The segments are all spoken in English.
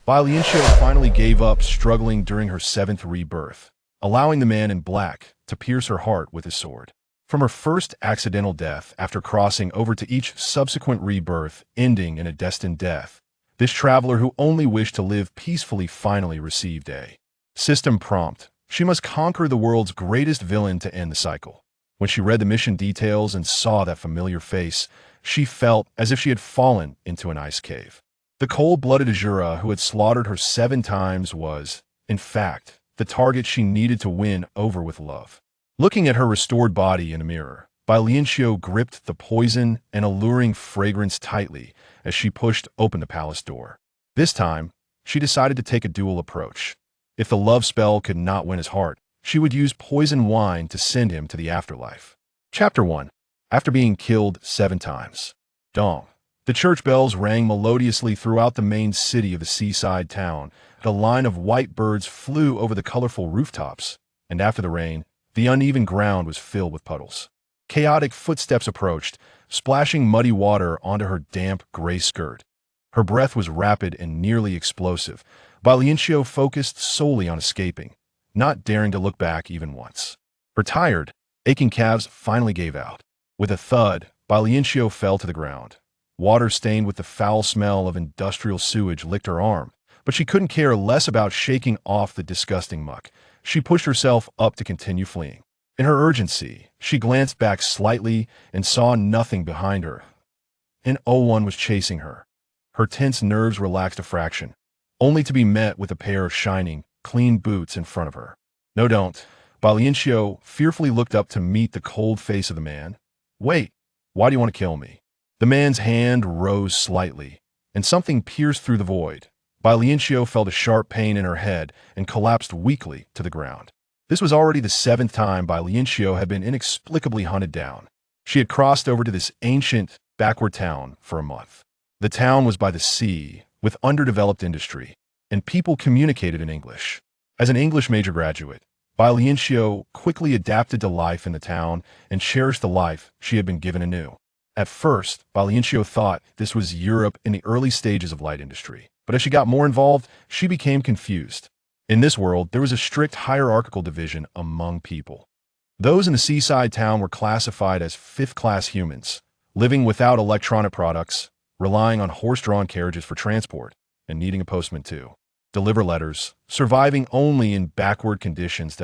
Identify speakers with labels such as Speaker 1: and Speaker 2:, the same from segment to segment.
Speaker 1: Bai Lianqiu finally gave up struggling during her seventh rebirth, allowing the man in black to pierce her heart with his sword. From her first accidental death after crossing over to each subsequent rebirth ending in a destined death, this traveler who only wished to live peacefully finally received a system prompt. She must conquer the world's greatest villain to end the cycle. When she read the mission details and saw that familiar face, she felt as if she had fallen into an ice cave. The cold-blooded Azura who had slaughtered her 7 times was, in fact, the target she needed to win over with love. Looking at her restored body in a mirror, Bai Lianqiu gripped the poison and alluring fragrance tightly as she pushed open the palace door. This time, she decided to take a dual approach. If the love spell could not win his heart, she would use poison wine to send him to the afterlife. Chapter 1. After being killed 7 times. Dong. The church bells rang melodiously throughout the main city of the seaside town. A line of white birds flew over the colorful rooftops, and after the rain, the uneven ground was filled with puddles. Chaotic footsteps approached, splashing muddy water onto her damp gray skirt. Her breath was rapid and nearly explosive. Bai Lianqiu focused solely on escaping, not daring to look back even once. Her tired, aching calves finally gave out. With a thud, Bai Lianqiu fell to the ground. Water stained with the foul smell of industrial sewage licked her arm, but she couldn't care less about shaking off the disgusting muck. She pushed herself up to continue fleeing. In her urgency, she glanced back slightly and saw nothing behind her. An O1 was chasing her. Her tense nerves relaxed a fraction, only to be met with a pair of shining, clean boots in front of her. No, don't. Bai Lianqiu fearfully looked up to meet the cold face of the man. Wait, why do you want to kill me? The man's hand rose slightly, and something pierced through the void. Bai Lianqiu felt a sharp pain in her head and collapsed weakly to the ground. This was already the 7th time Bai Lianqiu had been inexplicably hunted down. She had crossed over to this ancient, backward town for a month. The town was by the sea, with underdeveloped industry, and people communicated in English. As an English major graduate, Bai Lianqiu quickly adapted to life in the town and cherished the life she had been given anew. At first, Bai Lianqiu thought this was Europe in the early stages of light industry, but as she got more involved, she became confused. In this world, there was a strict hierarchical division among people. Those in the seaside town were classified as 5th-class humans, living without electronic products, relying on horse-drawn carriages for transport, and needing a postman to deliver letters, surviving only in backward conditions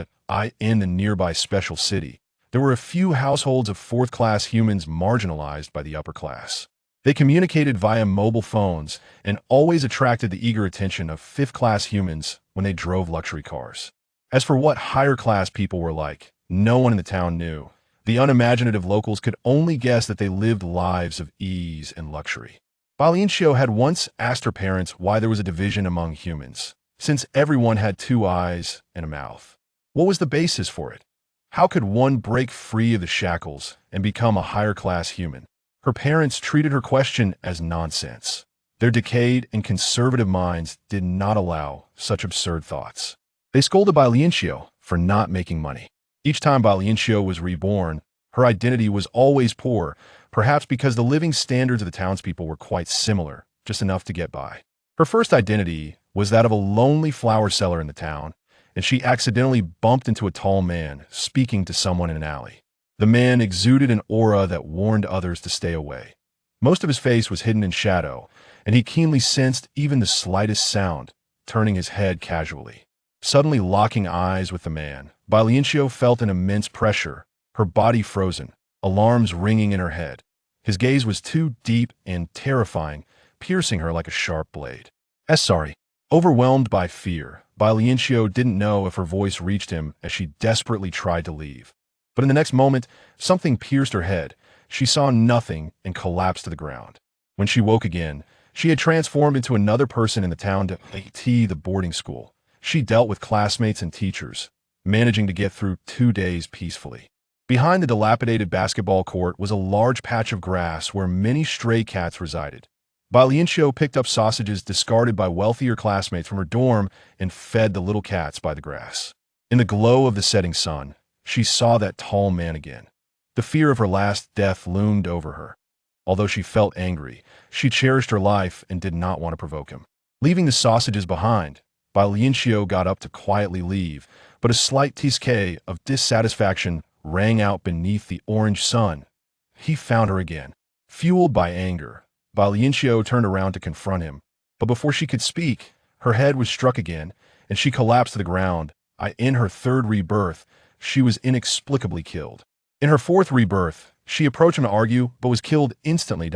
Speaker 1: in the nearby special city. There were a few households of 4th-class humans marginalized by the upper class. They communicated via mobile phones and always attracted the eager attention of 5th-class humans when they drove luxury cars. As for what higher-class people were like, no one in the town knew. The unimaginative locals could only guess that they lived lives of ease and luxury. Bai Lianqiu had once asked her parents why there was a division among humans, since everyone had 2 eyes and a mouth. What was the basis for it? How could one break free of the shackles and become a higher-class human? Her parents treated her question as nonsense. Their decayed and conservative minds did not allow such absurd thoughts. They scolded Bai Lianqiu for not making money. Each time Bai Lianqiu was reborn, her identity was always poor, perhaps because the living standards of the townspeople were quite similar, just enough to get by. Her first identity was that of a lonely flower seller in the town, and she accidentally bumped into a tall man speaking to someone in an alley. The man exuded an aura that warned others to stay away. Most of his face was hidden in shadow, and he keenly sensed even the slightest sound, turning his head casually. Suddenly locking eyes with the man, Bai Lianqiu felt an immense pressure, her body frozen, alarms ringing in her head. His gaze was too deep and terrifying, piercing her like a sharp blade. Sorry. Overwhelmed by fear, Bai Lianqiu didn't know if her voice reached him as she desperately tried to leave. But in the next moment, something pierced her head. She saw nothing and collapsed to the ground. When she woke again, she had transformed into another person in the town to the boarding school. She dealt with classmates and teachers, managing to get through 2 days peacefully. Behind the dilapidated basketball court was a large patch of grass where many stray cats resided. Bai Lianqiu picked up sausages discarded by wealthier classmates from her dorm and fed the little cats by the grass. In the glow of the setting sun, she saw that tall man again. The fear of her last death loomed over her. Although she felt angry, she cherished her life and did not want to provoke him. Leaving the sausages behind, Bai Lianqiu got up to quietly leave, but a slight tisque of dissatisfaction rang out beneath the orange sun. He found her again. Fueled by anger, Bai Lianqiu turned around to confront him, but before she could speak, her head was struck again, and she collapsed to the ground. In her third rebirth, she was inexplicably killed. In her fourth rebirth, she approached him to argue, but was killed instantly.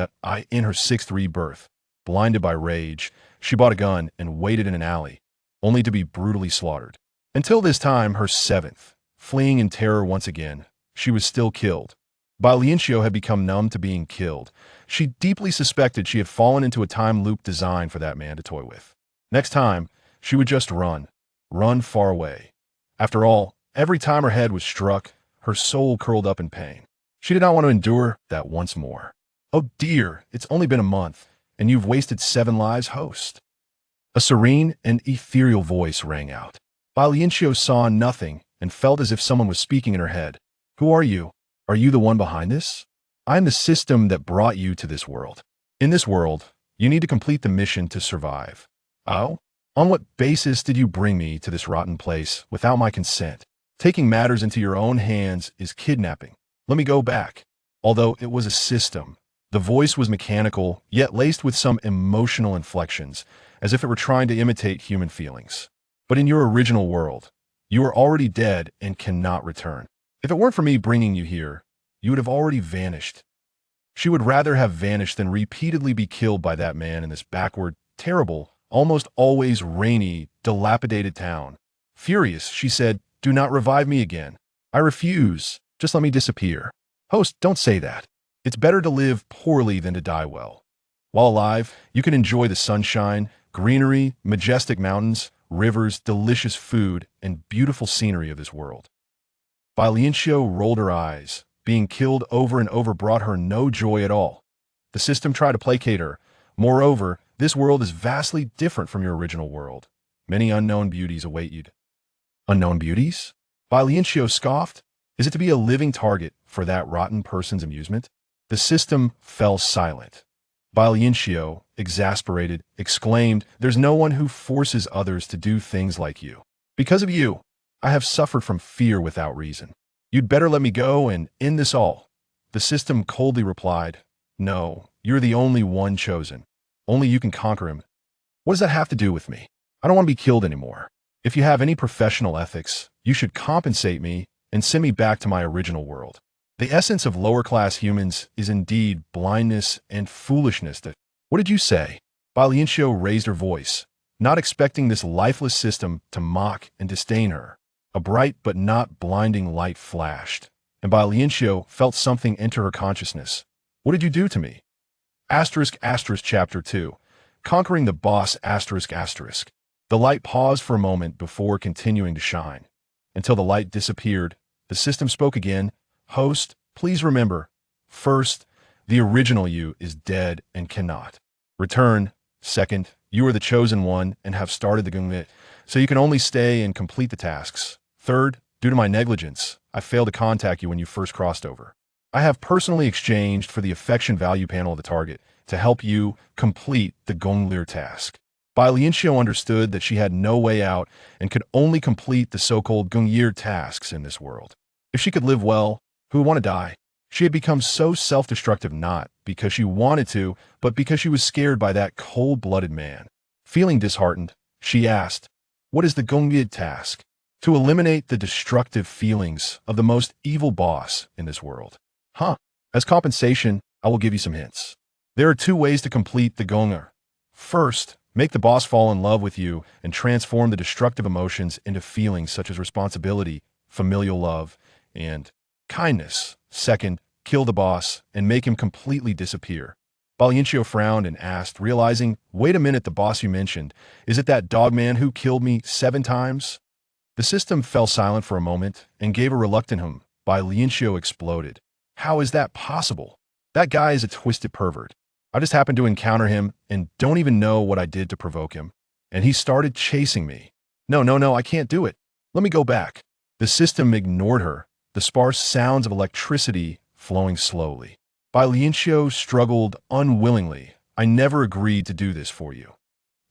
Speaker 1: In her sixth rebirth, blinded by rage, she bought a gun and waited in an alley, only to be brutally slaughtered. Until this time, her seventh, fleeing in terror once again, she was still killed. Bai Lianqiu had become numb to being killed. She deeply suspected she had fallen into a time loop designed for that man to toy with. Next time, she would just run far away. After all, every time her head was struck, her soul curled up in pain. She did not want to endure that once more. Oh dear, it's only been a month, and you've wasted 7 lives, host. A serene and ethereal voice rang out. Bai Lianqiu saw nothing and felt as if someone was speaking in her head. Who are you? Are you the one behind this? I am the system that brought you to this world. In this world, you need to complete the mission to survive. Oh? On what basis did you bring me to this rotten place without my consent? Taking matters into your own hands is kidnapping. Let me go back. Although it was a system, the voice was mechanical, yet laced with some emotional inflections, as if it were trying to imitate human feelings. But in your original world, you are already dead and cannot return. If it weren't for me bringing you here, you would have already vanished. She would rather have vanished than repeatedly be killed by that man in this backward, terrible, almost always rainy, dilapidated town. Furious, she said, "Do not revive me again. I refuse. Just let me disappear." Host, don't say that. It's better to live poorly than to die well. While alive, you can enjoy the sunshine, greenery, majestic mountains, rivers, delicious food, and beautiful scenery of this world. Bai Lianqiu rolled her eyes. Being killed over and over brought her no joy at all. The system tried to placate her. Moreover, this world is vastly different from your original world. Many unknown beauties await you. Unknown beauties? Bai Lianqiu scoffed. Is it to be a living target for that rotten person's amusement? The system fell silent. Bai Lianqiu, exasperated, exclaimed, "There's no one who forces others to do things like you. Because of you, I have suffered from fear without reason. You'd better let me go and end this all." The system coldly replied, "No, you're the only one chosen. Only you can conquer him." What does that have to do with me? I don't want to be killed anymore. If you have any professional ethics, you should compensate me and send me back to my original world. The essence of lower-class humans is indeed blindness and foolishness. What did you say? Bai Lianqiu raised her voice, not expecting this lifeless system to mock and disdain her. A bright but not blinding light flashed, and Bai Lianqiu felt something enter her consciousness. What did you do to me? Chapter 2. Conquering the boss. The light paused for a moment before continuing to shine. Until the light disappeared, the system spoke again. Host, please remember, first, the original you is dead and cannot return. Second, you are the chosen one and have started the gung, so you can only stay and complete the tasks. Third, due to my negligence, I failed to contact you when you first crossed over. I have personally exchanged for the affection value panel of the target to help you complete the Gonglir task. Bai Lianqiu understood that she had no way out and could only complete the so-called Gonglir tasks in this world. If she could live well, who would want to die? She had become so self-destructive not because she wanted to, but because she was scared by that cold-blooded man. Feeling disheartened, she asked, "What is the Gonglir task?" "To eliminate the destructive feelings of the most evil boss in this world." Huh. As compensation, I will give you some hints. There are 2 ways to complete the Gonglir. First, make the boss fall in love with you and transform the destructive emotions into feelings such as responsibility, familial love, and kindness. Second, kill the boss and make him completely disappear. Bai Lianqiu frowned and asked, realizing, wait a minute, the boss you mentioned, is it that dog man who killed me 7 times? The system fell silent for a moment and gave a reluctant hum. Bai Lianqiu exploded. How is that possible? That guy is a twisted pervert. I just happened to encounter him and don't even know what I did to provoke him. And he started chasing me. No, I can't do it. Let me go back. The system ignored her, the sparse sounds of electricity flowing slowly. Bai Lianqiu struggled unwillingly. I never agreed to do this for you.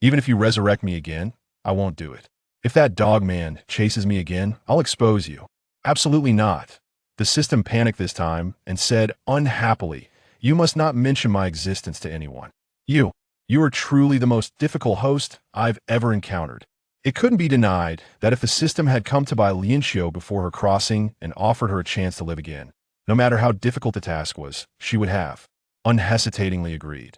Speaker 1: Even if you resurrect me again, I won't do it. If that dog man chases me again, I'll expose you. Absolutely not. The system panicked this time and said unhappily, you must not mention my existence to anyone. You are truly the most difficult host I've ever encountered. It couldn't be denied that if the system had come to Bai Lianqiu before her crossing and offered her a chance to live again, no matter how difficult the task was, she would have unhesitatingly agreed.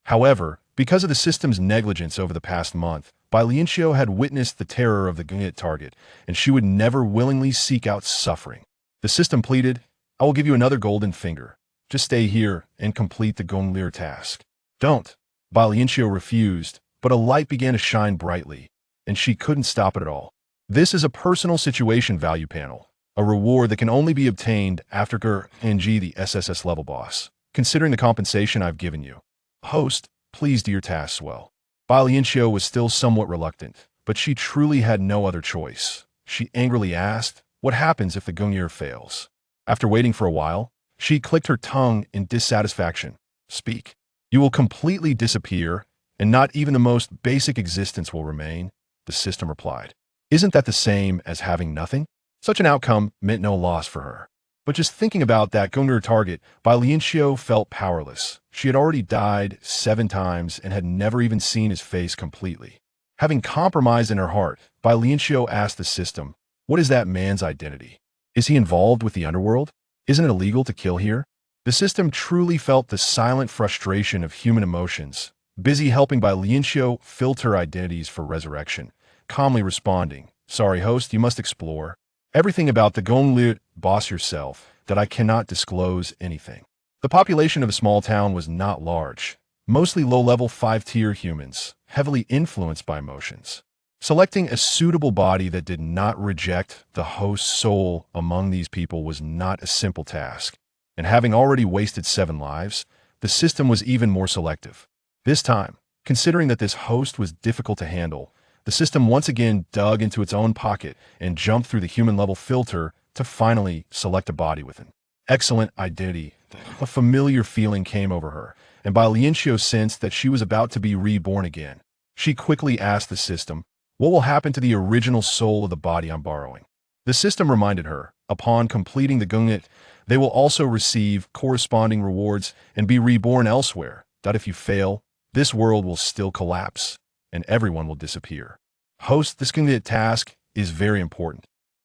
Speaker 1: However, because of the system's negligence over the past month, Bai Lianqiu had witnessed the terror of the Gunit target, and she would never willingly seek out suffering. The system pleaded, I will give you another golden finger. Just stay here and complete the Gonlir task. Don't. Bai Lianqiu refused, but a light began to shine brightly, and she couldn't stop it at all. This is a personal situation value panel, a reward that can only be obtained after GRNG the SSS level boss. Considering the compensation I've given you, host, please do your tasks well. Bai Lianqiu was still somewhat reluctant, but she truly had no other choice. She angrily asked, what happens if the Gungnir fails? After waiting for a while, she clicked her tongue in dissatisfaction. Speak. You will completely disappear, and not even the most basic existence will remain, the system replied. Isn't that the same as having nothing? Such an outcome meant no loss for her. But just thinking about that Gungnir target, Bai Lianqiu felt powerless. She had already died 7 times and had never even seen his face completely. Having compromised in her heart, Bai Lianqiu asked the system, what is that man's identity? Is he involved with the underworld? Isn't it illegal to kill here? The system truly felt the silent frustration of human emotions, busy helping Bai Lianqiu filter identities for resurrection, calmly responding, sorry host, you must explore everything about the Gonlir boss yourself, that I cannot disclose anything. The population of a small town was not large, mostly low-level 5-tier humans, heavily influenced by emotions. Selecting a suitable body that did not reject the host's soul among these people was not a simple task, and having already wasted 7 lives, the system was even more selective. This time, considering that this host was difficult to handle, the system once again dug into its own pocket and jumped through the human-level filter to finally select a body with an excellent identity. A familiar feeling came over her, and Bai Lianqiu sensed that she was about to be reborn again. She quickly asked the system, what will happen to the original soul of the body I'm borrowing? The system reminded her, upon completing the Gungnit, they will also receive corresponding rewards and be reborn elsewhere, that if you fail, this world will still collapse, and everyone will disappear. Host, this Gungnit task is very important.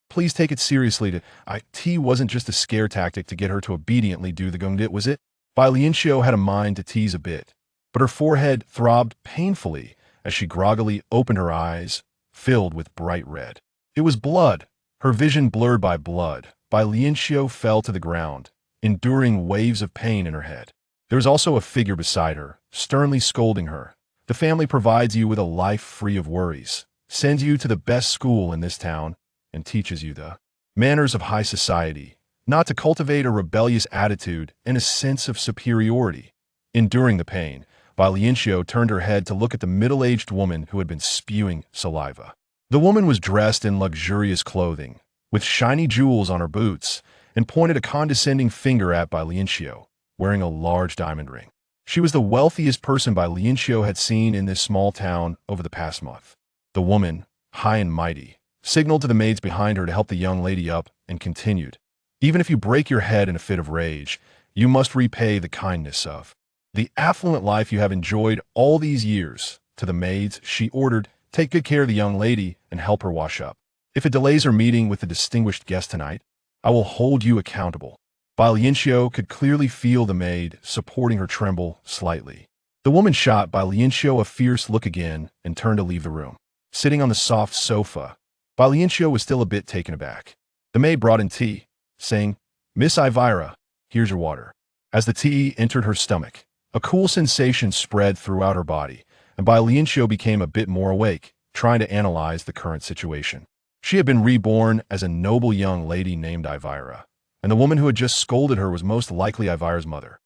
Speaker 1: Please take it seriously. It wasn't just a scare tactic to get her to obediently do the Gungnit, was it? Bai Lianqiu had a mind to tease a bit, but her forehead throbbed painfully as she groggily opened her eyes, filled with bright red. It was blood. Her vision blurred by blood. Bai Lianqiu fell to the ground, enduring waves of pain in her head. There was also a figure beside her, sternly scolding her. The family provides you with a life free of worries, sends you to the best school in this town, and teaches you the manners of high society, not to cultivate a rebellious attitude and a sense of superiority. Enduring the pain, Bai Lianqiu turned her head to look at the middle-aged woman who had been spewing saliva. The woman was dressed in luxurious clothing, with shiny jewels on her boots, and pointed a condescending finger at Bai Lianqiu, wearing a large diamond ring. She was the wealthiest person Bai Lianqiu had seen in this small town over the past month. The woman, high and mighty, signaled to the maids behind her to help the young lady up and continued, even if you break your head in a fit of rage, you must repay the kindness of the affluent life you have enjoyed all these years. To the maids, she ordered, take good care of the young lady and help her wash up. If it delays her meeting with the distinguished guest tonight, I will hold you accountable. Bai Lianqiu could clearly feel the maid supporting her tremble slightly. The woman shot Bai Lianqiu a fierce look again and turned to leave the room. Sitting on the soft sofa, Bai Lianqiu was still a bit taken aback. The maid brought in tea, saying, Miss Ivira, here's your water. As the tea entered her stomach, a cool sensation spread throughout her body, and Bai Lianqiu became a bit more awake, trying to analyze the current situation. She had been reborn as a noble young lady named Ivira, and the woman who had just scolded her was most likely Ivira's mother.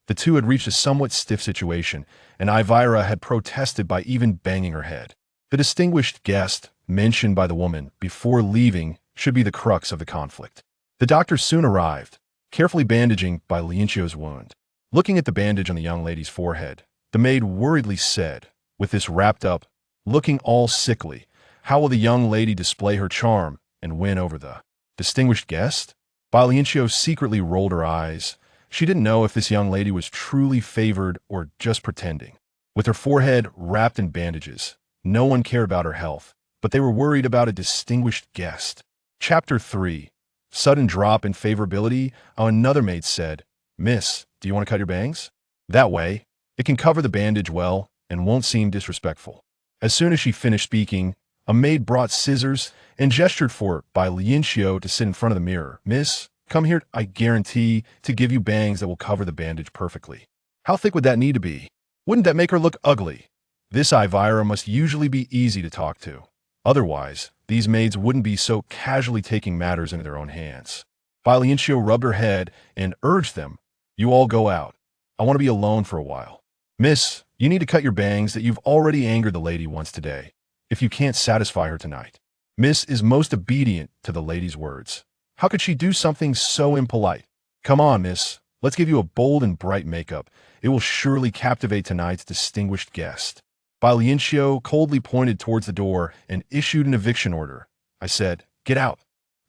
Speaker 1: The two had reached a somewhat stiff situation, and Ivira had protested by even banging her head. The distinguished guest, mentioned by the woman before leaving, should be the crux of the conflict. The doctor soon arrived, carefully bandaging Bai Lianqiu's wound. Looking at the bandage on the young lady's forehead, the maid worriedly said, with this wrapped up, looking all sickly. How will the young lady display her charm and win over the distinguished guest? Bai Lianqiu secretly rolled her eyes. She didn't know if this young lady was truly favored or just pretending. With her forehead wrapped in bandages, no one cared about her health, but they were worried about a distinguished guest. Chapter 3. Sudden drop in favorability. Another maid said, "Miss, do you want to cut your bangs? That way, it can cover the bandage well and won't seem disrespectful." As soon as she finished speaking, a maid brought scissors and gestured for Bai Lianqiu to sit in front of the mirror. "Miss, come here. I guarantee to give you bangs that will cover the bandage perfectly." How thick would that need to be? Wouldn't that make her look ugly? This Ivira must usually be easy to talk to. Otherwise, these maids wouldn't be so casually taking matters into their own hands. Bai Lianqiu rubbed her head and urged them, "You all go out. I want to be alone for a while. Miss, you need to cut your bangs that you've already angered the lady once today, if you can't satisfy her tonight." Miss is most obedient to the lady's words. How could she do something so impolite? "Come on, miss. Let's give you a bold and bright makeup. It will surely captivate tonight's distinguished guest." Bai Lianqiu coldly pointed towards the door and issued an eviction order. I said, "Get out."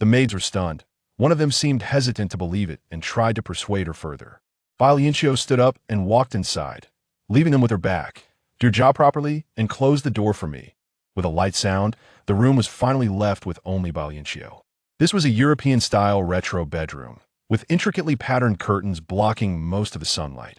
Speaker 1: The maids were stunned. One of them seemed hesitant to believe it and tried to persuade her further. Bai Lianqiu stood up and walked inside, leaving them with her back. "Do your job properly and close the door for me." With a light sound, the room was finally left with only Bai Lianqiu. This was a European-style retro bedroom, with intricately patterned curtains blocking most of the sunlight.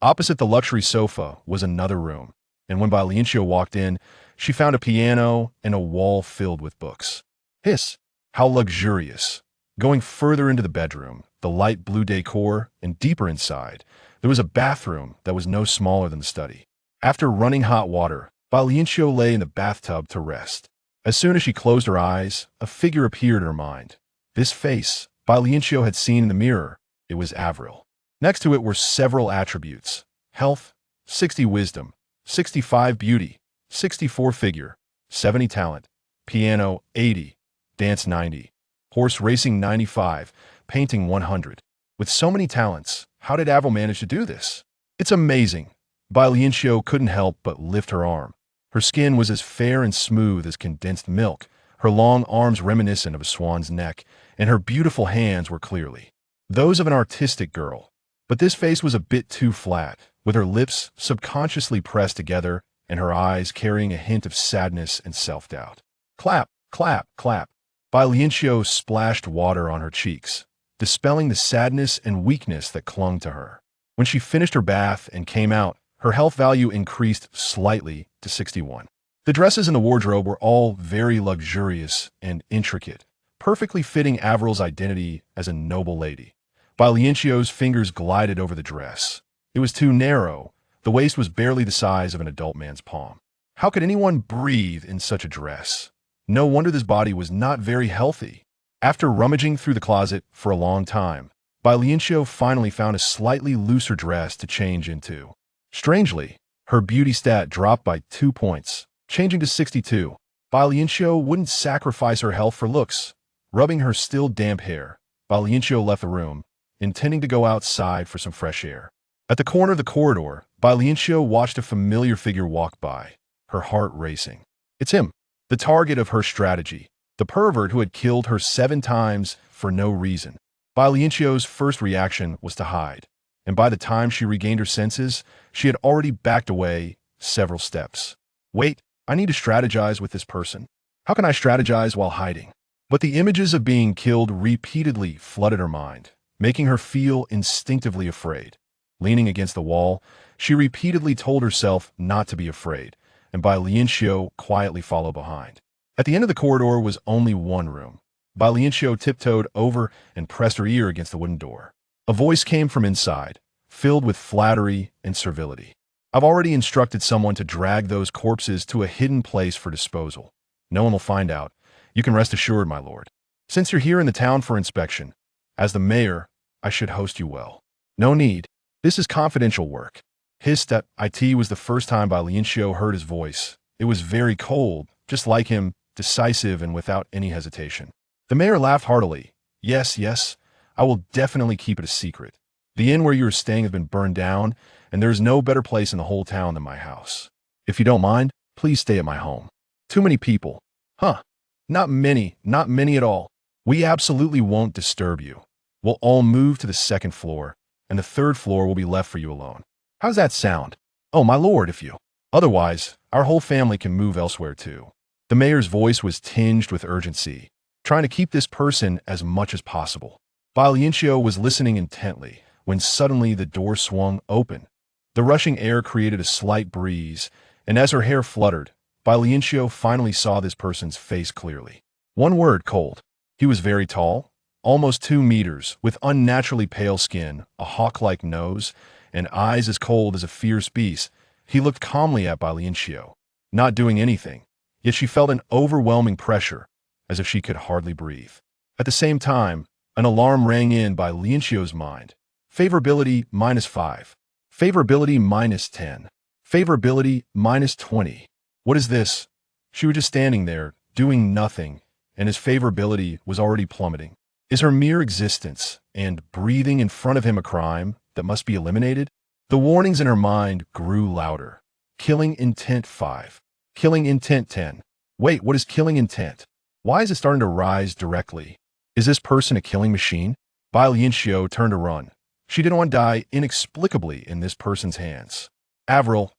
Speaker 1: Opposite the luxury sofa was another room, and when Bai Lianqiu walked in, she found a piano and a wall filled with books. Hiss! How luxurious! Going further into the bedroom, the light blue decor, and deeper inside, there was a bathroom that was no smaller than the study. After running hot water, Bai Lianqiu lay in the bathtub to rest. As soon as she closed her eyes, a figure appeared in her mind. This face Bai Lianqiu had seen in the mirror. It was Avril. Next to it were several attributes: health, 60 wisdom, 65 beauty, 64 figure, 70 talent, piano 80, dance 90, horse racing 95, painting 100. With so many talents, how did Avril manage to do this? It's amazing. Bai Lianqiu couldn't help but lift her arm. Her skin was as fair and smooth as condensed milk, her long arms reminiscent of a swan's neck, and her beautiful hands were clearly those of an artistic girl. But this face was a bit too flat, with her lips subconsciously pressed together and her eyes carrying a hint of sadness and self-doubt. Clap, clap, clap. Bai Lianqiu splashed water on her cheeks, dispelling the sadness and weakness that clung to her. When she finished her bath and came out, her health value increased slightly to 61. The dresses in the wardrobe were all very luxurious and intricate, perfectly fitting Avril's identity as a noble lady. Bai Lianqiu's fingers glided over the dress. It was too narrow. The waist was barely the size of an adult man's palm. How could anyone breathe in such a dress? No wonder this body was not very healthy. After rummaging through the closet for a long time, Bai Lianqiu finally found a slightly looser dress to change into. Strangely, her beauty stat dropped by 2 points, changing to 62. Bai Lianqiu wouldn't sacrifice her health for looks. Rubbing her still damp hair, Bai Lianqiu left the room, intending to go outside for some fresh air. At the corner of the corridor, Bai Lianqiu watched a familiar figure walk by, her heart racing. It's him, the target of her strategy, the pervert who had killed her 7 times for no reason. Bai Lianqiu's first reaction was to hide, and by the time she regained her senses, she had already backed away several steps. Wait, I need to strategize with this person. How can I strategize while hiding? But the images of being killed repeatedly flooded her mind, making her feel instinctively afraid. Leaning against the wall, she repeatedly told herself not to be afraid, and Bai Lianqiu quietly followed behind. At the end of the corridor was only one room. Bai Lianqiu tiptoed over and pressed her ear against the wooden door. A voice came from inside, filled with flattery and servility. "I've already instructed someone to drag those corpses to a hidden place for disposal. No one will find out. You can rest assured, my lord. Since you're here in the town for inspection, as the mayor, I should host you well." "No need. This is confidential work." His step it was the first time Bai Lianqiu heard his voice. It was very cold, just like him, decisive and without any hesitation. The mayor laughed heartily. Yes, I will definitely keep it a secret. The inn where you are staying has been burned down, and there is no better place in the whole town than my house. If you don't mind, Please stay at my home. Too many people. Huh. Not many at all. We absolutely won't disturb you. We'll all move to the second floor, and the third floor will be left for you alone. How's that sound? Oh, my lord, if you. Otherwise, our whole family can move elsewhere too. The mayor's voice was tinged with urgency, trying to keep this person as much as possible. Bai Lianqiu was listening intently when suddenly the door swung open. The rushing air created a slight breeze, and as her hair fluttered, Bai Lianqiu finally saw this person's face clearly. One word: cold. He was very tall, almost 2 meters, with unnaturally pale skin, a hawk-like nose, and eyes as cold as a fierce beast. He looked calmly at Bai Lianqiu, not doing anything, yet she felt an overwhelming pressure, as if she could hardly breathe. At the same time, an alarm rang in Bai Lianqiu's mind. Favorability -5. Favorability -10. Favorability -20. What is this? She was just standing there, doing nothing, and his favorability was already plummeting. Is her mere existence and breathing in front of him a crime that must be eliminated? The warnings in her mind grew louder. Killing intent 5. Killing intent 10. Wait, what is killing intent? Why is it starting to rise directly? Is this person a killing machine? Bai Lianqiu turned to run. She didn't want to die inexplicably in this person's hands. Avril.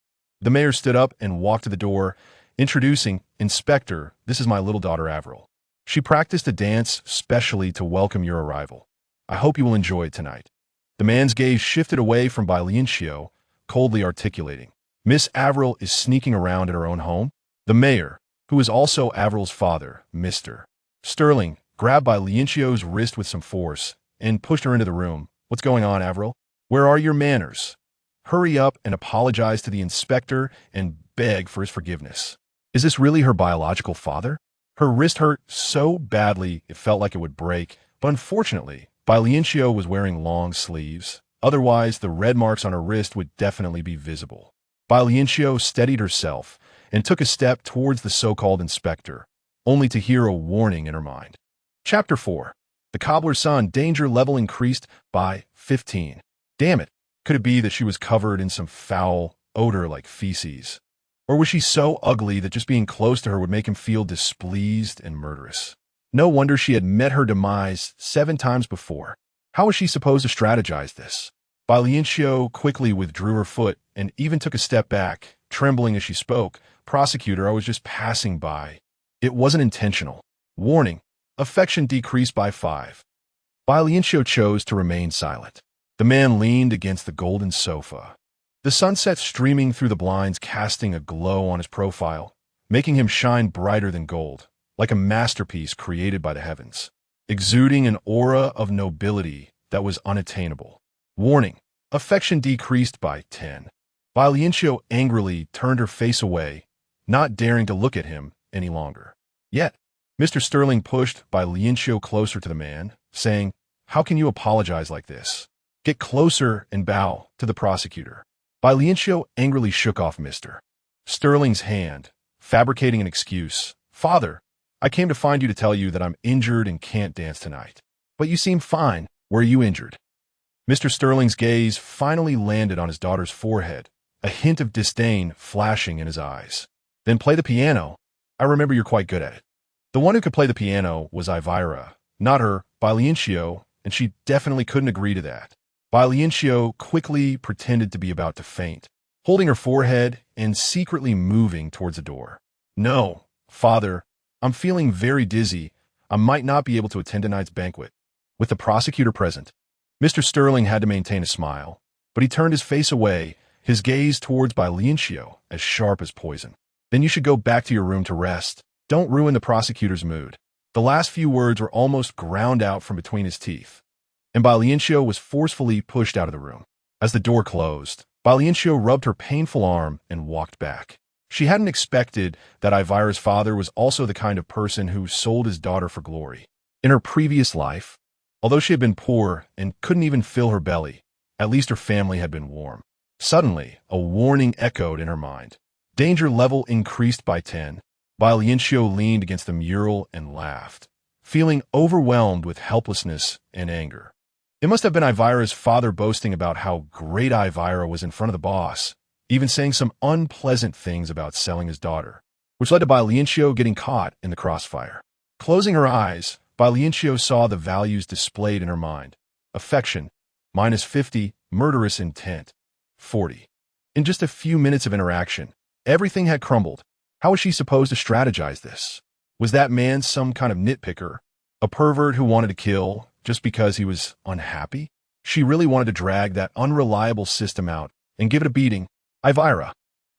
Speaker 1: The mayor stood up and walked to the door, introducing, Inspector, this is my little daughter Avril. She practiced a dance specially to welcome your arrival. I hope you will enjoy it tonight. The man's gaze shifted away from Bai Lianqiu, coldly articulating, Miss Avril is sneaking around at her own home? The mayor, who is also Avril's father, Mr. Sterling, grabbed Bai Lianqiu's wrist with some force and pushed her into the room. What's going on, Avril? Where are your manners? Hurry up and apologize to the inspector and beg for his forgiveness. Is this really her biological father? Her wrist hurt so badly it felt like it would break, but unfortunately, Bai Lianqiu was wearing long sleeves. Otherwise, the red marks on her wrist would definitely be visible. Bai Lianqiu steadied herself and took a step towards the so-called inspector, only to hear a warning in her mind. Chapter 4. The cobbler's son, danger level increased by 15. Damn it. Could it be that she was covered in some foul odor like feces? Or was she so ugly that just being close to her would make him feel displeased and murderous? No wonder she had met her demise 7 times before. How was she supposed to strategize this? Bai Lianqiu quickly withdrew her foot and even took a step back, trembling as she spoke. Prosecutor, I was just passing by. It wasn't intentional. Warning. Affection decreased by 5. Bai Lianqiu chose to remain silent. The man leaned against the golden sofa. The sunset streaming through the blinds casting a glow on his profile, making him shine brighter than gold, like a masterpiece created by the heavens, exuding an aura of nobility that was unattainable. Warning. Affection decreased by 10. Bai Lianqiu angrily turned her face away, not daring to look at him any longer. Yet, Mr. Sterling pushed Bai Lianqiu closer to the man, saying, How can you apologize like this? Get closer and bow to the prosecutor. Bai Lianqiu angrily shook off Mr. Sterling's hand, fabricating an excuse. Father, I came to find you to tell you that I'm injured and can't dance tonight. But you seem fine. Were you injured? Mr. Sterling's gaze finally landed on his daughter's forehead, a hint of disdain flashing in his eyes. Then play the piano. I remember you're quite good at it. The one who could play the piano was Ivira, not her, Bai Lianqiu, and she definitely couldn't agree to that. Bai Lianqiu quickly pretended to be about to faint, holding her forehead and secretly moving towards the door. No, father, I'm feeling very dizzy. I might not be able to attend tonight's banquet. With the prosecutor present, Mr. Sterling had to maintain a smile, but he turned his face away, his gaze towards Bai Lianqiu as sharp as poison. Then you should go back to your room to rest. Don't ruin the prosecutor's mood. The last few words were almost ground out from between his teeth, and Bai Lianqiu was forcefully pushed out of the room. As the door closed, Bai Lianqiu rubbed her painful arm and walked back. She hadn't expected that Ivira's father was also the kind of person who sold his daughter for glory. In her previous life, although she had been poor and couldn't even fill her belly, at least her family had been warm. Suddenly, a warning echoed in her mind. Danger level increased by 10. Bai Lianqiu leaned against the mural and laughed, feeling overwhelmed with helplessness and anger. It must have been Ivira's father boasting about how great Ivira was in front of the boss, even saying some unpleasant things about selling his daughter, which led to Bai Lianqiu getting caught in the crossfire. Closing her eyes, Bai Lianqiu saw the values displayed in her mind. Affection, -50, murderous intent, 40. In just a few minutes of interaction, everything had crumbled. How was she supposed to strategize this? Was that man some kind of nitpicker? A pervert who wanted to kill just because he was unhappy? She really wanted to drag that unreliable system out and give it a beating. Ivira,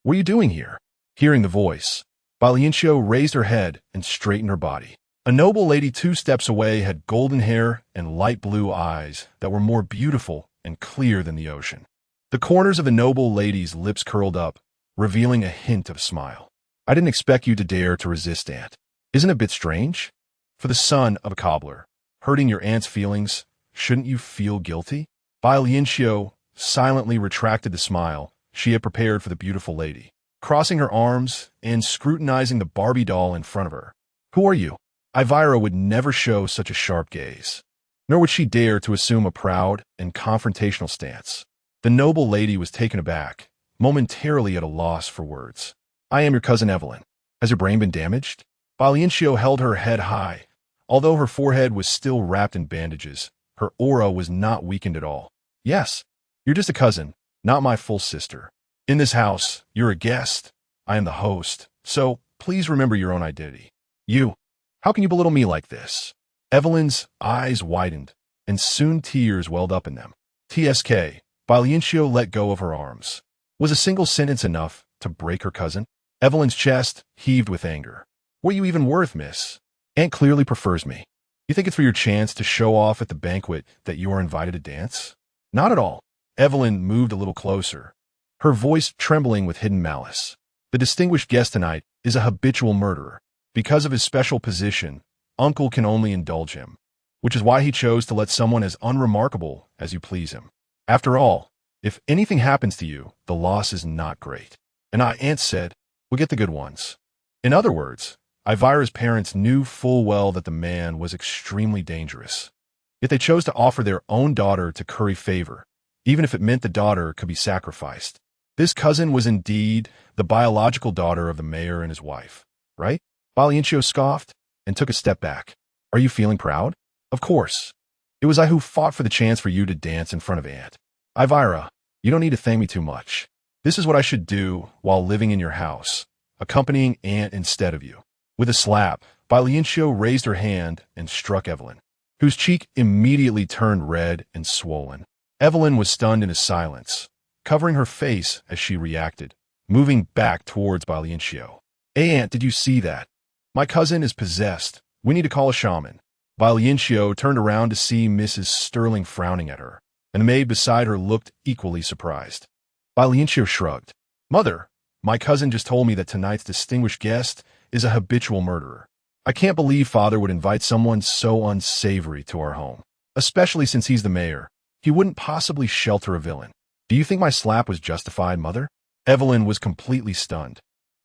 Speaker 1: what are you doing here? Hearing the voice, Bai Lianqiu raised her head and straightened her body. A noble lady 2 steps away had golden hair and light blue eyes that were more beautiful and clear than the ocean. The corners of the noble lady's lips curled up, revealing a hint of a smile. I didn't expect you to dare to resist, Aunt. Isn't it a bit strange? For the son of a cobbler, hurting your aunt's feelings, shouldn't you feel guilty? Bai Lianqiu silently retracted the smile she had prepared for the beautiful lady, crossing her arms and scrutinizing the Barbie doll in front of her. Who are you? Ivira would never show such a sharp gaze, nor would she dare to assume a proud and confrontational stance. The noble lady was taken aback, momentarily at a loss for words. I am your cousin Evelyn. Has your brain been damaged? Bai Lianqiu held her head high. Although her forehead was still wrapped in bandages, her aura was not weakened at all. Yes, you're just a cousin, not my full sister. In this house, you're a guest. I am the host, so please remember your own identity. You, how can you belittle me like this? Evelyn's eyes widened, and soon tears welled up in them. TSK, Bai Lianqiu let go of her arms. Was a single sentence enough to break her cousin? Evelyn's chest heaved with anger. What are you even worth, miss? Aunt clearly prefers me. You think it's for your chance to show off at the banquet that you are invited to dance? Not at all. Evelyn moved a little closer, her voice trembling with hidden malice. The distinguished guest tonight is a habitual murderer. Because of his special position, Uncle can only indulge him, which is why he chose to let someone as unremarkable as you please him. After all, if anything happens to you, the loss is not great. And Aunt said, we'll get the good ones. In other words, Ivira's parents knew full well that the man was extremely dangerous. Yet they chose to offer their own daughter to curry favor, even if it meant the daughter could be sacrificed. This cousin was indeed the biological daughter of the mayor and his wife, right? Bai Lianqiu scoffed and took a step back. Are you feeling proud? Of course. It was I who fought for the chance for you to dance in front of Aunt. Ivira, you don't need to thank me too much. This is what I should do while living in your house, accompanying Aunt instead of you. With a slap, Bai Lianqiu raised her hand and struck Evelyn, whose cheek immediately turned red and swollen. Evelyn was stunned into silence, covering her face as she reacted, moving back towards Bai Lianqiu. Hey, Aunt, did you see that? My cousin is possessed. We need to call a shaman. Bai Lianqiu turned around to see Mrs. Sterling frowning at her, and the maid beside her looked equally surprised. Bai Lianqiu shrugged. Mother, my cousin just told me that tonight's distinguished guest is a habitual murderer. I can't believe Father would invite someone so unsavory to our home, especially since he's the mayor. He wouldn't possibly shelter a villain. Do you think my slap was justified, Mother? Evelyn was completely stunned.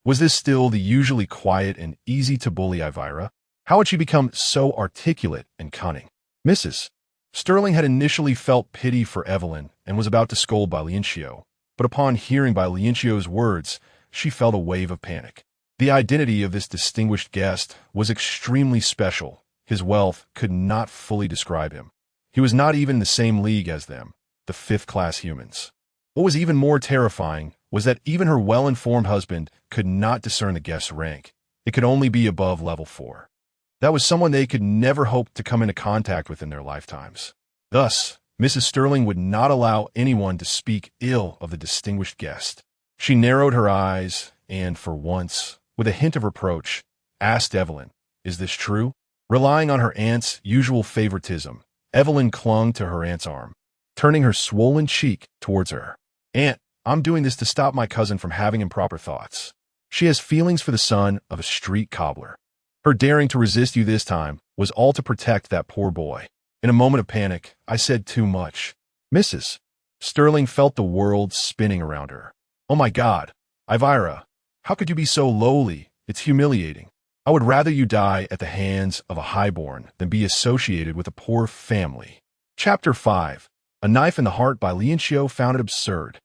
Speaker 1: Was this still the usually quiet and easy-to-bully Ivira? How had she become so articulate and cunning? Mrs. Sterling had initially felt pity for Evelyn and was about to scold Bai Lianqiu, but upon hearing Bai Lianqiu's words, she felt a wave of panic. The identity of this distinguished guest was extremely special. His wealth could not fully describe him. He was not even in the same league as them, the fifth-class humans. What was even more terrifying was that even her well-informed husband could not discern the guest's rank. It could only be above level 4. That was someone they could never hope to come into contact with in their lifetimes. Thus, Mrs. Sterling would not allow anyone to speak ill of the distinguished guest. She narrowed her eyes and, for once, with a hint of reproach, asked Evelyn, "Is this true?" Relying on her aunt's usual favoritism, Evelyn clung to her aunt's arm, turning her swollen cheek towards her. "Aunt, I'm doing this to stop my cousin from having improper thoughts. She has feelings for the son of a street cobbler. Her daring to resist you this time was all to protect that poor boy. In a moment of panic, I said too much." Mrs. Sterling felt the world spinning around her. "Oh my God, Ivira, how could you be so lowly? It's humiliating. I would rather you die at the hands of a highborn than be associated with a poor family." Chapter 5. A Knife in the Heart by Lianqiu found it absurd.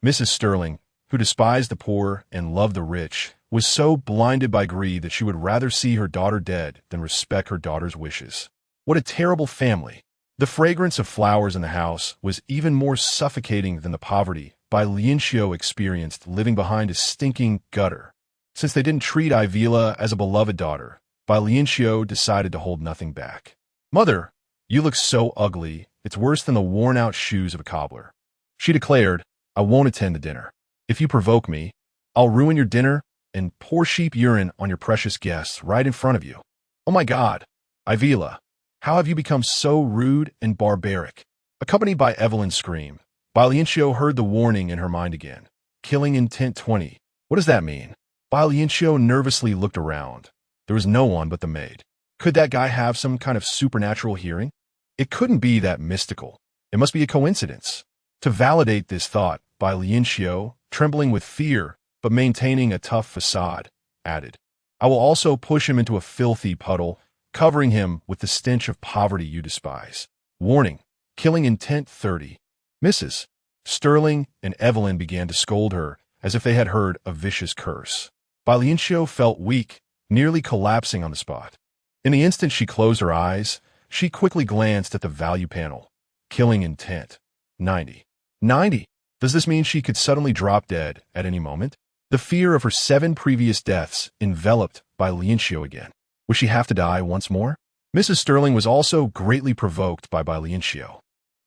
Speaker 1: Mrs. Sterling, who despised the poor and loved the rich, was so blinded by greed that she would rather see her daughter dead than respect her daughter's wishes. What a terrible family! The fragrance of flowers in the house was even more suffocating than the poverty Bai Lianqiu experienced living behind a stinking gutter. Since they didn't treat Ivila as a beloved daughter, Bai Lianqiu decided to hold nothing back. "Mother, you look so ugly, it's worse than the worn-out shoes of a cobbler," she declared. "I won't attend the dinner. If you provoke me, I'll ruin your dinner and pour sheep urine on your precious guests right in front of you." "Oh my God, Ivila, how have you become so rude and barbaric?" Accompanied by Evelyn's scream, Bai Lianqiu heard the warning in her mind again. Killing intent 20. What does that mean? Bai Lianqiu nervously looked around. There was no one but the maid. Could that guy have some kind of supernatural hearing? It couldn't be that mystical. It must be a coincidence. To validate this thought, Bai Lianqiu, trembling with fear but maintaining a tough facade, added, "I will also push him into a filthy puddle, covering him with the stench of poverty you despise." Warning: killing intent 30. Mrs. Sterling and Evelyn began to scold her as if they had heard a vicious curse. Bai Lianqiu felt weak, nearly collapsing on the spot. In the instant she closed her eyes, she quickly glanced at the value panel. Killing intent 90. 90. Does this mean she could suddenly drop dead at any moment? The fear of her 7 previous deaths enveloped Bai Lianqiu again. Would she have to die once more? Mrs. Sterling was also greatly provoked by Bai Lianqiu.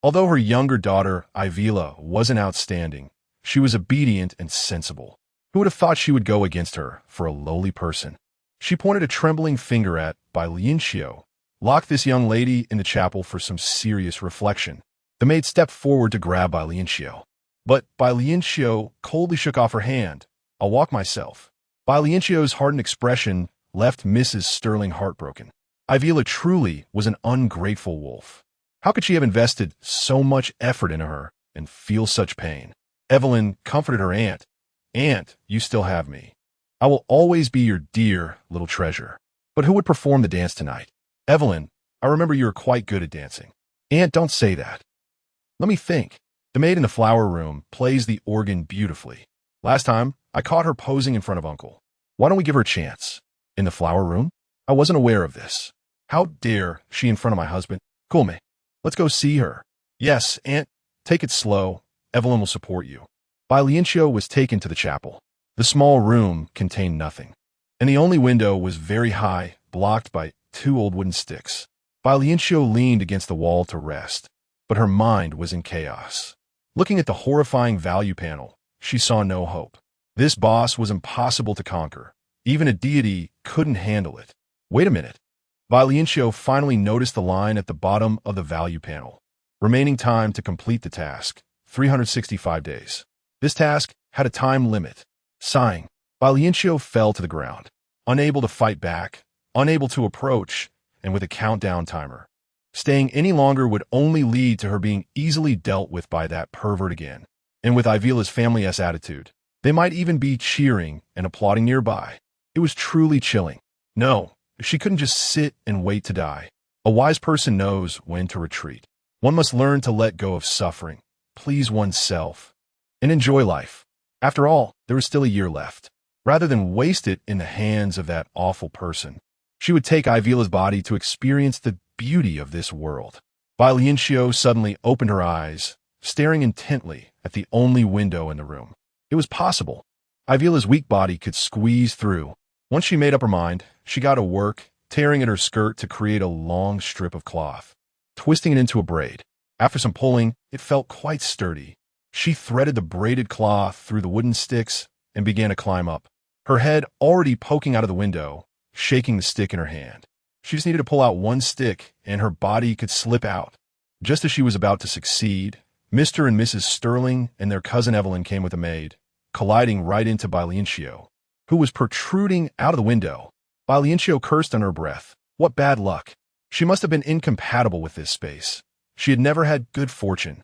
Speaker 1: Although her younger daughter, Ivila, wasn't outstanding, she was obedient and sensible. Who would have thought she would go against her for a lowly person? She pointed a trembling finger at Bai Lianqiu. "Lock this young lady in the chapel for some serious reflection." The maid stepped forward to grab Bai Lianqiu. But Bai Lianqiu coldly shook off her hand. "I'll walk myself." Bai Lianqiu's hardened expression left Mrs. Sterling heartbroken. Ivila truly was an ungrateful wolf. How could she have invested so much effort into her and feel such pain? Evelyn comforted her aunt. "Aunt, you still have me. I will always be your dear little treasure." But who would perform the dance tonight? "Evelyn, I remember you were quite good at dancing." "Aunt, don't say that." "Let me think. The maid in the flower room plays the organ beautifully. Last time, I caught her posing in front of Uncle. Why don't we give her a chance?" "In the flower room? I wasn't aware of this. How dare she in front of my husband? Cool me. Let's go see her." "Yes, Aunt. Take it slow. Evelyn will support you." Bai Lianqiu was taken to the chapel. The small room contained nothing, and the only window was very high, blocked by 2 old wooden sticks. Bai Lianqiu leaned against the wall to rest, but her mind was in chaos. Looking at the horrifying value panel, she saw no hope. This boss was impossible to conquer. Even a deity couldn't handle it. Wait a minute. Bai Lianqiu finally noticed the line at the bottom of the value panel. Remaining time to complete the task, 365 days. This task had a time limit. Sighing, Bai Lianqiu fell to the ground, unable to fight back, unable to approach, and with a countdown timer. Staying any longer would only lead to her being easily dealt with by that pervert again. And with Ivila's family-esque attitude, they might even be cheering and applauding nearby. It was truly chilling. No, she couldn't just sit and wait to die. A wise person knows when to retreat. One must learn to let go of suffering, please oneself, and enjoy life. After all, there was still a year left. Rather than waste it in the hands of that awful person, she would take Ivila's body to experience the beauty of this world. Bai Lianqiu suddenly opened her eyes, staring intently at the only window in the room. It was possible. Ivila's weak body could squeeze through. Once she made up her mind, she got to work, tearing at her skirt to create a long strip of cloth, twisting it into a braid. After some pulling, it felt quite sturdy. She threaded the braided cloth through the wooden sticks and began to climb up, her head already poking out of the window, shaking the stick in her hand. She just needed to pull out one stick and her body could slip out. Just as she was about to succeed, Mr. and Mrs. Sterling and their cousin Evelyn came with a maid, colliding right into Bai Lianqiu, who was protruding out of the window. Bai Lianqiu cursed under her breath. What bad luck. She must have been incompatible with this space. She had never had good fortune.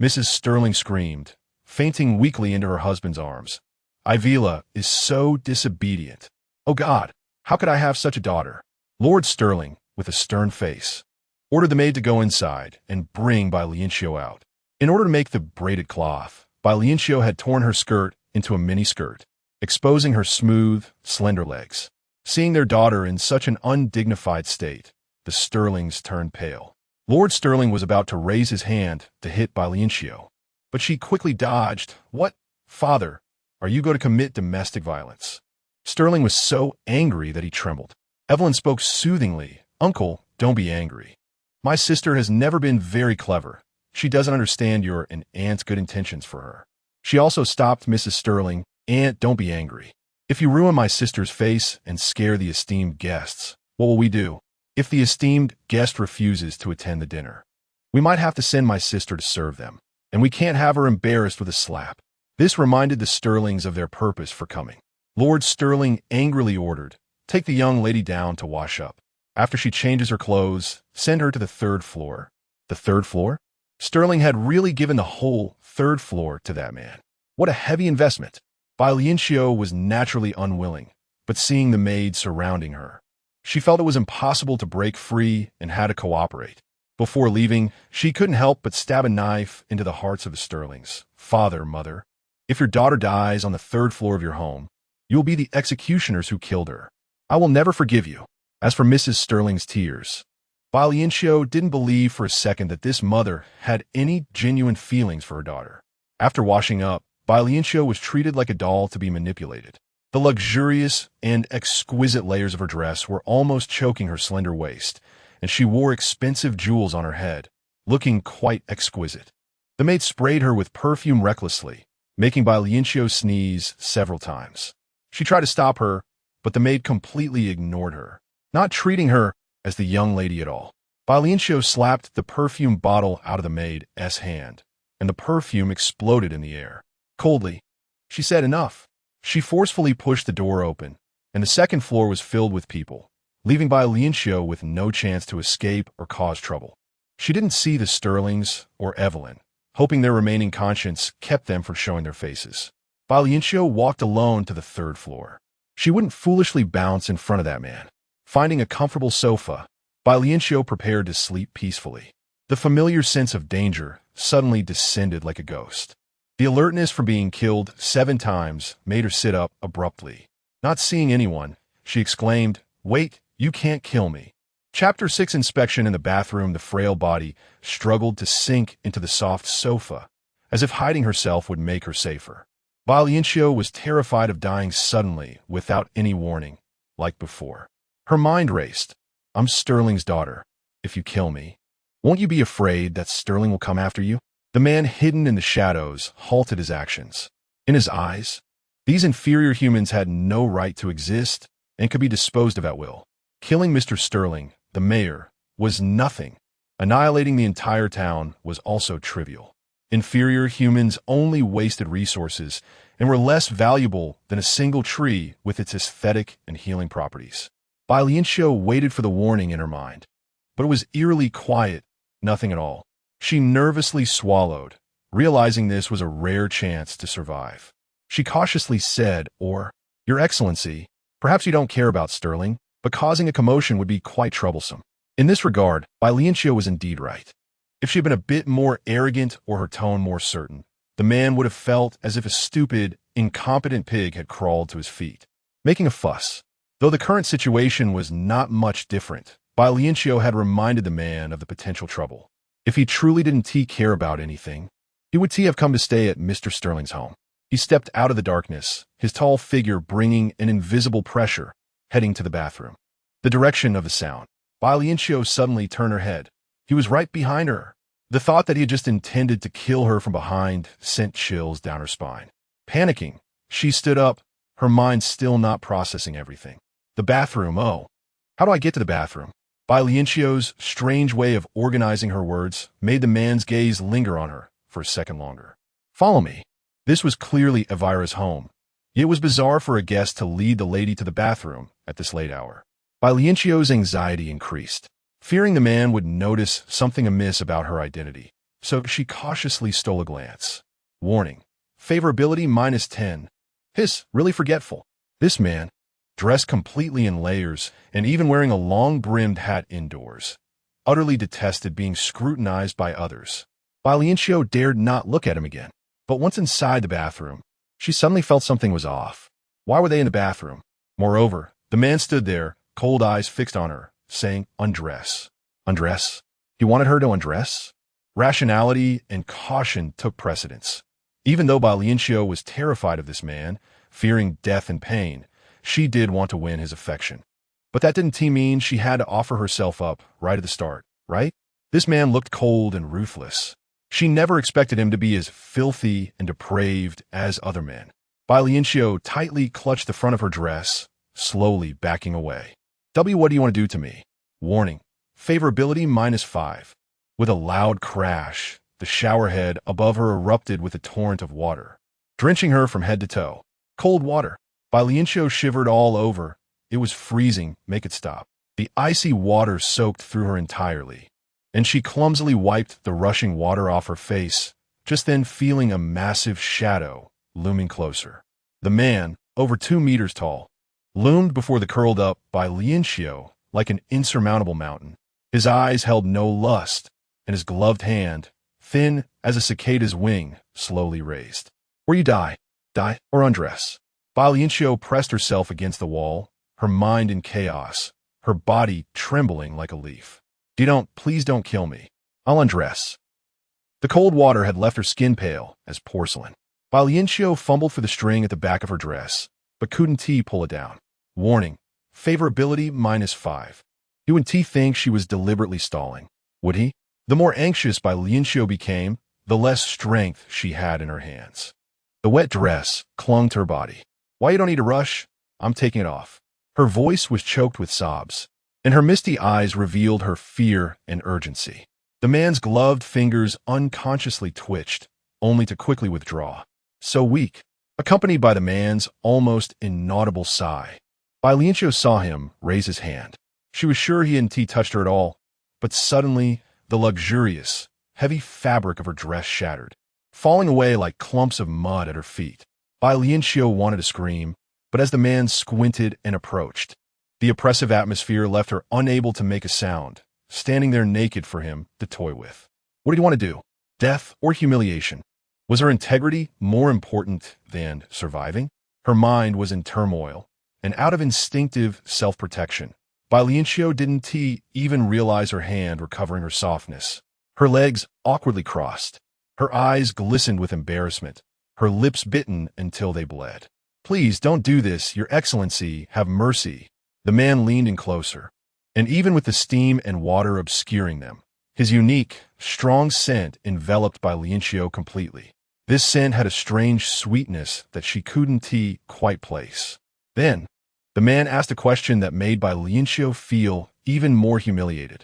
Speaker 1: Mrs. Sterling screamed, fainting weakly into her husband's arms. Ivila is so disobedient. Oh God, how could I have such a daughter? Lord Sterling, with a stern face, ordered the maid to go inside and bring Bai Lianqiu out. In order to make the braided cloth, Bai Lianqiu had torn her skirt into a mini-skirt, exposing her smooth, slender legs. Seeing their daughter in such an undignified state, the Sterlings turned pale. Lord Sterling was about to raise his hand to hit Bai Lianqiu, but she quickly dodged. "What, father? Are you going to commit domestic violence?" Sterling was so angry that he trembled. Evelyn spoke soothingly. "Uncle, don't be angry. My sister has never been very clever. She doesn't understand your and Aunt's good intentions for her." She also stopped Mrs. Sterling. "Aunt, don't be angry. If you ruin my sister's face and scare the esteemed guests, what will we do? If the esteemed guest refuses to attend the dinner, we might have to send my sister to serve them, and we can't have her embarrassed with a slap." This reminded the Sterlings of their purpose for coming. Lord Sterling angrily ordered, "Take the young lady down to wash up. After she changes her clothes, send her to the 3rd floor." The 3rd floor? Sterling had really given the whole 3rd floor to that man. What a heavy investment. Bai Lianqiu was naturally unwilling, but seeing the maid surrounding her, she felt it was impossible to break free and had to cooperate. Before leaving, she couldn't help but stab a knife into the hearts of the Sterlings. "Father, mother, if your daughter dies on the 3rd floor of your home, you will be the executioners who killed her. I will never forgive you." As for Mrs. Sterling's tears, Bai Lianqiu didn't believe for a second that this mother had any genuine feelings for her daughter. After washing up, Bai Lianqiu was treated like a doll to be manipulated. The luxurious and exquisite layers of her dress were almost choking her slender waist, and she wore expensive jewels on her head, looking quite exquisite. The maid sprayed her with perfume recklessly, making Bai Lianqiu sneeze several times. She tried to stop her, but the maid completely ignored her, not treating her as the young lady at all. Bai Lianqiu slapped the perfume bottle out of the maid's hand, and the perfume exploded in the air. Coldly, she said, "Enough." She forcefully pushed the door open, and the 2nd floor was filled with people, leaving Bai Lianqiu with no chance to escape or cause trouble. She didn't see the Sterlings or Evelyn, hoping their remaining conscience kept them from showing their faces. Bai Lianqiu walked alone to the 3rd floor. She wouldn't foolishly bounce in front of that man. Finding a comfortable sofa, Bai Lianqiu prepared to sleep peacefully. The familiar sense of danger suddenly descended like a ghost. The alertness from being killed 7 times made her sit up abruptly. Not seeing anyone, she exclaimed, "Wait, you can't kill me." Chapter 6 Inspection in the bathroom. The frail body struggled to sink into the soft sofa, as if hiding herself would make her safer. Bai Lianqiu was terrified of dying suddenly, without any warning, like before. Her mind raced. "I'm Sterling's daughter. If you kill me, won't you be afraid that Sterling will come after you?" The man hidden in the shadows halted his actions. In his eyes, these inferior humans had no right to exist and could be disposed of at will. Killing Mr. Sterling, the mayor, was nothing. Annihilating the entire town was also trivial. Inferior humans only wasted resources and were less valuable than a single tree with its aesthetic and healing properties. Bai Lianqiu waited for the warning in her mind, but it was eerily quiet, nothing at all. She nervously swallowed, realizing this was a rare chance to survive. She cautiously said, "Your Excellency, perhaps you don't care about Sterling, but causing a commotion would be quite troublesome." In this regard, Bai Lianqiu was indeed right. If she had been a bit more arrogant or her tone more certain, the man would have felt as if a stupid, incompetent pig had crawled to his feet, making a fuss. Though the current situation was not much different, Bai Lianqiu had reminded the man of the potential trouble. If he truly didn't care about anything, he would have come to stay at Mr. Sterling's home. He stepped out of the darkness, his tall figure bringing an invisible pressure, heading to the bathroom. The direction of the sound. Bai Lianqiu suddenly turned her head. He was right behind her. The thought that he had just intended to kill her from behind sent chills down her spine. Panicking, she stood up, her mind still not processing everything. The bathroom, oh. How do I get to the bathroom? Bai Lianqiu's strange way of organizing her words made the man's gaze linger on her for a second longer. "Follow me." This was clearly Elvira's home. It was bizarre for a guest to lead the lady to the bathroom at this late hour. Bai Lianqiu's anxiety increased, fearing the man would notice something amiss about her identity, so she cautiously stole a glance. Warning: favorability -10. Hiss, really forgetful. This man, dressed completely in layers and even wearing a long-brimmed hat indoors, utterly detested being scrutinized by others. Bai Lianqiu dared not look at him again. But once inside the bathroom, She suddenly felt something was off. Why were they in the bathroom? Moreover, the man stood there, cold eyes fixed on her, saying, "Undress." Undress? He wanted her to undress? Rationality and caution took precedence. Even though Bai Lianqiu was terrified of this man, fearing death and pain, she did want to win his affection. But that didn't mean she had to offer herself up right at the start, right? This man looked cold and ruthless. She never expected him to be as filthy and depraved as other men. Bai Lianqiu tightly clutched the front of her dress, slowly backing away. What do you want to do to me? Warning. Favorability -5. With a loud crash, the shower head above her erupted with a torrent of water, drenching her from head to toe. Cold water. Bai Lianqiu shivered all over. It was freezing. Make it stop. The icy water soaked through her entirely, and she clumsily wiped the rushing water off her face, just then feeling a massive shadow looming closer. The man, over 2 meters tall, loomed before the curled-up Bai Lianqiu like an insurmountable mountain. His eyes held no lust, and his gloved hand, thin as a cicada's wing, slowly raised. Where you die or undress. Bai Lianqiu pressed herself against the wall, her mind in chaos, her body trembling like a leaf. Please don't kill me. I'll undress. The cold water had left her skin pale as porcelain. Bai Lianqiu fumbled for the string at the back of her dress, but couldn't pull it down. Warning. Favorability -5. He wouldn't think she was deliberately stalling, would he? The more anxious Bai Lianqiu became, the less strength she had in her hands. The wet dress clung to her body. Why you don't need to rush? I'm taking it off. Her voice was choked with sobs, and her misty eyes revealed her fear and urgency. The man's gloved fingers unconsciously twitched, only to quickly withdraw. So weak, accompanied by the man's almost inaudible sigh. Bai Lianqiu saw him raise his hand. She was sure he hadn't touched her at all, but suddenly the luxurious, heavy fabric of her dress shattered, falling away like clumps of mud at her feet. Bai Lianqiu wanted to scream, but as the man squinted and approached, the oppressive atmosphere left her unable to make a sound, standing there naked for him to toy with. What did he want to do? Death or humiliation? Was her integrity more important than surviving? Her mind was in turmoil, and out of instinctive self-protection, Bai Lianqiu didn't even realize her hand were covering her softness. Her legs awkwardly crossed. Her eyes glistened with embarrassment, her lips bitten until they bled. Please don't do this, Your Excellency, have mercy. The man leaned in closer, and even with the steam and water obscuring them, his unique, strong scent enveloped Bai Lianqiu completely. This scent had a strange sweetness that she couldn't quite place. Then, the man asked a question that made Bai Lianqiu feel even more humiliated.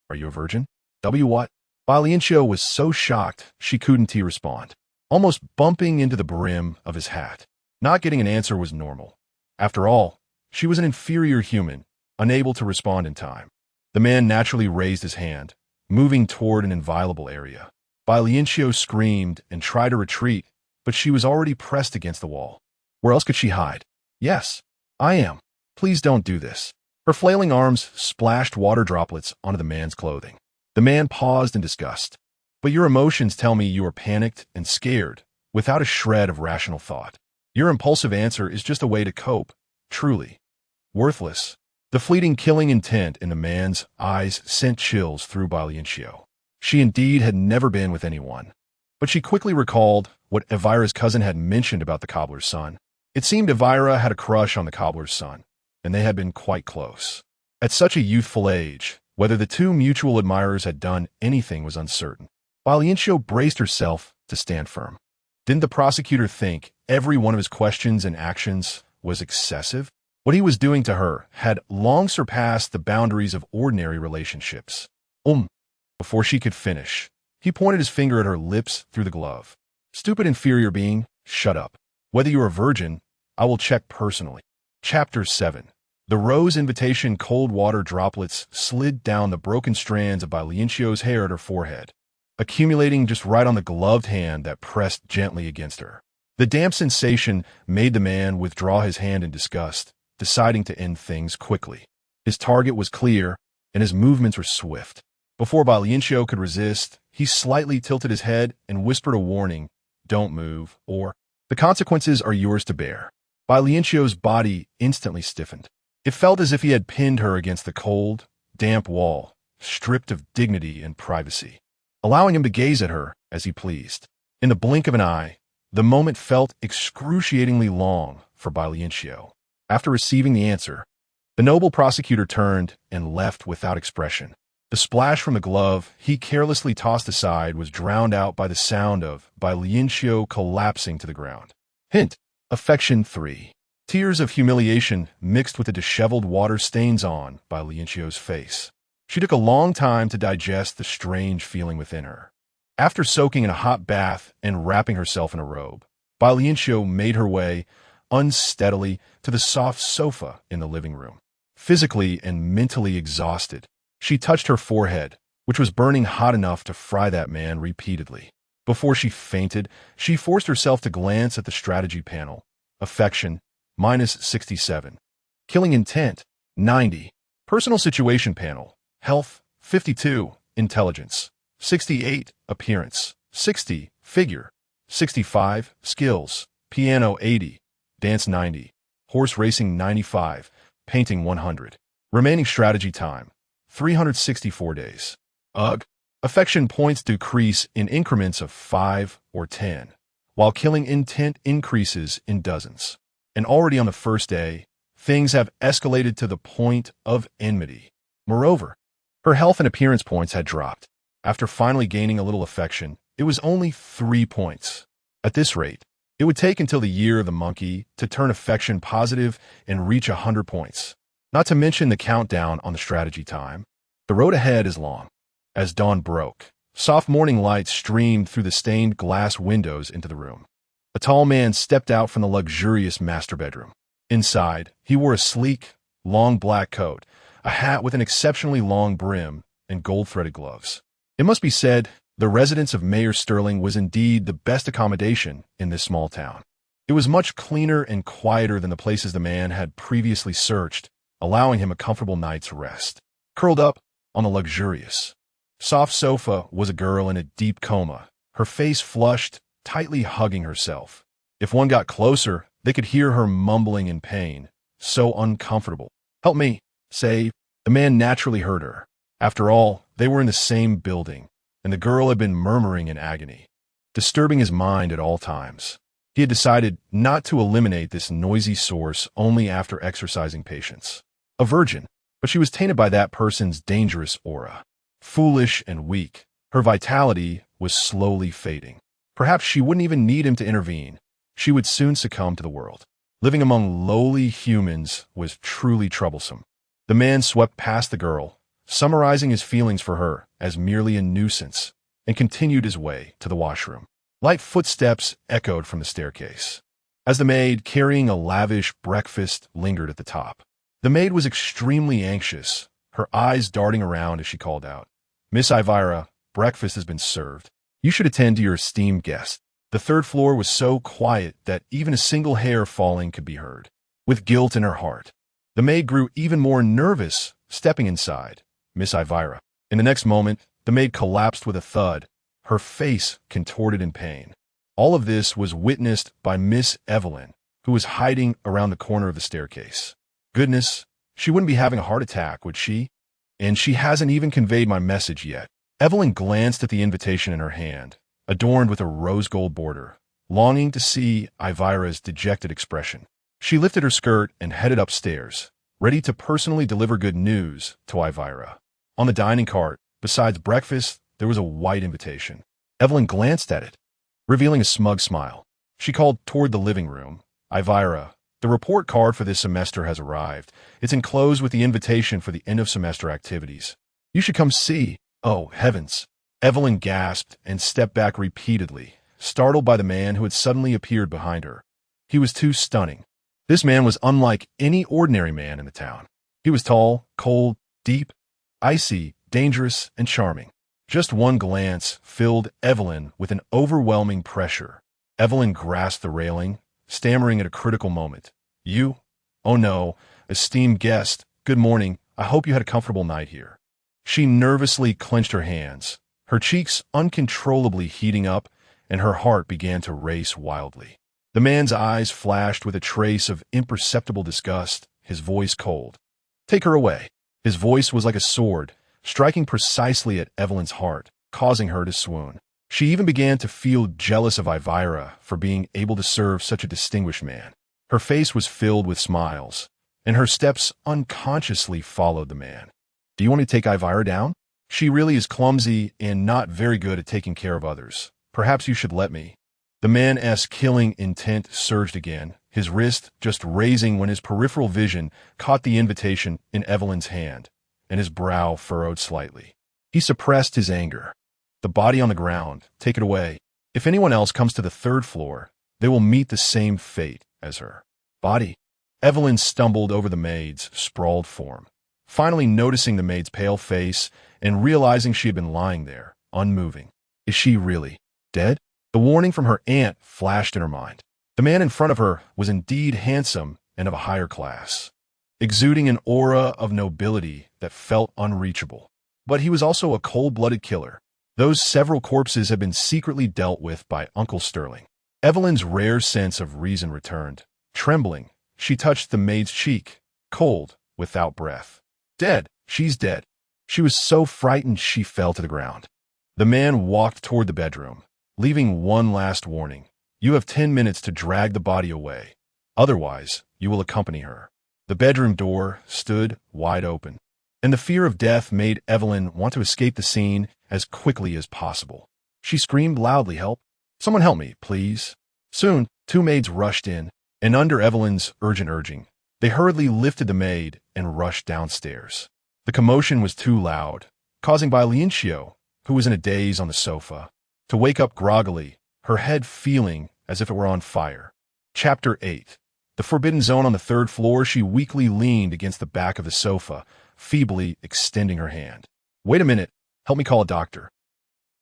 Speaker 1: Are you a virgin? What? Bai Lianqiu was so shocked she couldn't respond, almost bumping into the brim of his hat. Not getting an answer was normal. After all, she was an inferior human, unable to respond in time. The man naturally raised his hand, moving toward an inviolable area. Bai Lianqiu screamed and tried to retreat, but she was already pressed against the wall. Where else could she hide? Yes, I am. Please don't do this. Her flailing arms splashed water droplets onto the man's clothing. The man paused in disgust. But your emotions tell me you are panicked and scared, without a shred of rational thought. Your impulsive answer is just a way to cope, truly. Worthless. The fleeting killing intent in the man's eyes sent chills through Bai Lianqiu. She indeed had never been with anyone. But she quickly recalled what Elvira's cousin had mentioned about the cobbler's son. It seemed Elvira had a crush on the cobbler's son, and they had been quite close. At such a youthful age, whether the two mutual admirers had done anything was uncertain. Bai Lianqiu braced herself to stand firm. Didn't the prosecutor think every one of his questions and actions was excessive? What he was doing to her had long surpassed the boundaries of ordinary relationships. Before she could finish, he pointed his finger at her lips through the glove. Stupid inferior being, shut up. Whether you're a virgin, I will check personally. Chapter 7. The rose invitation cold water droplets slid down the broken strands of Bai Lianqiu's hair at her forehead, accumulating just right on the gloved hand that pressed gently against her. The damp sensation made the man withdraw his hand in disgust, deciding to end things quickly. His target was clear, and his movements were swift. Before Bai Lianqiu could resist, he slightly tilted his head and whispered a warning, "Don't move," or The consequences are yours to bear. Bai Lianqiu's body instantly stiffened. It felt as if he had pinned her against the cold, damp wall, stripped of dignity and privacy, allowing him to gaze at her as he pleased. In the blink of an eye, the moment felt excruciatingly long for Bai Lianqiu. After receiving the answer, the noble prosecutor turned and left without expression. The splash from the glove he carelessly tossed aside was drowned out by the sound of Bai Lianqiu collapsing to the ground. Hint: Affection 3. Tears of humiliation mixed with the disheveled water stains on Bai Lianqiu's face. She took a long time to digest the strange feeling within her. After soaking in a hot bath and wrapping herself in a robe, Bai Lianqiu made her way unsteadily to the soft sofa in the living room. Physically and mentally exhausted, she touched her forehead, which was burning hot enough to fry that man repeatedly. Before she fainted, she forced herself to glance at the strategy panel. Affection, -67. Killing intent, 90. Personal situation panel. Health, 52. Intelligence, 68. Appearance, 60. Figure, 65. Skills, piano 80. Dance 90. Horse racing 95. Painting 100. Remaining strategy time, 364 days. Ugh. Affection points decrease in increments of 5 or 10, while killing intent increases in dozens. And already on the first day, things have escalated to the point of enmity. Moreover, her health and appearance points had dropped. After finally gaining a little affection, it was only 3 points. At this rate, it would take until the year of the monkey to turn affection positive and reach 100 points. Not to mention the countdown on the strategy time. The road ahead is long. As dawn broke, soft morning light streamed through the stained glass windows into the room. A tall man stepped out from the luxurious master bedroom. Inside, he wore a sleek, long black coat, a hat with an exceptionally long brim, and gold-threaded gloves. It must be said, the residence of Mayor Sterling was indeed the best accommodation in this small town. It was much cleaner and quieter than the places the man had previously searched, allowing him a comfortable night's rest. Curled up on the luxurious, soft sofa was a girl in a deep coma, her face flushed, tightly hugging herself. If one got closer, they could hear her mumbling in pain, so uncomfortable. "Help me," say. The man naturally heard her. After all, they were in the same building, and the girl had been murmuring in agony, disturbing his mind at all times. He had decided not to eliminate this noisy source only after exercising patience. A virgin, but she was tainted by that person's dangerous aura. Foolish and weak, her vitality was slowly fading. Perhaps she wouldn't even need him to intervene. She would soon succumb to the world. Living among lowly humans was truly troublesome. The man swept past the girl, summarizing his feelings for her as merely a nuisance, and continued his way to the washroom. Light footsteps echoed from the staircase, as the maid carrying a lavish breakfast lingered at the top. The maid was extremely anxious, her eyes darting around as she called out, "Miss Elvira, breakfast has been served. You should attend to your esteemed guest." The third floor was so quiet that even a single hair falling could be heard. With guilt in her heart, the maid grew even more nervous, stepping inside. "Miss Elvira." In the next moment, the maid collapsed with a thud, her face contorted in pain. All of this was witnessed by Miss Evelyn, who was hiding around the corner of the staircase. Goodness, she wouldn't be having a heart attack, would she? And she hasn't even conveyed my message yet. Evelyn glanced at the invitation in her hand, adorned with a rose gold border, longing to see Elvira's dejected expression. She lifted her skirt and headed upstairs, ready to personally deliver good news to Elvira. On the dining cart, besides breakfast, there was a white invitation. Evelyn glanced at it, revealing a smug smile. She called toward the living room. "Elvira, the report card for this semester has arrived. It's enclosed with the invitation for the end-of-semester activities. You should come see." "Oh, heavens!" Evelyn gasped and stepped back repeatedly, startled by the man who had suddenly appeared behind her. He was too stunning. This man was unlike any ordinary man in the town. He was tall, cold, deep, icy, dangerous, and charming. Just one glance filled Evelyn with an overwhelming pressure. Evelyn grasped the railing, stammering at a critical moment. "You? Oh no, esteemed guest, good morning. I hope you had a comfortable night here." She nervously clenched her hands, her cheeks uncontrollably heating up, and her heart began to race wildly. The man's eyes flashed with a trace of imperceptible disgust, his voice cold. "Take her away." His voice was like a sword, striking precisely at Evelyn's heart, causing her to swoon. She even began to feel jealous of Elvira for being able to serve such a distinguished man. Her face was filled with smiles, and her steps unconsciously followed the man. "Do you want me to take Elvira down? She really is clumsy and not very good at taking care of others. Perhaps you should let me." The man's killing intent surged again, his wrist just raising when his peripheral vision caught the invitation in Evelyn's hand, and his brow furrowed slightly. He suppressed his anger. "The body on the ground, take it away. If anyone else comes to the third floor, they will meet the same fate as her." "Body?" Evelyn stumbled over the maid's sprawled form, finally noticing the maid's pale face and realizing she had been lying there, unmoving. Is she really dead? The warning from her aunt flashed in her mind. The man in front of her was indeed handsome and of a higher class, exuding an aura of nobility that felt unreachable. But he was also a cold-blooded killer. Those several corpses had been secretly dealt with by Uncle Sterling. Evelyn's rare sense of reason returned. Trembling, she touched the maid's cheek, cold, without breath. "Dead. She's dead." She was so frightened she fell to the ground. The man walked toward the bedroom, leaving one last warning. "You have 10 minutes to drag the body away. Otherwise, you will accompany her." The bedroom door stood wide open, and the fear of death made Evelyn want to escape the scene as quickly as possible. She screamed loudly, "Help! Someone help me, please." Soon, 2 maids rushed in, and under Evelyn's urgent urging, they hurriedly lifted the maid and rushed downstairs. The commotion was too loud, causing Bai Lianqiu, who was in a daze on the sofa, to wake up groggily, her head feeling as if it were on fire. Chapter 8. The forbidden zone on the 3rd floor. She weakly leaned against the back of the sofa, feebly extending her hand. "Wait a minute. Help me call a doctor."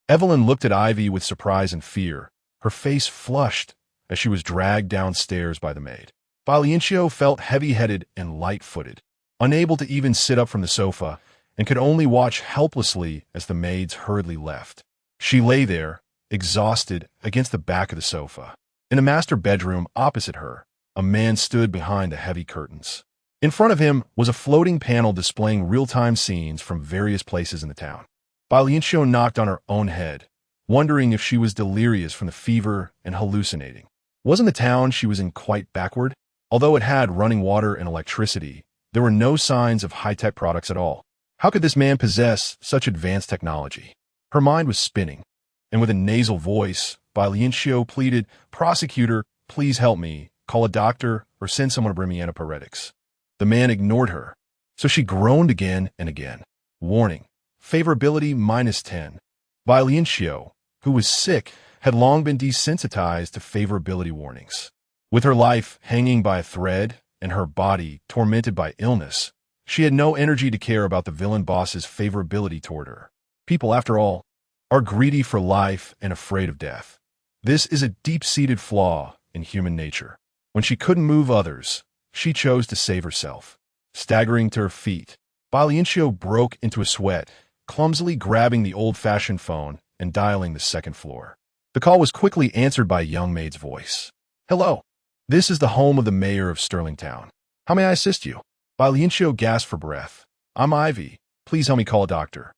Speaker 1: Evelyn looked at Ivy with surprise and fear, her face flushed as she was dragged downstairs by the maid. Bai Lianqiu felt heavy-headed and light-footed, unable to even sit up from the sofa, and could only watch helplessly as the maids hurriedly left. She lay there, exhausted, against the back of the sofa. In the master bedroom opposite her, a man stood behind the heavy curtains. In front of him was a floating panel displaying real-time scenes from various places in the town. Bai Lianqiu knocked on her own head, wondering if she was delirious from the fever and hallucinating. Wasn't the town she was in quite backward? Although it had running water and electricity, there were no signs of high-tech products at all. How could this man possess such advanced technology? Her mind was spinning, and with a nasal voice, Bai Lianqiu pleaded, "Prosecutor, please help me. Call a doctor or send someone to bring me antipyretics." The man ignored her, so she groaned again and again. Warning: favorability -10. Bai Lianqiu, who was sick, had long been desensitized to favorability warnings. With her life hanging by a thread and her body tormented by illness, she had no energy to care about the villain boss's favorability toward her. People, after all, are greedy for life and afraid of death. This is a deep-seated flaw in human nature. When she couldn't move others, she chose to save herself. Staggering to her feet, Bai Lianqiu broke into a sweat, clumsily grabbing the old-fashioned phone and dialing the 2nd floor. The call was quickly answered by a young maid's voice. "Hello. This is the home of the mayor of Sterling Town. How may I assist you?" Bai Lianqiu gasped for breath. "I'm Ivy. Please help me call a doctor.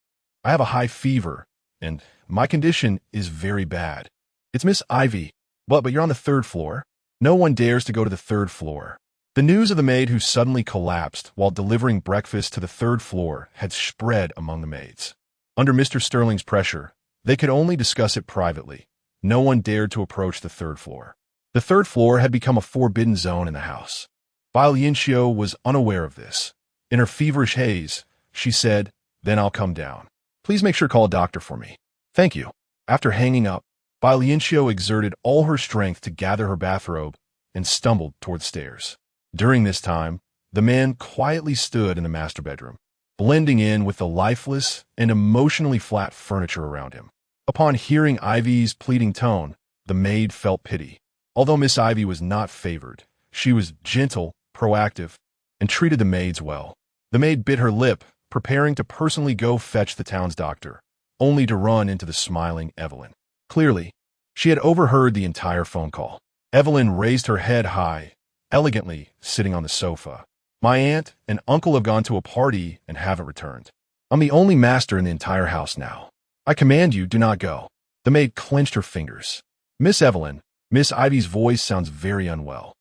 Speaker 1: I have a high fever, and my condition is very bad." "It's Miss Ivy. But you're on the 3rd floor." "No one dares to go to the 3rd floor." The news of the maid who suddenly collapsed while delivering breakfast to the 3rd floor had spread among the maids. Under Mr. Sterling's pressure, they could only discuss it privately. No one dared to approach the 3rd floor. The 3rd floor had become a forbidden zone in the house. Bai Lianqiu was unaware of this. In her feverish haze, she said, "Then I'll come down. Please make sure to call a doctor for me." "Thank you." After hanging up, Bai Lianqiu exerted all her strength to gather her bathrobe and stumbled toward the stairs. During this time, the man quietly stood in the master bedroom, blending in with the lifeless and emotionally flat furniture around him. Upon hearing Ivy's pleading tone, the maid felt pity. Although Miss Ivy was not favored, she was gentle, proactive, and treated the maids well. The maid bit her lip, preparing to personally go fetch the town's doctor, only to run into the smiling Evelyn. Clearly, she had overheard the entire phone call. Evelyn raised her head high, elegantly sitting on the sofa. My aunt and uncle have gone to a party and haven't returned. I'm the only master in the entire house now. I command you, do not go. The maid clenched her fingers. Miss Evelyn, Miss Ivy's voice sounds very unwell.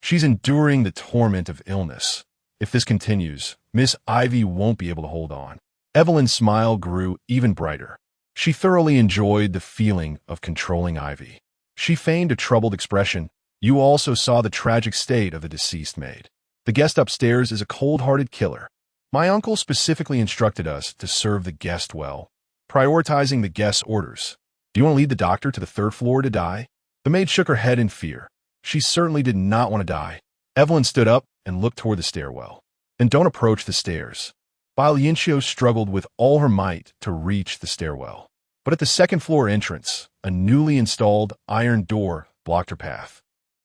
Speaker 1: She's enduring the torment of illness. If this continues, Miss Ivy won't be able to hold on. Evelyn's smile grew even brighter. She thoroughly enjoyed the feeling of controlling Ivy. She feigned a troubled expression. You also saw the tragic state of the deceased maid. The guest upstairs is a cold-hearted killer. My uncle specifically instructed us to serve the guest well, prioritizing the guest's orders. Do you want to lead the doctor to the third floor to die? The maid shook her head in fear. She certainly did not want to die. Evelyn stood up and looked toward the stairwell. Then don't approach the stairs. Bai Lianqiu struggled with all her might to reach the stairwell. But at the second-floor entrance, a newly installed iron door blocked her path.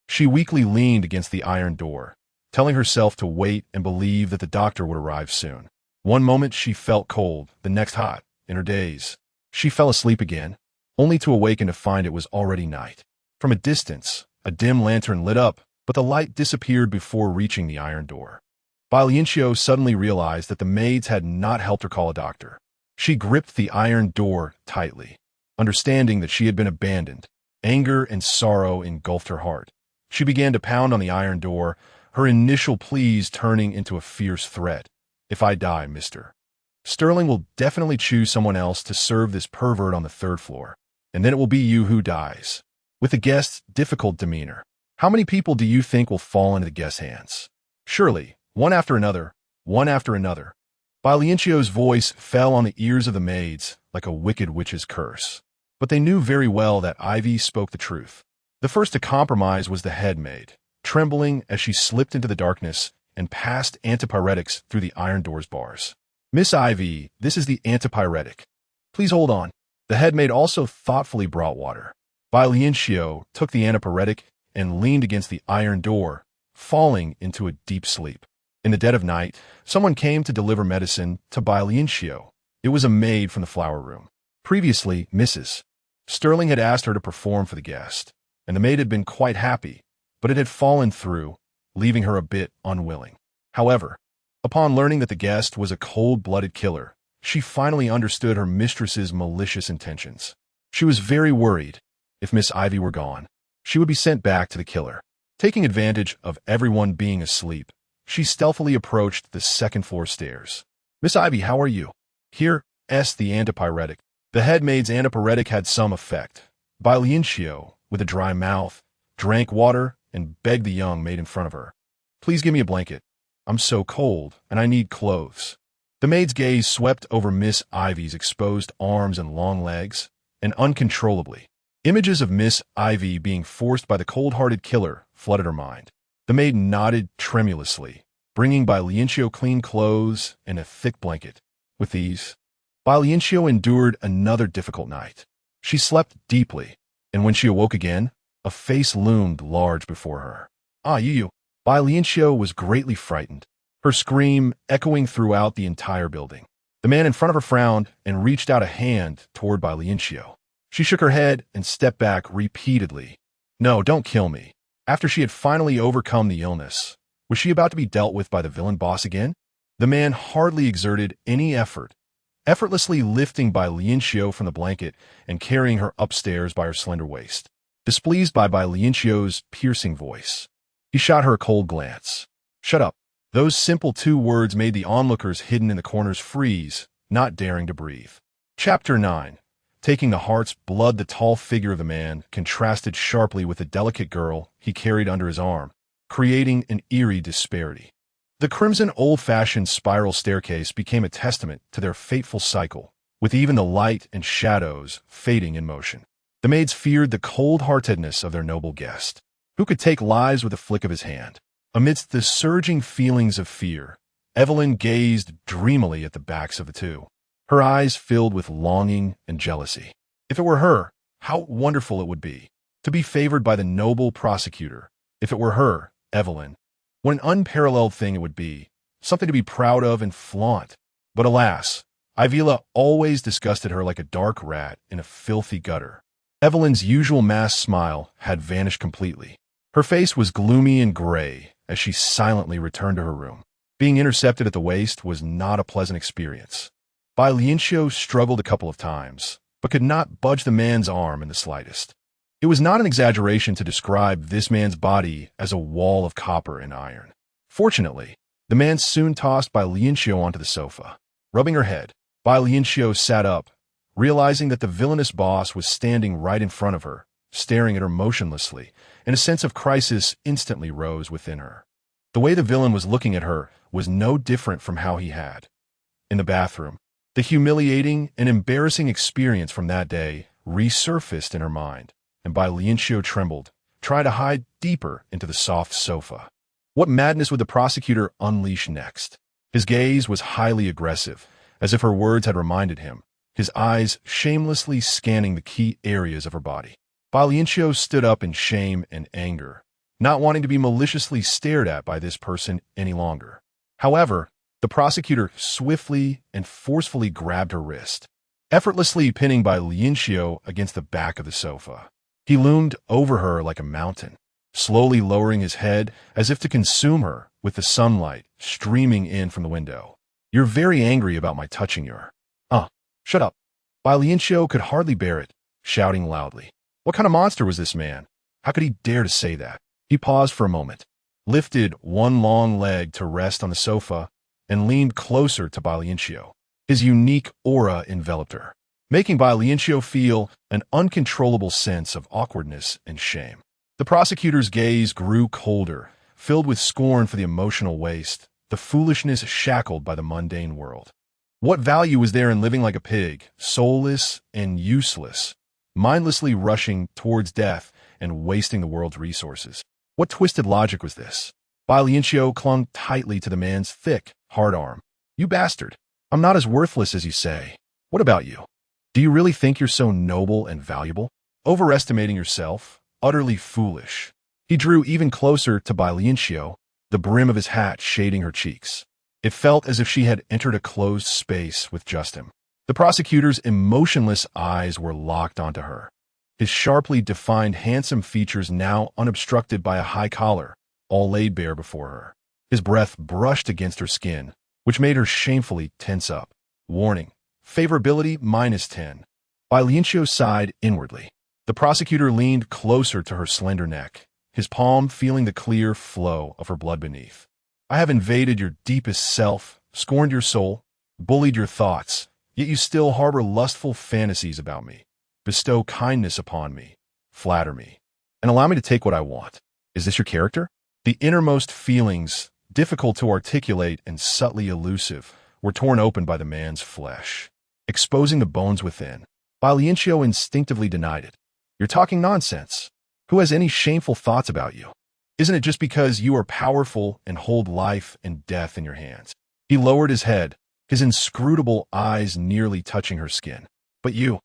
Speaker 1: She weakly leaned against the iron door, telling herself to wait and believe that the doctor would arrive soon. One moment she felt cold, the next hot. In her daze, she fell asleep again, only to awaken to find it was already night. From a distance, a dim lantern lit up, but the light disappeared before reaching the iron door. Bai Lianqiu suddenly realized that the maids had not helped her call a doctor. She gripped the iron door tightly, understanding that she had been abandoned. Anger and sorrow engulfed her heart. She began to pound on the iron door, her initial pleas turning into a fierce threat. If I die, mister, Sterling will definitely choose someone else to serve this pervert on the third floor, and then it will be you who dies. With the guest's difficult demeanor, how many people do you think will fall into the guest's hands? Surely, one after another, one after another. Bai Lianqiu's voice fell on the ears of the maids like a wicked witch's curse. But they knew very well that Ivy spoke the truth. The first to compromise was the head maid, trembling as she slipped into the darkness and passed antipyretics through the iron door's bars. Miss Ivy, this is the antipyretic. Please hold on. The head maid also thoughtfully brought water. Bai Lianqiu took the antipyretic and leaned against the iron door, falling into a deep sleep. In the dead of night, someone came to deliver medicine to Bai Lianqiu. It was a maid from the flower room. Previously, Mrs. Sterling had asked her to perform for the guest, and the maid had been quite happy, but it had fallen through, leaving her a bit unwilling. However, upon learning that the guest was a cold-blooded killer, she finally understood her mistress's malicious intentions. She was very worried. If Miss Ivy were gone, she would be sent back to the killer. Taking advantage of everyone being asleep, she stealthily approached the second-floor stairs. Miss Ivy, how are you? Here's the antipyretic. The head maid's antipyretic had some effect. Bai Lianqiu, with a dry mouth, drank water and begged the young maid in front of her. Please give me a blanket. I'm so cold, and I need clothes. The maid's gaze swept over Miss Ivy's exposed arms and long legs, and uncontrollably, images of Miss Ivy being forced by the cold-hearted killer flooded her mind. The maid nodded tremulously, bringing Bai Lianqiu clean clothes and a thick blanket. With these, Bai Lianqiu endured another difficult night. She slept deeply, and when she awoke again, a face loomed large before her. Ah, you. Bai Lianqiu was greatly frightened, her scream echoing throughout the entire building. The man in front of her frowned and reached out a hand toward Bai Lianqiu. She shook her head and stepped back repeatedly. No, don't kill me. After she had finally overcome the illness, was she about to be dealt with by the villain boss again? The man hardly exerted any effort, effortlessly lifting Bai Lianqiu from the blanket and carrying her upstairs by her slender waist. Displeased by Bai Lianqiu's piercing voice, he shot her a cold glance. Shut up. Those simple 2 words made the onlookers hidden in the corners freeze, not daring to breathe. Chapter 9. Taking the heart's blood, the tall figure of the man contrasted sharply with the delicate girl he carried under his arm, creating an eerie disparity. The crimson old-fashioned spiral staircase became a testament to their fateful cycle, with even the light and shadows fading in motion. The maids feared the cold-heartedness of their noble guest, who could take lives with a flick of his hand. Amidst the surging feelings of fear, Evelyn gazed dreamily at the backs of the two, her eyes filled with longing and jealousy. If it were her, how wonderful it would be to be favored by the noble prosecutor. If it were her, Evelyn, what an unparalleled thing it would be, something to be proud of and flaunt. But alas, Ivila always disgusted her like a dark rat in a filthy gutter. Evelyn's usual masked smile had vanished completely. Her face was gloomy and gray as she silently returned to her room. Being intercepted at the waist was not a pleasant experience. Bai Lianqiu struggled a couple of times, but could not budge the man's arm in the slightest. It was not an exaggeration to describe this man's body as a wall of copper and iron. Fortunately, the man soon tossed Bai Lianqiu onto the sofa. Rubbing her head, Bai Lianqiu sat up, realizing that the villainous boss was standing right in front of her, staring at her motionlessly, and a sense of crisis instantly rose within her. The way the villain was looking at her was no different from how he had. In the bathroom, the humiliating and embarrassing experience from that day resurfaced in her mind, and Bai Lianqiu trembled, trying to hide deeper into the soft sofa. What madness would the prosecutor unleash next? His gaze was highly aggressive, as if her words had reminded him, his eyes shamelessly scanning the key areas of her body. Bai Lianqiu stood up in shame and anger, not wanting to be maliciously stared at by this person any longer. However, the prosecutor swiftly and forcefully grabbed her wrist, effortlessly pinning Bai Lianqiu against the back of the sofa. He loomed over her like a mountain, slowly lowering his head as if to consume her with the sunlight streaming in from the window. "You're very angry about my touching your..." Shut up." Bai Lianqiu could hardly bear it, shouting loudly. What kind of monster was this man? How could he dare to say that? He paused for a moment, lifted one long leg to rest on the sofa, and leaned closer to Bai Lianqiu. His unique aura enveloped her, making Bai Lianqiu feel an uncontrollable sense of awkwardness and shame. The prosecutor's gaze grew colder, filled with scorn for the emotional waste, the foolishness shackled by the mundane world. What value was there in living like a pig, soulless and useless, mindlessly rushing towards death and wasting the world's resources? What twisted logic was this? Bai Lianqiu clung tightly to the man's thick, hard arm. "You bastard! I'm not as worthless as you say. What about you? Do you really think you're so noble and valuable? Overestimating yourself? Utterly foolish." He drew even closer to Bai Lianqiu, the brim of his hat shading her cheeks. It felt as if she had entered a closed space with just him. The prosecutor's emotionless eyes were locked onto her, his sharply defined handsome features now unobstructed by a high collar, all laid bare before her. His breath brushed against her skin, which made her shamefully tense up. Warning: favorability -10. Bai Lianqiu sighed inwardly. The prosecutor leaned closer to her slender neck, his palm feeling the clear flow of her blood beneath. "I have invaded your deepest self, scorned your soul, bullied your thoughts, yet you still harbor lustful fantasies about me. Bestow kindness upon me, flatter me, and allow me to take what I want. Is this your character?" The innermost feelings, difficult to articulate and subtly elusive, were torn open by the man's flesh, exposing the bones within. Bai Lianqiu instinctively denied it. "You're talking nonsense. Who has any shameful thoughts about you? Isn't it just because you are powerful and hold life and death in your hands?" He lowered his head, his inscrutable eyes nearly touching her skin. "But you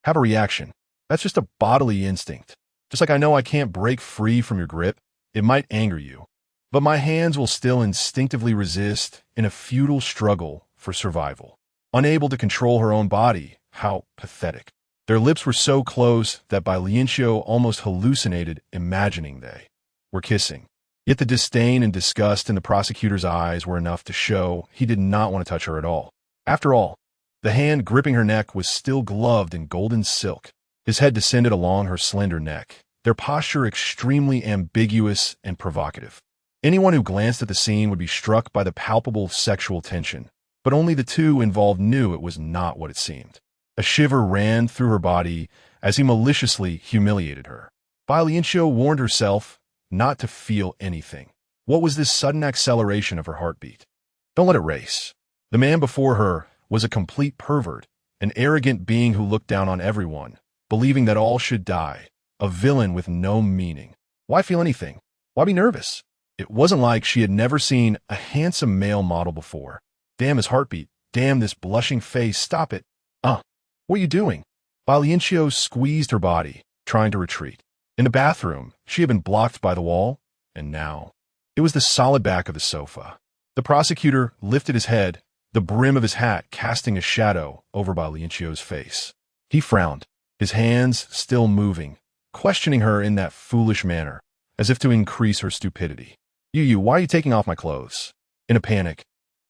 Speaker 1: have a reaction. That's just a bodily instinct. Just like I know I can't break free from your grip. It might anger you, but my hands will still instinctively resist in a futile struggle for survival." Unable to control her own body, how pathetic. Their lips were so close that Bai Lianqiu almost hallucinated imagining they were kissing. Yet the disdain and disgust in the prosecutor's eyes were enough to show he did not want to touch her at all. After all, the hand gripping her neck was still gloved in golden silk. His head descended along her slender neck, their posture extremely ambiguous and provocative. Anyone who glanced at the scene would be struck by the palpable sexual tension, but only the two involved knew it was not what it seemed. A shiver ran through her body as he maliciously humiliated her. Bai Lianqiu warned herself not to feel anything. What was this sudden acceleration of her heartbeat? Don't let it race. The man before her was a complete pervert, an arrogant being who looked down on everyone, believing that all should die, a villain with no meaning. Why feel anything? Why be nervous? It wasn't like she had never seen a handsome male model before. Damn his heartbeat. Damn this blushing face. Stop it. What are you doing? Bai Lianqiu squeezed her body, trying to retreat. In the bathroom, she had been blocked by the wall, and now it was the solid back of the sofa. The prosecutor lifted his head, the brim of his hat casting a shadow over Bai Lianqiu's face. He frowned, his hands still moving, questioning her in that foolish manner, as if to increase her stupidity. You, why are you taking off my clothes? In a panic,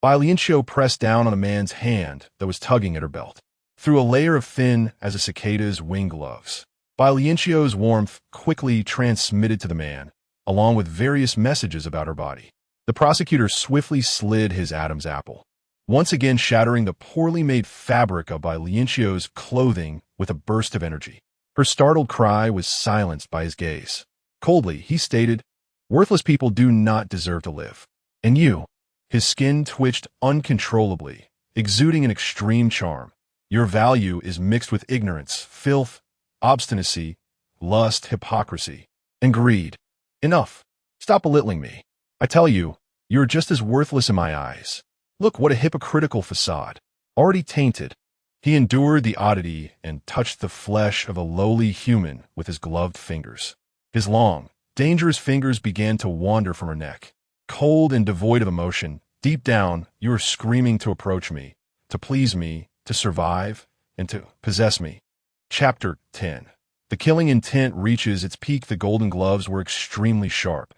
Speaker 1: Bai Lianqiu pressed down on a man's hand that was tugging at her belt. Through a layer of thin as a cicada's wing gloves, Bai Lianqiu's warmth quickly transmitted to the man, along with various messages about her body. The prosecutor swiftly slid his Adam's apple, once again shattering the poorly made fabric of Bai Lianqiu's clothing with a burst of energy. Her startled cry was silenced by his gaze. Coldly, he stated, "Worthless people do not deserve to live. And you." His skin twitched uncontrollably, exuding an extreme charm. "Your value is mixed with ignorance, filth, obstinacy, lust, hypocrisy, and greed. Enough. Stop belittling me. I tell you, you're just as worthless in my eyes. Look, what a hypocritical facade. Already tainted." He endured the oddity and touched the flesh of a lowly human with his gloved fingers. His long, dangerous fingers began to wander from her neck. Cold and devoid of emotion, deep down, you are screaming to approach me, to please me, to survive, and to possess me. Chapter 10. The killing intent reaches its peak. The golden gloves were extremely sharp,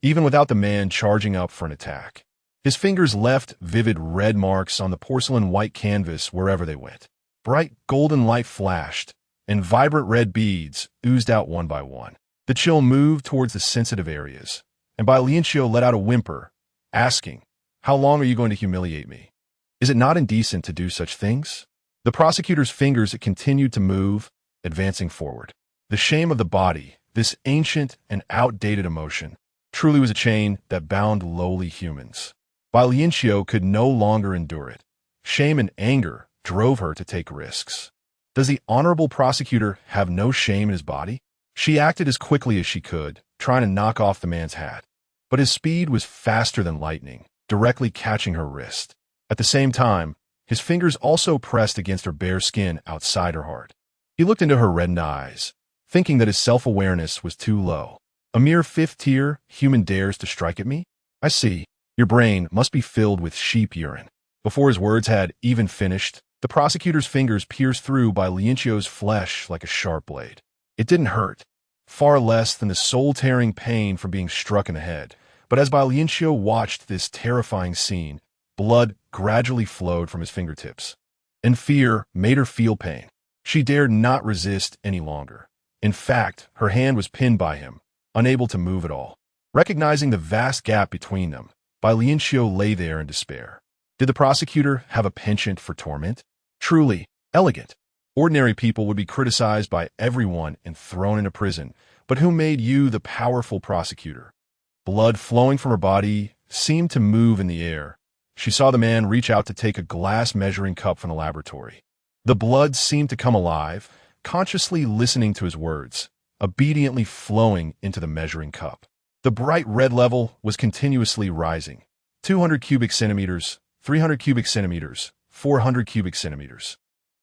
Speaker 1: even without the man charging up for an attack. His fingers left vivid red marks on the porcelain white canvas wherever they went. Bright golden light flashed, and vibrant red beads oozed out one by one. The chill moved towards the sensitive areas, and Bai Lianqiu let out a whimper, asking, "How long are you going to humiliate me? Is it not indecent to do such things?" The prosecutor's fingers continued to move, advancing forward. The shame of the body, this ancient and outdated emotion, truly was a chain that bound lowly humans. Bai Lianqiu could no longer endure it. Shame and anger drove her to take risks. Does the honorable prosecutor have no shame in his body? She acted as quickly as she could, trying to knock off the man's hat. But his speed was faster than lightning, directly catching her wrist. At the same time, his fingers also pressed against her bare skin outside her heart. He looked into her reddened eyes, thinking that his self-awareness was too low. "A mere fifth-tier human dares to strike at me? I see. Your brain must be filled with sheep urine." Before his words had even finished, the prosecutor's fingers pierced through Bai Lianqiu's flesh like a sharp blade. It didn't hurt, far less than the soul-tearing pain from being struck in the head. But as Bai Lianqiu watched this terrifying scene, blood gradually flowed from his fingertips, and fear made her feel pain. She dared not resist any longer. In fact, her hand was pinned by him, unable to move at all. Recognizing the vast gap between them, Bai Lianqiu lay there in despair. Did the prosecutor have a penchant for torment? Truly elegant. Ordinary people would be criticized by everyone and thrown into prison, but who made you the powerful prosecutor? Blood flowing from her body seemed to move in the air. She saw the man reach out to take a glass measuring cup from the laboratory. The blood seemed to come alive, consciously listening to his words, obediently flowing into the measuring cup. The bright red level was continuously rising. 200 cubic centimeters, 300 cubic centimeters, 400 cubic centimeters.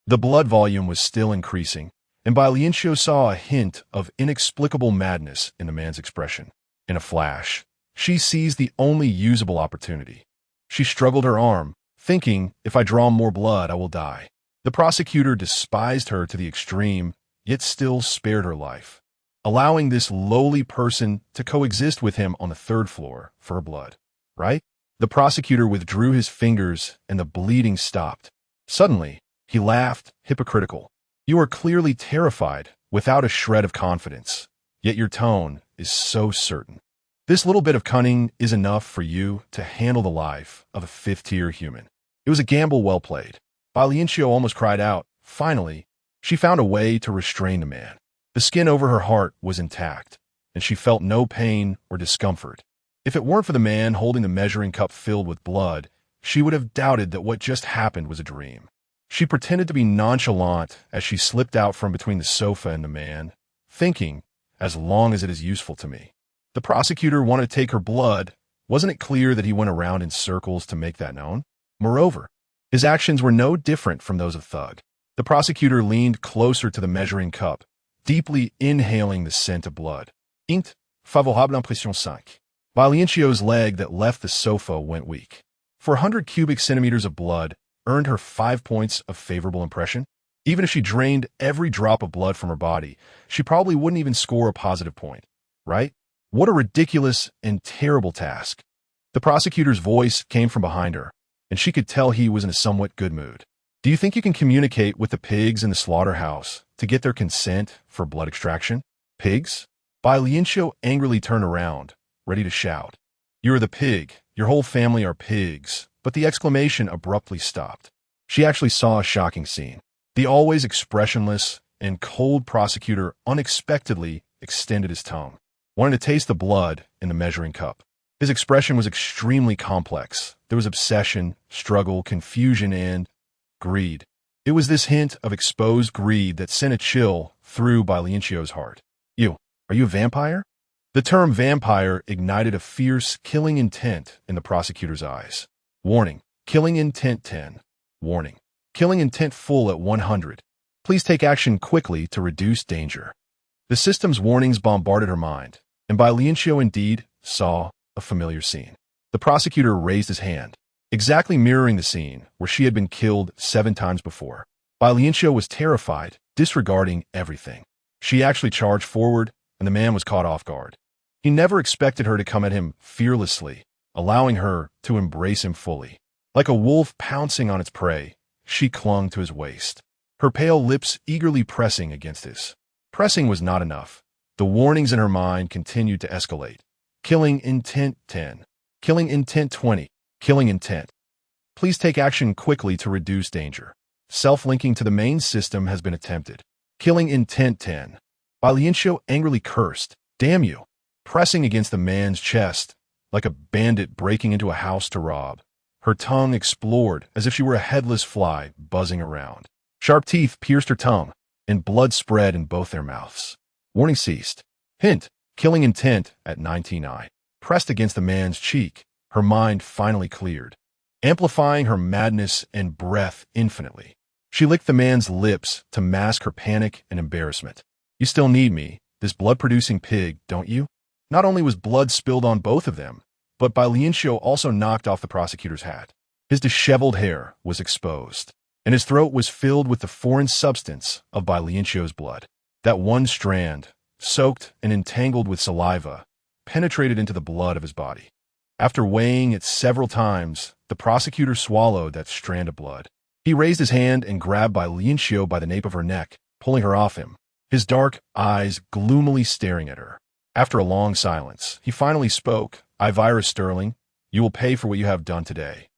Speaker 1: The blood volume was still increasing, and Bai Lianqiu saw a hint of inexplicable madness in the man's expression. In a flash, she seized the only usable opportunity. She struggled her arm, thinking, "If I draw more blood, I will die." The prosecutor despised her to the extreme, yet still spared her life, allowing this lowly person to coexist with him on the third floor for her blood. Right? The prosecutor withdrew his fingers, and the bleeding stopped. Suddenly, he laughed, hypocritical. "You are clearly terrified, without a shred of confidence, yet your tone is so certain. This little bit of cunning is enough for you to handle the life of a fifth-tier human." It was a gamble well played. Bai Lianqiu almost cried out. Finally, she found a way to restrain the man. The skin over her heart was intact, and she felt no pain or discomfort. If it weren't for the man holding the measuring cup filled with blood, she would have doubted that what just happened was a dream. She pretended to be nonchalant as she slipped out from between the sofa and the man, thinking, "As long as it is useful to me." The prosecutor wanted to take her blood. Wasn't it clear that he went around in circles to make that known? Moreover, his actions were no different from those of Thug. The prosecutor leaned closer to the measuring cup, deeply inhaling the scent of blood. Int, favorable impression 5. Bai Lianqiu's leg that left the sofa went weak. 400 cubic centimeters of blood earned her 5 points of favorable impression. Even if she drained every drop of blood from her body, she probably wouldn't even score a positive point, right? What a ridiculous and terrible task. The prosecutor's voice came from behind her, and she could tell he was in a somewhat good mood. Do you think you can communicate with the pigs in the slaughterhouse to get their consent for blood extraction? Pigs? Bai Lianqiu angrily turned around, ready to shout. You're the pig. Your whole family are pigs. But the exclamation abruptly stopped. She actually saw a shocking scene. The always expressionless and cold prosecutor unexpectedly extended his tongue, wanting to taste the blood in the measuring cup. His expression was extremely complex. There was obsession, struggle, confusion, and greed. It was this hint of exposed greed that sent a chill through Bai Lianqiu's heart. Are you a vampire? The term vampire ignited a fierce, killing intent in the prosecutor's eyes. Warning, killing intent 10. Warning, killing intent full at 100. Please take action quickly to reduce danger. The system's warnings bombarded her mind, and Bai Lianqiu indeed saw a familiar scene. The prosecutor raised his hand, exactly mirroring the scene where she had been killed 7 times before. Bai Lianqiu was terrified, disregarding everything. She actually charged forward, and the man was caught off guard. He never expected her to come at him fearlessly, allowing her to embrace him fully. Like a wolf pouncing on its prey, she clung to his waist, her pale lips eagerly pressing against his. Pressing was not enough. The warnings in her mind continued to escalate. Killing intent 10. Killing intent 20. Killing intent. Please take action quickly to reduce danger. Self-linking to the main system has been attempted. Killing intent 10. Bai Lianqiu angrily cursed. Damn you. Pressing against the man's chest, like a bandit breaking into a house to rob. Her tongue explored as if she were a headless fly buzzing around. Sharp teeth pierced her tongue, and blood spread in both their mouths. Warning ceased. Hint, killing intent at 99. Pressed against the man's cheek, her mind finally cleared, amplifying her madness and breath infinitely. She licked the man's lips to mask her panic and embarrassment. You still need me, this blood-producing pig, don't you? Not only was blood spilled on both of them, but Bai Lianqiu also knocked off the prosecutor's hat. His disheveled hair was exposed, and his throat was filled with the foreign substance of Bai Lianqiu's blood. That one strand, soaked and entangled with saliva, penetrated into the blood of his body. After weighing it several times, the prosecutor swallowed that strand of blood. He raised his hand and grabbed Bai Lianqiu by the nape of her neck, pulling her off him, his dark eyes gloomily staring at her. After a long silence, he finally spoke. Virus Sterling, you will pay for what you have done today.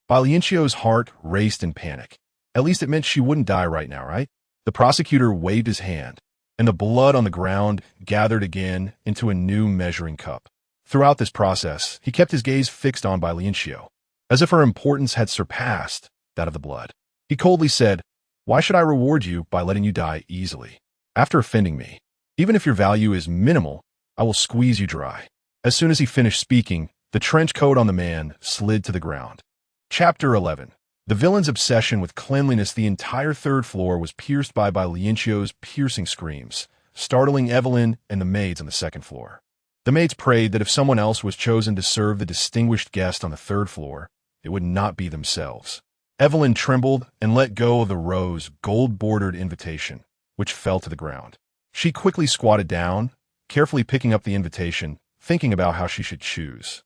Speaker 1: Bai Lianqiu's heart raced in panic. At least it meant she wouldn't die right now, right? The prosecutor waved his hand, and the blood on the ground gathered again into a new measuring cup. Throughout this process, he kept his gaze fixed on Bai Lianqiu, as if her importance had surpassed that of the blood. He coldly said, "Why should I reward you by letting you die easily? After offending me, even if your value is minimal, I will squeeze you dry." As soon as he finished speaking, the trench coat on the man slid to the ground. Chapter 11. The villain's obsession with cleanliness. The entire 3rd floor was pierced by Bai Lianqiu's piercing screams, startling Evelyn and the maids on the 2nd floor. The maids prayed that if someone else was chosen to serve the distinguished guest on the 3rd floor, it would not be themselves. Evelyn trembled and let go of the rose, gold-bordered invitation, which fell to the ground. She quickly squatted down, carefully picking up the invitation, thinking about how she should choose.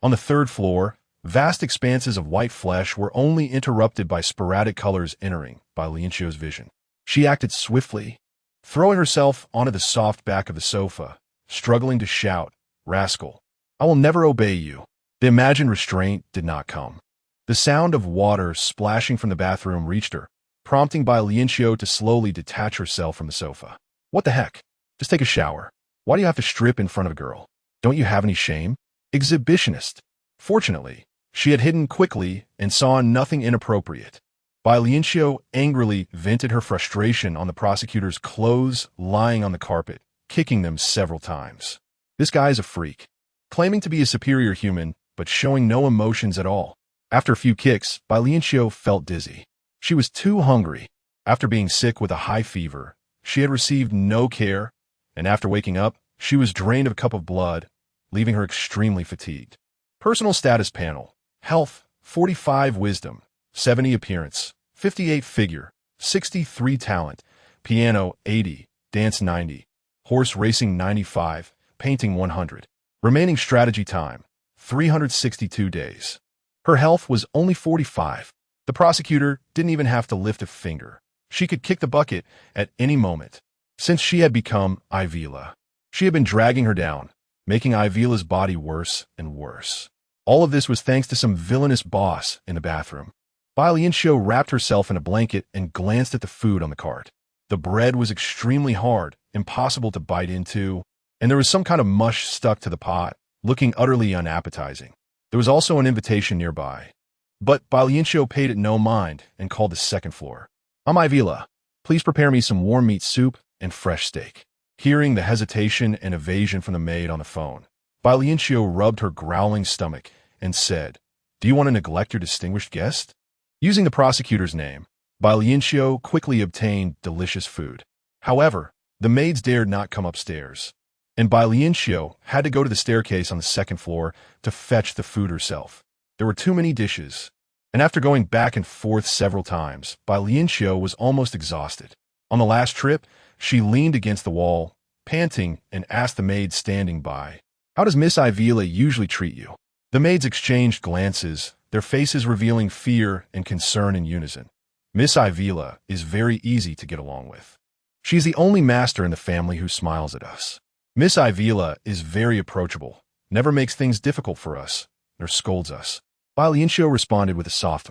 Speaker 1: On the 3rd floor, vast expanses of white flesh were only interrupted by sporadic colors entering Bai Lianqiu's vision. She acted swiftly, throwing herself onto the soft back of the sofa, struggling to shout, "Rascal, I will never obey you." The imagined restraint did not come. The sound of water splashing from the bathroom reached her, prompting Bai Lianqiu to slowly detach herself from the sofa. What the heck? Just take a shower. Why do you have to strip in front of a girl? Don't you have any shame? Exhibitionist. Fortunately, she had hidden quickly and saw nothing inappropriate. Bai Lianqiu angrily vented her frustration on the prosecutor's clothes lying on the carpet, kicking them several times. This guy is a freak, claiming to be a superior human, but showing no emotions at all. After a few kicks, Bai Lianqiu felt dizzy. She was too hungry. After being sick with a high fever, she had received no care, and after waking up, she was drained of a cup of blood, leaving her extremely fatigued. Personal status panel. Health, 45 wisdom, 70 appearance, 58 figure, 63 talent, piano 80, dance 90, horse racing 95, painting 100. Remaining strategy time, 362 days. Her health was only 45. The prosecutor didn't even have to lift a finger. She could kick the bucket at any moment. Since she had become Ivila, she had been dragging her down, making Ivila's body worse and worse. All of this was thanks to some villainous boss in the bathroom. Bai Lianqiu wrapped herself in a blanket and glanced at the food on the cart. The bread was extremely hard, impossible to bite into, and there was some kind of mush stuck to the pot, looking utterly unappetizing. There was also an invitation nearby. But Bai Lianqiu paid it no mind and called the second floor. "I'm Ivila. Please prepare me some warm meat soup and fresh steak." Hearing the hesitation and evasion from the maid on the phone, Bai Lianqiu rubbed her growling stomach and said, "Do you want to neglect your distinguished guest?" Using the prosecutor's name, Bai Lianqiu quickly obtained delicious food. However, the maids dared not come upstairs, and Bai Lianqiu had to go to the staircase on the second floor to fetch the food herself. There were too many dishes, and after going back and forth several times, Bai Lianqiu was almost exhausted. On the last trip, she leaned against the wall, panting, and asked the maid standing by, "How does Miss Ivila usually treat you?" The maids exchanged glances, their faces revealing fear and concern in unison. "Miss Ivila is very easy to get along with. She's the only master in the family who smiles at us. Miss Ivila is very approachable, never makes things difficult for us, nor scolds us." Bai Lianqiu responded with a soft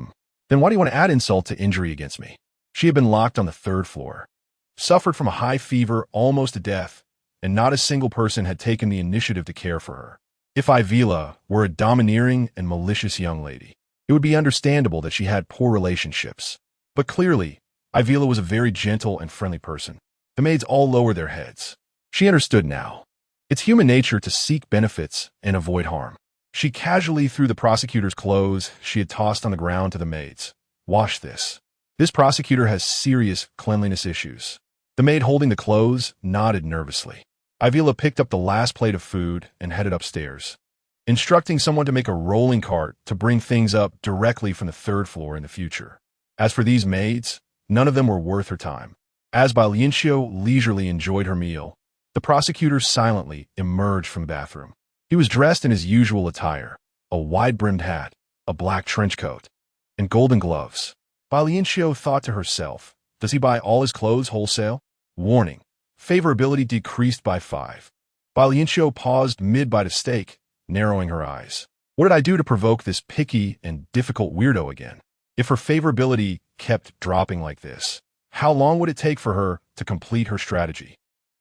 Speaker 1: "Then why do you want to add insult to injury against me?" She had been locked on the third floor, suffered from a high fever almost to death, and not a single person had taken the initiative to care for her. If Ivila were a domineering and malicious young lady, it would be understandable that she had poor relationships. But clearly, Ivila was a very gentle and friendly person. The maids all lowered their heads. She understood now. It's human nature to seek benefits and avoid harm. She casually threw the prosecutor's clothes she had tossed on the ground to the maids. "Wash this. This prosecutor has serious cleanliness issues." The maid holding the clothes nodded nervously. Ivila picked up the last plate of food and headed upstairs, instructing someone to make a rolling cart to bring things up directly from the third floor in the future. As for these maids, none of them were worth her time. As Bai Lianqiu leisurely enjoyed her meal, the prosecutor silently emerged from the bathroom. He was dressed in his usual attire, a wide-brimmed hat, a black trench coat, and golden gloves. Bai Lianqiu thought to herself, does he buy all his clothes wholesale? Warning. Favorability decreased by 5. Bai Lianqiu paused mid-bite of steak, narrowing her eyes. What did I do to provoke this picky and difficult weirdo again? If her favorability kept dropping like this, how long would it take for her to complete her strategy?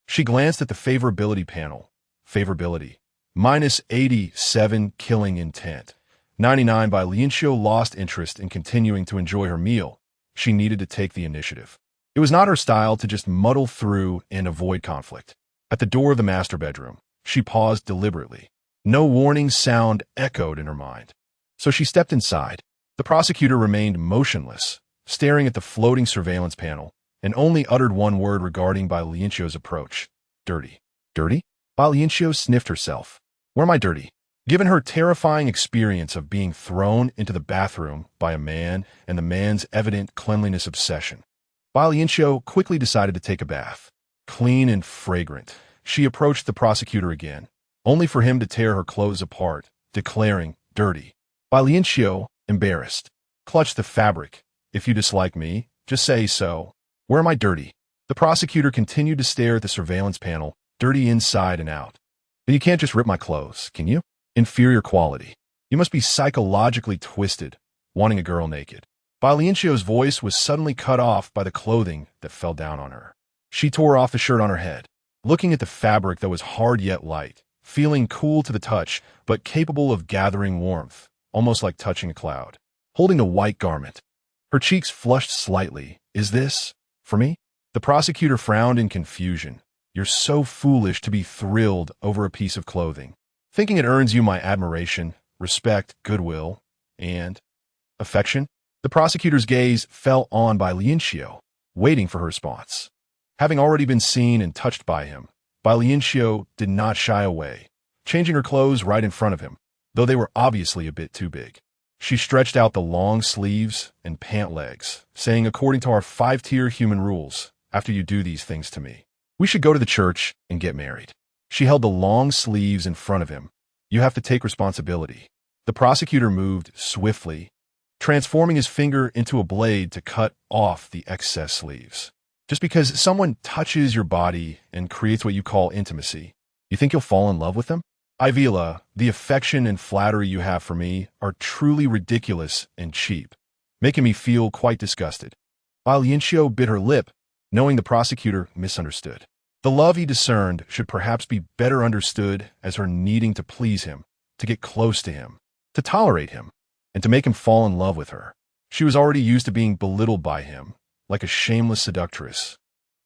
Speaker 1: She glanced at the favorability panel. Favorability. -87 killing intent. 99 Bai Lianqiu lost interest in continuing to enjoy her meal. She needed to take the initiative. It was not her style to just muddle through and avoid conflict. At the door of the master bedroom, she paused deliberately. No warning sound echoed in her mind. So she stepped inside. The prosecutor remained motionless, staring at the floating surveillance panel, and only uttered one word regarding Bai Lianqiu's approach. Dirty. Dirty? Bai Lianqiu sniffed herself. Where am I dirty? Given her terrifying experience of being thrown into the bathroom by a man and the man's evident cleanliness obsession, Bai Lianqiu quickly decided to take a bath. Clean and fragrant, she approached the prosecutor again, only for him to tear her clothes apart, declaring, dirty. Bai Lianqiu, embarrassed, clutched the fabric. If you dislike me, just say so. Where am I dirty? The prosecutor continued to stare at the surveillance panel, dirty inside and out. Then you can't just rip my clothes, can you? Inferior quality. You must be psychologically twisted, wanting a girl naked. Bai Lianqiu's voice was suddenly cut off by the clothing that fell down on her. She tore off the shirt on her head, looking at the fabric that was hard yet light, feeling cool to the touch, but capable of gathering warmth, almost like touching a cloud. Holding the white garment, her cheeks flushed slightly. Is this for me? The prosecutor frowned in confusion. You're so foolish to be thrilled over a piece of clothing, thinking it earns you my admiration, respect, goodwill, and affection. The prosecutor's gaze fell on Bai Lianqiu, waiting for her response. Having already been seen and touched by him, Bai Lianqiu did not shy away, changing her clothes right in front of him, though they were obviously a bit too big. She stretched out the long sleeves and pant legs, saying, according to our 5-tier human rules, after you do these things to me, we should go to the church and get married. She held the long sleeves in front of him. "You have to take responsibility." The prosecutor moved swiftly, transforming his finger into a blade to cut off the excess sleeves. "Just because someone touches your body and creates what you call intimacy, you think you'll fall in love with them? Ivila, the affection and flattery you have for me are truly ridiculous and cheap, making me feel quite disgusted." Bai Lianqiu bit her lip, knowing the prosecutor misunderstood. The love he discerned should perhaps be better understood as her needing to please him, to get close to him, to tolerate him, and to make him fall in love with her. She was already used to being belittled by him, like a shameless seductress,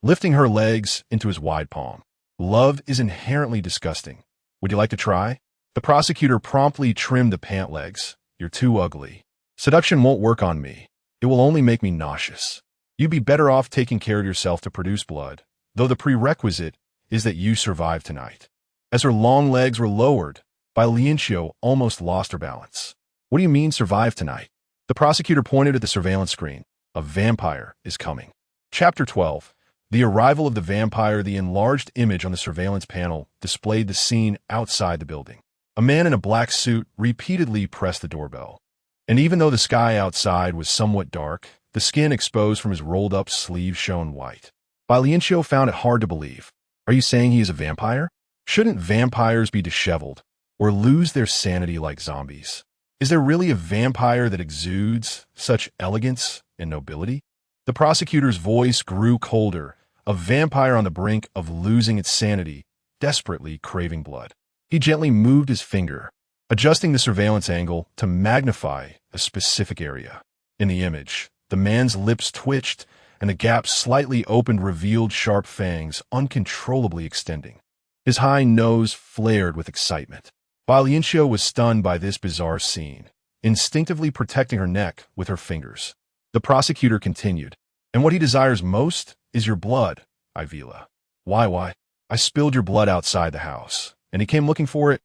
Speaker 1: lifting her legs into his wide palm. "Love is inherently disgusting. Would you like to try?" The prosecutor promptly trimmed the pant legs. "You're too ugly. Seduction won't work on me. It will only make me nauseous. You'd be better off taking care of yourself to produce blood, though the prerequisite is that you survive tonight." As her long legs were lowered, Bai Lianqiu almost lost her balance. "What do you mean, survive tonight?" The prosecutor pointed at the surveillance screen. "A vampire is coming." Chapter 12. The arrival of the vampire. The enlarged image on the surveillance panel displayed the scene outside the building. A man in a black suit repeatedly pressed the doorbell. And even though the sky outside was somewhat dark, the skin exposed from his rolled-up sleeves shone white. Bai Lianqiu found it hard to believe. "Are you saying he is a vampire? Shouldn't vampires be disheveled or lose their sanity like zombies? Is there really a vampire that exudes such elegance and nobility?" The prosecutor's voice grew colder, a vampire on the brink of losing its sanity, desperately craving blood. He gently moved his finger, adjusting the surveillance angle to magnify a specific area. In the image, the man's lips twitched, and the gap slightly opened revealed sharp fangs uncontrollably extending. His high nose flared with excitement. Bai Lianqiu was stunned by this bizarre scene, instinctively protecting her neck with her fingers. The prosecutor continued, "And what he desires most is your blood, Ivila. Why? I spilled your blood outside the house, and he came looking for it,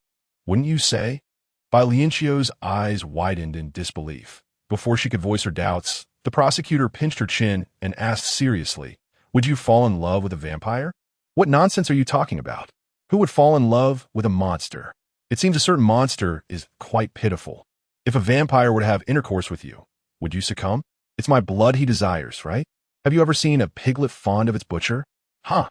Speaker 1: wouldn't you say?" Bai Lianqiu's eyes widened in disbelief. Before she could voice her doubts, the prosecutor pinched her chin and asked seriously, "Would you fall in love with a vampire? What nonsense are you talking about? Who would fall in love with a monster? It seems a certain monster is quite pitiful. If a vampire were to have intercourse with you, would you succumb? It's my blood he desires, right? Have you ever seen a piglet fond of its butcher? Huh.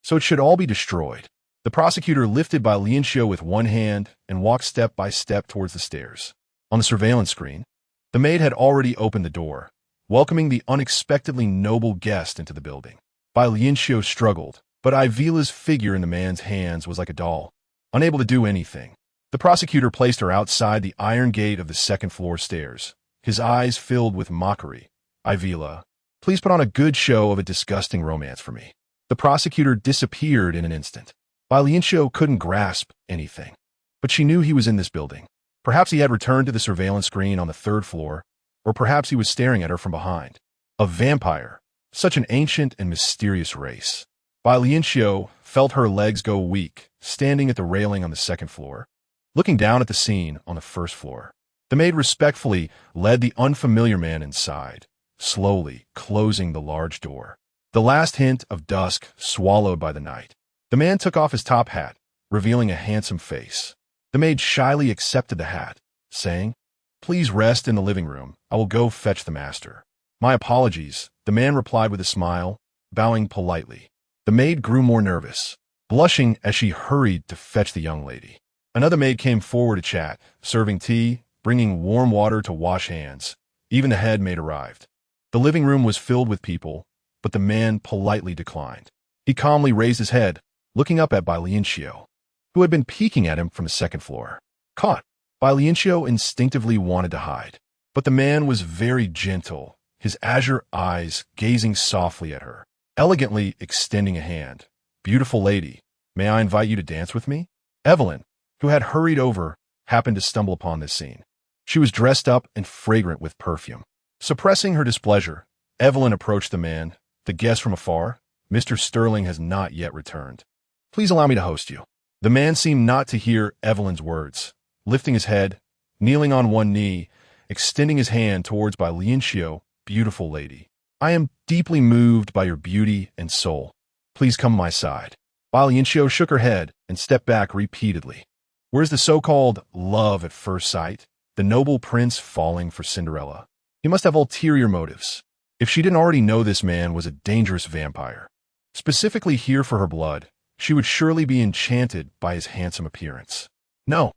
Speaker 1: So it should all be destroyed." The prosecutor lifted Bai Lianqiu with one hand and walked step by step towards the stairs. On the surveillance screen, the maid had already opened the door, welcoming the unexpectedly noble guest into the building. Bai Lianqiu struggled, but Ivila's figure in the man's hands was like a doll, unable to do anything. The prosecutor placed her outside the iron gate of the second-floor stairs, his eyes filled with mockery. "Ivila, please put on a good show of a disgusting romance for me." The prosecutor disappeared in an instant. Bai Lianqiu couldn't grasp anything, but she knew he was in this building. Perhaps he had returned to the surveillance screen on the third floor, or perhaps he was staring at her from behind. A vampire, such an ancient and mysterious race. Bai Lianqiu felt her legs go weak, standing at the railing on the second floor, looking down at the scene on the first floor. The maid respectfully led the unfamiliar man inside, slowly closing the large door. The last hint of dusk swallowed by the night. The man took off his top hat, revealing a handsome face. The maid shyly accepted the hat, saying, "Please rest in the living room. I will go fetch the master." "My apologies," the man replied with a smile, bowing politely. The maid grew more nervous, blushing as she hurried to fetch the young lady. Another maid came forward to chat, serving tea, bringing warm water to wash hands. Even the head maid arrived. The living room was filled with people, but the man politely declined. He calmly raised his head, looking up at Bai Lianqiu, who had been peeking at him from the second floor. Caught, Bai Lianqiu instinctively wanted to hide, but the man was very gentle, his azure eyes gazing softly at her, elegantly extending a hand. "Beautiful lady, may I invite you to dance with me?" Evelyn, who had hurried over, happened to stumble upon this scene. She was dressed up and fragrant with perfume. Suppressing her displeasure, Evelyn approached the man, the guest from afar. "Mr. Sterling has not yet returned. Please allow me to host you." The man seemed not to hear Evelyn's words, lifting his head, kneeling on one knee, extending his hand towards Bai Lianqiu. "Beautiful lady, I am deeply moved by your beauty and soul. Please come my side." Bai Lianqiu shook her head, and stepped back repeatedly. Where's the so-called love at first sight? The noble prince falling for Cinderella. He must have ulterior motives. If she didn't already know this man was a dangerous vampire, specifically here for her blood, she would surely be enchanted by his handsome appearance. No,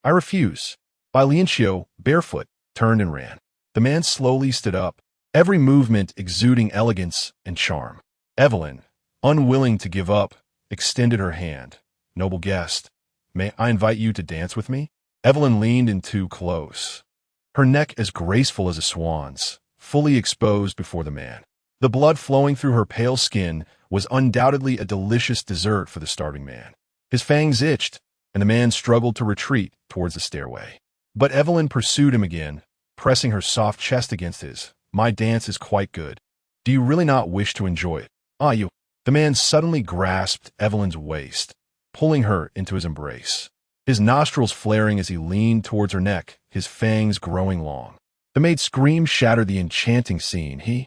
Speaker 1: I refuse. Bai Lianqiu, barefoot, turned and ran. The man slowly stood up, every movement exuding elegance and charm. Evelyn, unwilling to give up, extended her hand. Noble guest, may I invite you to dance with me? Evelyn leaned in too close, her neck as graceful as a swan's, fully exposed before the man. The blood flowing through her pale skin was undoubtedly a delicious dessert for the starving man. His fangs itched, and the man struggled to retreat towards the stairway. But Evelyn pursued him again, pressing her soft chest against his. My dance is quite good. Do you really not wish to enjoy it? Ah, you. The man suddenly grasped Evelyn's waist, pulling her into his embrace, his nostrils flaring as he leaned towards her neck, his fangs growing long. The maid's scream shattered the enchanting scene. He.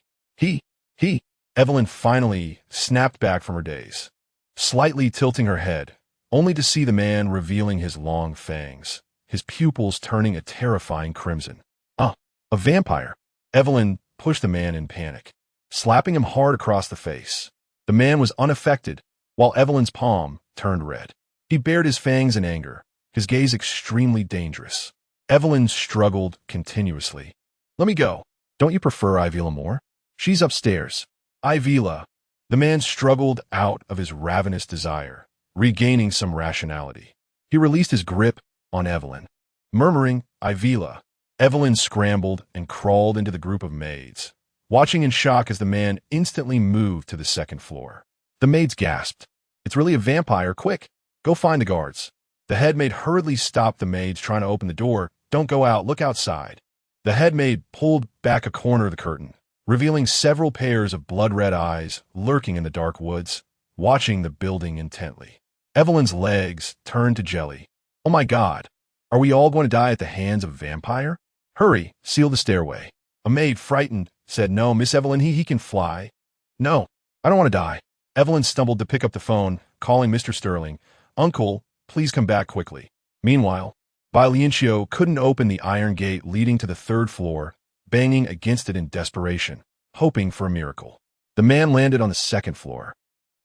Speaker 1: Evelyn finally snapped back from her daze, slightly tilting her head, only to see the man revealing his long fangs, his pupils turning a terrifying crimson. Ah, a vampire. Evelyn pushed the man in panic, slapping him hard across the face. The man was unaffected, while Evelyn's palm turned red. He bared his fangs in anger, his gaze extremely dangerous. Evelyn struggled continuously. Let me go. Don't you prefer Ivila more? She's upstairs. Ivila. The man struggled out of his ravenous desire, regaining some rationality. He released his grip on Evelyn, murmuring, Ivila. Evelyn scrambled and crawled into the group of maids, watching in shock as the man instantly moved to the second floor. The maids gasped. It's really a vampire. Quick, go find the guards. The head maid hurriedly stopped the maids trying to open the door. Don't go out. Look outside. The head maid pulled back a corner of the curtain, revealing several pairs of blood-red eyes lurking in the dark woods, watching the building intently. Evelyn's legs turned to jelly. Oh my God, are we all going to die at the hands of a vampire? Hurry, seal the stairway. A maid, frightened, said, No, Miss Evelyn, he can fly. No, I don't want to die. Evelyn stumbled to pick up the phone, calling Mr. Sterling. Uncle, please come back quickly. Meanwhile, Bai Lianqiu couldn't open the iron gate leading to the third floor, banging against it in desperation, hoping for a miracle. The man landed on the second floor,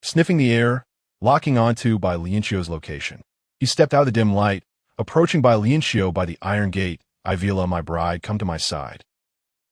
Speaker 1: sniffing the air, locking onto Bai Lianqiu's location. He stepped out of the dim light, approaching Bai Lianqiu by the iron gate. Ivila, my bride, come to my side.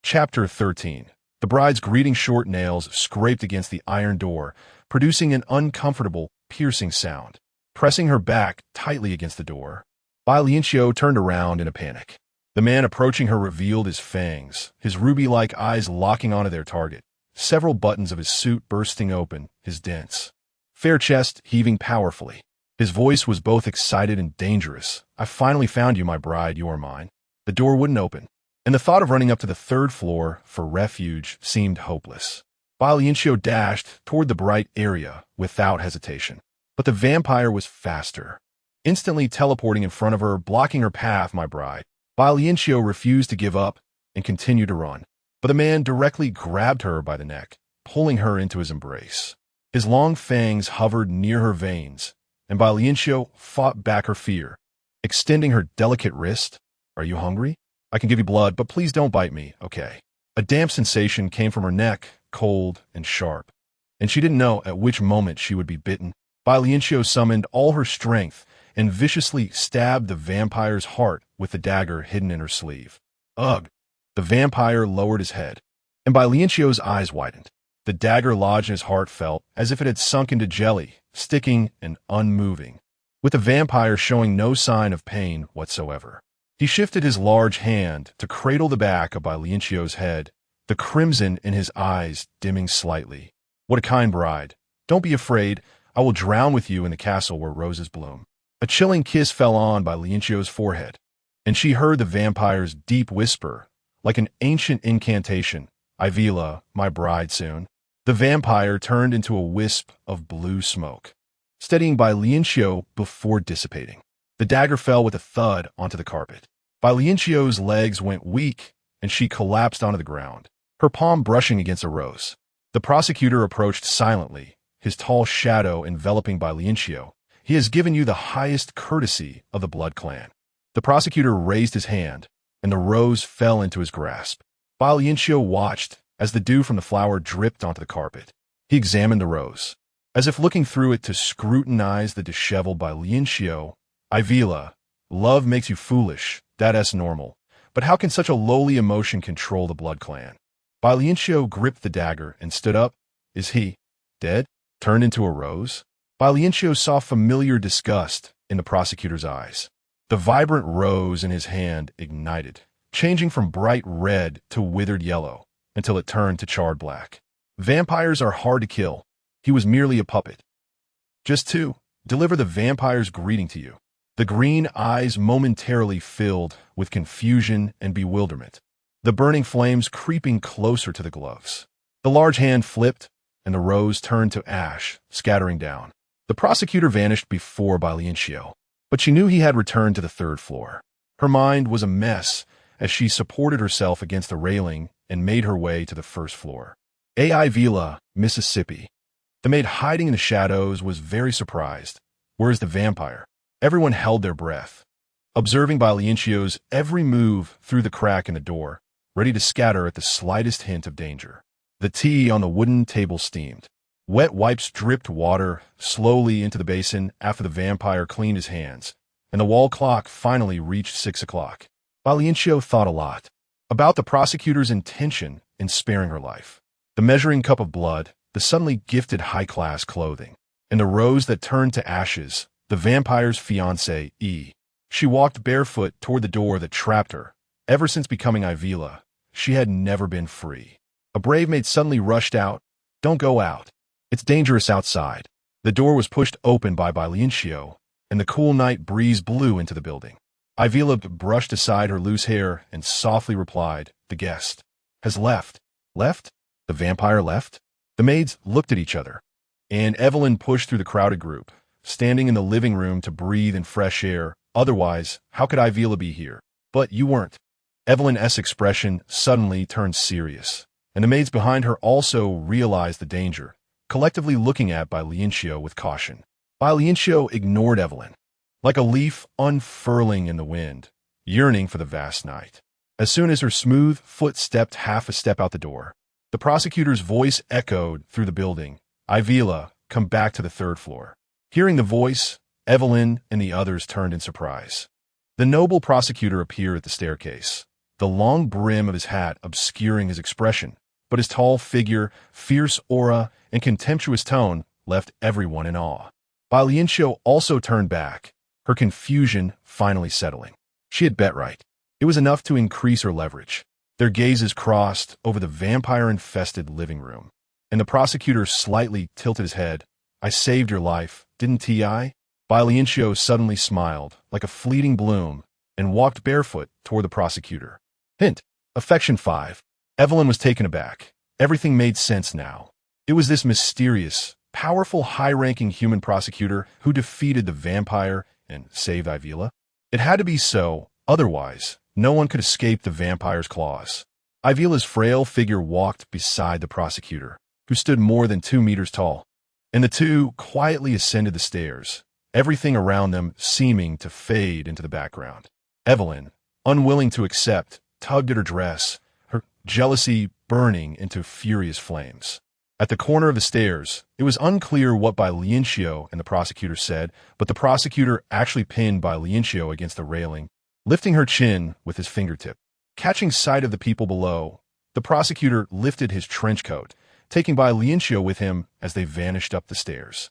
Speaker 1: Chapter 13. The bride's greeting short nails scraped against the iron door, producing an uncomfortable, piercing sound. Pressing her back tightly against the door, Bai Lianqiu turned around in a panic. The man approaching her revealed his fangs, his ruby-like eyes locking onto their target, several buttons of his suit bursting open, his dense, fair chest heaving powerfully. His voice was both excited and dangerous. I finally found you, my bride, you are mine. The door wouldn't open, and the thought of running up to the third floor for refuge seemed hopeless. Bai Lianqiu dashed toward the bright area without hesitation. But the vampire was faster, instantly teleporting in front of her, blocking her path, my bride. Bai Lianqiu refused to give up and continued to run, but the man directly grabbed her by the neck, pulling her into his embrace. His long fangs hovered near her veins, and Bai Lianqiu fought back her fear, extending her delicate wrist. Are you hungry? I can give you blood, but please don't bite me, okay? A damp sensation came from her neck, cold and sharp, and she didn't know at which moment she would be bitten. Bai Lianqiu summoned all her strength and viciously stabbed the vampire's heart with the dagger hidden in her sleeve. Ugh! The vampire lowered his head, and Bai Lianqiu's eyes widened. The dagger lodged in his heart felt as if it had sunk into jelly, sticking and unmoving, with the vampire showing no sign of pain whatsoever. He shifted his large hand to cradle the back of Bai Lianqiu's head, the crimson in his eyes dimming slightly. What a kind bride. Don't be afraid. I will drown with you in the castle where roses bloom. A chilling kiss fell on Bai Lianqiu's forehead, and she heard the vampire's deep whisper, like an ancient incantation, Ivila, my bride soon. The vampire turned into a wisp of blue smoke, steadying Bai Lianqiu before dissipating. The dagger fell with a thud onto the carpet. Bai Lianqiu's legs went weak, and she collapsed onto the ground, her palm brushing against a rose. The prosecutor approached silently, his tall shadow enveloping Bai Lianqiu, He has given you the highest courtesy of the Blood Clan. The prosecutor raised his hand, and the rose fell into his grasp. Bai Lianqiu watched as the dew from the flower dripped onto the carpet. He examined the rose, as if looking through it to scrutinize the disheveled Bai Lianqiu. Ivila, love makes you foolish, that's normal. But how can such a lowly emotion control the Blood Clan? Bai Lianqiu gripped the dagger and stood up. Is he dead? Turned into a rose? Bai Lianqiu saw familiar disgust in the prosecutor's eyes. The vibrant rose in his hand ignited, changing from bright red to withered yellow, until it turned to charred black. Vampires are hard to kill. He was merely a puppet. Just to deliver the vampire's greeting to you. The green eyes momentarily filled with confusion and bewilderment, the burning flames creeping closer to the gloves. The large hand flipped, and the rose turned to ash, scattering down. The prosecutor vanished before Bai Lianqiu, but she knew he had returned to the third floor. Her mind was a mess as she supported herself against the railing and made her way to the first floor. AI Villa, Mississippi. The maid hiding in the shadows was very surprised. Where is the vampire? Everyone held their breath, observing Bai Lianqiu's every move through the crack in the door, ready to scatter at the slightest hint of danger. The tea on the wooden table steamed. Wet wipes dripped water slowly into the basin after the vampire cleaned his hands, and the wall clock finally reached 6 o'clock. Bai Lianqiu thought a lot about the prosecutor's intention in sparing her life. The measuring cup of blood, the suddenly gifted high-class clothing, and the rose that turned to ashes, the vampire's fiancé, E. She walked barefoot toward the door that trapped her. Ever since becoming Ivila, she had never been free. A brave maid suddenly rushed out. Don't go out. It's dangerous outside. The door was pushed open by Bai Lianqiu, and the cool night breeze blew into the building. Ivila brushed aside her loose hair and softly replied, the guest has left. Left? The vampire left? The maids looked at each other, and Evelyn pushed through the crowded group, standing in the living room to breathe in fresh air. Otherwise, how could Ivila be here? But you weren't. Evelyn's expression suddenly turned serious, and the maids behind her also realized the danger, collectively looking at Bai Lianqiu with caution. Bai Lianqiu ignored Evelyn, like a leaf unfurling in the wind, yearning for the vast night. As soon as her smooth foot stepped half a step out the door, the prosecutor's voice echoed through the building. Ivila, come back to the third floor. Hearing the voice, Evelyn and the others turned in surprise. The noble prosecutor appeared at the staircase, the long brim of his hat obscuring his expression, but his tall figure, fierce aura, and contemptuous tone left everyone in awe. Bai Lianqiu also turned back, her confusion finally settling. She had bet right. It was enough to increase her leverage. Their gazes crossed over the vampire-infested living room, and the prosecutor slightly tilted his head. I saved your life, didn't I? Bai Lianqiu suddenly smiled, like a fleeting bloom, and walked barefoot toward the prosecutor. Hint. Affection 5. Evelyn was taken aback. Everything made sense now. It was this mysterious, powerful, high-ranking human prosecutor who defeated the vampire and saved Ivila. It had to be so, otherwise, no one could escape the vampire's claws. Ivila's frail figure walked beside the prosecutor, who stood more than 2 meters tall, and the two quietly ascended the stairs, everything around them seeming to fade into the background. Evelyn, unwilling to accept, tugged at her dress, her jealousy burning into furious flames. At the corner of the stairs, it was unclear what Bai Lianqiu and the prosecutor said, but the prosecutor actually pinned Bai Lianqiu against the railing, lifting her chin with his fingertip. Catching sight of the people below, the prosecutor lifted his trench coat, taking Bai Lianqiu with him as they vanished up the stairs.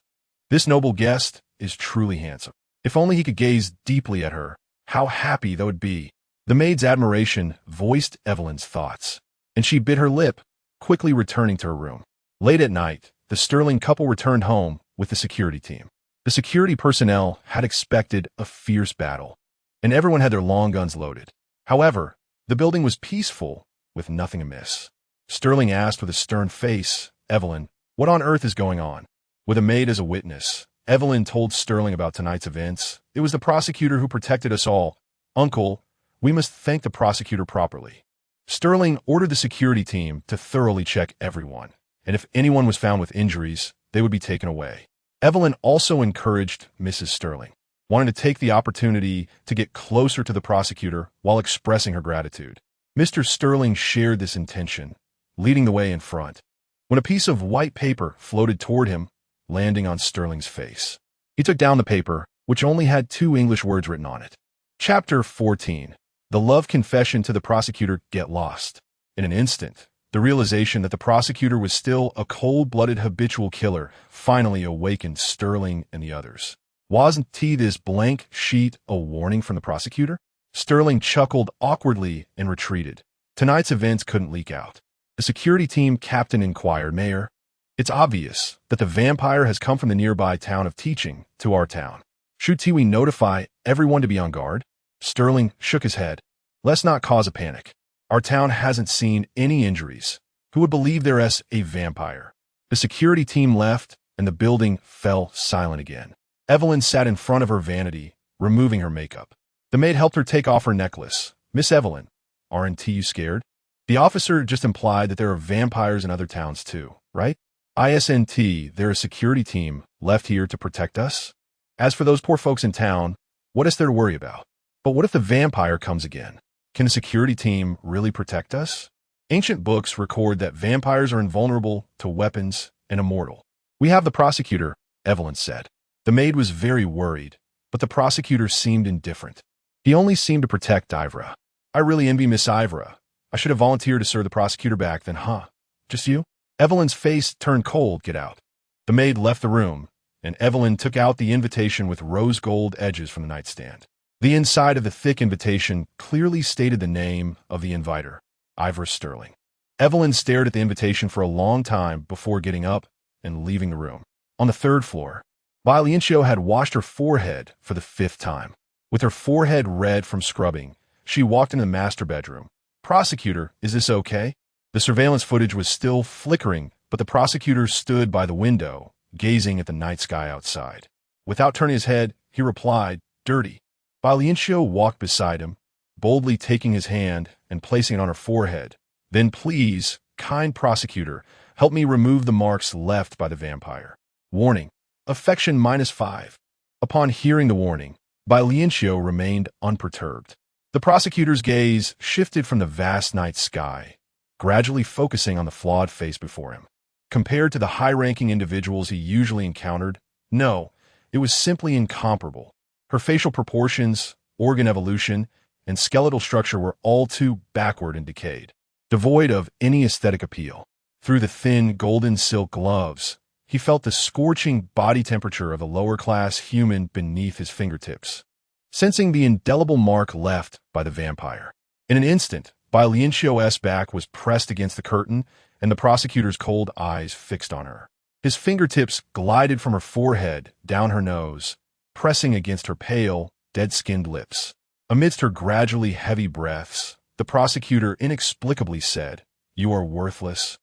Speaker 1: This noble guest is truly handsome. If only he could gaze deeply at her, how happy that would be. The maid's admiration voiced Evelyn's thoughts, and she bit her lip, quickly returning to her room. Late at night, the Sterling couple returned home with the security team. The security personnel had expected a fierce battle, and everyone had their long guns loaded. However, the building was peaceful, with nothing amiss. Sterling asked with a stern face, Evelyn, what on earth is going on? With a maid as a witness, Evelyn told Sterling about tonight's events. It was the prosecutor who protected us all. Uncle, we must thank the prosecutor properly. Sterling ordered the security team to thoroughly check everyone, and if anyone was found with injuries, they would be taken away. Evelyn also encouraged Mrs. Sterling, wanting to take the opportunity to get closer to the prosecutor while expressing her gratitude. Mr. Sterling shared this intention, leading the way in front, when a piece of white paper floated toward him, landing on Sterling's face. He took down the paper, which only had 2 English words written on it. Chapter 14. The love confession to the prosecutor get lost. In an instant, the realization that the prosecutor was still a cold-blooded habitual killer finally awakened Sterling and the others. Wasn't this blank sheet a warning from the prosecutor? Sterling chuckled awkwardly and retreated. Tonight's events couldn't leak out. The security team captain inquired, "Mayor, it's obvious that the vampire has come from the nearby town of Teaching to our town. Should we notify everyone to be on guard?" Sterling shook his head. "Let's not cause a panic. Our town hasn't seen any injuries. Who would believe there's a vampire?" The security team left, and the building fell silent again. Evelyn sat in front of her vanity, removing her makeup. The maid helped her take off her necklace. "Miss Evelyn, aren't you scared? The officer just implied that there are vampires in other towns too, right? Isn't there a security team left here to protect us? As for those poor folks in town, what is there to worry about? But what if the vampire comes again? Can the security team really protect us? Ancient books record that vampires are invulnerable to weapons and immortal. We have the prosecutor," Evelyn said. The maid was very worried, but the prosecutor seemed indifferent. He only seemed to protect Ivra. "I really envy Miss Ivra. I should have volunteered to serve the prosecutor back then, huh? Just you?" Evelyn's face turned cold. "Get out." The maid left the room, and Evelyn took out the invitation with rose gold edges from the nightstand. The inside of the thick invitation clearly stated the name of the inviter, Ivra Sterling. Evelyn stared at the invitation for a long time before getting up and leaving the room. On the 3rd floor, Bai Lianqiu had washed her forehead for the 5th time. With her forehead red from scrubbing, she walked into the master bedroom. "Prosecutor, is this okay?" The surveillance footage was still flickering, but the prosecutor stood by the window, gazing at the night sky outside. Without turning his head, he replied, "Dirty." Bai Lianqiu walked beside him, boldly taking his hand and placing it on her forehead. "Then please, kind prosecutor, help me remove the marks left by the vampire. Warning, affection -5. Upon hearing the warning, Bai Lianqiu remained unperturbed. The prosecutor's gaze shifted from the vast night sky, gradually focusing on the flawed face before him. Compared to the high-ranking individuals he usually encountered, no, it was simply incomparable. Her facial proportions, organ evolution, and skeletal structure were all too backward and decayed, devoid of any aesthetic appeal. Through the thin, golden silk gloves, he felt the scorching body temperature of a lower-class human beneath his fingertips, sensing the indelible mark left by the vampire. In an instant, Bai Lianqiu's back was pressed against the curtain, and the prosecutor's cold eyes fixed on her. His fingertips glided from her forehead, down her nose, pressing against her pale, dead-skinned lips. Amidst her gradually heavy breaths, the prosecutor inexplicably said, "You are worthless.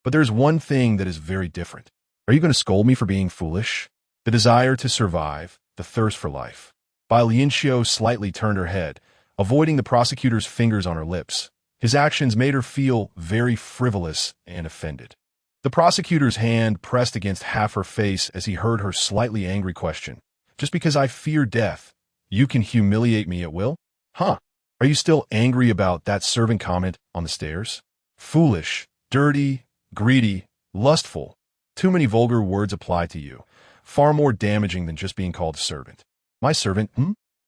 Speaker 1: But there's one thing that is very different. Are you going to scold me for being foolish?" The desire to survive, the thirst for life. Bai Lianqiu slightly turned her head, avoiding the prosecutor's fingers on her lips. His actions made her feel very frivolous and offended. The prosecutor's hand pressed against half her face as he heard her slightly angry question. "Just because I fear death, you can humiliate me at will? Huh? Are you still angry about that servant comment on the stairs? Foolish, dirty, greedy, lustful. Too many vulgar words apply to you, far more damaging than just being called a servant." "My servant,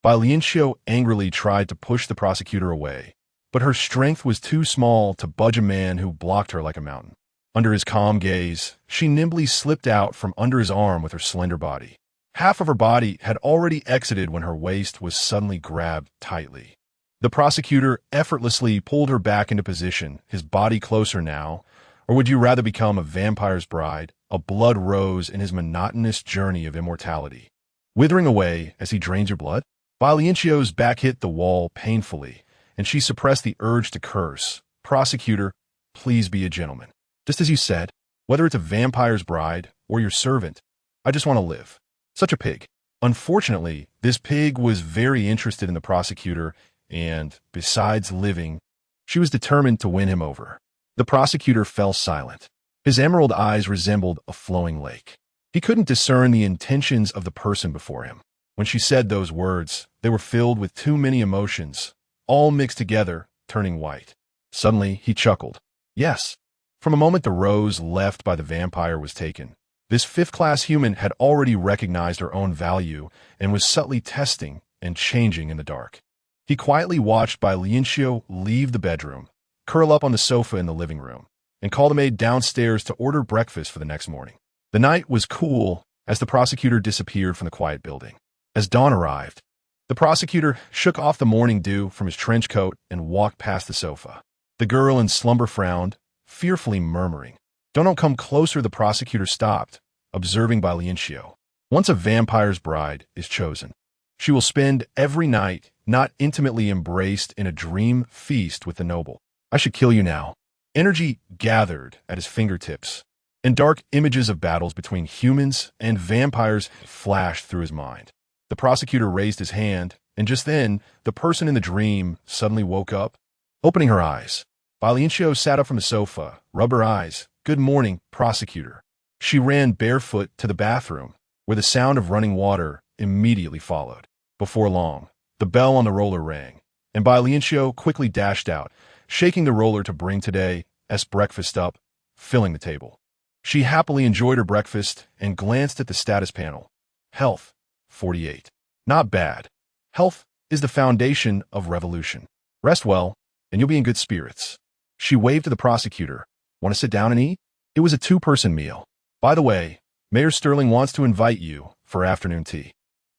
Speaker 1: Bai Lianqiu angrily tried to push the prosecutor away, but her strength was too small to budge a man who blocked her like a mountain. Under his calm gaze, she nimbly slipped out from under his arm with her slender body. Half of her body had already exited when her waist was suddenly grabbed tightly. The prosecutor effortlessly pulled her back into position, his body closer now. Or would you rather become a vampire's bride, a blood rose in his monotonous journey of immortality, withering away as he drains your blood? Bai Lianqiu's back hit the wall painfully, and she suppressed the urge to curse. "Prosecutor, please be a gentleman. Just as you said, whether it's a vampire's bride or your servant, I just want to live." Such a pig. Unfortunately, this pig was very interested in the prosecutor, and, besides living, she was determined to win him over. The prosecutor fell silent. His emerald eyes resembled a flowing lake. He couldn't discern the intentions of the person before him. When she said those words, they were filled with too many emotions, all mixed together, turning white. Suddenly, he chuckled. Yes. From a moment the rose left by the vampire was taken, this fifth-class human had already recognized her own value and was subtly testing and changing in the dark. He quietly watched Bai Lianqiu leave the bedroom, curl up on the sofa in the living room, and call the maid downstairs to order breakfast for the next morning. The night was cool as the prosecutor disappeared from the quiet building. As dawn arrived, the prosecutor shook off the morning dew from his trench coat and walked past the sofa. The girl in slumber frowned, fearfully murmuring. Don't come closer, the prosecutor stopped, observing Bai Lianqiu. Once a vampire's bride is chosen, she will spend every night not intimately embraced in a dream feast with the noble. I should kill you now. Energy gathered at his fingertips, and dark images of battles between humans and vampires flashed through his mind. The prosecutor raised his hand, and just then, the person in the dream suddenly woke up, opening her eyes. Bai Lianqiu sat up from the sofa, rubbed her eyes. Good morning, prosecutor. She ran barefoot to the bathroom, where the sound of running water immediately followed. Before long, the bell on the roller rang, and Bai Lianqiu quickly dashed out, shaking the roller to bring today's breakfast up, filling the table. She happily enjoyed her breakfast and glanced at the status panel. Health, 48. Not bad. Health is the foundation of revolution. Rest well, and you'll be in good spirits. She waved to the prosecutor. Want to sit down and eat? It was a two-person meal. By the way, Mayor Sterling wants to invite you for afternoon tea.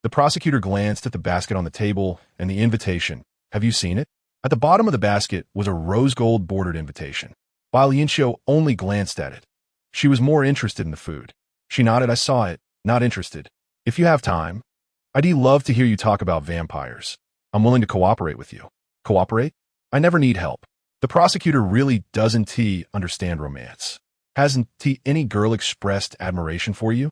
Speaker 1: The prosecutor glanced at the basket on the table and the invitation. Have you seen it? At the bottom of the basket was a rose-gold bordered invitation. Bai Lianqiu only glanced at it. She was more interested in the food. She nodded. I saw it. Not interested. If you have time, I'd love to hear you talk about vampires. I'm willing to cooperate with you. Cooperate? I never need help. The prosecutor really doesn't understand romance. Hasn't any girl expressed admiration for you?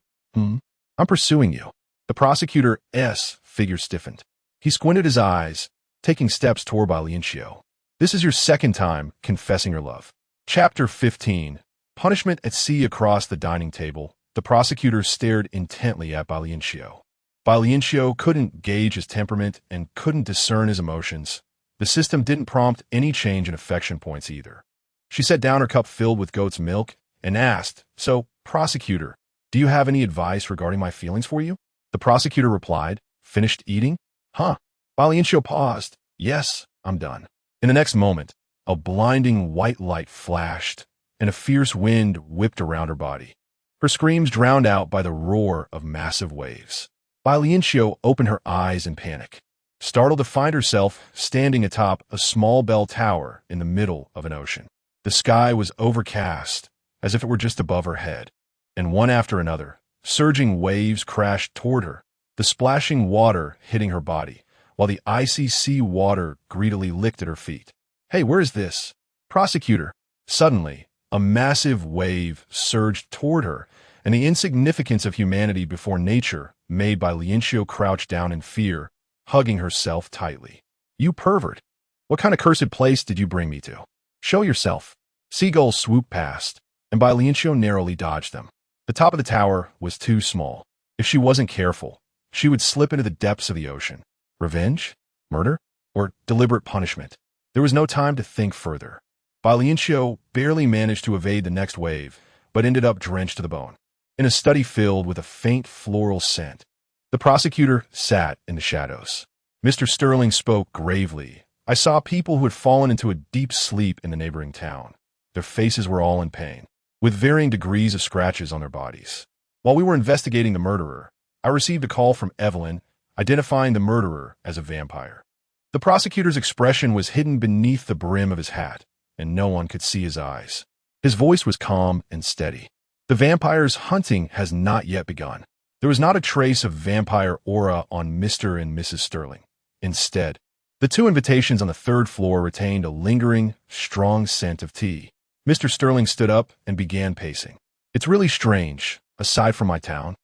Speaker 1: I'm pursuing you. The prosecutor's figure stiffened. He squinted his eyes, taking steps toward Bai Lianqiu. This is your second time confessing your love. Chapter 15. Punishment at sea. Across the dining table, the prosecutor stared intently at Bai Lianqiu. Bai Lianqiu couldn't gauge his temperament and couldn't discern his emotions. The system didn't prompt any change in affection points either. She set down her cup filled with goat's milk and asked, So, prosecutor, do you have any advice regarding my feelings for you? The prosecutor replied, Finished eating? Huh. Bai Lianqiu paused. Yes, I'm done. In the next moment, a blinding white light flashed, and a fierce wind whipped around her body. Her screams drowned out by the roar of massive waves. Bai Lianqiu opened her eyes in panic, startled to find herself standing atop a small bell tower in the middle of an ocean. The sky was overcast, as if it were just above her head, and one after another, surging waves crashed toward her, the splashing water hitting her body, while the icy sea water greedily licked at her feet. Hey, where is this? Prosecutor! Suddenly, a massive wave surged toward her, and the insignificance of humanity before nature made Bai Lianqiu crouch down in fear, hugging herself tightly. You pervert! What kind of cursed place did you bring me to? Show yourself. Seagulls swooped past, and Bai Lianqiu narrowly dodged them. The top of the tower was too small. If she wasn't careful, she would slip into the depths of the ocean. Revenge? Murder? Or deliberate punishment? There was no time to think further. Bai Lianqiu barely managed to evade the next wave, but ended up drenched to the bone. In a study filled with a faint floral scent, the prosecutor sat in the shadows. Mr. Sterling spoke gravely. I saw people who had fallen into a deep sleep in the neighboring town. Their faces were all in pain, with varying degrees of scratches on their bodies. While we were investigating the murderer, I received a call from Evelyn, identifying the murderer as a vampire. The prosecutor's expression was hidden beneath the brim of his hat, and no one could see his eyes. His voice was calm and steady. The vampire's hunting has not yet begun. There was not a trace of vampire aura on Mr. and Mrs. Sterling. Instead, the two invitations on the third floor retained a lingering, strong scent of tea. Mr. Sterling stood up and began pacing. It's really strange, aside from my town.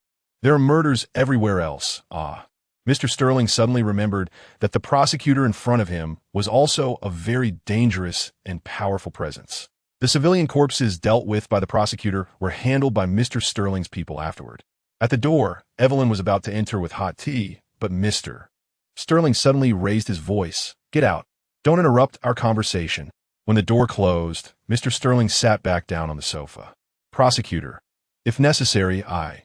Speaker 1: There are murders everywhere else. Mr. Sterling suddenly remembered that the prosecutor in front of him was also a very dangerous and powerful presence. The civilian corpses dealt with by the prosecutor were handled by Mr. Sterling's people afterward. At the door, Evelyn was about to enter with hot tea, but Mr. Sterling suddenly raised his voice. Get out. Don't interrupt our conversation. When the door closed, Mr. Sterling sat back down on the sofa. Prosecutor, if necessary, I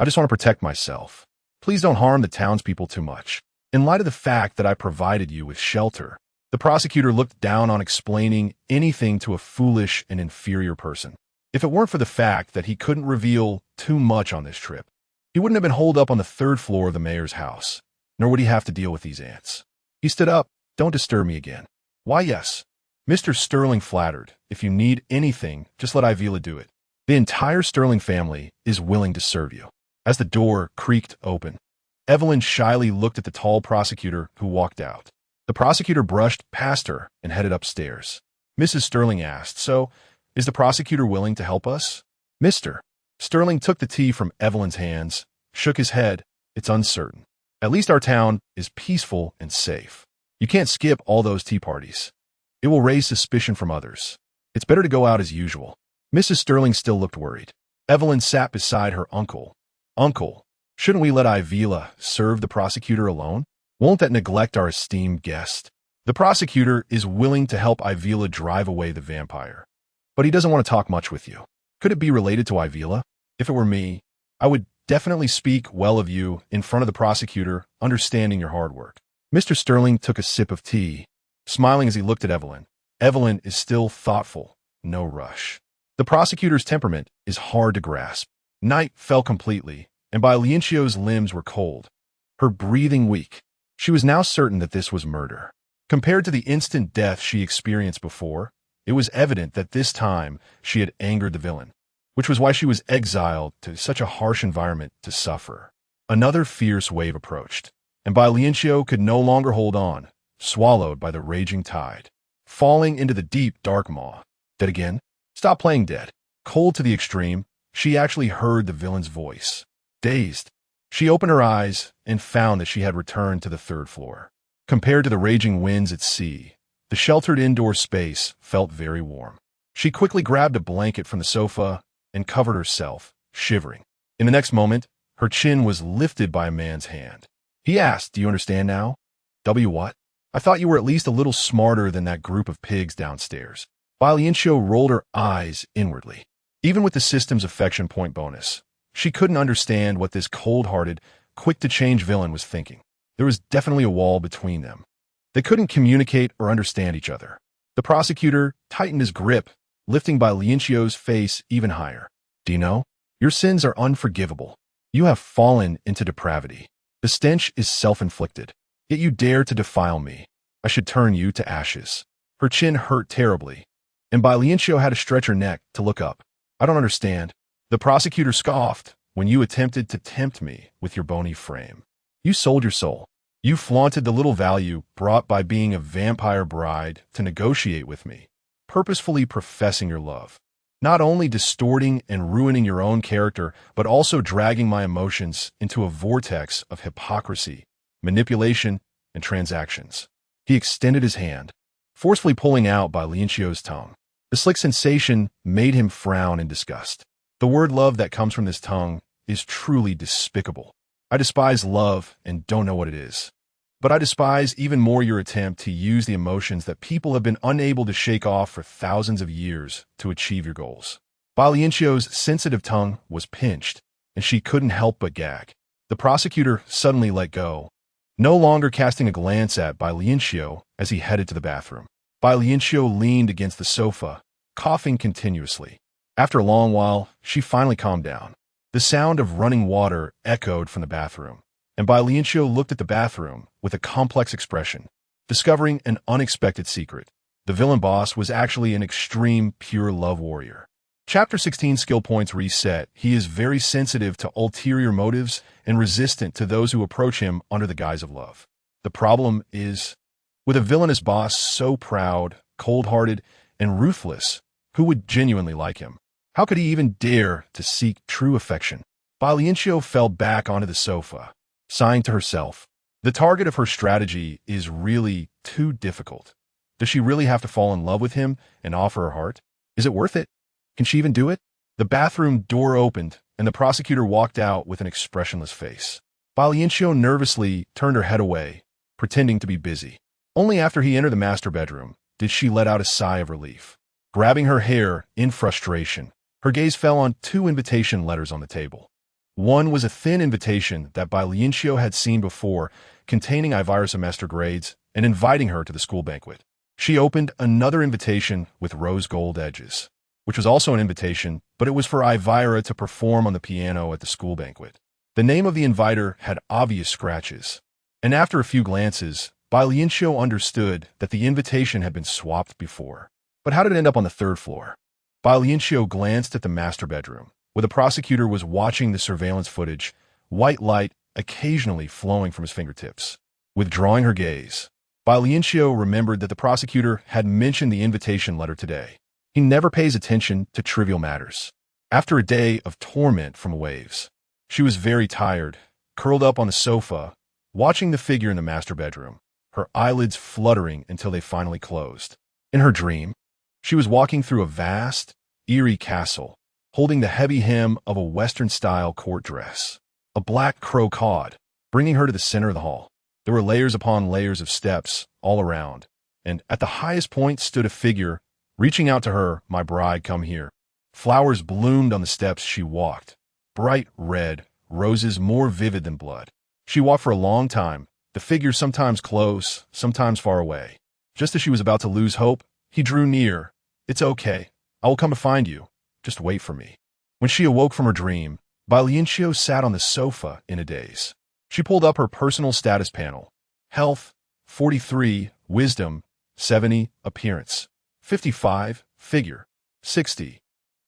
Speaker 1: just want to protect myself. Please don't harm the townspeople too much. In light of the fact that I provided you with shelter, the prosecutor looked down on explaining anything to a foolish and inferior person. If it weren't for the fact that he couldn't reveal too much on this trip, he wouldn't have been holed up on the 3rd floor of the mayor's house, nor would he have to deal with these ants. He stood up. Don't disturb me again. Why, yes. Mr. Sterling flattered. If you need anything, just let Ivila do it. The entire Sterling family is willing to serve you. As the door creaked open, Evelyn shyly looked at the tall prosecutor who walked out. The prosecutor brushed past her and headed upstairs. Mrs. Sterling asked, So, is the prosecutor willing to help us? Mr. Sterling took the tea from Evelyn's hands, shook his head. It's uncertain. At least our town is peaceful and safe. You can't skip all those tea parties. It will raise suspicion from others. It's better to go out as usual. Mrs. Sterling still looked worried. Evelyn sat beside her uncle. Uncle, shouldn't we let Ivila serve the prosecutor alone? Won't that neglect our esteemed guest? The prosecutor is willing to help Ivila drive away the vampire, but he doesn't want to talk much with you. Could it be related to Ivila? If it were me, I would definitely speak well of you in front of the prosecutor, understanding your hard work. Mr. Sterling took a sip of tea, smiling as he looked at Evelyn. Evelyn is still thoughtful, no rush. The prosecutor's temperament is hard to grasp. Night fell completely, and Bai Lianqiu's limbs were cold, her breathing weak. She was now certain that this was murder. Compared to the instant death she experienced before, it was evident that this time she had angered the villain, which was why she was exiled to such a harsh environment to suffer. Another fierce wave approached, and Bai Lianqiu could no longer hold on, swallowed by the raging tide, falling into the deep, dark maw. Dead again? Stop playing dead. Cold to the extreme, she actually heard the villain's voice. Dazed, she opened her eyes and found that she had returned to the 3rd floor. Compared to the raging winds at sea, the sheltered indoor space felt very warm. She quickly grabbed a blanket from the sofa and covered herself, shivering. In the next moment, her chin was lifted by a man's hand. He asked, Do you understand now? What? I thought you were at least a little smarter than that group of pigs downstairs. Bai Lianqiu rolled her eyes inwardly. Even with the system's affection point bonus, she couldn't understand what this cold-hearted, quick-to-change villain was thinking. There was definitely a wall between them. They couldn't communicate or understand each other. The prosecutor tightened his grip, lifting Bai Lianqiu's face even higher. Do you know? Your sins are unforgivable. You have fallen into depravity. The stench is self-inflicted. Yet you dare to defile me. I should turn you to ashes. Her chin hurt terribly, and Bai Lianqiu had to stretch her neck to look up. I don't understand. The prosecutor scoffed when you attempted to tempt me with your bony frame. You sold your soul. You flaunted the little value brought by being a vampire bride to negotiate with me, purposefully professing your love, not only distorting and ruining your own character, but also dragging my emotions into a vortex of hypocrisy, manipulation, and transactions. He extended his hand, forcefully pulling out Bai Lianqiu's tongue. The slick sensation made him frown in disgust. The word love that comes from this tongue is truly despicable. I despise love and don't know what it is. But I despise even more your attempt to use the emotions that people have been unable to shake off for thousands of years to achieve your goals. Bai Lianqiu's sensitive tongue was pinched, and she couldn't help but gag. The prosecutor suddenly let go, no longer casting a glance at Bai Lianqiu as he headed to the bathroom. Bai Lianqiu leaned against the sofa, coughing continuously. After a long while, she finally calmed down. The sound of running water echoed from the bathroom, and Bai Lianqiu looked at the bathroom with a complex expression, discovering an unexpected secret. The villain boss was actually an extreme, pure love warrior. Chapter 16 Skill Points Reset. He is very sensitive to ulterior motives and resistant to those who approach him under the guise of love. The problem is, with a villainous boss so proud, cold-hearted, and ruthless, who would genuinely like him? How could he even dare to seek true affection? Bai Lianqiu fell back onto the sofa, sighing to herself. The target of her strategy is really too difficult. Does she really have to fall in love with him and offer her heart? Is it worth it? Can she even do it? The bathroom door opened, and the prosecutor walked out with an expressionless face. Bai Lianqiu nervously turned her head away, pretending to be busy. Only after he entered the master bedroom did she let out a sigh of relief. Grabbing her hair in frustration, her gaze fell on two invitation letters on the table. One was a thin invitation that Bai Lianqiu had seen before, containing Ivira semester grades and inviting her to the school banquet. She opened another invitation with rose gold edges, which was also an invitation, but it was for Ivira to perform on the piano at the school banquet. The name of the inviter had obvious scratches, and after a few glances, Bai Lianqiu understood that the invitation had been swapped before. But how did it end up on the third floor? Bai Lianqiu glanced at the master bedroom, where the prosecutor was watching the surveillance footage, white light occasionally flowing from his fingertips. Withdrawing her gaze, Bai Lianqiu remembered that the prosecutor had mentioned the invitation letter today. He never pays attention to trivial matters. After a day of torment from waves, she was very tired, curled up on the sofa, watching the figure in the master bedroom, her eyelids fluttering until they finally closed. In her dream, she was walking through a vast, eerie castle, holding the heavy hem of a Western-style court dress. A black crow cawed, bringing her to the center of the hall. There were layers upon layers of steps all around, and at the highest point stood a figure, reaching out to her, "My bride, come here." Flowers bloomed on the steps she walked, bright red, roses more vivid than blood. She walked for a long time, the figure sometimes close, sometimes far away. Just as she was about to lose hope, he drew near. "It's okay. I will come to find you. Just wait for me." When she awoke from her dream, Bai Lianqiu sat on the sofa in a daze. She pulled up her personal status panel. Health, 43, wisdom, 70, appearance, 55, figure, 60.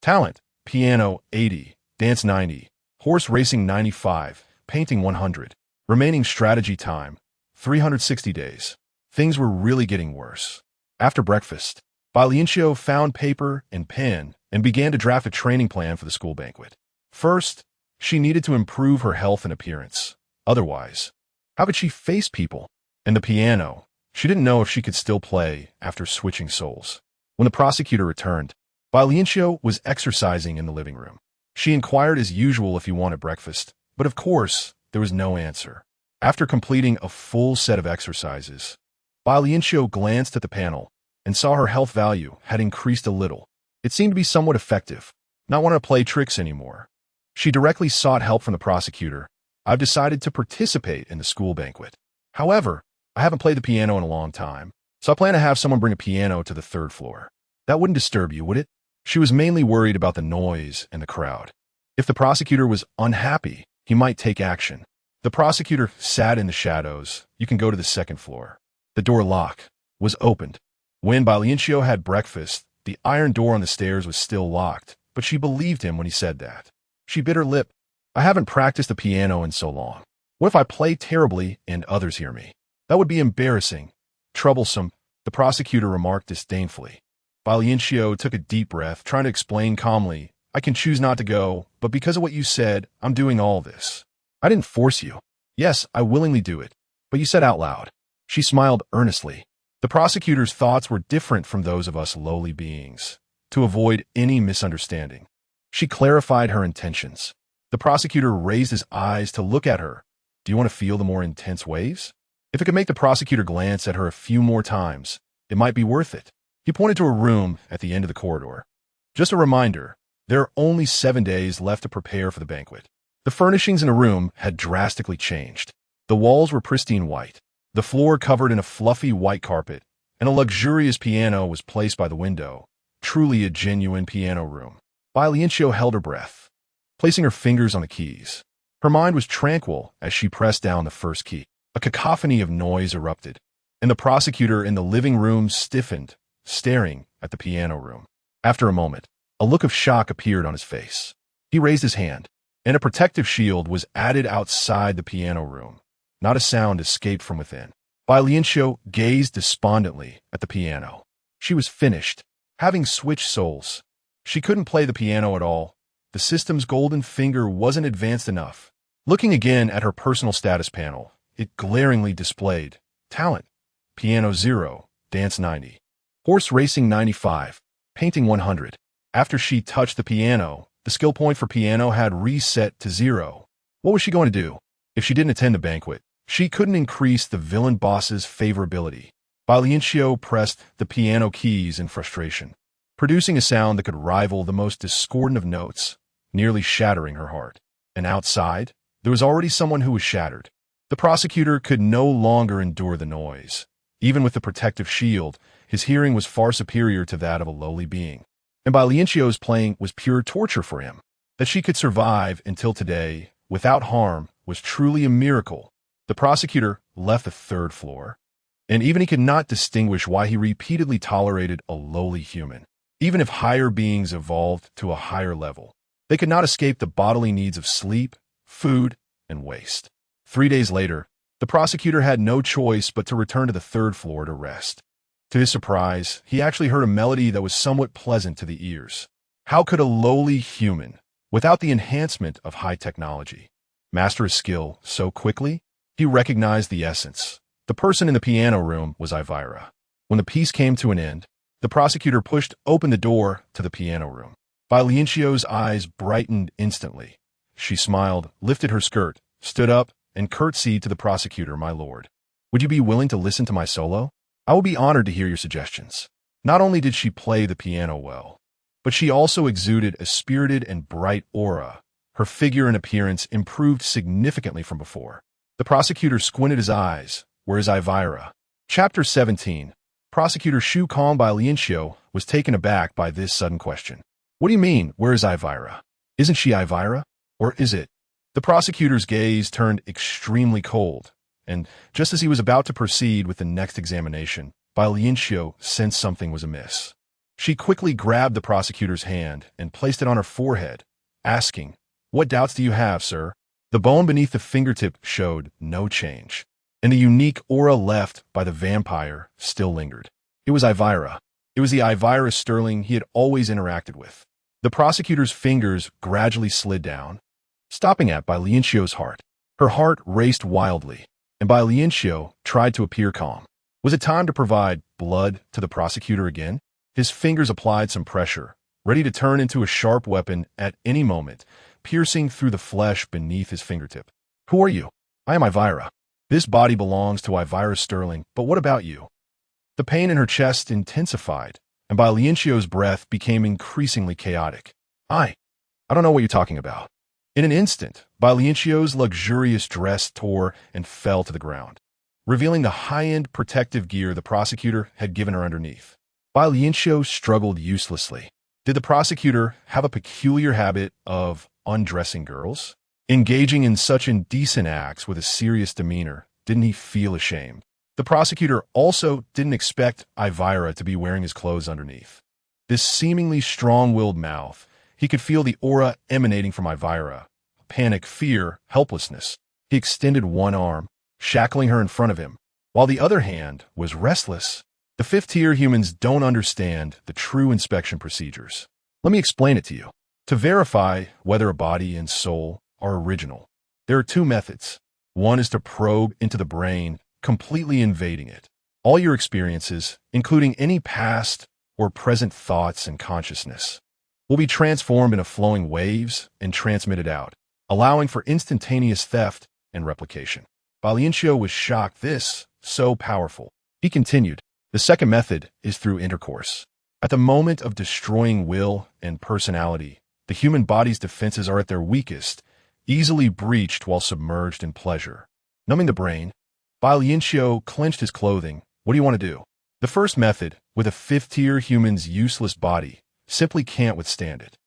Speaker 1: Talent, piano, 80, dance 90, horse racing 95, painting 100. Remaining strategy time, 360 days. Things were really getting worse. After breakfast, Bai Lianqiu found paper and pen and began to draft a training plan for the school banquet. First, she needed to improve her health and appearance. Otherwise, how could she face people? And the piano, she didn't know if she could still play after switching souls. When the prosecutor returned, Bai Lianqiu was exercising in the living room. She inquired as usual if he wanted breakfast, but of course, there was no answer. After completing a full set of exercises, Bai Lianqiu glanced at the panel and saw her health value had increased a little. It seemed to be somewhat effective, not wanting to play tricks anymore. She directly sought help from the prosecutor. "I've decided to participate in the school banquet. However, I haven't played the piano in a long time, so I plan to have someone bring a piano to the third floor. That wouldn't disturb you, would it?" She was mainly worried about the noise and the crowd. If the prosecutor was unhappy, he might take action. The prosecutor sat in the shadows. "You can go to the second floor." The door lock was opened. When Bai Lianqiu had breakfast, the iron door on the stairs was still locked, but she believed him when he said that. She bit her lip. "I haven't practiced the piano in so long. What if I play terribly and others hear me? That would be embarrassing, troublesome," the prosecutor remarked disdainfully. Bai Lianqiu took a deep breath, trying to explain calmly, "I can choose not to go, but because of what you said, I'm doing all this. I didn't force you. Yes, I willingly do it, but you said out loud." She smiled earnestly. The prosecutor's thoughts were different from those of us lowly beings. To avoid any misunderstanding, she clarified her intentions. The prosecutor raised his eyes to look at her. "Do you want to feel the more intense waves?" If it could make the prosecutor glance at her a few more times, it might be worth it. He pointed to a room at the end of the corridor. "Just a reminder, there are only 7 days left to prepare for the banquet." The furnishings in the room had drastically changed. The walls were pristine white, the floor covered in a fluffy white carpet, and a luxurious piano was placed by the window. Truly a genuine piano room. Bai Lianqiu held her breath, placing her fingers on the keys. Her mind was tranquil as she pressed down the first key. A cacophony of noise erupted, and the prosecutor in the living room stiffened, staring at the piano room. After a moment, a look of shock appeared on his face. He raised his hand, and a protective shield was added outside the piano room. Not a sound escaped from within. Bai Lianqiu gazed despondently at the piano. She was finished, having switched souls. She couldn't play the piano at all. The system's golden finger wasn't advanced enough. Looking again at her personal status panel, it glaringly displayed talent, piano 0, dance 90, horse racing 95, painting 100. After she touched the piano, The skill point for piano had reset to 0. What was she going to do? If she didn't attend the banquet, she couldn't increase the villain boss's favorability. Bai Lianqiu pressed the piano keys in frustration, producing a sound that could rival the most discordant of notes, nearly shattering her heart. And outside, there was already someone who was shattered. The prosecutor could no longer endure the noise. Even with the protective shield, his hearing was far superior to that of a lowly being. And Bai Lianqiu's playing was pure torture for him. That she could survive until today, without harm, was truly a miracle. The prosecutor left the third floor, and even he could not distinguish why he repeatedly tolerated a lowly human. Even if higher beings evolved to a higher level, they could not escape the bodily needs of sleep, food, and waste. 3 days later, the prosecutor had no choice but to return to the third floor to rest. To his surprise, he actually heard a melody that was somewhat pleasant to the ears. How could a lowly human, without the enhancement of high technology, master a skill so quickly? He recognized the essence. The person in the piano room was Ivira. When the piece came to an end, the prosecutor pushed open the door to the piano room. Bai Lianqiu's eyes brightened instantly. She smiled, lifted her skirt, stood up, and curtsied to the prosecutor, "My lord, would you be willing to listen to my solo? I will be honored to hear your suggestions." Not only did she play the piano well, but she also exuded a spirited and bright aura. Her figure and appearance improved significantly from before. The prosecutor squinted his eyes. "Where is Ivira?" Chapter 17. Prosecutor Shu Kong Bai Lianqiu was taken aback by this sudden question. "What do you mean, where is Ivira? Isn't she Ivira? Or is it?" The prosecutor's gaze turned extremely cold, and just as he was about to proceed with the next examination, Bai Lianqiu sensed something was amiss. She quickly grabbed the prosecutor's hand and placed it on her forehead, asking, "What doubts do you have, sir?" The bone beneath the fingertip showed no change, and the unique aura left by the vampire still lingered. It was Ivira. It was the Ivira Sterling he had always interacted with. The prosecutor's fingers gradually slid down, stopping at Bai Lianqiu's heart. Her heart raced wildly, and Bai Lianqiu tried to appear calm. Was it time to provide blood to the prosecutor again? His fingers applied some pressure, ready to turn into a sharp weapon at any moment, piercing through the flesh beneath his fingertip. "Who are you?" "I am Ivira. This body belongs to Ivira Sterling, but what about you?" The pain in her chest intensified, and Bai Lianqiu's breath became increasingly chaotic. I don't know what you're talking about." In an instant, Bai Lianqiu's luxurious dress tore and fell to the ground, revealing the high-end protective gear the prosecutor had given her underneath. Bai Lianqiu struggled uselessly. Did the prosecutor have a peculiar habit of undressing girls? Engaging in such indecent acts with a serious demeanor, didn't he feel ashamed? The prosecutor also didn't expect Ivira to be wearing his clothes underneath. This seemingly strong-willed mouth, he could feel the aura emanating from Ivira. Panic, fear, helplessness. He extended one arm, shackling her in front of him, while the other hand was restless. The fifth-tier humans don't understand the true inspection procedures. Let me explain it to you. To verify whether a body and soul are original, there are two methods. One is to probe into the brain, completely invading it. All your experiences, including any past or present thoughts and consciousness, will be transformed into flowing waves and transmitted out, allowing for instantaneous theft and replication. Bai Lianqiu was shocked. This so powerful. He continued, "The second method is through intercourse. At the moment of destroying will and personality, the human body's defenses are at their weakest, easily breached while submerged in pleasure." Numbing the brain, Bai Lianqiu clenched his clothing. "What do you want to do?" The first method, with a fifth-tier human's useless body, simply can't withstand it.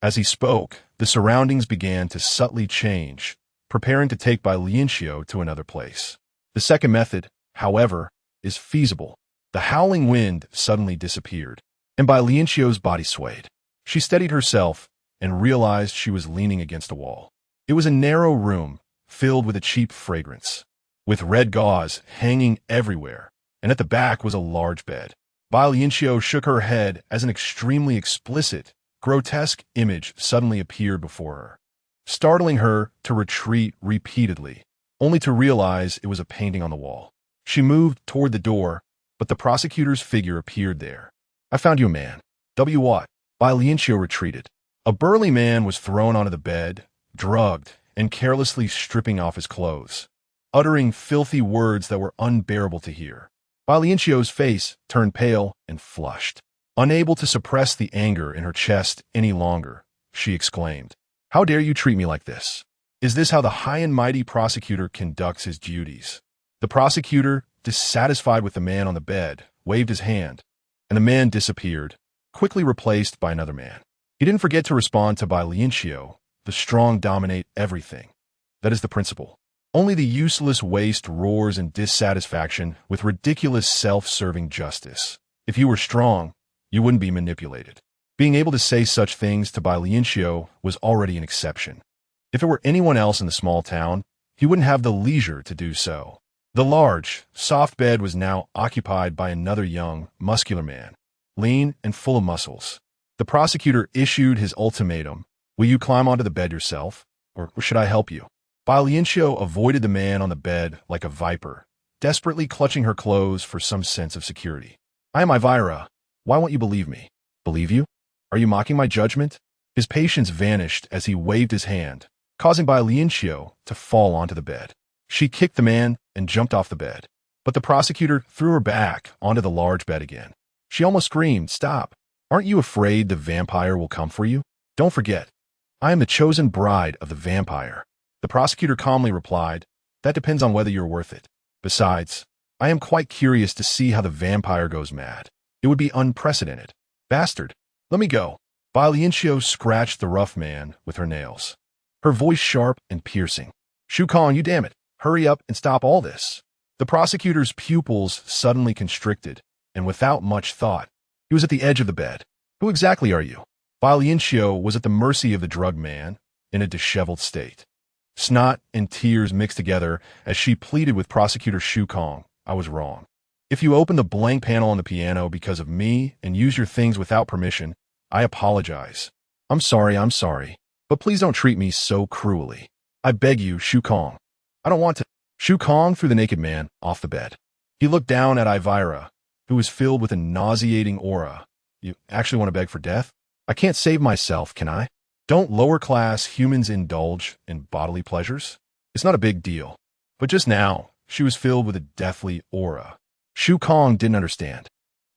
Speaker 1: As he spoke, the surroundings began to subtly change, preparing to take Bai Lianqiu to another place. The second method, however, is feasible. The howling wind suddenly disappeared, and Bai Lianqiu's body swayed. She steadied herself and realized she was leaning against a wall. It was a narrow room, filled with a cheap fragrance, with red gauze hanging everywhere, and at the back was a large bed. Bai Lianqiu shook her head as an extremely explicit, grotesque image suddenly appeared before her, startling her to retreat repeatedly, only to realize it was a painting on the wall. She moved toward the door, but the prosecutor's figure appeared there. "I found you a man." "What?" Bai Lianqiu retreated. A burly man was thrown onto the bed, drugged, and carelessly stripping off his clothes, uttering filthy words that were unbearable to hear. Bai Lianqiu's face turned pale and flushed. Unable to suppress the anger in her chest any longer, she exclaimed, "How dare you treat me like this? Is this how the high and mighty prosecutor conducts his duties?" The prosecutor, dissatisfied with the man on the bed, waved his hand, and the man disappeared, quickly replaced by another man. He didn't forget to respond to Bai Lianqiu, "The strong dominate everything. That is the principle. Only the useless waste roars in dissatisfaction with ridiculous self-serving justice. If you were strong, you wouldn't be manipulated." Being able to say such things to Bai Lianqiu was already an exception. If it were anyone else in the small town, he wouldn't have the leisure to do so. The large, soft bed was now occupied by another young, muscular man, lean and full of muscles. The prosecutor issued his ultimatum: "Will you climb onto the bed yourself, or should I help you?" Bai Lianqiu avoided the man on the bed like a viper, desperately clutching her clothes for some sense of security. "I am Ivira. Why won't you believe me?" "Believe you? Are you mocking my judgment?" His patience vanished as he waved his hand, causing Bai Lianqiu to fall onto the bed. She kicked the man and jumped off the bed, but the prosecutor threw her back onto the large bed again. She almost screamed, "Stop! Aren't you afraid the vampire will come for you? Don't forget, I am the chosen bride of the vampire." The prosecutor calmly replied, "That depends on whether you're worth it. Besides, I am quite curious to see how the vampire goes mad. It would be unprecedented. Bastard, let me go." Bai Lianqiu scratched the rough man with her nails, her voice sharp and piercing. "Shu Kong, you damn it, hurry up and stop all this." The prosecutor's pupils suddenly constricted, and without much thought, he was at the edge of the bed. "Who exactly are you?" Bai Lianqiu was at the mercy of the drugged man, in a disheveled state. Snot and tears mixed together as she pleaded with Prosecutor Shu Kong, "I was wrong. If you open the blank panel on the piano because of me and use your things without permission, I apologize. I'm sorry, but please don't treat me so cruelly. I beg you, Shu Kong. I don't want to." Shu Kong threw the naked man off the bed. He looked down at Ivira, who was filled with a nauseating aura. "You actually want to beg for death? I can't save myself, can I? Don't lower-class humans indulge in bodily pleasures? It's not a big deal." But just now, she was filled with a deathly aura. Shu Kong didn't understand.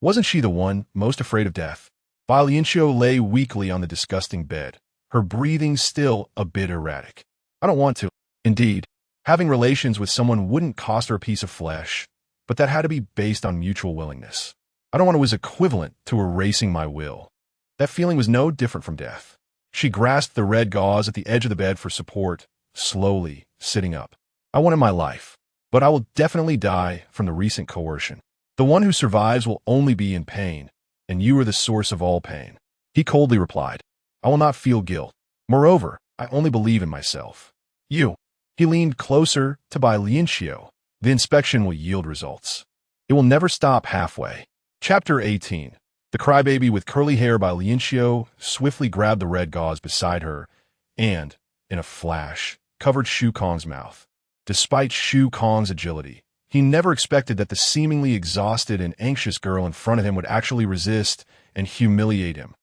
Speaker 1: Wasn't she the one most afraid of death? Bai Lianqiu lay weakly on the disgusting bed, her breathing still a bit erratic. "I don't want to." Indeed, having relations with someone wouldn't cost her a piece of flesh, but that had to be based on mutual willingness. "I don't want to" was equivalent to erasing my will. That feeling was no different from death. She grasped the red gauze at the edge of the bed for support, slowly sitting up. "I wanted my life, but I will definitely die from the recent coercion. The one who survives will only be in pain, and you are the source of all pain." He coldly replied, "I will not feel guilt. Moreover, I only believe in myself. You." He leaned closer to Bai Lianqiu. "The inspection will yield results. It will never stop halfway." Chapter 18. The crybaby with curly hair Bai Lianqiu swiftly grabbed the red gauze beside her and, in a flash, covered Shu Kong's mouth. Despite Shu Kong's agility, he never expected that the seemingly exhausted and anxious girl in front of him would actually resist and humiliate him.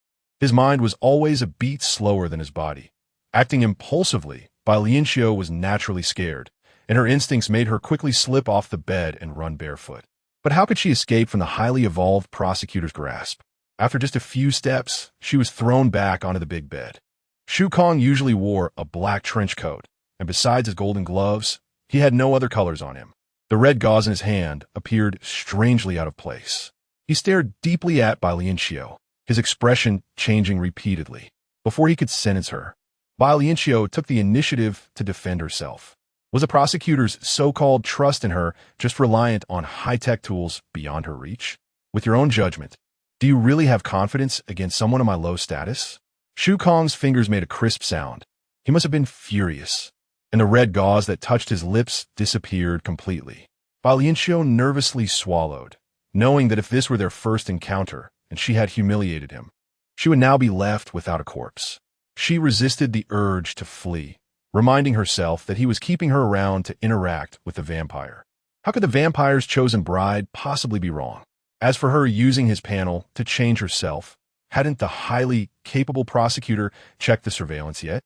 Speaker 1: His mind was always a beat slower than his body. Acting impulsively, Bai Lianqiu was naturally scared, and her instincts made her quickly slip off the bed and run barefoot. But how could she escape from the highly evolved prosecutor's grasp? After just a few steps, she was thrown back onto the big bed. Shu Kong usually wore a black trench coat, and besides his golden gloves, he had no other colors on him. The red gauze in his hand appeared strangely out of place. He stared deeply at Bai Lianqiu, his expression changing repeatedly. Before he could sentence her, Bai Lianqiu took the initiative to defend herself. Was the prosecutor's so-called trust in her just reliant on high-tech tools beyond her reach? With your own judgment, do you really have confidence against someone of my low status? Shu Kong's fingers made a crisp sound. He must have been furious, and the red gauze that touched his lips disappeared completely. Bai Lianqiu nervously swallowed, knowing that if this were their first encounter and she had humiliated him, she would now be left without a corpse. She resisted the urge to flee, reminding herself that he was keeping her around to interact with the vampire. How could the vampire's chosen bride possibly be wrong? As for her using his panel to change herself, Hadn't the highly capable prosecutor checked the surveillance yet?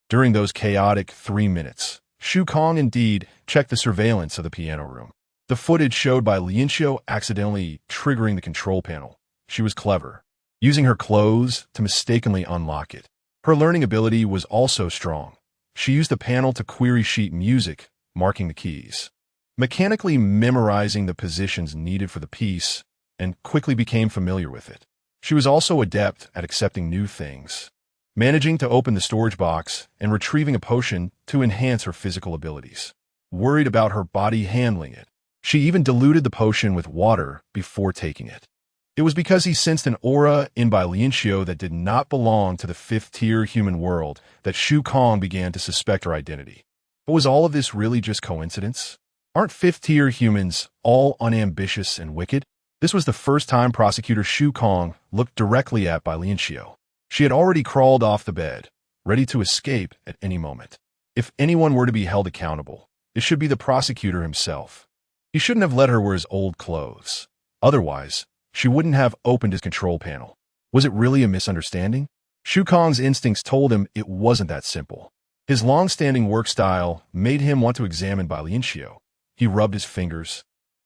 Speaker 1: During those chaotic 3 minutes, Shu Kong indeed checked the surveillance of the piano room. The footage showed Bai Lianqiu accidentally triggering the control panel. She was clever, using her clothes to mistakenly unlock it. Her learning ability was also strong. She used the panel to query sheet music, marking the keys, mechanically memorizing the positions needed for the piece, and quickly became familiar with it. She was also adept at accepting new things, managing to open the storage box and retrieving a potion to enhance her physical abilities. Worried about her body handling it, she even diluted the potion with water before taking it. It was because he sensed an aura in Bai Lianqiu that did not belong to the fifth-tier human world that Shu Kong began to suspect her identity. But was all of this really just coincidence? Aren't fifth-tier humans all unambitious and wicked? This was the first time Prosecutor Shu Kong looked directly at Bai Lianqiu. She had already crawled off the bed, ready to escape at any moment. If anyone were to be held accountable, it should be the prosecutor himself. He shouldn't have let her wear his old clothes. Otherwise, she wouldn't have opened his control panel. Was it really a misunderstanding? Shu Kong's instincts told him it wasn't that simple. His long-standing work style made him want to examine Bai Lianqiu. He rubbed his fingers,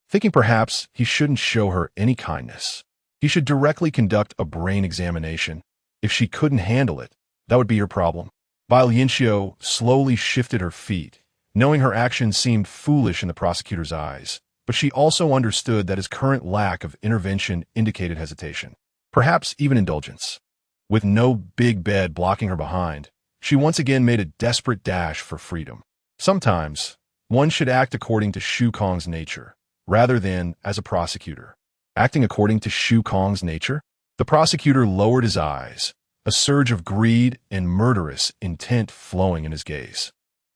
Speaker 1: thinking perhaps he shouldn't show her any kindness. He should directly conduct a brain examination. If she couldn't handle it, that would be her problem. Bai Lianqiu slowly shifted her feet, knowing her actions seemed foolish in the prosecutor's eyes. But she also understood that his current lack of intervention indicated hesitation, perhaps even indulgence. With no big bed blocking her behind, she once again made a desperate dash for freedom. Sometimes, one should act according to Shu Kong's nature, rather than as a prosecutor. Acting according to Shu Kong's nature? The prosecutor lowered his eyes, a surge of greed and murderous intent flowing in his gaze.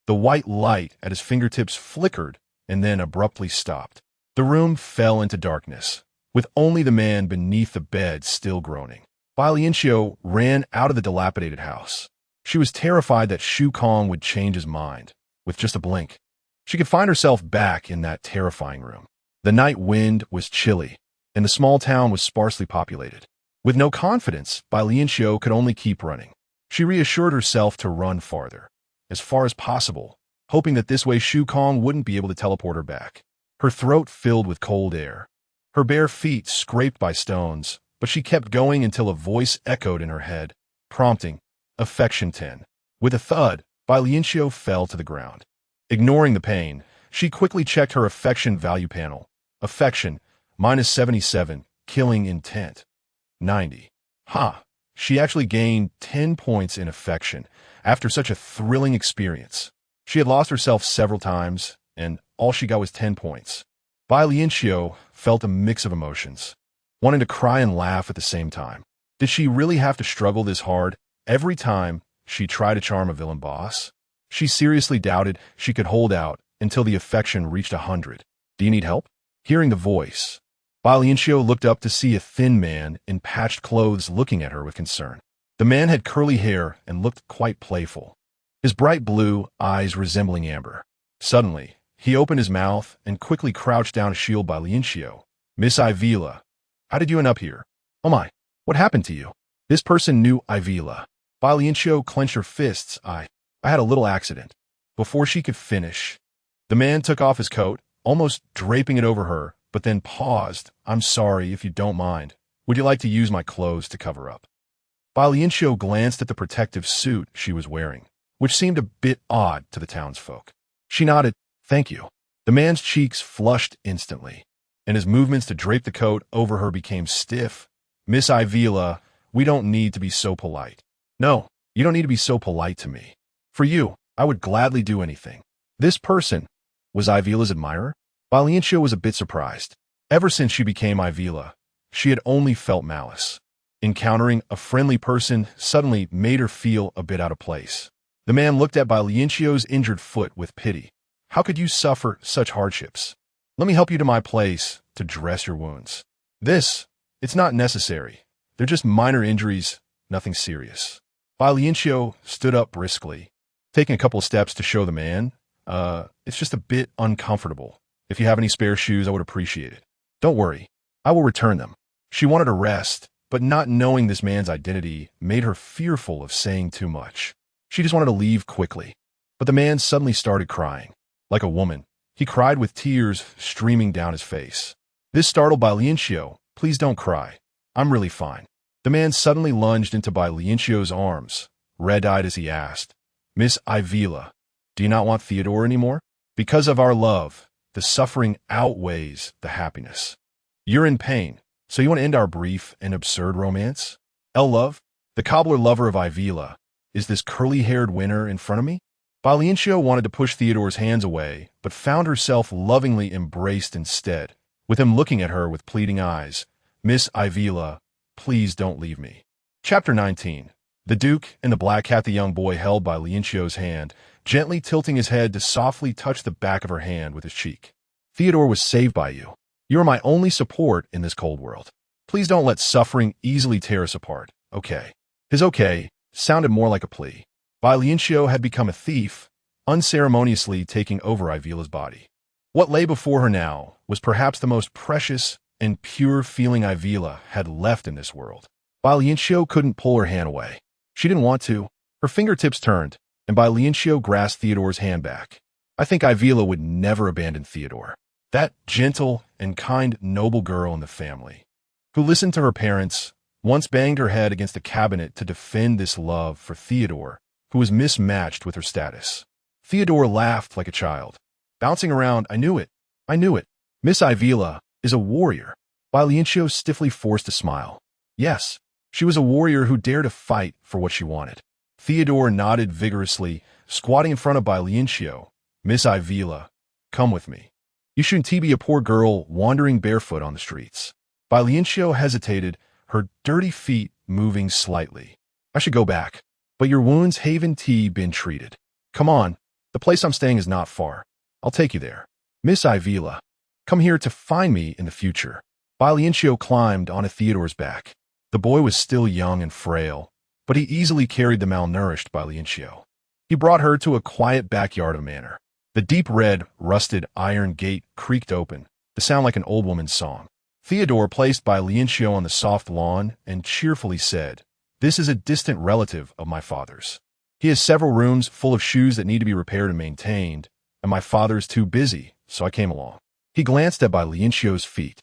Speaker 1: The white light at his fingertips flickered and then abruptly stopped. The room fell into darkness, with only the man beneath the bed still groaning. Bai Lianqiu ran out of the dilapidated house. She was terrified that Shu Kong would change his mind, with just a blink. She could find herself back in that terrifying room. The night wind was chilly, and the small town was sparsely populated. With no confidence, Bai Lianqiu could only keep running. She reassured herself to run farther, as far as possible, hoping that this way Shu Kong wouldn't be able to teleport her back. Her throat filled with cold air, her bare feet scraped by stones, but she kept going until a voice echoed in her head, prompting, "Affection 10. With a thud, Bai Lianqiu fell to the ground. Ignoring the pain, she quickly checked her affection value panel. Affection, -77, killing intent, 90. She actually gained 10 points in affection after such a thrilling experience. She had lost herself several times, and all she got was 10 points. Bai Lianqiu felt a mix of emotions, wanting to cry and laugh at the same time. Did she really have to struggle this hard every time she tried to charm a villain boss? She seriously doubted she could hold out until the affection reached 100. "Do you need help?" Hearing the voice, Bai Lianqiu looked up to see a thin man in patched clothes looking at her with concern. The man had curly hair and looked quite playful, his bright blue eyes resembling amber. Suddenly, he opened his mouth and quickly crouched down to shield Bai Lianqiu. "Miss Ivila, how did you end up here?" "Oh my, what happened to you?" This person knew Ivila. Bai Lianqiu clenched her fists. I had a little accident." Before she could finish, the man took off his coat, almost draping it over her, but then paused. "I'm sorry, if you don't mind. Would you like to use my clothes to cover up?" Bai Lianqiu glanced at the protective suit she was wearing, which seemed a bit odd to the townsfolk. She nodded. "Thank you." The man's cheeks flushed instantly, and his movements to drape the coat over her became stiff. "Miss Ivila, we don't need to be so polite." "No, you don't need to be so polite to me. For you, I would gladly do anything." This person was Ivila's admirer? Bai Lianqiu was a bit surprised. Ever since she became Ivila, she had only felt malice. Encountering a friendly person suddenly made her feel a bit out of place. The man looked at Bai Lianqiu's injured foot with pity. "How could you suffer such hardships? Let me help you to my place to dress your wounds." It's not necessary. They're just minor injuries, nothing serious." Bai Lianqiu stood up briskly, taking a couple of steps to show the man. It's just a bit uncomfortable. If you have any spare shoes, I would appreciate it." "Don't worry, I will return them." She wanted to rest, but not knowing this man's identity made her fearful of saying too much. She just wanted to leave quickly. But the man suddenly started crying. Like a woman, he cried with tears streaming down his face. This startled Bai Lianqiu. "Please don't cry. I'm really fine." The man suddenly lunged into Bai Lianqiu's arms, red-eyed as he asked, "Miss Ivila, do you not want Theodore anymore? Because of our love, the suffering outweighs the happiness. You're in pain, so you want to end our brief and absurd romance? Love, the cobbler lover of Ivila, is this curly-haired winner in front of me?" Bai Lianqiu wanted to push Theodore's hands away, but found herself lovingly embraced instead, with him looking at her with pleading eyes. "Miss Ivila, please don't leave me." Chapter 19. The Duke and the Black Cat. The young boy held Bai Lianqiu's hand, gently tilting his head to softly touch the back of her hand with his cheek. "Theodore was saved by you. You are my only support in this cold world. Please don't let suffering easily tear us apart, okay?" His okay sounded more like a plea. Bai Lianqiu had become a thief, unceremoniously taking over Ivila's body. What lay before her now was perhaps the most precious and pure feeling Ivila had left in this world. Bai Lianqiu couldn't pull her hand away. She didn't want to. Her fingertips turned, and Bai Lianqiu grasped Theodore's hand back. I think Ivila would never abandon Theodore. That gentle and kind noble girl in the family, who listened to her parents, once banged her head against the cabinet to defend this love for Theodore, who was mismatched with her status. Theodore laughed like a child, bouncing around. I knew it. I knew it. Miss Ivila is a warrior." Bai Lianqiu stiffly forced a smile. Yes, she was a warrior who dared to fight for what she wanted. Theodore nodded vigorously, squatting in front of Bai Lianqiu. "Miss Ivila, come with me. You shouldn't be a poor girl wandering barefoot on the streets." Bai Lianqiu hesitated, her dirty feet moving slightly. "I should go back, but your wounds haven't been treated. Come on, the place I'm staying is not far. I'll take you there. Miss Ivila, come here to find me in the future." Bai Lianqiu climbed onto Theodore's back. The boy was still young and frail, but he easily carried the malnourished Bai Lianqiu. He brought her to a quiet backyard of a manor. The deep red, rusted iron gate creaked open, to sound like an old woman's song. Theodore placed Bai Lianqiu on the soft lawn and cheerfully said, "This is a distant relative of my father's. He has several rooms full of shoes that need to be repaired and maintained, and my father's too busy, so I came along." He glanced at Bai Lianqiu's feet.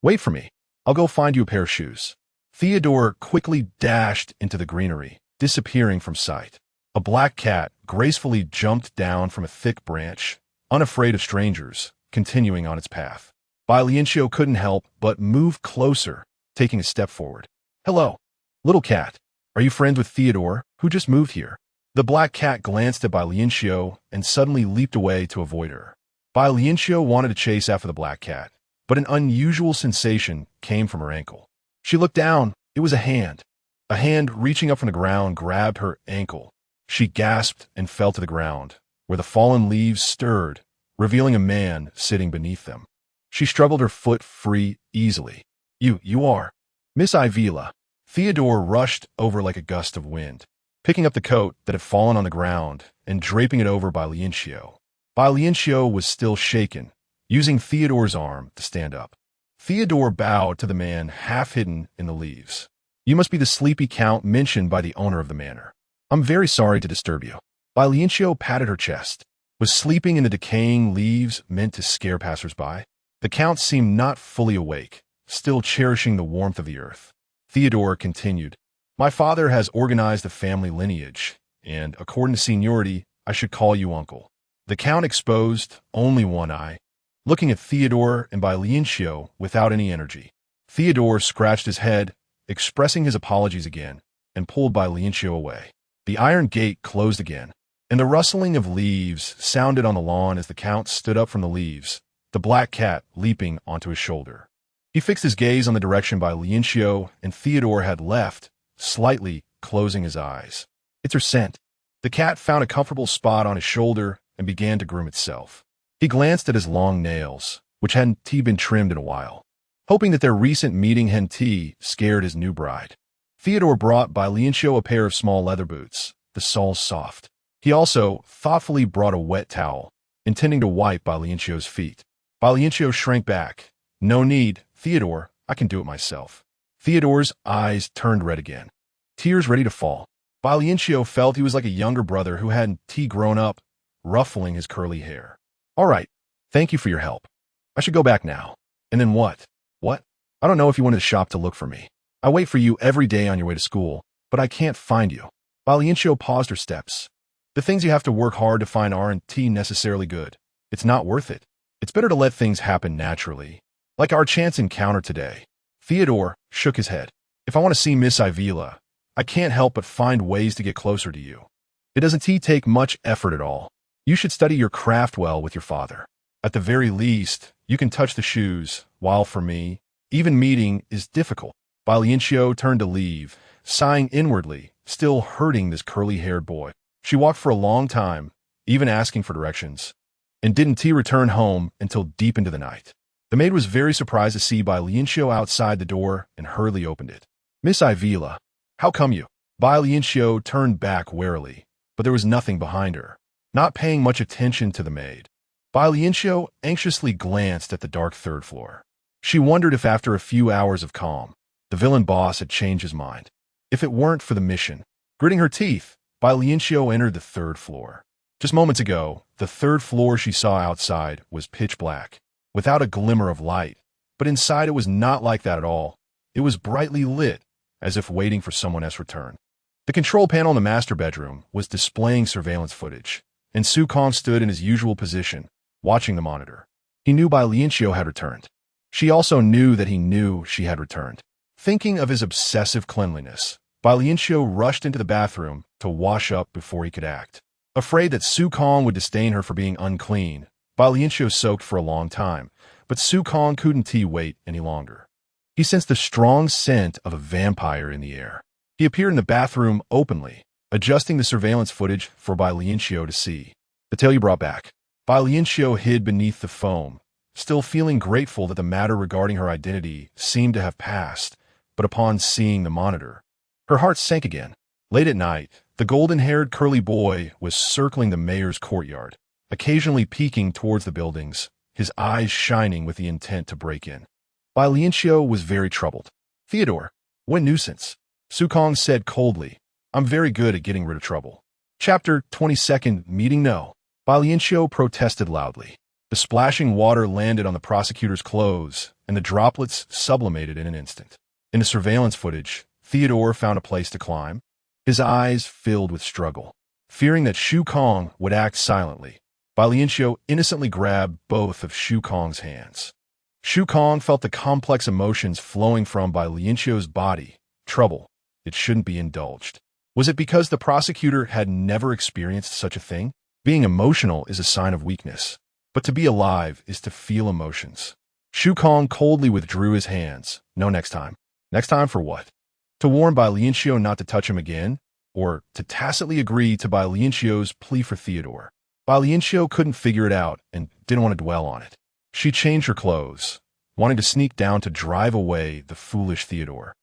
Speaker 1: "Wait for me. I'll go find you a pair of shoes." Theodore quickly dashed into the greenery, disappearing from sight. A black cat gracefully jumped down from a thick branch, unafraid of strangers, continuing on its path. Bai Lianqiu couldn't help but move closer, taking a step forward. "Hello, little cat. Are you friends with Theodore, who just moved here?" The black cat glanced at Bai Lianqiu and suddenly leaped away to avoid her. Bai Lianqiu wanted to chase after the black cat, but an unusual sensation came from her ankle. She looked down. It was a hand. A hand reaching up from the ground grabbed her ankle. She gasped and fell to the ground, where the fallen leaves stirred, revealing a man sitting beneath them. She struggled her foot free easily. You are Miss Ivila." Theodore rushed over like a gust of wind, picking up the coat that had fallen on the ground and draping it over Bai Lianqiu. Bai Lianqiu was still shaken, using Theodore's arm to stand up. Theodore bowed to the man half hidden in the leaves. "You must be the sleepy count mentioned by the owner of the manor. I'm very sorry to disturb you." Bai Lianqiu patted her chest. Was sleeping in the decaying leaves meant to scare passers-by? The count seemed not fully awake, still cherishing the warmth of the earth. Theodore continued, "My father has organized the family lineage, and according to seniority, I should call you uncle." The count exposed only one eye, looking at Theodore and Bai Lianqiu without any energy. Theodore scratched his head, expressing his apologies again, and pulled Bai Lianqiu away. The iron gate closed again, and the rustling of leaves sounded on the lawn as the count stood up from the leaves, the black cat leaping onto his shoulder. He fixed his gaze on the direction Bai Lianqiu and Theodore had left, slightly closing his eyes. "It's her scent." The cat found a comfortable spot on his shoulder and began to groom itself. He glanced at his long nails, which hadn't been trimmed in a while, hoping that their recent meeting hadn't scared his new bride. Theodore brought Bai Lianqiu a pair of small leather boots, the soles soft. He also thoughtfully brought a wet towel, intending to wipe Bai Lianqiu's feet. Bai Lianqiu shrank back. "No need, Theodore, I can do it myself." Theodore's eyes turned red again, tears ready to fall. Bai Lianqiu felt he was like a younger brother who hadn't grown up, ruffling his curly hair. All right, thank you for your help. I should go back now. And then what? What? I don't know if you went to the shop to look for me. I wait for you every day on your way to school, but I can't find you. Bai Lianqiu paused her steps. The things you have to work hard to find aren't necessarily good. It's not worth it. It's better to let things happen naturally. Like our chance encounter today. Theodore shook his head. If I want to see Miss Ivila, I can't help but find ways to get closer to you. It doesn't take much effort at all. You should study your craft well with your father. At the very least, you can touch the shoes, while for me, even meeting is difficult. Bai Lianqiu turned to leave, sighing inwardly, still hurting this curly-haired boy. She walked for a long time, even asking for directions, and didn't return home until deep into the night. The maid was very surprised to see Bai Lianqiu outside the door and hurriedly opened it. Miss Ivila, how come you? Bai Lianqiu turned back warily, but there was nothing behind her. Not paying much attention to the maid, Bai Lianqiu anxiously glanced at the dark third floor. She wondered if after a few hours of calm, the villain boss had changed his mind. If it weren't for the mission. Gritting her teeth, Bai Lianqiu entered the third floor. Just moments ago, the third floor she saw outside was pitch black, without a glimmer of light. But inside it was not like that at all. It was brightly lit, as if waiting for someone else's return. The control panel in the master bedroom was displaying surveillance footage, and Su Kong stood in his usual position, watching the monitor. He knew Bai Lianqiu had returned. She also knew that he knew she had returned. Thinking of his obsessive cleanliness, Bai Lianqiu rushed into the bathroom to wash up before he could act. Afraid that Su Kong would disdain her for being unclean, Bai Lianqiu soaked for a long time, but Su Kong couldn't wait any longer. He sensed the strong scent of a vampire in the air. He appeared in the bathroom openly, adjusting the surveillance footage for Bai Lianqiu to see. The tale you brought back. Bai Lianqiu hid beneath the foam, still feeling grateful that the matter regarding her identity seemed to have passed, but upon seeing the monitor, her heart sank again. Late at night, the golden-haired curly boy was circling the mayor's courtyard, occasionally peeking towards the buildings, his eyes shining with the intent to break in. Bai Lianqiu was very troubled. Theodore, what nuisance? Su Kong said coldly. I'm very good at getting rid of trouble. Chapter 22nd Meeting No. Bai Lianqiu protested loudly. The splashing water landed on the prosecutor's clothes, and the droplets sublimated in an instant. In the surveillance footage, Theodore found a place to climb, his eyes filled with struggle. Fearing that Su Kong would act silently, Bai Lianqiu innocently grabbed both of Su Kong's hands. Su Kong felt the complex emotions flowing from Bai Lianqiu's body. Trouble. It shouldn't be indulged. Was it because the prosecutor had never experienced such a thing? Being emotional is a sign of weakness, but to be alive is to feel emotions. Su Kong coldly withdrew his hands. No, next time. Next time for what? To warn Bai Lianqiu not to touch him again, or to tacitly agree to Bai Lianqiu's plea for Theodore. Bai Lianqiu couldn't figure it out and didn't want to dwell on it. She changed her clothes, wanting to sneak down to drive away the foolish Theodore.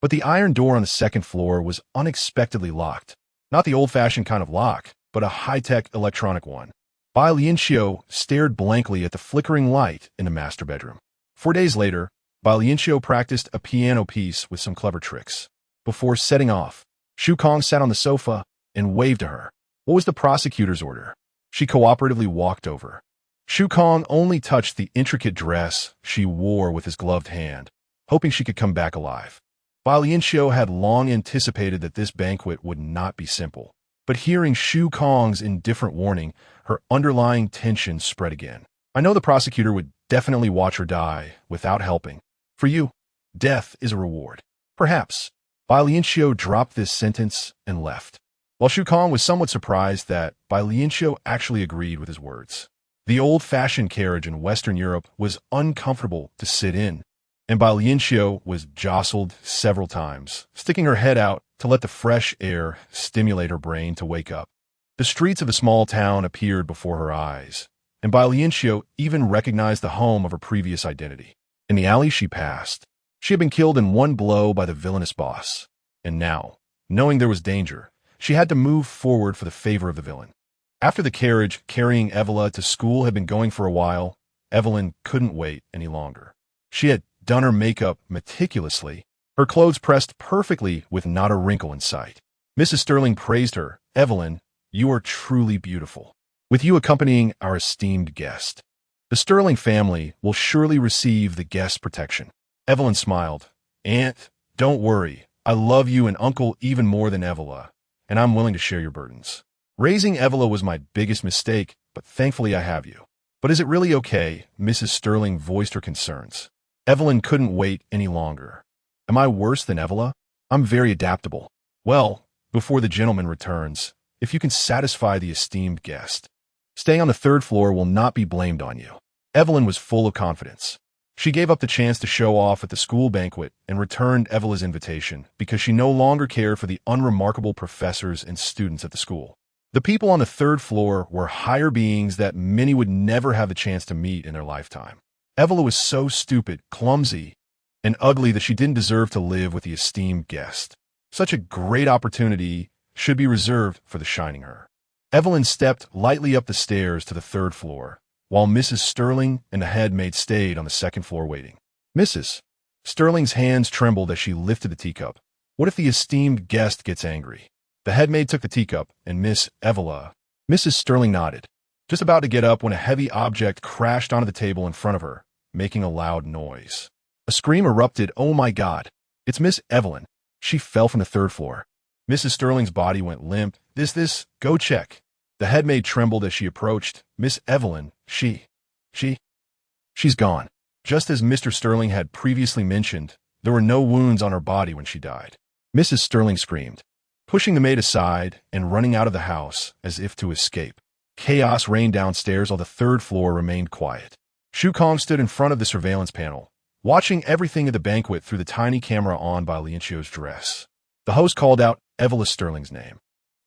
Speaker 1: But the iron door on the second floor was unexpectedly locked. Not the old-fashioned kind of lock, but a high-tech electronic one. Bai Lianqiu stared blankly at the flickering light in the master bedroom. 4 days later, Bai Lianqiu practiced a piano piece with some clever tricks. Before setting off, Su Kong sat on the sofa and waved to her. What was the prosecutor's order? She cooperatively walked over. Su Kong only touched the intricate dress she wore with his gloved hand, hoping she could come back alive. Bai Lianqiu had long anticipated that this banquet would not be simple, but hearing Su Kong's indifferent warning, her underlying tension spread again. I know the prosecutor would definitely watch her die without helping. For you, death is a reward. Perhaps. Bai Lianqiu dropped this sentence and left, while Su Kong was somewhat surprised that Bai Lianqiu actually agreed with his words. The old-fashioned carriage in Western Europe was uncomfortable to sit in, and Bai Lianqiu was jostled several times, sticking her head out to let the fresh air stimulate her brain to wake up. The streets of the small town appeared before her eyes, and Bai Lianqiu even recognized the home of her previous identity. In the alley she passed, she had been killed in one blow by the villainous boss, and now, knowing there was danger, she had to move forward for the favor of the villain. After the carriage carrying Evela to school had been going for a while, Evelyn couldn't wait any longer. She had done her makeup meticulously, her clothes pressed perfectly with not a wrinkle in sight. Mrs. Sterling praised her. "Evelyn, you are truly beautiful. With you accompanying our esteemed guest, the Sterling family will surely receive the guest protection." Evelyn smiled. "Aunt, don't worry. I love you and Uncle even more than Evela, and I'm willing to share your burdens. Raising Evela was my biggest mistake, but thankfully I have you." "But is it really okay?" Mrs. Sterling voiced her concerns. Evelyn couldn't wait any longer. "Am I worse than Evela? I'm very adaptable." "Well, before the gentleman returns, if you can satisfy the esteemed guest, staying on the third floor will not be blamed on you." Evelyn was full of confidence. She gave up the chance to show off at the school banquet and returned Evela's invitation because she no longer cared for the unremarkable professors and students at the school. The people on the third floor were higher beings that many would never have the chance to meet in their lifetime. Evela was so stupid, clumsy, and ugly that she didn't deserve to live with the esteemed guest. Such a great opportunity should be reserved for the shining her. Evelyn stepped lightly up the stairs to the third floor, while Mrs. Sterling and the head maid stayed on the second floor waiting. Mrs. Sterling's hands trembled as she lifted the teacup. What if the esteemed guest gets angry? The head maid took the teacup, and Mrs. Sterling nodded, just about to get up when a heavy object crashed onto the table in front of her, making a loud noise. A scream erupted. "Oh my God, it's Miss Evelyn. She fell from the third floor." Mrs. Sterling's body went limp. This, go check." The head maid trembled as she approached. "Miss Evelyn, she's gone." Just as Mr. Sterling had previously mentioned, there were no wounds on her body when she died. Mrs. Sterling screamed, pushing the maid aside and running out of the house as if to escape. Chaos reigned downstairs while the third floor remained quiet. Shu Kong stood in front of the surveillance panel, watching everything at the banquet through the tiny camera on Bai Lianqiu's dress. The host called out Evela Sterling's name,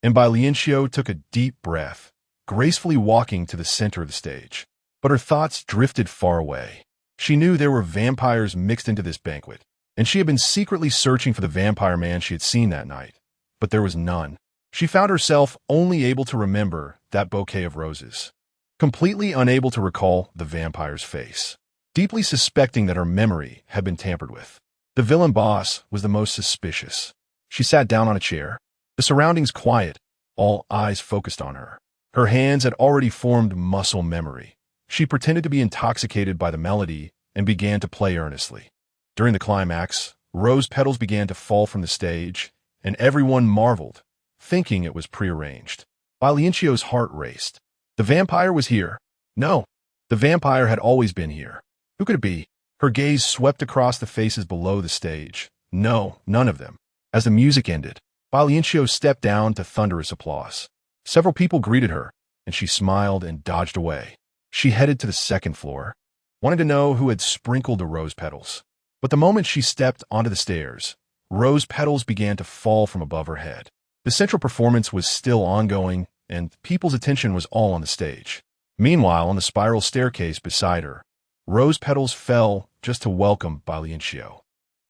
Speaker 1: and Bai Lianqiu took a deep breath, gracefully walking to the center of the stage. But her thoughts drifted far away. She knew there were vampires mixed into this banquet, and she had been secretly searching for the vampire man she had seen that night, but there was none. She found herself only able to remember that bouquet of roses, completely unable to recall the vampire's face, deeply suspecting that her memory had been tampered with. The villain boss was the most suspicious. She sat down on a chair, the surroundings quiet, all eyes focused on her. Her hands had already formed muscle memory. She pretended to be intoxicated by the melody and began to play earnestly. During the climax, rose petals began to fall from the stage, and everyone marveled, thinking it was prearranged. Bai Lianqiu's heart raced. The vampire was here. No, the vampire had always been here. Who could it be? Her gaze swept across the faces below the stage. No, none of them. As the music ended, Bai Lianqiu stepped down to thunderous applause. Several people greeted her, and she smiled and dodged away. She headed to the second floor, wanting to know who had sprinkled the rose petals. But the moment she stepped onto the stairs, rose petals began to fall from above her head. The central performance was still ongoing, and people's attention was all on the stage. Meanwhile, on the spiral staircase beside her, rose petals fell just to welcome Bai Lianqiu.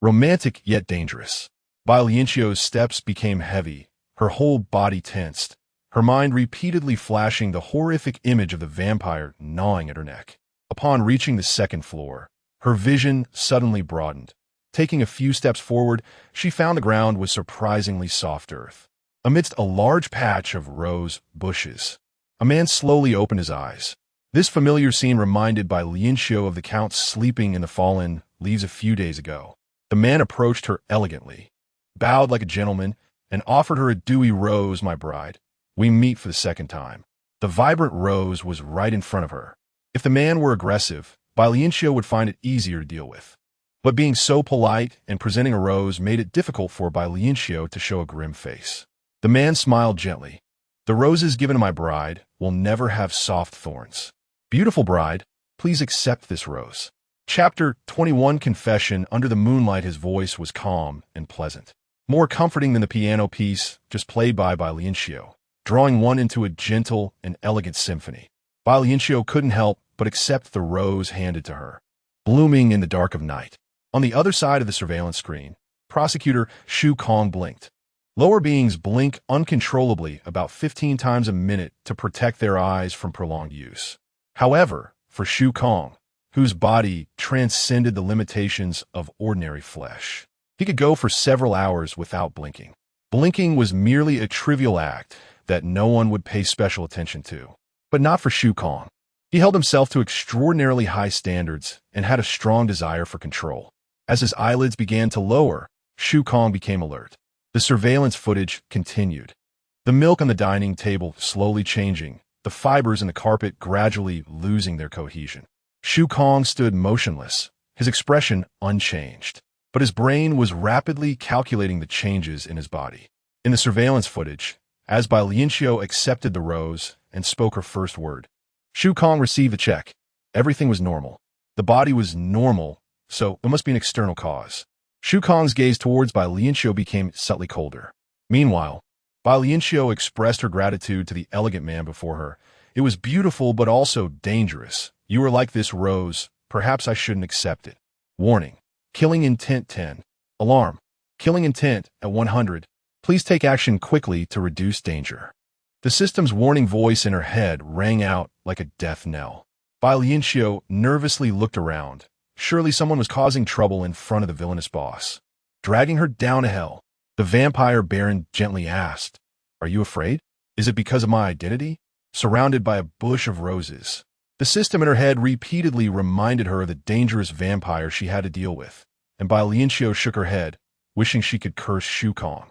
Speaker 1: Romantic yet dangerous. Bai Lianqiu's steps became heavy, her whole body tensed, her mind repeatedly flashing the horrific image of the vampire gnawing at her neck. Upon reaching the second floor, her vision suddenly broadened. Taking a few steps forward, she found the ground was surprisingly soft earth. Amidst a large patch of rose bushes, a man slowly opened his eyes. This familiar scene reminded Bai Lianqiu of the Count sleeping in the fallen leaves a few days ago. The man approached her elegantly, bowed like a gentleman, and offered her a dewy rose. "My bride, we meet for the second time." The vibrant rose was right in front of her. If the man were aggressive, Bai Lianqiu would find it easier to deal with. But being so polite and presenting a rose made it difficult for Bai Lianqiu to show a grim face. The man smiled gently. "The roses given to my bride will never have soft thorns. Beautiful bride, please accept this rose." Chapter 21 Confession. Under the moonlight, his voice was calm and pleasant, more comforting than the piano piece just played by Bai Lianqiu, drawing one into a gentle and elegant symphony. Bai Lianqiu couldn't help but accept the rose handed to her, blooming in the dark of night. On the other side of the surveillance screen, Prosecutor Shu Kong blinked. Lower beings blink uncontrollably about 15 times a minute to protect their eyes from prolonged use. However, for Shu Kong, whose body transcended the limitations of ordinary flesh, He could go for several hours without blinking. Blinking was merely a trivial act that no one would pay special attention to. But not for Shu Kong. He held himself to extraordinarily high standards and had a strong desire for control. As his eyelids began to lower, Shu Kong became alert. The surveillance footage continued. The milk on the dining table slowly changing, the fibers in the carpet gradually losing their cohesion. Shu Kong stood motionless, his expression unchanged. But his brain was rapidly calculating the changes in his body. In the surveillance footage, as Bai Lianqiu accepted the rose and spoke her first word, Shu Kong received the check. Everything was normal. The body was normal, so it must be an external cause. Shu Kong's gaze towards Bai Lianqiu became subtly colder. Meanwhile, Bai Lianqiu expressed her gratitude to the elegant man before her. It was beautiful but also dangerous. You are like this rose. Perhaps I shouldn't accept it. Warning. Killing intent 10. Alarm. Killing intent at 100. Please take action quickly to reduce danger. The system's warning voice in her head rang out like a death knell. Bai Lianqiu nervously looked around. Surely someone was causing trouble in front of the villainous boss. Dragging her down to hell, the vampire baron gently asked, "Are you afraid? Is it because of my identity?" Surrounded by a bush of roses. The system in her head repeatedly reminded her of the dangerous vampire she had to deal with, and Bai Lianqiu shook her head, wishing she could curse Shu Kong.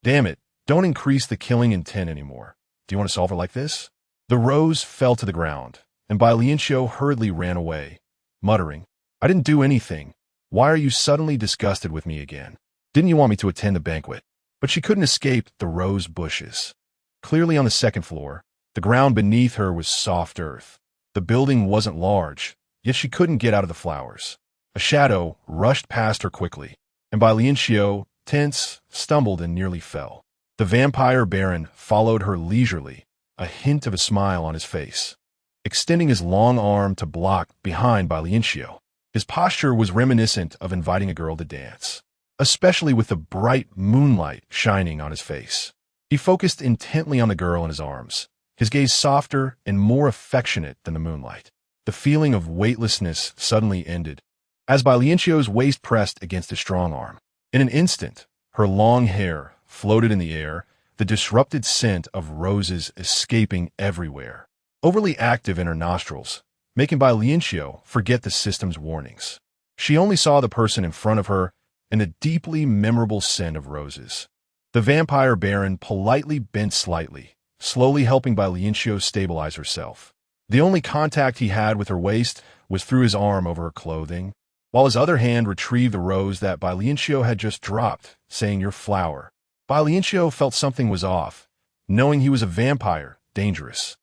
Speaker 1: Damn it, don't increase the killing intent anymore. Do you want to solve her like this? The rose fell to the ground, and Bai Lianqiu hurriedly ran away, muttering, "I didn't do anything. Why are you suddenly disgusted with me again? Didn't you want me to attend the banquet?" But she couldn't escape the rose bushes. Clearly on the second floor, the ground beneath her was soft earth. The building wasn't large, yet she couldn't get out of the flowers. A shadow rushed past her quickly, and Bai Lianqiu, tense, stumbled and nearly fell. The vampire baron followed her leisurely, a hint of a smile on his face, extending his long arm to block behind Bai Lianqiu. His posture was reminiscent of inviting a girl to dance, especially with the bright moonlight shining on his face. He focused intently on the girl in his arms, his gaze softer and more affectionate than the moonlight. The feeling of weightlessness suddenly ended, as Bai Lianqiu's waist pressed against his strong arm. In an instant, her long hair floated in the air, the disrupted scent of roses escaping everywhere, overly active in her nostrils, making Bai Lianqiu forget the system's warnings. She only saw the person in front of her and the deeply memorable scent of roses. The vampire baron politely bent slightly, slowly helping Bai Lianqiu stabilize herself. The only contact he had with her waist was through his arm over her clothing, while his other hand retrieved the rose that Bai Lianqiu had just dropped, saying, "Your flower." Bai Lianqiu felt something was off, knowing he was a vampire, dangerous.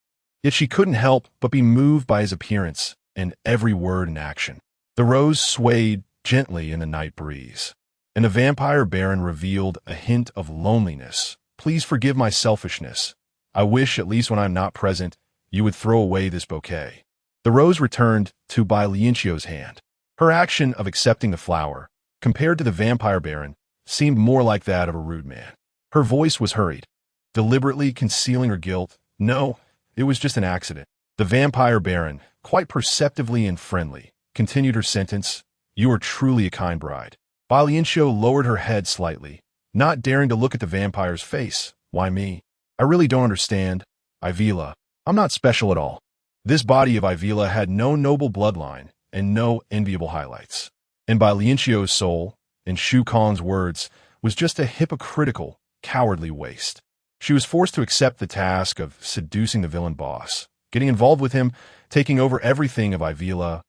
Speaker 1: Yet she couldn't help but be moved by his appearance and every word and action. The rose swayed gently in the night breeze, and the vampire baron revealed a hint of loneliness. "Please forgive my selfishness. I wish, at least when I'm not present, you would throw away this bouquet." The rose returned to Bai Lianqiu's hand. Her action of accepting the flower, compared to the vampire baron, seemed more like that of a rude man. Her voice was hurried, deliberately concealing her guilt. "No, it was just an accident." The vampire baron, quite perceptively and friendly, continued her sentence, "You are truly a kind bride." Bai Lianqiu lowered her head slightly, not daring to look at the vampire's face. "Why me? I really don't understand. Ivila, I'm not special at all." This body of Ivila had no noble bloodline and no enviable highlights. And Bai Lianqiu's soul, in Shu Kong's words, was just a hypocritical, cowardly waste. She was forced to accept the task of seducing the villain boss, getting involved with him, taking over everything of Ivila,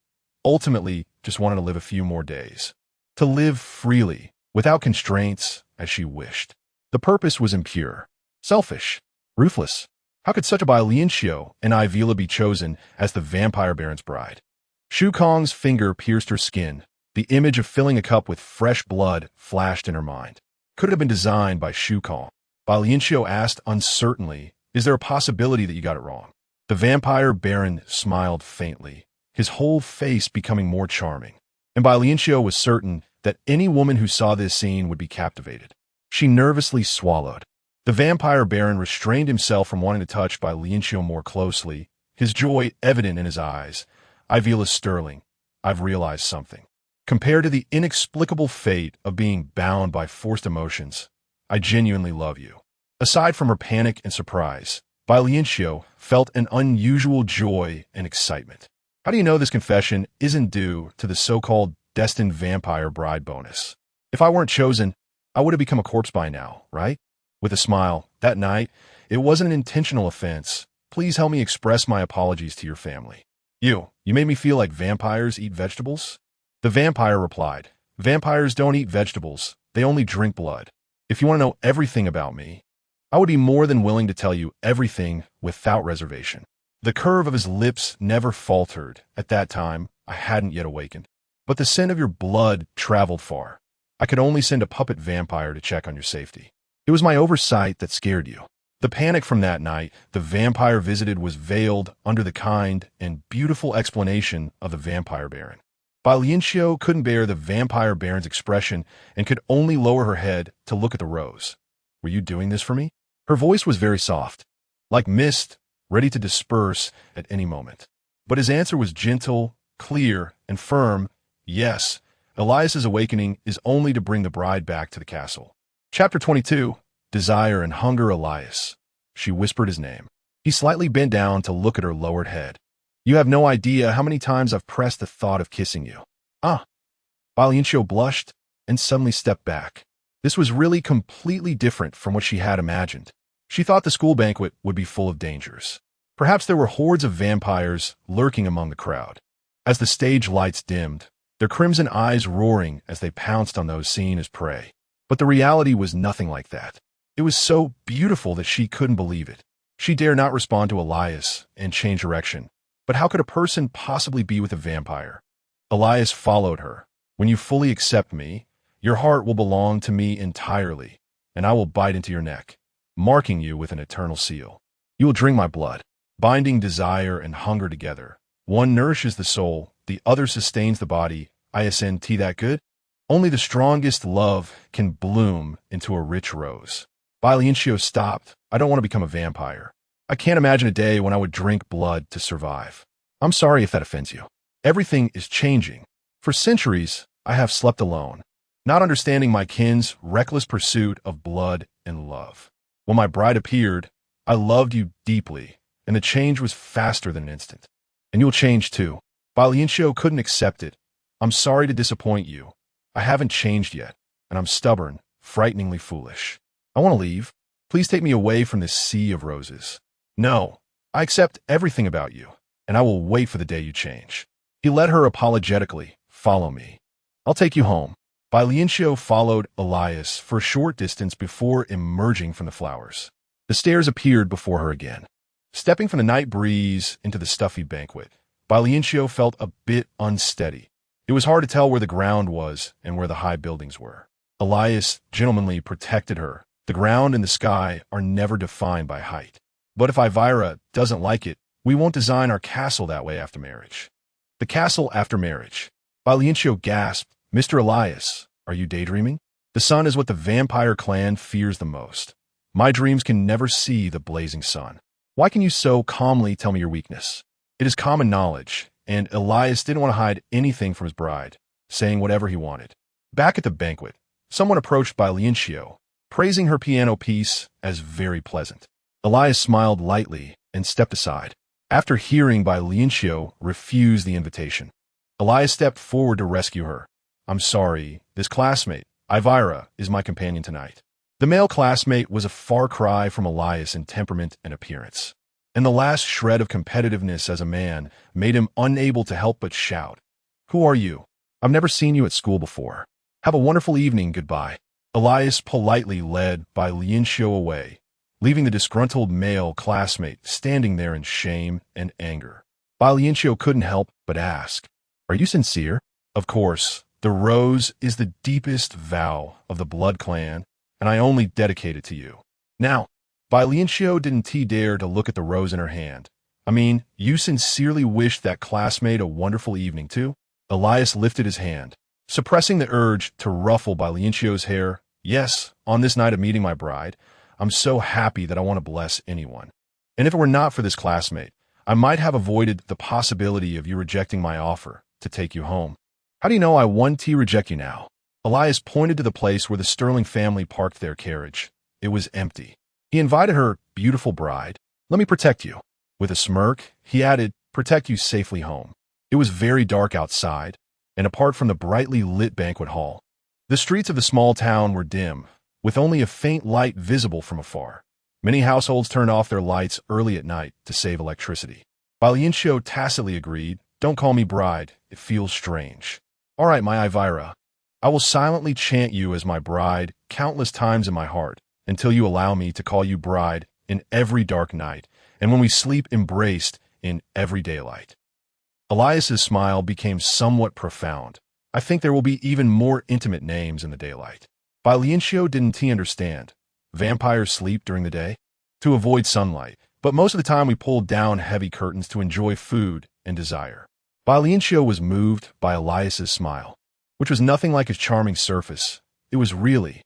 Speaker 1: ultimately just wanted to live a few more days. To live freely, without constraints, as she wished. The purpose was impure, selfish, ruthless. How could such a Bai Lianqiu and Ivila be chosen as the vampire baron's bride? Shu Kong's finger pierced her skin. The image of filling a cup with fresh blood flashed in her mind. Could it have been designed by Shu Kong? Bai Lianqiu asked uncertainly, "Is there a possibility that you got it wrong?" The vampire baron smiled faintly, his whole face becoming more charming. And Bai Lianqiu was certain that any woman who saw this scene would be captivated. She nervously swallowed. The vampire baron restrained himself from wanting to touch Bai Lianqiu more closely, his joy evident in his eyes. "Ivila Sterling, I've realized something." Compared to the inexplicable fate of being bound by forced emotions, I genuinely love you. Aside from her panic and surprise, Bai Lianqiu felt an unusual joy and excitement. How do you know this confession isn't due to the so-called destined vampire bride bonus? If I weren't chosen, I would have become a corpse by now, right? With a smile, that night, it wasn't an intentional offense. Please help me express my apologies to your family. You made me feel like vampires eat vegetables? The vampire replied, vampires don't eat vegetables, they only drink blood. If you want to know everything about me, I would be more than willing to tell you everything without reservation. The curve of his lips never faltered. At that time, I hadn't yet awakened. But the scent of your blood traveled far. I could only send a puppet vampire to check on your safety. It was my oversight that scared you. The panic from that night the vampire visited was veiled under the kind and beautiful explanation of the vampire baron. Bai Lianqiu couldn't bear the vampire baron's expression and could only lower her head to look at the rose. Were you doing this for me? Her voice was very soft, like mist, ready to disperse at any moment. But his answer was gentle, clear, and firm. Yes, Elias's awakening is only to bring the bride back to the castle. Chapter 22, Desire and Hunger. Elias. She whispered his name. He slightly bent down to look at her lowered head. You have no idea how many times I've pressed the thought of kissing you. Ah. Bai Lianqiu blushed and suddenly stepped back. This was really completely different from what she had imagined. She thought the school banquet would be full of dangers. Perhaps there were hordes of vampires lurking among the crowd. As the stage lights dimmed, their crimson eyes roaring as they pounced on those seen as prey. But the reality was nothing like that. It was so beautiful that she couldn't believe it. She dared not respond to Elias and change direction. But how could a person possibly be with a vampire? Elias followed her. When you fully accept me, your heart will belong to me entirely, and I will bite into your neck, marking you with an eternal seal. You will drink my blood, binding desire and hunger together. One nourishes the soul, the other sustains the body. Isn't that good? Only the strongest love can bloom into a rich rose. Bai Lianqiu stopped. I don't want to become a vampire. I can't imagine a day when I would drink blood to survive. I'm sorry if that offends you. Everything is changing. For centuries, I have slept alone, not understanding my kin's reckless pursuit of blood and love. When my bride appeared, I loved you deeply, and the change was faster than an instant. And you'll change too. Bai Lianqiu couldn't accept it. I'm sorry to disappoint you. I haven't changed yet, and I'm stubborn, frighteningly foolish. I want to leave. Please take me away from this sea of roses. No, I accept everything about you, and I will wait for the day you change. He led her apologetically. Follow me. I'll take you home. Bai Lianqiu followed Elias for a short distance before emerging from the flowers. The stairs appeared before her again. Stepping from the night breeze into the stuffy banquet, Bai Lianqiu felt a bit unsteady. It was hard to tell where the ground was and where the high buildings were. Elias gentlemanly protected her. The ground and the sky are never defined by height. But if Ivira doesn't like it, we won't design our castle that way after marriage. The castle after marriage. Bai Lianqiu gasped. Mr. Elias, are you daydreaming? The sun is what the vampire clan fears the most. My dreams can never see the blazing sun. Why can you so calmly tell me your weakness? It is common knowledge, and Elias didn't want to hide anything from his bride, saying whatever he wanted. Back at the banquet, someone approached Bai Lianqiu, praising her piano piece as very pleasant. Elias smiled lightly and stepped aside. After hearing Bai Lianqiu refuse the invitation, Elias stepped forward to rescue her. I'm sorry, this classmate, Ivira, is my companion tonight. The male classmate was a far cry from Elias in temperament and appearance, and the last shred of competitiveness as a man made him unable to help but shout. Who are you? I've never seen you at school before. Have a wonderful evening, goodbye. Elias politely led Bai Lianqiu away, leaving the disgruntled male classmate standing there in shame and anger. Bai Lianqiu couldn't help but ask, are you sincere? Of course, the rose is the deepest vow of the blood clan, and I only dedicate it to you. Now, Bai Lianqiu didn't dare to look at the rose in her hand. I mean, you sincerely wished that classmate a wonderful evening too? Elias lifted his hand, suppressing the urge to ruffle Bai Lianqiu's hair. Yes, on this night of meeting my bride, I'm so happy that I want to bless anyone. And if it were not for this classmate, I might have avoided the possibility of you rejecting my offer to take you home. How do you know I want to reject you now? Elias pointed to the place where the Sterling family parked their carriage. It was empty. He invited her, beautiful bride. Let me protect you. With a smirk, he added, protect you safely home. It was very dark outside, and apart from the brightly lit banquet hall, the streets of the small town were dim, with only a faint light visible from afar. Many households turned off their lights early at night to save electricity. Bai Lianqiu tacitly agreed, don't call me bride, it feels strange. All right, my Elvira. I will silently chant you as my bride countless times in my heart until you allow me to call you bride in every dark night and when we sleep embraced in every daylight. Elias's smile became somewhat profound. I think there will be even more intimate names in the daylight. Bai Lianqiu didn't he understand? Vampires sleep during the day? To avoid sunlight, but most of the time we pulled down heavy curtains to enjoy food and desire. Bai Lianqiu was moved by Elias's smile, which was nothing like his charming surface. It was really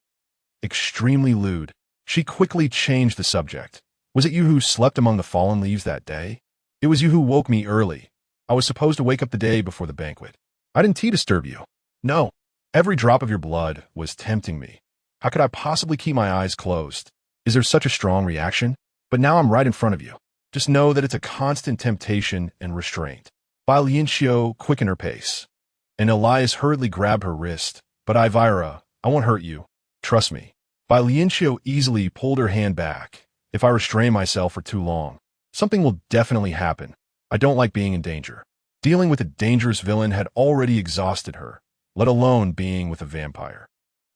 Speaker 1: extremely lewd. She quickly changed the subject. Was it you who slept among the fallen leaves that day? It was you who woke me early. I was supposed to wake up the day before the banquet. I didn't disturb you. No. Every drop of your blood was tempting me. How could I possibly keep my eyes closed? Is there such a strong reaction? But now I'm right in front of you. Just know that it's a constant temptation and restraint. Bai Lianqiu quickened her pace, and Elias hurriedly grabbed her wrist. But Elvira, I won't hurt you. Trust me. Bai Lianqiu easily pulled her hand back. If I restrain myself for too long, something will definitely happen. I don't like being in danger. Dealing with a dangerous villain had already exhausted her, let alone being with a vampire.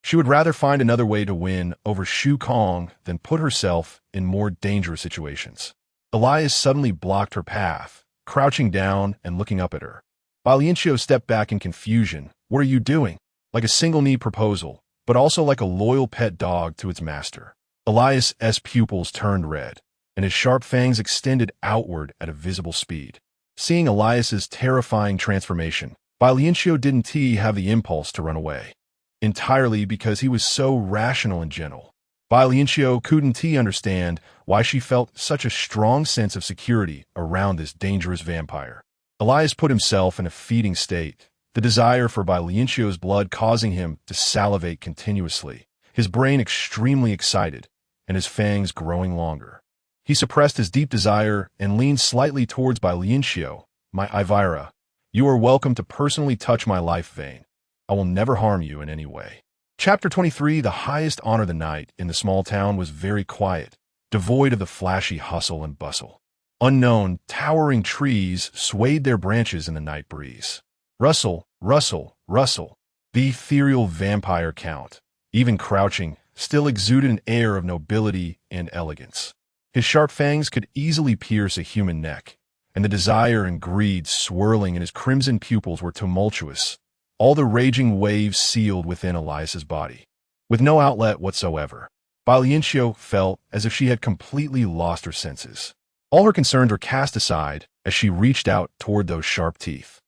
Speaker 1: She would rather find another way to win over Shu Kong than put herself in more dangerous situations. Elias suddenly blocked her path, crouching down and looking up at her. Bai Lianqiu stepped back in confusion. What are you doing? Like a single-knee proposal, but also like a loyal pet dog to its master. Elias's pupils turned red, and his sharp fangs extended outward at a visible speed. Seeing Elias's terrifying transformation, Bai Lianqiu didn't have the impulse to run away, entirely because he was so rational and gentle. Bai Lianqiu couldn't understand why she felt such a strong sense of security around this dangerous vampire. Elias put himself in a feeding state, the desire for Bai Lianqiu's blood causing him to salivate continuously, his brain extremely excited, and his fangs growing longer. He suppressed his deep desire and leaned slightly towards Bai Lianqiu. My Elvira, you are welcome to personally touch my life vein. I will never harm you in any way. Chapter 23. The highest honor of the night in the small town was very quiet, devoid of the flashy hustle and bustle. Unknown, towering trees swayed their branches in the night breeze. Rustle, rustle, rustle. The ethereal vampire count, even crouching, still exuded an air of nobility and elegance. His sharp fangs could easily pierce a human neck, and the desire and greed swirling in his crimson pupils were tumultuous, all the raging waves sealed within Elias's body. With no outlet whatsoever, Bai Lianqiu felt as if she had completely lost her senses. All her concerns were cast aside as she reached out toward those sharp teeth.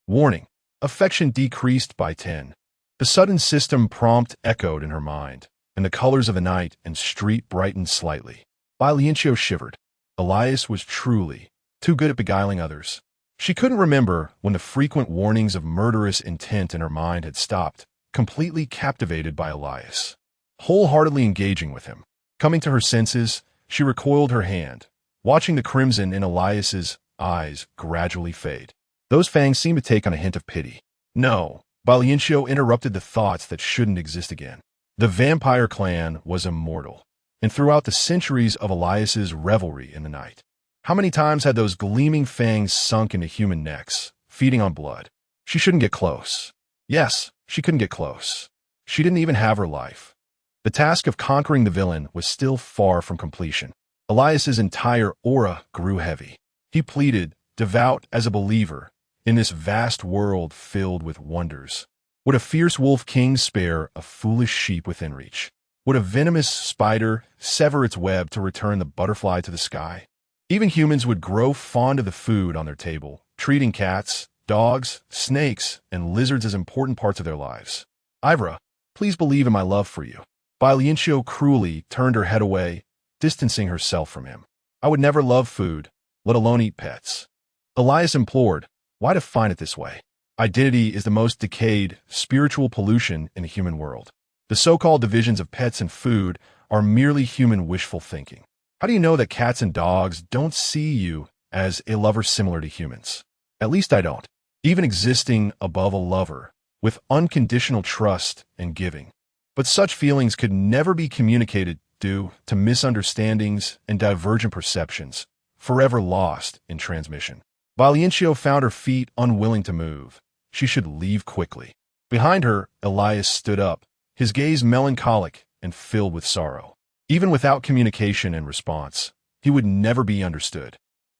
Speaker 1: Warning. Affection decreased by 10. The sudden system prompt echoed in her mind, and the colors of the night and street brightened slightly. Bai Lianqiu shivered. Elias was truly too good at beguiling others. She couldn't remember when the frequent warnings of murderous intent in her mind had stopped, completely captivated by Elias, wholeheartedly engaging with him. Coming to her senses, she recoiled her hand, watching the crimson in Elias's eyes gradually fade. Those fangs seemed to take on a hint of pity. No, Bai Lianqiu interrupted the thoughts that shouldn't exist again. The vampire clan was immortal, and throughout the centuries of Elias's revelry in the night, how many times had those gleaming fangs sunk into human necks, feeding on blood? She shouldn't get close. Yes, she couldn't get close. She didn't even have her life. The task of conquering the villain was still far from completion. Elias's entire aura grew heavy. He pleaded, devout as a believer, in this vast world filled with wonders. Would a fierce wolf king spare a foolish sheep within reach? Would a venomous spider sever its web to return the butterfly to the sky? Even humans would grow fond of the food on their table, treating cats, dogs, snakes, and lizards as important parts of their lives. Ivra, please believe in my love for you. Bai Lianqiu cruelly turned her head away, distancing herself from him. I would never love food, let alone eat pets. Elias implored, why define it this way? Identity is the most decayed, spiritual pollution in the human world. The so-called divisions of pets and food are merely human wishful thinking. How do you know that cats and dogs don't see you as a lover similar to humans? At least I don't. Even existing above a lover, with unconditional trust and giving. But such feelings could never be communicated due to misunderstandings and divergent perceptions, forever lost in transmission. Bai Lianqiu found her feet unwilling to move. She should leave quickly. Behind her, Elias stood up, his gaze melancholic and filled with sorrow. Even without communication and response, he would never be understood.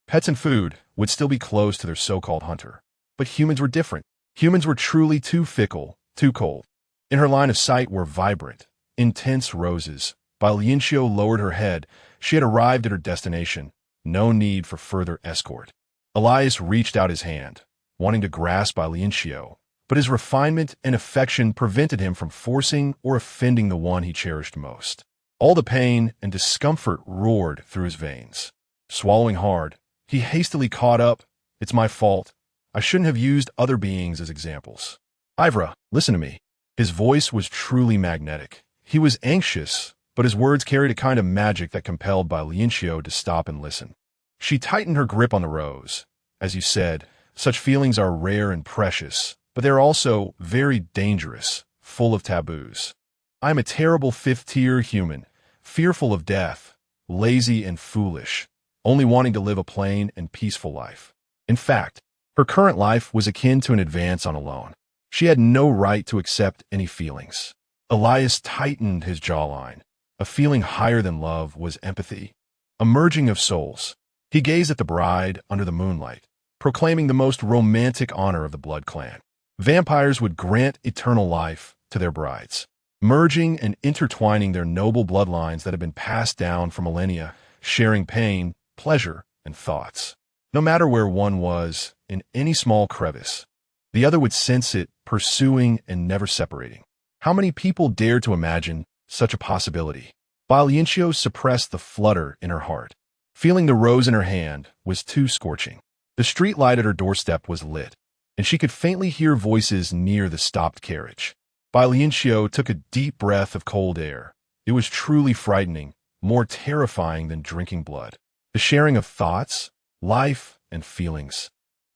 Speaker 1: Pets and food would still be close to their so-called hunter. But humans were different. Humans were truly too fickle, too cold. In her line of sight were vibrant, intense roses. Bai Lianqiu lowered her head. She had arrived at her destination. No need for further escort. Elias reached out his hand, wanting to grasp Bai Lianqiu, but his refinement and affection prevented him from forcing or offending the one he cherished most. All the pain and discomfort roared through his veins. Swallowing hard, he hastily caught up. It's my fault. I shouldn't have used other beings as examples. Ivra, listen to me. His voice was truly magnetic. He was anxious, but his words carried a kind of magic that compelled Bai Lianqiu to stop and listen. She tightened her grip on the rose. As you said, such feelings are rare and precious, but they're also very dangerous, full of taboos. I'm a terrible fifth-tier human, fearful of death, lazy and foolish, only wanting to live a plain and peaceful life. In fact, her current life was akin to an advance on a loan. She had no right to accept any feelings. Elias tightened his jawline. A feeling higher than love was empathy, a merging of souls. He gazed at the bride under the moonlight, proclaiming the most romantic honor of the blood clan. Vampires would grant eternal life to their brides, merging and intertwining their noble bloodlines that had been passed down for millennia, sharing pain, pleasure, and thoughts. No matter where one was, in any small crevice, the other would sense it, pursuing and never separating. How many people dared to imagine such a possibility? Bai Lianqiu suppressed the flutter in her heart. Feeling the rose in her hand was too scorching. The street light at her doorstep was lit, and she could faintly hear voices near the stopped carriage. Bai Lianqiu took a deep breath of cold air. It was truly frightening, more terrifying than drinking blood. The sharing of thoughts, life, and feelings.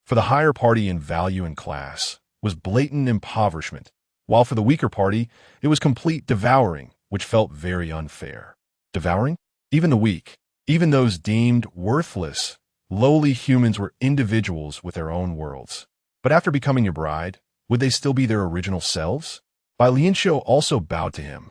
Speaker 1: For the higher party in value and class was blatant impoverishment, while for the weaker party, it was complete devouring, which felt very unfair. Devouring? Even the weak, even those deemed worthless, lowly humans were individuals with their own worlds. But after becoming your bride, would they still be their original selves? Bai Lianqiu also bowed to him.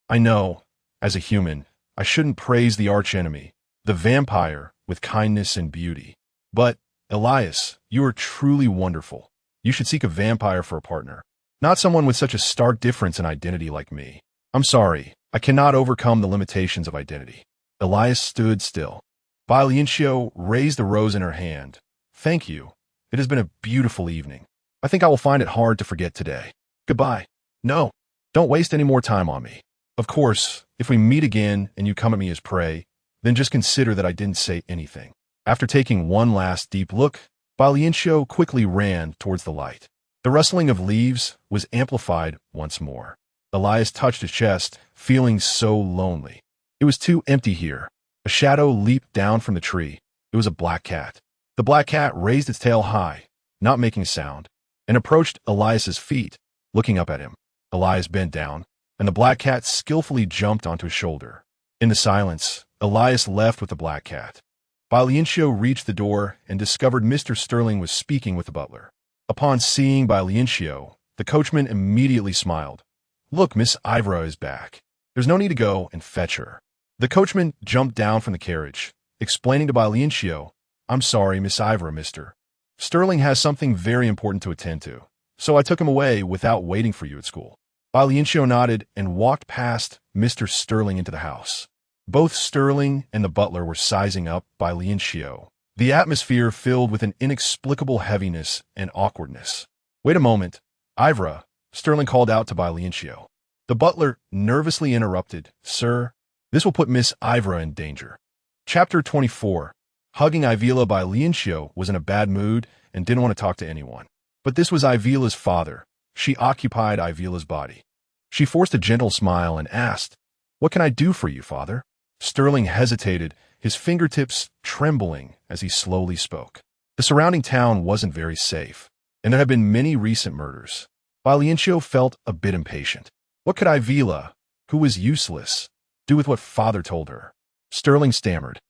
Speaker 1: I know, as a human, I shouldn't praise the archenemy, the vampire, with kindness and beauty. But, Elias, you are truly wonderful. You should seek a vampire for a partner, not someone with such a stark difference in identity like me. I'm sorry, I cannot overcome the limitations of identity. Elias stood still. Bai Lianqiu raised the rose in her hand. Thank you. It has been a beautiful evening. I think I will find it hard to forget today. Goodbye. No, don't waste any more time on me. Of course, if we meet again and you come at me as prey, then just consider that I didn't say anything. After taking one last deep look, Bai Lianqiu quickly ran towards the light. The rustling of leaves was amplified once more. Elias touched his chest, feeling so lonely. It was too empty here. A shadow leaped down from the tree. It was a black cat. The black cat raised its tail high, not making a sound, and approached Elias's feet, looking up at him. Elias bent down, and the black cat skillfully jumped onto his shoulder. In the silence, Elias left with the black cat. Bai Lianqiu reached the door and discovered Mr. Sterling was speaking with the butler. Upon seeing Bai Lianqiu, the coachman immediately smiled. Look, Miss Ivra is back. There's no need to go and fetch her. The coachman jumped down from the carriage, explaining to Bai Lianqiu, I'm sorry, Miss Ivra, Mr. Sterling has something very important to attend to, so I took him away without waiting for you at school. Bai Lianqiu nodded and walked past Mr. Sterling into the house. Both Sterling and the butler were sizing up Bai Lianqiu, the atmosphere filled with an inexplicable heaviness and awkwardness. Wait a moment, Ivra, Sterling called out to Bai Lianqiu. The butler nervously interrupted, Sir, this will put Miss Ivra in danger. Chapter 24. Hugging Ivila, Bai Lianqiu was in a bad mood and didn't want to talk to anyone. But this was Ivila's father. She occupied Ivila's body. She forced a gentle smile and asked, "What can I do for you, father?" Sterling hesitated, his fingertips trembling as he slowly spoke. The surrounding town wasn't very safe, and there had been many recent murders. Bai Lianqiu felt a bit impatient. What could Ivila, who was useless, do with what father told her? Sterling stammered.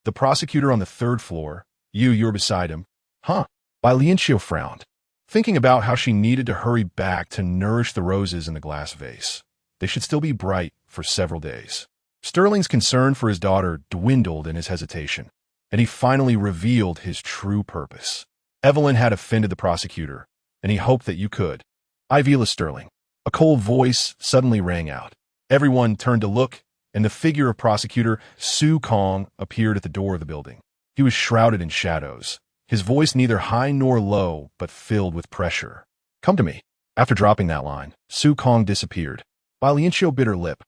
Speaker 1: "The prosecutor on the third floor. You're beside him." "Huh?" Bai Lianqiu frowned, thinking about how she needed to hurry back to nourish the roses in the glass vase. They should still be bright for several days. Sterling's concern for his daughter dwindled in his hesitation, and he finally revealed his true purpose. Evelyn had offended the prosecutor, and he hoped that you could. Ivila Sterling. A cold voice suddenly rang out. Everyone turned to look, and the figure of prosecutor Su Kong appeared at the door of the building. He was shrouded in shadows, his voice neither high nor low, but filled with pressure. "Come to me." After dropping that line, Su Kong disappeared. Bai Lianqiu bit her lip,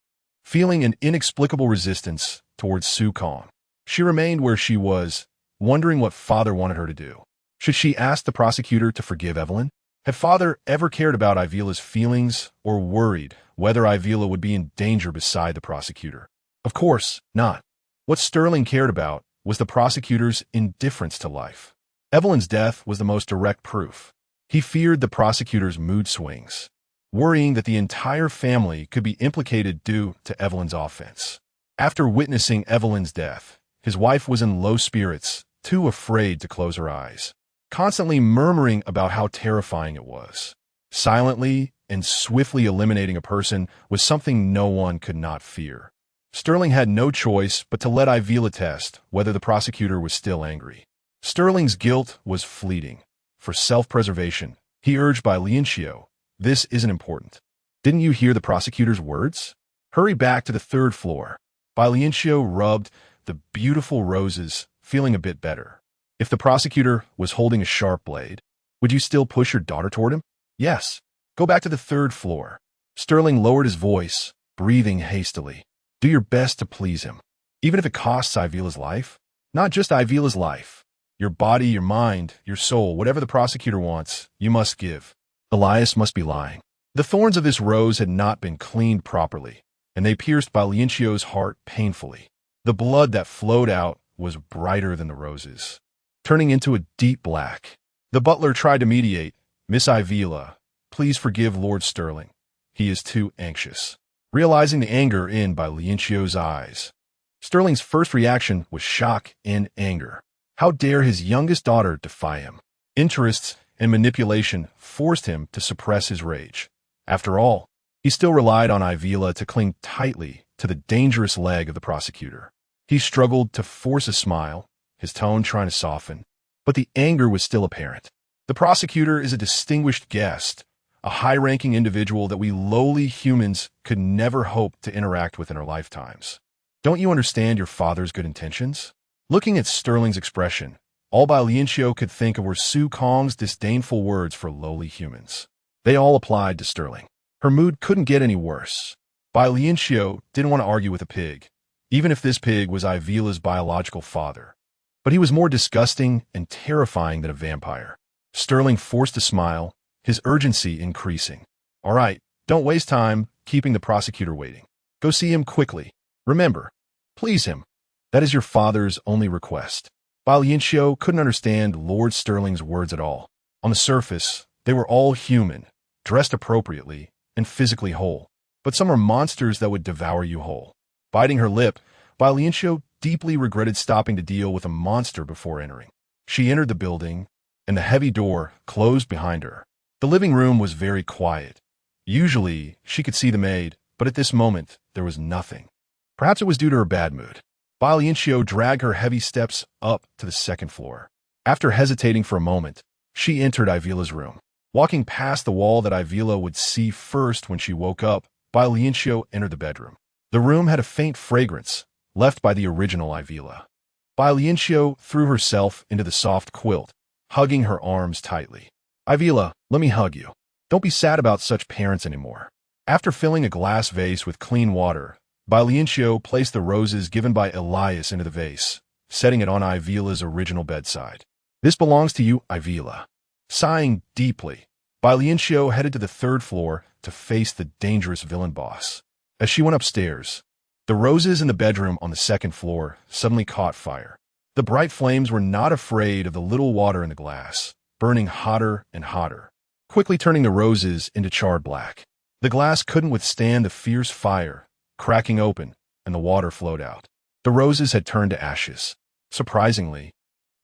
Speaker 1: feeling an inexplicable resistance towards Su Kong. She remained where she was, wondering what father wanted her to do. Should she ask the prosecutor to forgive Evelyn? Had father ever cared about Ivila's feelings or worried whether Ivila would be in danger beside the prosecutor? Of course not. What Sterling cared about was the prosecutor's indifference to life. Evelyn's death was the most direct proof. He feared the prosecutor's mood swings, worrying that the entire family could be implicated due to Evelyn's offense. After witnessing Evelyn's death, his wife was in low spirits, too afraid to close her eyes, constantly murmuring about how terrifying it was. Silently and swiftly eliminating a person was something no one could not fear. Sterling had no choice but to let Ivila test whether the prosecutor was still angry. Sterling's guilt was fleeting. For self-preservation, he urged Bai Lianqiu, "This isn't important. Didn't you hear the prosecutor's words? Hurry back to the third floor." Bai Lianqiu rubbed the beautiful roses, feeling a bit better. If the prosecutor was holding a sharp blade, would you still push your daughter toward him? Yes. Go back to the third floor. Sterling lowered his voice, breathing hastily. Do your best to please him, even if it costs Ivila's life. Not just Ivila's life. Your body, your mind, your soul, whatever the prosecutor wants, you must give. Elias must be lying. The thorns of this rose had not been cleaned properly, and they pierced Bai Lianqiu's heart painfully. The blood that flowed out was brighter than the roses, turning into a deep black. The butler tried to mediate. "Miss Ivila, please forgive Lord Sterling. He is too anxious." Realizing the anger in Bai Lianqiu's eyes, Sterling's first reaction was shock and anger. How dare his youngest daughter defy him? Interests and manipulation forced him to suppress his rage. After all, he still relied on Ivila to cling tightly to the dangerous leg of the prosecutor. He struggled to force a smile, his tone trying to soften, but the anger was still apparent. The prosecutor is a distinguished guest, a high-ranking individual that we lowly humans could never hope to interact with in our lifetimes. Don't you understand your father's good intentions? Looking at Sterling's expression, all Bai Lianqiu could think of were Su Kong's disdainful words for lowly humans. They all applied to Sterling. Her mood couldn't get any worse. Bai Lianqiu didn't want to argue with a pig, even if this pig was Ivila's biological father. But he was more disgusting and terrifying than a vampire. Sterling forced a smile, his urgency increasing. "All right, don't waste time keeping the prosecutor waiting. Go see him quickly. Remember, please him. That is your father's only request." Bai Lianqiu couldn't understand Lord Sterling's words at all. On the surface, they were all human, dressed appropriately, and physically whole. But some are monsters that would devour you whole. Biting her lip, Bai Lianqiu deeply regretted stopping to deal with a monster before entering. She entered the building, and the heavy door closed behind her. The living room was very quiet. Usually, she could see the maid, but at this moment, there was nothing. Perhaps it was due to her bad mood. Bai Lianqiu dragged her heavy steps up to the second floor. After hesitating for a moment, she entered Ivila's room. Walking past the wall that Ivila would see first when she woke up, Bai Lianqiu entered the bedroom. The room had a faint fragrance, left by the original Ivila. Bai Lianqiu threw herself into the soft quilt, hugging her arms tightly. "Ivila, let me hug you. Don't be sad about such parents anymore." After filling a glass vase with clean water, Bai Lianqiu placed the roses given by Elias into the vase, setting it on Ivila's original bedside. "This belongs to you, Ivila." Sighing deeply, Bai Lianqiu headed to the third floor to face the dangerous villain boss. As she went upstairs, the roses in the bedroom on the second floor suddenly caught fire. The bright flames were not afraid of the little water in the glass, burning hotter and hotter, quickly turning the roses into charred black. The glass couldn't withstand the fierce fire, cracking open, and the water flowed out. The roses had turned to ashes. Surprisingly,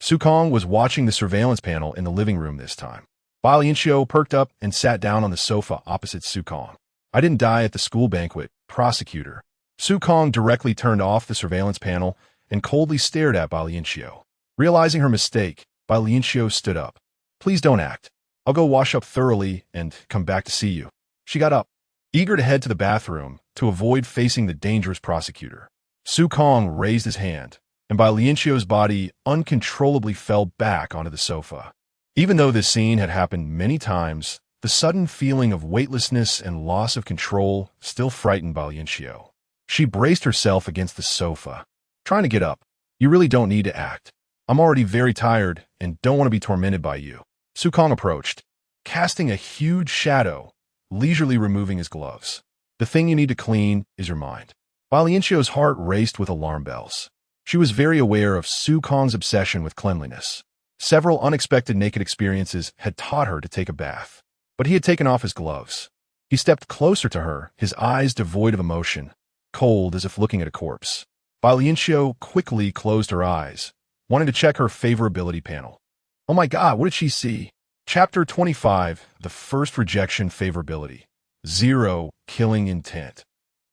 Speaker 1: Su Kong was watching the surveillance panel in the living room this time. Bai Lianqiu perked up and sat down on the sofa opposite Su Kong. "I didn't die at the school banquet, prosecutor." Su Kong directly turned off the surveillance panel and coldly stared at Bai Lianqiu. Realizing her mistake, Bai Lianqiu stood up. "Please don't act. I'll go wash up thoroughly and come back to see you." She got up, eager to head to the bathroom to avoid facing the dangerous prosecutor. Su Kong raised his hand, and Bai Lianqiu's body uncontrollably fell back onto the sofa. Even though this scene had happened many times, the sudden feeling of weightlessness and loss of control still frightened Bai Lianqiu. She braced herself against the sofa, trying to get up. "You really don't need to act. I'm already very tired and don't want to be tormented by you." Su Kong approached, casting a huge shadow, leisurely removing his gloves. "The thing you need to clean is your mind." Bai Lianqiu's heart raced with alarm bells. She was very aware of Su Kong's obsession with cleanliness. Several unexpected naked experiences had taught her to take a bath. But he had taken off his gloves. He stepped closer to her, his eyes devoid of emotion, cold as if looking at a corpse. Bai Lianqiu quickly closed her eyes, wanting to check her favorability panel. Oh my God, what did she see? Chapter 25, The First Rejection Favorability. 0, Killing Intent.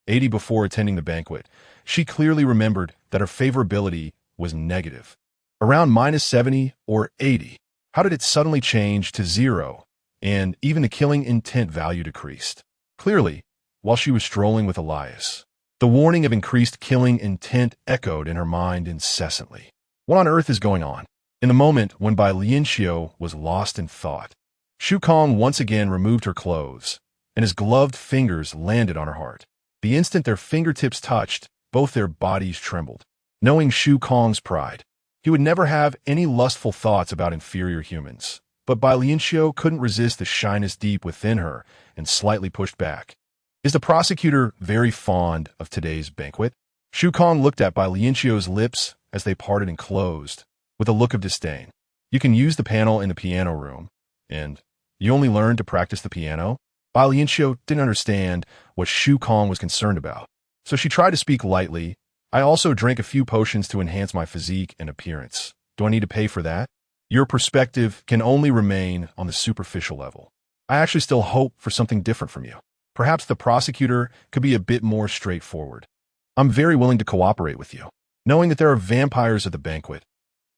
Speaker 1: 80 before attending the banquet, she clearly remembered that her favorability was negative. Around -70 or 80. How did it suddenly change to 0, and even the killing intent value decreased? Clearly, while she was strolling with Elias. The warning of increased killing intent echoed in her mind incessantly. What on earth is going on? In the moment when Bai Lianqiu was lost in thought, Su Kong once again removed her clothes, and his gloved fingers landed on her heart. The instant their fingertips touched, both their bodies trembled. Knowing Su Kong's pride, he would never have any lustful thoughts about inferior humans. But Bai Lianqiu couldn't resist the shyness deep within her and slightly pushed back. "Is the prosecutor very fond of today's banquet?" Su Kong looked at Bai Lianqiu's lips as they parted and closed, with a look of disdain. "You can use the panel in the piano room, and you only learned to practice the piano?" Bai Lianqiu didn't understand what Su Kong was concerned about, so she tried to speak lightly. "I also drank a few potions to enhance my physique and appearance. Do I need to pay for that?" Your perspective can only remain on the superficial level. I actually still hope for something different from you. Perhaps the prosecutor could be a bit more straightforward. I'm very willing to cooperate with you. Knowing that there are vampires at the banquet,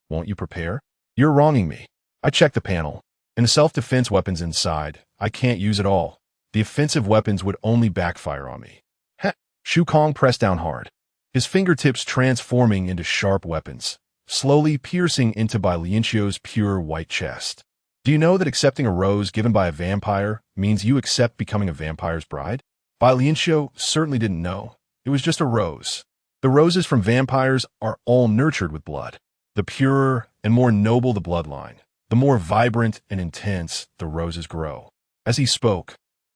Speaker 1: won't you prepare? You're wronging me. I checked the panel, and the self-defense weapons inside, I can't use at all. The offensive weapons would only backfire on me. Heh. Su Kong pressed down hard, his fingertips transforming into sharp weapons, slowly piercing into Bai Lianqiu's pure white chest. "Do you know that accepting a rose given by a vampire means you accept becoming a vampire's bride?" Bai Lianqiu certainly didn't know. It was just a rose. The roses from vampires are all nurtured with blood. The purer and more noble the bloodline, the more vibrant and intense the roses grow. As he spoke,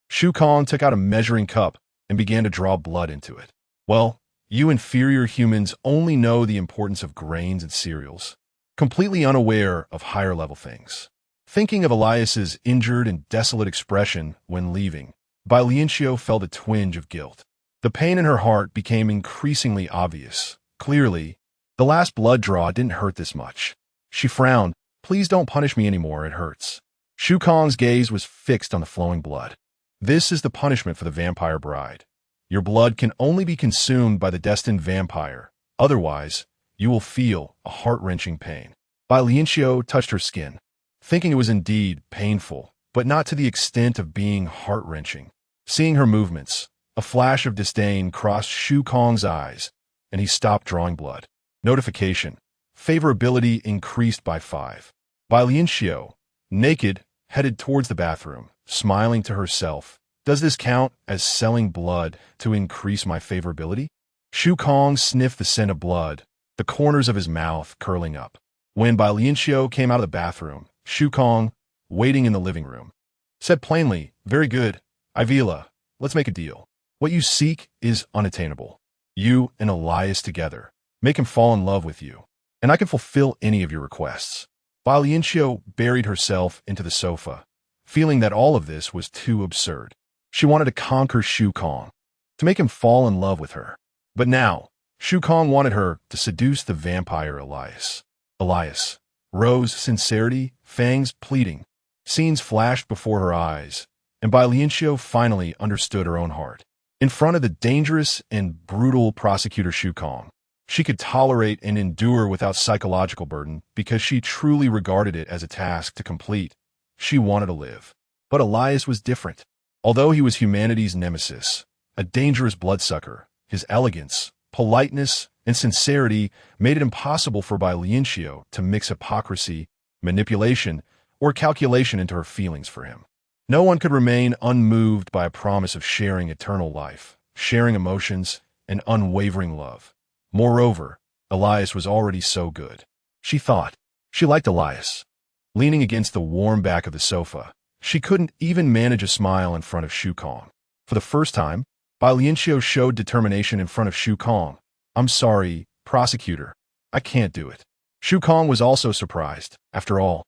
Speaker 1: Su Kong took out a measuring cup and began to draw blood into it. "Well, you inferior humans only know the importance of grains and cereals, completely unaware of higher-level things." Thinking of Elias's injured and desolate expression when leaving, Bai Lianqiu felt a twinge of guilt. The pain in her heart became increasingly obvious. Clearly, the last blood draw didn't hurt this much. She frowned. "Please don't punish me anymore, it hurts." Su Kong's gaze was fixed on the flowing blood. "This is the punishment for the vampire bride. Your blood can only be consumed by the destined vampire. Otherwise, you will feel a heart-wrenching pain." Bai Lianqiu touched her skin, thinking it was indeed painful, but not to the extent of being heart-wrenching. Seeing her movements, a flash of disdain crossed Su Kong's eyes, and he stopped drawing blood. Notification. Favorability increased by 5. Bai Lianqiu, naked, headed towards the bathroom, smiling to herself. Does this count as selling blood to increase my favorability? Su Kong sniffed the scent of blood, the corners of his mouth curling up. When Bai Lianqiu came out of the bathroom, Su Kong waiting in the living room, said plainly, "Very good, Ivila, let's make a deal. What you seek is unattainable. You and Elias together. Make him fall in love with you, and I can fulfill any of your requests." Bai Lianqiu buried herself into the sofa, feeling that all of this was too absurd. She wanted to conquer Shu Kong, to make him fall in love with her. But now, Shu Kong wanted her to seduce the vampire Elias. Elias. Rose, sincerity, fangs, pleading. Scenes flashed before her eyes, and Bai Lianqiu finally understood her own heart. In front of the dangerous and brutal prosecutor Shu Kong, she could tolerate and endure without psychological burden because she truly regarded it as a task to complete. She wanted to live. But Elias was different. Although he was humanity's nemesis, a dangerous bloodsucker, his elegance, politeness, and sincerity made it impossible for Bai Lianqiu to mix hypocrisy, manipulation, or calculation into her feelings for him. No one could remain unmoved by a promise of sharing eternal life, sharing emotions, and unwavering love. Moreover, Elias was already so good. She thought. She liked Elias. Leaning against the warm back of the sofa, she couldn't even manage a smile in front of Shu Kong. For the first time, Bai Lianqiu showed determination in front of Shu Kong. "I'm sorry, prosecutor. I can't do it." Shu Kong was also surprised. After all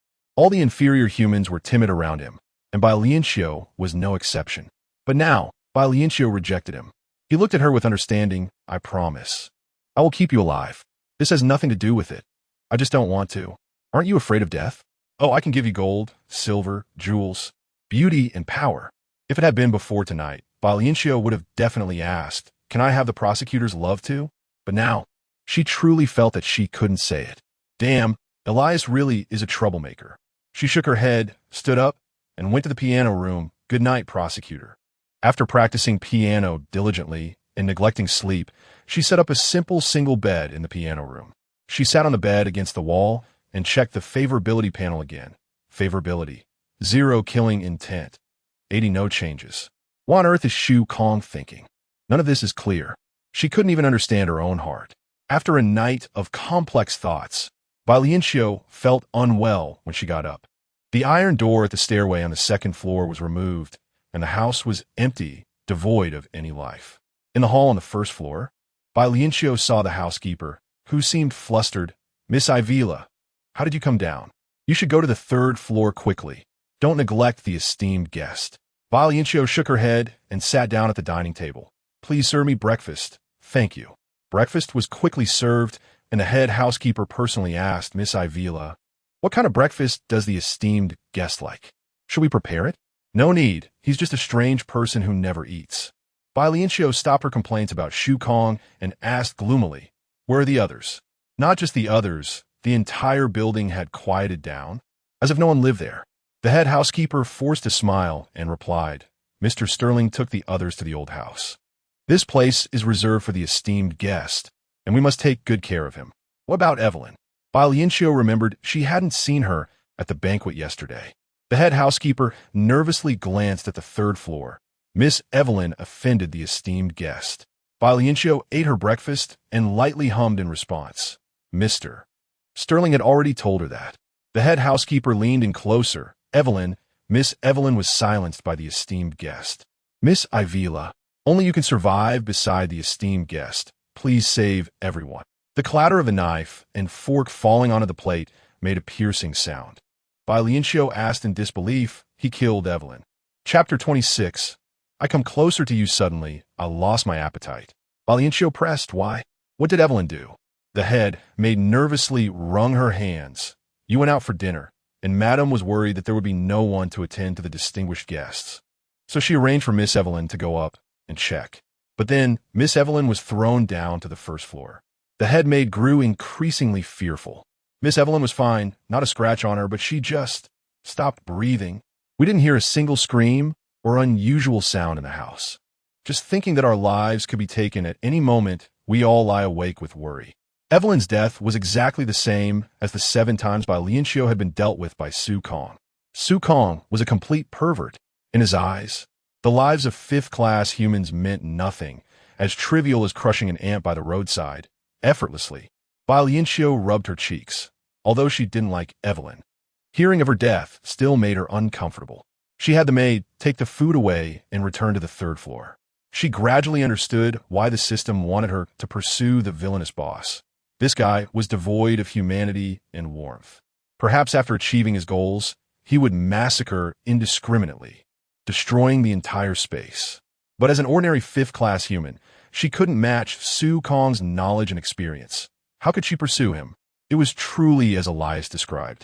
Speaker 1: the inferior humans were timid around him, and Bai Lianqiu was no exception. But now, Bai Lianqiu rejected him. He looked at her with understanding. "I promise. I will keep you alive. This has nothing to do with it. I just don't want to. Aren't you afraid of death? Oh, I can give you gold, silver, jewels, beauty, and power." If it had been before tonight, Bai Lianqiu would have definitely asked, "Can I have the prosecutor's love too?" But now, she truly felt that she couldn't say it. Damn, Elias really is a troublemaker. She shook her head, stood up, and went to the piano room. "Good night, prosecutor." After practicing piano diligently and neglecting sleep, she set up a simple single bed in the piano room. She sat on the bed against the wall and checked the favorability panel again. Favorability. 0 killing intent. 80 no changes. What on earth is Shu Kong thinking? None of this is clear. She couldn't even understand her own heart. After a night of complex thoughts, Bai Lianqiu felt unwell when she got up. The iron door at the stairway on the second floor was removed, and the house was empty, devoid of any life. In the hall on the first floor, Bai Lianqiu saw the housekeeper, who seemed flustered. "Miss Ivila, how did you come down? You should go to the third floor quickly. Don't neglect the esteemed guest." Bai Lianqiu shook her head and sat down at the dining table. "Please serve me breakfast." "Thank you." Breakfast was quickly served, and the head housekeeper personally asked Miss Ivila, "What kind of breakfast does the esteemed guest like? Should we prepare it?" "No need. He's just a strange person who never eats." Bai Lianqiu stopped her complaints about Shu Kong and asked gloomily, "Where are the others?" Not just the others, the entire building had quieted down, as if no one lived there. The head housekeeper forced a smile and replied, "Mr. Sterling took the others to the old house. This place is reserved for the esteemed guest, and we must take good care of him." "What about Evelyn?" Bai Lianqiu remembered she hadn't seen her at the banquet yesterday. The head housekeeper nervously glanced at the third floor. Miss Evelyn offended the esteemed guest. Bai Lianqiu ate her breakfast and lightly hummed in response. "Mr. Sterling had already told her that." The head housekeeper leaned in closer. "Evelyn." Miss Evelyn was silenced by the esteemed guest. "Miss Ivila, only you can survive beside the esteemed guest. Please save everyone." The clatter of a knife and fork falling onto the plate made a piercing sound. Bai Lianqiu asked in disbelief, "He killed Evelyn." Chapter 26. I come closer to you suddenly. I lost my appetite. Bai Lianqiu pressed. "Why? What did Evelyn do?" The head maid nervously wrung her hands. "You went out for dinner, and Madame was worried that there would be no one to attend to the distinguished guests. So she arranged for Miss Evelyn to go up and check. But then Miss Evelyn was thrown down to the first floor." The head maid grew increasingly fearful. Miss Evelyn was fine, not a scratch on her, but she just stopped breathing. We didn't hear a single scream or unusual sound in the house. Just thinking that our lives could be taken at any moment, we all lie awake with worry. Evelyn's death was exactly the same as the 7 times Bai Lianqiu had been dealt with by Shu Kong. Shu Kong was a complete pervert. In his eyes, the lives of 5th-class humans meant nothing, as trivial as crushing an ant by the roadside. Effortlessly, Bai Lianqiu rubbed her cheeks, although she didn't like Evelyn. Hearing of her death still made her uncomfortable. She had the maid take the food away and return to the third floor. She gradually understood why the system wanted her to pursue the villainous boss. This guy was devoid of humanity and warmth. Perhaps after achieving his goals, he would massacre indiscriminately, destroying the entire space. But as an ordinary fifth-class human, she couldn't match Su Kong's knowledge and experience. How could she pursue him? It was truly as Elias described.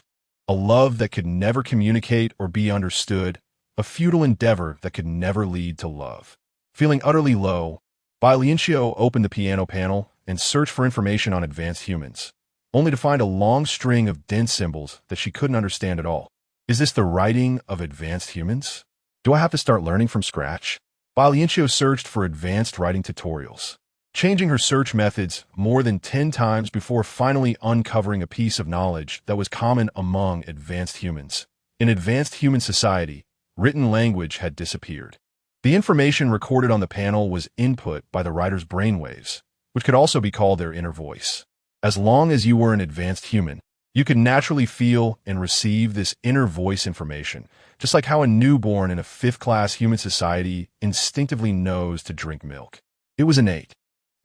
Speaker 1: A love that could never communicate or be understood, a futile endeavor that could never lead to love. Feeling utterly low, Bai Lianqiu opened the piano panel and searched for information on advanced humans, only to find a long string of dense symbols that she couldn't understand at all. Is this the writing of advanced humans? Do I have to start learning from scratch? Bai Lianqiu searched for advanced writing tutorials, changing her search methods more than 10 times before finally uncovering a piece of knowledge that was common among advanced humans. In advanced human society, written language had disappeared. The information recorded on the panel was input by the writer's brainwaves, which could also be called their inner voice. As long as you were an advanced human, you could naturally feel and receive this inner voice information, just like how a newborn in a fifth-class human society instinctively knows to drink milk. It was innate.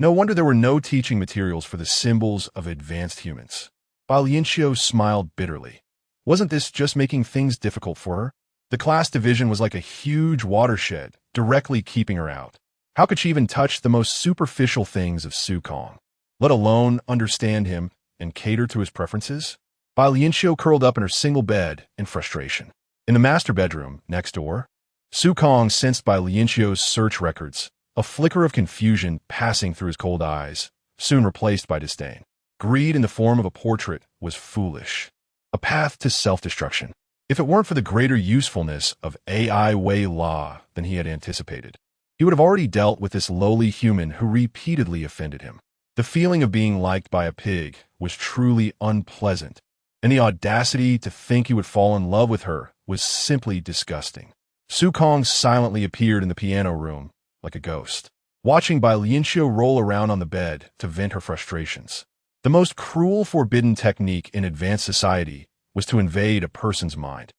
Speaker 1: No wonder there were no teaching materials for the symbols of advanced humans. Bai Lianqiu smiled bitterly. Wasn't this just making things difficult for her? The class division was like a huge watershed, directly keeping her out. How could she even touch the most superficial things of Su Kong, let alone understand him and cater to his preferences? Bai Lianqiu curled up in her single bed in frustration. In the master bedroom, next door, Su Kong sensed Bai Lianqiu's search records, a flicker of confusion passing through his cold eyes, soon replaced by disdain. Greed in the form of a portrait was foolish, a path to self-destruction. If it weren't for the greater usefulness of AI-Wei law than he had anticipated, he would have already dealt with this lowly human who repeatedly offended him. The feeling of being liked by a pig was truly unpleasant, and the audacity to think he would fall in love with her was simply disgusting. Su Kong silently appeared in the piano room like a ghost, watching Bai Lianqiu roll around on the bed to vent her frustrations. The most cruel forbidden technique in advanced society was to invade a person's mind,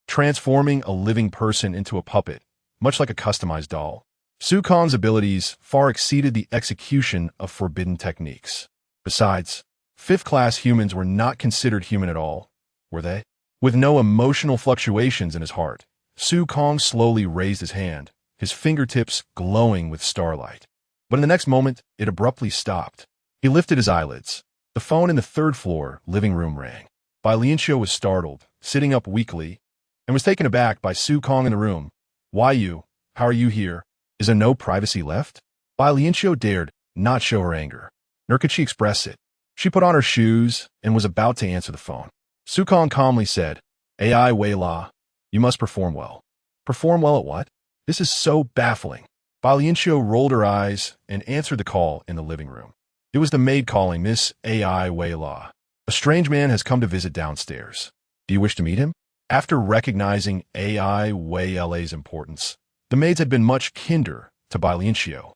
Speaker 1: transforming a living person into a puppet, much like a customized doll. Su Kong's abilities far exceeded the execution of forbidden techniques. Besides, fifth-class humans were not considered human at all, were they? With no emotional fluctuations in his heart, Su Kong slowly raised his hand, his fingertips glowing with starlight. But in the next moment, it abruptly stopped. He lifted his eyelids. The phone in the third-floor living room rang. Bai Lianqiu was startled, sitting up weakly, and was taken aback by Su Kong in the room. Why you? How are you here? Is there no privacy left? Bai Lianqiu dared not show her anger, nor could she express it. She put on her shoes and was about to answer the phone. Su Kong calmly said, AI-Wei La, you must perform well. Perform well at what? This is so baffling. Bai Lianqiu rolled her eyes and answered the call in the living room. It was the maid calling, Miss AI-Wei La. A strange man has come to visit downstairs. Do you wish to meet him? After recognizing AI-Wei La's importance, the maids had been much kinder to Bai Lianqiu,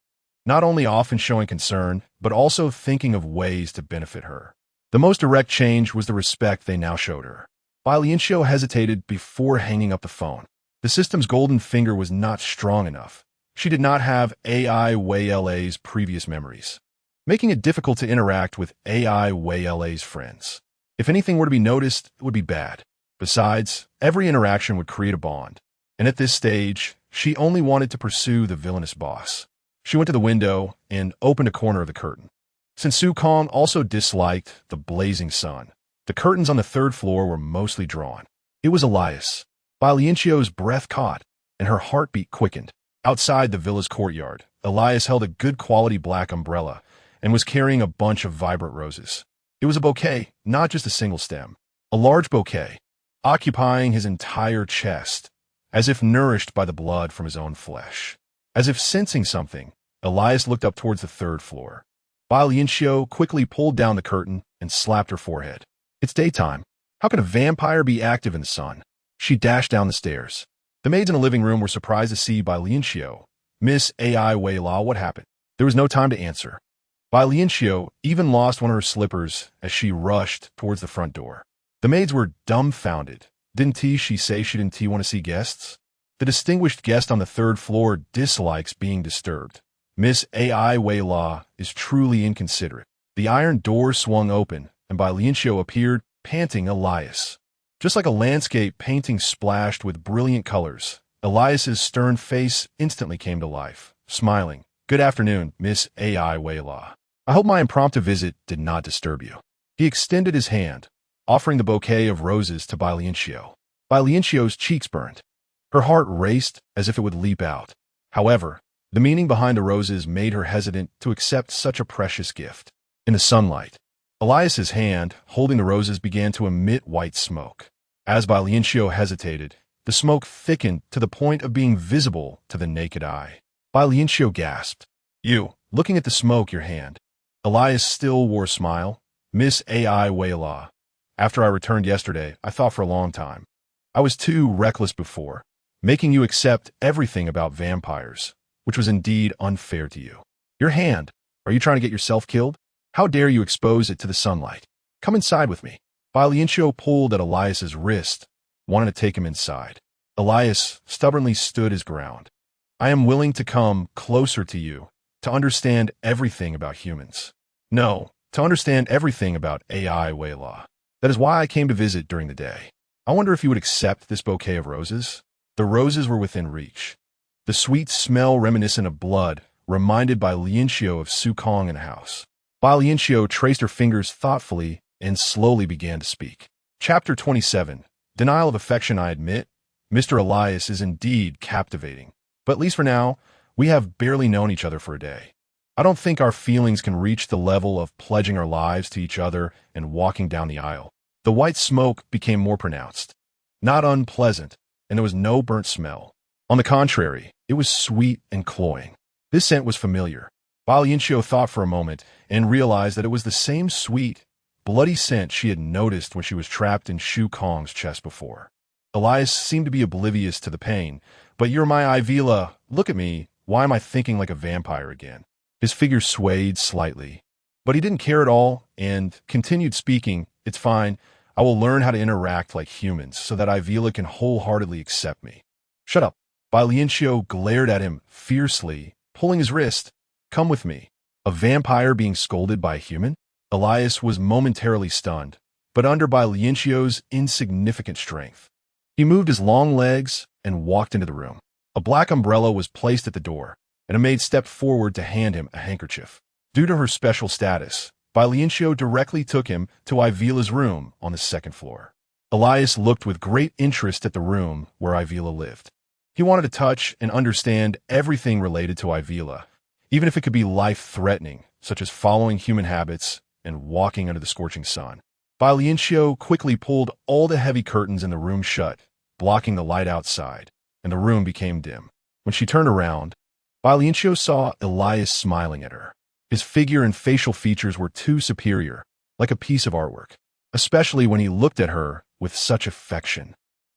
Speaker 1: not only often showing concern, but also thinking of ways to benefit her. The most direct change was the respect they now showed her. Bai Lianqiu hesitated before hanging up the phone. The system's golden finger was not strong enough. She did not have AI-Wei La's previous memories, making it difficult to interact with AI-Wei La's friends. If anything were to be noticed, it would be bad. Besides, every interaction would create a bond. And at this stage, she only wanted to pursue the villainous boss. She went to the window and opened a corner of the curtain. Since Su Kong also disliked the blazing sun, the curtains on the third floor were mostly drawn. It was Elias. Bai Lianqiu's breath caught, and her heartbeat quickened. Outside the villa's courtyard, Elias held a good-quality black umbrella and was carrying a bunch of vibrant roses. It was a bouquet, not just a single stem. A large bouquet, occupying his entire chest, as if nourished by the blood from his own flesh. As if sensing something, Elias looked up towards the third floor. Bai Lianqiu quickly pulled down the curtain and slapped her forehead. It's daytime. How can a vampire be active in the sun? She dashed down the stairs. The maids in the living room were surprised to see Bai Lianqiu. Miss AI-Wei La, what happened? There was no time to answer. Bai Lianqiu even lost one of her slippers as she rushed towards the front door. The maids were dumbfounded, Didn't she say she didn't want to see guests? The distinguished guest on the third floor dislikes being disturbed. Miss Wei is truly inconsiderate. The iron door swung open, and Bai Lianqiu appeared, panting Elias. Just like a landscape painting splashed with brilliant colors, Elias's stern face instantly came to life, smiling. Good afternoon, Miss Wei. I hope my impromptu visit did not disturb you. He extended his hand, offering the bouquet of roses to Bai Lianqiu. Bai Lianqiu's cheeks burned. Her heart raced as if it would leap out. However, the meaning behind the roses made her hesitant to accept such a precious gift. In the sunlight, Elias's hand, holding the roses, began to emit white smoke. As Bai Lianqiu hesitated, the smoke thickened to the point of being visible to the naked eye. Bai Lianqiu gasped. You, looking at the smoke, your hand. Elias still wore a smile. Miss Wei. After I returned yesterday, I thought for a long time. I was too reckless before, making you accept everything about vampires, which was indeed unfair to you. Your hand, are you trying to get yourself killed? How dare you expose it to the sunlight? Come inside with me. Bai Lianqiu pulled at Elias's wrist, wanting to take him inside. Elias stubbornly stood his ground. I am willing to come closer to you, to understand everything about humans. No, to understand everything about Wei. That is why I came to visit during the day. I wonder if you would accept this bouquet of roses? The roses were within reach. The sweet smell reminiscent of blood reminded Bai Lianqiu of Su Kong in the house. Bai Lianqiu traced her fingers thoughtfully and slowly began to speak. Chapter 27. Denial of affection. I admit, Mr. Elias is indeed captivating. But at least for now, we have barely known each other for a day. I don't think our feelings can reach the level of pledging our lives to each other and walking down the aisle. The white smoke became more pronounced. Not unpleasant, and there was no burnt smell. On the contrary, it was sweet and cloying. This scent was familiar. Bai Lianqiu thought for a moment and realized that it was the same sweet, bloody scent she had noticed when she was trapped in Shu Kong's chest before. Elias seemed to be oblivious to the pain. But you're my Ivila. Look at me. Why am I thinking like a vampire again? His figure swayed slightly. But he didn't care at all and continued speaking. It's fine. I will learn how to interact like humans so that Ivila can wholeheartedly accept me. Shut up. Bai Lianqiu glared at him fiercely, pulling his wrist. Come with me. A vampire being scolded by a human? Elias was momentarily stunned, but under Bai Lianqiu's insignificant strength. He moved his long legs and walked into the room. A black umbrella was placed at the door, and a maid stepped forward to hand him a handkerchief. Due to her special status, Bai Lianqiu directly took him to Ivila's room on the second floor. Elias looked with great interest at the room where Ivila lived. He wanted to touch and understand everything related to Ivila, even if it could be life-threatening, such as following human habits and walking under the scorching sun. Bai Lianqiu quickly pulled all the heavy curtains in the room shut, blocking the light outside, and the room became dim. When she turned around, Bai Lianqiu saw Elias smiling at her. His figure and facial features were too superior, like a piece of artwork, especially when he looked at her with such affection.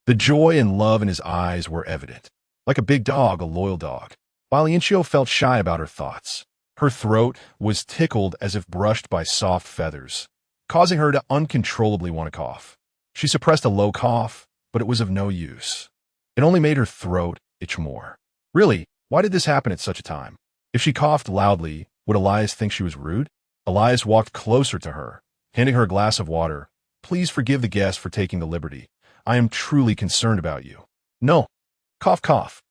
Speaker 1: The joy and love in his eyes were evident. Like a big dog, a loyal dog. Bai Lianqiu felt shy about her thoughts. Her throat was tickled as if brushed by soft feathers, causing her to uncontrollably want to cough. She suppressed a low cough, but it was of no use. It only made her throat itch more. Really, why did this happen at such a time? If she coughed loudly, would Elias think she was rude? Elias walked closer to her, handing her a glass of water. Please forgive the guest for taking the liberty. I am truly concerned about you. No. Cough, cough.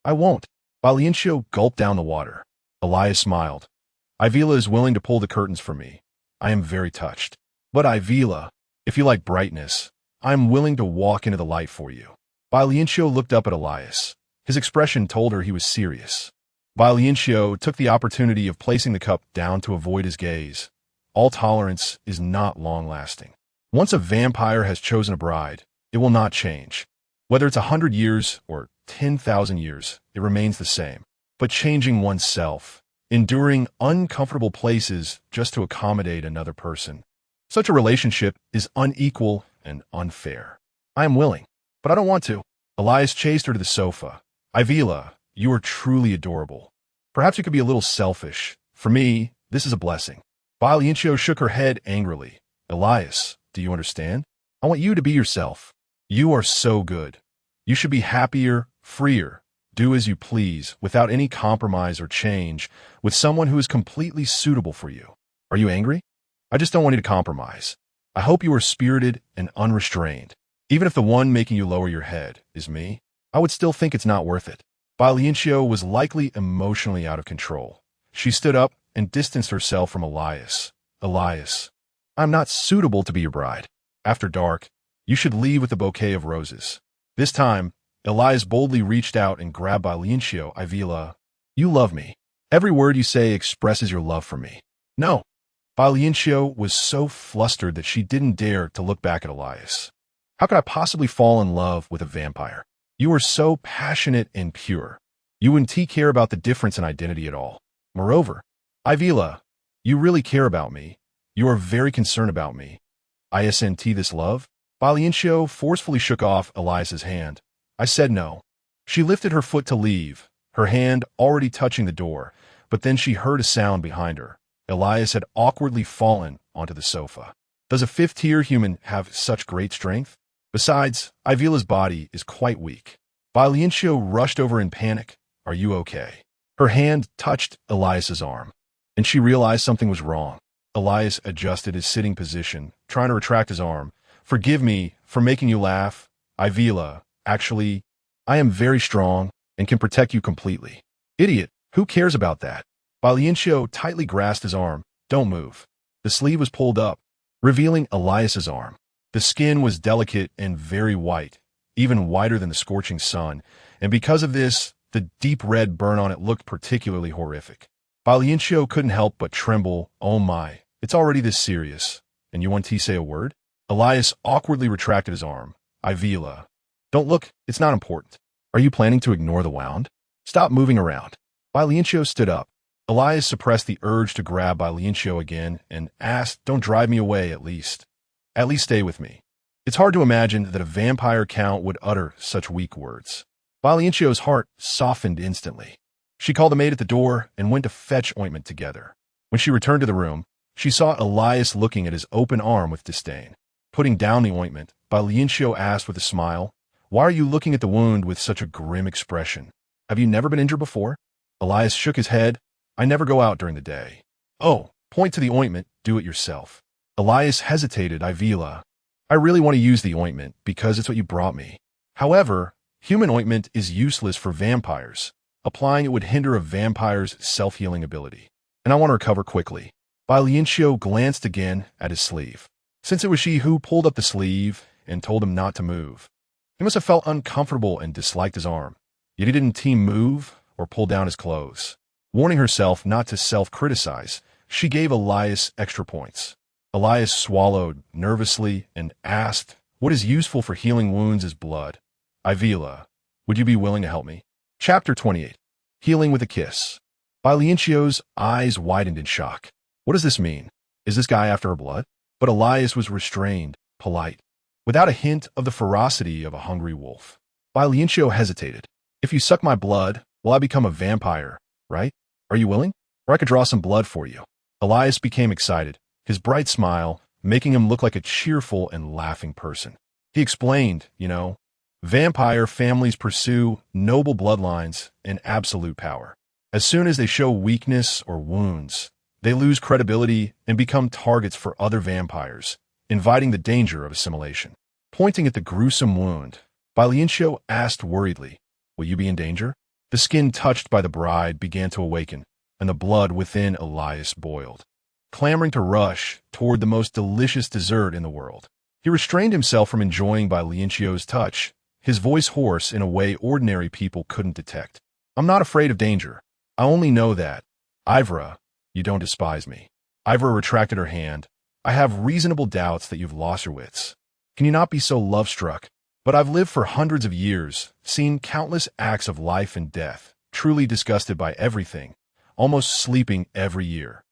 Speaker 1: I won't. Bai Lianqiu gulped down the water. Elias smiled. Ivila is willing to pull the curtains for me. I am very touched. But Ivila, if you like brightness, I am willing to walk into the light for you. Bai Lianqiu looked up at Elias. His expression told her he was serious. Bai Lianqiu took the opportunity of placing the cup down to avoid his gaze. All tolerance is not long-lasting. Once a vampire has chosen a bride, it will not change. Whether it's 100 years or 10,000 years, it remains the same. But changing oneself, enduring uncomfortable places just to accommodate another person, such a relationship is unequal and unfair. I am willing, but I don't want to. Elias chased her to the sofa. Ivila, you are truly adorable. Perhaps you could be a little selfish. For me, this is a blessing. Bai Lianqiu shook her head angrily. Elias, do you understand? I want you to be yourself. You are so good. You should be happier, freer, do as you please, without any compromise or change, with someone who is completely suitable for you. Are you angry? I just don't want you to compromise. I hope you are spirited and unrestrained. Even if the one making you lower your head is me, I would still think it's not worth it. Bai Lianqiu was likely emotionally out of control. She stood up and distanced herself from Elias. Elias, I'm not suitable to be your bride. After dark, you should leave with a bouquet of roses. This time, Elias boldly reached out and grabbed Bai Lianqiu. Ivila, you love me. Every word you say expresses your love for me. No. Bai Lianqiu was so flustered that she didn't dare to look back at Elias. How could I possibly fall in love with a vampire? You are so passionate and pure. You wouldn't care about the difference in identity at all. Moreover, Ivila, you really care about me. You are very concerned about me. Isn't this love? Bai Lianqiu forcefully shook off Elias's hand. I said no. She lifted her foot to leave, her hand already touching the door, but then she heard a sound behind her. Elias had awkwardly fallen onto the sofa. Does a fifth-tier human have such great strength? Besides, Ivila's body is quite weak. Bai Lianqiu rushed over in panic. Are you okay? Her hand touched Elias's arm, and she realized something was wrong. Elias adjusted his sitting position, trying to retract his arm. Forgive me for making you laugh. Ivila, actually, I am very strong and can protect you completely. Idiot, who cares about that? Bai Lianqiu tightly grasped his arm. Don't move. The sleeve was pulled up, revealing Elias's arm. The skin was delicate and very white, even whiter than the scorching sun, and because of this, the deep red burn on it looked particularly horrific. Bai Lianqiu couldn't help but tremble. Oh my, it's already this serious. And you want to say a word? Elias awkwardly retracted his arm. Ivila, don't look, it's not important. Are you planning to ignore the wound? Stop moving around. Bai Lianqiu stood up. Elias suppressed the urge to grab Bai Lianqiu again and asked, don't drive me away at least. At least stay with me. It's hard to imagine that a vampire count would utter such weak words. Bai Lianqiu's heart softened instantly. She called the maid at the door and went to fetch ointment together. When she returned to the room, she saw Elias looking at his open arm with disdain. Putting down the ointment, Bai Lianqiu asked with a smile, why are you looking at the wound with such a grim expression? Have you never been injured before? Elias shook his head. I never go out during the day. Oh, point to the ointment, do it yourself. Elias hesitated. Ivila, I really want to use the ointment because it's what you brought me. However, human ointment is useless for vampires. Applying it would hinder a vampire's self-healing ability. And I want to recover quickly. Bai Lianqiu glanced again at his sleeve. Since it was she who pulled up the sleeve and told him not to move, he must have felt uncomfortable and disliked his arm. Yet he didn't move or pull down his clothes. Warning herself not to self-criticize, she gave Elias extra points. Elias swallowed nervously and asked, what is useful for healing wounds is blood. Ivila, would you be willing to help me? Chapter 28. Healing with a Kiss. Bai Lianqiu's eyes widened in shock. What does this mean? Is this guy after her blood? But Elias was restrained, polite, without a hint of the ferocity of a hungry wolf. Bai Lianqiu hesitated. If you suck my blood, will I become a vampire, right? Are you willing? Or I could draw some blood for you. Elias became excited, his bright smile making him look like a cheerful and laughing person. He explained, vampire families pursue noble bloodlines and absolute power. As soon as they show weakness or wounds, they lose credibility and become targets for other vampires, inviting the danger of assimilation. Pointing at the gruesome wound, Bai Lianqiu asked worriedly, will you be in danger? The skin touched by the bride began to awaken, and the blood within Elias boiled, clamoring to rush toward the most delicious dessert in the world. He restrained himself from enjoying Bai Lianqiu's touch, his voice hoarse in a way ordinary people couldn't detect. I'm not afraid of danger. I only know that. Ivra, you don't despise me. Ivra retracted her hand. I have reasonable doubts that you've lost your wits. Can you not be so love-struck? But I've lived for hundreds of years, seen countless acts of life and death, truly disgusted by everything, almost sleeping every year.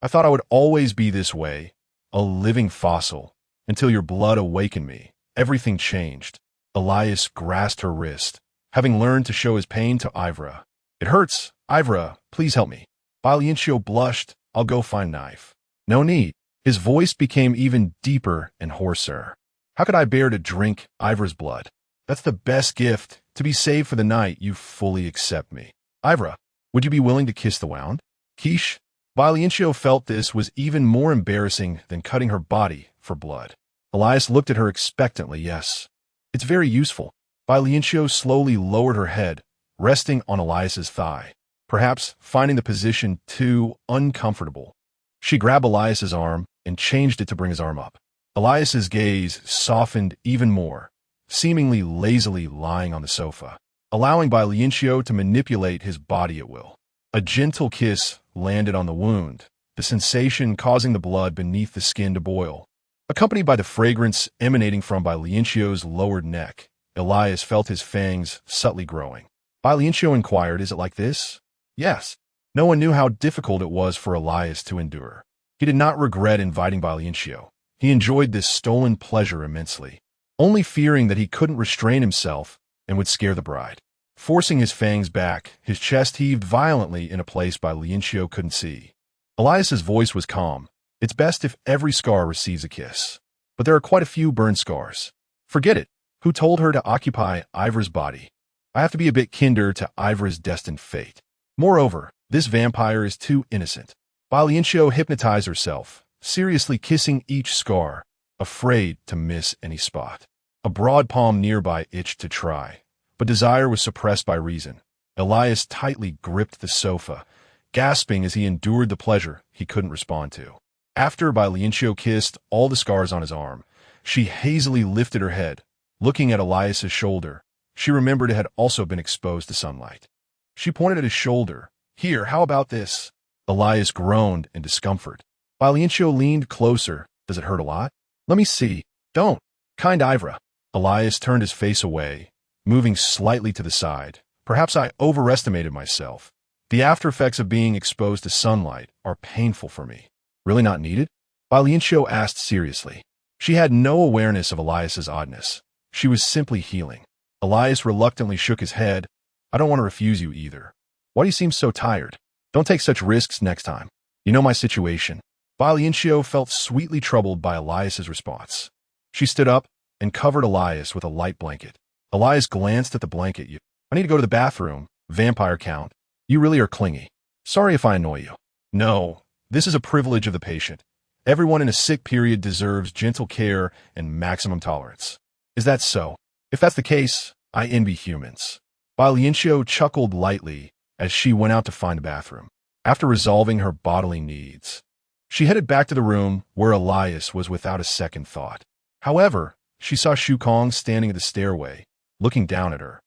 Speaker 1: I thought I would always be this way, a living fossil, until your blood awakened me. Everything changed. Elias grasped her wrist, having learned to show his pain to Ivra. It hurts. Ivra, please help me. Bai Lianqiu blushed. I'll go find knife. No need. His voice became even deeper and hoarser. How could I bear to drink Ivra's blood? That's the best gift, to be saved for the night you fully accept me. Ivra, would you be willing to kiss the wound? Quiche. Bai Lianqiu felt this was even more embarrassing than cutting her body for blood. Elias looked at her expectantly. Yes. It's very useful. Bai Lianqiu slowly lowered her head, resting on Elias's thigh, perhaps finding the position too uncomfortable. She grabbed Elias's arm and changed it to bring his arm up. Elias's gaze softened even more, seemingly lazily lying on the sofa, allowing Bai Lianqiu to manipulate his body at will. A gentle kiss landed on the wound, the sensation causing the blood beneath the skin to boil. Accompanied by the fragrance emanating from Bai Lianqiu's lowered neck, Elias felt his fangs subtly growing. Bai Lianqiu inquired, "Is it like this?" Yes. No one knew how difficult it was for Elias to endure. He did not regret inviting Bai Lianqiu. He enjoyed this stolen pleasure immensely, only fearing that he couldn't restrain himself and would scare the bride. Forcing his fangs back, his chest heaved violently in a place Bai Lianqiu couldn't see. Elias's voice was calm. It's best if every scar receives a kiss. But there are quite a few burn scars. Forget it. Who told her to occupy Ivra's body? I have to be a bit kinder to Ivra's destined fate. Moreover, this vampire is too innocent. Bai Lianqiu hypnotized herself, seriously kissing each scar, afraid to miss any spot. A broad palm nearby itched to try, but desire was suppressed by reason. Elias tightly gripped the sofa, gasping as he endured the pleasure he couldn't respond to. After Bai Lianqiu kissed all the scars on his arm, she hazily lifted her head, looking at Elias's shoulder. She remembered it had also been exposed to sunlight. She pointed at his shoulder. "Here, how about this?" Elias groaned in discomfort. Bai Lianqiu leaned closer. "Does it hurt a lot?" "Let me see." "Don't." "Kind Ivra." Elias turned his face away, moving slightly to the side. "Perhaps I overestimated myself. The after effects of being exposed to sunlight are painful for me." "Really not needed?" Bai Lianqiu asked seriously. She had no awareness of Elias's oddness. She was simply healing. Elias reluctantly shook his head. "I don't want to refuse you either. Why do you seem so tired? Don't take such risks next time. You know my situation." Bai Lianqiu felt sweetly troubled by Elias's response. She stood up and covered Elias with a light blanket. Elias glanced at the blanket. "I need to go to the bathroom, Vampire Count. You really are clingy. Sorry if I annoy you." "No, this is a privilege of the patient. Everyone in a sick period deserves gentle care and maximum tolerance." "Is that so? If that's the case, I envy humans." Bai Lianqiu chuckled lightly as she went out to find a bathroom. After resolving her bodily needs, she headed back to the room where Elias was without a second thought. However, she saw Shu Kong standing at the stairway, looking down at her.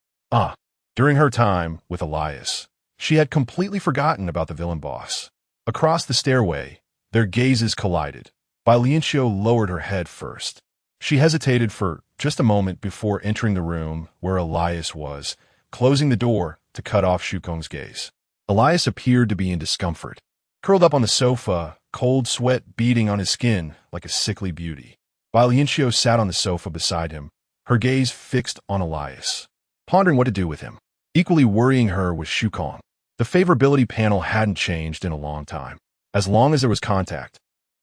Speaker 1: During her time with Elias, she had completely forgotten about the villain boss. Across the stairway, their gazes collided. Bai Lianqiu lowered her head first. She hesitated for just a moment before entering the room where Elias was, closing the door to cut off Shu Kong's gaze. Elias appeared to be in discomfort, curled up on the sofa, cold sweat beading on his skin like a sickly beauty. Bai Lianqiu sat on the sofa beside him, her gaze fixed on Elias, pondering what to do with him. Equally worrying her was Shu Kong. The favorability panel hadn't changed in a long time. As long as there was contact,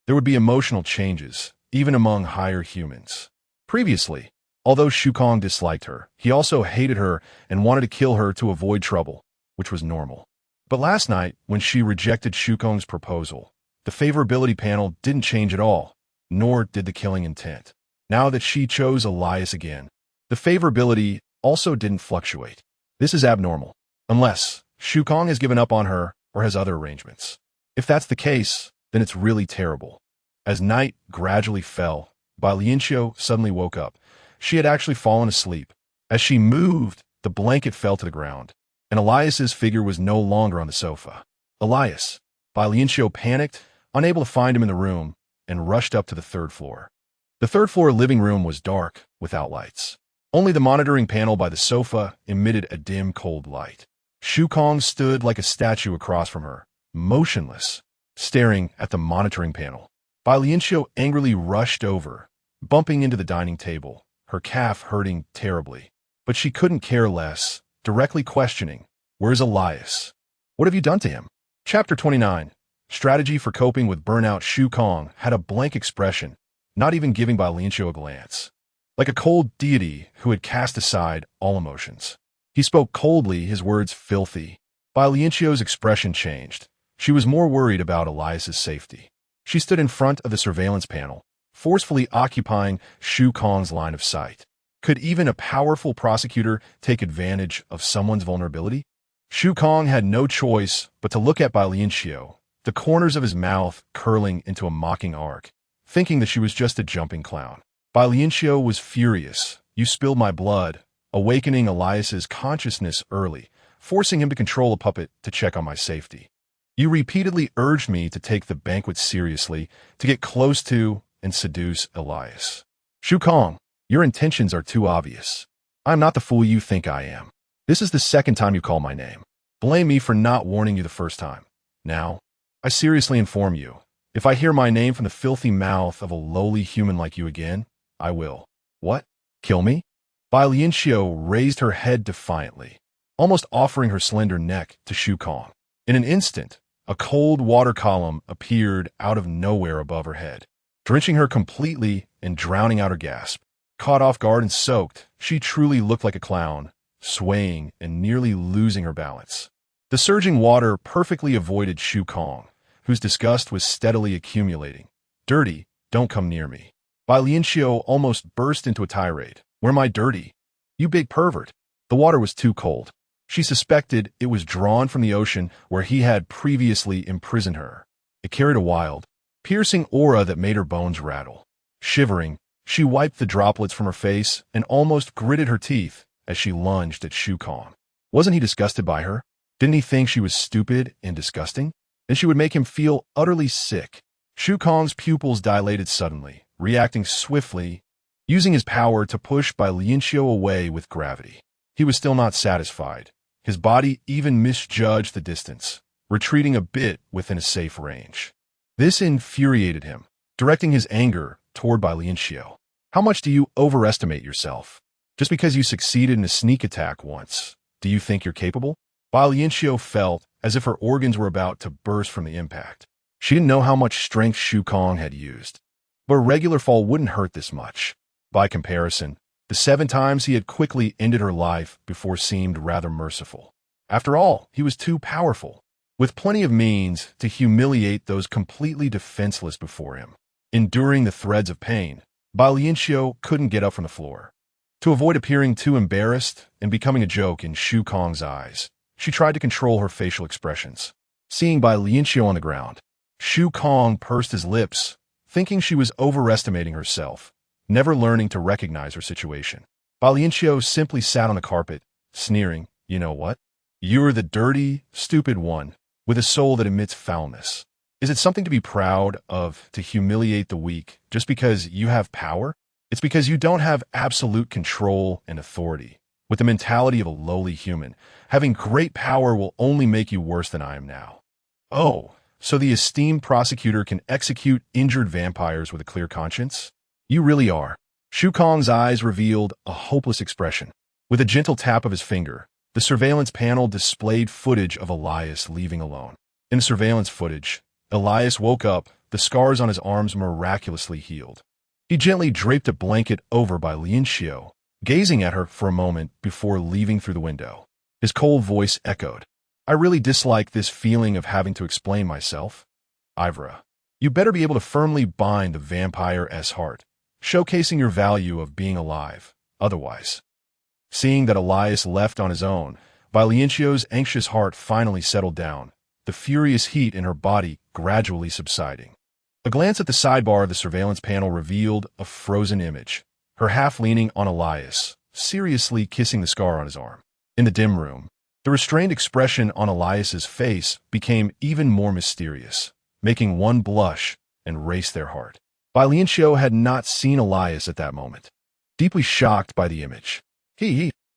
Speaker 1: there would be emotional changes, even among higher humans. Previously, although Shu Kong disliked her, he also hated her and wanted to kill her to avoid trouble, which was normal. But last night, when she rejected Shu Kong's proposal, the favorability panel didn't change at all, nor did the killing intent. Now that she chose Elias again, the favorability also didn't fluctuate. This is abnormal, unless Shu Kong has given up on her or has other arrangements. If that's the case, then it's really terrible. As night gradually fell, Bai Lianqiu suddenly woke up. She had actually fallen asleep. As she moved, the blanket fell to the ground, and Elias's figure was no longer on the sofa. "Elias!" Bai Lianqiu panicked, unable to find him in the room, and rushed up to the third floor. The third floor living room was dark, without lights. Only the monitoring panel by the sofa emitted a dim, cold light. Shu Kong stood like a statue across from her, motionless, staring at the monitoring panel. Bai Lianqiu angrily rushed over, bumping into the dining table, her calf hurting terribly. But she couldn't care less, directly questioning, "Where's Elias? What have you done to him?" Chapter 29. Strategy for coping with burnout. Shu Kong had a blank expression, not even giving Bai Lianqiu a glance. like a cold deity who had cast aside all emotions. He spoke coldly, his words filthy. Bai Lianqiu's expression changed. She was more worried about Elias's safety. She stood in front of the surveillance panel, forcefully occupying Shu Kong's line of sight. Could even a powerful prosecutor take advantage of someone's vulnerability? Shu Kong had no choice but to look at Bai Lianqiu, the corners of his mouth curling into a mocking arc, thinking that she was just a jumping clown. Bai Lianqiu was furious. You spilled my blood, awakening Elias's consciousness early, forcing him to control a puppet to check on my safety. You repeatedly urged me to take the banquet seriously, to get close to and seduce Elias. Shu Kong, your intentions are too obvious. I am not the fool you think I am. This is the second time you call my name. Blame me for not warning you the first time. Now, I seriously inform you, if I hear my name from the filthy mouth of a lowly human like you again, I will. What? Kill me? Bai Lianqiu raised her head defiantly, almost offering her slender neck to Shu Kong. In an instant, a cold water column appeared out of nowhere above her head, drenching her completely and drowning out her gasp. Caught off guard and soaked, she truly looked like a clown, swaying and nearly losing her balance. The surging water perfectly avoided Shu Kong, whose disgust was steadily accumulating. Dirty, don't come near me. Bai Lianqiu almost burst into a tirade. Where am I dirty? You big pervert. The water was too cold. She suspected it was drawn from the ocean where he had previously imprisoned her. It carried a wild, piercing aura that made her bones rattle. Shivering, she wiped the droplets from her face and almost gritted her teeth as she lunged at Shu Kong. Wasn't he disgusted by her? Didn't he think she was stupid and disgusting? Then she would make him feel utterly sick. Shu Kong's pupils dilated suddenly, reacting swiftly, using his power to push Bai Lianqiu away with gravity. He was still not satisfied. His body even misjudged the distance, retreating a bit within a safe range. This infuriated him, directing his anger toward Bai Lianqiu. How much do you overestimate yourself? Just because you succeeded in a sneak attack once, do you think you're capable? Bai Lianqiu felt as if her organs were about to burst from the impact. She didn't know how much strength Shu Kong had used, but a regular fall wouldn't hurt this much. By comparison, the 7 times he had quickly ended her life before seemed rather merciful. After all, he was too powerful, with plenty of means to humiliate those completely defenseless before him. Enduring the threads of pain, Bai Lianqiu couldn't get up from the floor. To avoid appearing too embarrassed and becoming a joke in Shu Kong's eyes, she tried to control her facial expressions. Seeing Bai Lianqiu on the ground, Shu Kong pursed his lips, thinking she was overestimating herself, never learning to recognize her situation. Bai Lianqiu simply sat on the carpet, sneering, you know what? You're the dirty, stupid one, with a soul that emits foulness. Is it something to be proud of to humiliate the weak just because you have power? It's because you don't have absolute control and authority. With the mentality of a lowly human, having great power will only make you worse than I am now. Oh, so the esteemed prosecutor can execute injured vampires with a clear conscience? You really are. Shu Kong's eyes revealed a hopeless expression. With a gentle tap of his finger, the surveillance panel displayed footage of Elias leaving alone. In the surveillance footage, Elias woke up, the scars on his arms miraculously healed. He gently draped a blanket over Bai Lianqiu, gazing at her for a moment before leaving through the window. His cold voice echoed. I really dislike this feeling of having to explain myself. Ivra, you better be able to firmly bind the vampire's heart, showcasing your value of being alive. Otherwise, seeing that Elias left on his own, Bai Lianqiu's anxious heart finally settled down, the furious heat in her body gradually subsiding. A glance at the sidebar of the surveillance panel revealed a frozen image, her half leaning on Elias, seriously kissing the scar on his arm. In the dim room, the restrained expression on Elias's face became even more mysterious, making one blush and race their heart. Bai Lianqiu had not seen Elias at that moment. Deeply shocked by the image,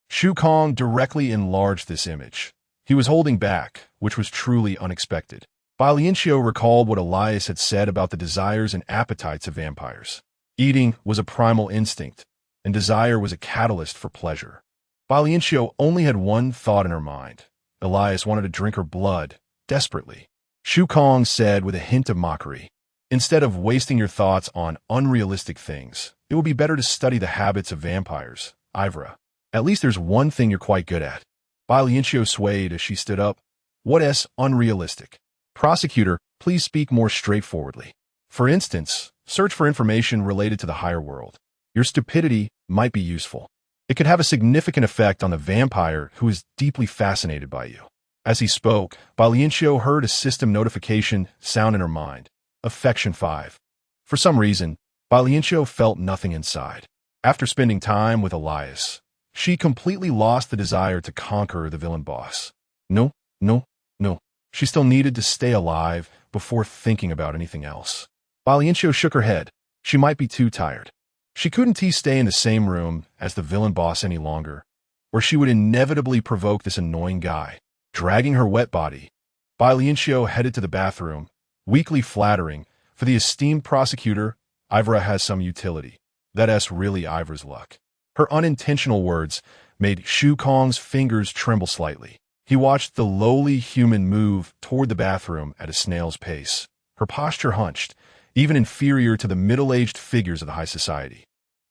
Speaker 1: Shu Kong directly enlarged this image. He was holding back, which was truly unexpected. Bai Lianqiu recalled what Elias had said about the desires and appetites of vampires. Eating was a primal instinct, and desire was a catalyst for pleasure. Bai Lianqiu only had one thought in her mind. Elias wanted to drink her blood, desperately. Shu Kong said with a hint of mockery, instead of wasting your thoughts on unrealistic things, It would be better to study the habits of vampires, Ivra. At least there's one thing you're quite good at. Bai Lianqiu swayed as she stood up. What unrealistic? Prosecutor, please speak more straightforwardly. For instance, search for information related to the higher world. Your stupidity might be useful. It could have a significant effect on the vampire who is deeply fascinated by you. As he spoke, Bai Lianqiu heard a system notification sound in her mind. Affection 5. For some reason, Bai Lianqiu felt nothing inside. After spending time with Elias, she completely lost the desire to conquer the villain boss. No. She still needed to stay alive before thinking about anything else. Bai Lianqiu shook her head. She might be too tired. She couldn't stay in the same room as the villain boss any longer, or she would inevitably provoke this annoying guy. Dragging her wet body, Bai Lianqiu headed to the bathroom, weakly flattering. For the esteemed prosecutor, Ivra has some utility. That's really Ivra's luck. Her unintentional words made Shu Kong's fingers tremble slightly. He watched the lowly human move toward the bathroom at a snail's pace, her posture hunched, even inferior to the middle-aged figures of the high society.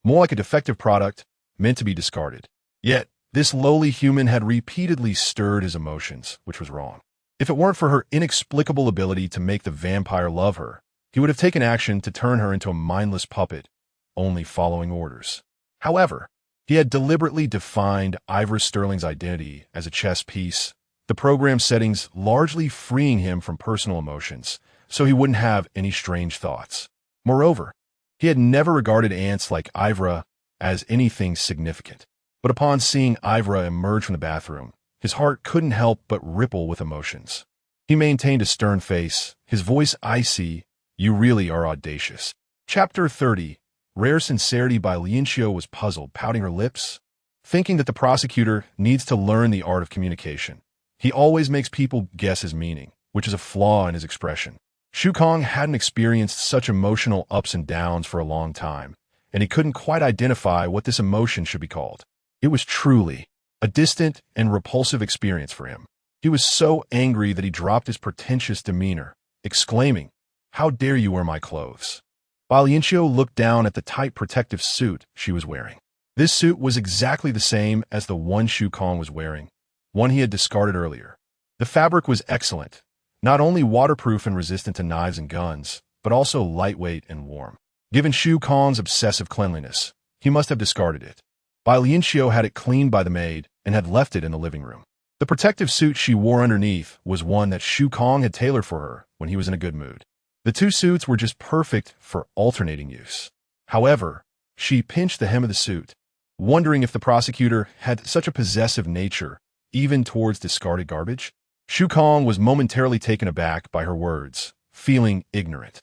Speaker 1: More like a defective product, meant to be discarded. Yet, this lowly human had repeatedly stirred his emotions, which was wrong. If it weren't for her inexplicable ability to make the vampire love her, he would have taken action to turn her into a mindless puppet, only following orders. However, he had deliberately defined Ivra Sterling's identity as a chess piece, the program settings largely freeing him from personal emotions, so he wouldn't have any strange thoughts. Moreover, he had never regarded ants like Ivra as anything significant. But upon seeing Ivra emerge from the bathroom, his heart couldn't help but ripple with emotions. He maintained a stern face, his voice icy. You really are audacious. Chapter 30. Rare sincerity. Bai Lianqiu was puzzled, pouting her lips, thinking that the prosecutor needs to learn the art of communication. He always makes people guess his meaning, which is a flaw in his expression. Shu Kong hadn't experienced such emotional ups and downs for a long time, and he couldn't quite identify what this emotion should be called. It was truly a distant and repulsive experience for him. He was so angry that he dropped his pretentious demeanor, exclaiming, "How dare you wear my clothes?" Bai Lianqiu looked down at the tight protective suit she was wearing. This suit was exactly the same as the one Shu Kong was wearing, one he had discarded earlier. The fabric was excellent, not only waterproof and resistant to knives and guns, but also lightweight and warm. Given Shu Kong's obsessive cleanliness, he must have discarded it. Bai Lianqiu had it cleaned by the maid and had left it in the living room. The protective suit she wore underneath was one that Shu Kong had tailored for her when he was in a good mood. The two suits were just perfect for alternating use. However, she pinched the hem of the suit, wondering if the prosecutor had such a possessive nature, even towards discarded garbage. Shu Kong was momentarily taken aback by her words, feeling ignorant.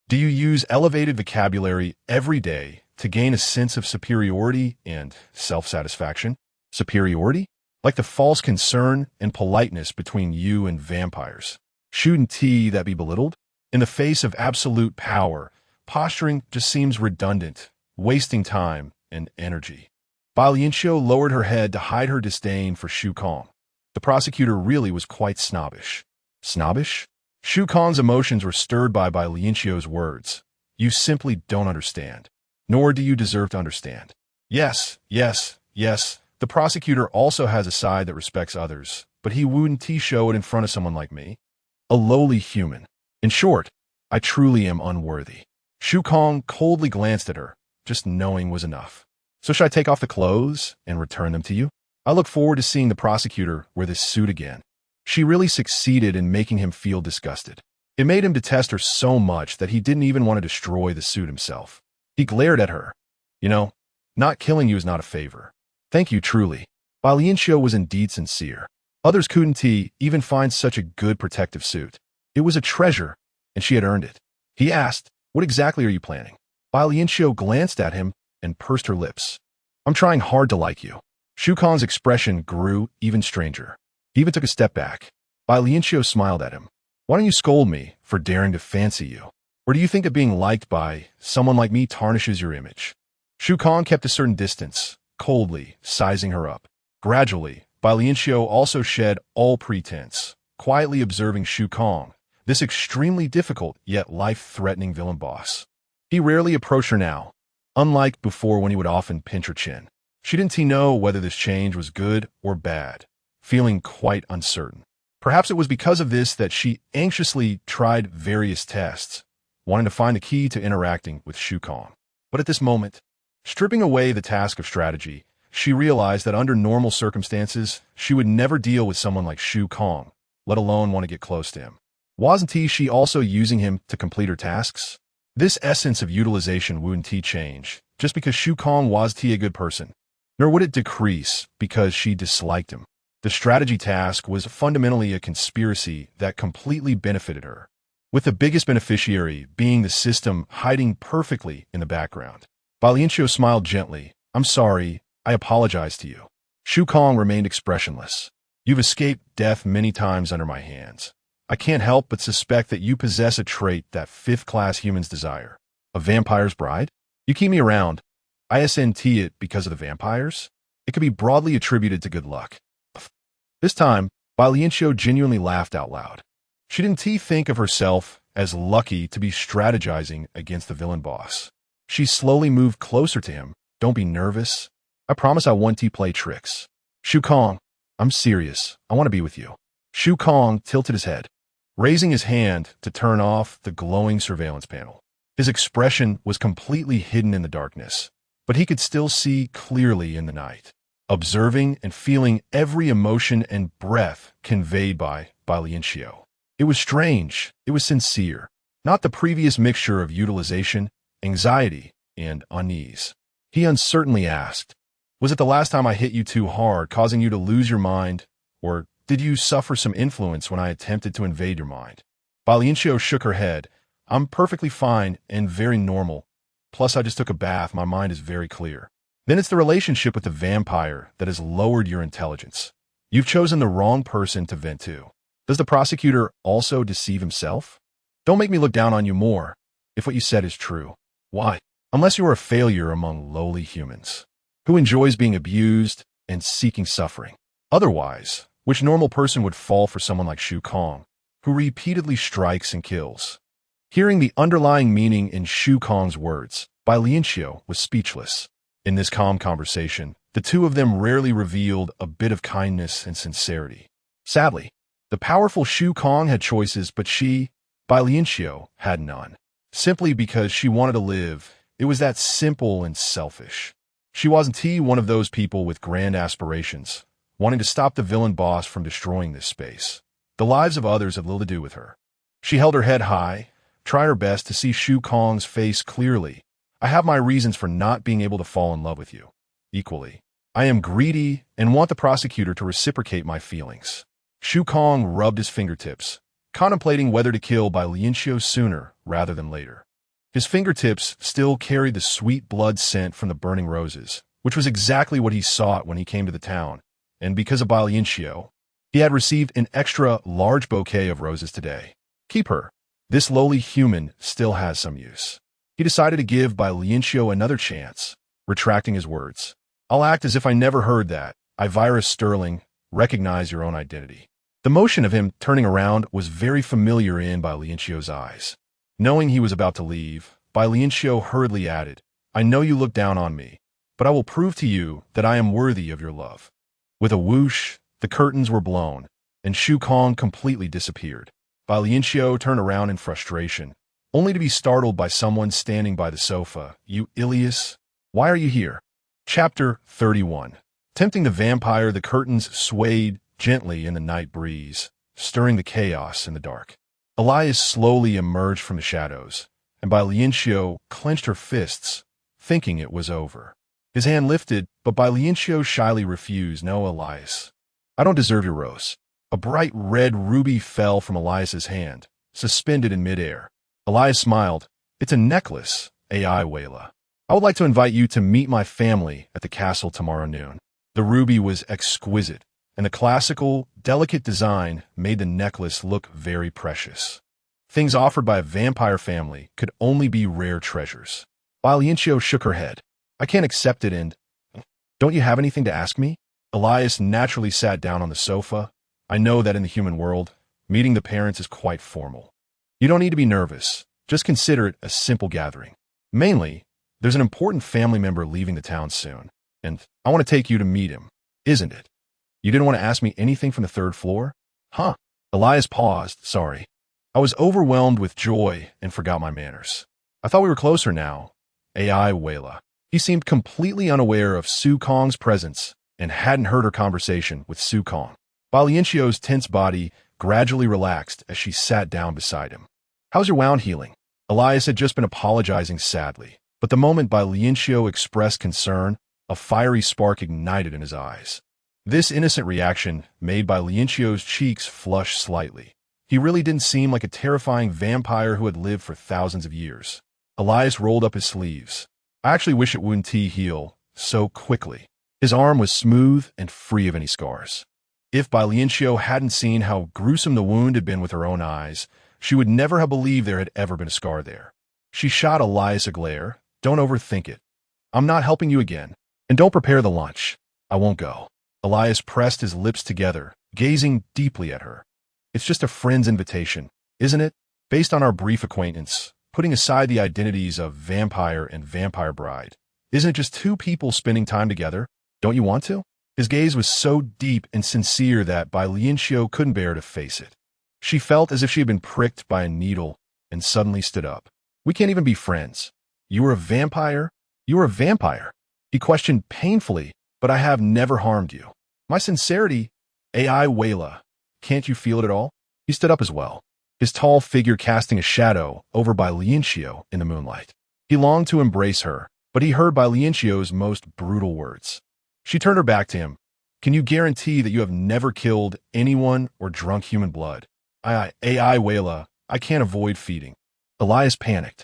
Speaker 1: Do you use elevated vocabulary every day to gain a sense of superiority and self-satisfaction? Superiority? Like the false concern and politeness between you and vampires. Shouldn't that be belittled? In the face of absolute power, posturing just seems redundant, wasting time and energy. Bai Lianqiu lowered her head to hide her disdain for Shu Kong. The prosecutor really was quite snobbish. Snobbish? Shu Kong's emotions were stirred by Bai Lianqiu's words. You simply don't understand. Nor do you deserve to understand. Yes. The prosecutor also has a side that respects others, but he wouldn't show it in front of someone like me. A lowly human. In short, I truly am unworthy. Shu Kong coldly glanced at her. Just knowing was enough. So should I take off the clothes and return them to you? I look forward to seeing the prosecutor wear this suit again. She really succeeded in making him feel disgusted. It made him detest her so much that he didn't even want to destroy the suit himself. He glared at her. Not killing you is not a favor. Thank you truly. Bai Lianqiu was indeed sincere. Others couldn't even find such a good protective suit. It was a treasure, and she had earned it. He asked, what exactly are you planning? Bai Lianqiu glanced at him and pursed her lips. I'm trying hard to like you. Shu Kong's expression grew even stranger. He even took a step back. Bai Lianqiu smiled at him. Why don't you scold me for daring to fancy you? Or do you think that being liked by someone like me tarnishes your image? Shu Kong kept a certain distance, coldly sizing her up. Gradually, Bai Lianqiu also shed all pretense, quietly observing Shu Kong, this extremely difficult yet life-threatening villain boss. He rarely approached her now, unlike before when he would often pinch her chin. She didn't know whether this change was good or bad, feeling quite uncertain. Perhaps it was because of this that she anxiously tried various tests, wanting to find the key to interacting with Shu Kong. But at this moment, stripping away the task of strategy, she realized that under normal circumstances, she would never deal with someone like Shu Kong, let alone want to get close to him. Wasn't she also using him to complete her tasks? This essence of utilization wouldn't change just because Shu Kong was a good person, nor would it decrease because she disliked him. The strategy task was fundamentally a conspiracy that completely benefited her, with the biggest beneficiary being the system hiding perfectly in the background. Bai Lianqiu smiled gently. "I'm sorry, I apologize to you." Shu Kong remained expressionless. "You've escaped death many times under my hands. I can't help but suspect that you possess a trait that fifth-class humans desire. A vampire's bride? You keep me around. Isn't it because of the vampires? It could be broadly attributed to good luck." This time, Bai Lianqiu genuinely laughed out loud. She didn't think of herself as lucky to be strategizing against the villain boss. She slowly moved closer to him. "Don't be nervous. I promise I won't play tricks." "Shu Kong, I'm serious. I want to be with you." Shu Kong tilted his head, raising his hand to turn off the glowing surveillance panel. His expression was completely hidden in the darkness, but he could still see clearly in the night, observing and feeling every emotion and breath conveyed by Bai Lianqiu. It was strange. It was sincere, not the previous mixture of utilization, anxiety, and unease. He uncertainly asked, "Was it the last time I hit you too hard, causing you to lose your mind, or did you suffer some influence when I attempted to invade your mind?" Bai Lianqiu shook her head. "I'm perfectly fine and very normal. Plus, I just took a bath. My mind is very clear." "Then it's the relationship with the vampire that has lowered your intelligence. You've chosen the wrong person to vent to." "Does the prosecutor also deceive himself?" "Don't make me look down on you more, if what you said is true." "Why? Unless you are a failure among lowly humans, who enjoys being abused and seeking suffering. Otherwise, which normal person would fall for someone like Shu Kong, who repeatedly strikes and kills?" Hearing the underlying meaning in Shu Kong's words, Bai Lianqiu was speechless. In this calm conversation, the two of them rarely revealed a bit of kindness and sincerity. Sadly, the powerful Shu Kong had choices, but she, Bai Lianqiu, had none. Simply because she wanted to live, it was that simple and selfish. She wasn't one of those people with grand aspirations, wanting to stop the villain boss from destroying this space. The lives of others had little to do with her. She held her head high, tried her best to see Shu Kong's face clearly. "I have my reasons for not being able to fall in love with you. Equally, I am greedy and want the prosecutor to reciprocate my feelings." Shu Kong rubbed his fingertips, contemplating whether to kill Bai Lianqiu sooner rather than later. His fingertips still carried the sweet blood scent from the burning roses, which was exactly what he sought when he came to the town, and because of Bai Lianqiu, he had received an extra large bouquet of roses today. Keep her. This lowly human still has some use. He decided to give Bai Lianqiu another chance, retracting his words. "I'll act as if I never heard that. Ivirus Sterling, recognize your own identity." The motion of him turning around was very familiar in Bai Lianqiu's eyes. Knowing he was about to leave, Bai Lianqiu hurriedly added, "I know you look down on me, but I will prove to you that I am worthy of your love." With a whoosh, the curtains were blown, and Shu Kong completely disappeared. Bai Lianqiu turned around in frustration, only to be startled by someone standing by the sofa. "You Ilias, why are you here?" Chapter 31. Tempting the vampire, the curtains swayed gently in the night breeze, stirring the chaos in the dark. Elias slowly emerged from the shadows, and Bai Lianqiu clenched her fists, thinking it was over. His hand lifted, but Bai Lianqiu shyly refused. "No, Elias. I don't deserve your rose." A bright red ruby fell from Elias's hand, suspended in midair. Elias smiled. "It's a necklace, AI Wayla. I would like to invite you to meet my family at the castle tomorrow noon." The ruby was exquisite, and the classical, delicate design made the necklace look very precious. Things offered by a vampire family could only be rare treasures. Bai Lianqiu shook her head. "I can't accept it, and don't you have anything to ask me?" Elias naturally sat down on the sofa. "I know that in the human world, meeting the parents is quite formal. You don't need to be nervous. Just consider it a simple gathering. Mainly, There's an important family member leaving the town soon, and I want to take you to meet him, isn't it? You didn't want to ask me anything from the third floor? Huh? Elias paused, sorry. I was overwhelmed with joy and forgot my manners. I thought we were closer now. AI Wayla. He seemed completely unaware of Su Kong's presence and hadn't heard her conversation with Su Kong. Bai Lianqiu's tense body gradually relaxed as she sat down beside him. How's your wound healing? Elias had just been apologizing sadly, but the moment Bai Lianqiu expressed concern, a fiery spark ignited in his eyes. This innocent reaction made Bai Lianqiu's cheeks flush slightly. He really didn't seem like a terrifying vampire who had lived for thousands of years. Elias rolled up his sleeves. I actually wish it wouldn't heal so quickly. His arm was smooth and free of any scars. If Bai Lianqiu hadn't seen how gruesome the wound had been with her own eyes, she would never have believed there had ever been a scar there. She shot Elias a glare. Don't overthink it. I'm not helping you again. And don't prepare the lunch. I won't go. Elias pressed his lips together, gazing deeply at her. It's just a friend's invitation, isn't it? Based on our brief acquaintance, putting aside the identities of vampire and vampire bride, isn't it just two people spending time together? Don't you want to? His gaze was so deep and sincere that Bai Lianqiu couldn't bear to face it. She felt as if she had been pricked by a needle and suddenly stood up. We can't even be friends. You are a vampire? You are a vampire. He questioned painfully, but I have never harmed you. My sincerity, AI Wayla. Can't you feel it at all? He stood up as well, his tall figure casting a shadow over Bai Lianqiu in the moonlight. He longed to embrace her, but he heard Bai Lianqiu's most brutal words. She turned her back to him. Can you guarantee that you have never killed anyone or drunk human blood? AI Wayla, I can't avoid feeding. Elias panicked.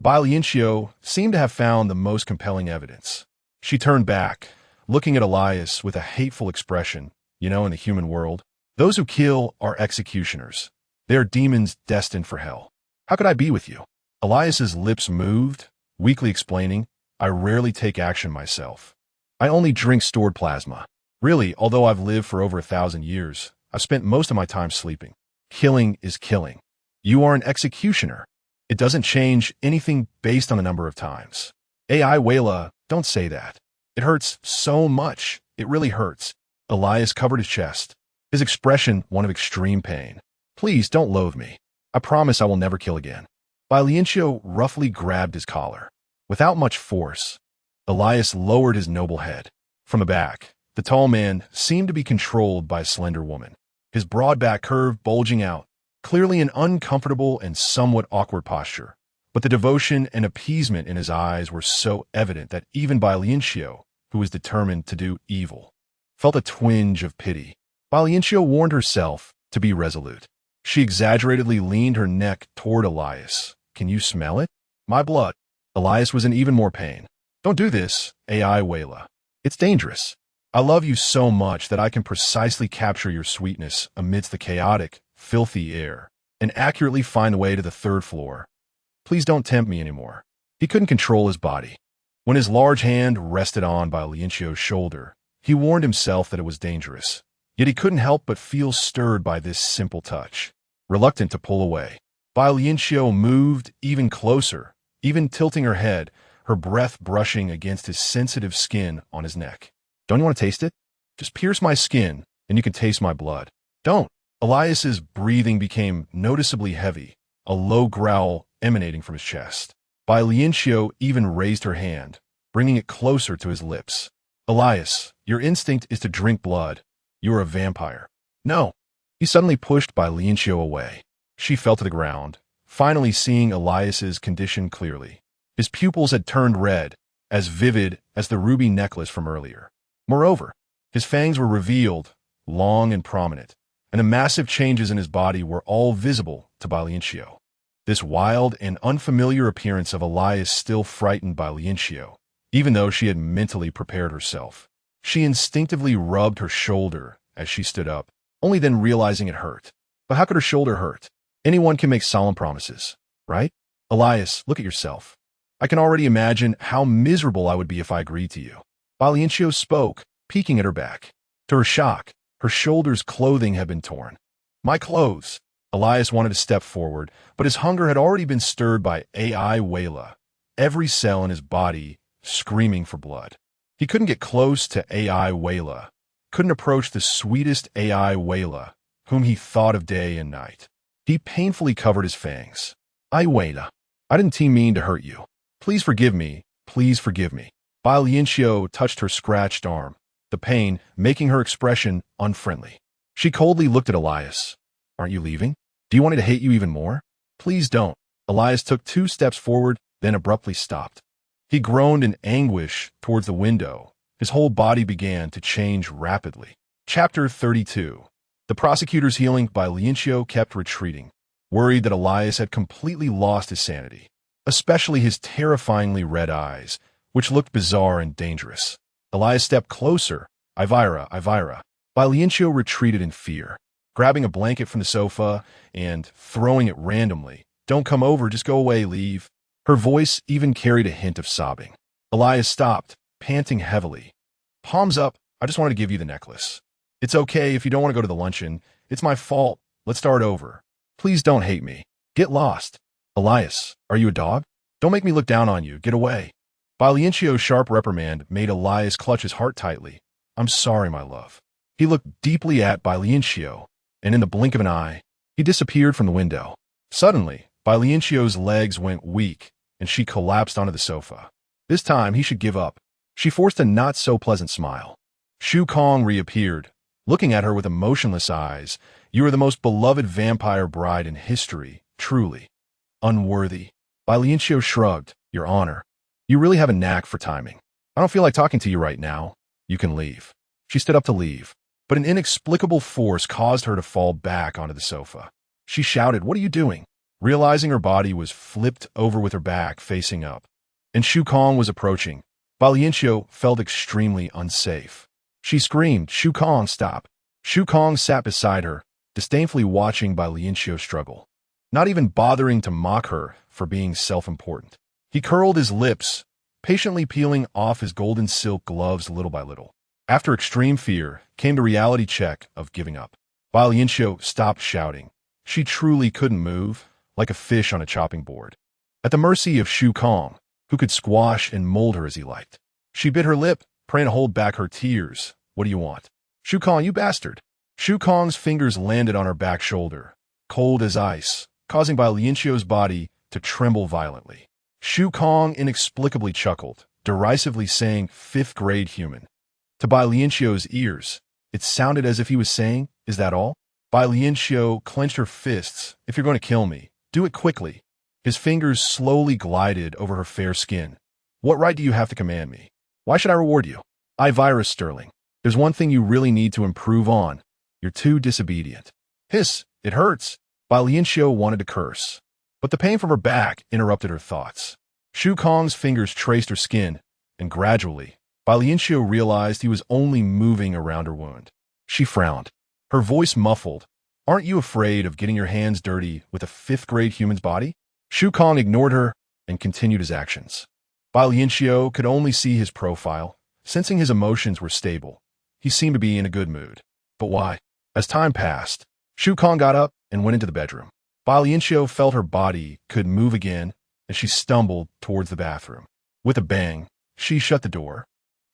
Speaker 1: Bai Lianqiu seemed to have found the most compelling evidence. She turned back, looking at Elias with a hateful expression. In the human world, those who kill are executioners. They are demons destined for hell. How could I be with you? Elias's lips moved, weakly explaining, I rarely take action myself. I only drink stored plasma. Really, although I've lived for over 1,000 years, I've spent most of my time sleeping. Killing is killing. You are an executioner. It doesn't change anything based on the number of times. AI Wayla, don't say that. It hurts so much. It really hurts. Elias covered his chest, his expression one of extreme pain. Please don't loathe me. I promise I will never kill again. Bai Lianqiu roughly grabbed his collar. Without much force, Elias lowered his noble head. From the back, the tall man seemed to be controlled by a slender woman, his broad back curve bulging out, clearly an uncomfortable and somewhat awkward posture. But the devotion and appeasement in his eyes were so evident that even Bai Lianqiu, who was determined to do evil, felt a twinge of pity. Bai Lianqiu warned herself to be resolute. She exaggeratedly leaned her neck toward Elias. Can you smell it? My blood. Elias was in even more pain. Don't do this, AI Wayla. It's dangerous. I love you so much that I can precisely capture your sweetness amidst the chaotic, filthy air, and accurately find the way to the third floor. Please don't tempt me anymore. He couldn't control his body. When his large hand rested on Bai Lianqiu's shoulder, he warned himself that it was dangerous. Yet he couldn't help but feel stirred by this simple touch. Reluctant to pull away, Bai Lianqiu moved even closer, even tilting her head, her breath brushing against his sensitive skin on his neck. Don't you want to taste it? Just pierce my skin, and you can taste my blood. Don't. Elias's breathing became noticeably heavy, a low growl emanating from his chest. Bai Lianqiu even raised her hand, bringing it closer to his lips. Elias, your instinct is to drink blood. You are a vampire. No. He suddenly pushed Bai Lianqiu away. She fell to the ground, finally seeing Elias's condition clearly. His pupils had turned red, as vivid as the ruby necklace from earlier. Moreover, his fangs were revealed, long and prominent, and the massive changes in his body were all visible to Bai Lianqiu. This wild and unfamiliar appearance of Elias still frightened Bai Lianqiu, even though she had mentally prepared herself. She instinctively rubbed her shoulder as she stood up, only then realizing it hurt. But how could her shoulder hurt? Anyone can make solemn promises, right? Elias, look at yourself. I can already imagine how miserable I would be if I agreed to you. Bai Lianqiu spoke, peeking at her back. To her shock, her shoulder's clothing had been torn. My clothes. Elias wanted to step forward, but his hunger had already been stirred by AI Wayla. every cell in his body screaming for blood. He couldn't get close to AI Wayla, couldn't approach the sweetest AI Wayla, whom he thought of day and night. He painfully covered his fangs. I Wayla, I didn't mean to hurt you. Please forgive me, please forgive me. Bai Lianqiu touched her scratched arm, the pain making her expression unfriendly. She coldly looked at Elias. Aren't you leaving? Do you want me to hate you even more? Please don't. Elias took 2 steps forward, then abruptly stopped. He groaned in anguish towards the window. His whole body began to change rapidly. Chapter 32. The prosecutor's healing. Bai Lianqiu kept retreating, worried that Elias had completely lost his sanity, especially his terrifyingly red eyes, which looked bizarre and dangerous. Elias stepped closer. Ivira. Bai Lianqiu retreated in fear, grabbing a blanket from the sofa and throwing it randomly. Don't come over, just go away, leave. Her voice even carried a hint of sobbing. Elias stopped, panting heavily. Palms up, I just wanted to give you the necklace. It's okay if you don't want to go to the luncheon. It's my fault. Let's start over. Please don't hate me. Get lost. Elias, are you a dog? Don't make me look down on you. Get away. Bai Lianqiu's sharp reprimand made Elias clutch his heart tightly. I'm sorry, my love. He looked deeply at Bai Lianqiu, and in the blink of an eye, he disappeared from the window. Suddenly, Bai Lianqiu's legs went weak, and she collapsed onto the sofa. This time, he should give up. She forced a not-so-pleasant smile. Shu Kong reappeared, looking at her with emotionless eyes. You are the most beloved vampire bride in history, truly. Unworthy. Bai Lianqiu shrugged. Your honor. You really have a knack for timing. I don't feel like talking to you right now. You can leave. She stood up to leave, but an inexplicable force caused her to fall back onto the sofa. She shouted, what are you doing? Realizing her body was flipped over with her back facing up, and Shu Kong was approaching, Bai Lianqiu felt extremely unsafe. She screamed, Shu Kong, stop. Shu Kong sat beside her, disdainfully watching Bai Lianqiu struggle, not even bothering to mock her for being self-important. He curled his lips, patiently peeling off his golden silk gloves little by little. After extreme fear came the reality check of giving up. Bai Lianqiu stopped shouting. She truly couldn't move, like a fish on a chopping board, at the mercy of Shu Kong, who could squash and mold her as he liked. She bit her lip, praying to hold back her tears. What do you want? Shu Kong, you bastard. Shu Kong's fingers landed on her back shoulder, cold as ice, causing Bai Lianqiu's body to tremble violently. Shu Kong inexplicably chuckled, derisively saying, 5th grade human. To Bai Lianqiu's ears, it sounded as if he was saying, is that all? Bai Lianqiu clenched her fists. If you're going to kill me, do it quickly. His fingers slowly glided over her fair skin. What right do you have to command me? Why should I reward you? Virus Sterling. There's one thing you really need to improve on. You're too disobedient. Hiss, it hurts. Bai Lianqiu wanted to curse, but the pain from her back interrupted her thoughts. Shu Kong's fingers traced her skin, and gradually, Bai Lianqiu realized he was only moving around her wound. She frowned, her voice muffled. Aren't you afraid of getting your hands dirty with a 5th grade human's body? Shu Kong ignored her and continued his actions. Bai Lianqiu could only see his profile, sensing his emotions were stable. He seemed to be in a good mood. But why? As time passed, Shu Kong got up and went into the bedroom. Bai Lianqiu felt her body could move again as she stumbled towards the bathroom. With a bang, she shut the door,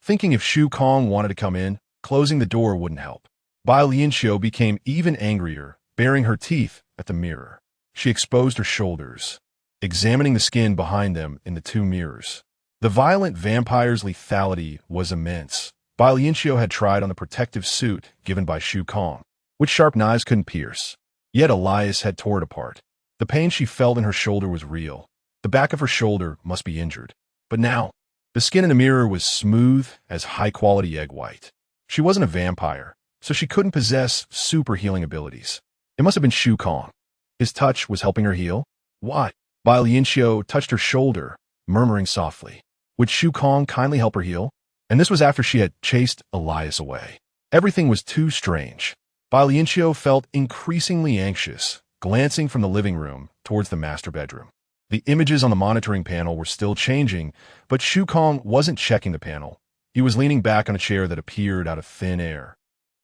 Speaker 1: thinking if Shu Kong wanted to come in, closing the door wouldn't help. Bai Lianqiu became even angrier, baring her teeth at the mirror. She exposed her shoulders, examining the skin behind them in the 2 mirrors. The violent vampire's lethality was immense. Bai Lianqiu had tried on the protective suit given by Shu Kong, which sharp knives couldn't pierce. Yet Elias had tore it apart. The pain she felt in her shoulder was real. The back of her shoulder must be injured. But now, the skin in the mirror was smooth as high-quality egg white. She wasn't a vampire, so she couldn't possess super healing abilities. It must have been Shu Kong. His touch was helping her heal? Why? Bai Lianqiu touched her shoulder, murmuring softly. Would Shu Kong kindly help her heal? And this was after she had chased Elias away. Everything was too strange. Bai Lianqiu felt increasingly anxious, glancing from the living room towards the master bedroom. The images on the monitoring panel were still changing, but Shu Kong wasn't checking the panel. He was leaning back on a chair that appeared out of thin air.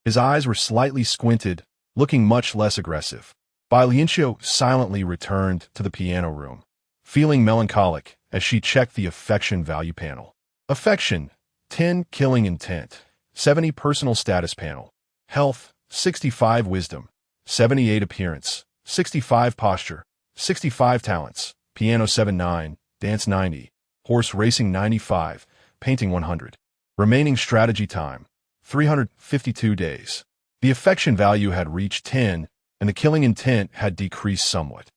Speaker 1: His eyes were slightly squinted, looking much less aggressive. Bai Lianqiu silently returned to the piano room, feeling melancholic as she checked the affection value panel. Affection, 10 killing intent, 70 personal status panel. Health, 65 wisdom, 78 appearance, 65 posture, 65 talents, piano 79, dance 90, horse racing 95, painting 100. Remaining strategy time, 352 days. The affection value had reached 10, and the killing intent had decreased somewhat.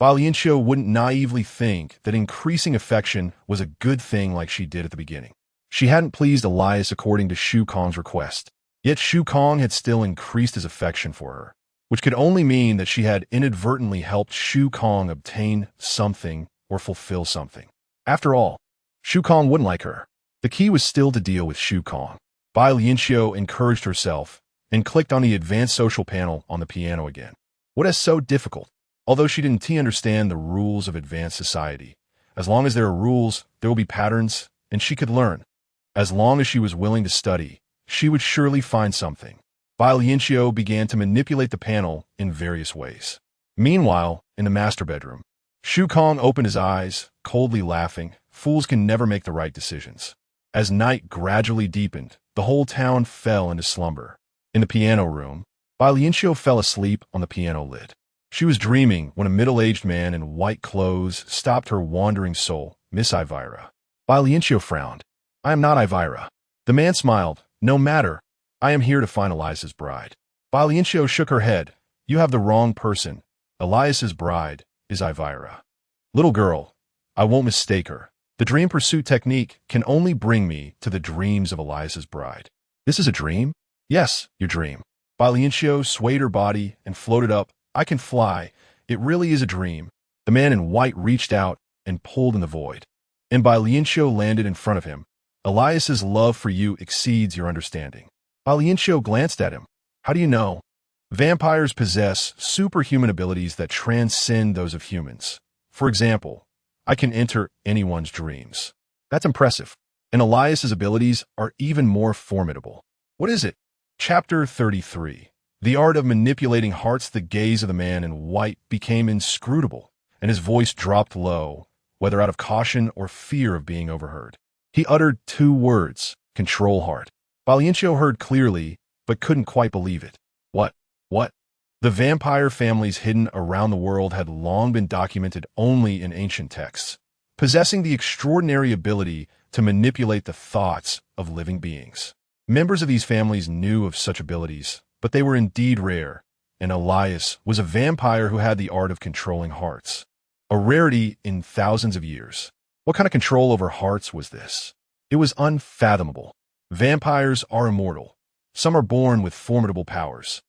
Speaker 1: Bai Lianqiu wouldn't naively think that increasing affection was a good thing like she did at the beginning. She hadn't pleased Elias according to Shu Kong's request, yet Shu Kong had still increased his affection for her, which could only mean that she had inadvertently helped Shu Kong obtain something or fulfill something. After all, Shu Kong wouldn't like her. The key was still to deal with Shu Kong. Bai Lianqiu encouraged herself and clicked on the advanced social panel on the piano again. What is so difficult? Although she didn't understand the rules of advanced society, as long as there are rules, there will be patterns, and she could learn. As long as she was willing to study, she would surely find something. Bai Lianqiu began to manipulate the panel in various ways. Meanwhile, in the master bedroom, Shu Kong opened his eyes, coldly laughing. Fools can never make the right decisions. As night gradually deepened, the whole town fell into slumber. In the piano room, Bai Lianqiu fell asleep on the piano lid. She was dreaming when a middle-aged man in white clothes stopped her wandering soul. Miss Ivira. Bai Lianqiu frowned. I am not Ivira. The man smiled. No matter. I am here to finalize his bride. Bai Lianqiu shook her head. You have the wrong person. Elias's bride is Ivira. Little girl, I won't mistake her. The dream pursuit technique can only bring me to the dreams of Elias's bride. This is a dream? Yes, your dream. Bai Lianqiu swayed her body and floated up. I can fly. It really is a dream. The man in white reached out and pulled in the void. And Bai Lianqiu landed in front of him. Elias's love for you exceeds your understanding. Bai Lianqiu glanced at him. How do you know? Vampires possess superhuman abilities that transcend those of humans. For example, I can enter anyone's dreams. That's impressive. And Elias's abilities are even more formidable. What is it? Chapter 33. The art of manipulating hearts. The gaze of the man in white became inscrutable, and his voice dropped low, whether out of caution or fear of being overheard. He uttered two words, control heart. Bai Lianqiu heard clearly, but couldn't quite believe it. What? The vampire families hidden around the world had long been documented only in ancient texts, possessing the extraordinary ability to manipulate the thoughts of living beings. Members of these families knew of such abilities, but they were indeed rare, and Elias was a vampire who had the art of controlling hearts. A rarity in thousands of years. What kind of control over hearts was this? It was unfathomable. Vampires are immortal. Some are born with formidable powers,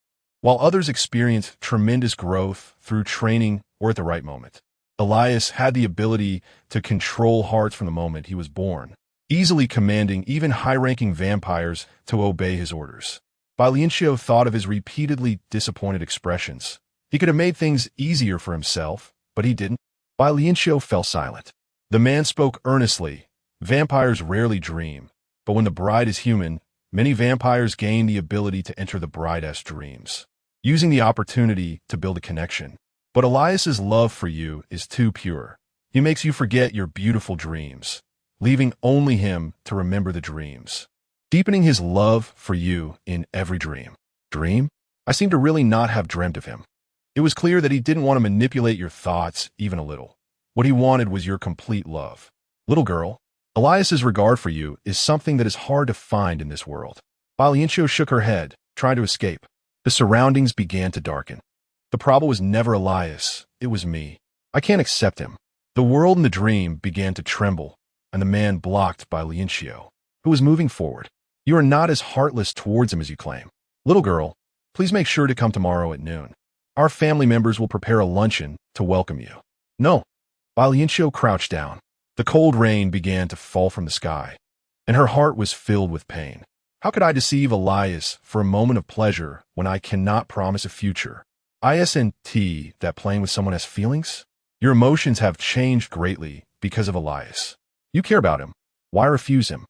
Speaker 1: while others experience tremendous growth through training or at the right moment. Elias had the ability to control hearts from the moment he was born, easily commanding even high-ranking vampires to obey his orders. Bai Lianqiu thought of his repeatedly disappointed expressions. He could have made things easier for himself, but he didn't. Bai Lianqiu fell silent. The man spoke earnestly. Vampires rarely dream, but when the bride is human, many vampires gain the ability to enter the bride's dreams, using the opportunity to build a connection. But Elias's love for you is too pure. He makes you forget your beautiful dreams, leaving only him to remember the dreams, deepening his love for you in every dream. Dream? I seem to really not have dreamt of him. It was clear that he didn't want to manipulate your thoughts even a little. What he wanted was your complete love. Little girl, Elias's regard for you is something that is hard to find in this world. Bai Lianqiu shook her head, trying to escape. The surroundings began to darken. The problem was never Elias, it was me. I can't accept him. The world in the dream began to tremble, and the man blocked Bai Lianqiu, who was moving forward. You are not as heartless towards him as you claim. Little girl, please make sure to come tomorrow at noon. Our family members will prepare a luncheon to welcome you. No. Bai Lianqiu crouched down. The cold rain began to fall from the sky, and her heart was filled with pain. How could I deceive Elias for a moment of pleasure when I cannot promise a future? Isn't that playing with someone has feelings? Your emotions have changed greatly because of Elias. You care about him. Why refuse him?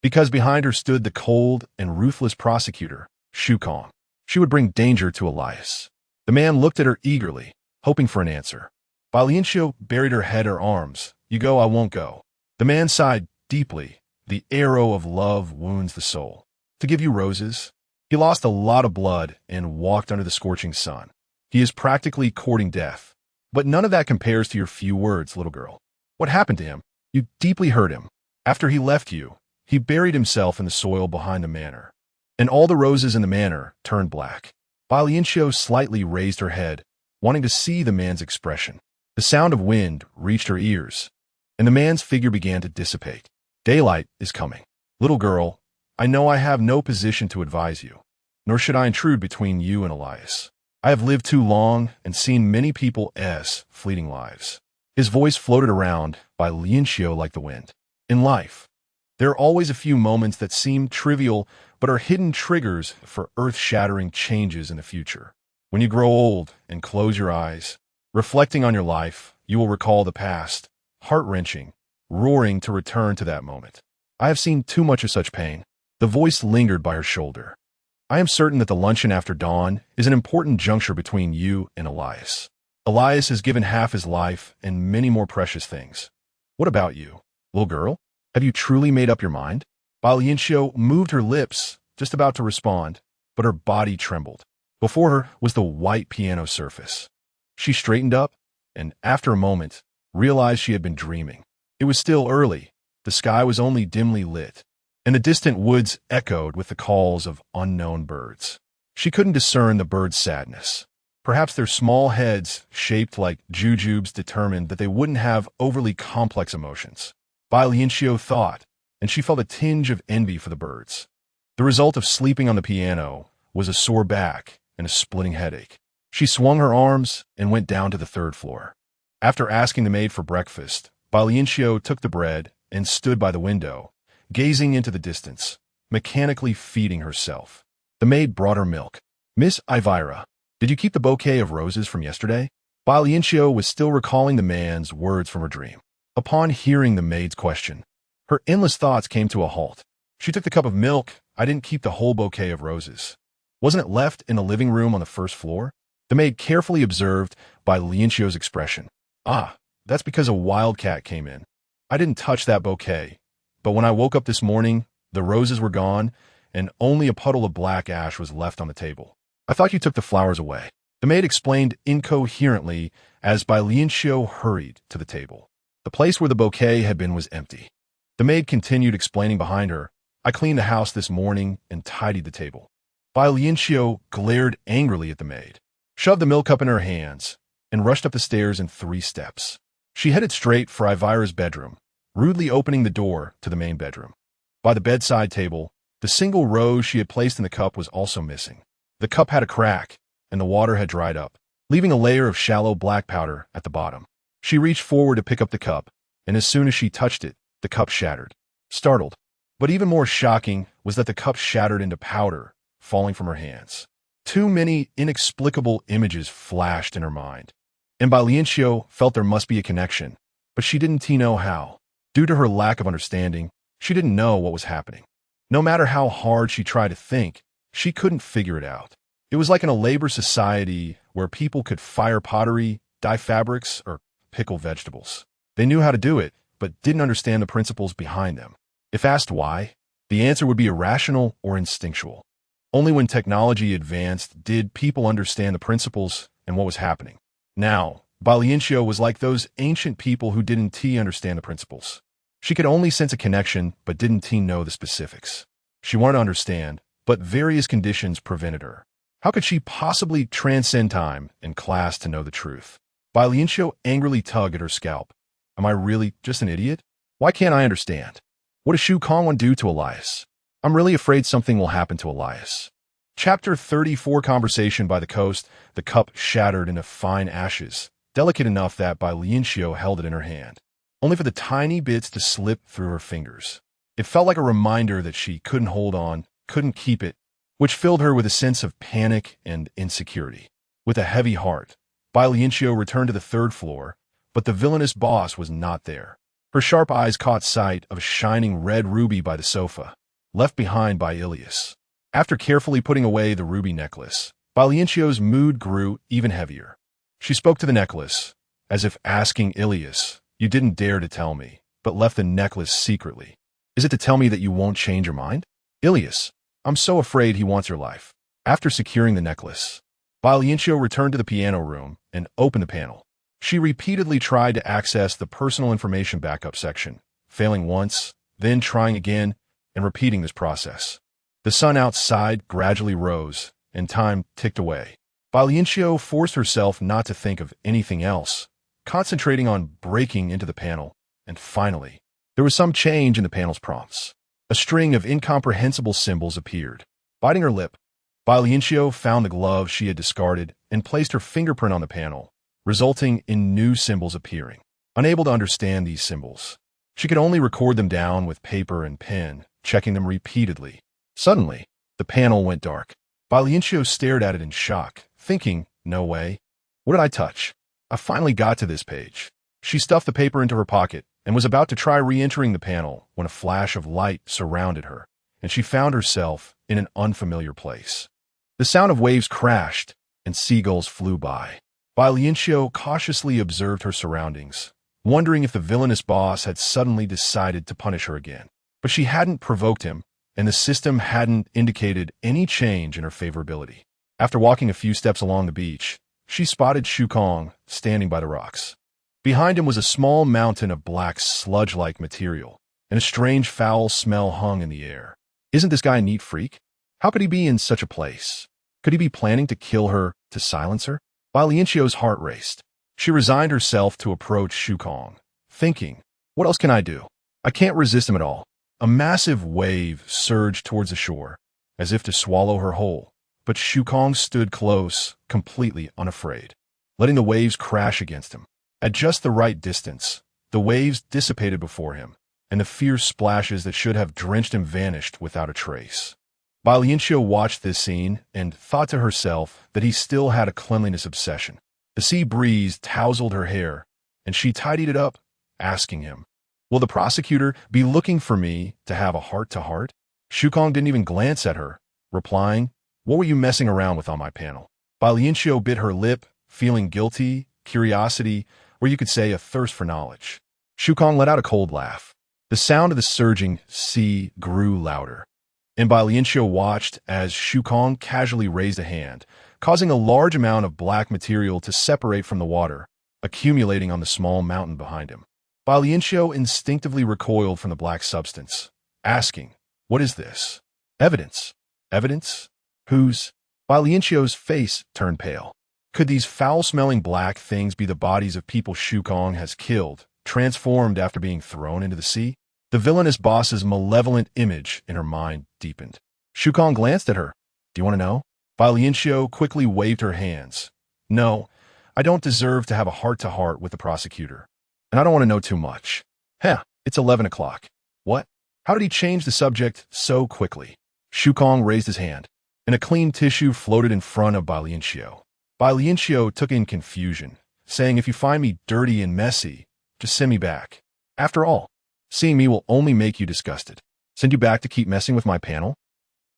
Speaker 1: Because behind her stood the cold and ruthless prosecutor, Shu Kong. She would bring danger to Elias. The man looked at her eagerly, hoping for an answer. Bai Lianqiu buried her head in her arms. You go, I won't go. The man sighed deeply. The arrow of love wounds the soul. To give you roses? He lost a lot of blood and walked under the scorching sun. He is practically courting death. But none of that compares to your few words, little girl. What happened to him? You deeply hurt him. After he left you, he buried himself in the soil behind the manor. And all the roses in the manor turned black. Bai Lianqiu slightly raised her head, wanting to see the man's expression. The sound of wind reached her ears, and the man's figure began to dissipate. Daylight is coming. Little girl, I know I have no position to advise you, nor should I intrude between you and Elias. I have lived too long and seen many people's fleeting lives. His voice floated around Bai Lianqiu like the wind. In life, there are always a few moments that seem trivial but are hidden triggers for earth-shattering changes in the future. When you grow old and close your eyes, reflecting on your life, you will recall the past, heart-wrenching, roaring to return to that moment. I have seen too much of such pain. The voice lingered by her shoulder. I am certain that the luncheon after dawn is an important juncture between you and Elias. Elias has given half his life and many more precious things. What about you, little girl? Have you truly made up your mind? Bai Lianqiu moved her lips, just about to respond, but her body trembled. Before her was the white piano surface. She straightened up, and after a moment, realized she had been dreaming. It was still early, the sky was only dimly lit, and the distant woods echoed with the calls of unknown birds. She couldn't discern the birds' sadness. Perhaps their small heads, shaped like jujubes, determined that they wouldn't have overly complex emotions. Bai Lianqiu thought, and she felt a tinge of envy for the birds. The result of sleeping on the piano was a sore back and a splitting headache. She swung her arms and went down to the third floor. After asking the maid for breakfast, Bai Lianqiu took the bread and stood by the window, gazing into the distance, mechanically feeding herself. The maid brought her milk. Miss Ivira, did you keep the bouquet of roses from yesterday? Bai Lianqiu was still recalling the man's words from her dream. Upon hearing the maid's question, her endless thoughts came to a halt. She took the cup of milk. I didn't keep the whole bouquet of roses. Wasn't it left in the living room on the first floor? The maid carefully observed Bai Lianqiu's expression. Ah, that's because a wildcat came in. I didn't touch that bouquet, but when I woke up this morning, the roses were gone, and only a puddle of black ash was left on the table. I thought you took the flowers away. The maid explained incoherently as Bai Lianqiu hurried to the table. The place where the bouquet had been was empty. The maid continued explaining behind her. I cleaned the house this morning and tidied the table. Bai Lianqiu glared angrily at the maid, shoved the milk cup in her hands, and rushed up the stairs in 3 steps. She headed straight for Ivira's bedroom, rudely opening the door to the main bedroom. By the bedside table, the single rose she had placed in the cup was also missing. The cup had a crack, and the water had dried up, leaving a layer of shallow black powder at the bottom. She reached forward to pick up the cup, and as soon as she touched it, the cup shattered. Startled, but even more shocking was that the cup shattered into powder, falling from her hands. Too many inexplicable images flashed in her mind, and Bai Lianqiu felt there must be a connection, but she didn't know how. Due to her lack of understanding, she didn't know what was happening. No matter how hard she tried to think, she couldn't figure it out. It was like in a labor society where people could fire pottery, dye fabrics, or pickle vegetables. They knew how to do it, but didn't understand the principles behind them. If asked why, the answer would be irrational or instinctual. Only when technology advanced did people understand the principles and what was happening. Now, Bai Lianqiu was like those ancient people who didn't understand the principles. She could only sense a connection, but didn't know the specifics. She wanted to understand, but various conditions prevented her. How could she possibly transcend time and class to know the truth? Bai Lianqiu angrily tugged at her scalp. Am I really just an idiot? Why can't I understand? What does Shu Kongwan do to Elias? I'm really afraid something will happen to Elias. Chapter 34 Conversation by the coast. The cup shattered into fine ashes, delicate enough that Bai Lianqiu held it in her hand, only for the tiny bits to slip through her fingers. It felt like a reminder that she couldn't hold on, couldn't keep it, which filled her with a sense of panic and insecurity. With a heavy heart, Bai Lianqiu returned to the 3rd floor, but the villainous boss was not there. Her sharp eyes caught sight of a shining red ruby by the sofa, left behind by Ilias. After carefully putting away the ruby necklace, Bai Lianqiu's mood grew even heavier. She spoke to the necklace, as if asking Ilias, You didn't dare to tell me, but left the necklace secretly. Is it to tell me that you won't change your mind? Ilias, I'm so afraid he wants your life. After securing the necklace, Bai Lianqiu returned to the piano room and opened the panel. She repeatedly tried to access the personal information backup section, failing once, then trying again, and repeating this process. The sun outside gradually rose, and time ticked away. Bai Lianqiu forced herself not to think of anything else, concentrating on breaking into the panel, and finally, there was some change in the panel's prompts. A string of incomprehensible symbols appeared. Biting her lip, Bai Lianqiu found the glove she had discarded and placed her fingerprint on the panel, resulting in new symbols appearing. Unable to understand these symbols, she could only record them down with paper and pen, checking them repeatedly. Suddenly, the panel went dark. Bai Lianqiu stared at it in shock, thinking, no way. What did I touch? I finally got to this page. She stuffed the paper into her pocket and was about to try re-entering the panel when a flash of light surrounded her, and she found herself in an unfamiliar place. The sound of waves crashed, and seagulls flew by. Bai Lianqiu cautiously observed her surroundings, wondering if the villainous boss had suddenly decided to punish her again. But she hadn't provoked him, and the system hadn't indicated any change in her favorability. After walking a few steps along the beach, she spotted Shukong standing by the rocks. Behind him was a small mountain of black sludge-like material, and a strange foul smell hung in the air. Isn't this guy a neat freak? How could he be in such a place? Could he be planning to kill her to silence her? Bai Lianqiu's heart raced. She resigned herself to approach Shukong, thinking, what else can I do? I can't resist him at all. A massive wave surged towards the shore, as if to swallow her whole, but Shukong stood close, completely unafraid, letting the waves crash against him. At just the right distance, the waves dissipated before him, and the fierce splashes that should have drenched him vanished without a trace. Bai Lianqiu watched this scene and thought to herself that he still had a cleanliness obsession. The sea breeze tousled her hair, and she tidied it up, asking him, will the prosecutor be looking for me to have a heart-to-heart? Shukong didn't even glance at her, replying, what were you messing around with on my panel? Bai Lianqiu bit her lip, feeling guilty, curiosity, or you could say a thirst for knowledge. Shukong let out a cold laugh. The sound of the surging sea grew louder, and Bai Lianqiu watched as Shukong casually raised a hand, causing a large amount of black material to separate from the water, accumulating on the small mountain behind him. Bai Lianqiu instinctively recoiled from the black substance, asking, what is this? Evidence. Evidence? Whose? Bai Lianqiu's face turned pale. Could these foul-smelling black things be the bodies of people Shukong has killed, transformed after being thrown into the sea? The villainous boss's malevolent image in her mind deepened. Shukong glanced at her. Do you want to know? Bai Lianqiu quickly waved her hands. No, I don't deserve to have a heart-to-heart with the prosecutor. And I don't want to know too much. Heh, it's 11 o'clock. What? How did he change the subject so quickly? Shukong raised his hand, and a clean tissue floated in front of Bai Lianqiu. Bai Lianqiu took in confusion, saying, if you find me dirty and messy, just send me back. After all, seeing me will only make you disgusted. Send you back to keep messing with my panel?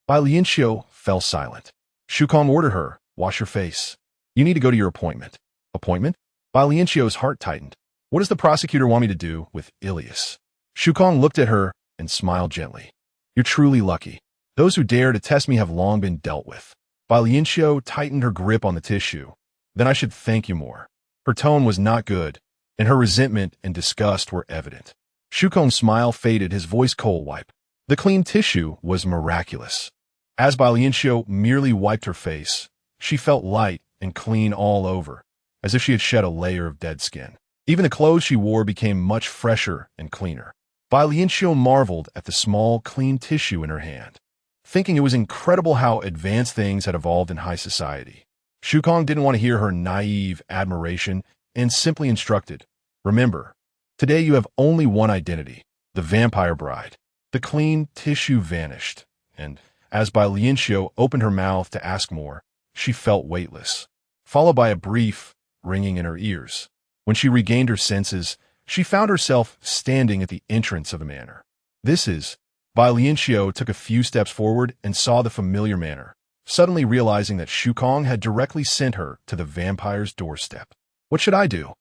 Speaker 1: Bai Lianqiu fell silent. Shukong ordered her, wash your face. You need to go to your appointment. Appointment? Bai Lianqiu's heart tightened. What does the prosecutor want me to do with Ilias? Shukong looked at her and smiled gently. You're truly lucky. Those who dare to test me have long been dealt with. Bai Lianqiu tightened her grip on the tissue. Then I should thank you more. Her tone was not good, and her resentment and disgust were evident. Shukong's smile faded, his voice cold-wiped. The clean tissue was miraculous. As Bai Lianqiu merely wiped her face, she felt light and clean all over, as if she had shed a layer of dead skin. Even the clothes she wore became much fresher and cleaner. Bai Lianqiu marveled at the small, clean tissue in her hand, thinking it was incredible how advanced things had evolved in high society. Shukong didn't want to hear her naive admiration and simply instructed, remember, today you have only one identity, the vampire bride. The clean tissue vanished, and as Bai Lianqiu opened her mouth to ask more, she felt weightless, followed by a brief ringing in her ears. When she regained her senses, she found herself standing at the entrance of the manor. This is... Bai Lianqiu took a few steps forward and saw the familiar manor, suddenly realizing that Shukong had directly sent her to the vampire's doorstep. What should I do?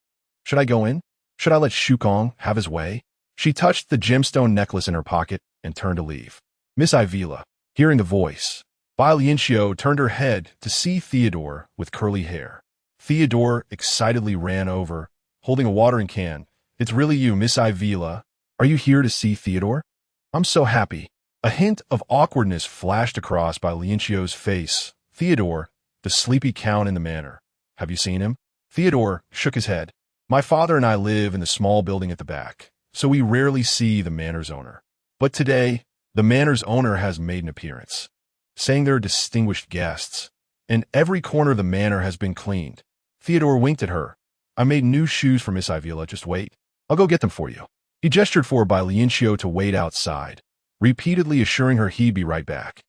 Speaker 1: Should I go in? Should I let Shukong have his way? She touched the gemstone necklace in her pocket and turned to leave. Miss Ivila, hearing the voice, Bai Lianqiu turned her head to see Theodore with curly hair. Theodore excitedly ran over, holding a watering can. It's really you, Miss Ivila. Are you here to see Theodore? I'm so happy. A hint of awkwardness flashed across Bai Lianqiu's face. Theodore, the sleepy count in the manor. Have you seen him? Theodore shook his head. My father and I live in the small building at the back, so we rarely see the manor's owner. But today, the manor's owner has made an appearance, saying there are distinguished guests, and every corner of the manor has been cleaned. Theodore winked at her. I made new shoes for Miss Ivila, just wait. I'll go get them for you. He gestured for Bai Lianqiu to wait outside, repeatedly assuring her he'd be right back,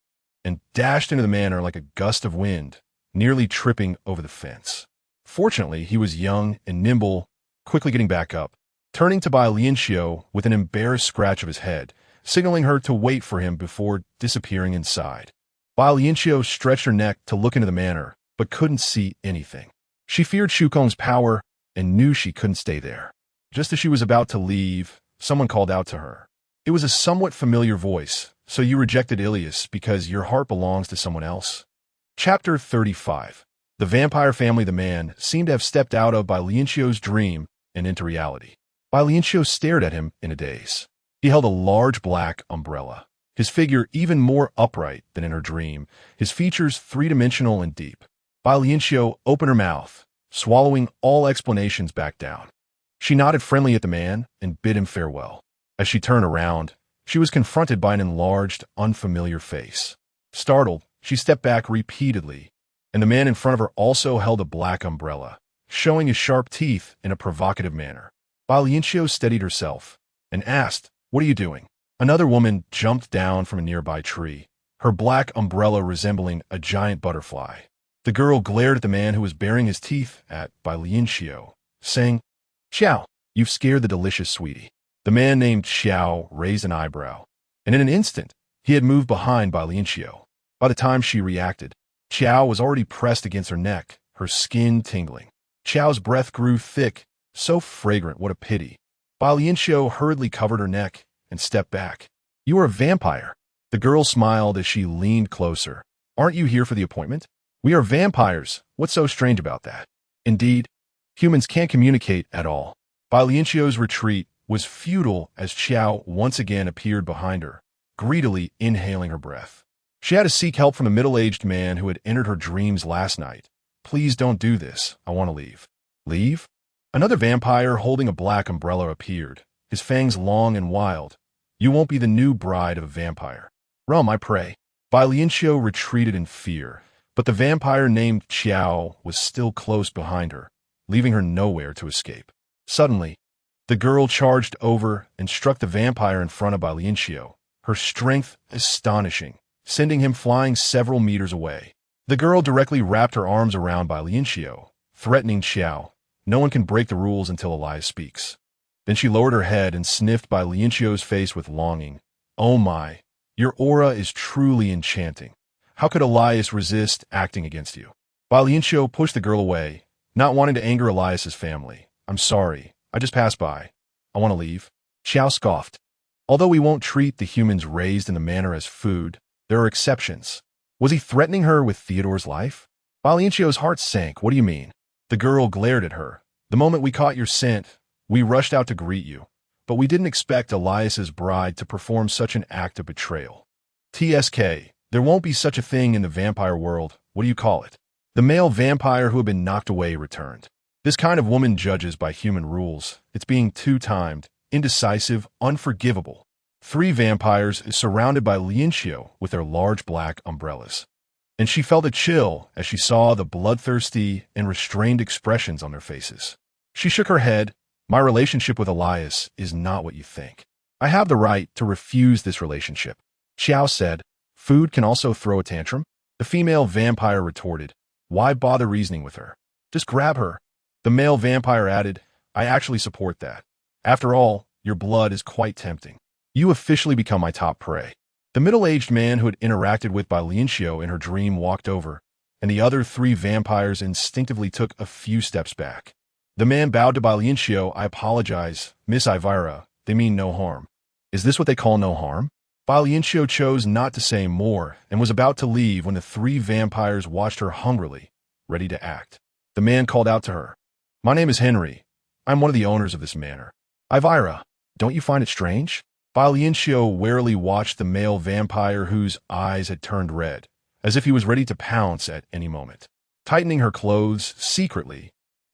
Speaker 1: and dashed into the manor like a gust of wind, nearly tripping over the fence. Fortunately, he was young and nimble, quickly getting back up, turning to Bai Lianqiu with an embarrassed scratch of his head, signaling her to wait for him before disappearing inside. Bai Lianqiu stretched her neck to look into the manor, but couldn't see anything. She feared Shukong's power and knew she couldn't stay there. Just as she was about to leave, someone called out to her. It was a somewhat familiar voice. So you rejected Ilias because your heart belongs to someone else? Chapter 35. The vampire family the man seemed to have stepped out of Bai Lianqiu's dream and into reality. Bai Lianqiu stared at him in a daze. He held a large black umbrella, his figure even more upright than in her dream, his features three-dimensional and deep. Bai Lianqiu opened her mouth, swallowing all explanations back down. She nodded friendly at the man and bid him farewell. As she turned around, she was confronted by an enlarged, unfamiliar face. Startled, she stepped back repeatedly, and the man in front of her also held a black umbrella, showing his sharp teeth in a provocative manner. Bai Lianqiu steadied herself and asked, "What are you doing?" Another woman jumped down from a nearby tree, her black umbrella resembling a giant butterfly. The girl glared at the man who was baring his teeth at Bai Lianqiu, saying, "Xiao, you've scared the delicious sweetie." The man named Xiao raised an eyebrow, and in an instant, he had moved behind Bai Lianqiu. By the time she reacted, Xiao was already pressed against her neck, her skin tingling. Xiao's breath grew thick, so fragrant, what a pity. Bai Lianqiu hurriedly covered her neck and stepped back. "You are a vampire." The girl smiled as she leaned closer. "Aren't you here for the appointment?" "We are vampires. What's so strange about that?" "Indeed, humans can't communicate at all." Bai Lianqiu's retreat was futile as Xiao once again appeared behind her, greedily inhaling her breath. She had to seek help from the middle-aged man who had entered her dreams last night. "Please don't do this. I want to leave." "Leave?" Another vampire holding a black umbrella appeared, his fangs long and wild. "You won't be the new bride of a vampire." "Rum, I pray." Bai Lianqiu retreated in fear, but the vampire named Xiao was still close behind her, leaving her nowhere to escape. Suddenly, the girl charged over and struck the vampire in front of Bai Lianqiu, her strength astonishing, sending him flying several meters away. The girl directly wrapped her arms around Bai Lianqiu, threatening Xiao. No one can break the rules until Elias speaks. Then she lowered her head and sniffed Bai Lianqiu's face with longing. "Oh my, your aura is truly enchanting. How could Elias resist acting against you?" Bai Lianqiu pushed the girl away, not wanting to anger Elias's family. "I'm sorry. I just passed by. I want to leave." Xiao scoffed. "Although we won't treat the humans raised in the manor as food, there are exceptions." Was he threatening her with Theodore's life? Bai Lianqiu's heart sank. "What do you mean?" The girl glared at her. "The moment we caught your scent, we rushed out to greet you, but we didn't expect Elias's bride to perform such an act of betrayal. TSK, there won't be such a thing in the vampire world. What do you call it?" The male vampire who had been knocked away returned. "This kind of woman judges by human rules. It's being two-timed, indecisive, unforgivable." Three vampires surrounded by Lianqiu with their large black umbrellas. And she felt a chill as she saw the bloodthirsty and restrained expressions on their faces. She shook her head. "My relationship with Elias is not what you think. I have the right to refuse this relationship." Xiao said, "Food can also throw a tantrum?" The female vampire retorted, "Why bother reasoning with her? Just grab her." The male vampire added, "I actually support that. After all, your blood is quite tempting. You officially become my top prey." The middle-aged man who had interacted with Bai Lianqiu in her dream walked over, and the other three vampires instinctively took a few steps back. The man bowed to Bai Lianqiu. I apologize, Miss Ivira. They mean no harm. Is this what they call no harm? Bai Lianqiu chose not to say more and was about to leave when the three vampires watched her hungrily, ready to act. The man called out to her. My name is Henry. I'm one of the owners of this manor. Ivira, don't you find it strange? Bai Lianqiu warily watched the male vampire whose eyes had turned red, as if he was ready to pounce at any moment. Tightening her clothes secretly,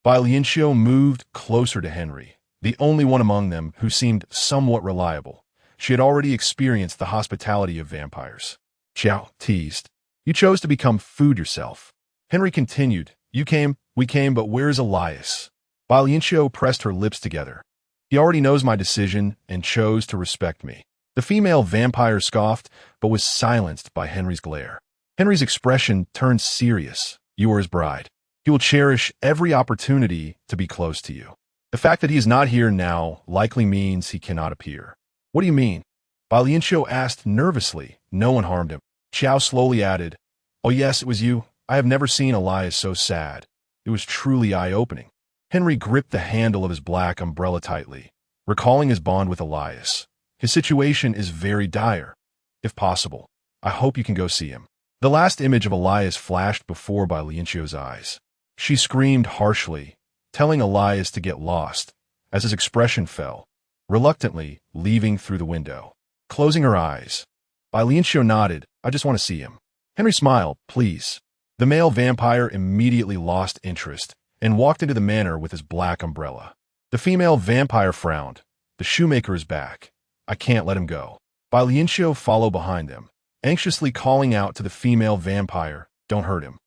Speaker 1: Bai Lianqiu moved closer to Henry, the only one among them who seemed somewhat reliable. She had already experienced the hospitality of vampires. Xiao teased. You chose to become food yourself. Henry continued. We came, but where's Elias? Bai Lianqiu pressed her lips together. He already knows my decision and chose to respect me. The female vampire scoffed, but was silenced by Henry's glare. Henry's expression turned serious. You are his bride. He will cherish every opportunity to be close to you. The fact that he is not here now likely means he cannot appear. What do you mean? Bai Lianqiu asked nervously. No one harmed him. Xiao slowly added, Oh yes, it was you. I have never seen Elias so sad. It was truly eye-opening. Henry gripped the handle of his black umbrella tightly, recalling his bond with Elias. His situation is very dire. If possible, I hope you can go see him. The last image of Elias flashed before Bai Lianqiu's eyes. She screamed harshly, telling Elias to get lost, as his expression fell, reluctantly leaving through the window. Closing her eyes, Bai Lianqiu nodded. I just want to see him. Henry smiled. Please. The male vampire immediately lost interest and walked into the manor with his black umbrella. The female vampire frowned. The shoemaker is back. I can't let him go. Bai Lianqiu followed behind them, anxiously calling out to the female vampire, Don't hurt him.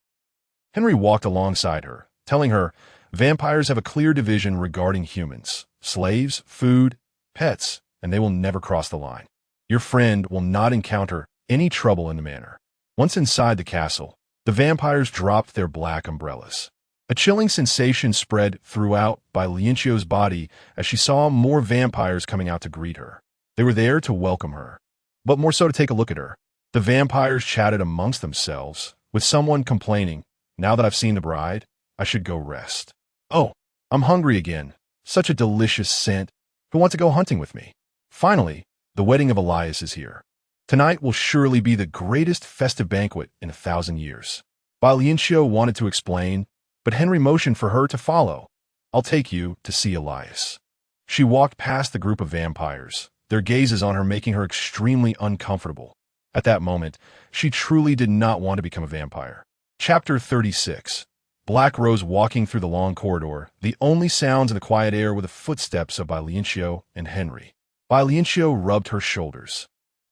Speaker 1: Henry walked alongside her, telling her, Vampires have a clear division regarding humans, slaves, food, pets, and they will never cross the line. Your friend will not encounter any trouble in the manor. Once inside the castle, the vampires dropped their black umbrellas. A chilling sensation spread throughout Bai Lianqiu's body as she saw more vampires coming out to greet her. They were there to welcome her, but more so to take a look at her. The vampires chatted amongst themselves, with someone complaining, Now that I've seen the bride, I should go rest. Oh, I'm hungry again. Such a delicious scent. Who wants to go hunting with me? Finally, the wedding of Elias is here. Tonight will surely be the greatest festive banquet in 1,000 years. Bai Lianqiu wanted to explain, but Henry motioned for her to follow. I'll take you to see Elias. She walked past the group of vampires, their gazes on her making her extremely uncomfortable. At that moment, she truly did not want to become a vampire. Chapter 36. Black Rose walking through the long corridor. The only sounds in the quiet air were the footsteps of Bai Lianqiu and Henry. Bai Lianqiu rubbed her shoulders.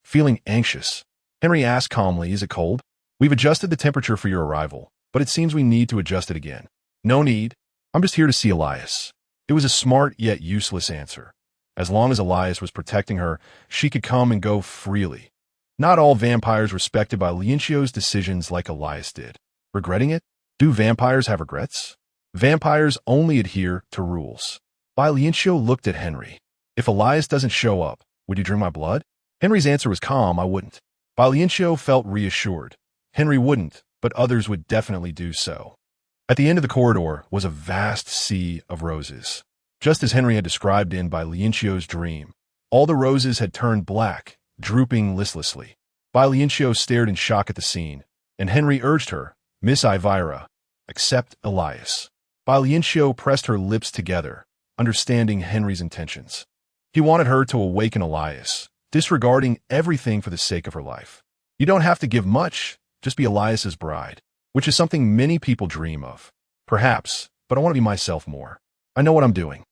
Speaker 1: Feeling anxious, Henry asked calmly, Is it cold? We've adjusted the temperature for your arrival, but it seems we need to adjust it again. No need. I'm just here to see Elias. It was a smart yet useless answer. As long as Elias was protecting her, she could come and go freely. Not all vampires respected Bai Lianqiu's decisions like Elias did. Regretting it? Do vampires have regrets? Vampires only adhere to rules. Bai Lianqiu looked at Henry. If Elias doesn't show up, would you drink my blood? Henry's answer was calm, I wouldn't. Bai Lianqiu felt reassured. Henry wouldn't, but others would definitely do so. At the end of the corridor was a vast sea of roses. Just as Henry had described in Bai Lianqiu's dream, all the roses had turned black, drooping listlessly. Bai Lianqiu stared in shock at the scene, and Henry urged her, Miss Ivira, accept Elias. Bai Lianqiu pressed her lips together, understanding Henry's intentions. He wanted her to awaken Elias, disregarding everything for the sake of her life. You don't have to give much, just be Elias's bride, which is something many people dream of. Perhaps, but I want to be myself more. I know what I'm doing.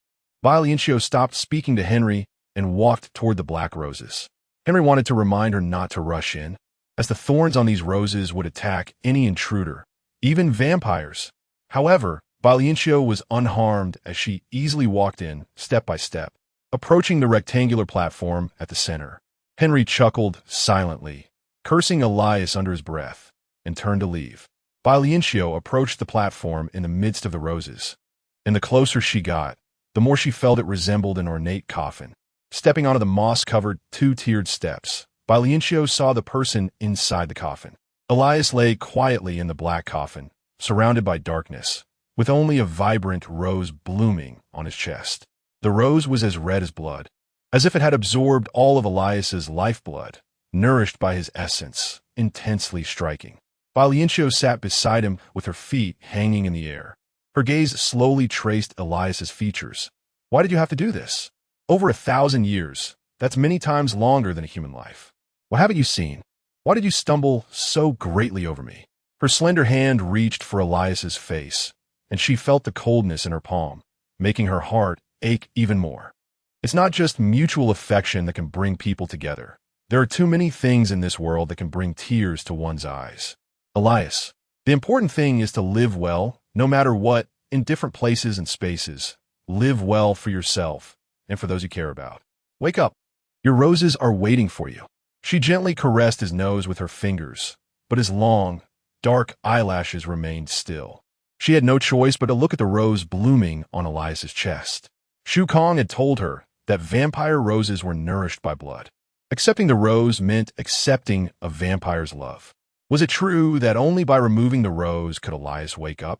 Speaker 1: Bai Lianqiu stopped speaking to Henry and walked toward the black roses. Henry wanted to remind her not to rush in, as the thorns on these roses would attack any intruder, even vampires. However, Bai Lianqiu was unharmed as she easily walked in, step by step, approaching the rectangular platform at the center. Henry chuckled silently, cursing Elias under his breath, and turned to leave. Bai Lianqiu approached the platform in the midst of the roses, and the closer she got, the more she felt it resembled an ornate coffin. Stepping onto the moss-covered, two-tiered steps, Bai Lianqiu saw the person inside the coffin. Elias lay quietly in the black coffin, surrounded by darkness, with only a vibrant rose blooming on his chest. The rose was as red as blood, as if it had absorbed all of Elias's lifeblood, nourished by his essence, intensely striking. Bai Lianqiu sat beside him with her feet hanging in the air. Her gaze slowly traced Elias's features. Why did you have to do this? Over 1,000 years. That's many times longer than a human life. What haven't you seen? Why did you stumble so greatly over me? Her slender hand reached for Elias's face, and she felt the coldness in her palm, making her heart ache even more. It's not just mutual affection that can bring people together. There are too many things in this world that can bring tears to one's eyes. Elias, the important thing is to live well, no matter what, in different places and spaces. Live well for yourself and for those you care about. Wake up. Your roses are waiting for you. She gently caressed his nose with her fingers, but his long, dark eyelashes remained still. She had no choice but to look at the rose blooming on Elias's chest. Shu Kong had told her that vampire roses were nourished by blood. Accepting the rose meant accepting a vampire's love. Was it true that only by removing the rose could Elias wake up?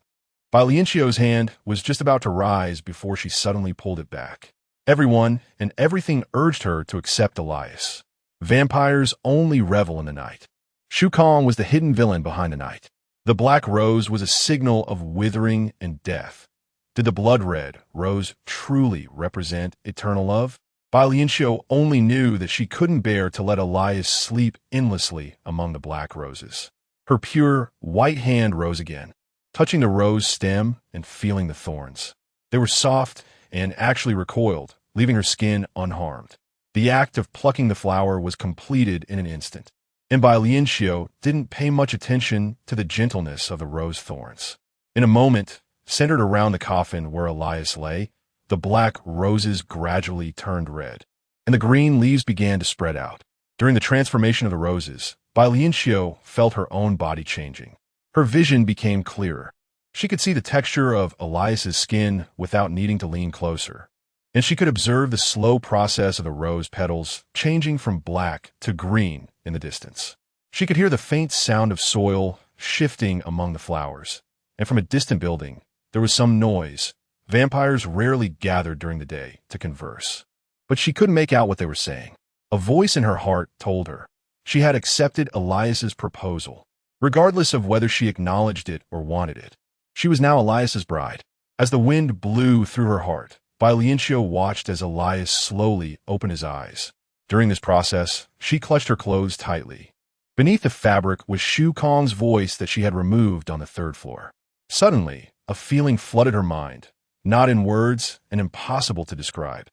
Speaker 1: Bai Lianqiu's hand was just about to rise before she suddenly pulled it back. Everyone and everything urged her to accept Elias. Vampires only revel in the night. Shu Kong was the hidden villain behind the night. The black rose was a signal of withering and death. Did the blood-red rose truly represent eternal love? Bai Lianqiu only knew that she couldn't bear to let Elias sleep endlessly among the black roses. Her pure, white hand rose again, touching the rose stem and feeling the thorns. They were soft and actually recoiled, leaving her skin unharmed. The act of plucking the flower was completed in an instant, and Bai Lianqiu didn't pay much attention to the gentleness of the rose thorns. In a moment, centered around the coffin where Elias lay, the black roses gradually turned red, and the green leaves began to spread out. During the transformation of the roses, Bai Lianqiu felt her own body changing. Her vision became clearer. She could see the texture of Elias's skin without needing to lean closer, and she could observe the slow process of the rose petals changing from black to green in the distance. She could hear the faint sound of soil shifting among the flowers, and from a distant building, there was some noise. Vampires rarely gathered during the day to converse, but she couldn't make out what they were saying. A voice in her heart told her she had accepted Elias's proposal, regardless of whether she acknowledged it or wanted it. She was now Elias's bride. As the wind blew through her heart, Bai Lianqiu watched as Elias slowly opened his eyes. During this process, she clutched her clothes tightly. Beneath the fabric was Shu Kong's voice that she had removed on the 3rd floor. Suddenly, a feeling flooded her mind, not in words and impossible to describe,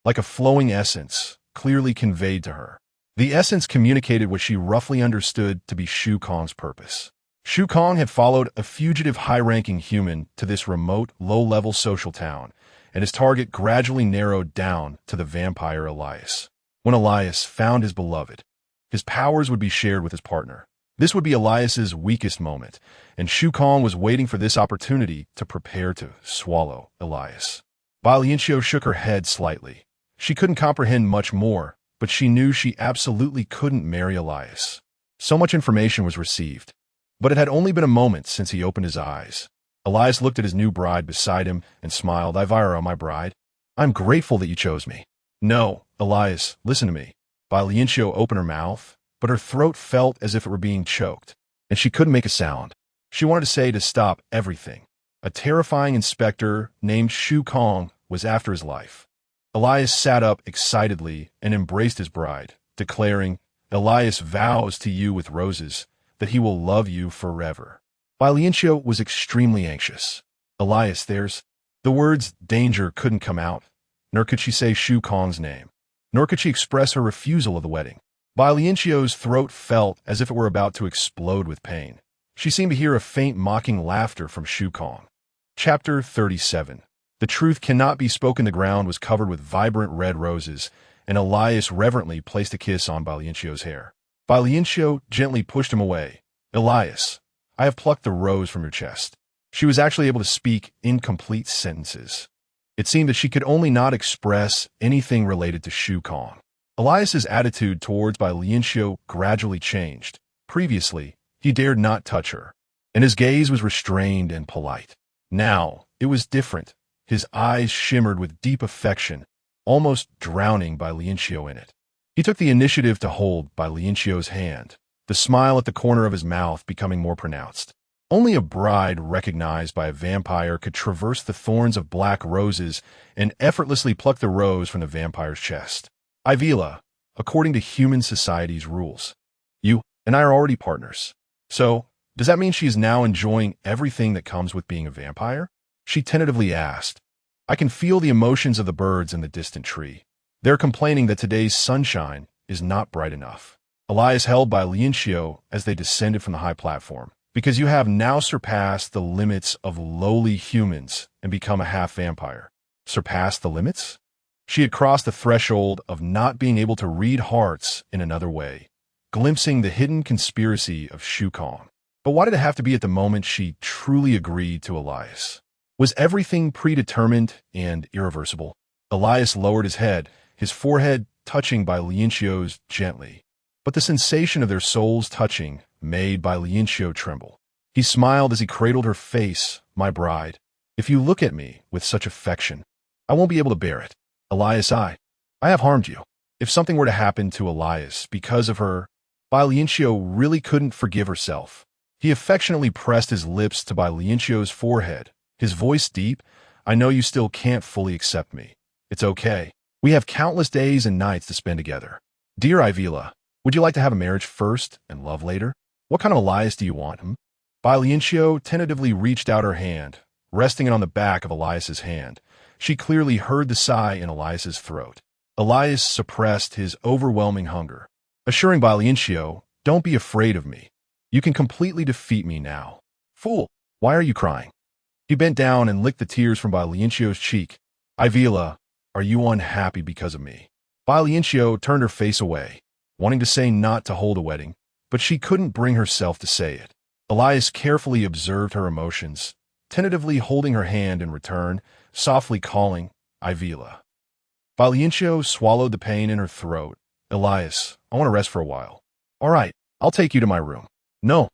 Speaker 1: like a flowing essence, clearly conveyed to her. The essence communicated what she roughly understood to be Shu Kong's purpose. Shu Kong had followed a fugitive high-ranking human to this remote, low-level social town, and his target gradually narrowed down to the vampire Elias. When Elias found his beloved, his powers would be shared with his partner. This would be Elias's weakest moment, and Shu Kong was waiting for this opportunity to prepare to swallow Elias. Bai Lianqiu shook her head slightly. She couldn't comprehend much more, but she knew she absolutely couldn't marry Elias. So much information was received, but it had only been a moment since he opened his eyes. Elias looked at his new bride beside him and smiled. Ivira, my bride, I'm grateful that you chose me. No, Elias, listen to me. Bai Lianqiu opened her mouth, but her throat felt as if it were being choked, and she couldn't make a sound. She wanted to say to stop everything. A terrifying inspector named Shu Kong was after his life. Elias sat up excitedly and embraced his bride, declaring, Elias vows to you with roses that he will love you forever. Bai Lianqiu was extremely anxious. Elias, there's... The words danger couldn't come out, nor could she say Shu Kong's name, nor could she express her refusal of the wedding. Bai Lianqiu's throat felt as if it were about to explode with pain. She seemed to hear a faint mocking laughter from Shu Kong. Chapter 37. The truth cannot be spoken. The ground was covered with vibrant red roses, and Elias reverently placed a kiss on Bai Lianqiu's hair. Bai Lianqiu gently pushed him away. Elias, I have plucked the rose from your chest. She was actually able to speak incomplete sentences. It seemed that she could only not express anything related to Shu Kong. Elias's attitude towards Bai Lianqiu gradually changed. Previously, he dared not touch her, and his gaze was restrained and polite. Now, it was different. His eyes shimmered with deep affection, almost drowning Bai Lianqiu in it. He took the initiative to hold Bai Lianqiu's hand, the smile at the corner of his mouth becoming more pronounced. Only a bride recognized by a vampire could traverse the thorns of black roses and effortlessly pluck the rose from the vampire's chest. Ivila, according to human society's rules. You and I are already partners. So, does that mean she is now enjoying everything that comes with being a vampire? She tentatively asked. I can feel the emotions of the birds in the distant tree. They're complaining that today's sunshine is not bright enough. Elias held Bai Lianqiu as they descended from the high platform. Because you have now surpassed the limits of lowly humans and become a half-vampire. Surpassed the limits? She had crossed the threshold of not being able to read hearts in another way, glimpsing the hidden conspiracy of Shu Kong. But why did it have to be at the moment she truly agreed to Elias? Was everything predetermined and irreversible? Elias lowered his head, his forehead touching Bai Lianqiu's gently. But the sensation of their souls touching made Bai Lianqiu tremble. He smiled as he cradled her face. My bride, if you look at me with such affection, I won't be able to bear it. Elias, I have harmed you. If something were to happen to Elias because of her, Bai Lianqiu really couldn't forgive herself. He affectionately pressed his lips to Bai Lianqiu's forehead, his voice deep. I know you still can't fully accept me. It's okay. We have countless days and nights to spend together. Dear Ivila, would you like to have a marriage first and love later? What kind of Elias do you want, Bai Lianqiu tentatively reached out her hand, resting it on the back of Elias's hand. She clearly heard the sigh in Elias's throat. Elias suppressed his overwhelming hunger, assuring Bai Lianqiu, don't be afraid of me. You can completely defeat me now. Fool, why are you crying? He bent down and licked the tears from Bai Lianqiu's cheek. Ivila, are you unhappy because of me? Bai Lianqiu turned her face away, wanting to say not to hold a wedding, but she couldn't bring herself to say it. Elias carefully observed her emotions, tentatively holding her hand in return, softly calling, Ivila. Bai Lianqiu swallowed the pain in her throat. Elias, I want to rest for a while. All right, I'll take you to my room. No,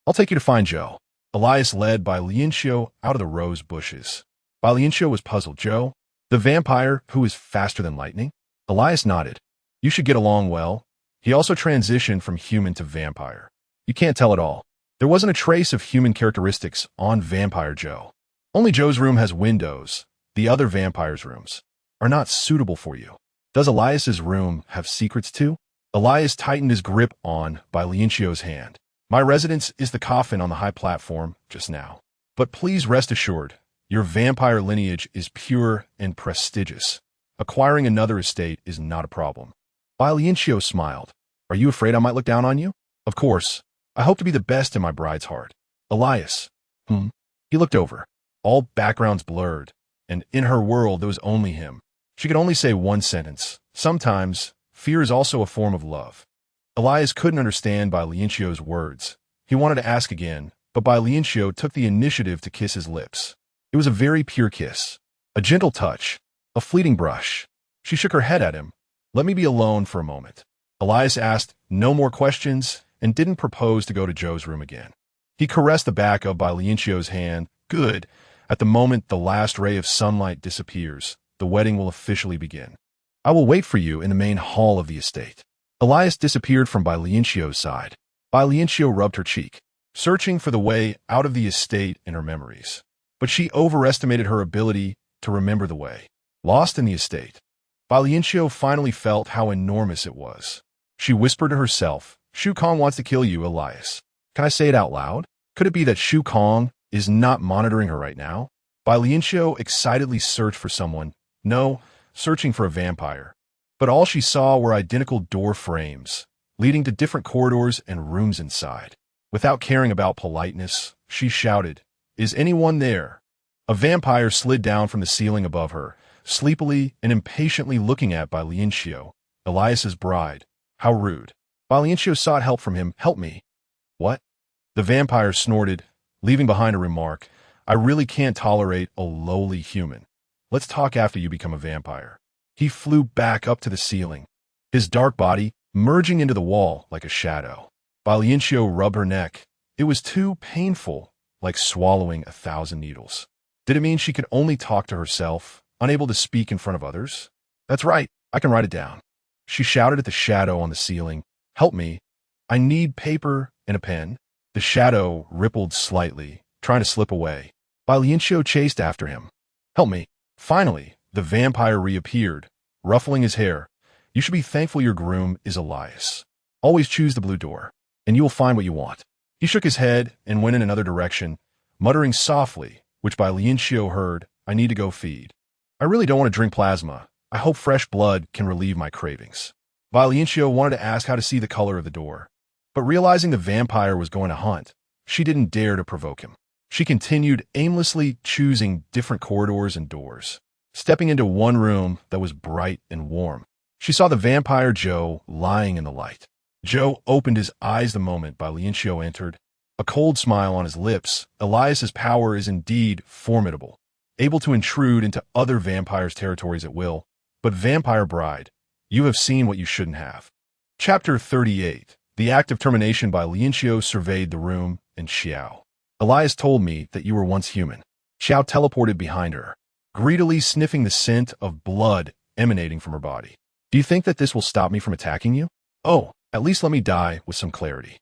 Speaker 1: I'll take you to find Joe. Elias led Bai Lianqiu out of the rose bushes. Bai Lianqiu was puzzled. Joe, the vampire who is faster than lightning? Elias nodded. You should get along well. He also transitioned from human to vampire. You can't tell at all. There wasn't a trace of human characteristics on Vampire Joe. Only Joe's room has windows. The other vampires' rooms are not suitable for you. Does Elias's room have secrets too? Elias tightened his grip on Bai Lianqiu's hand. My residence is the coffin on the high platform just now. But please rest assured, your vampire lineage is pure and prestigious. Acquiring another estate is not a problem. Bai Lianqiu smiled. Are you afraid I might look down on you? Of course. I hope to be the best in my bride's heart. Elias. He looked over. All backgrounds blurred, and in her world there was only him. She could only say one sentence. Sometimes, fear is also a form of love. Elias couldn't understand Bai Lianqiu's words. He wanted to ask again, but Bai Lianqiu took the initiative to kiss his lips. It was a very pure kiss. A gentle touch. A fleeting brush. She shook her head at him. Let me be alone for a moment. Elias asked no more questions and didn't propose to go to Joe's room again. He caressed the back of Bai Lianqiu's hand. Good. At the moment the last ray of sunlight disappears, the wedding will officially begin. I will wait for you in the main hall of the estate. Elias disappeared from Bai Lianqiu's side. Bai Lianqiu rubbed her cheek, searching for the way out of the estate in her memories. But she overestimated her ability to remember the way. Lost in the estate, Bai Lianqiu finally felt how enormous it was. She whispered to herself, Shu Kong wants to kill you, Elias. Can I say it out loud? Could it be that Shu Kong is not monitoring her right now? Bai Lianqiu excitedly searched for someone. No, searching for a vampire. But all she saw were identical door frames, leading to different corridors and rooms inside. Without caring about politeness, she shouted, Is anyone there? A vampire slid down from the ceiling above her, sleepily and impatiently looking at Bai Lianqiu, Elias's bride. How rude. Bai Lianqiu sought help from him. Help me. What? The vampire snorted, leaving behind a remark. I really can't tolerate a lowly human. Let's talk after you become a vampire. He flew back up to the ceiling, his dark body merging into the wall like a shadow. Bai Lianqiu rubbed her neck. It was too painful, like swallowing 1,000 needles. Did it mean she could only talk to herself, unable to speak in front of others? That's right, I can write it down. She shouted at the shadow on the ceiling. Help me. I need paper and a pen. The shadow rippled slightly, trying to slip away. Bai Lianqiu chased after him. Help me. Finally, the vampire reappeared, ruffling his hair. You should be thankful your groom is Elias. Always choose the blue door, and you will find what you want. He shook his head and went in another direction, muttering softly, which Bai Lianqiu heard, I need to go feed. I really don't want to drink plasma. I hope fresh blood can relieve my cravings. Bai Lianqiu wanted to ask how to see the color of the door, but realizing the vampire was going to hunt, she didn't dare to provoke him. She continued aimlessly choosing different corridors and doors, stepping into one room that was bright and warm. She saw the vampire Joe lying in the light. Joe opened his eyes the moment Bai Lianqiu entered, a cold smile on his lips. Elias's power is indeed formidable, able to intrude into other vampires' territories at will. But Vampire Bride, you have seen what you shouldn't have. Chapter 38. The act of termination. Bai Lianqiu surveyed the room, and Xiao. Elias told me that you were once human. Xiao teleported behind her, greedily sniffing the scent of blood emanating from her body. Do you think that this will stop me from attacking you? Oh, at least let me die with some clarity.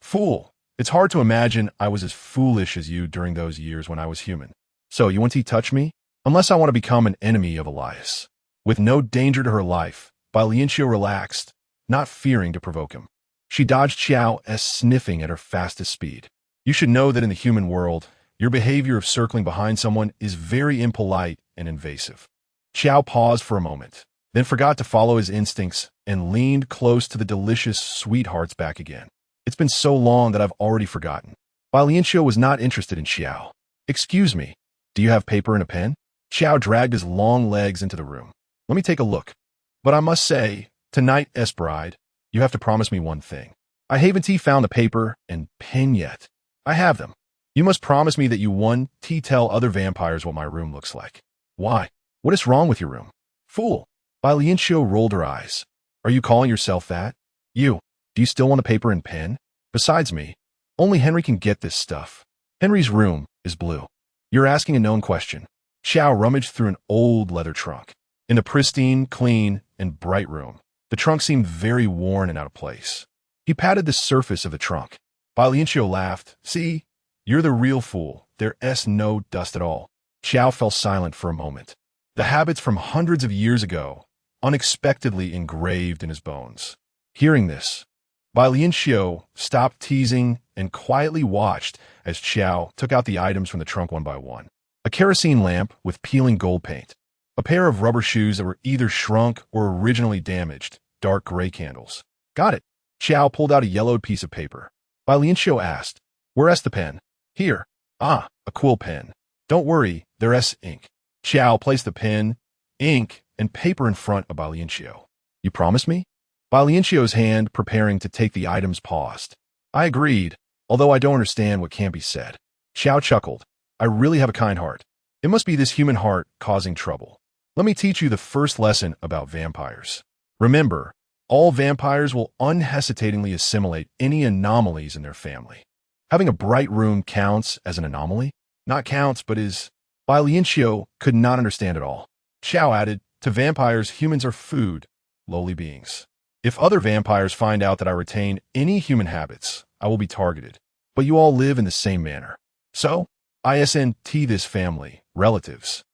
Speaker 1: Fool! It's hard to imagine I was as foolish as you during those years when I was human. So you want to touch me? Unless I want to become an enemy of Elias. With no danger to her life, Bai Lianqiu relaxed, not fearing to provoke him. She dodged Xiao's sniffing at her fastest speed. You should know that in the human world, your behavior of circling behind someone is very impolite and invasive. Xiao paused for a moment, then forgot to follow his instincts and leaned close to the delicious sweetheart's back again. It's been so long that I've already forgotten. Bai Lianqiu was not interested in Xiao. Excuse me, do you have paper and a pen? Xiao dragged his long legs into the room. Let me take a look. But I must say, tonight, bride, you have to promise me one thing. I haven't found the paper and pen yet. I have them. You must promise me that you won't tell other vampires what my room looks like. Why? What is wrong with your room? Fool! Bai Lianqiu rolled her eyes. Are you calling yourself that? You, do you still want a paper and pen? Besides me, only Henry can get this stuff. Henry's room is blue. You're asking a known question. Xiao rummaged through an old leather trunk. In the pristine, clean, and bright room, the trunk seemed very worn and out of place. He patted the surface of the trunk. Bai Lianqiu laughed. See, you're the real fool. There's no dust at all. Xiao fell silent for a moment. The habits from hundreds of years ago, unexpectedly engraved in his bones. Hearing this, Bai Lianqiu stopped teasing and quietly watched as Xiao took out the items from the trunk one by one. A kerosene lamp with peeling gold paint. A pair of rubber shoes that were either shrunk or originally damaged, dark gray candles. Got it. Xiao pulled out a yellowed piece of paper. Bai Lianqiu asked, where's the pen? Here. Ah, a cool pen. Don't worry, there's ink. Xiao placed the pen, ink, and paper in front of Bai Lianqiu. You promise me? Bai Lianqiu's hand preparing to take the items paused. I agreed, although I don't understand what can't be said. Xiao chuckled. I really have a kind heart. It must be this human heart causing trouble. Let me teach you the first lesson about vampires. Remember, all vampires will unhesitatingly assimilate any anomalies in their family. Having a bright room counts as an anomaly? Not counts, but is. Bai Lianqiu could not understand at all. Xiao added, to vampires, humans are food, lowly beings. If other vampires find out that I retain any human habits, I will be targeted. But you all live in the same manner. So, ISNT this family, relatives.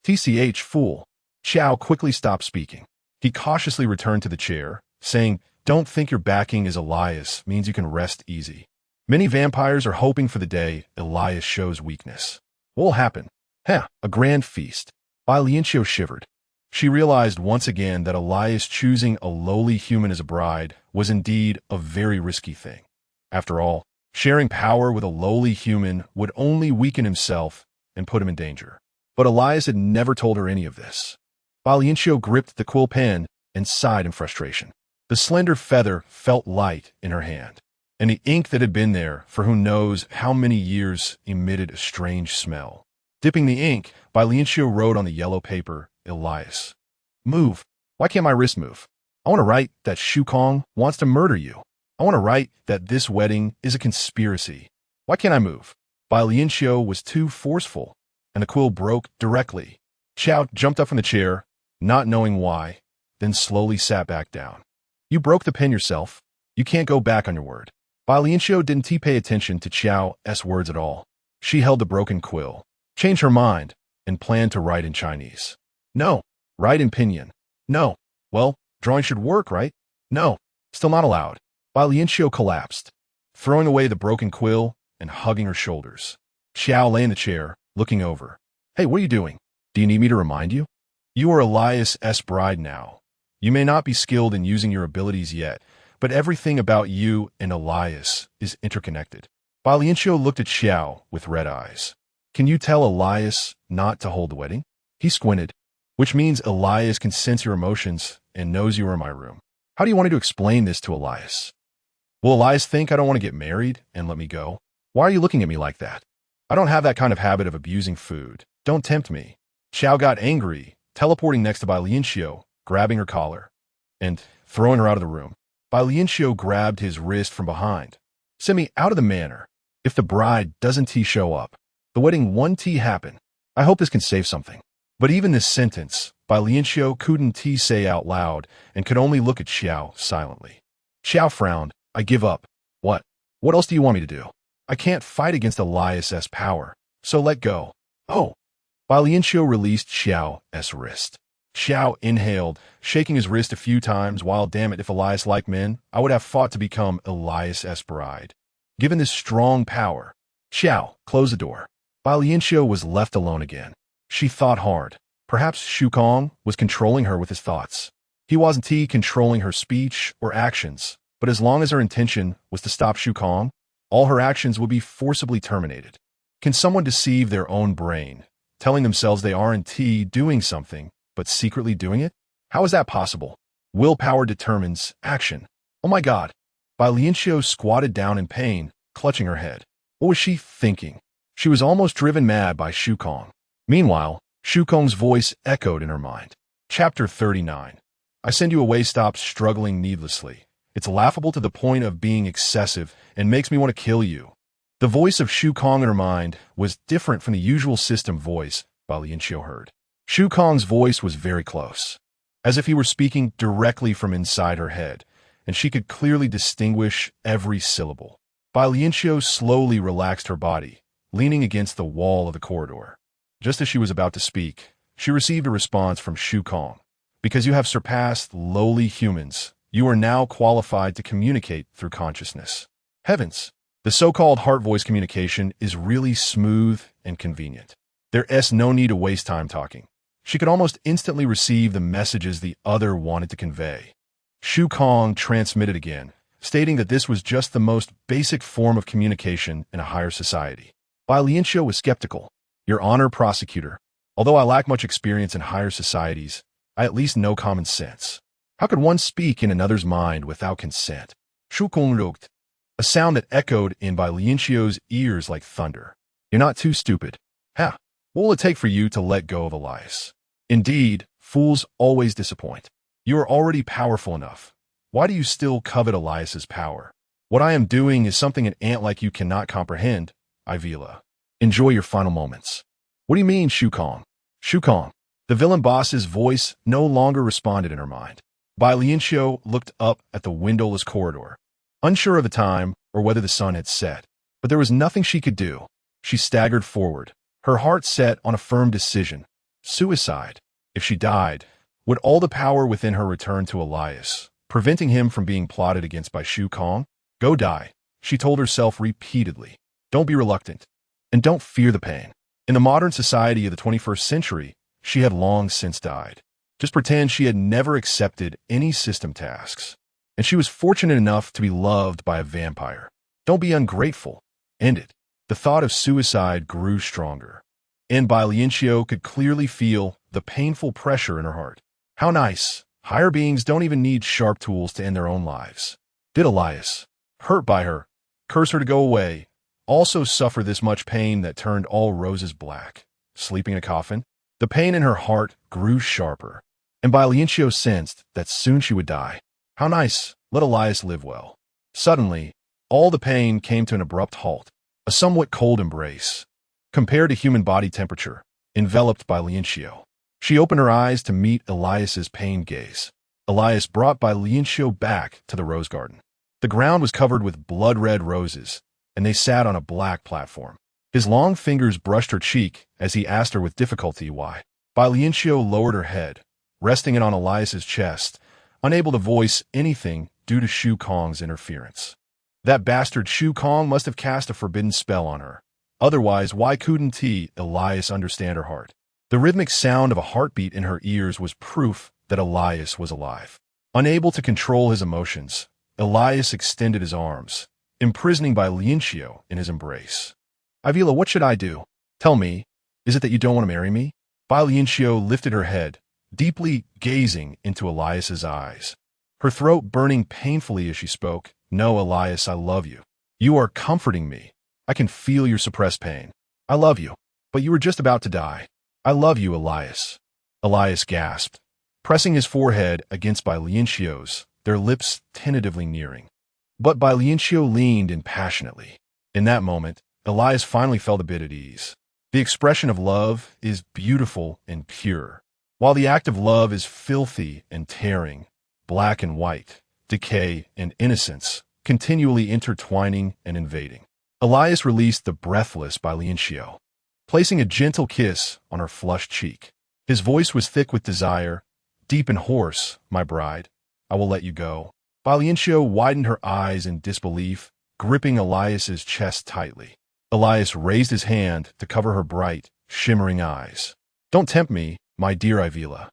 Speaker 1: TCH, fool. Xiao quickly stopped speaking. He cautiously returned to the chair, saying, don't think your backing is Elias means you can rest easy. Many vampires are hoping for the day Elias shows weakness. What will happen? A grand feast. Bai Lianqiu shivered. She realized once again that Elias choosing a lowly human as a bride was indeed a very risky thing. After all, sharing power with a lowly human would only weaken himself and put him in danger. But Elias had never told her any of this. Bai Lianqiu gripped the quill pen and sighed in frustration. The slender feather felt light in her hand, and the ink that had been there for who knows how many years emitted a strange smell. Dipping the ink, Bai Lianqiu wrote on the yellow paper, Elias. Move. Why can't my wrist move? I want to write that Shu Kong wants to murder you. I want to write that this wedding is a conspiracy. Why can't I move? Bai Lianqiu was too forceful. and the quill broke directly. Xiao jumped up from the chair, not knowing why, then slowly sat back down. You broke the pin yourself. You can't go back on your word. Bai Lianqiu didn't pay attention to Xiao's words at all. She held the broken quill, changed her mind, and planned to write in Chinese. No. Write in pinyin. No. Well, drawing should work, right? No. Still not allowed. Bai Lianqiu collapsed, throwing away the broken quill and hugging her shoulders. Xiao lay in the chair, looking over. Hey, what are you doing? Do you need me to remind you? You are Elias's bride now. You may not be skilled in using your abilities yet, but everything about you and Elias is interconnected. Bai Lianqiu looked at Xiao with red eyes. Can you tell Elias not to hold the wedding? He squinted, which means Elias can sense your emotions and knows you are in my room. How do you want me to explain this to Elias? Will Elias think I don't want to get married and let me go? Why are you looking at me like that? I don't have that kind of habit of abusing food. Don't tempt me. Xiao got angry, teleporting next to Bai Lianqiu, grabbing her collar, and throwing her out of the room. Bai Lianqiu grabbed his wrist from behind. Send me out of the manor. If the bride doesn't show up, the wedding won't happen. I hope this can save something. But even this sentence, Bai Lianqiu couldn't say out loud and could only look at Xiao silently. Xiao frowned. I give up. What? What else do you want me to do? I can't fight against Elias's power, so let go. Oh. Bai Lianqiu released Xiao's wrist. Xiao inhaled, shaking his wrist a few times while, damn it, if Elias liked men, I would have fought to become Elias's bride. Given this strong power, Xiao, close the door. Bai Lianqiu was left alone again. She thought hard. Perhaps Shu Kong was controlling her with his thoughts. He wasn't controlling her speech or actions, but as long as her intention was to stop Shu Kong, all her actions would be forcibly terminated. Can someone deceive their own brain, telling themselves they aren't doing something, but secretly doing it? How is that possible? Willpower determines action. Oh my God. Bai Lianqiu squatted down in pain, clutching her head. What was she thinking? She was almost driven mad by Shu Kong. Meanwhile, Shu Kong's voice echoed in her mind. Chapter 39. I send you away. Stop struggling needlessly. It's laughable to the point of being excessive and makes me want to kill you. The voice of Shu Kong in her mind was different from the usual system voice Bai Lianqiu heard. Shu Kong's voice was very close, as if he were speaking directly from inside her head, and she could clearly distinguish every syllable. Bai Lianqiu slowly relaxed her body, leaning against the wall of the corridor. Just as she was about to speak, she received a response from Shu Kong. Because you have surpassed lowly humans, you are now qualified to communicate through consciousness. Heavens! The so-called heart voice communication is really smooth and convenient. There's no need to waste time talking. She could almost instantly receive the messages the other wanted to convey. Shu Kong transmitted again, stating that this was just the most basic form of communication in a higher society. Bai Lianqiu was skeptical. Your Honor, Prosecutor, although I lack much experience in higher societies, I at least know common sense. How could one speak in another's mind without consent? Shu Kong looked, a sound that echoed in Bai Lianqiu's ears like thunder. You're not too stupid. Ha! What will it take for you to let go of Elias? Indeed, fools always disappoint. You are already powerful enough. Why do you still covet Elias's power? What I am doing is something an ant like you cannot comprehend, Ivila. Enjoy your final moments. What do you mean, Shu Kong? Shu Kong. The villain boss's voice no longer responded in her mind. Bai Lianqiu looked up at the windowless corridor, unsure of the time or whether the sun had set. But there was nothing she could do. She staggered forward, her heart set on a firm decision. Suicide. If she died, would all the power within her return to Elias, preventing him from being plotted against by Shu Kong? Go die, she told herself repeatedly. Don't be reluctant, and don't fear the pain. In the modern society of the 21st century, she had long since died. Just pretend she had never accepted any system tasks. And she was fortunate enough to be loved by a vampire. Don't be ungrateful. End it. The thought of suicide grew stronger. And Bai Lianqiu could clearly feel the painful pressure in her heart. How nice. Higher beings don't even need sharp tools to end their own lives. Did Elias, hurt by her, curse her to go away, also suffer this much pain that turned all roses black, sleeping in a coffin? The pain in her heart grew sharper, and Bai Lianqiu sensed that soon she would die. How nice. Let Elias live well. Suddenly, all the pain came to an abrupt halt, a somewhat cold embrace. compared to human body temperature, enveloped by Lianqiu. She opened her eyes to meet Elias's pained gaze. Elias brought Bai Lianqiu back to the rose garden. The ground was covered with blood-red roses, and they sat on a black platform. His long fingers brushed her cheek as he asked her with difficulty why. Bai Lianqiu lowered her head, resting it on Elias's chest, unable to voice anything due to Shu Kong's interference. That bastard Shu Kong must have cast a forbidden spell on her. Otherwise, why couldn't Elias understand her heart? The rhythmic sound of a heartbeat in her ears was proof that Elias was alive. Unable to control his emotions, Elias extended his arms, imprisoning Bai Lianqiu in his embrace. Avila, what should I do? Tell me, is it that you don't want to marry me? Bai Lianqiu lifted her head, deeply gazing into Elias's eyes. Her throat burning painfully as she spoke. No, Elias, I love you. You are comforting me. I can feel your suppressed pain. I love you, but you were just about to die. I love you, Elias. Elias gasped, pressing his forehead against Bai Lianqiu's, their lips tentatively nearing. But Bai Lianqiu leaned in passionately. In that moment, Elias finally felt a bit at ease. The expression of love is beautiful and pure, while the act of love is filthy and tearing, black and white, decay and innocence, continually intertwining and invading. Elias released the breathless Bai Lianqiu, placing a gentle kiss on her flushed cheek. His voice was thick with desire, deep and hoarse. My bride, I will let you go. Bai Lianqiu widened her eyes in disbelief, gripping Elias's chest tightly. Elias raised his hand to cover her bright, shimmering eyes. Don't tempt me, my dear Avila.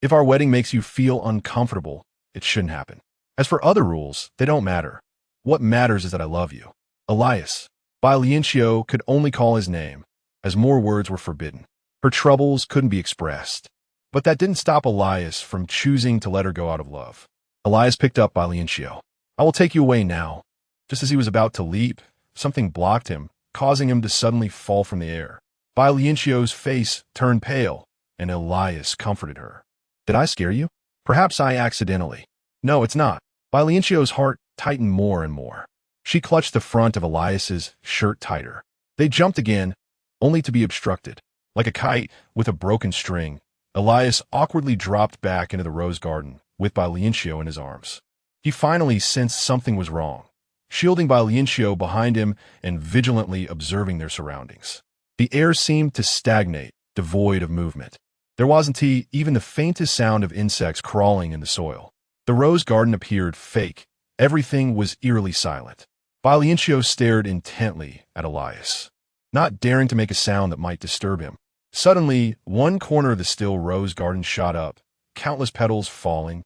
Speaker 1: If our wedding makes you feel uncomfortable, it shouldn't happen. As for other rules, they don't matter. What matters is that I love you. Elias. Bai Lianqiu could only call his name, as more words were forbidden. Her troubles couldn't be expressed. But that didn't stop Elias from choosing to let her go out of love. Elias picked up Bai Lianqiu. I will take you away now. Just as he was about to leap, something blocked him, causing him to suddenly fall from the air. Bai Lianqiu's face turned pale, and Elias comforted her. Did I scare you? Perhaps I accidentally. No, it's not. Bai Lianqiu's heart tightened more and more. She clutched the front of Elias's shirt tighter. They jumped again, only to be obstructed. Like a kite with a broken string, Elias awkwardly dropped back into the rose garden with Bai Lianqiu in his arms. He finally sensed something was wrong, shielding Bai Lianqiu behind him and vigilantly observing their surroundings. The air seemed to stagnate, devoid of movement. There wasn't even the faintest sound of insects crawling in the soil. The rose garden appeared fake. Everything was eerily silent. Bai Lianqiu stared intently at Elias, not daring to make a sound that might disturb him. Suddenly, one corner of the still rose garden shot up, countless petals falling,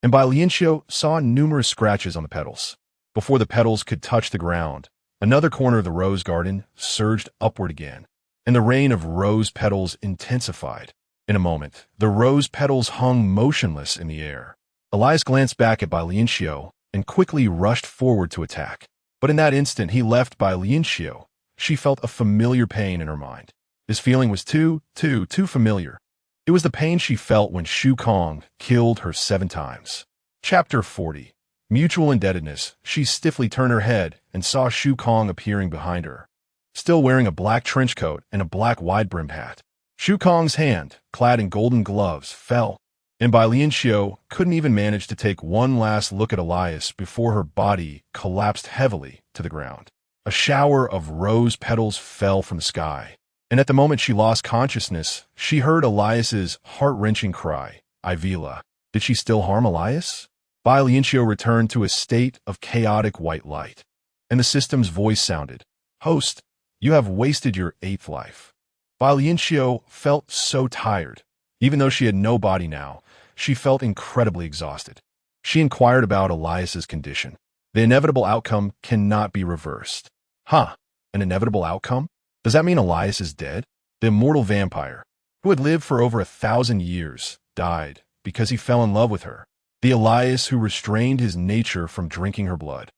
Speaker 1: and Bai Lianqiu saw numerous scratches on the petals. Before the petals could touch the ground, another corner of the rose garden surged upward again, and the rain of rose petals intensified. In a moment, the rose petals hung motionless in the air. Elias glanced back at Bai Lianqiu and quickly rushed forward to attack. But in that instant, he left Bai Lianqiu. She felt a familiar pain in her mind. This feeling was too familiar. It was the pain she felt when Shu Kong killed her 7 times. Chapter 40. Mutual indebtedness. She stiffly turned her head and saw Shu Kong appearing behind her, still wearing a black trench coat and a black wide-brimmed hat. Shu Kong's hand, clad in golden gloves, fell, and Bai Lianqiu couldn't even manage to take one last look at Elias before her body collapsed heavily to the ground. A shower of rose petals fell from the sky, and at the moment she lost consciousness, she heard Elias's heart-wrenching cry, Avila. Did she still harm Elias? Bai Lianqiu returned to a state of chaotic white light, and the system's voice sounded, Host, you have wasted your 8th life. Bai Lianqiu felt so tired. Even though she had no body now, she felt incredibly exhausted. She inquired about Elias's condition. The inevitable outcome cannot be reversed. Huh, an inevitable outcome? Does that mean Elias is dead? The immortal vampire, who had lived for over 1,000 years, died because he fell in love with her. The Elias who restrained his nature from drinking her blood,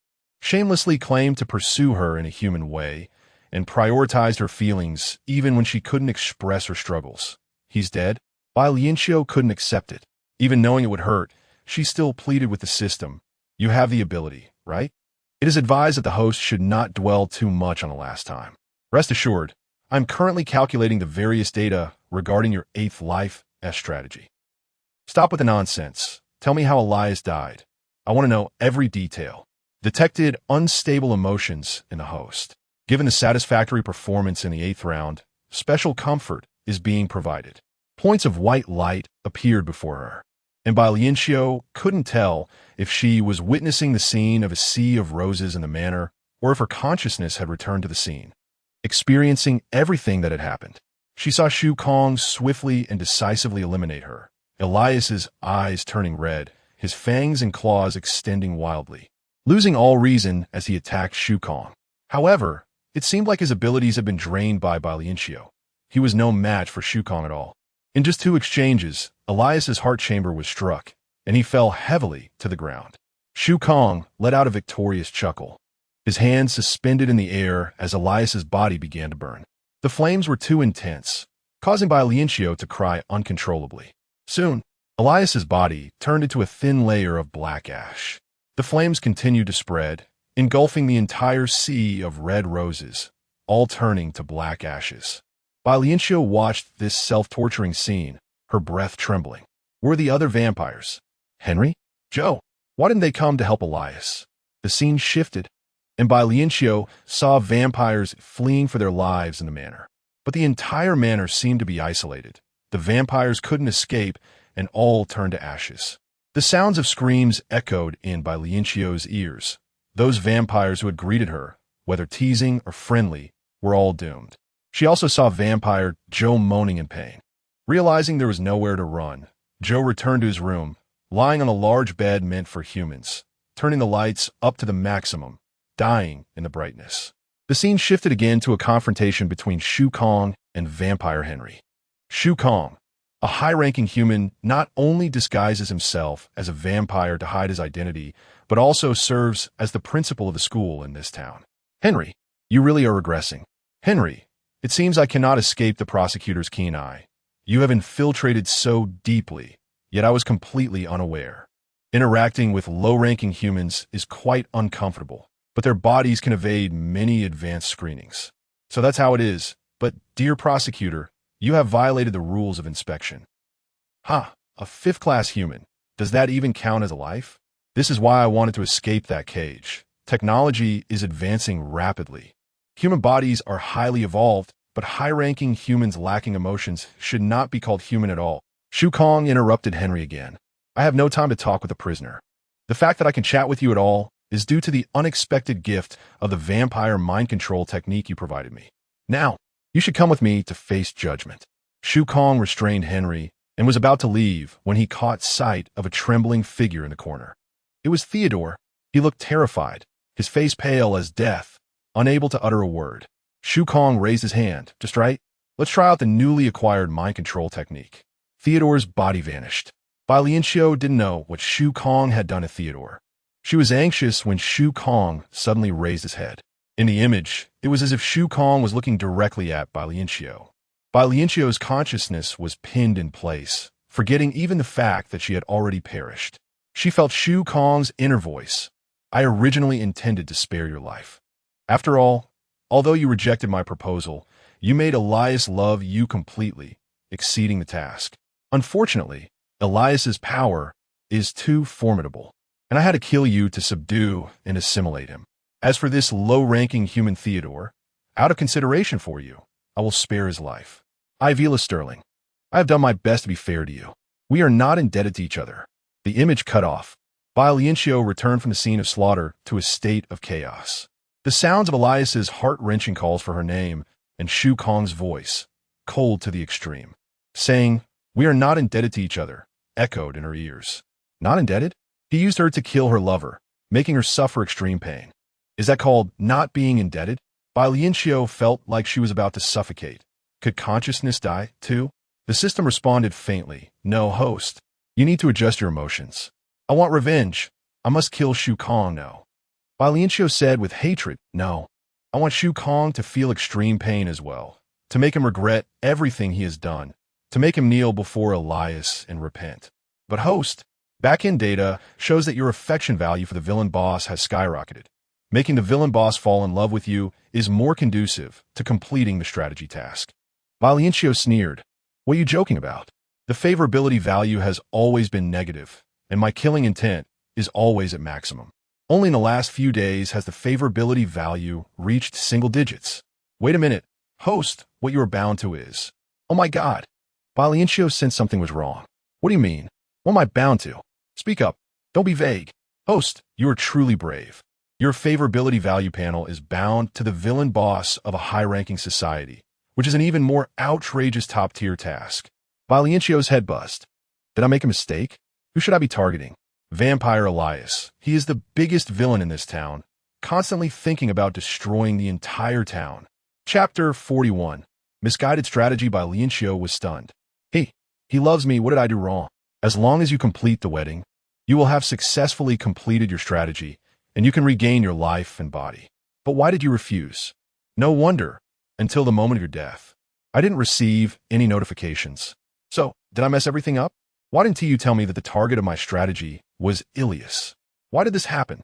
Speaker 1: shamelessly claimed to pursue her in a human way, and prioritized her feelings even when she couldn't express her struggles. He's dead? Bai Lianqiu couldn't accept it. Even knowing it would hurt, she still pleaded with the system. You have the ability, right? It is advised that the host should not dwell too much on the last time. Rest assured, I'm currently calculating the various data regarding your 8th life strategy. Stop with the nonsense. Tell me how Elias died. I want to know every detail. Detected unstable emotions in the host. Given the satisfactory performance in the 8th round, special comfort is being provided. Points of white light appeared before her, and Bai Lianqiu couldn't tell if she was witnessing the scene of a sea of roses in the manor or if her consciousness had returned to the scene. Experiencing everything that had happened, she saw Shu Kong swiftly and decisively eliminate her, Elias's eyes turning red, his fangs and claws extending wildly, losing all reason as he attacked Shu Kong. However, it seemed like his abilities had been drained by Bai Lianqiu. He was no match for Shu Kong at all. In just 2 exchanges, Elias's heart chamber was struck, and he fell heavily to the ground. Shu Kong let out a victorious chuckle, his hands suspended in the air as Elias's body began to burn. The flames were too intense, causing Bai Lianqiu to cry uncontrollably. Soon, Elias's body turned into a thin layer of black ash. The flames continued to spread, engulfing the entire sea of red roses, all turning to black ashes. Bai Lianqiu watched this self-torturing scene, her breath trembling. Were the other vampires? Henry? Joe? Why didn't they come to help Elias? The scene shifted, and Bai Lianqiu saw vampires fleeing for their lives in the manor. But the entire manor seemed to be isolated. The vampires couldn't escape, and all turned to ashes. The sounds of screams echoed in Bai Lianqiu's ears. Those vampires who had greeted her, whether teasing or friendly, were all doomed. She also saw vampire Joe moaning in pain. Realizing there was nowhere to run, Joe returned to his room, lying on a large bed meant for humans, turning the lights up to the maximum, dying in the brightness. The scene shifted again to a confrontation between Shu Kong and vampire Henry. Shu Kong, a high-ranking human, not only disguises himself as a vampire to hide his identity, but also serves as the principal of the school in this town. Henry, you really are regressing. Henry, it seems I cannot escape the prosecutor's keen eye. You have infiltrated so deeply, yet I was completely unaware. Interacting with low-ranking humans is quite uncomfortable, but their bodies can evade many advanced screenings. So that's how it is. But, dear prosecutor, you have violated the rules of inspection. Ha, a 5th-class human. Does that even count as a life? This is why I wanted to escape that cage. Technology is advancing rapidly. Human bodies are highly evolved, but high-ranking humans lacking emotions should not be called human at all. Shu Kong interrupted Henry again. I have no time to talk with a prisoner. The fact that I can chat with you at all is due to the unexpected gift of the vampire mind control technique you provided me. Now, you should come with me to face judgment. Shu Kong restrained Henry and was about to leave when he caught sight of a trembling figure in the corner. It was Theodore. He looked terrified, his face pale as death, unable to utter a word. Shu Kong raised his hand. Just right. Let's try out the newly acquired mind control technique. Theodore's body vanished. Bai Lianqiu didn't know what Shu Kong had done to Theodore. She was anxious when Shu Kong suddenly raised his head. In the image, it was as if Shu Kong was looking directly at Bai Lianqiu. Bai Lianqiu's consciousness was pinned in place, forgetting even the fact that she had already perished. She felt Shu Kong's inner voice. I originally intended to spare your life. After all, although you rejected my proposal, you made Elias love you completely, exceeding the task. Unfortunately, Elias's power is too formidable, and I had to kill you to subdue and assimilate him. As for this low-ranking human Theodore, out of consideration for you, I will spare his life. Ivila Sterling, I have done my best to be fair to you. We are not indebted to each other. The image cut off. Bai Lianqiu returned from the scene of slaughter to a state of chaos. The sounds of Elias's heart-wrenching calls for her name and Shu Kong's voice, cold to the extreme, saying, "We are not indebted to each other," echoed in her ears. Not indebted? He used her to kill her lover, making her suffer extreme pain. Is that called not being indebted? Bai Lianqiu felt like she was about to suffocate. Could consciousness die, too? The system responded faintly. No, host. You need to adjust your emotions. I want revenge. I must kill Shu Kong now. Bai Lianqiu said with hatred, no. I want Shu Kong to feel extreme pain as well, to make him regret everything he has done, to make him kneel before Elias and repent. But host, back-end data shows that your affection value for the villain boss has skyrocketed. Making the villain boss fall in love with you is more conducive to completing the strategy task. Bai Lianqiu sneered. What are you joking about? The favorability value has always been negative, and my killing intent is always at maximum. Only in the last few days has the favorability value reached single digits. Wait a minute, host, what you are bound to is. Oh my god. Bai Lianqiu sensed something was wrong. What do you mean? What am I bound to? Speak up. Don't be vague. Host, you are truly brave. Your favorability value panel is bound to the villain boss of a high-ranking society, which is an even more outrageous top-tier task. Bai Lianqiu's head buzzed. Did I make a mistake? Who should I be targeting? Vampire Elias. He is the biggest villain in this town, constantly thinking about destroying the entire town. Chapter 41. Misguided strategy. Bai Lianqiu was stunned. Hey, he loves me. What did I do wrong? As long as you complete the wedding, you will have successfully completed your strategy, and you can regain your life and body. But why did you refuse? No wonder, until the moment of your death. I didn't receive any notifications. So, did I mess everything up? Why didn't you tell me that the target of my strategy was Ilias? Why did this happen?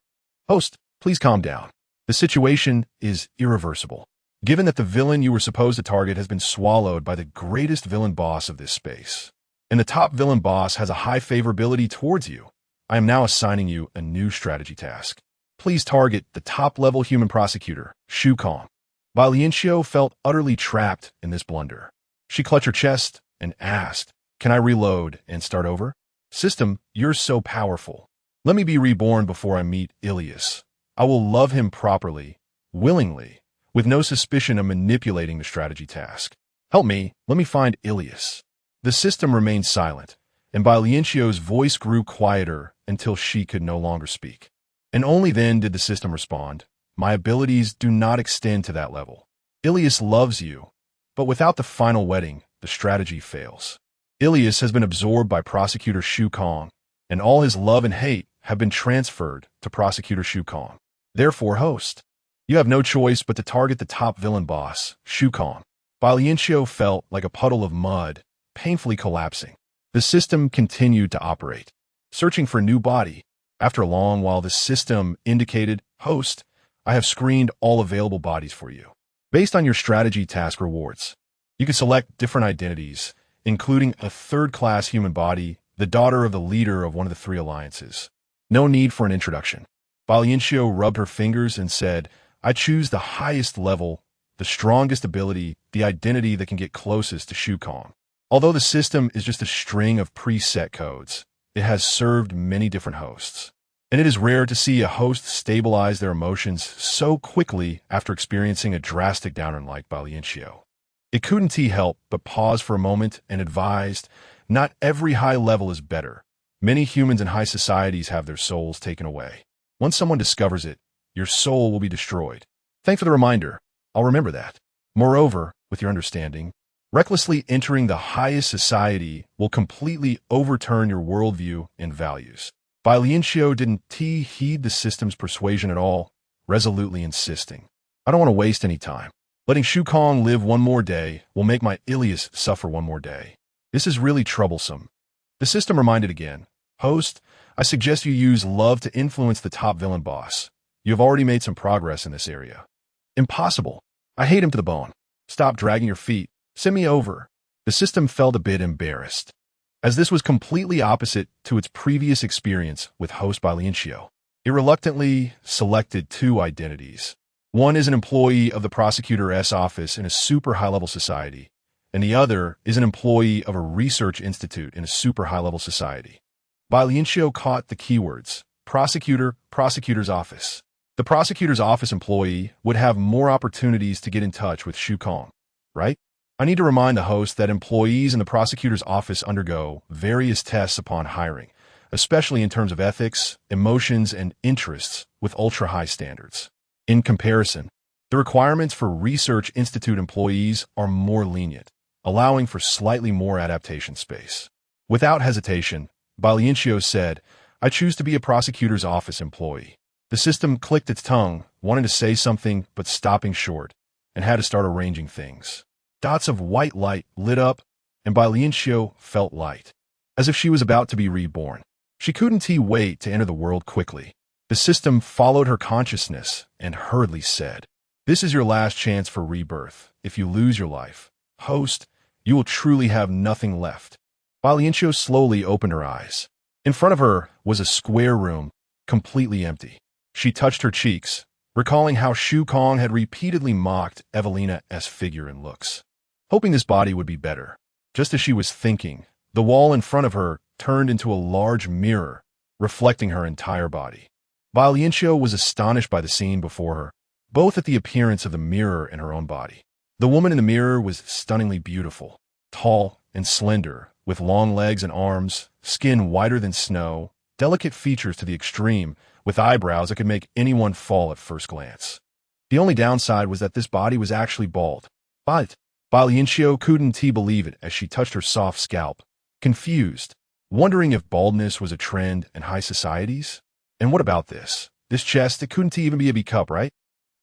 Speaker 1: Host, please calm down. The situation is irreversible. Given that the villain you were supposed to target has been swallowed by the greatest villain boss of this space, and the top villain boss has a high favorability towards you, I am now assigning you a new strategy task. Please target the top-level human prosecutor, Shu Kong. Bai Lianqiu felt utterly trapped in this blunder. She clutched her chest and asked, can I reload and start over? System, you're so powerful. Let me be reborn before I meet Ilias. I will love him properly, willingly, with no suspicion of manipulating the strategy task. Help me, let me find Ilias. The system remained silent, and Bai Lianqiu's voice grew quieter until she could no longer speak. And only then did the system respond. My abilities do not extend to that level. Ilias loves you, but without the final wedding, the strategy fails. Ilias has been absorbed by Prosecutor Shu Kong, and all his love and hate have been transferred to Prosecutor Shu Kong. Therefore, host, you have no choice but to target the top villain boss, Shu Kong. Bai Lianqiu felt like a puddle of mud, painfully collapsing. The system continued to operate, searching for a new body. After a long while, the system indicated, host, I have screened all available bodies for you. Based on your strategy task rewards, you can select different identities, including a third-class human body, the daughter of the leader of one of the three alliances. No need for an introduction. Bai Lianqiu rubbed her fingers and said, I choose the highest level, the strongest ability, the identity that can get closest to Shu Kong. Although the system is just a string of preset codes, it has served many different hosts. And it is rare to see a host stabilize their emotions so quickly after experiencing a drastic downturn like Bai Lianqiu. It couldn't help but pause for a moment and advised, not every high level is better. Many humans in high societies have their souls taken away. Once someone discovers it, your soul will be destroyed. Thanks for the reminder. I'll remember that. Moreover, with your understanding, recklessly entering the highest society will completely overturn your worldview and values. Bai Lianqiu didn't heed the system's persuasion at all, resolutely insisting, I don't want to waste any time. Letting Shu Kong live one more day will make my Ilias suffer one more day. This is really troublesome. The system reminded again, host, I suggest you use love to influence the top villain boss. You have already made some progress in this area. Impossible. I hate him to the bone. Stop dragging your feet. Send me over. The system felt a bit embarrassed, as this was completely opposite to its previous experience with host Bai Lianqiu. It reluctantly selected two identities. One is an employee of the prosecutor's office in a super high-level society, and the other is an employee of a research institute in a super high-level society. Bai Lianqiu caught the keywords, prosecutor, prosecutor's office. The prosecutor's office employee would have more opportunities to get in touch with Shu Kong, right? I need to remind the host that employees in the prosecutor's office undergo various tests upon hiring, especially in terms of ethics, emotions, and interests with ultra-high standards. In comparison, the requirements for Research Institute employees are more lenient, allowing for slightly more adaptation space. Without hesitation, Bai Lianqiu said, I choose to be a prosecutor's office employee. The system clicked its tongue, wanting to say something but stopping short, and had to start arranging things. Dots of white light lit up, and Bai Lianqiu felt light, as if she was about to be reborn. She couldn't wait to enter the world quickly. The system followed her consciousness and hurriedly said, "This is your last chance for rebirth. If you lose your life, host, you will truly have nothing left." Bai Lianqiu slowly opened her eyes. In front of her was a square room, completely empty. She touched her cheeks, recalling how Shu Kong had repeatedly mocked Evelina's figure and looks, hoping this body would be better. Just as she was thinking, the wall in front of her turned into a large mirror, reflecting her entire body. Bai Lianqiu was astonished by the scene before her, both at the appearance of the mirror and her own body. The woman in the mirror was stunningly beautiful, tall and slender, with long legs and arms, skin whiter than snow, delicate features to the extreme, with eyebrows that could make anyone fall at first glance. The only downside was that this body was actually bald. But Bai Lianqiu couldn't believe it as she touched her soft scalp, confused, wondering if baldness was a trend in high societies. And what about this? This chest, it couldn't even be a B cup, right?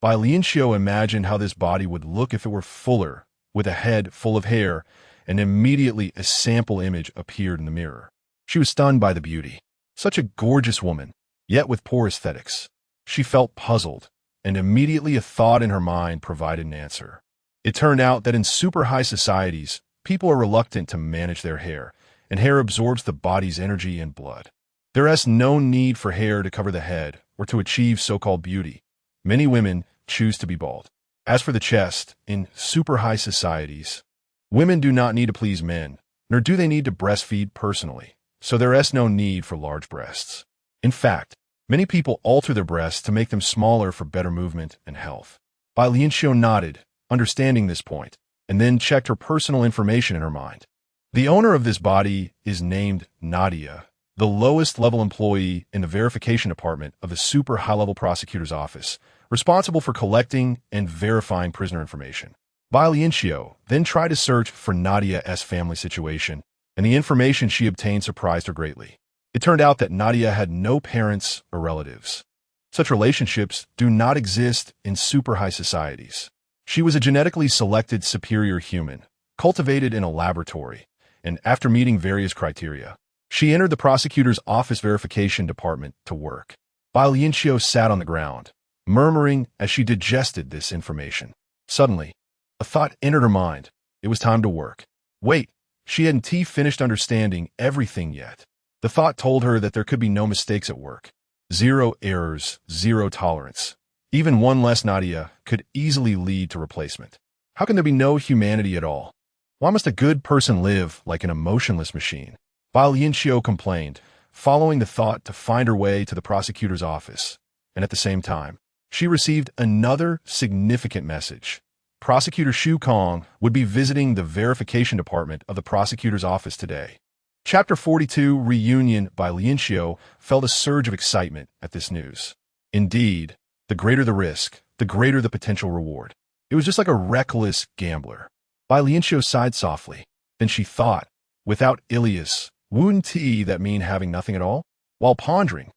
Speaker 1: Bai Lianqiu imagined how this body would look if it were fuller, with a head full of hair, and immediately a sample image appeared in the mirror. She was stunned by the beauty. Such a gorgeous woman, yet with poor aesthetics. She felt puzzled, and immediately a thought in her mind provided an answer. It turned out that in super high societies, people are reluctant to manage their hair, and hair absorbs the body's energy and blood. There is no need for hair to cover the head or to achieve so-called beauty. Many women choose to be bald. As for the chest, in super high societies, women do not need to please men, nor do they need to breastfeed personally, so there is no need for large breasts. In fact, many people alter their breasts to make them smaller for better movement and health. Bai Lianqiu nodded, understanding this point, and then checked her personal information in her mind. The owner of this body is named Nadia, the lowest-level employee in the verification department of the super high-level prosecutor's office, responsible for collecting and verifying prisoner information. Bai Lianqiu then tried to search for Nadia's family situation, and the information she obtained surprised her greatly. It turned out that Nadia had no parents or relatives. Such relationships do not exist in super high societies. She was a genetically selected superior human, cultivated in a laboratory, and after meeting various criteria, she entered the prosecutor's office verification department to work. Bai Lianqiu sat on the ground, murmuring as she digested this information. Suddenly, a thought entered her mind. It was time to work. Wait, she hadn't finished understanding everything yet. The thought told her that there could be no mistakes at work. 0 errors, 0 tolerance. Even one less Nadia could easily lead to replacement. How can there be no humanity at all? Why must a good person live like an emotionless machine? Bai Lianqiu complained, following the thought to find her way to the prosecutor's office. And at the same time, she received another significant message. Prosecutor Shu Kong would be visiting the verification department of the prosecutor's office today. Chapter 42, Reunion. Bai Lianqiu felt a surge of excitement at this news. Indeed, the greater the risk, the greater the potential reward. It was just like a reckless gambler. Bai Lianqiu sighed softly. Then she thought, without Ilias, wouldn't that mean having nothing at all? While pondering,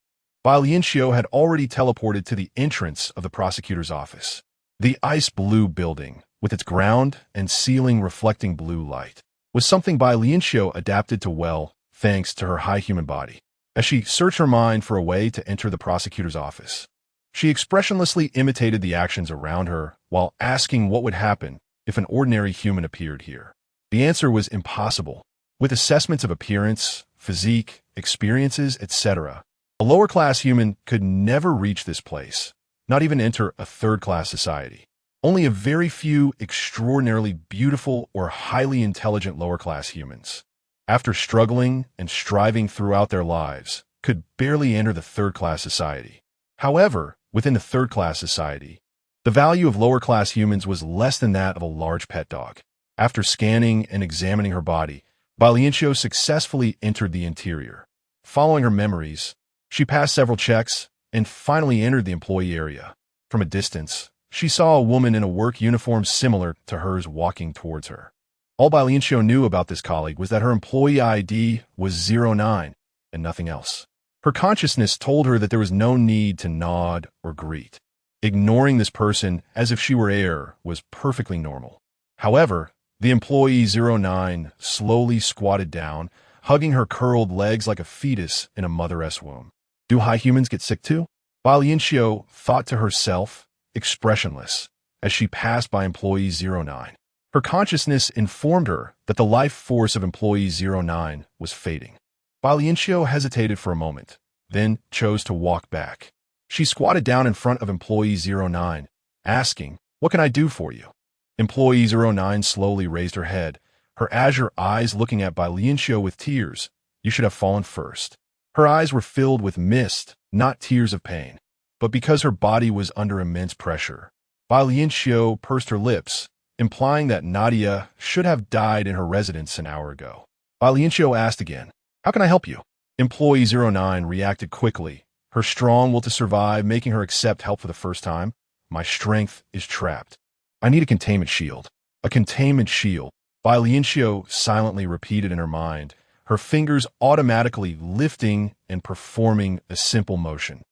Speaker 1: Bai Lianqiu had already teleported to the entrance of the prosecutor's office. The ice blue building, with its ground and ceiling reflecting blue light, was something Bai Lianqiu adapted to well, thanks to her high human body. As she searched her mind for a way to enter the prosecutor's office, she expressionlessly imitated the actions around her while asking what would happen if an ordinary human appeared here. The answer was impossible. With assessments of appearance, physique, experiences, etc., a lower-class human could never reach this place, not even enter a third-class society. Only a very few extraordinarily beautiful or highly intelligent lower-class humans, after struggling and striving throughout their lives, could barely enter the third-class society. However, within the third-class society, the value of lower-class humans was less than that of a large pet dog. After scanning and examining her body, Bai Lianqiu successfully entered the interior. Following her memories, she passed several checks and finally entered the employee area. From a distance, she saw a woman in a work uniform similar to hers walking towards her. All Bai Lianqiu knew about this colleague was that her employee ID was 09 and nothing else. Her consciousness told her that there was no need to nod or greet. Ignoring this person as if she were air was perfectly normal. However, the employee 09 slowly squatted down, hugging her curled legs like a fetus in a mother's womb. Do high humans get sick too? Bai Lianqiu thought to herself, expressionless, as she passed by Employee 09. Her consciousness informed her that the life force of Employee 09 was fading. Bai Lianqiu hesitated for a moment, then chose to walk back. She squatted down in front of Employee 09, asking, "What can I do for you?" Employee 09 slowly raised her head, her azure eyes looking at Bai Lianqiu with tears. "You should have fallen first." Her eyes were filled with mist, not tears of pain, but because her body was under immense pressure. Bai Lianqiu pursed her lips, implying that Nadia should have died in her residence an hour ago. Bai Lianqiu asked again, "How can I help you?" Employee 09 reacted quickly, her strong will to survive making her accept help for the first time. "My strength is trapped. I need a containment shield." A containment shield, Bai Lianqiu silently repeated in her mind, her fingers automatically lifting and performing a simple motion,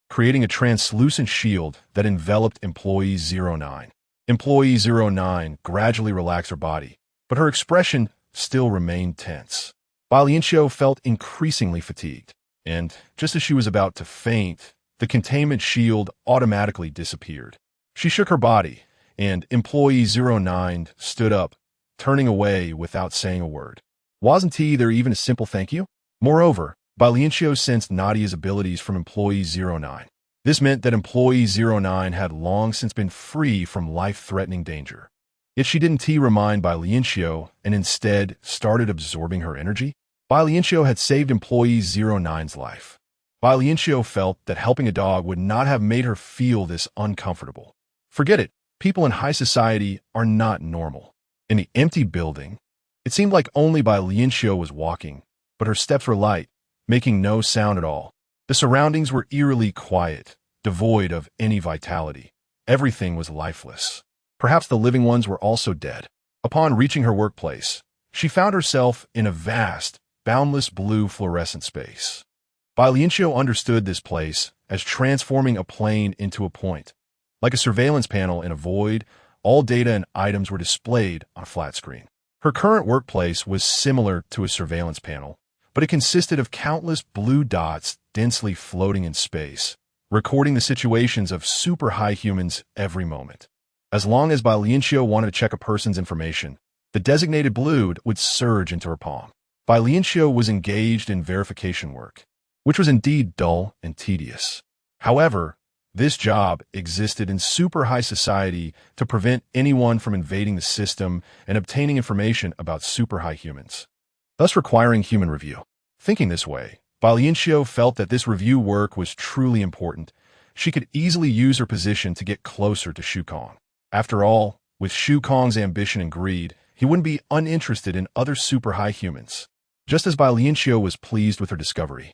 Speaker 1: creating a translucent shield that enveloped Employee 09. Employee 09 gradually relaxed her body, but her expression still remained tense. Bai Lianqiu felt increasingly fatigued, and just as she was about to faint, the containment shield automatically disappeared. She shook her body, and Employee 09 stood up, turning away without saying a word. Wasn't there even a simple thank you? Moreover, Bai Lianqiu sensed Nadia's abilities from Employee 09. This meant that Employee 09 had long since been free from life-threatening danger. Yet she didn't remind Bai Lianqiu and instead started absorbing her energy. Bai Lianqiu had saved Employee 09's life. Bai Lianqiu felt that helping a dog would not have made her feel this uncomfortable. Forget it, people in high society are not normal. In the empty building, it seemed like only Bai Lianqiu was walking, but her steps were light, making no sound at all. The surroundings were eerily quiet, devoid of any vitality. Everything was lifeless. Perhaps the living ones were also dead. Upon reaching her workplace, she found herself in a vast, boundless blue fluorescent space. Bai Lianqiu understood this place as transforming a plane into a point. Like a surveillance panel in a void, all data and items were displayed on a flat screen. Her current workplace was similar to a surveillance panel, but it consisted of countless blue dots densely floating in space, recording the situations of super high humans every moment. As long as Bai Lianqiu wanted to check a person's information, the designated blue would surge into her palm. Bai Lianqiu was engaged in verification work, which was indeed dull and tedious. However, this job existed in super high society to prevent anyone from invading the system and obtaining information about super high humans, thus requiring human review. Thinking this way, Bai Lianqiu felt that this review work was truly important. She could easily use her position to get closer to Shu Kong. After all, with Shu Kong's ambition and greed, he wouldn't be uninterested in other super high humans. Just as Bai Lianqiu was pleased with her discovery,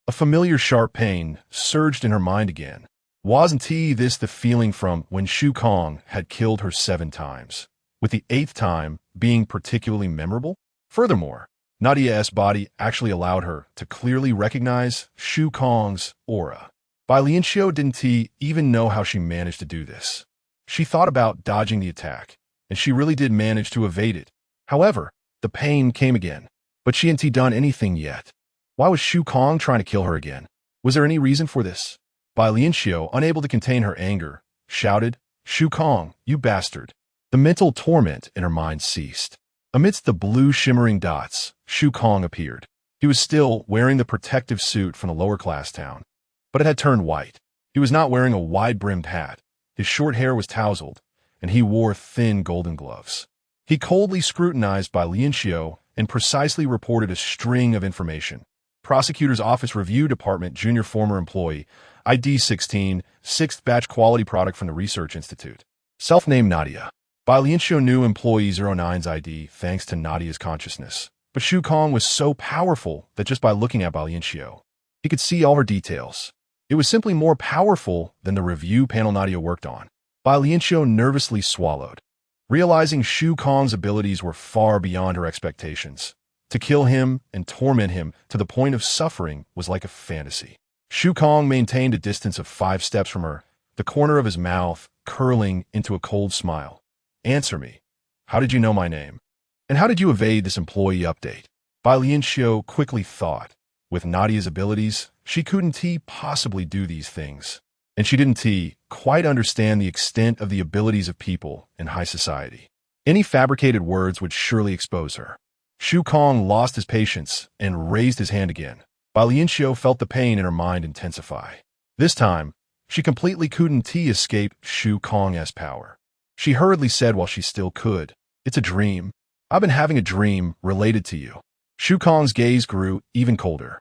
Speaker 1: a familiar sharp pain surged in her mind again. Wasn't this the feeling from when Shu Kong had killed her 7 times, with the 8th time being particularly memorable? Furthermore, Nadia's body actually allowed her to clearly recognize Shu Kong's aura. Bai Lianqiu didn't even know how she managed to do this. She thought about dodging the attack, and she really did manage to evade it. However, the pain came again, but she hadn't done anything yet. Why was Shu Kong trying to kill her again? Was there any reason for this? Bai Lianqiu, unable to contain her anger, shouted, "Shu Kong, you bastard!" The mental torment in her mind ceased. Amidst the blue shimmering dots, Shu Kong appeared. He was still wearing the protective suit from the lower-class town, but it had turned white. He was not wearing a wide-brimmed hat. His short hair was tousled, and he wore thin golden gloves. He coldly scrutinized Bai Lianqiu and precisely reported a string of information. Prosecutor's Office Review Department Junior Former Employee, ID 16, 6th Batch Quality Product from the Research Institute. Self-named Nadia. Bai Lianqiu knew Employee 09's ID thanks to Nadia's consciousness. But Shu Kong was so powerful that just by looking at Bai Lianqiu, he could see all her details. It was simply more powerful than the review panel Nadia worked on. Bai Lianqiu nervously swallowed, realizing Shu Kong's abilities were far beyond her expectations. To kill him and torment him to the point of suffering was like a fantasy. Shu Kong maintained a distance of 5 steps from her, the corner of his mouth curling into a cold smile. "Answer me. How did you know my name? And how did you evade this employee update?" Bai Lianqiu quickly thought. With Nadia's abilities, she couldn't possibly do these things. and she didn't quite understand the extent of the abilities of people in high society. Any fabricated words would surely expose her. Shu Kong lost his patience and raised his hand again. Bai Lianqiu felt the pain in her mind intensify. This time, she completely couldn't escape Shu Kong's power. She hurriedly said while she still could, "It's a dream. I've been having a dream related to you." Shu Kong's gaze grew even colder,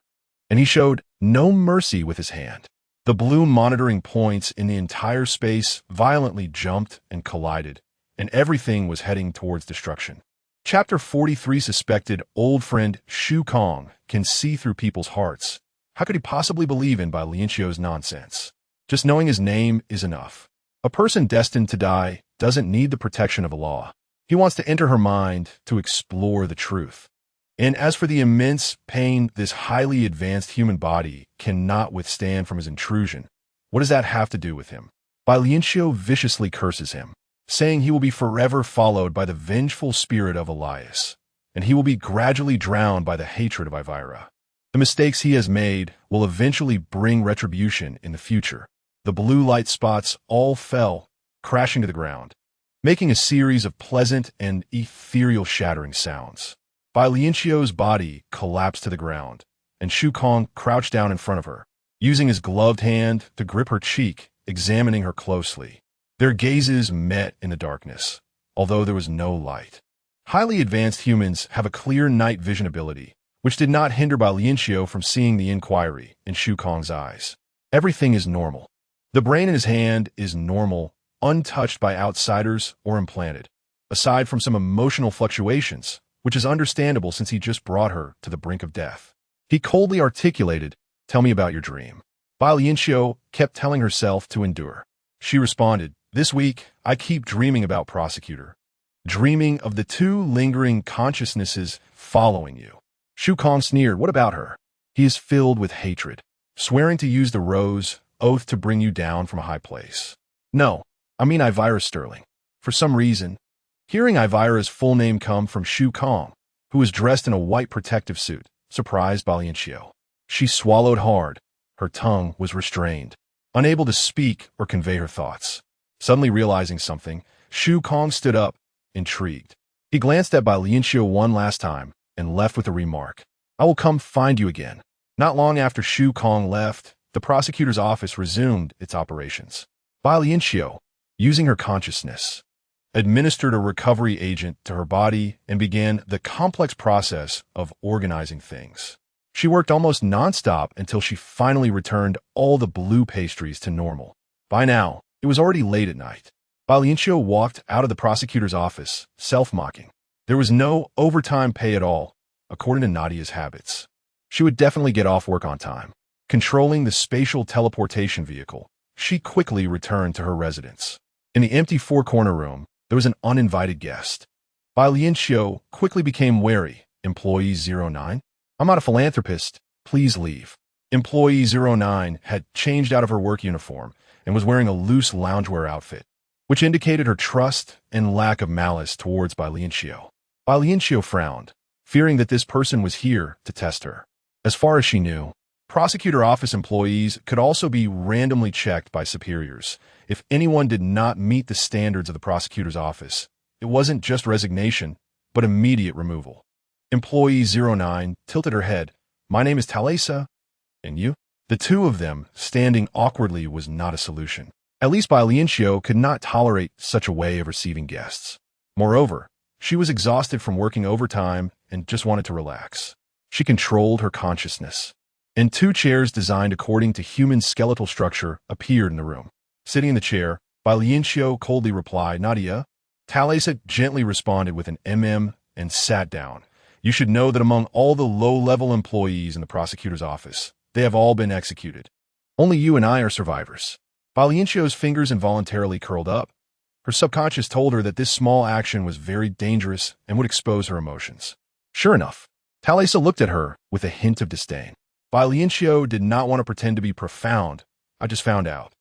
Speaker 1: and he showed no mercy with his hand. The blue monitoring points in the entire space violently jumped and collided, and everything was heading towards destruction. Chapter 43 suspected old friend Shu Kong can see through people's hearts. How could he possibly believe in Bai Lianqiu's nonsense? Just knowing his name is enough. A person destined to die doesn't need the protection of a law. He wants to enter her mind to explore the truth. And as for the immense pain this highly advanced human body cannot withstand from his intrusion, what does that have to do with him? Bai Lianqiu viciously curses him, saying he will be forever followed by the vengeful spirit of Elias, and he will be gradually drowned by the hatred of Ivira. The mistakes he has made will eventually bring retribution in the future. The blue light spots all fell, crashing to the ground, making a series of pleasant and ethereal shattering sounds. Bai Lianqiu's body collapsed to the ground, and Shu Kong crouched down in front of her, using his gloved hand to grip her cheek, examining her closely. Their gazes met in the darkness, although there was no light. Highly advanced humans have a clear night vision ability, which did not hinder Bai Lianqiu from seeing the inquiry in Shu Kong's eyes. Everything is normal. The brain in his hand is normal, untouched by outsiders or implanted, aside from some emotional fluctuations, which is understandable since he just brought her to the brink of death. He coldly articulated, "Tell me about your dream." Bai Lianqiu kept telling herself to endure. She responded, "This week, I keep dreaming about Prosecutor. Dreaming of the two lingering consciousnesses following you." Shu Kong sneered, "What about her?" "He is filled with hatred, swearing to use the rose oath to bring you down from a high place." "No, I mean Ivira Sterling." For some reason, hearing Ivira's full name come from Shu Kong, who was dressed in a white protective suit, surprised Bai Lianqiu. She swallowed hard. Her tongue was restrained, unable to speak or convey her thoughts. Suddenly realizing something, Shu Kong stood up, intrigued. He glanced at Bai Lianqiu one last time and left with a remark, "I will come find you again." Not long after Shu Kong left, the prosecutor's office resumed its operations. Bai Lianqiu, using her consciousness, administered a recovery agent to her body and began the complex process of organizing things. She worked almost nonstop until she finally returned all the blue pastries to normal. By now, it was already late at night. Bai Lianqiu walked out of the prosecutor's office, self-mocking. There was no overtime pay at all, according to Nadia's habits. She would definitely get off work on time. Controlling the spatial teleportation vehicle, she quickly returned to her residence. In the empty four-corner room, there was an uninvited guest. Bai Lianqiu quickly became wary. "Employee 09? I'm not a philanthropist. Please leave." Employee 09 had changed out of her work uniform and was wearing a loose loungewear outfit, which indicated her trust and lack of malice towards Bai Lianqiu. Bai Lianqiu frowned, fearing that this person was here to test her. As far as she knew, prosecutor office employees could also be randomly checked by superiors. If anyone did not meet the standards of the prosecutor's office, it wasn't just resignation, but immediate removal. Employee 09 tilted her head. "My name is Tame, and you?" The two of them standing awkwardly was not a solution. At least Bai Lianqiu could not tolerate such a way of receiving guests. Moreover, she was exhausted from working overtime and just wanted to relax. She controlled her consciousness, and two chairs designed according to human skeletal structure appeared in the room. Sitting in the chair, Bai Lianqiu coldly replied, "Nadia." Talesa gently responded with an and sat down. "You should know that among all the low-level employees in the prosecutor's office, they have all been executed. Only you and I are survivors." Bai Lianqiu's fingers involuntarily curled up. Her subconscious told her that this small action was very dangerous and would expose her emotions. Sure enough, Talesa looked at her with a hint of disdain. Bai Lianqiu did not want to pretend to be profound. "I just found out.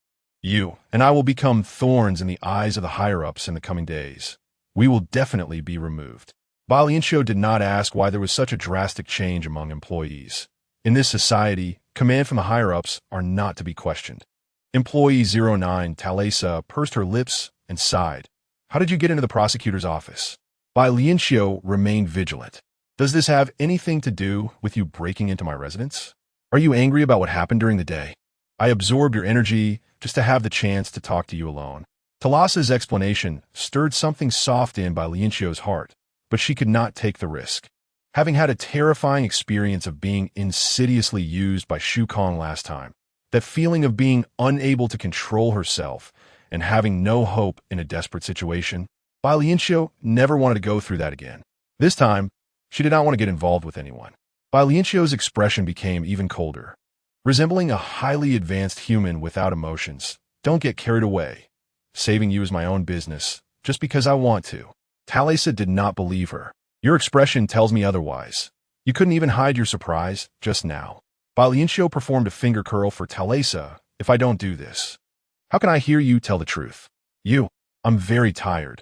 Speaker 1: You and I will become thorns in the eyes of the higher-ups in the coming days. We will definitely be removed." Bai Lianqiu did not ask why there was such a drastic change among employees. In this society, command from the higher-ups are not to be questioned. Employee 09 Talesa pursed her lips and sighed. How did you get into the prosecutor's office? Bai Lianqiu remained vigilant. Does this have anything to do with you breaking into my residence? Are you angry about what happened during the day? I absorbed your energy just to have the chance to talk to you alone. Talasa's explanation stirred something soft in Bai Lianqiu's heart, but she could not take the risk. Having had a terrifying experience of being insidiously used by Shu Kong last time, that feeling of being unable to control herself and having no hope in a desperate situation, Bai Lianqiu never wanted to go through that again. This time, she did not want to get involved with anyone. Bai Lianqiu's expression became even colder. Resembling a highly advanced human without emotions, don't get carried away. Saving you is my own business, just because I want to. Talesa did not believe her. Your expression tells me otherwise. You couldn't even hide your surprise just now. Bai Lianqiu performed a finger curl for Talesa. If I don't do this, how can I hear you tell the truth? I'm very tired.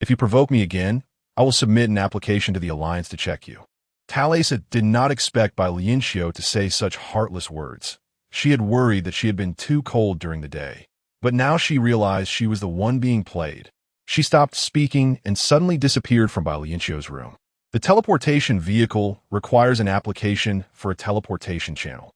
Speaker 1: If you provoke me again, I will submit an application to the Alliance to check you. Talesa did not expect Bai Lianqiu to say such heartless words. She had worried that she had been too cold during the day. But now she realized she was the one being played. She stopped speaking and suddenly disappeared from Bai Lianqiu's room. The teleportation vehicle requires an application for a teleportation channel.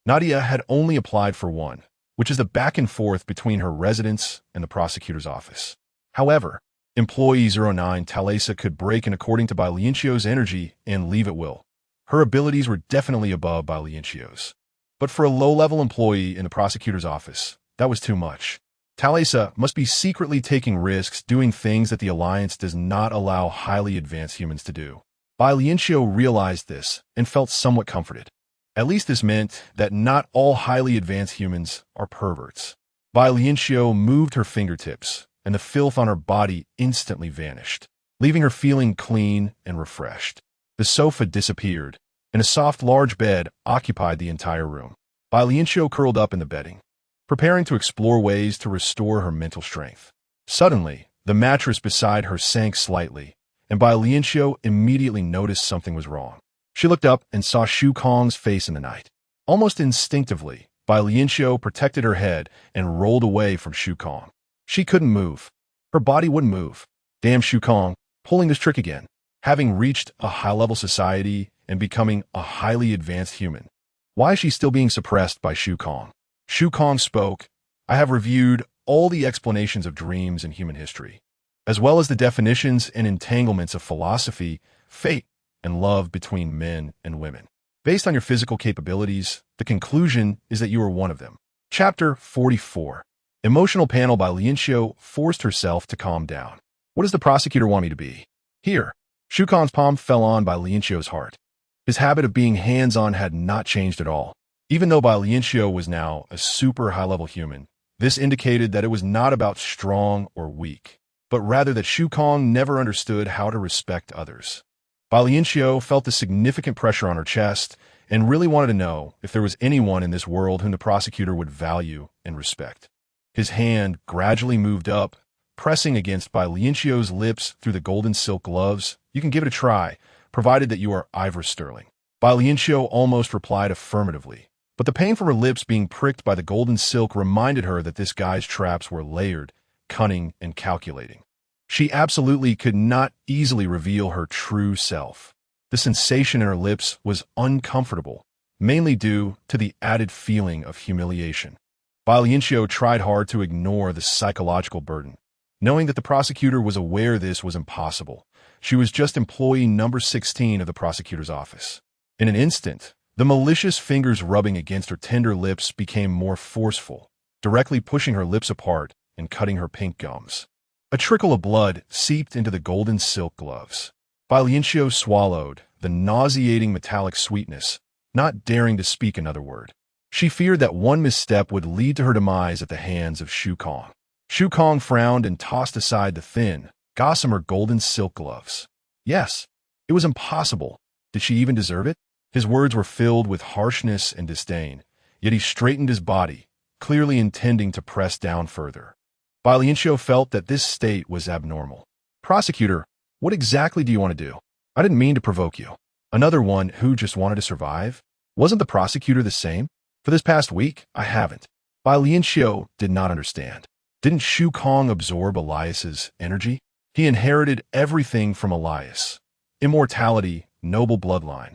Speaker 1: Nadia had only applied for one, which is the back and forth between her residence and the prosecutor's office. However, Employee 09 Talesa could break in according to Bai Lianqiu's energy and leave at will. Her abilities were definitely above Bai Lianqiu's. But for a low-level employee in the prosecutor's office, that was too much. Talesa must be secretly taking risks doing things that the Alliance does not allow highly advanced humans to do. Bai Lianqiu realized this and felt somewhat comforted. At least this meant that not all highly advanced humans are perverts. Bai Lianqiu moved her fingertips, and the filth on her body instantly vanished, leaving her feeling clean and refreshed. The sofa disappeared, and a soft, large bed occupied the entire room. Bai Lianqiu curled up in the bedding, preparing to explore ways to restore her mental strength. Suddenly, the mattress beside her sank slightly, and Bai Lianqiu immediately noticed something was wrong. She looked up and saw Shu Kong's face in the night. Almost instinctively, Bai Lianqiu protected her head and rolled away from Shu Kong. She couldn't move. Her body wouldn't move. Damn Shu Kong, pulling this trick again. Having reached a high-level society and becoming a highly advanced human, why is she still being suppressed by Shu Kong? Shu Kong spoke. I have reviewed all the explanations of dreams in human history, as well as the definitions and entanglements of philosophy, fate, and love between men and women. Based on your physical capabilities, the conclusion is that you are one of them. Chapter 44. Emotional panel. Bai Lianqiu forced herself to calm down. What does the prosecutor want me to be? Here. Shu Kong's palm fell on Bai Lianqiu's heart. His habit of being hands-on had not changed at all. Even though Bai Lianqiu was now a super high-level human, this indicated that it was not about strong or weak, but rather that Shu Kong never understood how to respect others. Bai Lianqiu felt the significant pressure on her chest and really wanted to know if there was anyone in this world whom the prosecutor would value and respect. His hand gradually moved up, pressing against Bai Lianqiu's lips through the golden silk gloves. You can give it a try, provided that you are Ivor Sterling. Bai Lianqiu almost replied affirmatively, but the pain from her lips being pricked by the golden silk reminded her that this guy's traps were layered, cunning, and calculating. She absolutely could not easily reveal her true self. The sensation in her lips was uncomfortable, mainly due to the added feeling of humiliation. Bai Lianqiu tried hard to ignore the psychological burden. Knowing that the prosecutor was aware this was impossible, she was just employee number 16 of the prosecutor's office. In an instant, the malicious fingers rubbing against her tender lips became more forceful, directly pushing her lips apart and cutting her pink gums. A trickle of blood seeped into the golden silk gloves. Bai Lianqiu swallowed the nauseating metallic sweetness, not daring to speak another word. She feared that one misstep would lead to her demise at the hands of Shu Kong. Shu Kong frowned and tossed aside the thin, gossamer golden silk gloves. Yes, it was impossible. Did she even deserve it? His words were filled with harshness and disdain, yet he straightened his body, clearly intending to press down further. Bai Lianqiu felt that this state was abnormal. Prosecutor, what exactly do you want to do? I didn't mean to provoke you. Another one who just wanted to survive? Wasn't the prosecutor the same? For this past week, I haven't. Bai Lianqiu did not understand. Didn't Shu Kong absorb Elias's energy? He inherited everything from Elias. Immortality, noble bloodline,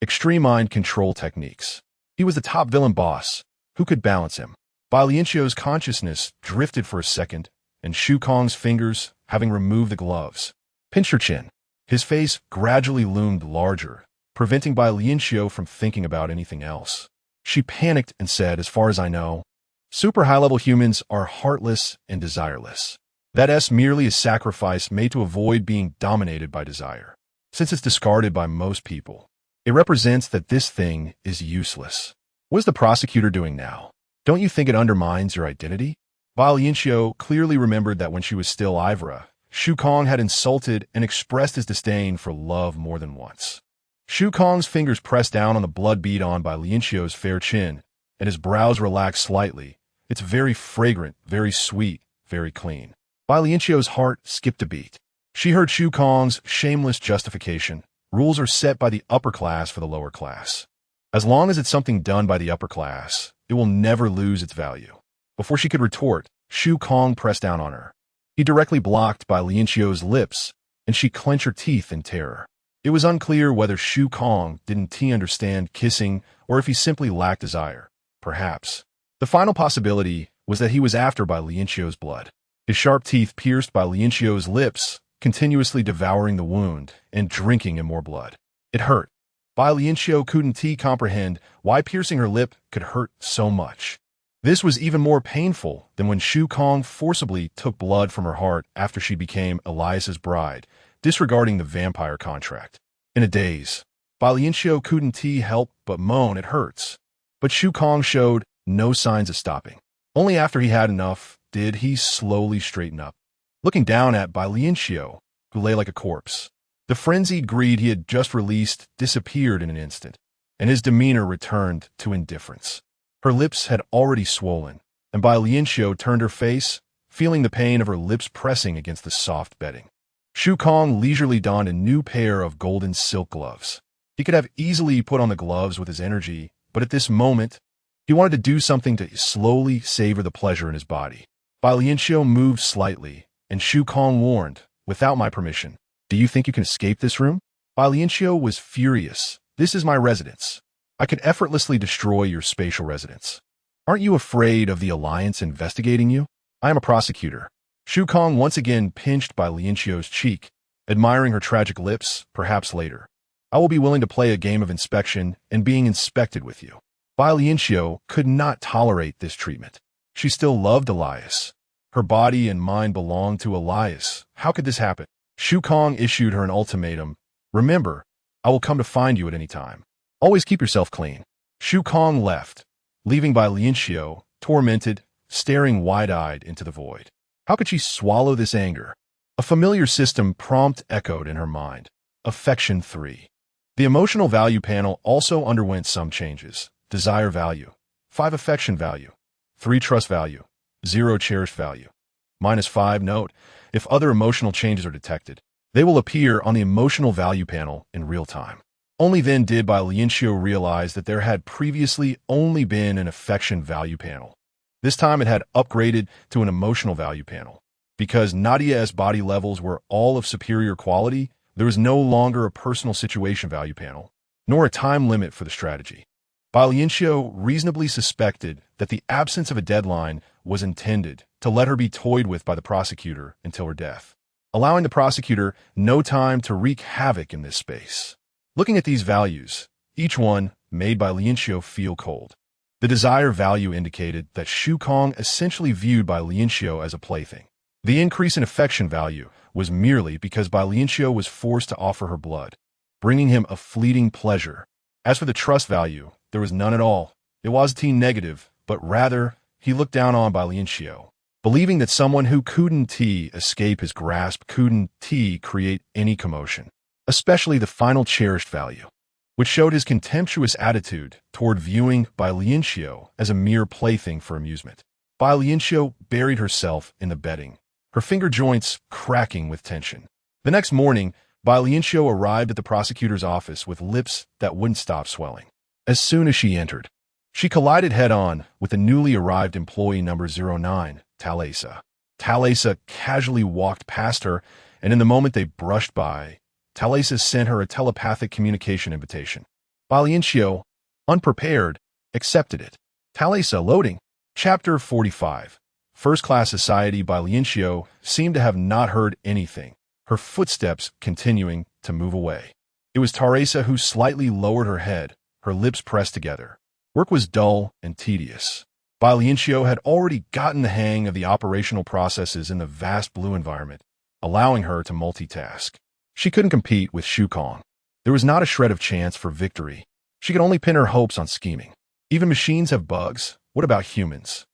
Speaker 1: extreme mind control techniques. He was the top villain boss. Who could balance him? Bai Lianqiu's consciousness drifted for a second, and Shu Kong's fingers, having removed the gloves, pinched her chin. His face gradually loomed larger, preventing Bai Lianqiu from thinking about anything else. She panicked and said, "As far as I know, super high-level humans are heartless and desireless. That is merely a sacrifice made to avoid being dominated by desire. Since it's discarded by most people, it represents that this thing is useless." What is the prosecutor doing now? Don't you think it undermines your identity? Bai Lianqiu clearly remembered that when she was still Ivra, Shu Kong had insulted and expressed his disdain for love more than once. Shu Kong's fingers pressed down on the blood bead on Bai Lianqiu's fair chin, and his brows relaxed slightly. It's very fragrant, very sweet, very clean. Bai Lianqiu's heart skipped a beat. She heard Shu Kong's shameless justification. Rules are set by the upper class for the lower class. As long as it's something done by the upper class, it will never lose its value. Before she could retort, Shu Kong pressed down on her. He directly blocked Bai Lianqiu's lips, and she clenched her teeth in terror. It was unclear whether Shu Kong didn't understand kissing or if he simply lacked desire. Perhaps. The final possibility was that he was after Bai Lianqiu's blood. His sharp teeth pierced Bai Lianqiu's lips, continuously devouring the wound and drinking in more blood. It hurt. Bai Lianqiu couldn't comprehend why piercing her lip could hurt so much. This was even more painful than when Shu Kong forcibly took blood from her heart after she became Elias's bride, disregarding the vampire contract. In a daze, Bai Lianqiu couldn't help but moan, "It hurts." But Shu Kong showed no signs of stopping. Only after he had enough did he slowly straighten up, looking down at Bai Lianqiu, who lay like a corpse. The frenzied greed he had just released disappeared in an instant, and his demeanor returned to indifference. Her lips had already swollen, and Bai Lianqiu turned her face, feeling the pain of her lips pressing against the soft bedding. Shu Kong leisurely donned a new pair of golden silk gloves. He could have easily put on the gloves with his energy, but at this moment, he wanted to do something to slowly savor the pleasure in his body. Bai Lianqiu moved slightly, and Shu Kong warned, "Without my permission, do you think you can escape this room?" Bai Lianqiu was furious. "This is my residence. I could effortlessly destroy your spatial residence. Aren't you afraid of the Alliance investigating you? I am a prosecutor." Shu Kong once again pinched Bai Lianqiu's cheek, admiring her tragic lips. "Perhaps later, I will be willing to play a game of inspection and being inspected with you." Bai Lianqiu could not tolerate this treatment. She still loved Elias. Her body and mind belonged to Elias. How could this happen? Shu Kong issued her an ultimatum. "Remember, I will come to find you at any time. Always keep yourself clean." Shu Kong left, leaving Bai Lianqiu, tormented, staring wide-eyed into the void. How could she swallow this anger? A familiar system prompt echoed in her mind. Affection 3. The emotional value panel also underwent some changes. Desire value, 5 affection value, 3 trust value, 0 cherish value. -5 note, if other emotional changes are detected, they will appear on the emotional value panel in real time. Only then did Bai Lianqiu realize that there had previously only been an affection value panel. This time it had upgraded to an emotional value panel. Because Nadia's body levels were all of superior quality, there was no longer a personal situation value panel, nor a time limit for the strategy. Bai Lianqiu reasonably suspected that the absence of a deadline was intended to let her be toyed with by the prosecutor until her death, allowing the prosecutor no time to wreak havoc in this space. Looking at these values, each one made Bai Lianqiu feel cold. The desire value indicated that Shu Kong essentially viewed Bai Lianqiu as a plaything. The increase in affection value was merely because Bai Lianqiu was forced to offer her blood, bringing him a fleeting pleasure. As for the trust value, there was none at all. It wasn't negative, but rather, he looked down on Bai Lianqiu, believing that someone who couldn't escape his grasp couldn't create any commotion, especially the final cherished value, which showed his contemptuous attitude toward viewing Bai Lianqiu as a mere plaything for amusement. Bai Lianqiu buried herself in the bedding, her finger joints cracking with tension. The next morning, Bai Lianqiu arrived at the prosecutor's office with lips that wouldn't stop swelling. As soon as she entered, She collided head-on with the newly arrived employee number 09, Thalesa. Thalesa casually walked past her, and in the moment they brushed by, Thalesa sent her a telepathic communication invitation. Bai Lianqiu, unprepared, accepted it. Thalesa loading. Chapter 45. First-class society. Bai Lianqiu seemed to have not heard anything, her footsteps continuing to move away. It was Thalesa who slightly lowered her head, her lips pressed together. Work was dull and tedious. Bai Lianqiu had already gotten the hang of the operational processes in the vast blue environment, allowing her to multitask. She couldn't compete with Shu Kong. There was not a shred of chance for victory. She could only pin her hopes on scheming. Even machines have bugs. What about humans?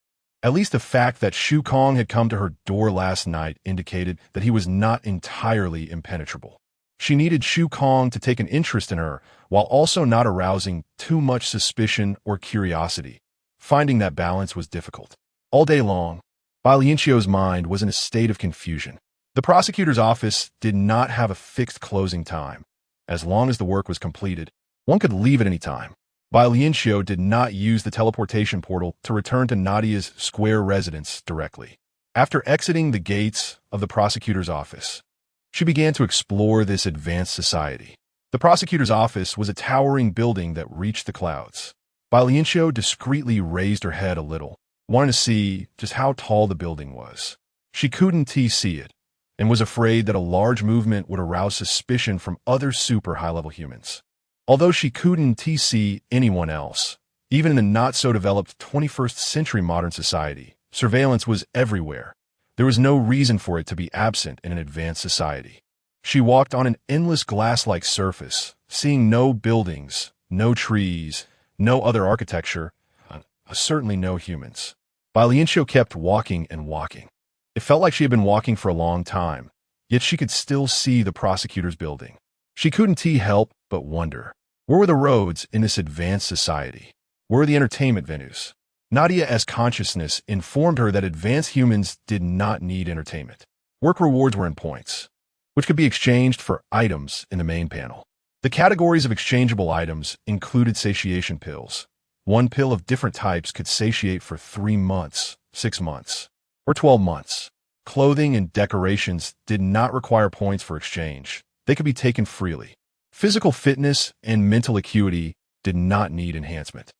Speaker 1: At least the fact that Shu Kong had come to her door last night indicated that he was not entirely impenetrable. She needed Shu Kong to take an interest in her, while also not arousing too much suspicion or curiosity. Finding that balance was difficult. All day long, Bai Lianqiu's mind was in a state of confusion. The prosecutor's office did not have a fixed closing time. As long as the work was completed, one could leave at any time. Bai Lianqiu did not use the teleportation portal to return to Nadia's square residence directly. After exiting the gates of the prosecutor's office, she began to explore this advanced society. The prosecutor's office was a towering building that reached the clouds. Bai Lianqiu discreetly raised her head a little, wanting to see just how tall the building was. She couldn't see it, and was afraid that a large movement would arouse suspicion from other super high-level humans. Although she couldn't see anyone else, even in the not-so-developed 21st century modern society, surveillance was everywhere. There was no reason for it to be absent in an advanced society. She walked on an endless glass-like surface, seeing no buildings, no trees, no other architecture, certainly no humans. Bai Lianqiu kept walking and walking. It felt like she had been walking for a long time, yet she could still see the prosecutor's building. She couldn't help but wonder, where were the roads in this advanced society? Where were the entertainment venues? Nadia's consciousness informed her that advanced humans did not need entertainment. Work rewards were in points, which could be exchanged for items in the main panel. The categories of exchangeable items included satiation pills. One pill of different types could satiate for 3 months, 6 months, or 12 months. Clothing and decorations did not require points for exchange. They could be taken freely. Physical fitness and mental acuity did not need enhancement.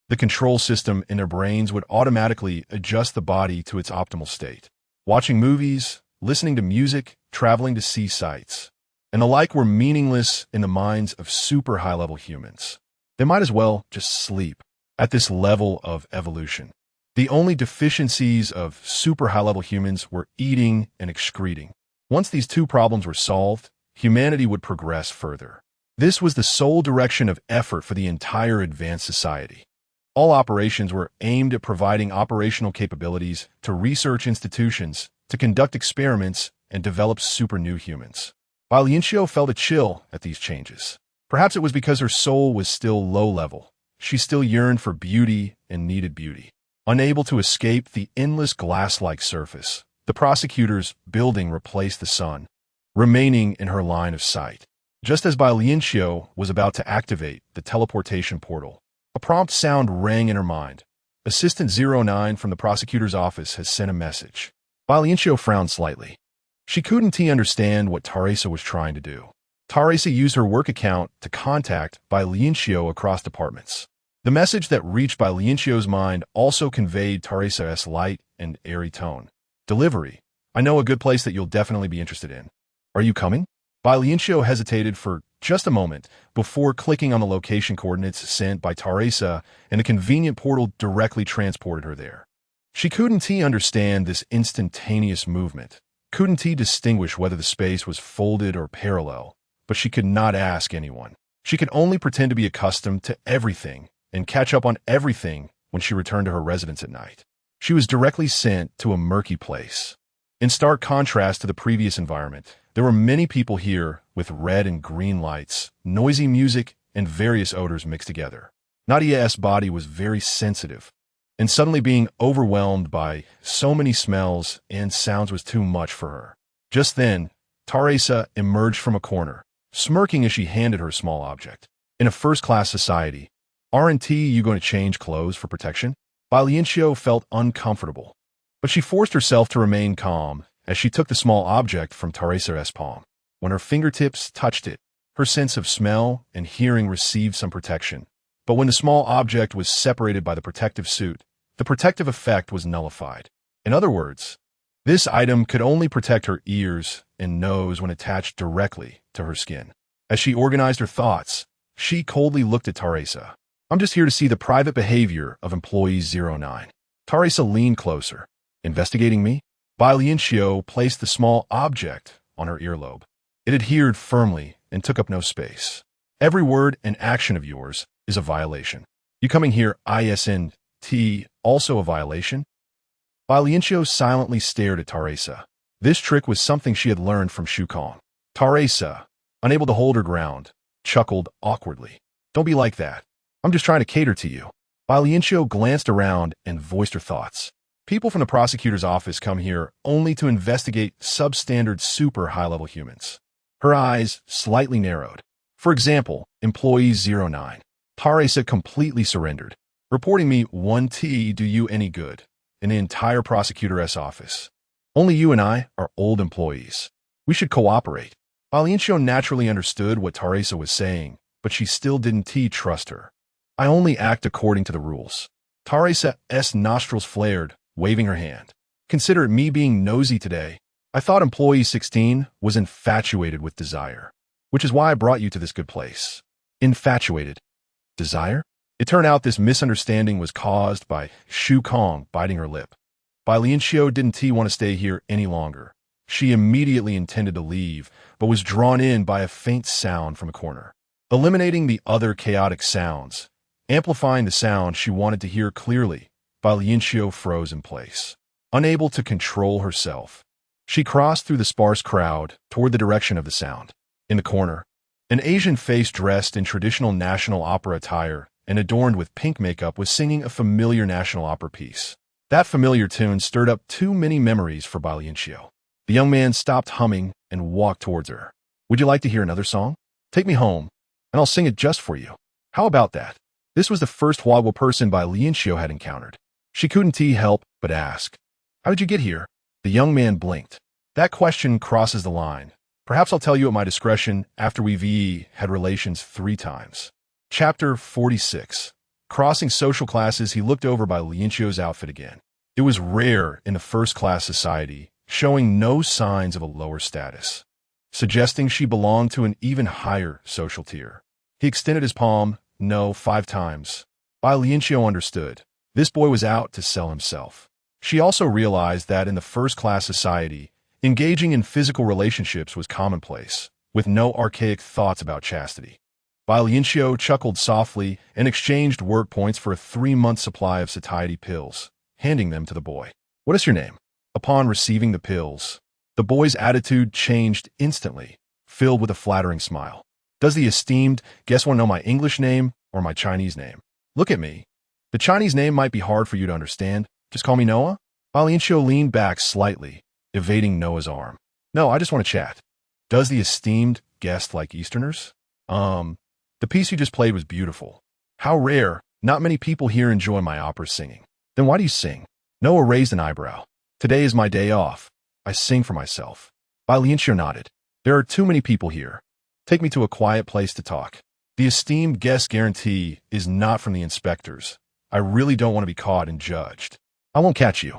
Speaker 1: The control system in their brains would automatically adjust the body to its optimal state. Watching movies, listening to music, traveling to see sights, and the like were meaningless in the minds of super high-level humans. They might as well just sleep at this level of evolution. The only deficiencies of super high-level humans were eating and excreting. Once these two problems were solved, humanity would progress further. This was the sole direction of effort for the entire advanced society. All operations were aimed at providing operational capabilities to research institutions, to conduct experiments, and develop super new humans. Bai Lianqiu felt a chill at these changes. Perhaps it was because her soul was still low-level. She still yearned for beauty and needed beauty. Unable to escape the endless glass-like surface, the prosecutor's building replaced the sun, remaining in her line of sight. Just as Bai Lianqiu was about to activate the teleportation portal, a prompt sound rang in her mind. Assistant 09 from the prosecutor's office has sent a message. Bai Lianqiu frowned slightly. She couldn't understand what Thalesa was trying to do. Thalesa used her work account to contact Bai Lianqiu across departments. The message that reached Bai Lianqiu's mind also conveyed Thalesa's light and airy tone. Delivery. I know a good place that you'll definitely be interested in. Are you coming? Bai Lianqiu hesitated for just a moment before clicking on the location coordinates sent by Thalesa, and a convenient portal directly transported her there. She couldn't understand this instantaneous movement, couldn't distinguish whether the space was folded or parallel, but she could not ask anyone. She could only pretend to be accustomed to everything and catch up on everything when she returned to her residence at night. She was directly sent to a murky place. In stark contrast to the previous environment, there were many people here with red and green lights, noisy music, and various odors mixed together. Nadia's body was very sensitive, and suddenly being overwhelmed by so many smells and sounds was too much for her. Just then, Thalesa emerged from a corner, smirking as she handed her a small object. In a first-class society, Aren't you going to change clothes for protection? Bai Lianqiu felt uncomfortable, but she forced herself to remain calm as she took the small object from Teresa's palm. When her fingertips touched it, her sense of smell and hearing received some protection. But when the small object was separated by the protective suit, the protective effect was nullified. In other words, this item could only protect her ears and nose when attached directly to her skin. As she organized her thoughts, she coldly looked at Teresa. I'm just here to see the private behavior of employee 09. Teresa leaned closer. Investigating me? Bai Lianqiu placed the small object on her earlobe. It adhered firmly and took up no space. Every word and action of yours is a violation. You coming here isn't also a violation? Bai Lianqiu silently stared at Teresa. This trick was something she had learned from Shu Kong. Teresa, unable to hold her ground, chuckled awkwardly. Don't be like that. I'm just trying to cater to you. Bai Lianqiu glanced around and voiced her thoughts. People from the prosecutor's office come here only to investigate substandard super high-level humans. Her eyes slightly narrowed. For example, employee 09. Teresa completely surrendered. Reporting me 1T do you any good in the entire prosecutor's office. Only you and I are old employees. We should cooperate. Bai Lianqiu naturally understood what Teresa was saying, but she still didn't trust her. I only act according to the rules. Teresa's nostrils flared, waving her hand. Consider me being nosy today. I thought employee 16 was infatuated with desire, which is why I brought you to this good place. Infatuated? Desire? It turned out this misunderstanding was caused by Shu Kong biting her lip. Bai Lianqiu didn't want to stay here any longer. She immediately intended to leave, but was drawn in by a faint sound from a corner. Eliminating the other chaotic sounds, amplifying the sound she wanted to hear clearly, Bai Lianqiu froze in place. Unable to control herself, she crossed through the sparse crowd toward the direction of the sound. In the corner, an Asian face dressed in traditional national opera attire and adorned with pink makeup was singing a familiar national opera piece. That familiar tune stirred up too many memories for Bai Lianqiu. The young man stopped humming and walked towards her. Would you like to hear another song? Take me home, and I'll sing it just for you. How about that? This was the first Huaguo person Bai Lianqiu had encountered. She couldn't help but ask, how did you get here? The young man blinked. That question crosses the line. Perhaps I'll tell you at my discretion after we've had relations 3 times. Chapter 46. Crossing social classes, he looked over Bai Lianqiu's outfit again. It was rare in the first-class society, showing no signs of a lower status, suggesting she belonged to an even higher social tier. He extended his palm, no, 5 times. Bai Lianqiu understood. This boy was out to sell himself. She also realized that in the first-class society, engaging in physical relationships was commonplace, with no archaic thoughts about chastity. Bai Lianqiu chuckled softly and exchanged work points for a 3-month supply of satiety pills, handing them to the boy. What is your name? Upon receiving the pills, the boy's attitude changed instantly, filled with a flattering smile. Does the esteemed guest want to know my English name or my Chinese name? Look at me. The Chinese name might be hard for you to understand. Just call me Noah. Bai Lianqiu leaned back slightly, evading Noah's arm. No, I just want to chat. Does the esteemed guest like Easterners? The piece you just played was beautiful. How rare. Not many people here enjoy my opera singing. Then why do you sing? Noah raised an eyebrow. Today is my day off. I sing for myself. Bai Lianqiu nodded. There are too many people here. Take me to a quiet place to talk. The esteemed guest guarantee is not from the inspectors. I really don't want to be caught and judged. I won't catch you.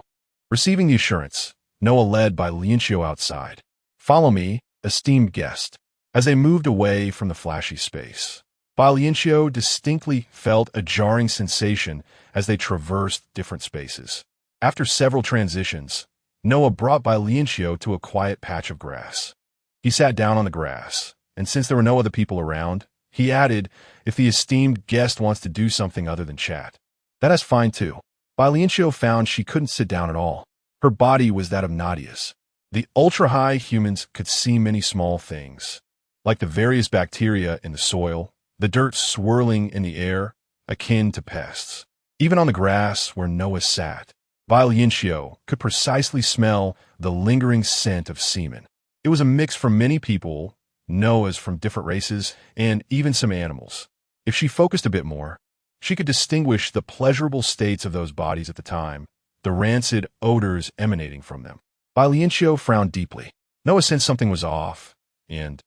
Speaker 1: Receiving the assurance, Noah led Bai Lianqiu outside. Follow me, esteemed guest. As they moved away from the flashy space, Bai Lianqiu distinctly felt a jarring sensation as they traversed different spaces. After several transitions, Noah brought Bai Lianqiu to a quiet patch of grass. He sat down on the grass, and since there were no other people around, he added, if the esteemed guest wants to do something other than chat, that is fine too. Bai Lianqiu found she couldn't sit down at all. Her body was that of Nadia's. The ultra-high humans could see many small things, like the various bacteria in the soil, the dirt swirling in the air, akin to pests. Even on the grass where Noah sat, Bai Lianqiu could precisely smell the lingering scent of semen. It was a mix from many people, Noah's from different races, and even some animals. If she focused a bit more, She could distinguish the pleasurable states of those bodies at the time, the rancid odors emanating from them. Bai Lianqiu frowned deeply. Noah sensed something was off, and,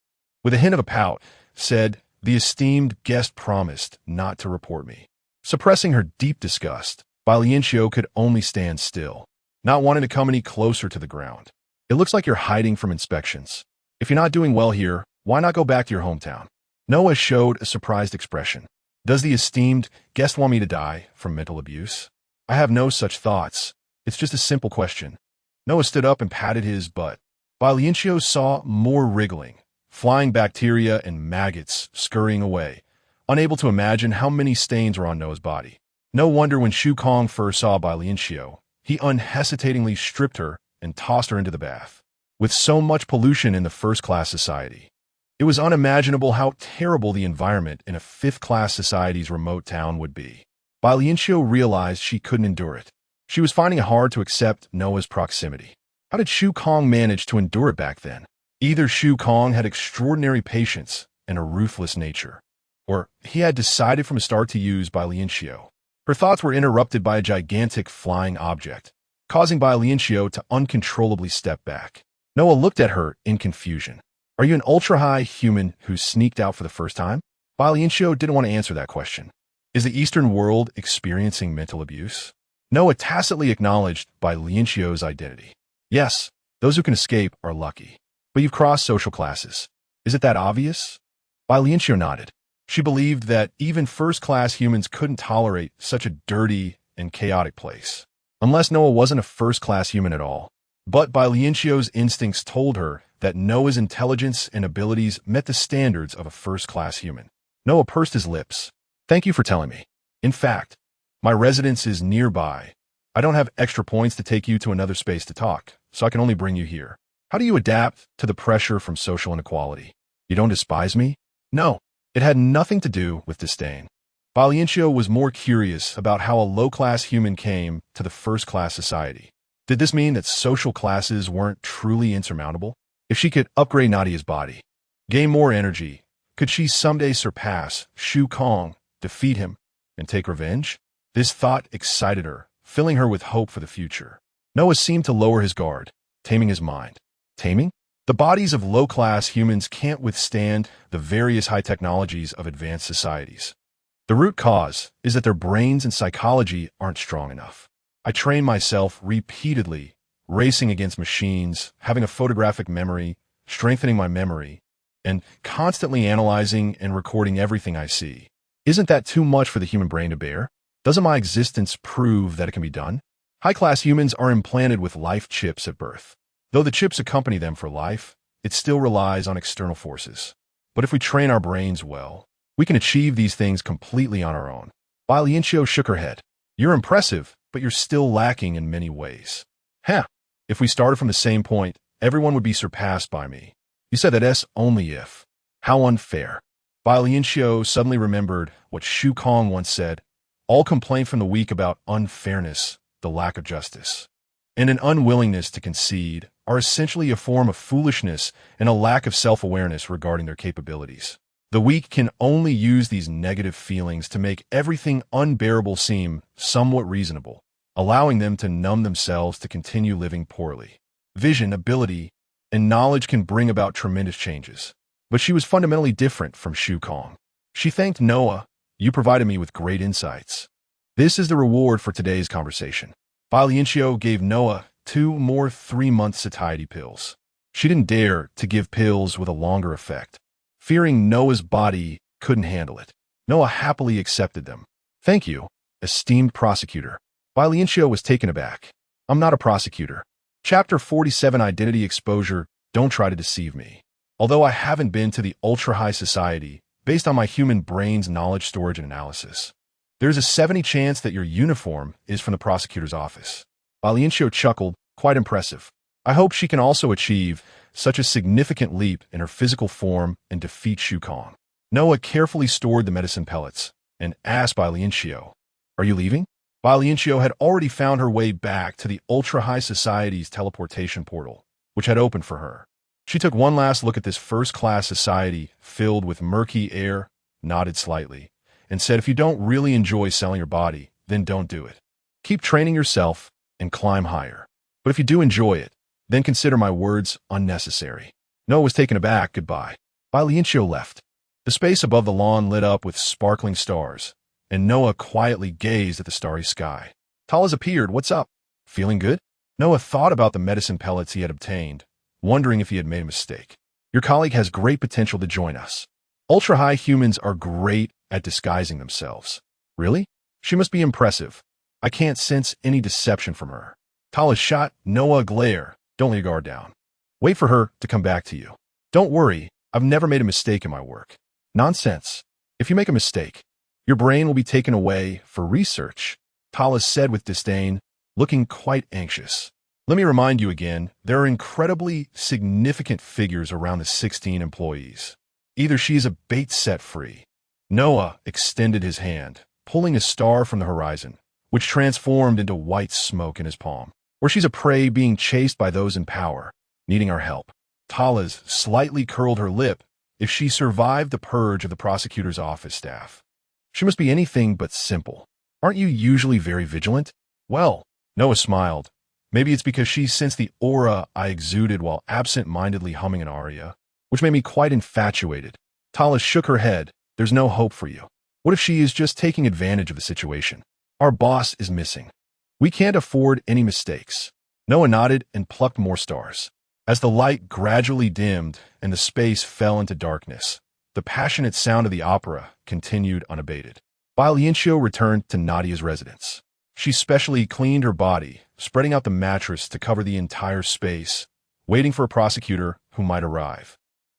Speaker 1: with a hint of a pout, said, "The esteemed guest promised not to report me." Suppressing her deep disgust, Bai Lianqiu could only stand still, not wanting to come any closer to the ground. "It looks like you're hiding from inspections. If you're not doing well here, why not go back to your hometown?" Noah showed a surprised expression. "Does the esteemed guest want me to die from mental abuse?" "I have no such thoughts. It's just a simple question." Noah stood up and patted his butt. Bai Lianqiu saw more wriggling, flying bacteria and maggots scurrying away, unable to imagine how many stains were on Noah's body. No wonder when Shu Kong first saw Bai Lianqiu, he unhesitatingly stripped her and tossed her into the bath. With so much pollution in the first-class society, it was unimaginable how terrible the environment in a fifth-class society's remote town would be. Bai Lianqiu realized she couldn't endure it. She was finding it hard to accept Noah's proximity. How did Shu Kong manage to endure it back then? Either Shu Kong had extraordinary patience and a ruthless nature, or he had decided from the start to use Bai Lianqiu. Her thoughts were interrupted by a gigantic flying object, causing Bai Lianqiu to uncontrollably step back. Noah looked at her in confusion. "Are you an ultra-high human who sneaked out for the first time?" Bai Lianqiu didn't want to answer that question. Is the Eastern world experiencing mental abuse? Noah tacitly acknowledged Bai Lianqiu's identity. "Yes, those who can escape are lucky. But you've crossed social classes. Is it that obvious?" Bai Lianqiu nodded. She believed that even first-class humans couldn't tolerate such a dirty and chaotic place, unless Noah wasn't a first-class human at all. But Bai Lianqiu's instincts told her that Noah's intelligence and abilities met the standards of a first-class human. Noah pursed his lips. "Thank you for telling me. In fact, my residence is nearby. I don't have extra points to take you to another space to talk, so I can only bring you here. How do you adapt to the pressure from social inequality? You don't despise me?" No, it had nothing to do with disdain. Bai Lianqiu was more curious about how a low-class human came to the first-class society. Did this mean that social classes weren't truly insurmountable? If she could upgrade Nadia's body, gain more energy, could she someday surpass Shu Kong, defeat him, and take revenge? This thought excited her, filling her with hope for the future. Noah seemed to lower his guard, taming his mind. Taming? The bodies of low-class humans can't withstand the various high technologies of advanced societies. The root cause is that their brains and psychology aren't strong enough. I train myself repeatedly, racing against machines, having a photographic memory, strengthening my memory, and constantly analyzing and recording everything I see. Isn't that too much for the human brain to bear? Doesn't my existence prove that it can be done? High-class humans are implanted with life chips at birth. Though the chips accompany them for life, it still relies on external forces. But if we train our brains well, we can achieve these things completely on our own. Bai Lianqiu shook her head. "You're impressive, but you're still lacking in many ways." If we started from the same point, everyone would be surpassed by me. You said that only if. How unfair. Bai Lianqiu suddenly remembered what Shu Kong once said, "All complaint from the weak about unfairness, the lack of justice, and an unwillingness to concede are essentially a form of foolishness and a lack of self-awareness regarding their capabilities. The weak can only use these negative feelings to make everything unbearable seem somewhat reasonable, allowing them to numb themselves to continue living poorly. Vision, ability, and knowledge can bring about tremendous changes. But she was fundamentally different from Shu Kong. She thanked Noah. "You provided me with great insights. This is the reward for today's conversation." Bai Lianqiu gave Noah 2 more 3-month satiety pills. She didn't dare to give pills with a longer effect, fearing Noah's body couldn't handle it. Noah happily accepted them. "Thank you, esteemed prosecutor." Bai Lianqiu was taken aback. "I'm not a prosecutor." Chapter 47 Identity Exposure. Don't try to deceive me. Although I haven't been to the ultra-high society, based on my human brain's knowledge storage and analysis, there's a 70% chance that your uniform is from the prosecutor's office. Bai Lianqiu chuckled, quite impressive. I hope she can also achieve such a significant leap in her physical form and defeat Shu Kong. Noah carefully stored the medicine pellets and asked Bai Lianqiu, "Are you leaving?" Bai Lianqiu had already found her way back to the ultra-high society's teleportation portal, which had opened for her. She took one last look at this first-class society filled with murky air, nodded slightly, and said if you don't really enjoy selling your body, then don't do it. Keep training yourself and climb higher. But if you do enjoy it, then consider my words unnecessary. Noah was taken aback. Goodbye. Bai Lianqiu left. The space above the lawn lit up with sparkling stars, and Noah quietly gazed at the starry sky. Talas appeared. What's up? Feeling good? Noah thought about the medicine pellets he had obtained, wondering if he had made a mistake. Your colleague has great potential to join us. Ultra-high humans are great at disguising themselves. Really? She must be impressive. I can't sense any deception from her. Talas shot Noah a glare. Don't let your guard down. Wait for her to come back to you. Don't worry, I've never made a mistake in my work. Nonsense. If you make a mistake, your brain will be taken away for research, Talas said with disdain, looking quite anxious. Let me remind you again, there are incredibly significant figures around the 16 employees. Either she's a bait set free. Noah extended his hand, pulling a star from the horizon, which transformed into white smoke in his palm. Or she's a prey being chased by those in power, needing our help. Talas slightly curled her lip. If she survived the purge of the prosecutor's office staff, she must be anything but simple. Aren't you usually very vigilant? Well, Noah smiled. Maybe it's because she sensed the aura I exuded while absent-mindedly humming an aria, which made me quite infatuated. Talas shook her head. There's no hope for you. What if she is just taking advantage of the situation? Our boss is missing. We can't afford any mistakes. Noah nodded and plucked more stars. As the light gradually dimmed and the space fell into darkness, the passionate sound of the opera continued unabated. Bai Lianqiu returned to Nadia's residence. She specially cleaned her body, spreading out the mattress to cover the entire space, waiting for a prosecutor who might arrive.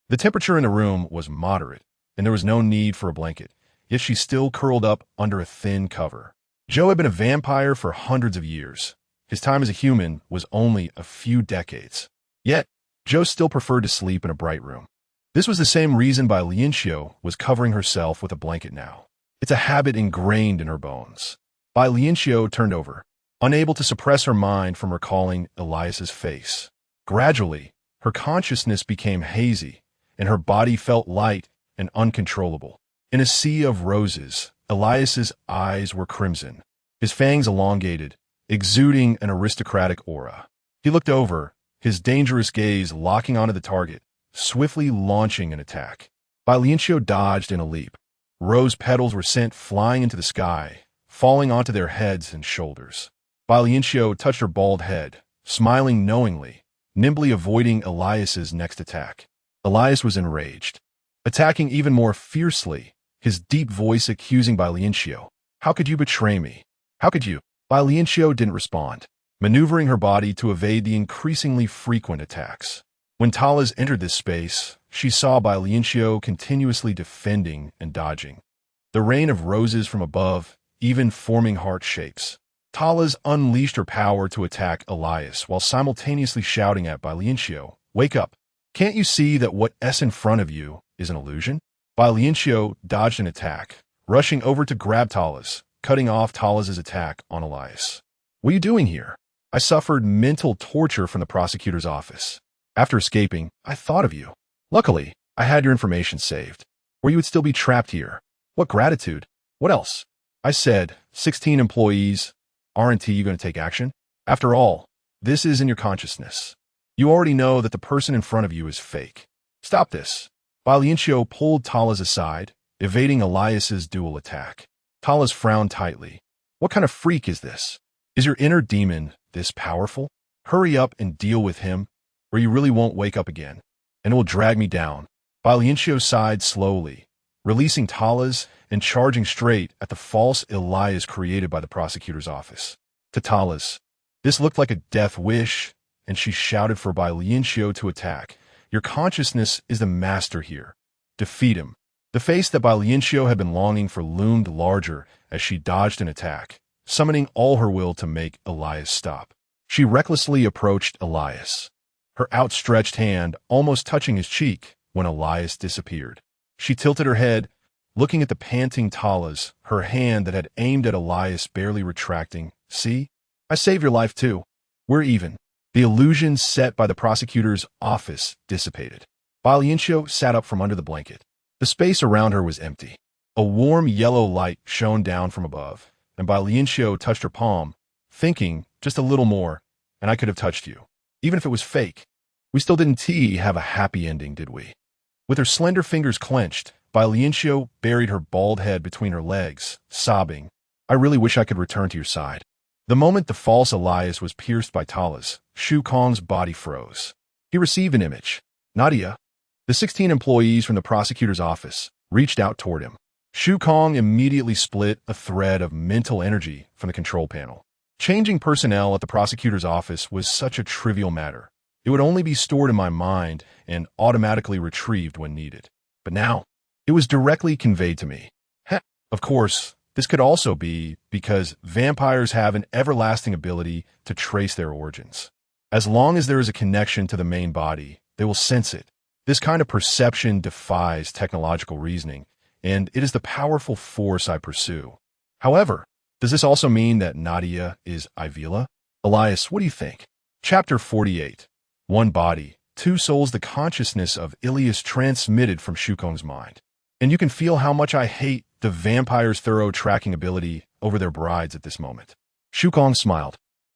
Speaker 1: The temperature in the room was moderate, and there was no need for a blanket, yet she still curled up under a thin cover. Joe had been a vampire for hundreds of years. His time as a human was only a few decades. Yet, Joe still preferred to sleep in a bright room. This was the same reason Bai Lianqiu was covering herself with a blanket now. It's a habit ingrained in her bones. Bai Lianqiu turned over, unable to suppress her mind from recalling Elias's face. Gradually, her consciousness became hazy, and her body felt light and uncontrollable. In a sea of roses, Elias's eyes were crimson, his fangs elongated, exuding an aristocratic aura. He looked over, his dangerous gaze locking onto the target, swiftly launching an attack. Bai Lianqiu dodged in a leap. Rose petals were sent flying into the sky, falling onto their heads and shoulders. Bai Lianqiu touched her bald head, smiling knowingly, nimbly avoiding Elias's next attack. Elias was enraged, attacking even more fiercely, his deep voice accusing Bai Lianqiu. How could you betray me? How could you? Bai Lianqiu didn't respond, maneuvering her body to evade the increasingly frequent attacks. When Talas entered this space, she saw Bai Lianqiu continuously defending and dodging. The rain of roses from above, even forming heart shapes. Talas unleashed her power to attack Elias while simultaneously shouting at Bai Lianqiu, "Wake up! Can't you see that what's in front of you is an illusion?" Bai Lianqiu dodged an attack, rushing over to grab Talas, cutting off Talas's attack on Elias. "What are you doing here? I suffered mental torture from the prosecutor's office. After escaping, I thought of you. Luckily, I had your information saved, or you would still be trapped here. What gratitude? What else?" I said, 16 employees. Aren't you going to take action? After all, this is in your consciousness. You already know that the person in front of you is fake. Stop this. Bai Lianqiu pulled Talas aside, evading Elias's dual attack. Talas frowned tightly. What kind of freak is this? Is your inner demon this powerful? Hurry up and deal with him, or you really won't wake up again, and it will drag me down. Bai Lianqiu sighed slowly, releasing Talas and charging straight at the false Elias created by the prosecutor's office. To Talas, this looked like a death wish, and she shouted for Bai Lianqiu to attack. Your consciousness is the master here. Defeat him. The face that Bai Lianqiu had been longing for loomed larger as she dodged an attack, summoning all her will to make Elias stop. She recklessly approached Elias, her outstretched hand almost touching his cheek when Elias disappeared. She tilted her head, looking at the panting Talas, her hand that had aimed at Elias barely retracting. "See? I saved your life too. We're even." The illusion set by the prosecutor's office dissipated. Bai Lianqiu sat up from under the blanket. The space around her was empty. A warm yellow light shone down from above, and Bai Lianqiu touched her palm, thinking, just a little more, and I could have touched you. Even if it was fake. We still didn't have a happy ending, did we? With her slender fingers clenched, Bai Lianqiu buried her bald head between her legs, sobbing, I really wish I could return to your side. The moment the false Elias was pierced by Tala's, Shu Kong's body froze. He received an image. Nadia, the 16 employees from the prosecutor's office, reached out toward him. Shu Kong immediately split a thread of mental energy from the control panel. Changing personnel at the prosecutor's office was such a trivial matter. It would only be stored in my mind and automatically retrieved when needed. But now, it was directly conveyed to me. Of course, this could also be because vampires have an everlasting ability to trace their origins. As long as there is a connection to the main body, they will sense it. This kind of perception defies technological reasoning, and it is the powerful force I pursue. However, does this also mean that Nadia is Ivila? Elias, what do you think? Chapter 48. One body, two souls. The consciousness of Ilias transmitted from Shu Kong's mind. And you can feel how much I hate the vampire's thorough tracking ability over their brides at this moment. Shu Kong smiled,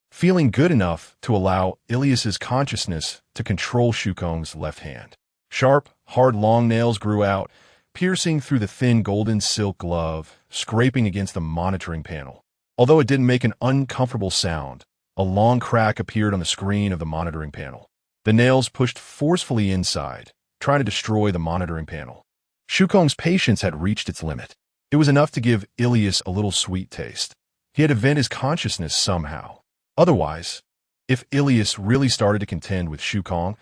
Speaker 1: feeling good enough to allow Ilias's consciousness to control Shu Kong's left hand. Sharp, hard long nails grew out, piercing through the thin golden silk glove, scraping against the monitoring panel. Although it didn't make an uncomfortable sound, a long crack appeared on the screen of the monitoring panel. The nails pushed forcefully inside, trying to destroy the monitoring panel. Shu Kong's patience had reached its limit. It was enough to give Ilias a little sweet taste. He had to vent his consciousness somehow. Otherwise, if Ilias really started to contend with Shu Kong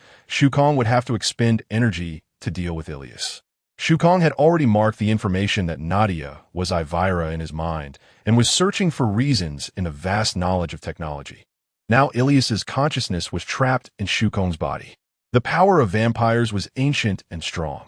Speaker 1: would have to expend energy to deal with Ilias. Shu Kong had already marked the information that Nadia was Ivira in his mind and was searching for reasons in the vast knowledge of technology. Now Ilias's consciousness was trapped in Shu Kong's body. The power of vampires was ancient and strong.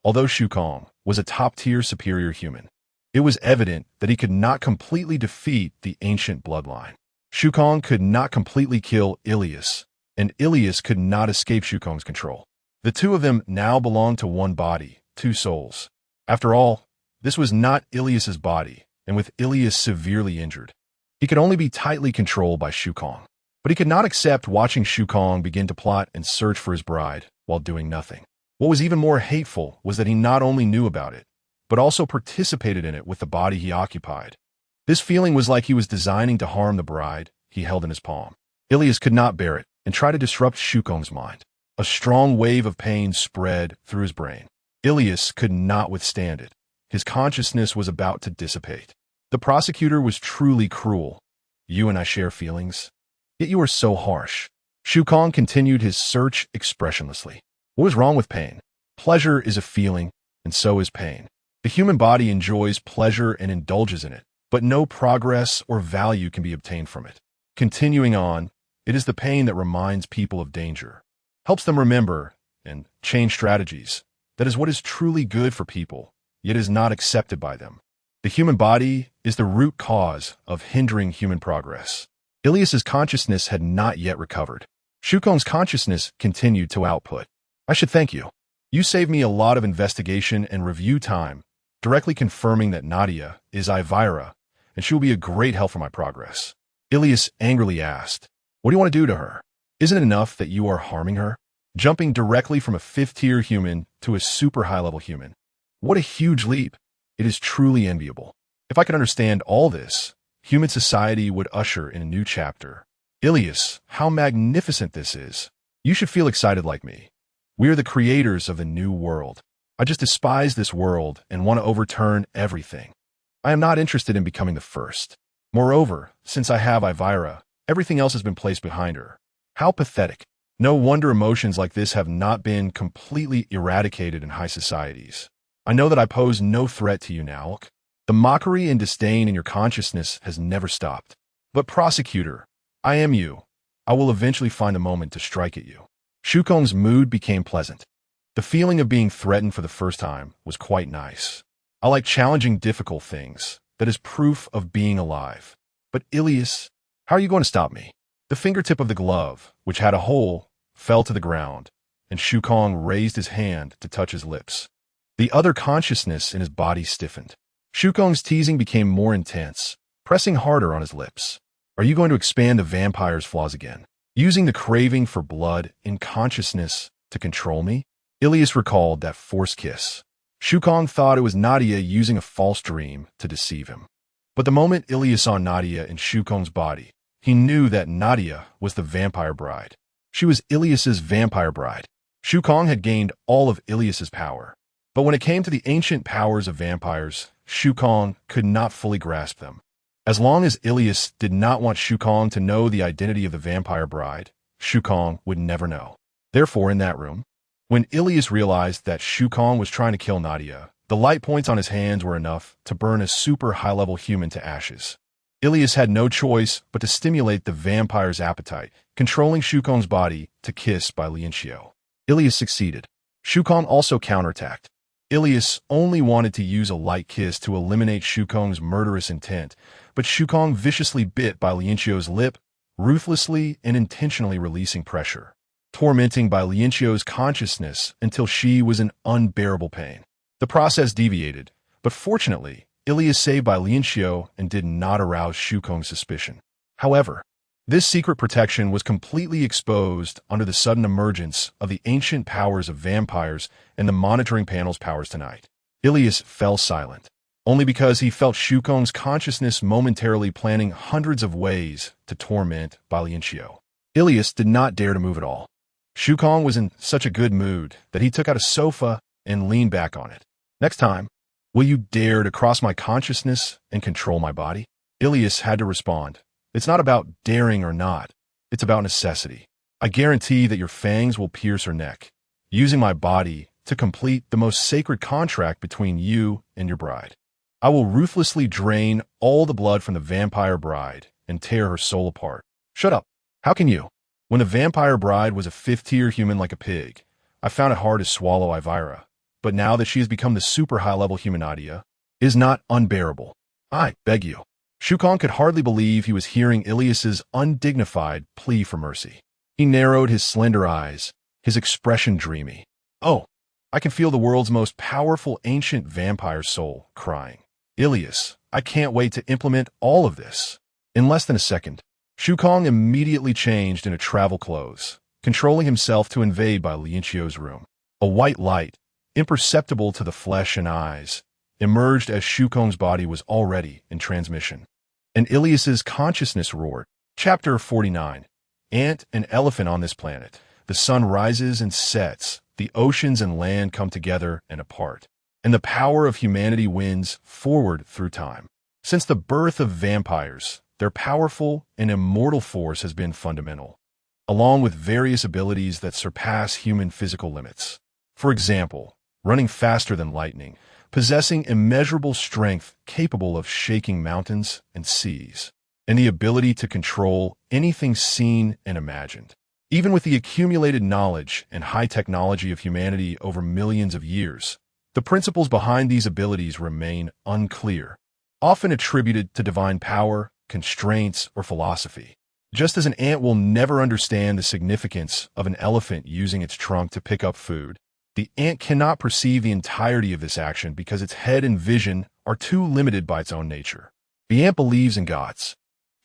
Speaker 1: Although Shu Kong was a top-tier superior human, it was evident that he could not completely defeat the ancient bloodline. Shu Kong could not completely kill Ilias, and Ilias could not escape Shu Kong's control. The two of them now belonged to one body, two souls. After all, this was not Ilias's body, and with Ilias severely injured, he could only be tightly controlled by Shu Kong. But he could not accept watching Shu Kong begin to plot and search for his bride while doing nothing. What was even more hateful was that he not only knew about it, but also participated in it with the body he occupied. This feeling was like he was designing to harm the bride he held in his palm. Ilias could not bear it and tried to disrupt Shu Kong's mind. A strong wave of pain spread through his brain. Ilias could not withstand it. His consciousness was about to dissipate. The prosecutor was truly cruel. You and I share feelings, yet you are so harsh. Shu Kong continued his search expressionlessly. What was wrong with pain? Pleasure is a feeling, and so is pain. The human body enjoys pleasure and indulges in it, but no progress or value can be obtained from it. Continuing on, it is the pain that reminds people of danger, helps them remember and change strategies. That is what is truly good for people, yet is not accepted by them. The human body is the root cause of hindering human progress. Ilias's consciousness had not yet recovered. Shu Kong's consciousness continued to output. I should thank you. You saved me a lot of investigation and review time, directly confirming that Nadia is Ivira, and she will be a great help for my progress. Ilias angrily asked, what do you want to do to her? Isn't it enough that you are harming her? Jumping directly from a fifth-tier human to a super high-level human. What a huge leap. It is truly enviable. If I could understand all this, human society would usher in a new chapter. Ilias, how magnificent this is. You should feel excited like me. We are the creators of a new world. I just despise this world and want to overturn everything. I am not interested in becoming the first. Moreover, since I have Ivira, everything else has been placed behind her. How pathetic. No wonder emotions like this have not been completely eradicated in high societies. I know that I pose no threat to you now. The mockery and disdain in your consciousness has never stopped. But prosecutor, I am you. I will eventually find a moment to strike at you. Shu Kong's mood became pleasant. The feeling of being threatened for the first time was quite nice. I like challenging difficult things. That is proof of being alive. But Ilias, how are you going to stop me? The fingertip of the glove, which had a hole, fell to the ground, and Shu Kong raised his hand to touch his lips. The other consciousness in his body stiffened. Shukong's teasing became more intense, pressing harder on his lips. Are you going to expand the vampire's flaws again, using the craving for blood in consciousness to control me? Ilias recalled that forced kiss. Shukong thought it was Nadia using a false dream to deceive him. But the moment Ilias saw Nadia in Shukong's body, he knew that Nadia was the vampire bride. She was Ilias's vampire bride. Shukong had gained all of Ilias's power. But when it came to the ancient powers of vampires, Shukong could not fully grasp them. As long as Ilias did not want Shukong to know the identity of the vampire bride, Shukong would never know. Therefore, in that room, when Ilias realized that Shukong was trying to kill Nadia, the light points on his hands were enough to burn a super high-level human to ashes. Ilias had no choice but to stimulate the vampire's appetite, controlling Shukong's body to kiss Bai Lianqiu. Ilias succeeded. Shukong also counterattacked. Ilias only wanted to use a light kiss to eliminate Shukong's murderous intent, but Shukong viciously bit Bai Lianqiu's lip, ruthlessly and intentionally releasing pressure, tormenting Bai Lianqiu's consciousness until she was in unbearable pain. The process deviated, but fortunately, Ilias saved Bai Lianqiu and did not arouse Shukong's suspicion. However, this secret protection was completely exposed under the sudden emergence of the ancient powers of vampires and the monitoring panel's powers tonight. Ilias fell silent, only because he felt Shukong's consciousness momentarily planning hundreds of ways to torment Bai Lianqiu. Ilias did not dare to move at all. Shukong was in such a good mood that he took out a sofa and leaned back on it. Next time, will you dare to cross my consciousness and control my body? Ilias had to respond. It's not about daring or not. It's about necessity. I guarantee that your fangs will pierce her neck, using my body to complete the most sacred contract between you and your bride. I will ruthlessly drain all the blood from the vampire bride and tear her soul apart. Shut up. How can you? When the vampire bride was a fifth-tier human like a pig, I found it hard to swallow Ivira. But now that she has become the super high-level human Nadia, it is not unbearable. I beg you. Shukong could hardly believe he was hearing Ilias's undignified plea for mercy. He narrowed his slender eyes, his expression dreamy. Oh, I can feel the world's most powerful ancient vampire soul crying. Ilias, I can't wait to implement all of this. In less than a second, Shukong immediately changed into travel clothes, controlling himself to invade Bai Lianqiu's room. A white light, imperceptible to the flesh and eyes, emerged as Shukong's body was already in transmission. And Ilias's consciousness roared. Chapter 49. Ant and elephant on this planet. The sun rises and sets, the oceans and land come together and apart, and the power of humanity wins forward through time. Since the birth of vampires, their powerful and immortal force has been fundamental, along with various abilities that surpass human physical limits. For example, running faster than lightning, possessing immeasurable strength capable of shaking mountains and seas, and the ability to control anything seen and imagined. Even with the accumulated knowledge and high technology of humanity over millions of years, the principles behind these abilities remain unclear, often attributed to divine power, constraints, or philosophy. Just as an ant will never understand the significance of an elephant using its trunk to pick up food, the ant cannot perceive the entirety of this action because its head and vision are too limited by its own nature. The ant believes in gods.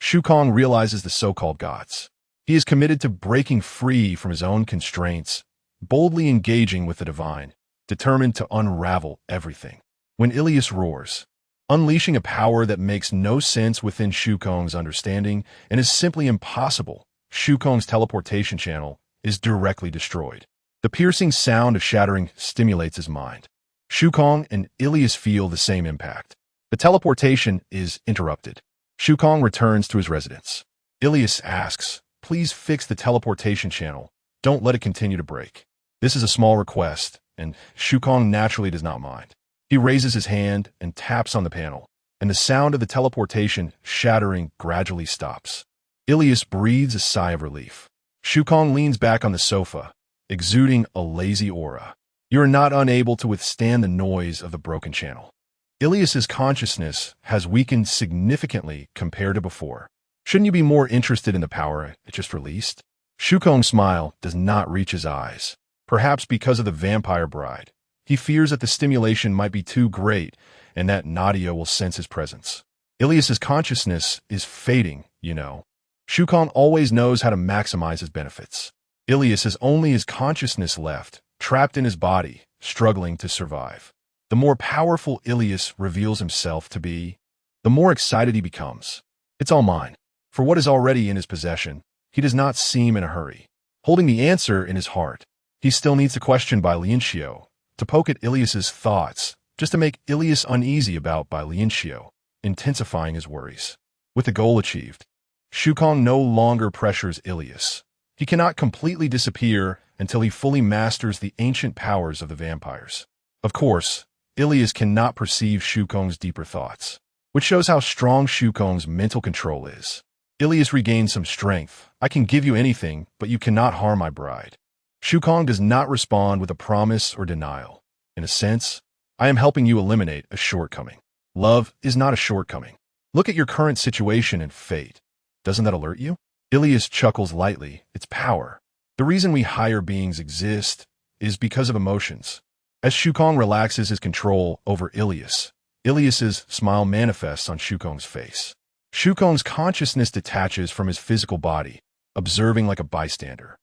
Speaker 1: Shukong realizes the so-called gods. He is committed to breaking free from his own constraints, boldly engaging with the divine, determined to unravel everything. When Ilias roars, unleashing a power that makes no sense within Shukong's understanding and is simply impossible, Shukong's teleportation channel is directly destroyed. The piercing sound of shattering stimulates his mind. Shukong and Ilias feel the same impact. The teleportation is interrupted. Shukong returns to his residence. Ilias asks, "Please fix the teleportation channel. Don't let it continue to break." This is a small request, and Shukong naturally does not mind. He raises his hand and taps on the panel, and the sound of the teleportation shattering gradually stops. Ilias breathes a sigh of relief. Shukong leans back on the sofa, exuding a lazy aura. You are not unable to withstand the noise of the broken channel. Ilias's consciousness has weakened significantly compared to before. Shouldn't you be more interested in the power it just released? Shukong's smile does not reach his eyes, perhaps because of the vampire bride. He fears that the stimulation might be too great, and that Nadia will sense his presence. Ilias's consciousness is fading, you know. Shukong always knows how to maximize his benefits. Ilias has only his consciousness left, trapped in his body, struggling to survive. The more powerful Ilias reveals himself to be, the more excited he becomes. It's all mine. For what is already in his possession, he does not seem in a hurry. Holding the answer in his heart, he still needs to question Bai Lianqiu, to poke at Ilias's thoughts, just to make Ilias uneasy about Bai Lianqiu, intensifying his worries. With the goal achieved, Shukong no longer pressures Ilias. He cannot completely disappear until he fully masters the ancient powers of the vampires. Of course, Ilias cannot perceive Shukong's deeper thoughts, which shows how strong Shukong's mental control is. Ilias regains some strength. I can give you anything, but you cannot harm my bride. Shukong does not respond with a promise or denial. In a sense, I am helping you eliminate a shortcoming. Love is not a shortcoming. Look at your current situation and fate. Doesn't that alert you? Ilias chuckles lightly. It's power. The reason we higher beings exist is because of emotions. As Shukong relaxes his control over Ilias's smile manifests on Shukong's face. Shukong's consciousness detaches from his physical body, observing like a bystander.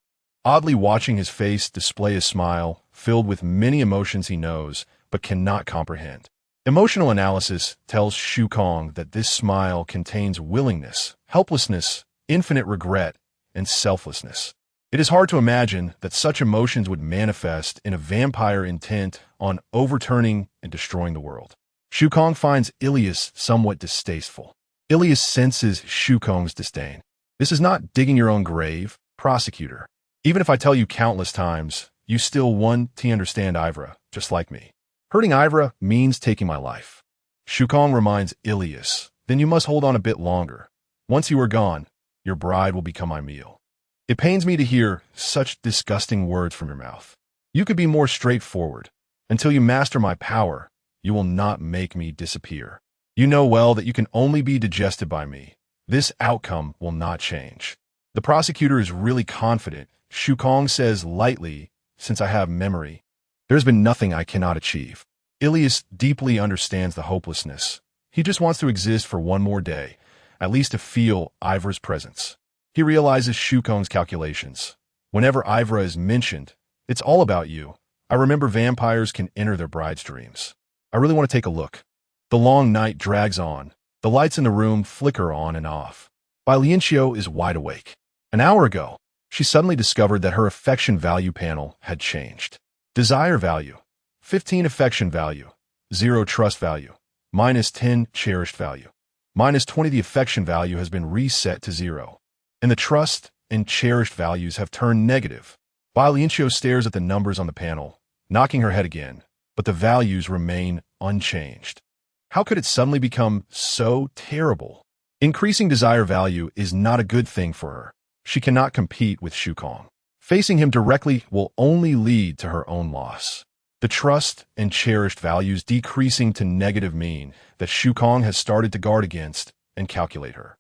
Speaker 1: Oddly watching his face display a smile filled with many emotions he knows but cannot comprehend. Emotional analysis tells Shukong that this smile contains willingness, helplessness, infinite regret, and selflessness. It is hard to imagine that such emotions would manifest in a vampire intent on overturning and destroying the world. Shukong finds Ilias somewhat distasteful. Ilias senses Shukong's disdain. This is not digging your own grave, prosecutor. Even if I tell you countless times, you still want to understand Ivra, just like me. Hurting Ivra means taking my life. Shukong reminds Ilias, then you must hold on a bit longer. Once you are gone, your bride will become my meal. It pains me to hear such disgusting words from your mouth. You could be more straightforward. Until you master my power, you will not make me disappear. You know well that you can only be digested by me. This outcome will not change. The prosecutor is really confident. Shukong says lightly, since I have memory, there's been nothing I cannot achieve. Ilias deeply understands the hopelessness. He just wants to exist for one more day, at least to feel Ivra's presence. He realizes Shukong's calculations. Whenever Ivra is mentioned, it's all about you. I remember vampires can enter their bride's dreams. I really want to take a look. The long night drags on. The lights in the room flicker on and off. Bai Lianqiu is wide awake. An hour ago, she suddenly discovered that her affection value panel had changed. Desire value, 15 affection value, 0 trust value, -10 cherished value, -20 the affection value has been reset to 0. And the trust and cherished values have turned negative. Bai Lianqiu stares at the numbers on the panel, knocking her head again, but the values remain unchanged. How could it suddenly become so terrible? Increasing desire value is not a good thing for her. She cannot compete with Shukong. Facing him directly will only lead to her own loss. The trust and cherished values decreasing to negative mean that Shukong has started to guard against and calculate her.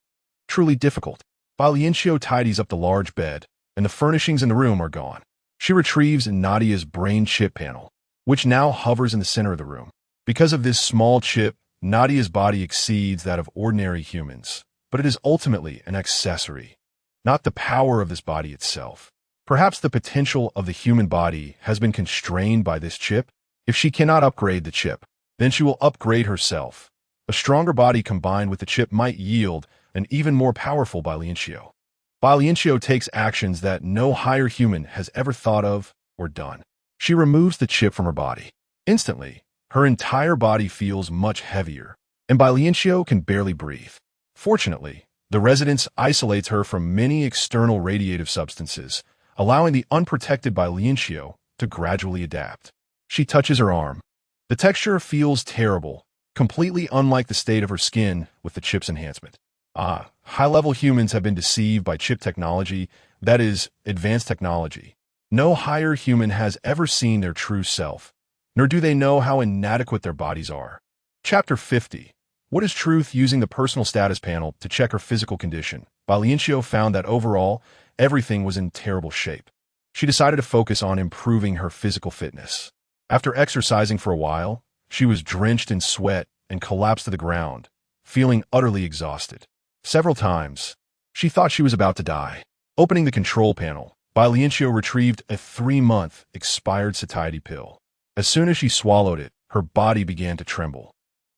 Speaker 1: Truly difficult. Bai Lianqiu tidies up the large bed, and the furnishings in the room are gone. She retrieves Nadia's brain chip panel, which now hovers in the center of the room. Because of this small chip, Nadia's body exceeds that of ordinary humans, but it is ultimately an accessory, not the power of this body itself. Perhaps the potential of the human body has been constrained by this chip. If she cannot upgrade the chip, then she will upgrade herself. A stronger body combined with the chip might yield an even more powerful Bai Lianqiu. Bai Lianqiu takes actions that no higher human has ever thought of or done. She removes the chip from her body. Instantly, her entire body feels much heavier, and Bai Lianqiu can barely breathe. Fortunately, the residence isolates her from many external radiative substances, allowing the unprotected Bai Lianqiu to gradually adapt. She touches her arm. The texture feels terrible, completely unlike the state of her skin with the chip's enhancement. High-level humans have been deceived by chip technology, that is, advanced technology. No higher human has ever seen their true self, nor do they know how inadequate their bodies are. Chapter 50. What is truth? Using the personal status panel to check her physical condition, Bai Lianqiu found that overall, everything was in terrible shape. She decided to focus on improving her physical fitness. After exercising for a while, she was drenched in sweat and collapsed to the ground, feeling utterly exhausted. Several times, she thought she was about to die. Opening the control panel, Bai Lianqiu retrieved a 3-month expired satiety pill. As soon as she swallowed it, her body began to tremble.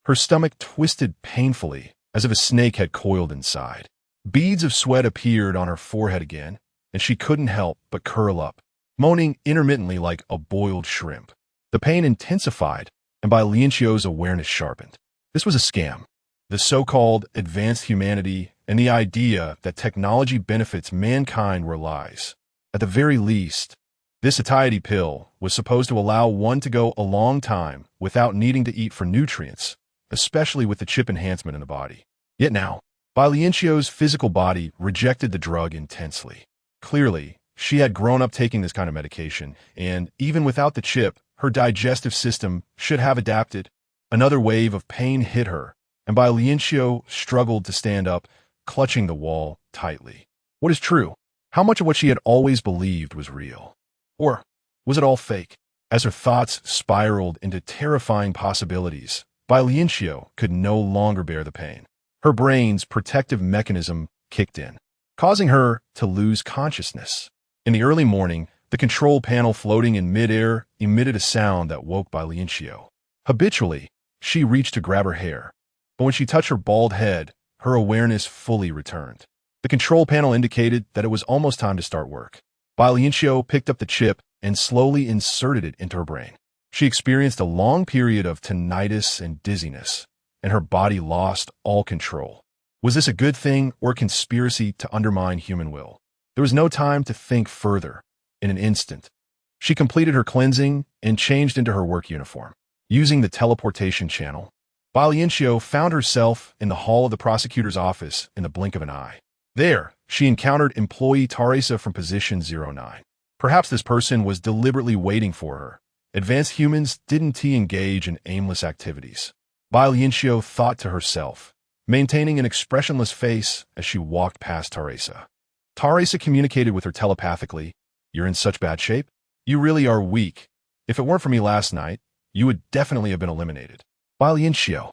Speaker 1: Her stomach twisted painfully, as if a snake had coiled inside. Beads of sweat appeared on her forehead again, and she couldn't help but curl up, moaning intermittently like a boiled shrimp. The pain intensified, and Bai Lianqiu's awareness sharpened. This was a scam. The so-called advanced humanity and the idea that technology benefits mankind were lies. At the very least, this satiety pill was supposed to allow one to go a long time without needing to eat for nutrients, especially with the chip enhancement in the body. Yet now, Bai Lianqiu's physical body rejected the drug intensely. Clearly, she had grown up taking this kind of medication, and even without the chip, her digestive system should have adapted. Another wave of pain hit her, and Bai Lianqiu struggled to stand up, clutching the wall tightly. What is true? How much of what she had always believed was real? Or was it all fake? As her thoughts spiraled into terrifying possibilities, Bai Lianqiu could no longer bear the pain. Her brain's protective mechanism kicked in, causing her to lose consciousness. In the early morning, the control panel floating in midair emitted a sound that woke Bai Lianqiu. Habitually, she reached to grab her hair, but when she touched her bald head, her awareness fully returned. The control panel indicated that it was almost time to start work. Bai Lianqiu picked up the chip and slowly inserted it into her brain. She experienced a long period of tinnitus and dizziness, and her body lost all control. Was this a good thing or a conspiracy to undermine human will? There was no time to think further. In an instant, she completed her cleansing and changed into her work uniform. Using the teleportation channel, Bai Lianqiu found herself in the hall of the prosecutor's office in the blink of an eye. There, she encountered employee Tame from position 09. Perhaps this person was deliberately waiting for her. Advanced humans didn't engage in aimless activities. Bai Lianqiu thought to herself, maintaining an expressionless face as she walked past Tame. Tame communicated with her telepathically. "You're in such bad shape? You really are weak. If it weren't for me last night, you would definitely have been eliminated." Bai Lianqiu.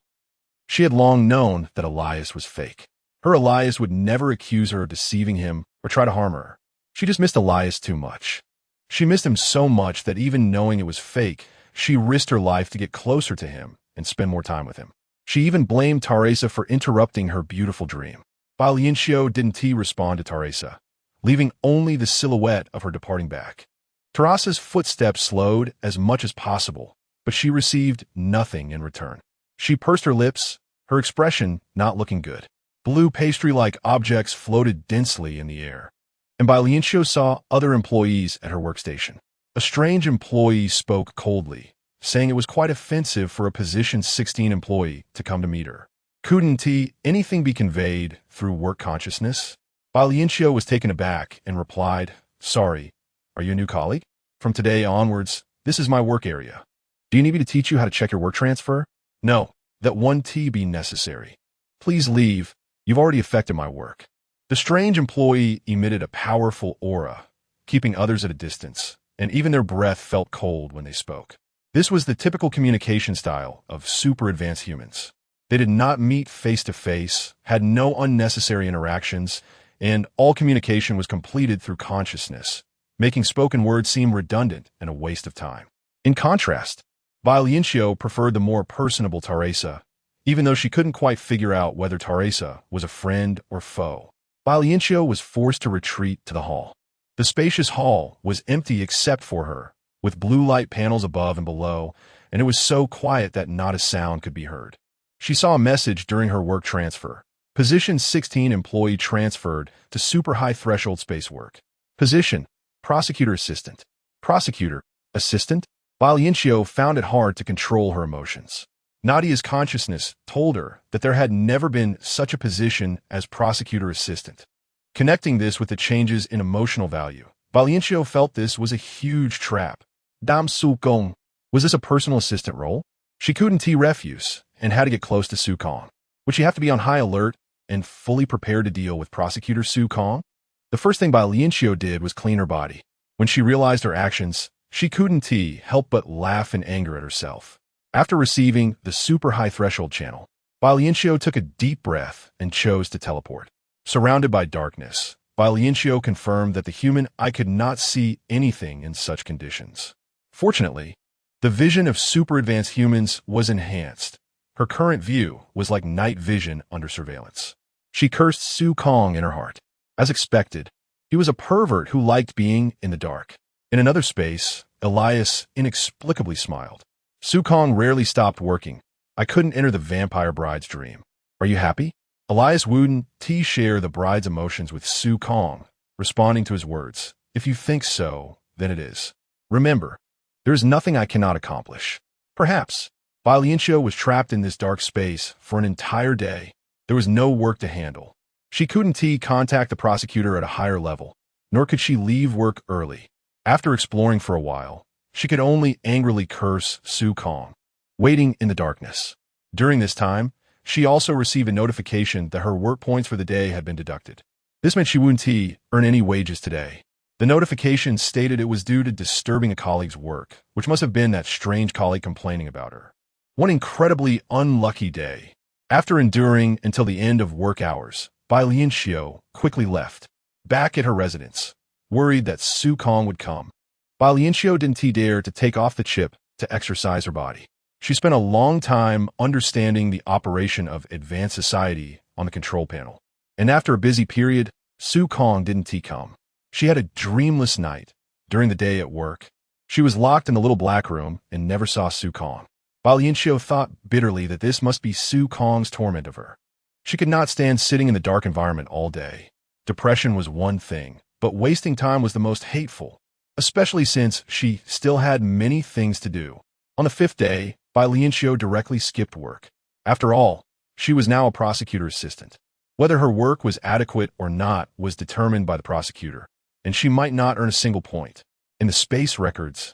Speaker 1: She had long known that Elias was fake. Her Elias would never accuse her of deceiving him or try to harm her. She just missed Elias too much. She missed him so much that even knowing it was fake, she risked her life to get closer to him and spend more time with him. She even blamed Tame for interrupting her beautiful dream. Bai Lianqiu didn't respond to Tame, leaving only the silhouette of her departing back. Tarasa's footsteps slowed as much as possible, but she received nothing in return. She pursed her lips, her expression not looking good. Blue pastry-like objects floated densely in the air, and Bai Lianqiu saw other employees at her workstation. A strange employee spoke coldly, saying it was quite offensive for a position 16 employee to come to meet her. Couldn't anything be conveyed through work consciousness? Bai Lianqiu was taken aback and replied, "Sorry, are you a new colleague? From today onwards, this is my work area. Do you need me to teach you how to check your work transfer? No, that won't be necessary. Please leave. You've already affected my work." The strange employee emitted a powerful aura, keeping others at a distance, and even their breath felt cold when they spoke. This was the typical communication style of super advanced humans. They did not meet face-to-face, had no unnecessary interactions, and all communication was completed through consciousness, making spoken words seem redundant and a waste of time. In contrast, Bai Lianqiu preferred the more personable Tame, even though she couldn't quite figure out whether Tame was a friend or foe. Bai Lianqiu was forced to retreat to the hall. The spacious hall was empty except for her, with blue light panels above and below, and it was so quiet that not a sound could be heard. She saw a message during her work transfer. Position 16 employee transferred to super high threshold space work. Position: Prosecutor Assistant. Prosecutor Assistant? Bai Lianqiu found it hard to control her emotions. Nadia's consciousness told her that there had never been such a position as prosecutor assistant. Connecting this with the changes in emotional value, Bai Lianqiu felt this was a huge trap. Dam Su Gong. Was this a personal assistant role? She couldn't refuse and had to get close to Su Kong. Would she have to be on high alert and fully prepared to deal with Prosecutor Su Kong? The first thing Bai Lianqiu did was clean her body. When she realized her actions, she couldn't help but laugh in anger at herself. After receiving the super high threshold channel, Bai Lianqiu took a deep breath and chose to teleport. Surrounded by darkness, Bai Lianqiu confirmed that the human eye could not see anything in such conditions. Fortunately, the vision of super advanced humans was enhanced. Her current view was like night vision under surveillance. She cursed Su Kong in her heart. As expected, he was a pervert who liked being in the dark. In another space, Elias inexplicably smiled. Su Kong rarely stopped working. I couldn't enter the vampire bride's dream. Are you happy? Elias wouldn't share the bride's emotions with Su Kong, responding to his words. If you think so, then it is. Remember, there is nothing I cannot accomplish. Perhaps. Bai Lianqiu was trapped in this dark space for an entire day. There was no work to handle. She couldn't contact the prosecutor at a higher level, nor could she leave work early. After exploring for a while, she could only angrily curse Su Kong, waiting in the darkness. During this time, she also received a notification that her work points for the day had been deducted. This meant she wouldn't earn any wages today. The notification stated it was due to disturbing a colleague's work, which must have been that strange colleague complaining about her. One incredibly unlucky day. After enduring until the end of work hours, Bai Lianqiu quickly left. Back at her residence, worried that Su Kong would come, Bai Lianqiu didn't dare to take off the chip to exercise her body. She spent a long time understanding the operation of advanced society on the control panel. And after a busy period, Su Kong didn't come. She had a dreamless night. During the day at work, she was locked in the little black room and never saw Su Kong. Bai Lianqiu thought bitterly that this must be Su Kong's torment of her. She could not stand sitting in the dark environment all day. Depression was one thing, but wasting time was the most hateful, especially since she still had many things to do. On the fifth day, Bai Lianqiu directly skipped work. After all, she was now a prosecutor assistant. Whether her work was adequate or not was determined by the prosecutor, and she might not earn a single point. In the space records,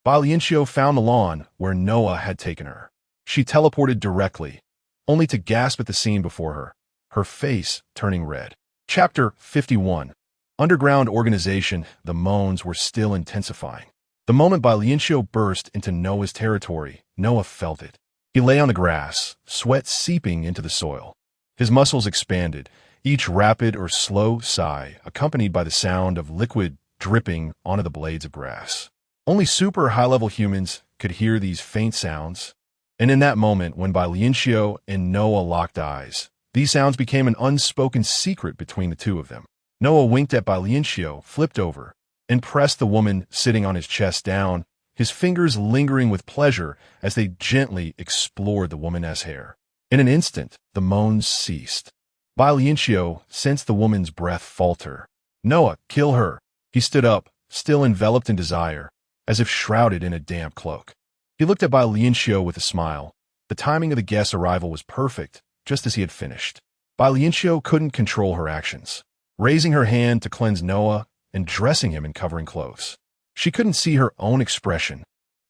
Speaker 1: Bai Lianqiu found the lawn where Noah had taken her. She teleported directly, only to gasp at the scene before her, her face turning red. Chapter 51. Underground organization. The moans were still intensifying. The moment Bai Lianqiu burst into Noah's territory, Noah felt it. He lay on the grass, sweat seeping into the soil. His muscles expanded, each rapid or slow sigh accompanied by the sound of liquid dripping onto the blades of grass. Only super high-level humans could hear these faint sounds, and in that moment when Bai Lianqiu and Noah locked eyes, these sounds became an unspoken secret between the two of them. Noah winked at Bai Lianqiu, flipped over, and pressed the woman sitting on his chest down, his fingers lingering with pleasure as they gently explored the woman's hair. In an instant, the moans ceased. Bai Lianqiu sensed the woman's breath falter. Noah, kill her. He stood up, still enveloped in desire, as if shrouded in a damp cloak. He looked at Bai Lianqiu with a smile. The timing of the guest's arrival was perfect, just as he had finished. Bai Lianqiu couldn't control her actions, raising her hand to cleanse Noah and dressing him in covering clothes. She couldn't see her own expression,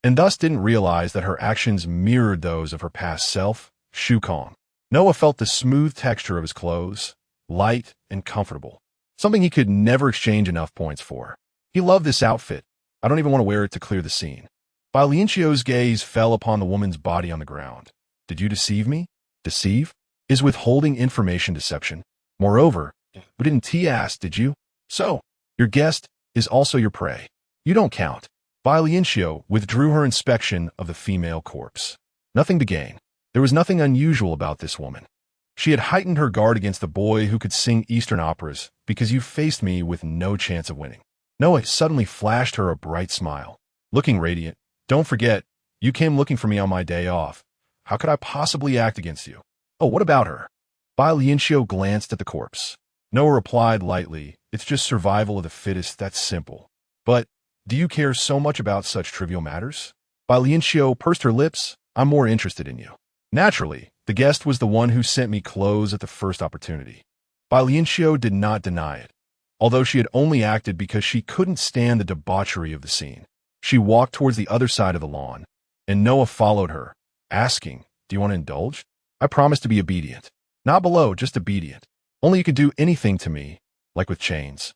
Speaker 1: and thus didn't realize that her actions mirrored those of her past self, Su Kong. Noah felt the smooth texture of his clothes, light and comfortable, something he could never exchange enough points for. He loved this outfit. I don't even want to wear it to clear the scene. Bai Lianqiu's gaze fell upon the woman's body on the ground. Did you deceive me? Deceive? Is withholding information deception? Moreover, we didn't ask, did you? So, your guest is also your prey. You don't count. Bai Lianqiu withdrew her inspection of the female corpse. Nothing to gain. There was nothing unusual about this woman. She had heightened her guard against the boy who could sing Eastern operas because you faced me with no chance of winning. Noah suddenly flashed her a bright smile. Looking radiant, don't forget, you came looking for me on my day off. How could I possibly act against you? Oh, what about her? Bai Lianqiu glanced at the corpse. Noah replied lightly, it's just survival of the fittest, that's simple. But, do you care so much about such trivial matters? Bai Lianqiu pursed her lips, I'm more interested in you. Naturally, the guest was the one who sent me clothes at the first opportunity. Bai Lianqiu did not deny it, although she had only acted because she couldn't stand the debauchery of the scene. She walked towards the other side of the lawn, and Noah followed her, asking, do you want to indulge? I promise to be obedient. Not below, just obedient. Only you could do anything to me, like with chains.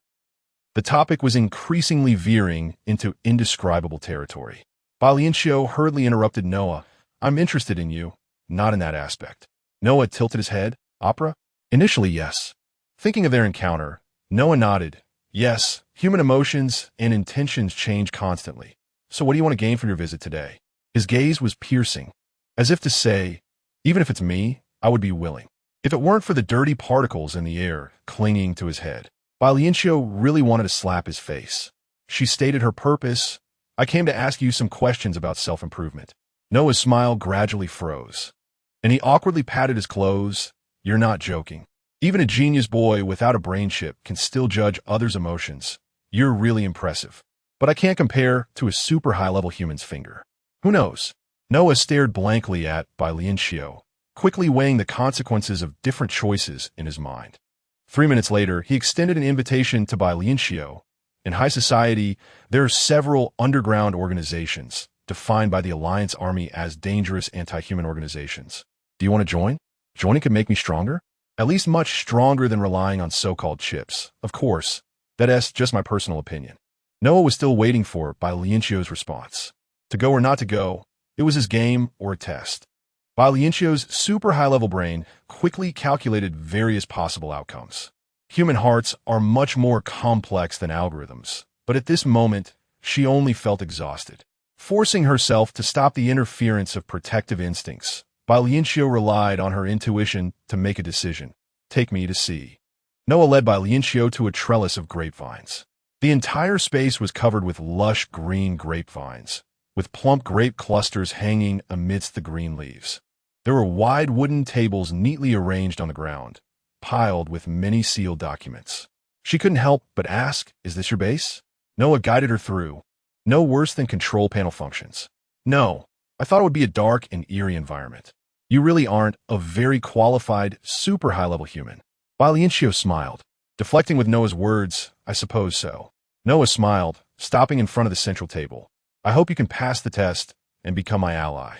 Speaker 1: The topic was increasingly veering into indescribable territory. Bai Lianqiu hurriedly interrupted Noah. I'm interested in you, not in that aspect. Noah tilted his head. Opera? Initially, yes. Thinking of their encounter, Noah nodded. Yes, human emotions and intentions change constantly. So what do you want to gain from your visit today? His gaze was piercing, as if to say, even if it's me, I would be willing. If it weren't for the dirty particles in the air clinging to his head. Bai Lianqiu really wanted to slap his face. She stated her purpose. I came to ask you some questions about self-improvement. Noah's smile gradually froze, and he awkwardly patted his clothes. You're not joking. Even a genius boy without a brain chip can still judge others' emotions. You're really impressive. But I can't compare to a super high-level human's finger. Who knows? Noah stared blankly at Bai Lianqiu, quickly weighing the consequences of different choices in his mind. 3 minutes later, he extended an invitation to Bai Lianqiu. In high society, there are several underground organizations, defined by the Alliance Army as dangerous anti-human organizations. Do you want to join? Joining could make me stronger? At least much stronger than relying on so-called chips. Of course, that's just my personal opinion. Noah was still waiting for Bai Lianqiu's response. To go or not to go, it was his game or a test. Bai Lianqiu's super high-level brain quickly calculated various possible outcomes. Human hearts are much more complex than algorithms, but at this moment, she only felt exhausted. Forcing herself to stop the interference of protective instincts, Bai Lianqiu relied on her intuition to make a decision. Take me to see. Noah led Bai Lianqiu to a trellis of grapevines. The entire space was covered with lush green grapevines, with plump grape clusters hanging amidst the green leaves. There were wide wooden tables neatly arranged on the ground, piled with many sealed documents. She couldn't help but ask, is this your base? Noah guided her through. No worse than control panel functions. No, I thought it would be a dark and eerie environment. You really aren't a very qualified, super high-level human. Bai Lianqiu smiled, deflecting with Noah's words, I suppose so. Noah smiled, stopping in front of the central table. I hope you can pass the test and become my ally.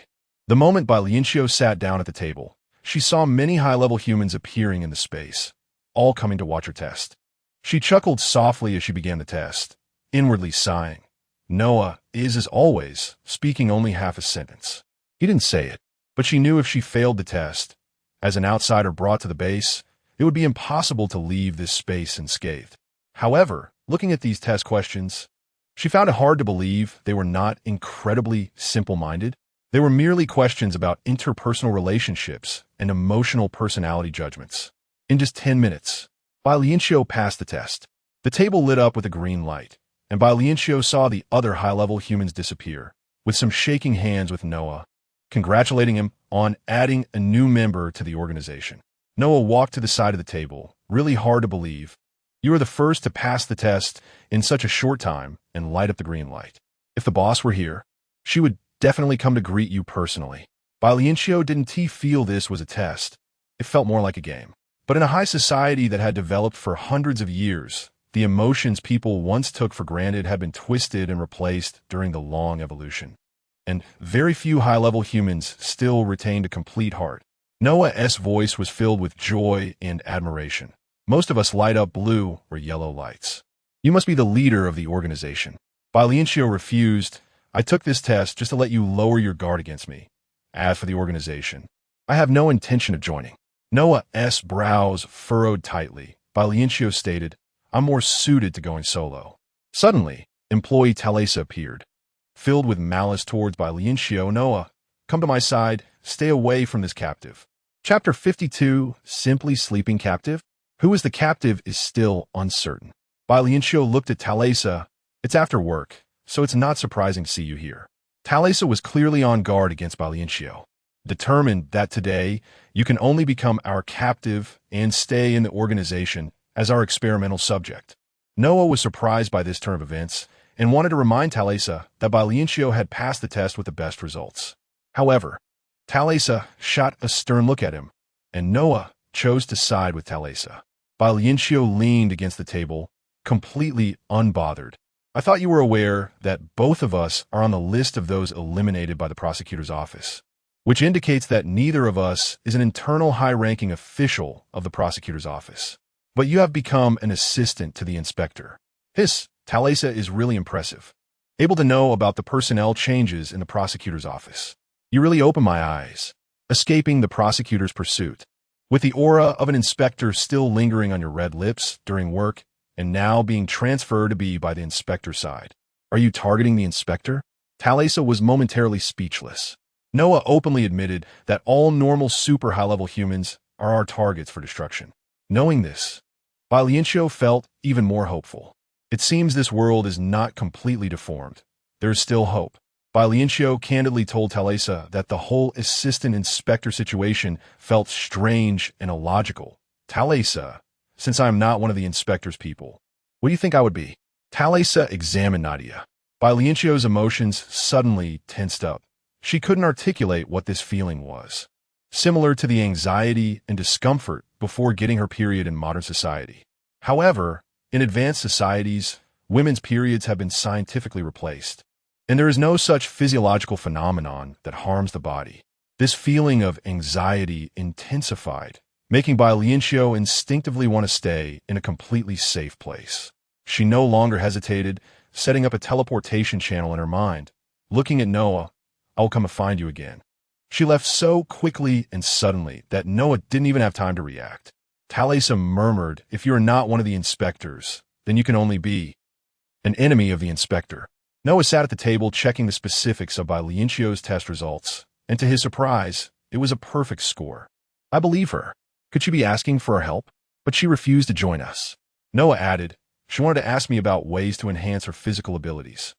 Speaker 1: The moment Bai Lianqiu sat down at the table, she saw many high-level humans appearing in the space, all coming to watch her test. She chuckled softly as she began the test, inwardly sighing. Noah is, as always, speaking only half a sentence. He didn't say it, but she knew if she failed the test, as an outsider brought to the base, it would be impossible to leave this space unscathed. However, looking at these test questions, she found it hard to believe they were not incredibly simple-minded. They were merely questions about interpersonal relationships and emotional personality judgments. In just 10 minutes, Bai Lianqiu passed the test. The table lit up with a green light, and Bai Lianqiu saw the other high-level humans disappear, with some shaking hands with Noah, congratulating him on adding a new member to the organization. Noah walked to the side of the table, really hard to believe. You were the first to pass the test in such a short time and light up the green light. If the boss were here, she would definitely come to greet you personally. Bai Lianqiu didn't feel this was a test. It felt more like a game. But in a high society that had developed for hundreds of years, the emotions people once took for granted had been twisted and replaced during the long evolution. And very few high-level humans still retained a complete heart. Noah's voice was filled with joy and admiration. Most of us light up blue or yellow lights. You must be the leader of the organization. Bai Lianqiu refused. I took this test just to let you lower your guard against me. As for the organization, I have no intention of joining. Noah's brows furrowed tightly. Bai Lianqiu stated, I'm more suited to going solo. Suddenly, employee Tame appeared. Filled with malice towards Bai Lianqiu, Noah, come to my side, stay away from this captive. Chapter 52, Simply Sleeping Captive? Who is the captive is still uncertain. Bai Lianqiu looked at Tame. It's after work, so it's not surprising to see you here. Tame was clearly on guard against Bai Lianqiu, determined that today you can only become our captive and stay in the organization as our experimental subject. Noah was surprised by this turn of events and wanted to remind Tame that Bai Lianqiu had passed the test with the best results. However, Tame shot a stern look at him, and Noah chose to side with Tame. Bai Lianqiu leaned against the table, completely unbothered. I thought you were aware that both of us are on the list of those eliminated by the prosecutor's office, which indicates that neither of us is an internal high-ranking official of the prosecutor's office. But you have become an assistant to the inspector. Tame is really impressive, able to know about the personnel changes in the prosecutor's office. You really opened my eyes. Escaping the prosecutor's pursuit. With the aura of an inspector still lingering on your red lips during work, and now being transferred to be by the inspector's side. Are you targeting the inspector? Talesa was momentarily speechless. Noah openly admitted that all normal super high-level humans are our targets for destruction. Knowing this, Bai Lianqiu felt even more hopeful. It seems this world is not completely deformed. There is still hope. Bai Lianqiu candidly told Talesa that the whole assistant inspector situation felt strange and illogical. Talesa, since I am not one of the inspector's people, what do you think I would be? Talesa examined Nadia. Bai Lianqiu's emotions suddenly tensed up. She couldn't articulate what this feeling was. Similar to the anxiety and discomfort before getting her period in modern society. However, in advanced societies, women's periods have been scientifically replaced, and there is no such physiological phenomenon that harms the body. This feeling of anxiety intensified, making Bai Lianqiu instinctively want to stay in a completely safe place. She no longer hesitated, setting up a teleportation channel in her mind. Looking at Noah, I will come and find you again. She left so quickly and suddenly that Noah didn't even have time to react. Talesa murmured, if you are not one of the inspectors, then you can only be an enemy of the inspector. Noah sat at the table checking the specifics of Bai Lianqiu's test results, and to his surprise, it was a perfect score. I believe her. Could she be asking for our help? But she refused to join us. Noah added, she wanted to ask me about ways to enhance her physical abilities.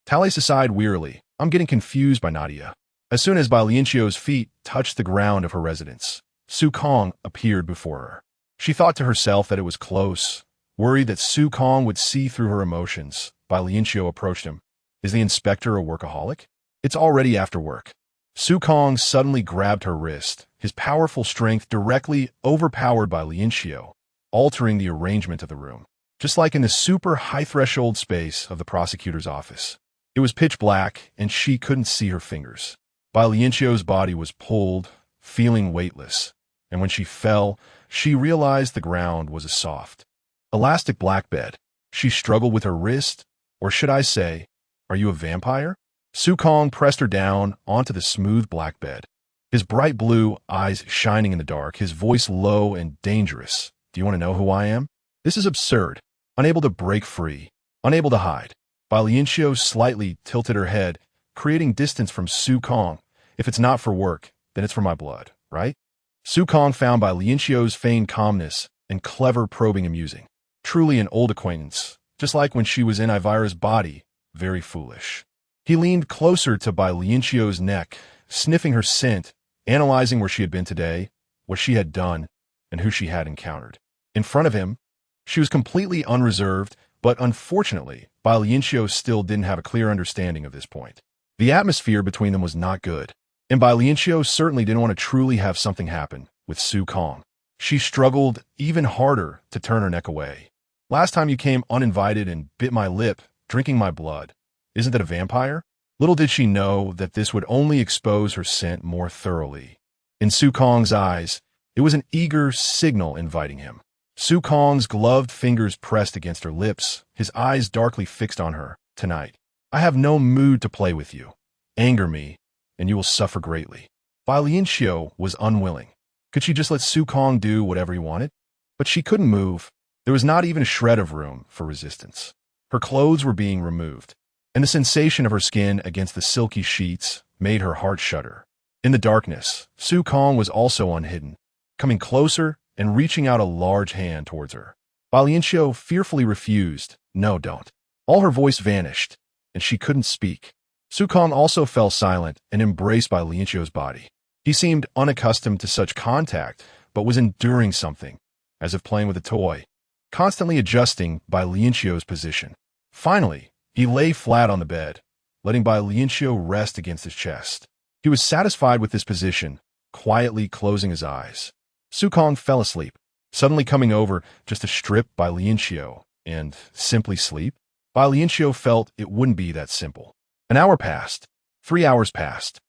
Speaker 1: Talesa sighed wearily. I'm getting confused by Nadia. As soon as Bai Lianqiu's feet touched the ground of her residence, Su Kong appeared before her. She thought to herself that it was close. Worried that Su Kong would see through her emotions, Bai Lianqiu approached him. Is the inspector a workaholic? It's already after work. Su Kong suddenly grabbed her wrist, his powerful strength directly overpowered Bai Lianqiu, altering the arrangement of the room. Just like in the super high-threshold space of the prosecutor's office. It was pitch black, and she couldn't see her fingers. Bai Lianqiu's body was pulled, feeling weightless, and when she fell, she realized the ground was a soft, elastic black bed. She struggled with her wrist, or should I say, are you a vampire? Su Kong pressed her down onto the smooth black bed, his bright blue eyes shining in the dark, his voice low and dangerous. Do you want to know who I am? This is absurd. Unable to break free, unable to hide. Bai Lianqiu slightly tilted her head, creating distance from Su Kong. If it's not for work, then it's for my blood, right? Su Kong found Bai Lianqiu's feigned calmness and clever probing amusing. Truly an old acquaintance, just like when she was in Ivira's body, very foolish. He leaned closer to Bai Lianqiu's neck, sniffing her scent, analyzing where she had been today, what she had done, and who she had encountered. In front of him, she was completely unreserved, but unfortunately, Bai Lianqiu still didn't have a clear understanding of this point. The atmosphere between them was not good, and Bai Lianqiu certainly didn't want to truly have something happen with Su Kong. She struggled even harder to turn her neck away. Last time you came uninvited and bit my lip, drinking my blood. Isn't that a vampire? Little did she know that this would only expose her scent more thoroughly. In Su Kong's eyes, it was an eager signal inviting him. Su Kong's gloved fingers pressed against her lips, his eyes darkly fixed on her. Tonight, I have no mood to play with you. Anger me, and you will suffer greatly. Bai Lianqiu was unwilling. Could she just let Su Kong do whatever he wanted? But she couldn't move. There was not even a shred of room for resistance. Her clothes were being removed, and the sensation of her skin against the silky sheets made her heart shudder. In the darkness, Su Kong was also unhidden, coming closer and reaching out a large hand towards her. Bai Lianqiu fearfully refused. No, don't. All her voice vanished, and she couldn't speak. Su Kong also fell silent and embraced Bai Lianqiu's body. He seemed unaccustomed to such contact, but was enduring something, as if playing with a toy, constantly adjusting Bai Lianqiu's position. Finally, he lay flat on the bed, letting Bai Lianqiu rest against his chest. He was satisfied with this position, quietly closing his eyes. Su Kong fell asleep, suddenly coming over just to strip Bai Lianqiu and simply sleep. Bai Lianqiu felt it wouldn't be that simple. An hour passed. 3 hours passed.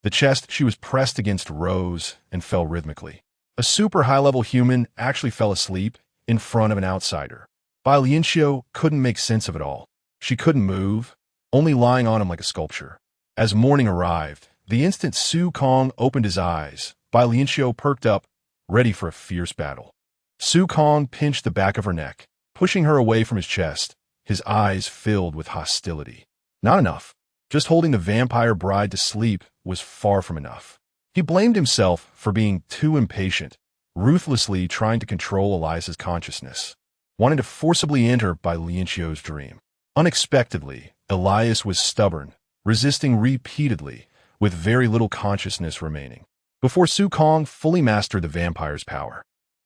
Speaker 1: The chest she was pressed against rose and fell rhythmically. A super high-level human actually fell asleep in front of an outsider. Bai Lianqiu couldn't make sense of it all. She couldn't move, only lying on him like a sculpture. As morning arrived, The instant Su Kong opened his eyes, Bai Lianqiu perked up, ready for a fierce battle. Su Kong pinched the back of her neck, pushing her away from his chest, his eyes filled with hostility. Not enough. Just holding the vampire bride to sleep was far from enough. He blamed himself for being too impatient, ruthlessly trying to control Elias's consciousness, wanting to forcibly enter Bai Lianqiu's dream. Unexpectedly, Elias was stubborn, resisting repeatedly, with very little consciousness remaining. Before Su Kong fully mastered the vampire's power,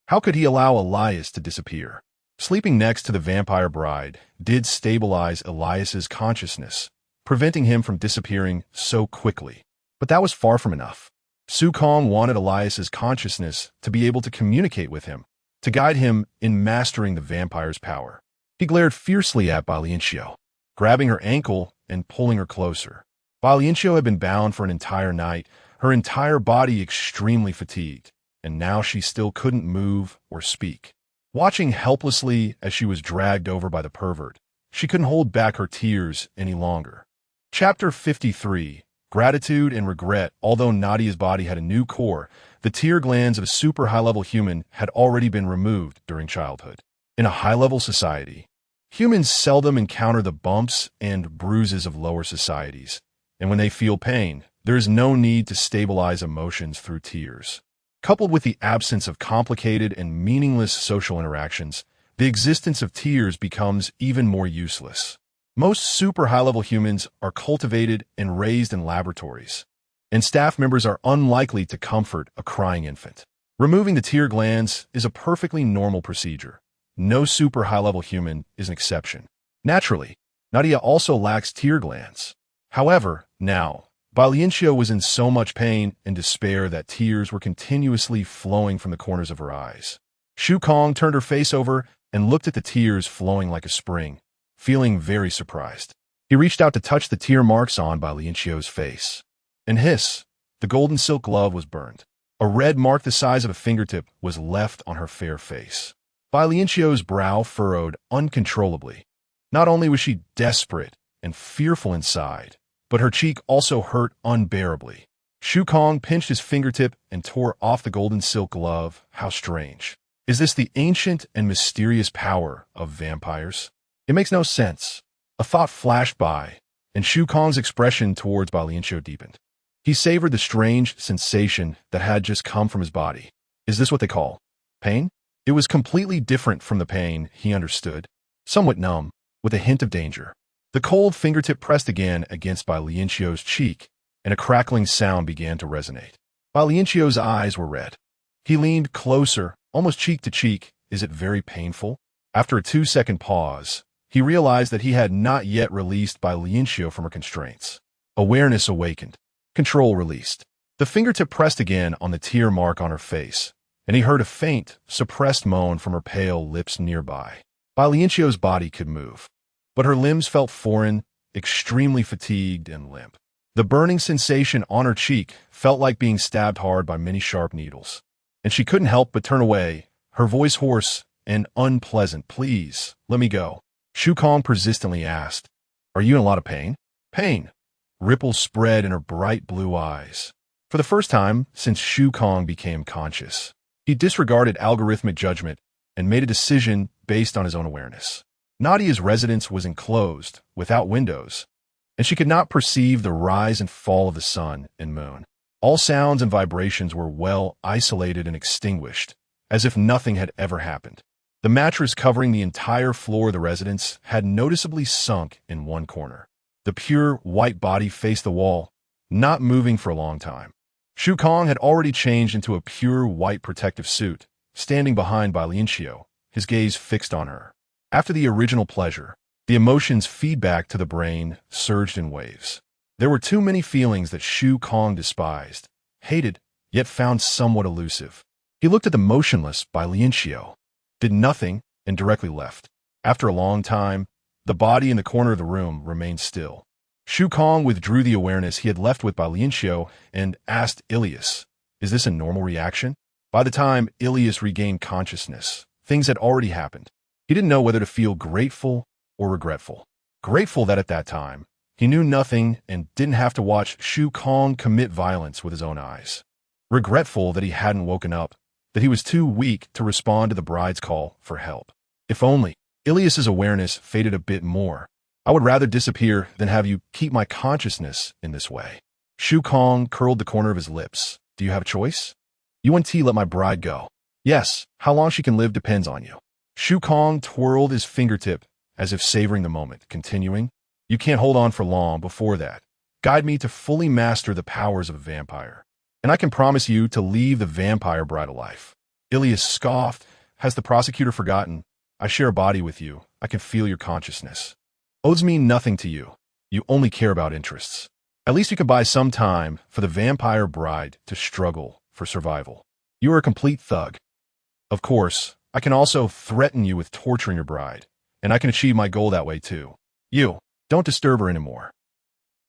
Speaker 1: how could he allow Elias to disappear? Sleeping next to the vampire bride did stabilize Elias's consciousness, preventing him from disappearing so quickly. But that was far from enough. Su Kong wanted Elias's consciousness to be able to communicate with him, to guide him in mastering the vampire's power. He glared fiercely at Bai Lianqiu, grabbing her ankle and pulling her closer. Bai Lianqiu had been bound for an entire night, her entire body extremely fatigued, and now she still couldn't move or speak. Watching helplessly as she was dragged over by the pervert, she couldn't hold back her tears any longer. Chapter 53. Gratitude and regret. Although Nadia's body had a new core, the tear glands of a super high-level human had already been removed during childhood. In a high-level society, humans seldom encounter the bumps and bruises of lower societies, and when they feel pain, there is no need to stabilize emotions through tears. Coupled with the absence of complicated and meaningless social interactions, the existence of tears becomes even more useless. Most super high-level humans are cultivated and raised in laboratories, and staff members are unlikely to comfort a crying infant. Removing the tear glands is a perfectly normal procedure. No super high-level human is an exception. Naturally, Nadia also lacks tear glands. However, now, Bai Lianqiu was in so much pain and despair that tears were continuously flowing from the corners of her eyes. Su Kong turned her face over and looked at the tears flowing like a spring, feeling very surprised. He reached out to touch the tear marks on Bai Lianqiu's face. And hiss, the golden silk glove was burned. A red mark the size of a fingertip was left on her fair face. Bai Lianqiu's brow furrowed uncontrollably. Not only was she desperate and fearful inside, but her cheek also hurt unbearably. Su Kong pinched his fingertip and tore off the golden silk glove. How strange. Is this the ancient and mysterious power of vampires? It makes no sense. A thought flashed by, and Su Kong's expression towards Bai Lianqiu deepened. He savored the strange sensation that had just come from his body. Is this what they call pain? It was completely different from the pain he understood, somewhat numb, with a hint of danger. The cold fingertip pressed again against Bai Lianqiu's cheek, and a crackling sound began to resonate. Bai Lianqiu's eyes were red. He leaned closer, almost cheek to cheek. Is it very painful? After a 2-second pause, he realized that he had not yet released Bai Lianqiu from her constraints. Awareness awakened. Control released. The fingertip pressed again on the tear mark on her face, and he heard a faint, suppressed moan from her pale lips nearby. Bai Lianqiu's body could move, but her limbs felt foreign, extremely fatigued and limp. The burning sensation on her cheek felt like being stabbed hard by many sharp needles, and she couldn't help but turn away, her voice hoarse and unpleasant. Please, let me go. Su Kong persistently asked, Are you in a lot of pain? Pain. Ripples spread in her bright blue eyes. For the first time since Su Kong became conscious, he disregarded algorithmic judgment and made a decision based on his own awareness. Nadia's residence was enclosed, without windows, and she could not perceive the rise and fall of the sun and moon. All sounds and vibrations were well isolated and extinguished, as if nothing had ever happened. The mattress covering the entire floor of the residence had noticeably sunk in one corner. The pure white body faced the wall, not moving for a long time. Su Kong had already changed into a pure white protective suit, standing behind Bai Lianqiu, his gaze fixed on her. After the original pleasure, the emotions' feedback to the brain surged in waves. There were too many feelings that Su Kong despised, hated, yet found somewhat elusive. He looked at the motionless Bai Lianqiu, did nothing, and directly left. After a long time, the body in the corner of the room remained still. Su Kong withdrew the awareness he had left with Bai Lianqiu and asked Ilias, Is this a normal reaction? By the time Ilias regained consciousness, things had already happened. He didn't know whether to feel grateful or regretful. Grateful that at that time, He knew nothing and didn't have to watch Shu Kong commit violence with his own eyes. Regretful that he hadn't woken up, that he was too weak to respond to the bride's call for help. If only Ilias's awareness faded a bit more. I would rather disappear than have you keep my consciousness in this way. Shu Kong curled the corner of his lips. Do you have a choice? UNT let my bride go. Yes, how long she can live depends on you. Shu Kong twirled his fingertip as if savoring the moment, continuing, you can't hold on for long before that. Guide me to fully master the powers of a vampire. And I can promise you to leave the vampire bride alive. Ilias scoffed. Has the prosecutor forgotten? I share a body with you. I can feel your consciousness. Oaths mean nothing to you. You only care about interests. At least you can buy some time for the vampire bride to struggle for survival. You are a complete thug. Of course, I can also threaten you with torturing your bride, and I can achieve my goal that way too. You, don't disturb her anymore.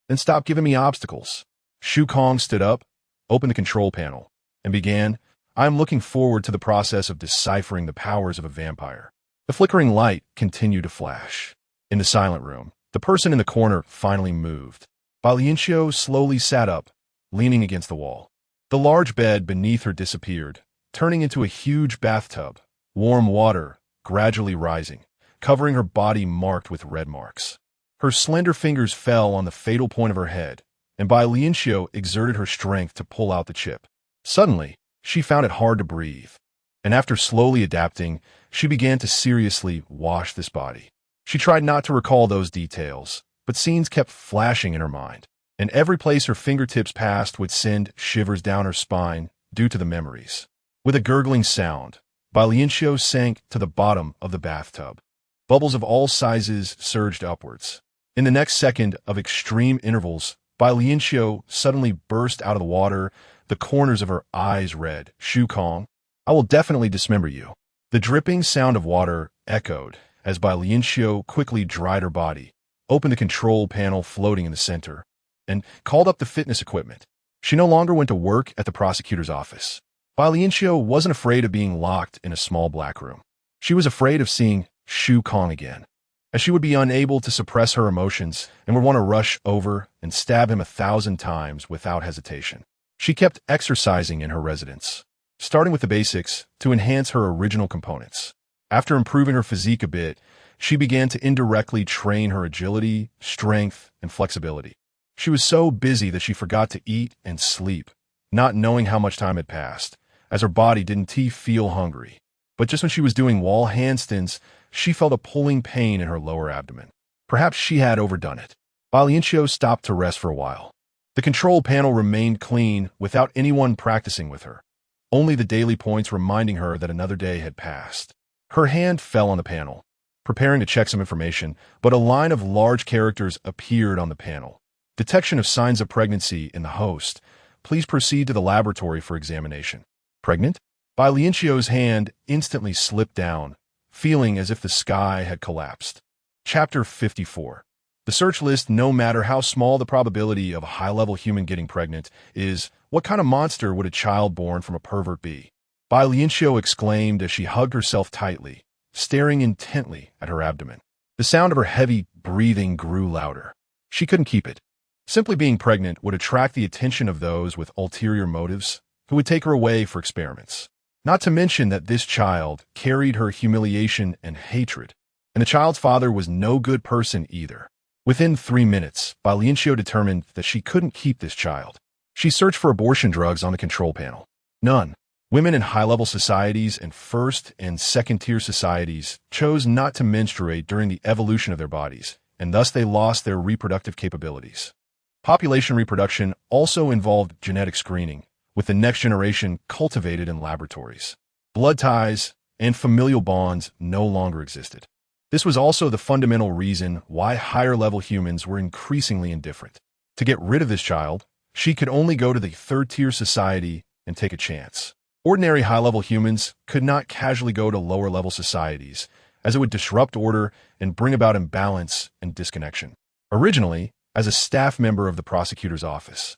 Speaker 1: Then stop giving me obstacles. Shu Kong stood up, opened the control panel, and began, I am looking forward to the process of deciphering the powers of a vampire. The flickering light continued to flash. In the silent room, the person in the corner finally moved. Bai Lianqiu slowly sat up, leaning against the wall. The large bed beneath her disappeared, turning into a huge bathtub, warm water gradually rising, covering her body marked with red marks. Her slender fingers fell on the fatal point of her head, and Bai Lianqiu exerted her strength to pull out the chip. Suddenly, she found it hard to breathe, and after slowly adapting, she began to seriously wash this body. She tried not to recall those details, but scenes kept flashing in her mind, and every place her fingertips passed would send shivers down her spine due to the memories. With a gurgling sound, Bai Lianqiu sank to the bottom of the bathtub. Bubbles of all sizes surged upwards. In the next second of extreme intervals, Bai Lianqiu suddenly burst out of the water, the corners of her eyes red. Shu Kong, I will definitely dismember you. The dripping sound of water echoed as Bai Lianqiu quickly dried her body, opened the control panel floating in the center, and called up the fitness equipment. She no longer went to work at the prosecutor's office. Bai Lianqiu wasn't afraid of being locked in a small black room. She was afraid of seeing Shu Kong again, as she would be unable to suppress her emotions and would want to rush over and stab him 1,000 times without hesitation. She kept exercising in her residence, starting with the basics to enhance her original components. After improving her physique a bit, she began to indirectly train her agility, strength, and flexibility. She was so busy that she forgot to eat and sleep, not knowing how much time had passed, as her body didn't feel hungry. But just when she was doing wall handstands, she felt a pulling pain in her lower abdomen. Perhaps she had overdone it. Bai Lianqiu stopped to rest for a while. The control panel remained clean without anyone practicing with her, only the daily points reminding her that another day had passed. Her hand fell on the panel, preparing to check some information, but a line of large characters appeared on the panel. Detection of signs of pregnancy in the host. Please proceed to the laboratory for examination. Pregnant? Bai Lianqiu's hand instantly slipped down, feeling as if the sky had collapsed. Chapter 54. The search list, no matter how small the probability of a high-level human getting pregnant, is, what kind of monster would a child born from a pervert be? Bai Lianqiu exclaimed as she hugged herself tightly, staring intently at her abdomen. The sound of her heavy breathing grew louder. She couldn't keep it. Simply being pregnant would attract the attention of those with ulterior motives who would take her away for experiments. Not to mention that this child carried her humiliation and hatred, and the child's father was no good person either. Within 3 minutes, Bai Lianqiu determined that she couldn't keep this child. She searched for abortion drugs on the control panel. None. Women in high-level societies and first- and second-tier societies chose not to menstruate during the evolution of their bodies, and thus they lost their reproductive capabilities. Population reproduction also involved genetic screening, with the next generation cultivated in laboratories. Blood ties and familial bonds no longer existed. This was also the fundamental reason why higher-level humans were increasingly indifferent. To get rid of this child, she could only go to the third-tier society and take a chance. Ordinary high-level humans could not casually go to lower-level societies, as it would disrupt order and bring about imbalance and disconnection. Originally, as a staff member of the prosecutor's office,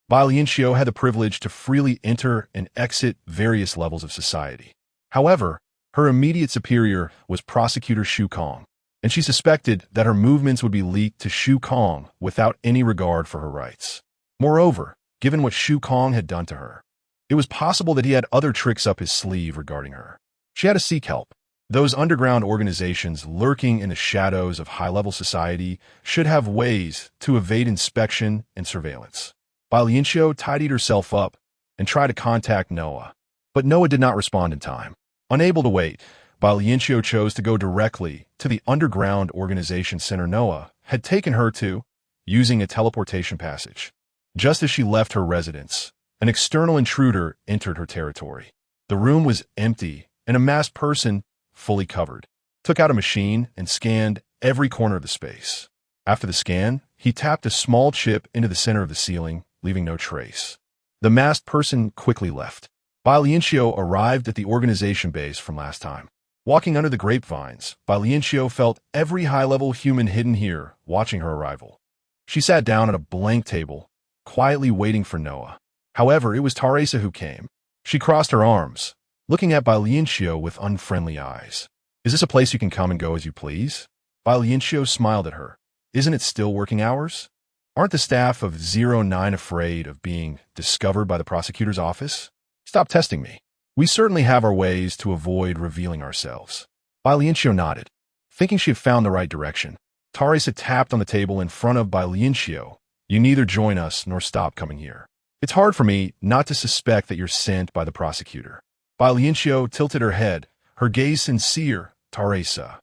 Speaker 1: Bai Lianqiu had the privilege to freely enter and exit various levels of society. However, her immediate superior was Prosecutor Shu Kong. and she suspected that her movements would be leaked to Shu Kong without any regard for her rights. Moreover, given what Shu Kong had done to her, it was possible that he had other tricks up his sleeve regarding her. She had to seek help. Those underground organizations lurking in the shadows of high-level society should have ways to evade inspection and surveillance. Bai Lianqiu tidied herself up and tried to contact Noah, but Noah did not respond in time. Unable to wait, Bai Lianqiu chose to go directly to the underground organization center Noah had taken her to, using a teleportation passage. Just as she left her residence, an external intruder entered her territory. The room was empty, and a masked person, fully covered, took out a machine and scanned every corner of the space. After the scan, he tapped a small chip into the center of the ceiling, leaving no trace. The masked person quickly left. Bai Lianqiu arrived at the organization base from last time. Walking under the grapevines, Bai Lianqiu felt every high-level human hidden here watching her arrival. She sat down at a blank table, quietly waiting for Noah. However, it was Teresa who came. She crossed her arms, looking at Bai Lianqiu with unfriendly eyes. "Is this a place you can come and go as you please?" Bai Lianqiu smiled at her. "Isn't it still working hours? Aren't the staff of 09 afraid of being discovered by the prosecutor's office? Stop testing me. We certainly have our ways to avoid revealing ourselves." Bai Lianqiu nodded, thinking she had found the right direction. Teresa tapped on the table in front of Bai Lianqiu. "You neither join us nor stop coming here. It's hard for me not to suspect that you're sent by the prosecutor." Bai Lianqiu tilted her head, her gaze sincere. "Teresa,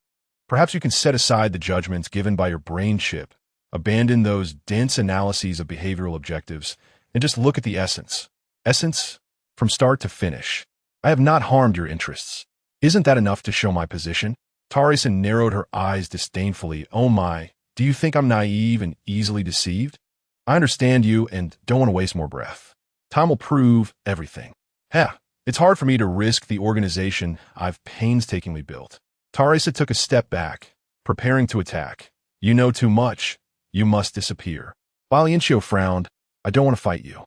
Speaker 1: perhaps you can set aside the judgments given by your brain chip, abandon those dense analyses of behavioral objectives, and just look at the essence. Essence, from start to finish. I have not harmed your interests. Isn't that enough to show my position?" Teresa narrowed her eyes disdainfully. "Oh my, do you think I'm naive and easily deceived? I understand you and don't want to waste more breath. Time will prove everything. It's hard for me to risk the organization I've painstakingly built." Teresa took a step back, preparing to attack. "You know too much. You must disappear." Bai Lianqiu frowned. "I don't want to fight you.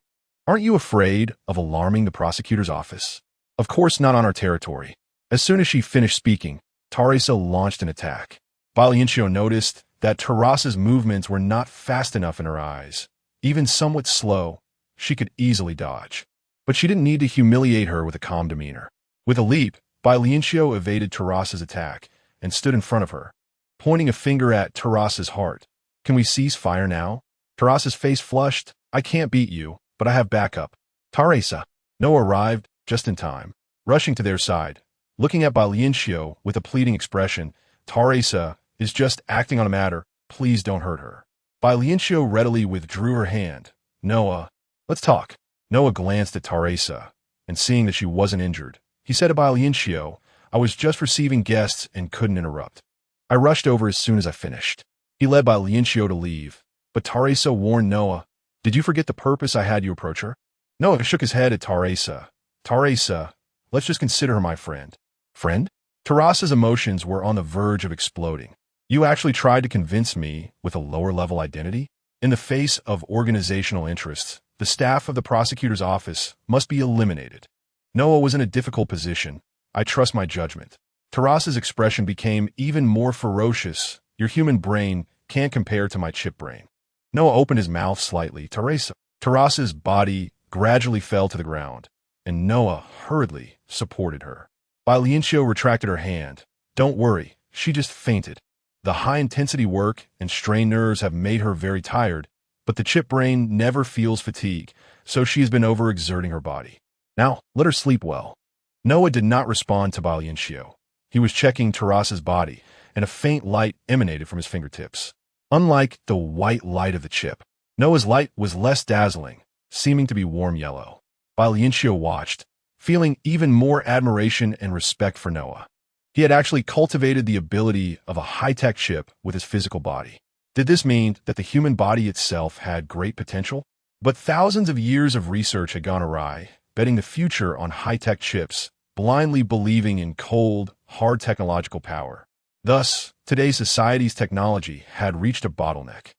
Speaker 1: Aren't you afraid of alarming the prosecutor's office?" "Of course not on our territory." As soon as she finished speaking, Teresa launched an attack. Bai Lianqiu noticed that Teresa's movements were not fast enough in her eyes. Even somewhat slow, she could easily dodge. But she didn't need to humiliate her with a calm demeanor. With a leap, Bai Lianqiu evaded Teresa's attack and stood in front of her, pointing a finger at Teresa's heart. "Can we cease fire now?" Teresa's face flushed. "I can't beat you, but I have backup." "Teresa." Noah arrived just in time, rushing to their side. Looking at Bai Lianqiu with a pleading expression, "Teresa is just acting on a matter. Please don't hurt her." Bai Lianqiu readily withdrew her hand. "Noah, let's talk." Noah glanced at Teresa, and seeing that she wasn't injured, he said to Bai Lianqiu, "I was just receiving guests and couldn't interrupt. I rushed over as soon as I finished." He led Bai Lianqiu to leave, but Teresa warned Noah, "Did you forget the purpose I had you approach her?" Noah shook his head at Teresa. "Teresa, let's just consider her my friend." "Friend?" Teresa's emotions were on the verge of exploding. "You actually tried to convince me with a lower-level identity?" In the face of organizational interests, the staff of the prosecutor's office must be eliminated. Noah was in a difficult position. "I trust my judgment." Teresa's expression became even more ferocious. "Your human brain can't compare to my chip brain." Noah opened his mouth slightly. "Teresa." Teresa's body gradually fell to the ground, and Noah hurriedly supported her. Bai Lianqiu retracted her hand. "Don't worry, she just fainted. The high-intensity work and strained nerves have made her very tired, but the chip brain never feels fatigue, so she has been overexerting her body. Now, let her sleep well." Noah did not respond to Bai Lianqiu. He was checking Teresa's body, and a faint light emanated from his fingertips. Unlike the white light of the chip, Noah's light was less dazzling, seeming to be warm yellow. Bai Lianqiu watched, feeling even more admiration and respect for Noah. He had actually cultivated the ability of a high-tech chip with his physical body. Did this mean that the human body itself had great potential? But thousands of years of research had gone awry, betting the future on high-tech chips, blindly believing in cold, hard technological power. Thus, today's society's technology had reached a bottleneck,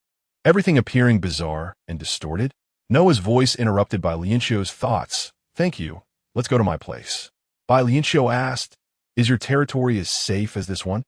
Speaker 1: everything appearing bizarre and distorted. Noah's voice interrupted Bai Lianqiu's thoughts. "Thank you. Let's go to my place." Bai Lianqiu asked, "Is your territory as safe as this one?"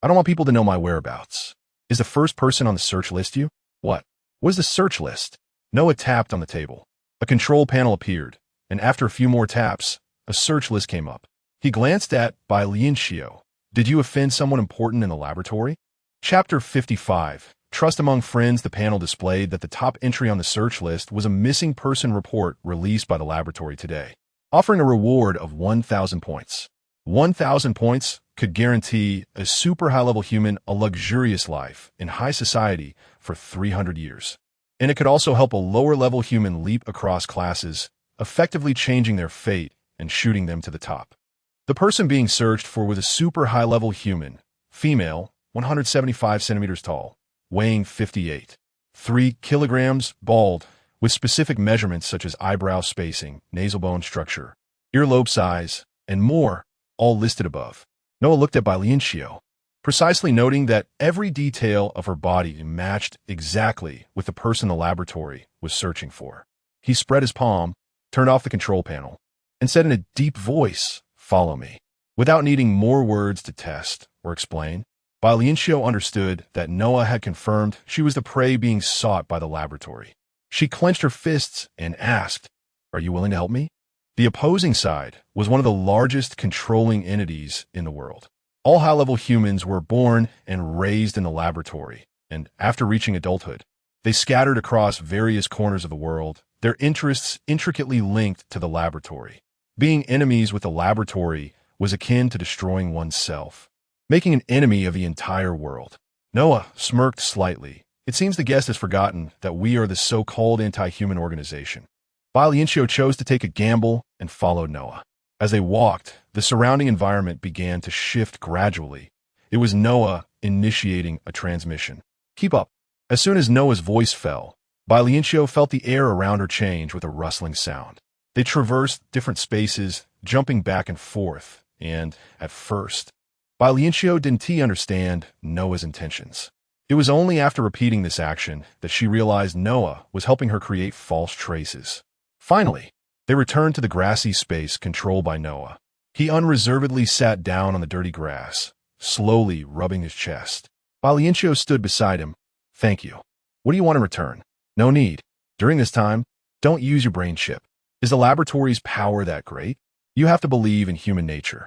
Speaker 1: I don't want people to know my whereabouts. Is the first person on the search list you? What? What is the search list? Noah tapped on the table. A control panel appeared, and after a few more taps, a search list came up. He glanced at Bai Lianqiu. Did you offend someone important in the laboratory? Chapter 55. Trust among friends. The panel displayed that the top entry on the search list was a missing person report released by the laboratory today, offering a reward of 1,000 points. 1,000 points could guarantee a super high-level human a luxurious life in high society for 300 years. And it could also help a lower-level human leap across classes, effectively changing their fate and shooting them to the top. The person being searched for was a super high-level human, female, 175 centimeters tall, weighing 58.3 kilograms, bald, with specific measurements such as eyebrow spacing, nasal bone structure, earlobe size, and more, all listed above. Noah looked at Bai Lianqiu, precisely noting that every detail of her body matched exactly with the person the laboratory was searching for. He spread his palm, turned off the control panel, and said in a deep voice, "Follow me." Without needing more words to test or explain, Bai Lianqiu understood that Noah had confirmed she was the prey being sought by the laboratory. She clenched her fists and asked, "Are you willing to help me?" The opposing side was one of the largest controlling entities in the world. All high-level humans were born and raised in the laboratory, and after reaching adulthood, they scattered across various corners of the world, their interests intricately linked to the laboratory. Being enemies with the laboratory was akin to destroying oneself, making an enemy of the entire world. Noah smirked slightly. It seems the guest has forgotten that we are the so-called anti-human organization. Bai Lianqiu chose to take a gamble and followed Noah. As they walked, the surrounding environment began to shift gradually. It was Noah initiating a transmission. "Keep up." As soon as Noah's voice fell, Bai Lianqiu felt the air around her change with a rustling sound. They traversed different spaces, jumping back and forth, and, at first, Bai Lianqiu didn't understand Noah's intentions. It was only after repeating this action that she realized Noah was helping her create false traces. Finally, they returned to the grassy space controlled by Noah. He unreservedly sat down on the dirty grass, slowly rubbing his chest. Bai Lianqiu stood beside him. "Thank you. What do you want in return?" "No need. During this time, don't use your brain chip. Is the laboratory's power that great? You have to believe in human nature."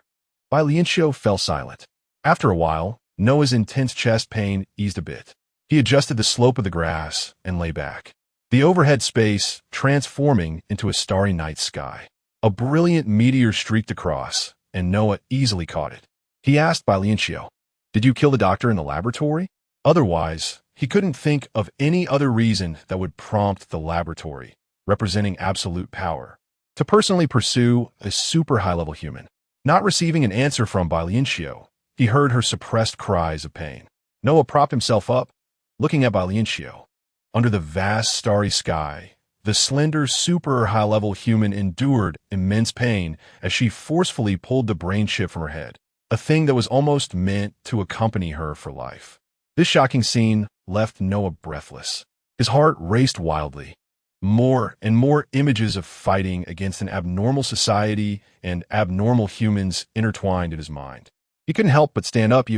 Speaker 1: Bai Lianqiu fell silent. After a while, Noah's intense chest pain eased a bit. He adjusted the slope of the grass and lay back, the overhead space transforming into a starry night sky. A brilliant meteor streaked across, and Noah easily caught it. He asked Bai Lianqiu, "Did you kill the doctor in the laboratory?" Otherwise, he couldn't think of any other reason that would prompt the laboratory, representing absolute power, to personally pursue a super high-level human. Not receiving an answer from Bai Lianqiu, he heard her suppressed cries of pain. Noah propped himself up, looking at Bai Lianqiu. Under the vast starry sky, the slender super high-level human endured immense pain as she forcefully pulled the brain chip from her head, a thing that was almost meant to accompany her for life. This shocking scene left Noah breathless. His heart raced wildly. More and more images of fighting against an abnormal society and abnormal humans intertwined in his mind. He couldn't help but stand up.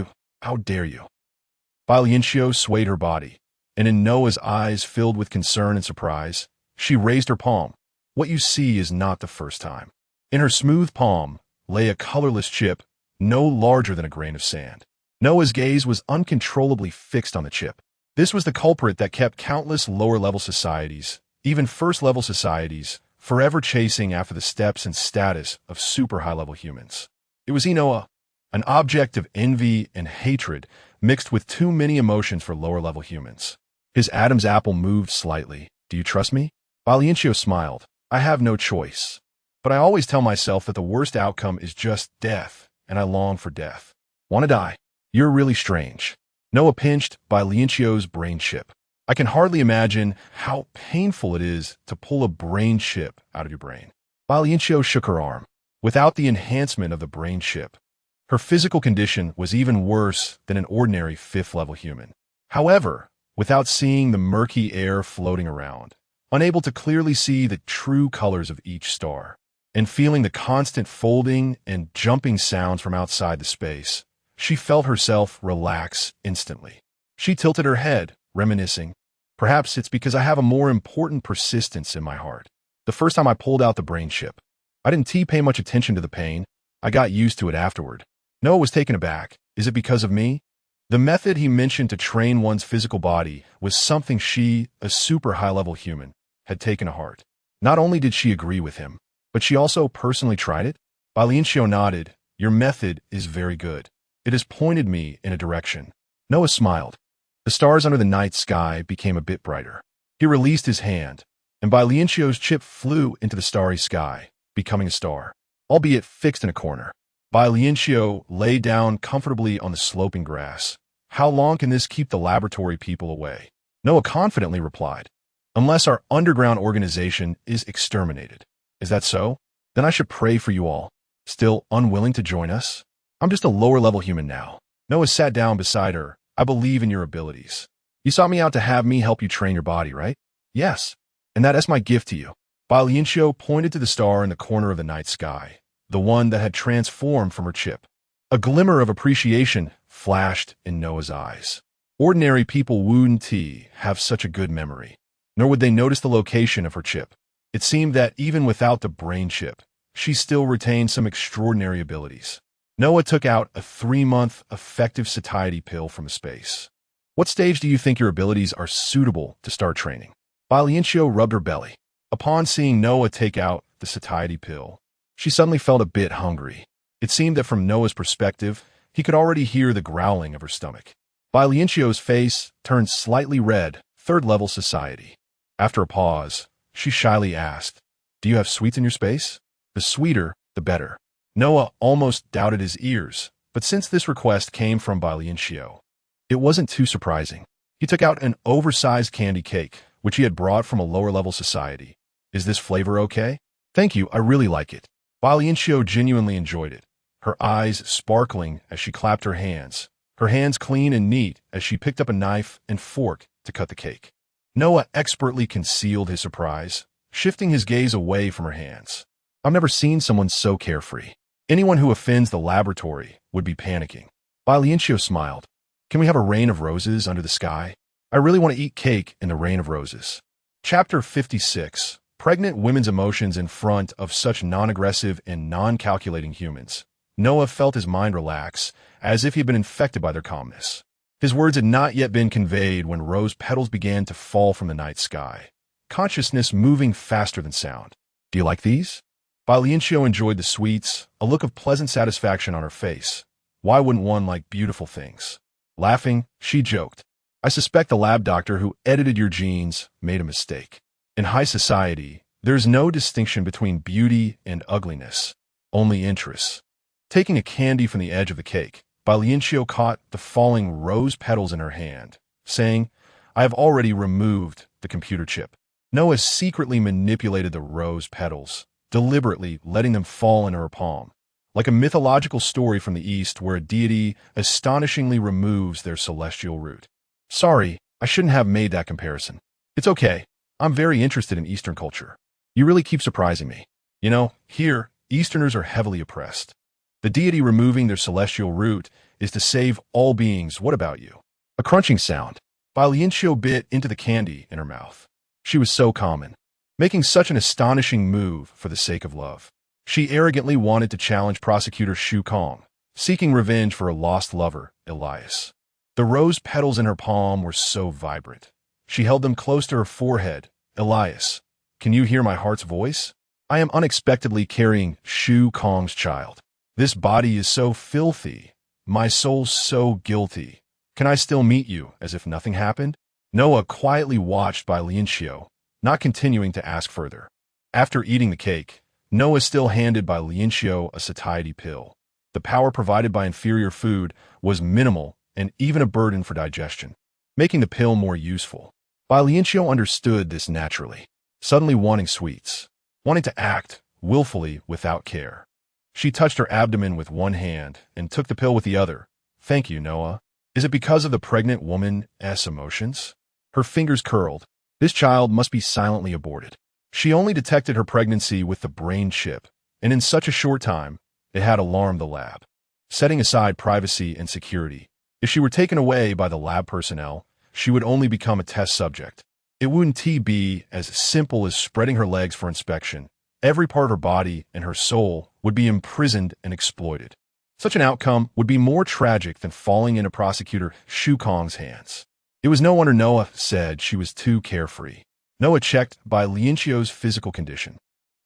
Speaker 1: How dare you?" Bai Lianqiu swayed her body, and in Noah's eyes filled with concern and surprise, she raised her palm. "What you see is not the first time." In her smooth palm lay a colorless chip, no larger than a grain of sand. Noah's gaze was uncontrollably fixed on the chip. This was the culprit that kept countless lower-level societies, even first-level societies, forever chasing after the steps and status of super high-level humans. It was Noah, an object of envy and hatred mixed with too many emotions for lower-level humans. His Adam's apple moved slightly. "Do you trust me?" Bai Lianqiu smiled. "I have no choice. But I always tell myself that the worst outcome is just death, and I long for death. Want to die? You're really strange." Noah pinched Bai Lianqiu's brain chip. "I can hardly imagine how painful it is to pull a brain chip out of your brain." Bai Lianqiu shook her arm. Without the enhancement of the brain chip, her physical condition was even worse than an ordinary fifth-level human. However, without seeing the murky air floating around, unable to clearly see the true colors of each star, and feeling the constant folding and jumping sounds from outside the space, She felt herself relax instantly. She tilted her head, reminiscing. Perhaps it's because I have a more important persistence in my heart. The first time I pulled out the brain chip, I didn't pay much attention to the pain. I got used to it afterward. Noah was taken aback. Is it because of me? The method he mentioned to train one's physical body was something she, a super high-level human, had taken to heart. Not only did she agree with him, but she also personally tried it. Bai Lianqiu nodded. Your method is very good. It has pointed me in a direction. Noah smiled. The stars under the night sky became a bit brighter. He released his hand, and Bai Lianqiu's chip flew into the starry sky, becoming a star, albeit fixed in a corner. Bai Lianqiu lay down comfortably on the sloping grass. How long can this keep the laboratory people away? Noah confidently replied. Unless our underground organization is exterminated. Is that so? Then I should pray for you all. Still unwilling to join us? I'm just a lower-level human now. Noah sat down beside her. I believe in your abilities. You sought me out to have me help you train your body, right? Yes. And that is my gift to you. Bai Lianqiu pointed to the star in the corner of the night sky, the one that had transformed from her chip. A glimmer of appreciation flashed in Noah's eyes. Ordinary people wouldn't have such a good memory, nor would they notice the location of her chip. It seemed that even without the brain chip, she still retained some extraordinary abilities. Noah took out a 3-month effective satiety pill from space. What stage do you think your abilities are suitable to start training? Bai Lianqiu rubbed her belly. Upon seeing Noah take out the satiety pill, she suddenly felt a bit hungry. It seemed that from Noah's perspective, he could already hear the growling of her stomach. Bai Lianqiu's face turned slightly red, third-level society. After a pause, she shyly asked, Do you have sweets in your space? The sweeter, the better. Noah almost doubted his ears, but since this request came from Bai Lianqiu, it wasn't too surprising. He took out an oversized candy cake, which he had brought from a lower-level society. Is this flavor okay? Thank you, I really like it. Bai Lianqiu genuinely enjoyed it, her eyes sparkling as she clapped her hands clean and neat as she picked up a knife and fork to cut the cake. Noah expertly concealed his surprise, shifting his gaze away from her hands. I've never seen someone so carefree. Anyone who offends the laboratory would be panicking. Bai Lianqiu smiled. Can we have a rain of roses under the sky? I really want to eat cake in the rain of roses. Chapter 56. Pregnant women's emotions in front of such non-aggressive and non-calculating humans. Noah felt his mind relax, as if he had been infected by their calmness. His words had not yet been conveyed when rose petals began to fall from the night sky, consciousness moving faster than sound. Do you like these? Bai Lianqiu enjoyed the sweets, a look of pleasant satisfaction on her face. Why wouldn't one like beautiful things? Laughing, she joked. I suspect the lab doctor who edited your genes made a mistake. In high society, there's no distinction between beauty and ugliness, only interests. Taking a candy from the edge of the cake, Bai Lianqiu caught the falling rose petals in her hand, saying, I have already removed the computer chip. Noah secretly manipulated the rose petals, deliberately letting them fall into her palm, like a mythological story from the East where a deity astonishingly removes their celestial root. Sorry, I shouldn't have made that comparison. It's okay. I'm very interested in Eastern culture. You really keep surprising me. You know, here, Easterners are heavily oppressed. The deity removing their celestial root is to save all beings. What about you? A crunching sound. Bai Lianqiu bit into the candy in her mouth. She was so common, making such an astonishing move for the sake of love. She arrogantly wanted to challenge Prosecutor Shu Kong, seeking revenge for her lost lover, Elias. The rose petals in her palm were so vibrant. She held them close to her forehead. Elias, can you hear my heart's voice? I am unexpectedly carrying Shu Kong's child. This body is so filthy, my soul so guilty. Can I still meet you as if nothing happened? Noah quietly watched Bai Lianqiu, not continuing to ask further. After eating the cake, Noah still handed Bai Lianqiu a satiety pill. The power provided by inferior food was minimal and even a burden for digestion, making the pill more useful. Bai Lianqiu understood this naturally, suddenly wanting sweets, wanting to act willfully without care. She touched her abdomen with one hand and took the pill with the other. Thank you, Noah. Is it because of the pregnant woman's emotions? Her fingers curled. This child must be silently aborted. She only detected her pregnancy with the brain chip, and in such a short time, it had alarmed the lab. setting aside privacy and security. If she were taken away by the lab personnel, she would only become a test subject. It wouldn't be as simple as spreading her legs for inspection. Every part of her body and her soul would be imprisoned and exploited. Such an outcome would be more tragic than falling into Prosecutor Shu Kong's hands. It was no wonder Noah said she was too carefree. Noah checked Bai Lianqiu's physical condition.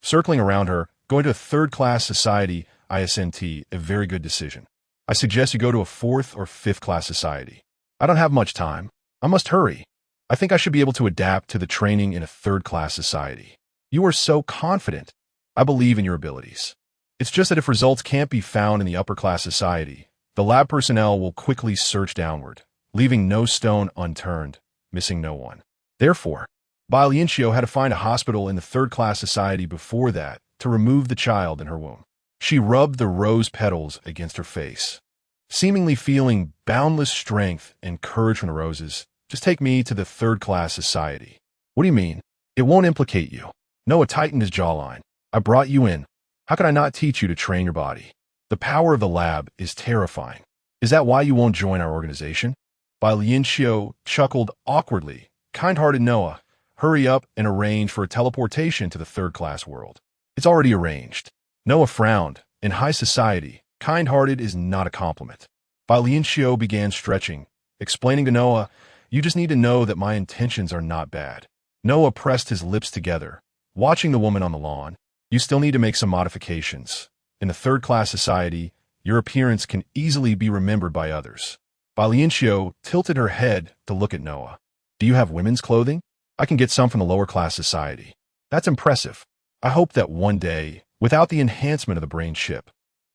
Speaker 1: Circling around her, going to a third-class society, isn't a very good decision. I suggest you go to a fourth or fifth-class society. I don't have much time. I must hurry. I think I should be able to adapt to the training in a third-class society. You are so confident. I believe in your abilities. It's just that if results can't be found in the upper-class society, the lab personnel will quickly search downward, leaving no stone unturned, missing no one. Therefore, Bai Lianqiu had to find a hospital in the third-class society before that to remove the child in her womb. She rubbed the rose petals against her face, seemingly feeling boundless strength and courage from the roses. Just take me to the third-class society. What do you mean? It won't implicate you. Noah tightened his jawline. I brought you in. How could I not teach you to train your body? The power of the lab is terrifying. Is that why you won't join our organization? Bai Lianqiu chuckled awkwardly. Kind-hearted Noah, hurry up and arrange for a teleportation to the third-class world. It's already arranged. Noah frowned. In high society, kind-hearted is not a compliment. Bai Lianqiu began stretching, explaining to Noah, you just need to know that my intentions are not bad. Noah pressed his lips together, watching the woman on the lawn. You still need to make some modifications. In the third-class society, your appearance can easily be remembered by others. Bai Lianqiu tilted her head to look at Noah. Do you have women's clothing? I can get some from the lower-class society. That's impressive. I hope that one day, without the enhancement of the brain chip,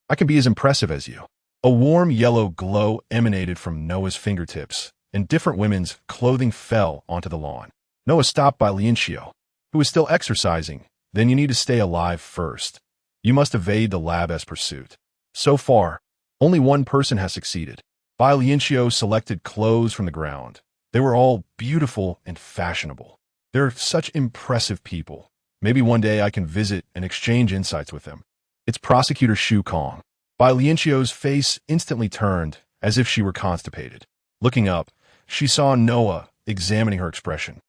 Speaker 1: I can be as impressive as you. A warm yellow glow emanated from Noah's fingertips, and different women's clothing fell onto the lawn. Noah stopped Bai Lianqiu, who was still exercising. Then you need to stay alive first. You must evade the lab as pursuit. So far, only one person has succeeded. Bai Lianqiu selected clothes from the ground. They were all beautiful and fashionable. They're such impressive people. Maybe one day I can visit and exchange insights with them. It's Prosecutor Shu Kong. Bai Lianqiu's face instantly turned, as if she were constipated. Looking up, she saw Noah examining her expression.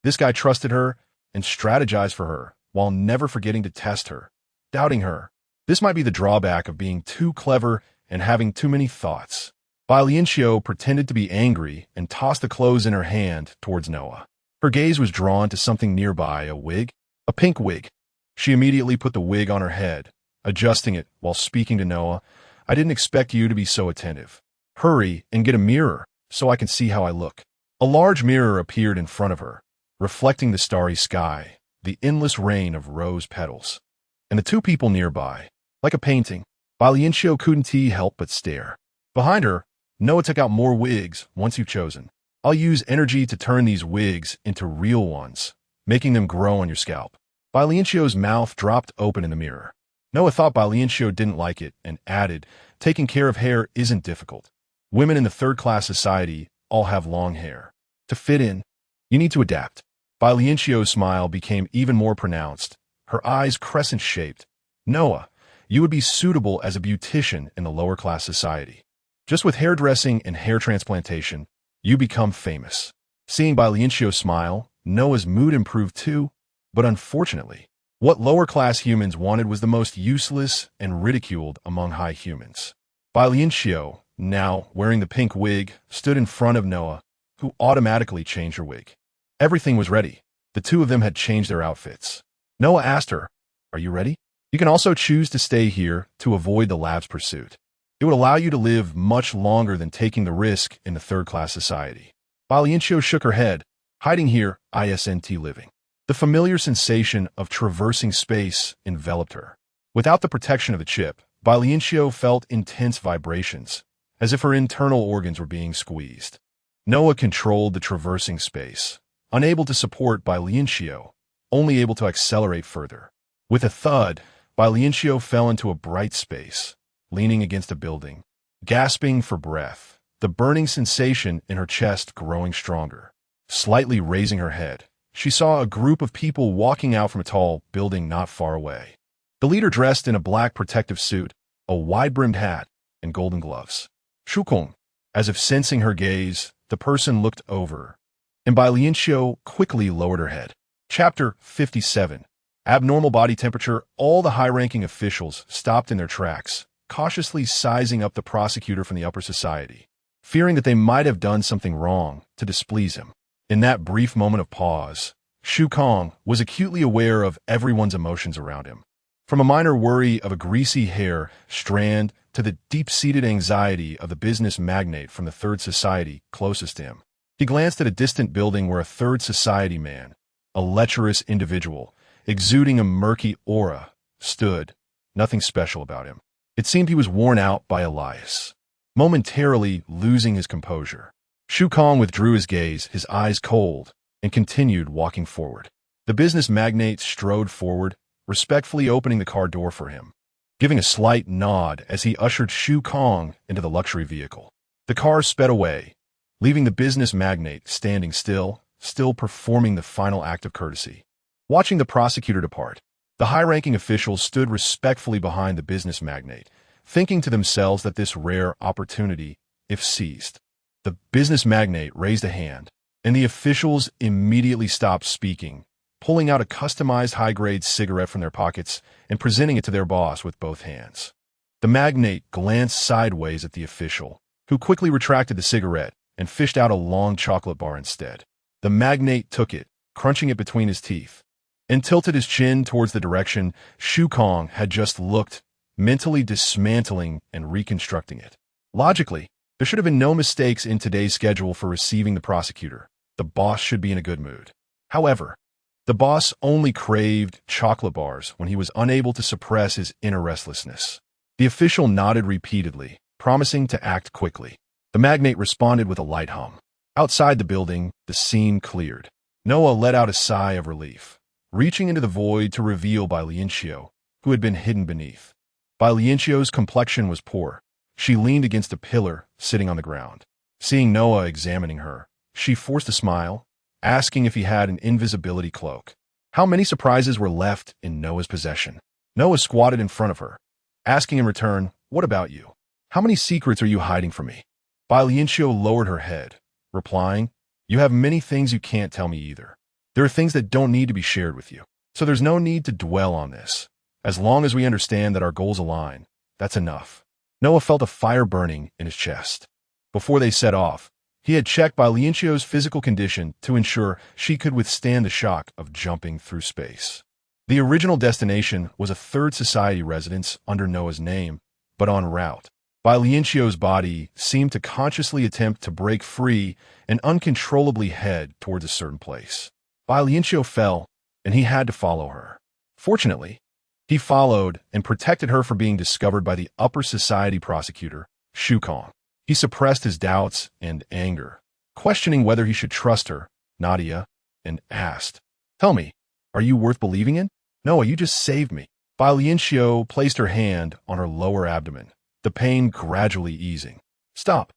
Speaker 1: This guy trusted her and strategized for her, while never forgetting to test her, doubting her. This might be the drawback of being too clever and having too many thoughts. Bai Lianqiu pretended to be angry and tossed the clothes in her hand towards Noah. Her gaze was drawn to something nearby, a wig, a pink wig. She immediately put the wig on her head, adjusting it while speaking to Noah. I didn't expect you to be so attentive. Hurry and get a mirror so I can see how I look. A large mirror appeared in front of her, reflecting the starry sky, the endless rain of rose petals, and the two people nearby. Like a painting, Bai Lianqiu couldn't help but stare. Behind her, Noah took out more wigs once you've chosen. I'll use energy to turn these wigs into real ones, making them grow on your scalp. Bai Lianqiu's mouth dropped open in the mirror. Noah thought Bai Lianqiu didn't like it and added, taking care of hair isn't difficult. Women in the third-class society all have long hair. To fit in, you need to adapt. Bai Lianqiu's smile became even more pronounced, her eyes crescent-shaped. Noah, you would be suitable as a beautician in the lower-class society. Just with hairdressing and hair transplantation, you become famous. Seeing Bai Lianqiu smile, Noah's mood improved too, but unfortunately, what lower-class humans wanted was the most useless and ridiculed among high humans. Bai Lianqiu, now wearing the pink wig, stood in front of Noah, who automatically changed her wig. Everything was ready. The two of them had changed their outfits. Noah asked her, are you ready? You can also choose to stay here to avoid the lab's pursuit. It would allow you to live much longer than taking the risk in the third-class society. Bai Lianqiu shook her head. Hiding here, isn't living. The familiar sensation of traversing space enveloped her. Without the protection of the chip, Bai Lianqiu felt intense vibrations, as if her internal organs were being squeezed. Noah controlled the traversing space, unable to support Bai Lianqiu, only able to accelerate further. With a thud, Bai Lianqiu fell into a bright space, leaning against a building, gasping for breath, the burning sensation in her chest growing stronger. Slightly raising her head, she saw a group of people walking out from a tall building not far away. The leader dressed in a black protective suit, a wide-brimmed hat, and golden gloves. Shu Kong, as if sensing her gaze, the person looked over, and Bai Lianqiu quickly lowered her head. Chapter 57. Abnormal body temperature. All the high-ranking officials stopped in their tracks, cautiously sizing up the prosecutor from the upper society, fearing that they might have done something wrong to displease him. In that brief moment of pause, Shu Kong was acutely aware of everyone's emotions around him. From a minor worry of a greasy hair strand to the deep-seated anxiety of the business magnate from the Third Society closest to him. He glanced at a distant building where a Third Society man, a lecherous individual, exuding a murky aura, stood, nothing special about him. It seemed he was worn out by Elias, momentarily losing his composure. Shu Kong withdrew his gaze, his eyes cold, and continued walking forward. The business magnate strode forward, respectfully opening the car door for him, giving a slight nod as he ushered Shu Kong into the luxury vehicle. The car sped away, leaving the business magnate standing still performing the final act of courtesy. Watching the prosecutor depart, the high-ranking officials stood respectfully behind the business magnate, thinking to themselves that this rare opportunity, if seized. The business magnate raised a hand, and the officials immediately stopped speaking, pulling out a customized high-grade cigarette from their pockets and presenting it to their boss with both hands. The magnate glanced sideways at the official, who quickly retracted the cigarette and fished out a long chocolate bar instead. The magnate took it, crunching it between his teeth, and tilted his chin towards the direction Shu Kong had just looked, mentally dismantling and reconstructing it. Logically, there should have been no mistakes in today's schedule for receiving the prosecutor. The boss should be in a good mood. However, the boss only craved chocolate bars when he was unable to suppress his inner restlessness. The official nodded repeatedly, promising to act quickly. The magnate responded with a light hum. Outside the building, the scene cleared. Noah let out a sigh of relief, reaching into the void to reveal Bai Lianqiu, who had been hidden beneath. Bai Lianqiu's complexion was poor. She leaned against a pillar, sitting on the ground. Seeing Noah examining her, she forced a smile, asking if he had an invisibility cloak. How many surprises were left in Noah's possession? Noah squatted in front of her, asking in return, "What about you? How many secrets are you hiding from me?" Bai Lianqiu lowered her head, replying, "You have many things you can't tell me either. There are things that don't need to be shared with you. So there's no need to dwell on this. As long as we understand that our goals align, that's enough." Noah felt a fire burning in his chest. Before they set off, he had checked Bai Lianqiu's physical condition to ensure she could withstand the shock of jumping through space. The original destination was a Third Society residence under Noah's name, but en route, Bai Lianqiu's body seemed to consciously attempt to break free and uncontrollably head towards a certain place. Bai Lianqiu fell, and he had to follow her. Fortunately, he followed and protected her from being discovered by the upper society prosecutor, Shu Kong. He suppressed his doubts and anger, questioning whether he should trust her, Nadia, and asked, "Tell me, are you worth believing in?" "Noah, you just saved me." Bai Lianqiu placed her hand on her lower abdomen, the pain gradually easing. "Stop.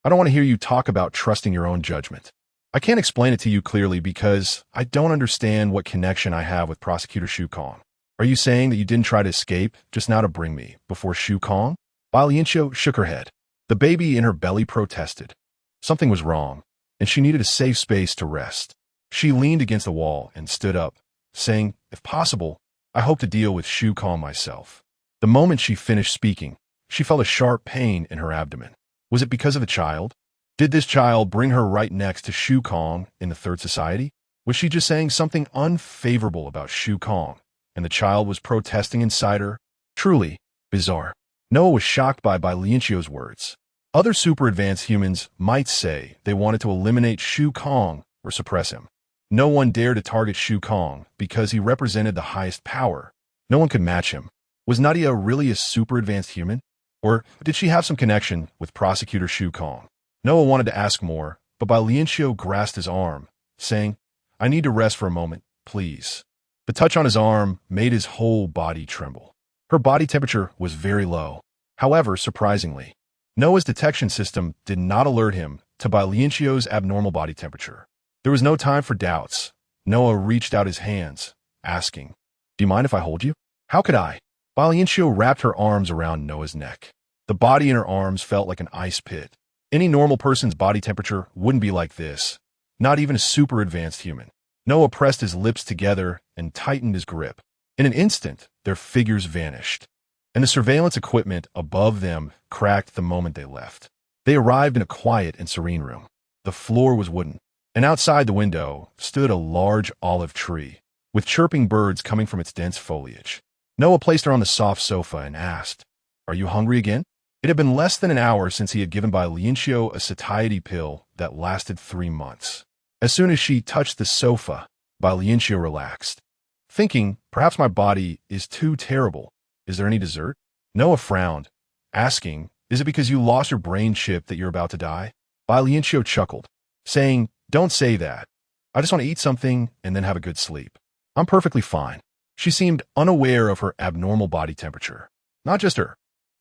Speaker 1: I don't want to hear you talk about trusting your own judgment. I can't explain it to you clearly because I don't understand what connection I have with Prosecutor Shu Kong. Are you saying that you didn't try to escape just now to bring me before Shu Kong?" Bai Lianqiu shook her head. The baby in her belly protested. Something was wrong, and she needed a safe space to rest. She leaned against the wall and stood up, saying, "If possible, I hope to deal with Shu Kong myself." The moment she finished speaking, she felt a sharp pain in her abdomen. Was it because of the child? Did this child bring her right next to Shu Kong in the Third Society? Was she just saying something unfavorable about Shu Kong, and the child was protesting inside her? Truly bizarre. Noah was shocked by Lianqiu's words. Other super-advanced humans might say they wanted to eliminate Shu Kong or suppress him. No one dared to target Shu Kong because he represented the highest power. No one could match him. Was Nadia really a super-advanced human? Or did she have some connection with Prosecutor Shu Kong? Noah wanted to ask more, but Bai Lianqiu grasped his arm, saying, "I need to rest for a moment, please." The touch on his arm made his whole body tremble. Her body temperature was very low. However, surprisingly, Noah's detection system did not alert him to Bai Lianqiu's abnormal body temperature. There was no time for doubts. Noah reached out his hands, asking, "Do you mind if I hold you?" "How could I?" Bai Lianqiu wrapped her arms around Noah's neck. The body in her arms felt like an ice pit. Any normal person's body temperature wouldn't be like this, not even a super advanced human. Noah pressed his lips together and tightened his grip. In an instant, their figures vanished, and the surveillance equipment above them cracked the moment they left. They arrived in a quiet and serene room. The floor was wooden, and outside the window stood a large olive tree, with chirping birds coming from its dense foliage. Noah placed her on the soft sofa and asked, "Are you hungry again?" It had been less than an hour since he had given Bai Lianqiu a satiety pill that lasted 3 months. As soon as she touched the sofa, Bai Lianqiu relaxed, thinking, perhaps my body is too terrible. Is there any dessert? Noah frowned, asking, is it because you lost your brain chip that you're about to die? Bai Lianqiu chuckled, saying, don't say that. I just want to eat something and then have a good sleep. I'm perfectly fine. She seemed unaware of her abnormal body temperature. Not just her.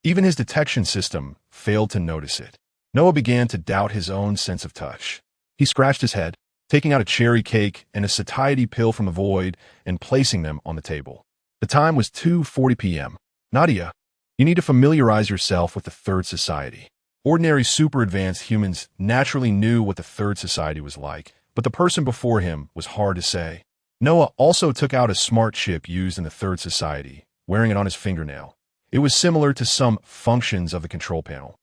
Speaker 1: Even his detection system failed to notice it. Noah began to doubt his own sense of touch. He scratched his head, taking out a cherry cake and a satiety pill from the void and placing them on the table. The time was 2:40 p.m. Nadia, you need to familiarize yourself with the Third Society. Ordinary super-advanced humans naturally knew what the Third Society was like, but the person before him was hard to say. Noah also took out a smart chip used in the Third Society, wearing it on his fingernail. It was similar to some functions of the control panel,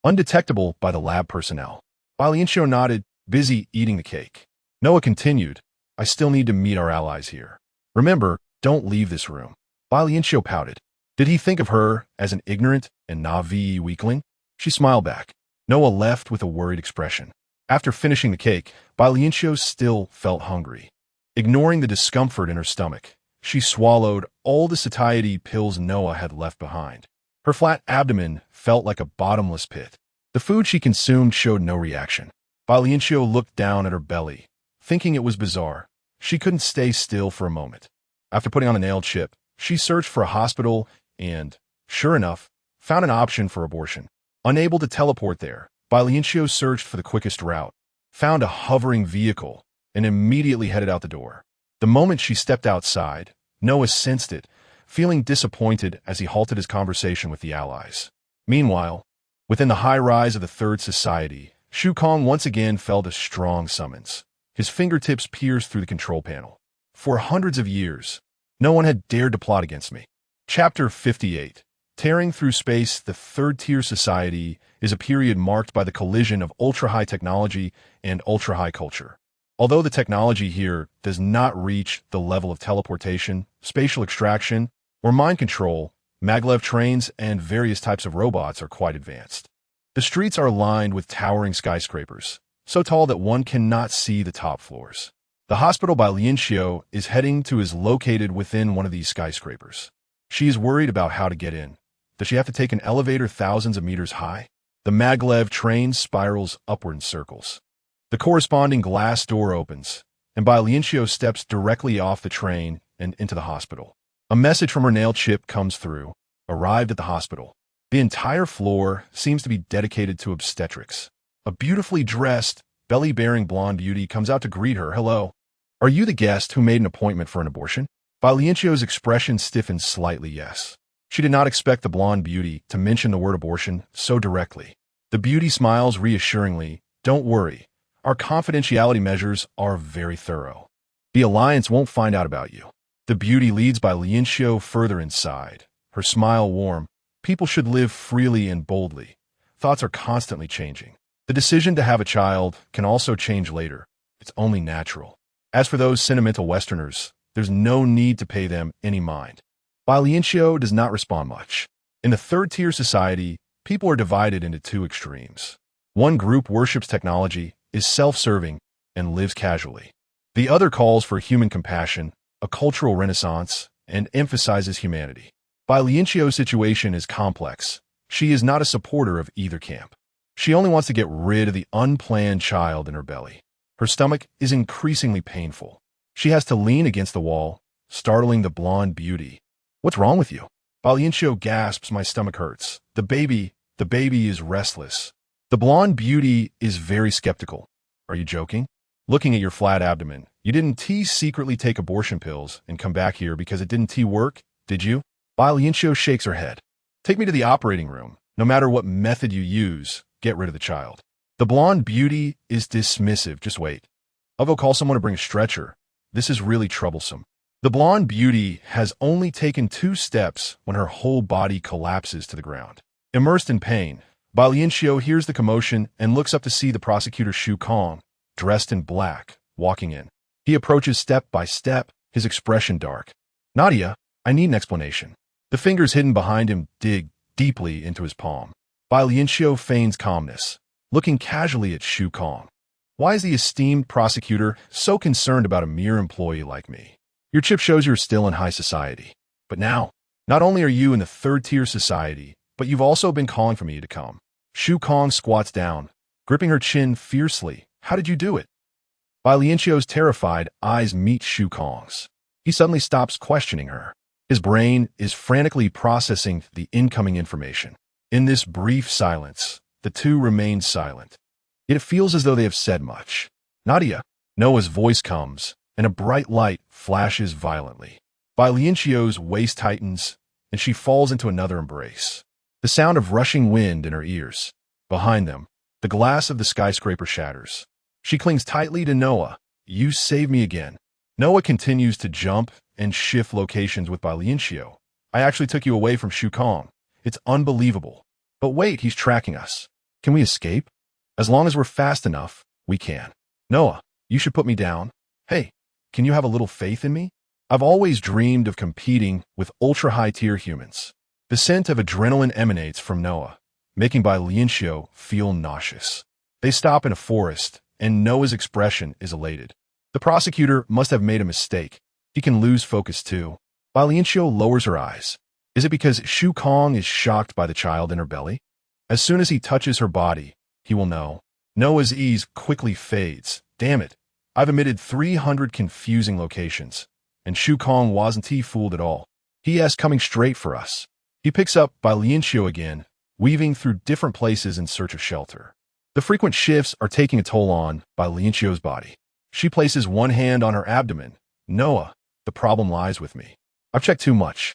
Speaker 1: undetectable by the lab personnel. Bai Lianqiu nodded, busy eating the cake. Noah continued, I still need to meet our allies here. Remember, don't leave this room. Bai Lianqiu pouted. Did he think of her as an ignorant and naive weakling? She smiled back. Noah left with a worried expression. After finishing the cake, Bai Lianqiu still felt hungry. Ignoring the discomfort in her stomach, she swallowed all the satiety pills Noah had left behind. Her flat abdomen felt like a bottomless pit. The food she consumed showed no reaction. Bai Lianqiu looked down at her belly, thinking it was bizarre. She couldn't stay still for a moment. After putting on the nail chip, she searched for a hospital and, sure enough, found an option for abortion. Unable to teleport there, Bai Lianqiu searched for the quickest route, found a hovering vehicle, and immediately headed out the door. The moment she stepped outside, Noah sensed it, feeling disappointed as he halted his conversation with the allies. Meanwhile, within the high-rise of the Third Society, Shu Kong once again felt a strong summons. His fingertips pierced through the control panel. For hundreds of years, no one had dared to plot against me. Chapter 58. Tearing through space, the Third-Tier Society is a period marked by the collision of ultra-high technology and ultra-high culture. Although the technology here does not reach the level of teleportation, spatial extraction, or mind control, maglev trains and various types of robots are quite advanced. The streets are lined with towering skyscrapers, so tall that one cannot see the top floors. The hospital Bai Lianqiu is heading to is located within one of these skyscrapers. She is worried about how to get in. Does she have to take an elevator thousands of meters high? The maglev train spirals upward in circles. The corresponding glass door opens, and Bai Lianqiu steps directly off the train and into the hospital. A message from her nail chip comes through. Arrived at the hospital. The entire floor seems to be dedicated to obstetrics. A beautifully dressed, belly-bearing blonde beauty comes out to greet her. Hello. Are you the guest who made an appointment for an abortion? Bai Lianqiu's expression stiffened slightly, yes. She did not expect the blonde beauty to mention the word abortion so directly. The beauty smiles reassuringly. Don't worry. Our confidentiality measures are very thorough. The Alliance won't find out about you. The beauty leads Bai Lianqiu further inside, her smile warm. People should live freely and boldly. Thoughts are constantly changing. The decision to have a child can also change later. It's only natural. As for those sentimental Westerners, there's no need to pay them any mind. Bai Lianqiu does not respond much. In the Third-Tier Society, people are divided into two extremes. One group worships technology, is self-serving, and lives casually. The other calls for human compassion, a cultural renaissance, and emphasizes humanity. Bai Lianqiu's situation is complex. She is not a supporter of either camp. She only wants to get rid of the unplanned child in her belly. Her stomach is increasingly painful. She has to lean against the wall, startling the blonde beauty. What's wrong with you? Bai Lianqiu gasps, my stomach hurts. The baby is restless. The blonde beauty is very skeptical. Are you joking? Looking at your flat abdomen, you didn't secretly take abortion pills and come back here because it didn't work, did you? Bai Lianqiu shakes her head. Take me to the operating room. No matter what method you use, get rid of the child. The blonde beauty is dismissive. Just wait. I'll go call someone to bring a stretcher. This is really troublesome. The blonde beauty has only taken 2 steps when her whole body collapses to the ground. Immersed in pain, Bai Lianqiu hears the commotion and looks up to see the prosecutor Shu Kong, dressed in black, walking in. He approaches step by step, his expression dark. Nadia, I need an explanation. The fingers hidden behind him dig deeply into his palm. Bai Lianqiu feigns calmness, looking casually at Shu Kong. Why is the esteemed prosecutor so concerned about a mere employee like me? Your chip shows you're still in high society. But now, not only are you in the 3rd-tier society, but you've also been calling for me to come. Shu Kong squats down, gripping her chin fiercely. How did you do it? Bai Lianqiu's terrified eyes meet Shu Kong's. He suddenly stops questioning her. His brain is frantically processing the incoming information. In this brief silence, the two remain silent. Yet it feels as though they have said much. Nadia, Noah's voice comes, and a bright light flashes violently. Bai Lianqiu's waist tightens, and she falls into another embrace. The sound of rushing wind in her ears. Behind them, the glass of the skyscraper shatters. She clings tightly to Noah. You save me again. Noah continues to jump and shift locations with Bai Lianqiu. I actually took you away from Shu Kong. It's unbelievable. But wait, he's tracking us. Can we escape? As long as we're fast enough, we can. Noah, you should put me down. Hey, can you have a little faith in me? I've always dreamed of competing with ultra-high-tier humans. The scent of adrenaline emanates from Noah, making Bai Lianqiu feel nauseous. They stop in a forest, and Noah's expression is elated. The prosecutor must have made a mistake. He can lose focus too. Bai Lianqiu lowers her eyes. Is it because Shu Kong is shocked by the child in her belly? As soon as he touches her body, he will know. Noah's ease quickly fades. Damn it. I've omitted 300 confusing locations. And Shu Kong wasn't fooled at all. He is coming straight for us. He picks up Bai Lianqiu again, weaving through different places in search of shelter. The frequent shifts are taking a toll on Bai Lianqiu's body. She places one hand on her abdomen. Noah, the problem lies with me. I've checked too much.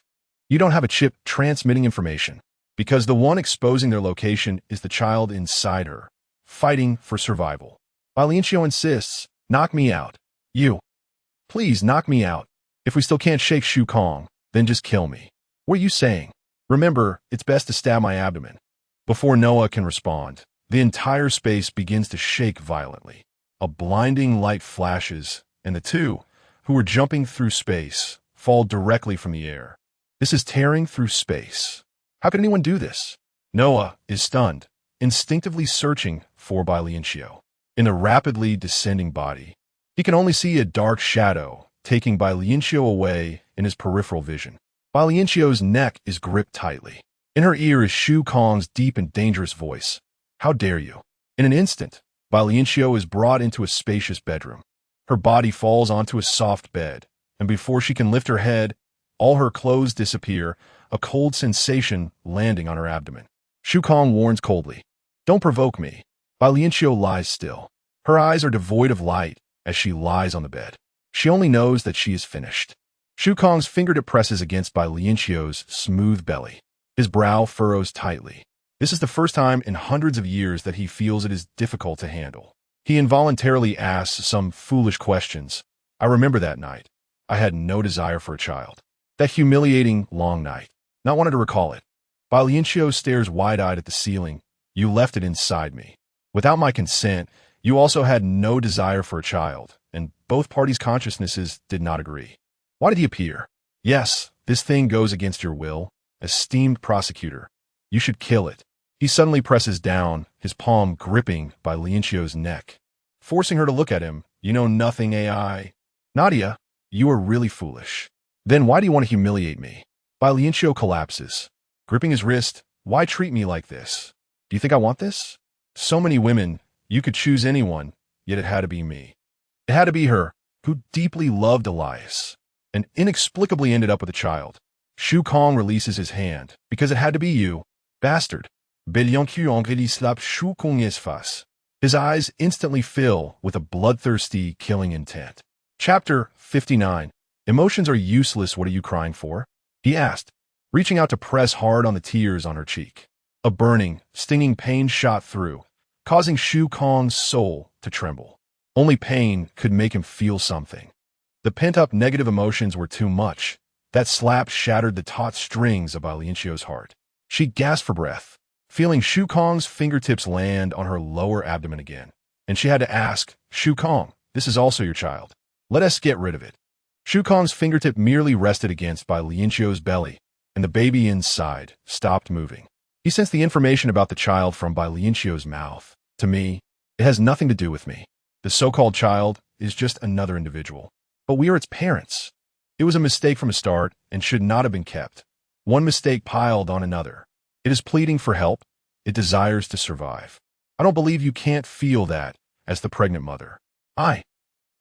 Speaker 1: You don't have a chip transmitting information, because the one exposing their location is the child inside her, fighting for survival. Bai Lianqiu insists, knock me out. You. Please knock me out. If we still can't shake Shu Kong, then just kill me. What are you saying? Remember, it's best to stab my abdomen. Before Noah can respond, the entire space begins to shake violently. A blinding light flashes, and the two, who are jumping through space, fall directly from the air. This is tearing through space. How could anyone do this? Noah is stunned, instinctively searching for Bai Lianqiu. In the rapidly descending body, he can only see a dark shadow, taking Bai Lianqiu away in his peripheral vision. Bai Lianqiu's neck is gripped tightly. In her ear is Shu Kong's deep and dangerous voice. How dare you? In an instant, Bai Lianqiu is brought into a spacious bedroom. Her body falls onto a soft bed, and before she can lift her head, all her clothes disappear, a cold sensation landing on her abdomen. Shu Kong warns coldly, don't provoke me. Bai Lianqiu lies still. Her eyes are devoid of light as she lies on the bed. She only knows that she is finished. Shu Kong's fingertip presses against Bai Lianqiu's smooth belly. His brow furrows tightly. This is the first time in hundreds of years that he feels it is difficult to handle. He involuntarily asks some foolish questions. I remember that night. I had no desire for a child. That humiliating long night. Not wanted to recall it. Bai Lianqiu stares wide-eyed at the ceiling. You left it inside me. Without my consent, you also had no desire for a child, and both parties' consciousnesses did not agree. Why did he appear? Yes, this thing goes against your will. Esteemed prosecutor, you should kill it. He suddenly presses down, his palm gripping Bai Lianqiu's neck, forcing her to look at him. You know nothing, AI. Nadia, you are really foolish. Then why do you want to humiliate me? Bai Lianqiu collapses, gripping his wrist. Why treat me like this? Do you think I want this? So many women, you could choose anyone, yet it had to be me. It had to be her, who deeply loved Elias, and inexplicably ended up with a child. Shu Kong releases his hand, because it had to be you, bastard. Bai Lianqiu angrily slaps Shu Kong's face. His eyes instantly fill with a bloodthirsty, killing intent. Chapter 59. Emotions are useless, what are you crying for? He asked, reaching out to press hard on the tears on her cheek. A burning, stinging pain shot through, causing Shu Kong's soul to tremble. Only pain could make him feel something. The pent-up negative emotions were too much. That slap shattered the taut strings of Bai Lianqiu's heart. She gasped for breath, feeling Shu Kong's fingertips land on her lower abdomen again. And she had to ask, Shu Kong, this is also your child. Let us get rid of it. Shu Kong's fingertip merely rested against Bai Lianqiu's belly, and the baby inside stopped moving. He sensed the information about the child from Bai Lianqiu's mouth. To me, it has nothing to do with me. The so-called child is just another individual. But we are its parents. It was a mistake from the start and should not have been kept. One mistake piled on another. It is pleading for help. It desires to survive. I don't believe you can't feel that as the pregnant mother. Bai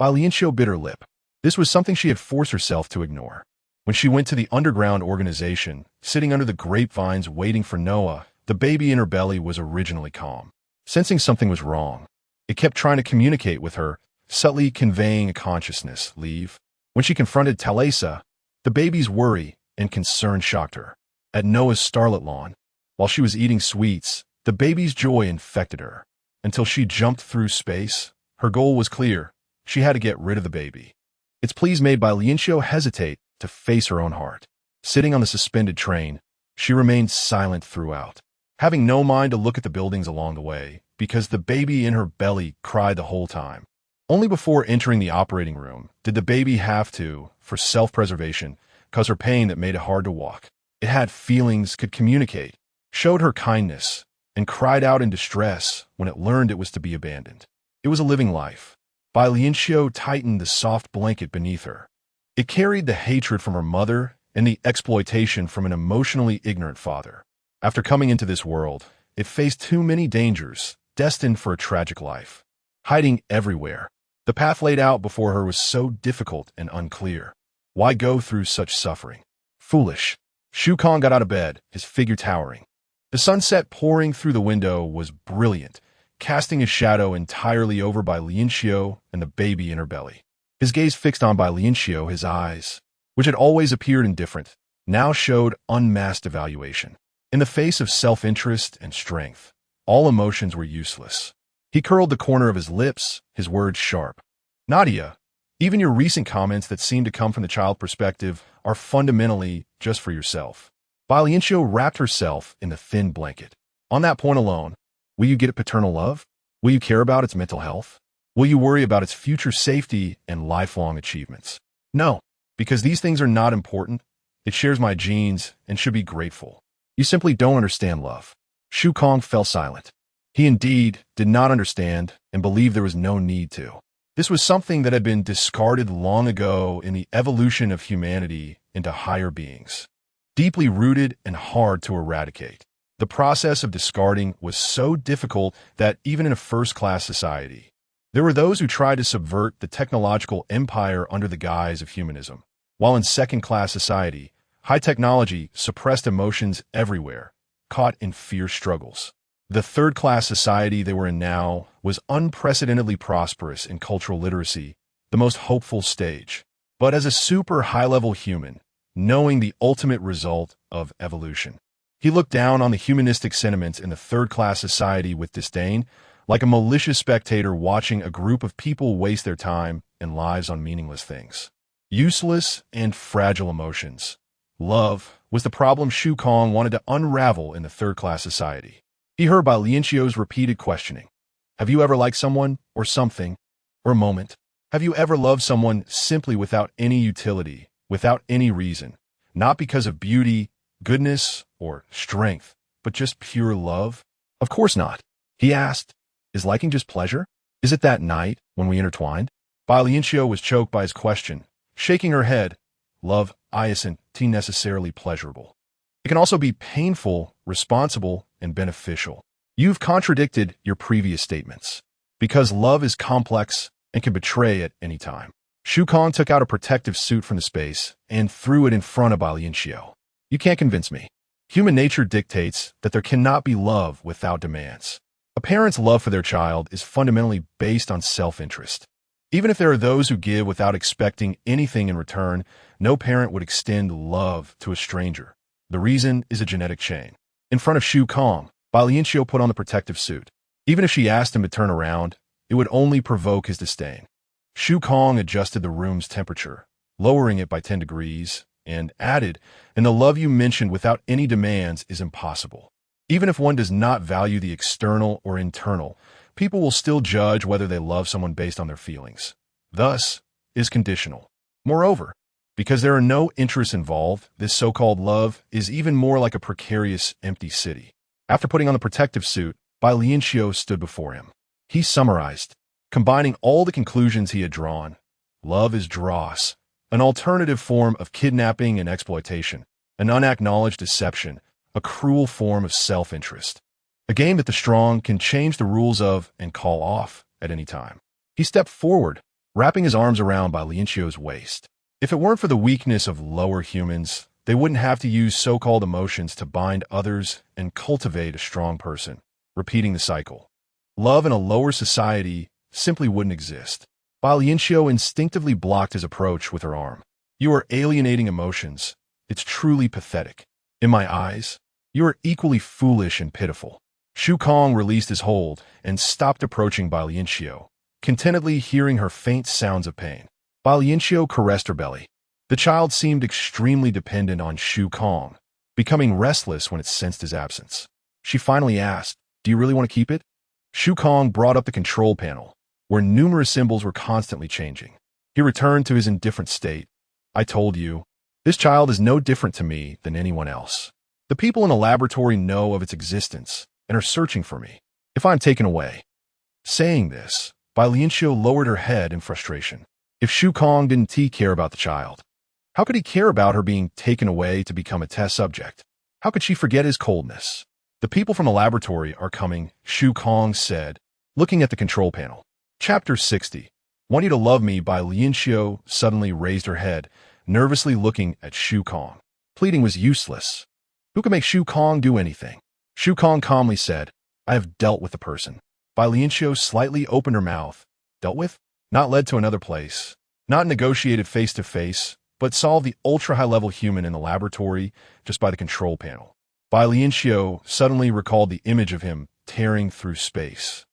Speaker 1: Lianqiu bit her lip. This was something she had forced herself to ignore. When she went to the underground organization, sitting under the grapevines waiting for Noah, the baby in her belly was originally calm. Sensing something was wrong, it kept trying to communicate with her, subtly conveying a consciousness, leave. When she confronted Talesa, the baby's worry and concern shocked her. At Noah's starlit lawn, while she was eating sweets, the baby's joy infected her. Until she jumped through space, her goal was clear. She had to get rid of the baby. Its pleas made Bai Lianqiu hesitate to face her own heart. Sitting on the suspended train, she remained silent throughout, having no mind to look at the buildings along the way, because the baby in her belly cried the whole time. Only before entering the operating room did the baby have to, for self-preservation, cause her pain that made it hard to walk. It had feelings, could communicate, showed her kindness, and cried out in distress when it learned it was to be abandoned. It was a living life. Bai Lianqiu tightened the soft blanket beneath her. It carried the hatred from her mother and the exploitation from an emotionally ignorant father. After coming into this world, it faced too many dangers, destined for a tragic life. Hiding everywhere, the path laid out before her was so difficult and unclear. Why go through such suffering? Foolish. Shu Kong got out of bed, his figure towering. The sunset pouring through the window was brilliant, casting his shadow entirely over Bai Lianqiu and the baby in her belly. His gaze fixed on Bai Lianqiu, his eyes, which had always appeared indifferent, now showed unmasked evaluation. In the face of self-interest and strength, all emotions were useless. He curled the corner of his lips, his words sharp. Nadia, even your recent comments that seem to come from the child perspective are fundamentally just for yourself. Bai Lianqiu wrapped herself in the thin blanket. On that point alone, will you get it paternal love? Will you care about its mental health? Will you worry about its future safety and lifelong achievements? No, because these things are not important. It shares my genes and should be grateful. You simply don't understand love. Shu Kong fell silent. He indeed did not understand and believed there was no need to. This was something that had been discarded long ago in the evolution of humanity into higher beings. Deeply rooted and hard to eradicate. The process of discarding was so difficult that even in a first-class society, there were those who tried to subvert the technological empire under the guise of humanism. While in second-class society, high technology suppressed emotions everywhere, caught in fierce struggles. The third-class society they were in now was unprecedentedly prosperous in cultural literacy, the most hopeful stage. But as a super high-level human, knowing the ultimate result of evolution, he looked down on the humanistic sentiments in the third-class society with disdain, like a malicious spectator watching a group of people waste their time and lives on meaningless things. Useless and fragile emotions. Love was the problem Shu Kong wanted to unravel in the third-class society. He heard Bai Lianqiu's repeated questioning. Have you ever liked someone, or something, or a moment? Have you ever loved someone simply without any utility, without any reason, not because of beauty, goodness, or strength, but just pure love? Of course not. He asked, is liking just pleasure? Is it that night when we intertwined? Bai Lianqiu was choked by his question, shaking her head. Love isn't necessarily pleasurable. It can also be painful, responsible, and beneficial. You've contradicted your previous statements. Because love is complex and can betray at any time. Shu Kong took out a protective suit from the space and threw it in front of Bai Lianqiu. You can't convince me. Human nature dictates that there cannot be love without demands. A parent's love for their child is fundamentally based on self-interest. Even if there are those who give without expecting anything in return, no parent would extend love to a stranger. The reason is a genetic chain. In front of Shu Kong, Bai Lianqiu put on the protective suit. Even if she asked him to turn around, it would only provoke his disdain. Shu Kong adjusted the room's temperature, lowering it by 10 degrees, and added, "And the love you mentioned without any demands is impossible. Even if one does not value the external or internal, people will still judge whether they love someone based on their feelings. Thus, is conditional. Moreover, because there are no interests involved, this so-called love is even more like a precarious, empty city." After putting on the protective suit, Bai Lianqiu stood before him. He summarized, combining all the conclusions he had drawn. Love is dross, an alternative form of kidnapping and exploitation, an unacknowledged deception, a cruel form of self-interest. A game that the strong can change the rules of and call off at any time. He stepped forward, wrapping his arms around Bai Lianqiu's waist. If it weren't for the weakness of lower humans, they wouldn't have to use so-called emotions to bind others and cultivate a strong person, repeating the cycle. Love in a lower society simply wouldn't exist. Bai Lianqiu instinctively blocked his approach with her arm. "You are alienating emotions. It's truly pathetic. In my eyes, you are equally foolish and pitiful." Shu Kong released his hold and stopped approaching Bai Lianqiu, contentedly hearing her faint sounds of pain. Bai Lianqiu caressed her belly. The child seemed extremely dependent on Shu Kong, becoming restless when it sensed his absence. She finally asked, "Do you really want to keep it?" Shu Kong brought up the control panel, where numerous symbols were constantly changing. He returned to his indifferent state. "I told you, this child is no different to me than anyone else. The people in the laboratory know of its existence and are searching for me. If I am taken away." Saying this, Bai Lianqiu lowered her head in frustration. If Shu Kong didn't care about the child, how could he care about her being taken away to become a test subject? How could she forget his coldness? "The people from the laboratory are coming," Shu Kong said, looking at the control panel. Chapter 60. "Want you to love me." Bai Lianqiu suddenly raised her head, nervously looking at Shu Kong. Pleading was useless. Who could make Shu Kong do anything? Shu Kong calmly said, "I have dealt with the person." Bai Lianqiu slightly opened her mouth. "Dealt with?" "Not led to another place. Not negotiated face-to-face, but solved the ultra-high-level human in the laboratory just by the control panel." Bai Lianqiu suddenly recalled the image of him tearing through space,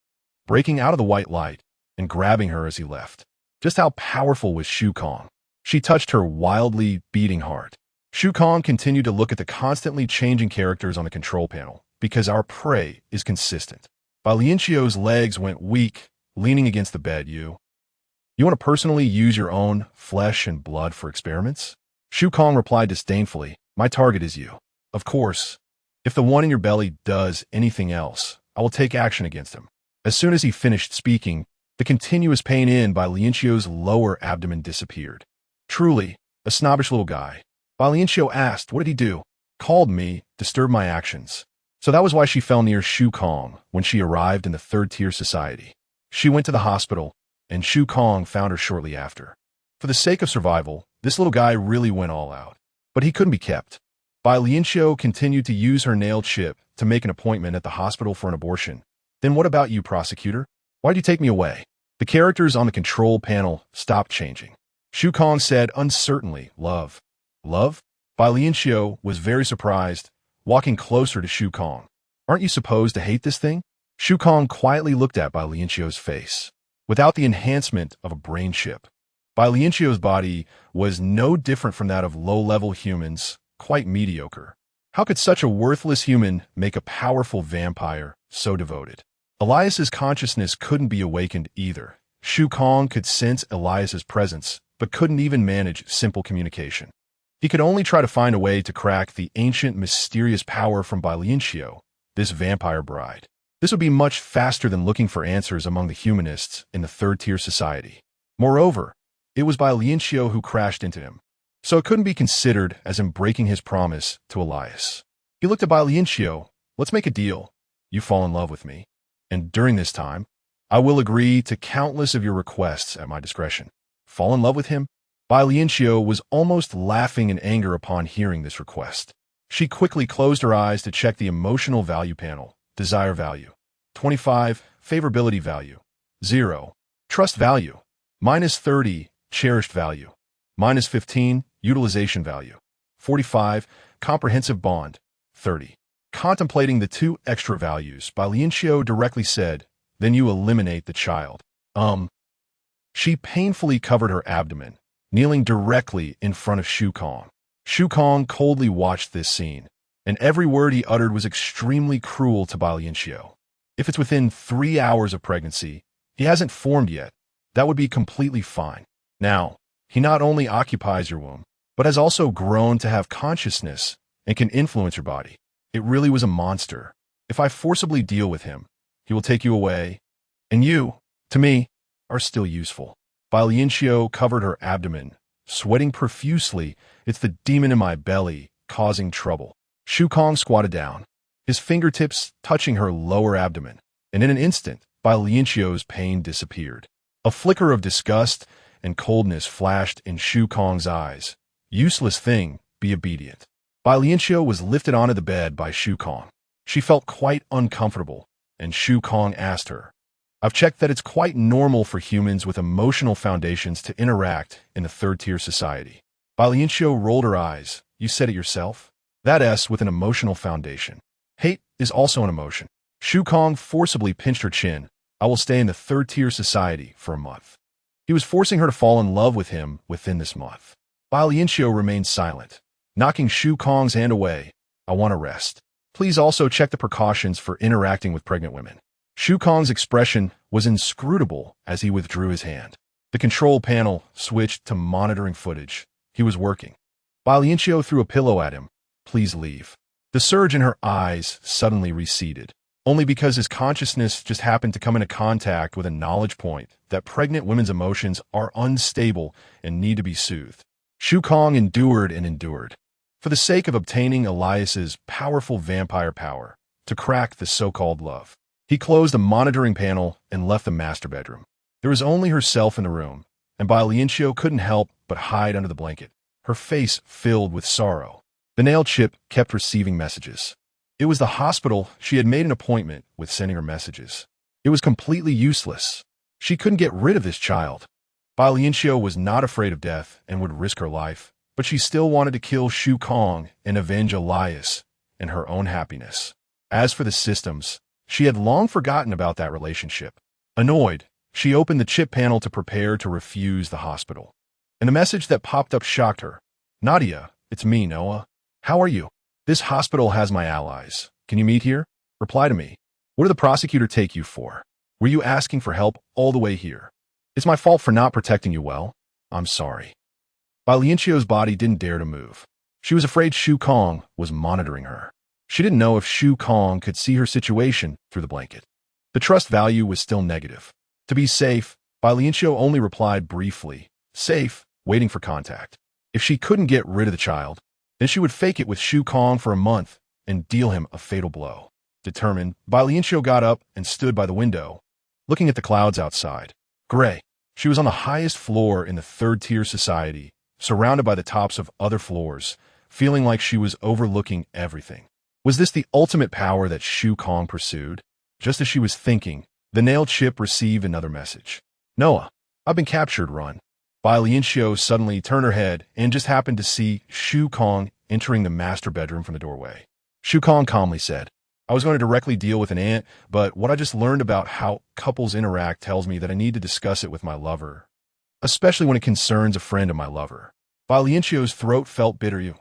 Speaker 1: breaking out of the white light, and grabbing her as he left. Just how powerful was Shu Kong? She touched her wildly beating heart. Shu Kong continued to look at the constantly changing characters on the control panel, because our prey is consistent. Bai Lianqiu's legs went weak, leaning against the bed. You want to personally use your own flesh and blood for experiments?" Shu Kong replied disdainfully, "My target is you. Of course, if the one in your belly does anything else, I will take action against him." As soon as he finished speaking, the continuous pain in Bai Lianqiu's lower abdomen disappeared. Truly, a snobbish little guy. Bai Lianqiu asked, "What did he do?" "Called me, disturbed my actions." So that was why she fell near Shu Kong when she arrived in the third-tier society. She went to the hospital, and Shu Kong found her shortly after. For the sake of survival, this little guy really went all out. But he couldn't be kept. Bai Lianqiu continued to use her nail chip to make an appointment at the hospital for an abortion. "Then what about you, prosecutor? Why'd you take me away?" The characters on the control panel stopped changing. Shu Kong said uncertainly, "Love." "Love?" Bai Lianqiu was very surprised, walking closer to Shu Kong. "Aren't you supposed to hate this thing?" Shu Kong quietly looked at Bai Lianqiu's face. Without the enhancement of a brain chip, Bai Lianqiu's body was no different from that of low-level humans, quite mediocre. How could such a worthless human make a powerful vampire so devoted? Elias's consciousness couldn't be awakened either. Shu Kong could sense Elias's presence, but couldn't even manage simple communication. He could only try to find a way to crack the ancient, mysterious power from Bai Lianqiu, this vampire bride. This would be much faster than looking for answers among the humanists in the third-tier society. Moreover, it was Bai Lianqiu who crashed into him, so it couldn't be considered as him breaking his promise to Elias. He looked at Bai Lianqiu. "Let's make a deal. You fall in love with me, and during this time, I will agree to countless of your requests at my discretion." Fall in love with him? Bai Lianqiu was almost laughing in anger upon hearing this request. She quickly closed her eyes to check the emotional value panel. Desire value, 25. Favorability value, 0. Trust value, -30. Cherished value, -15. Utilization value, 45. Comprehensive bond, 30. Contemplating the two extra values, Bai Lianqiu directly said, "Then you eliminate the child." She painfully covered her abdomen, kneeling directly in front of Shu Kong. Shu Kong coldly watched this scene, and every word he uttered was extremely cruel to Bai Lianqiu. If it's within 3 hours of pregnancy, he hasn't formed yet, that would be completely fine. Now, he not only occupies your womb, but has also grown to have consciousness and can influence your body. It really was a monster. If I forcibly deal with him, he will take you away, and you, to me, are still useful. Bai Lianqiu covered her abdomen, sweating profusely. "It's the demon in my belly, causing trouble." Shu Kong squatted down, his fingertips touching her lower abdomen, and in an instant, Bai Lianqiu's pain disappeared. A flicker of disgust and coldness flashed in Shu Kong's eyes. "Useless thing, be obedient." Bai Lianqiu was lifted onto the bed by Shu Kong. She felt quite uncomfortable, and Shu Kong asked her, "I've checked that it's quite normal for humans with emotional foundations to interact in the third-tier society." Bai Lianqiu rolled her eyes. "You said it yourself? That S with an emotional foundation. Hate is also an emotion." Shu Kong forcibly pinched her chin. "I will stay in the third-tier society for a month." He was forcing her to fall in love with him within this month. Bai Lianqiu remained silent, knocking Shu Kong's hand away. "I want to rest. Please also check the precautions for interacting with pregnant women." Shu Kong's expression was inscrutable as he withdrew his hand. The control panel switched to monitoring footage. He was working. Bai Lianqiu threw a pillow at him. "Please leave." The surge in her eyes suddenly receded, only because his consciousness just happened to come into contact with a knowledge point that pregnant women's emotions are unstable and need to be soothed. Shu Kong endured and endured, for the sake of obtaining Elias's powerful vampire power, to crack the so-called love. He closed the monitoring panel and left the master bedroom. There was only herself in the room, and Bai Lianqiu couldn't help but hide under the blanket, her face filled with sorrow. The nail chip kept receiving messages. It was the hospital she had made an appointment with sending her messages. It was completely useless. She couldn't get rid of this child. Bai Lianqiu was not afraid of death and would risk her life, but she still wanted to kill Shu Kong and avenge Elias and her own happiness. As for the systems, she had long forgotten about that relationship. Annoyed, she opened the chip panel to prepare to refuse the hospital. And a message that popped up shocked her. "Nadia, it's me, Noah. How are you? This hospital has my allies. Can you meet here? Reply to me. What did the prosecutor take you for? Were you asking for help all the way here? It's my fault for not protecting you well. I'm sorry." Bai Lianqiu's body didn't dare to move. She was afraid Shu Kong was monitoring her. She didn't know if Shu Kong could see her situation through the blanket. The trust value was still negative. To be safe, Bai Lianqiu only replied briefly, "Safe, waiting for contact." If she couldn't get rid of the child, then she would fake it with Shu Kong for a month and deal him a fatal blow. Determined, Bai Lianqiu got up and stood by the window, looking at the clouds outside. Gray. She was on the highest floor in the third-tier society, surrounded by the tops of other floors, feeling like she was overlooking everything. Was this the ultimate power that Shu Kong pursued? Just as she was thinking, the nail chip received another message. "Noah, I've been captured, run." Bai Lianqiu suddenly turned her head and just happened to see Shu Kong entering the master bedroom from the doorway. Shu Kong calmly said, "I was going to directly deal with an aunt, but what I just learned about how couples interact tells me that I need to discuss it with my lover, especially when it concerns a friend of my lover." Bai Lianqiu's throat felt bitter. "You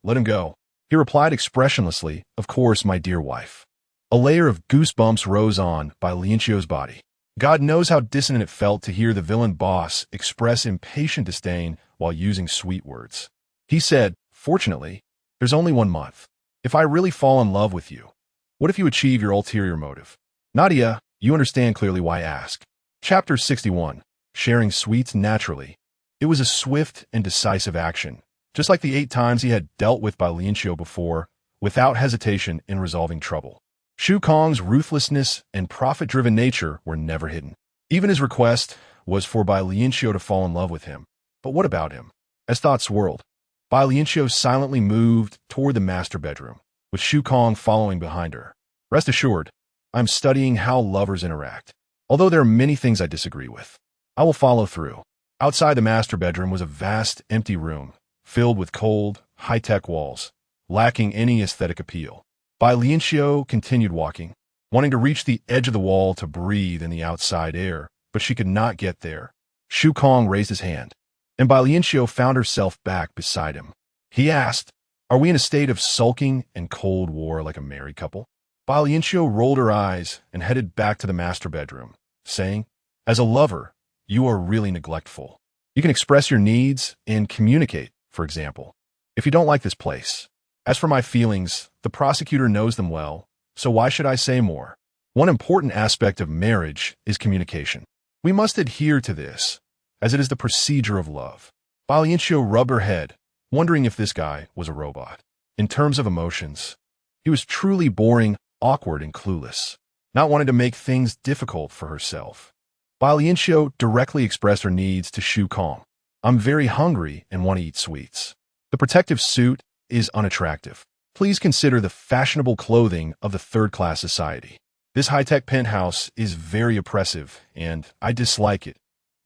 Speaker 1: let him go." He replied expressionlessly, "Of course, my dear wife." A layer of goosebumps rose on Bai Lianqiu's body. God knows how dissonant it felt to hear the villain boss express impatient disdain while using sweet words. He said, "Fortunately, there's only 1 month. If I really fall in love with you, what if you achieve your ulterior motive?" Nadia, you understand clearly why I ask. Chapter 61. Sharing sweets naturally. It was a swift and decisive action, just like the 8 times he had dealt with Bai Lianqiu before, without hesitation in resolving trouble. Shu Kong's ruthlessness and profit-driven nature were never hidden. Even his request was for Bai Lianqiu to fall in love with him. But what about him? As thoughts swirled, Bai Lianqiu silently moved toward the master bedroom, with Shu Kong following behind her. "Rest assured, I'm studying how lovers interact. Although there are many things I disagree with, I will follow through." Outside the master bedroom was a vast, empty room, filled with cold, high-tech walls, lacking any aesthetic appeal. Bai Lianqiu continued walking, wanting to reach the edge of the wall to breathe in the outside air, but she could not get there. Shu Kong raised his hand, and Bai Lianqiu found herself back beside him. He asked, "Are we in a state of sulking and cold war like a married couple?" Bai Lianqiu rolled her eyes and headed back to the master bedroom, saying, "As a lover, you are really neglectful. You can express your needs and communicate, for example, if you don't like this place. As for my feelings, the prosecutor knows them well, so why should I say more? One important aspect of marriage is communication. We must adhere to this, as it is the procedure of love." Bai Lianqiu rubbed her head, wondering if this guy was a robot. In terms of emotions, he was truly boring, awkward, and clueless, not wanting to make things difficult for herself. Bai Lianqiu directly expressed her needs to Shu Kong. "I'm very hungry and want to eat sweets. The protective suit is unattractive. Please consider the fashionable clothing of the third-class society. This high-tech penthouse is very oppressive, and I dislike it.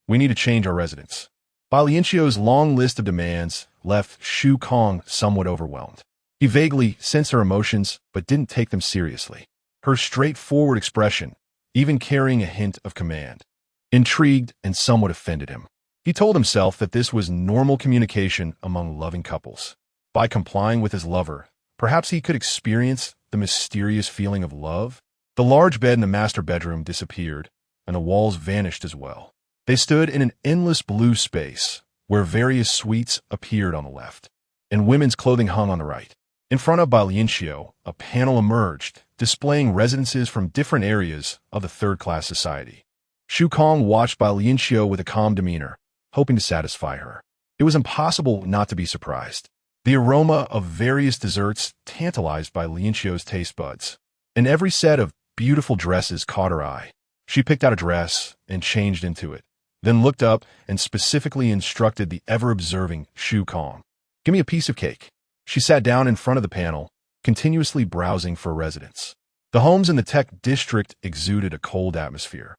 Speaker 1: We need to change our residence." Bai Lianqiu's long list of demands left Shu Kong somewhat overwhelmed. He vaguely sensed her emotions, but didn't take them seriously. Her straightforward expression, even carrying a hint of command, intrigued and somewhat offended him. He told himself that this was normal communication among loving couples. By complying with his lover, perhaps he could experience the mysterious feeling of love. The large bed in the master bedroom disappeared, and the walls vanished as well. They stood in an endless blue space, where various suites appeared on the left, and women's clothing hung on the right. In front of Bai Lianqiu, a panel emerged, displaying residences from different areas of the third-class society. Shu Kong watched Bai Lianqiu with a calm demeanor, hoping to satisfy her. It was impossible not to be surprised. The aroma of various desserts tantalized Bai Lianqiu's taste buds, and every set of beautiful dresses caught her eye. She picked out a dress and changed into it, then looked up and specifically instructed the ever-observing Shu Kong, "Give me a piece of cake." She sat down in front of the panel, continuously browsing for a residence. The homes in the tech district exuded a cold atmosphere,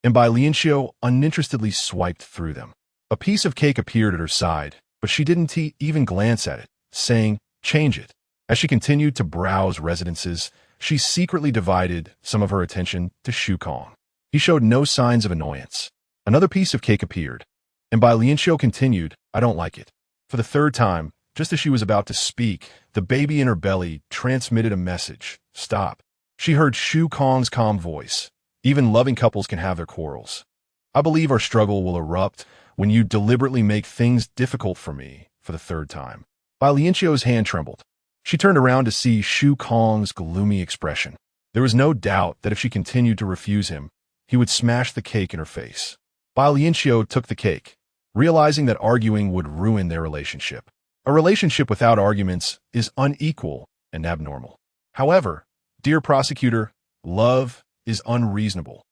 Speaker 1: and Bai Lianqiu uninterestedly swiped through them. A piece of cake appeared at her side, but she didn't even glance at it, saying, "Change it." As she continued to browse residences, she secretly divided some of her attention to Shu Kong. He showed no signs of annoyance. Another piece of cake appeared, and Bai Lianqiu continued, "I don't like it." For the third time, just as she was about to speak, the baby in her belly transmitted a message, "Stop." She heard Shu Kong's calm voice. "Even loving couples can have their quarrels. I believe our struggle will erupt when you deliberately make things difficult for me for the third time." Bai Lianqiu's hand trembled. She turned around to see Shu Kong's gloomy expression. There was no doubt that if she continued to refuse him, he would smash the cake in her face. Bai Lianqiu took the cake, realizing that arguing would ruin their relationship. A relationship without arguments is unequal and abnormal. However, dear prosecutor, love is unreasonable.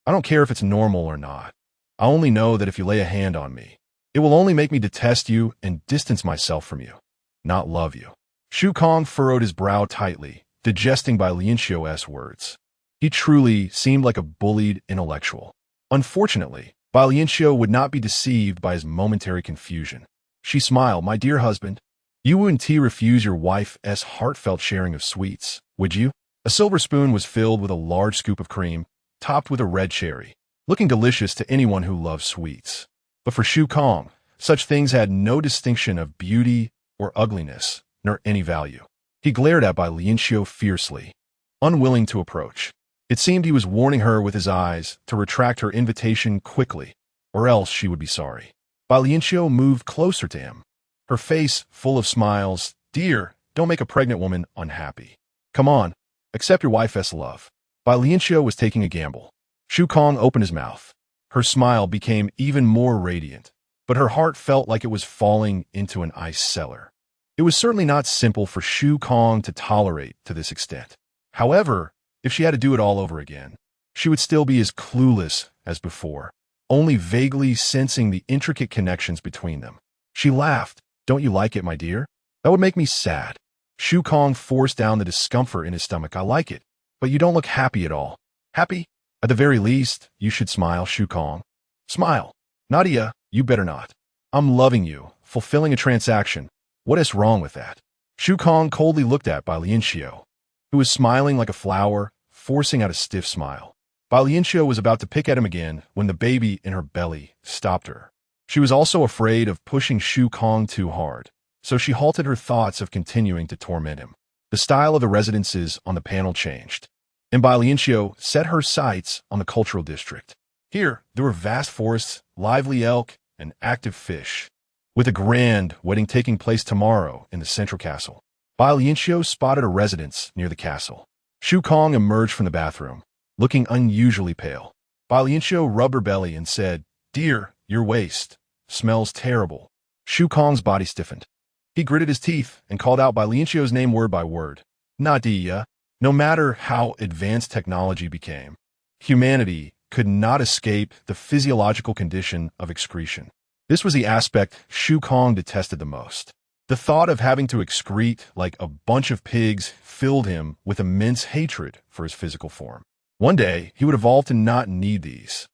Speaker 1: I don't care if it's normal or not. I only know that if you lay a hand on me, it will only make me detest you and distance myself from you, not love you. Shu Kong furrowed his brow tightly, digesting Bai Lianqiu's words. He truly seemed like a bullied intellectual. Unfortunately, Bai Lianqiu would not be deceived by his momentary confusion. She smiled, "My dear husband, you wouldn't refuse your wife's heartfelt sharing of sweets, would you?" A silver spoon was filled with a large scoop of cream, topped with a red cherry, looking delicious to anyone who loves sweets. But for Shu Kong, such things had no distinction of beauty or ugliness, nor any value. He glared at Bai Lianqiu fiercely, unwilling to approach. It seemed he was warning her with his eyes to retract her invitation quickly, or else she would be sorry. Bai Lianqiu moved closer to him, her face full of smiles. "Dear, don't make a pregnant woman unhappy. Come on, accept your wife's love." Bai Lianqiu was taking a gamble. Shu Kong opened his mouth. Her smile became even more radiant, but her heart felt like it was falling into an ice cellar. It was certainly not simple for Shu Kong to tolerate to this extent. However, if she had to do it all over again, she would still be as clueless as before, only vaguely sensing the intricate connections between them. She laughed. "Don't you like it, my dear? That would make me sad." Shu Kong forced down the discomfort in his stomach. "I like it, but you don't look happy at all." "Happy? At the very least, you should smile, Shu Kong." "Smile? Nadia, you better not. I'm loving you, fulfilling a transaction. What is wrong with that?" Shu Kong coldly looked at Bai Lianqiu. who was smiling like a flower, forcing out a stiff smile. Bai Lianqiu was about to pick at him again when the baby in her belly stopped her. She was also afraid of pushing Shu Kong too hard, so she halted her thoughts of continuing to torment him. The style of the residences on the panel changed, and Bai Lianqiu set her sights on the cultural district. Here, there were vast forests, lively elk, and active fish, with a grand wedding taking place tomorrow in the central castle. Bai Lianqiu spotted a residence near the castle. Shu Kong emerged from the bathroom, looking unusually pale. Bai Lianqiu rubbed her belly and said, "Dear, your waist smells terrible." Shu Kong's body stiffened. He gritted his teeth and called out Bai Lianqiu's name word by word. Nadia. No matter how advanced technology became, humanity could not escape the physiological condition of excretion. This was the aspect Shu Kong detested the most. The thought of having to excrete like a bunch of pigs filled him with immense hatred for his physical form. One day, he would evolve to not need these.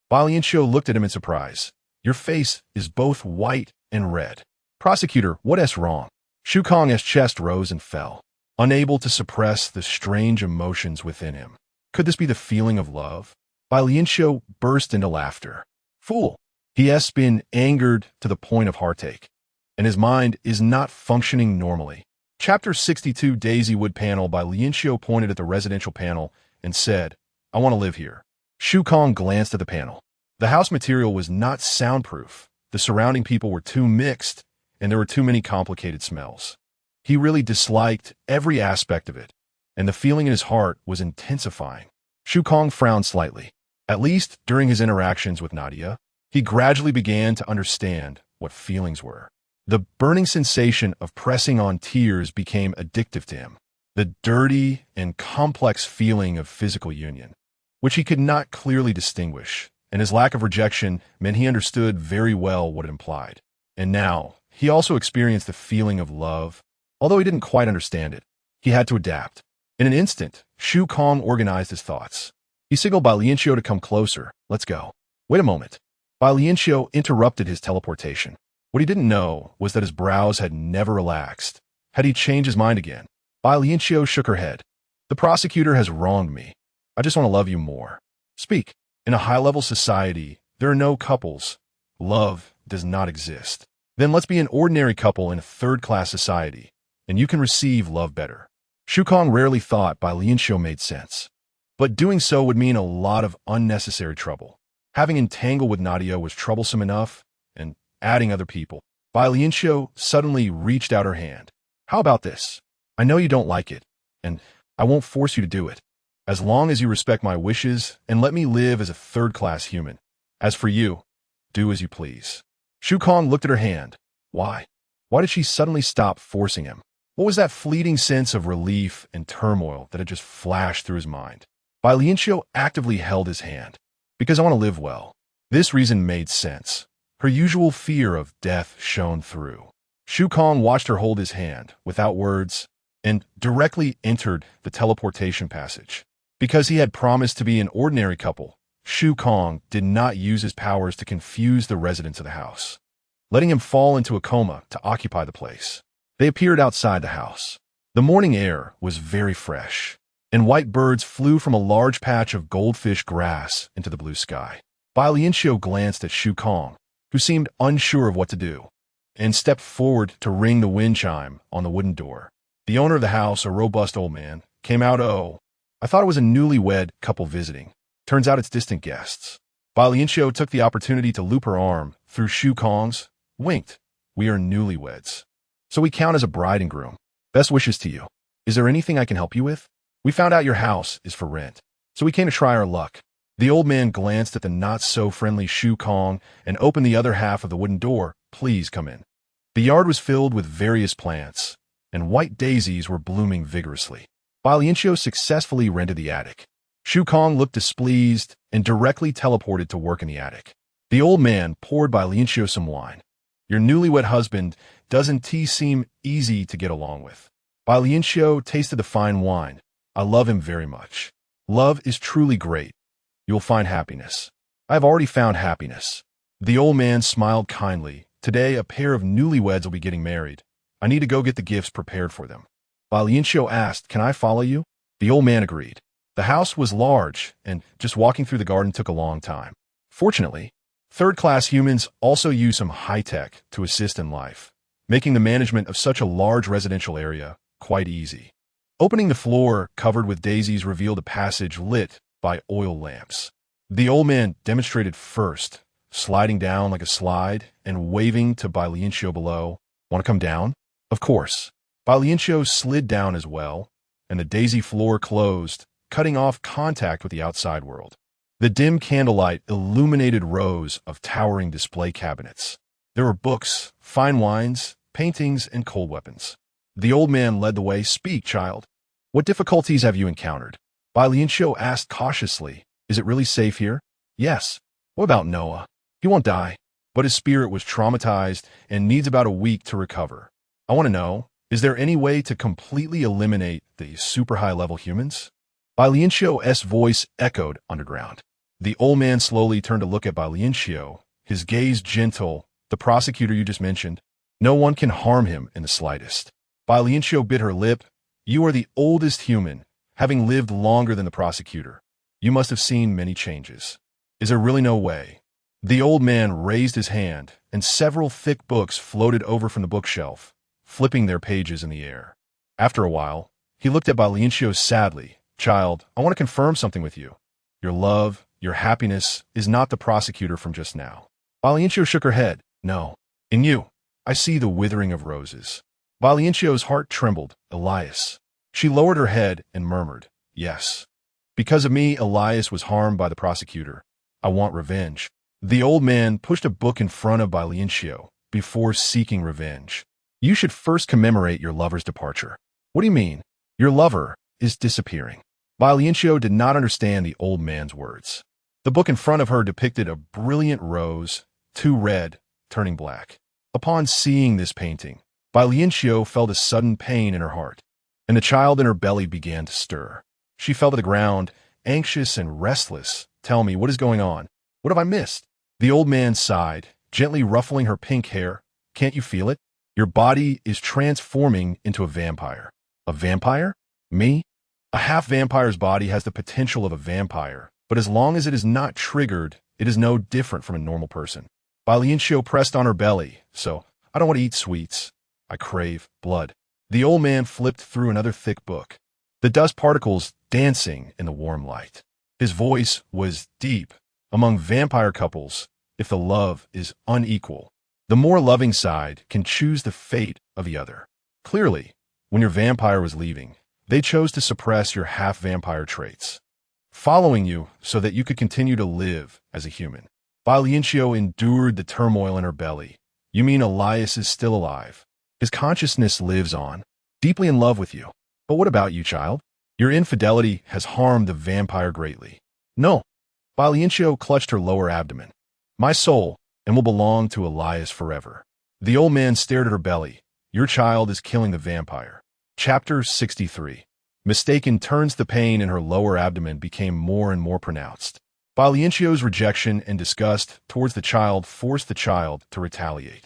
Speaker 1: Bai Lianqiu looked at him in surprise. "Your face is both white and red." "Prosecutor, what's wrong?" Shu Kong's chest rose and fell, unable to suppress the strange emotions within him. Could this be the feeling of love? Bai Lianqiu burst into laughter. "Fool! He has been angered to the point of heartache, and his mind is not functioning normally." Chapter 62 Daisy Wood Panel. Bai Lianqiu pointed at the residential panel and said, "I want to live here." Shu Kong glanced at the panel. The house material was not soundproof. The surrounding people were too mixed, and there were too many complicated smells. He really disliked every aspect of it, and the feeling in his heart was intensifying. Shu Kong frowned slightly. At least during his interactions with Nadia, he gradually began to understand what feelings were. The burning sensation of pressing on tears became addictive to him. The dirty and complex feeling of physical union, which he could not clearly distinguish, and his lack of rejection meant he understood very well what it implied. And now, he also experienced the feeling of love. Although he didn't quite understand it, he had to adapt. In an instant, Shu Kong organized his thoughts. He signaled Bai Lianqiu to come closer. "Let's go." "Wait a moment." Bai Lianqiu interrupted his teleportation. What he didn't know was that his brows had never relaxed. Had he changed his mind again? Bai Lianqiu shook her head. "The prosecutor has wronged me. I just want to love you more." "Speak." "In a high-level society, there are no couples. Love does not exist. Then let's be an ordinary couple in a third-class society, and you can receive love better." Shu Kong rarely thought Bai Lianqiu made sense. But doing so would mean a lot of unnecessary trouble. Having entangled with Nadia was troublesome enough, and adding other people. Bai Lianqiu suddenly reached out her hand. "How about this? I know you don't like it, and I won't force you to do it, as long as you respect my wishes and let me live as a third-class human. As for you, do as you please." Shu Kong looked at her hand. Why? Why did she suddenly stop forcing him? What was that fleeting sense of relief and turmoil that had just flashed through his mind? Bai Lianqiu actively held his hand. "Because I want to live well." This reason made sense. Her usual fear of death shone through. Shu Kong watched her hold his hand, without words, and directly entered the teleportation passage. Because he had promised to be an ordinary couple, Shu Kong did not use his powers to confuse the residents of the house, letting him fall into a coma to occupy the place. They appeared outside the house. The morning air was very fresh, and white birds flew from a large patch of goldfish grass into the blue sky. Bai Lianqiu glanced at Shu Kong, who seemed unsure of what to do, and stepped forward to ring the wind chime on the wooden door. The owner of the house, a robust old man, came out. "Oh, I thought it was a newlywed couple visiting. Turns out it's distant guests." Bai Lianqiu took the opportunity to loop her arm through Shu Kong's, winked. "We are newlyweds, so we count as a bride and groom. Best wishes to you. Is there anything I can help you with? We found out your house is for rent, so we came to try our luck." The old man glanced at the not-so-friendly Shu Kong and opened the other half of the wooden door. "Please come in." The yard was filled with various plants, and white daisies were blooming vigorously. Bai Lianqiu successfully rented the attic. Shu Kong looked displeased and directly teleported to work in the attic. The old man poured Bai Lianqiu some wine. "Your newlywed husband doesn't seem easy to get along with." Bai Lianqiu tasted the fine wine. "I love him very much. Love is truly great. You will find happiness." "I have already found happiness." The old man smiled kindly. "Today, a pair of newlyweds will be getting married. I need to go get the gifts prepared for them." Bai Lianqiu asked, "Can I follow you?" The old man agreed. The house was large, and just walking through the garden took a long time. Fortunately, third-class humans also use some high-tech to assist in life, making the management of such a large residential area quite easy. Opening the floor covered with daisies revealed a passage lit by oil lamps. The old man demonstrated first, sliding down like a slide and waving to Bai Lianqiu below. Want to come down? Of course. Bai Lianqiu slid down as well, and the daisy floor closed, cutting off contact with the outside world. The dim candlelight illuminated rows of towering display cabinets. There were books, fine wines, paintings, and cold weapons. The old man led the way. Speak, child. What difficulties have you encountered? Bai Lianqiu asked cautiously. Is it really safe here? Yes. What about Noah? He won't die, but his spirit was traumatized and needs about a week to recover. I want to know, is there any way to completely eliminate the super high-level humans? Bai Lianqiu's voice echoed underground. The old man slowly turned to look at Bai Lianqiu, his gaze gentle. The prosecutor you just mentioned, no one can harm him in the slightest. Bai Lianqiu bit her lip. You are the oldest human, having lived longer than the prosecutor. You must have seen many changes. Is there really no way? The old man raised his hand, and several thick books floated over from the bookshelf, flipping their pages in the air. After a while, he looked at Bai Lianqiu sadly. Child, I want to confirm something with you. Your love, your happiness, is not the prosecutor from just now. Bai Lianqiu shook her head. No. In you, I see the withering of roses. Bai Lianqiu's heart trembled. Elias. She lowered her head and murmured, yes. Because of me, Elias was harmed by the prosecutor. I want revenge. The old man pushed a book in front of Bai Lianqiu before seeking revenge. You should first commemorate your lover's departure. What do you mean? Your lover is disappearing. Bai Lianqiu did not understand the old man's words. The book in front of her depicted a brilliant rose, too red, turning black. Upon seeing this painting, Bai Lianqiu felt a sudden pain in her heart, and the child in her belly began to stir. She fell to the ground, anxious and restless. Tell me, what is going on? What have I missed? The old man sighed, gently ruffling her pink hair. Can't you feel it? Your body is transforming into a vampire. A vampire? Me? A half-vampire's body has the potential of a vampire, but as long as it is not triggered, it is no different from a normal person. Bai Lianqiu pressed on her belly. So, I don't want to eat sweets. I crave blood. The old man flipped through another thick book, the dust particles dancing in the warm light. His voice was deep. Among vampire couples, if the love is unequal, the more loving side can choose the fate of the other. Clearly, when your vampire was leaving, they chose to suppress your half-vampire traits, following you so that you could continue to live as a human. Bai Lianqiu endured the turmoil in her belly. You mean Elias is still alive? His consciousness lives on, deeply in love with you. But what about you, child? Your infidelity has harmed the vampire greatly. No. Bai Lianqiu clutched her lower abdomen. My soul, and will belong to Elias forever. The old man stared at her belly. Your child is killing the vampire. Chapter 63. Mistaken turns. The pain in her lower abdomen became more and more pronounced. Bai Lianqiu's rejection and disgust towards the child forced the child to retaliate,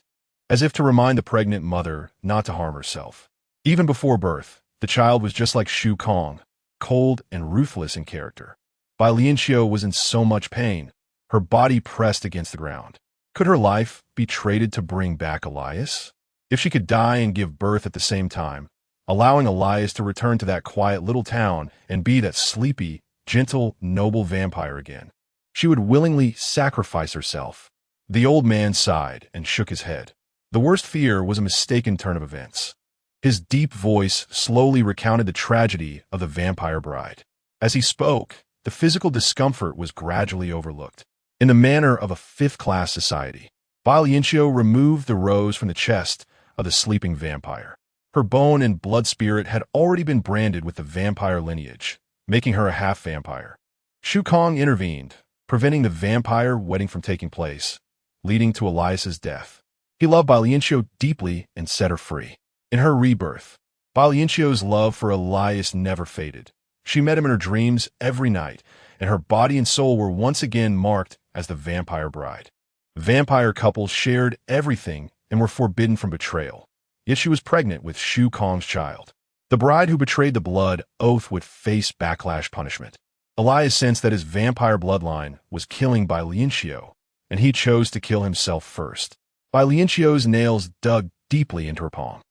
Speaker 1: as if to remind the pregnant mother not to harm herself. Even before birth, the child was just like Shu Kong, cold and ruthless in character. Bai Lianqiu was in so much pain, her body pressed against the ground. Could her life be traded to bring back Elias? If she could die and give birth at the same time, allowing Elias to return to that quiet little town and be that sleepy, gentle, noble vampire again, she would willingly sacrifice herself. The old man sighed and shook his head. The worst fear was a mistaken turn of events. His deep voice slowly recounted the tragedy of the vampire bride. As he spoke, the physical discomfort was gradually overlooked. In the manner of a fifth-class society, Bai Lianqiu removed the rose from the chest of the sleeping vampire. Her bone and blood spirit had already been branded with the vampire lineage, making her a half-vampire. Shu Kong intervened, preventing the vampire wedding from taking place, leading to Elias's death. He loved Bai Lianqiu deeply and set her free. In her rebirth, Bai Lianqiu's love for Elias never faded. She met him in her dreams every night, and her body and soul were once again marked as the vampire bride. Vampire couples shared everything and were forbidden from betrayal. Yet she was pregnant with Shu Kong's child. The bride who betrayed the blood oath would face backlash punishment. Elias sensed that his vampire bloodline was killing Bai Lianqiu, and he chose to kill himself first. Bai Lianqiu's nails dug deeply into her palm.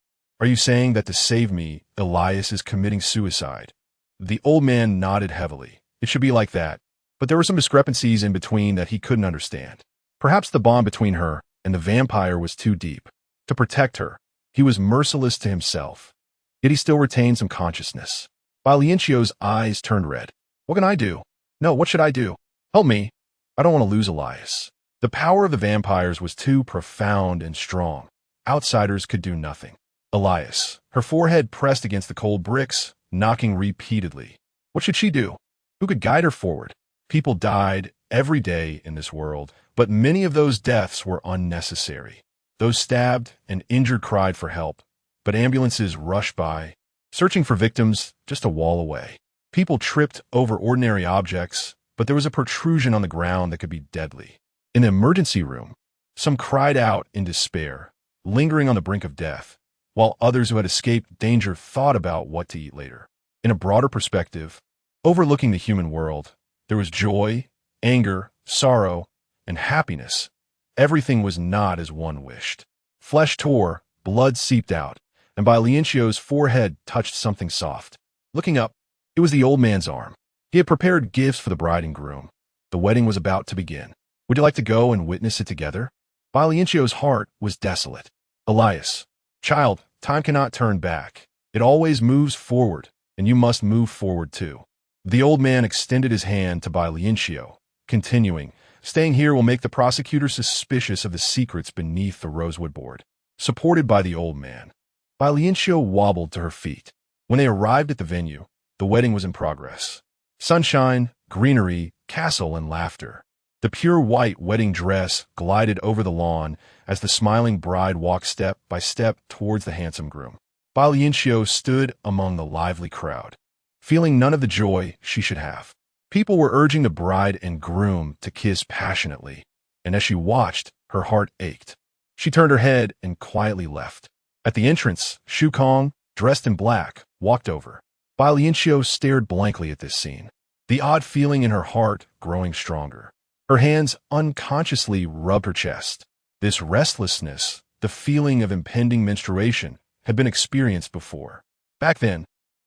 Speaker 1: Are you saying that to save me, Elias is committing suicide? The old man nodded heavily. It should be like that, but there were some discrepancies in between that he couldn't understand. Perhaps the bond between her and the vampire was too deep. To protect her, he was merciless to himself. Yet he still retained some consciousness. Bai Lianqiu's eyes turned red. What can I do? No, what should I do? Help me. I don't want to lose Elias. The power of the vampires was too profound and strong. Outsiders could do nothing. Elias, her forehead pressed against the cold bricks, knocking repeatedly. What should she do? Who could guide her forward? People died every day in this world, but many of those deaths were unnecessary. Those stabbed and injured cried for help, but ambulances rushed by, searching for victims just a wall away. People tripped over ordinary objects, but there was a protrusion on the ground that could be deadly. In the emergency room, some cried out in despair, lingering on the brink of death, while others who had escaped danger thought about what to eat later. In a broader perspective, overlooking the human world, there was joy, anger, sorrow, and happiness. Everything was not as one wished. Flesh tore, blood seeped out, and Bai Lianqiu's forehead touched something soft. Looking up, it was the old man's arm. He had prepared gifts for the bride and groom. The wedding was about to begin. Would you like to go and witness it together? Bai Lianqiu's heart was desolate. Elias, child, time cannot turn back. It always moves forward, and you must move forward too. The old man extended his hand to Bai Lianqiu, continuing, staying here will make the prosecutor suspicious of the secrets beneath the rosewood board. Supported by the old man, Bai Lianqiu wobbled to her feet. When they arrived at the venue, the wedding was in progress. Sunshine, greenery, castle, and laughter. The pure white wedding dress glided over the lawn as the smiling bride walked step by step towards the handsome groom. Bai Lianqiu stood among the lively crowd, feeling none of the joy she should have. People were urging the bride and groom to kiss passionately, and as she watched, her heart ached. She turned her head and quietly left. At the entrance, Shu Kong, dressed in black, walked over. Bai Lianqiu stared blankly at this scene, the odd feeling in her heart growing stronger. Her hands unconsciously rubbed her chest. This restlessness, the feeling of impending menstruation, had been experienced before. Back then,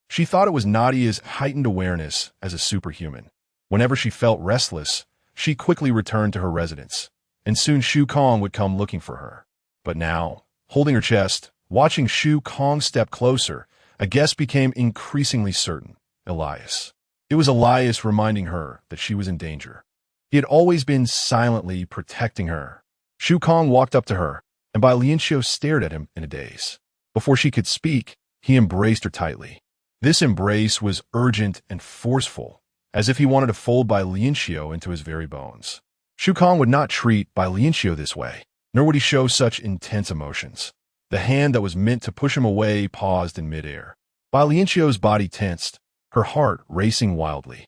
Speaker 1: she thought it was Nadia's heightened awareness as a superhuman. Whenever she felt restless, she quickly returned to her residence, and soon Shu Kong would come looking for her. But now, holding her chest, watching Shu Kong step closer, a guess became increasingly certain. Elias. It was Elias reminding her that she was in danger. He had always been silently protecting her. Shu Kong walked up to her, and Bai Lianqiu stared at him in a daze. Before she could speak, he embraced her tightly. This embrace was urgent and forceful, as if he wanted to fold Bai Lianqiu into his very bones. Shu Kong would not treat Bai Lianqiu this way, nor would he show such intense emotions. The hand that was meant to push him away paused in midair. Bai Lianqiu's body tensed, her heart racing wildly.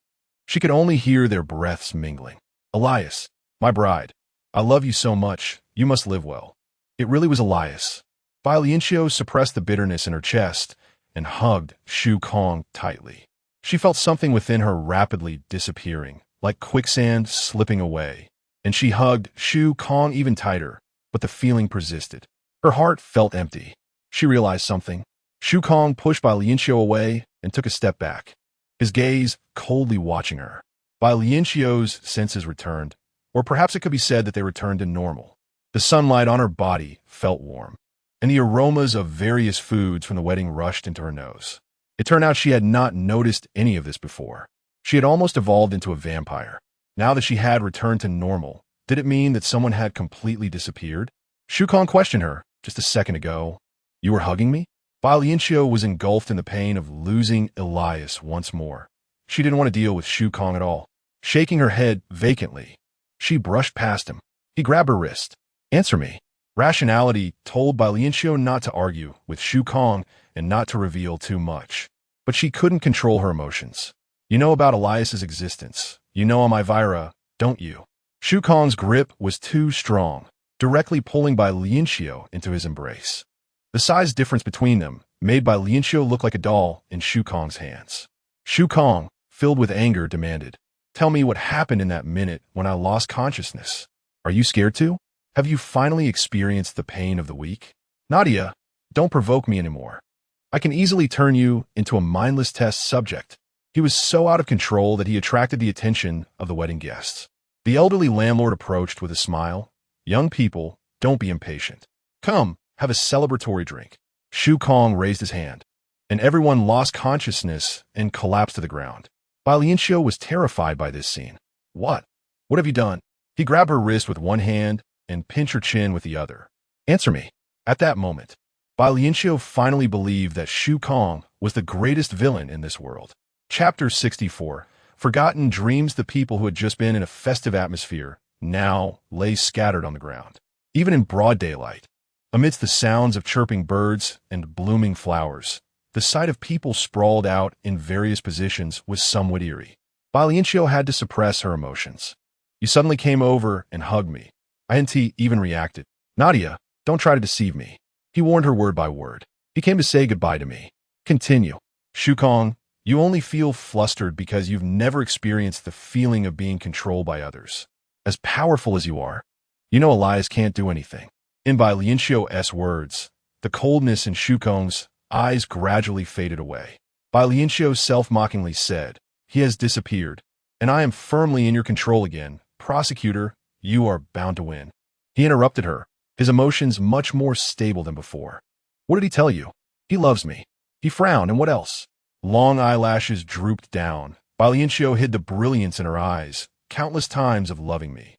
Speaker 1: She could only hear their breaths mingling. Elias, my bride, I love you so much, you must live well. It really was Elias. Bai Lianqiu suppressed the bitterness in her chest and hugged Shu Kong tightly. She felt something within her rapidly disappearing, like quicksand slipping away, and she hugged Shu Kong even tighter, but the feeling persisted. Her heart felt empty. She realized something. Shu Kong pushed Bai Lianqiu away and took a step back, his gaze coldly watching her. Bai Lianqiu's senses returned, or perhaps it could be said that they returned to normal. The sunlight on her body felt warm, and the aromas of various foods from the wedding rushed into her nose. It turned out she had not noticed any of this before. She had almost evolved into a vampire. Now that she had returned to normal, did it mean that someone had completely disappeared? Shu Kong questioned her just a second ago. You were hugging me? Bai Lianqiu was engulfed in the pain of losing Elias once more. She didn't want to deal with Shu Kong at all. Shaking her head vacantly, she brushed past him. He grabbed her wrist. Answer me. Rationality told Bai Lianqiu not to argue with Shu Kong and not to reveal too much. But she couldn't control her emotions. You know about Elias's existence. You know Amivira, don't you? Shu Kong's grip was too strong, directly pulling Bai Lianqiu into his embrace. The size difference between them made Bai Lianqiu look like a doll in Shu Kong's hands. Shu Kong, filled with anger, demanded, "Tell me what happened in that minute when I lost consciousness. Are you scared too? Have you finally experienced the pain of the weak? Nadia, don't provoke me anymore. I can easily turn you into a mindless test subject." He was so out of control that he attracted the attention of the wedding guests. The elderly landlord approached with a smile. "Young people, don't be impatient. Come, have a celebratory drink." Shu Kong raised his hand, and everyone lost consciousness and collapsed to the ground. Bai Lianqiu was terrified by this scene. What? What have you done?" He grabbed her wrist with one hand and pinched her chin with the other. "Answer me." At that moment, Bai Lianqiu finally believed that Shu Kong was the greatest villain in this world. Chapter 64. Forgotten dreams. The people who had just been in a festive atmosphere now lay scattered on the ground. Even in broad daylight, amidst the sounds of chirping birds and blooming flowers, the sight of people sprawled out in various positions was somewhat eerie. Bai Lianqiu had to suppress her emotions. "You suddenly came over and hugged me. I hadn't even reacted. Nadia, don't try to deceive me." He warned her word by word. "He came to say goodbye to me." Continue. "Shu Kong, you only feel flustered because you've never experienced the feeling of being controlled by others. As powerful as you are, you know Elias can't do anything." In Bai Lianqiu's words, the coldness in Shu Kong's eyes gradually faded away. Bai Lianqiu self-mockingly said, "He has disappeared, and I am firmly in your control again. Prosecutor, you are bound to win." He interrupted her, his emotions much more stable than before. "What did he tell you?" "He loves me." He frowned, and what else? Long eyelashes drooped down. Bai Lianqiu hid the brilliance in her eyes. "Countless times of loving me."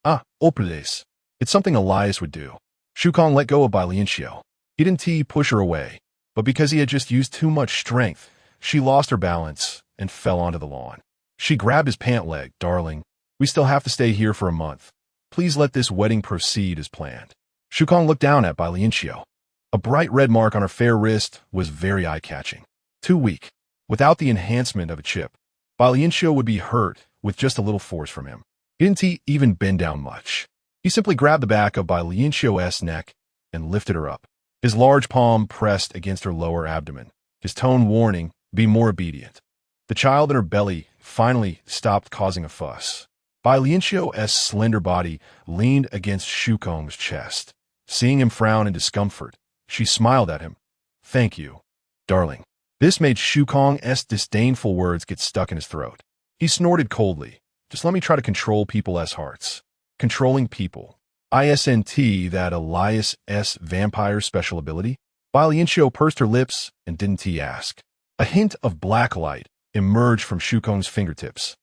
Speaker 1: "Ah, Obsessive. It's something Elias would do." Shu Kong let go of Bai Lianqiu. He didn't push her away, but because he had just used too much strength, she lost her balance and fell onto the lawn. She grabbed his pant leg. "Darling, we still have to stay here for a month. Please let this wedding proceed as planned." Shu Kong looked down at Bai Lianqiu. A bright red mark on her fair wrist was very eye-catching. Too weak. Without the enhancement of a chip, Bai Lianqiu would be hurt with just a little force from him. He didn't even bend down much. He simply grabbed the back of Bai Lianqiu's neck and lifted her up. His large palm pressed against her lower abdomen, his tone warning, "Be more obedient." The child in her belly finally stopped causing a fuss. Bai Lianqiu's slender body leaned against Shu Kong's chest. Seeing him frown in discomfort, she smiled at him. "Thank you, darling." This made Shu Kong's disdainful words get stuck in his throat. He snorted coldly. "Just let me try to control people's hearts." Controlling people. Isn't that Elias' vampire special ability? Bai Lianqiu pursed her lips and didn't ask. A hint of black light emerged from Shu Kong's fingertips,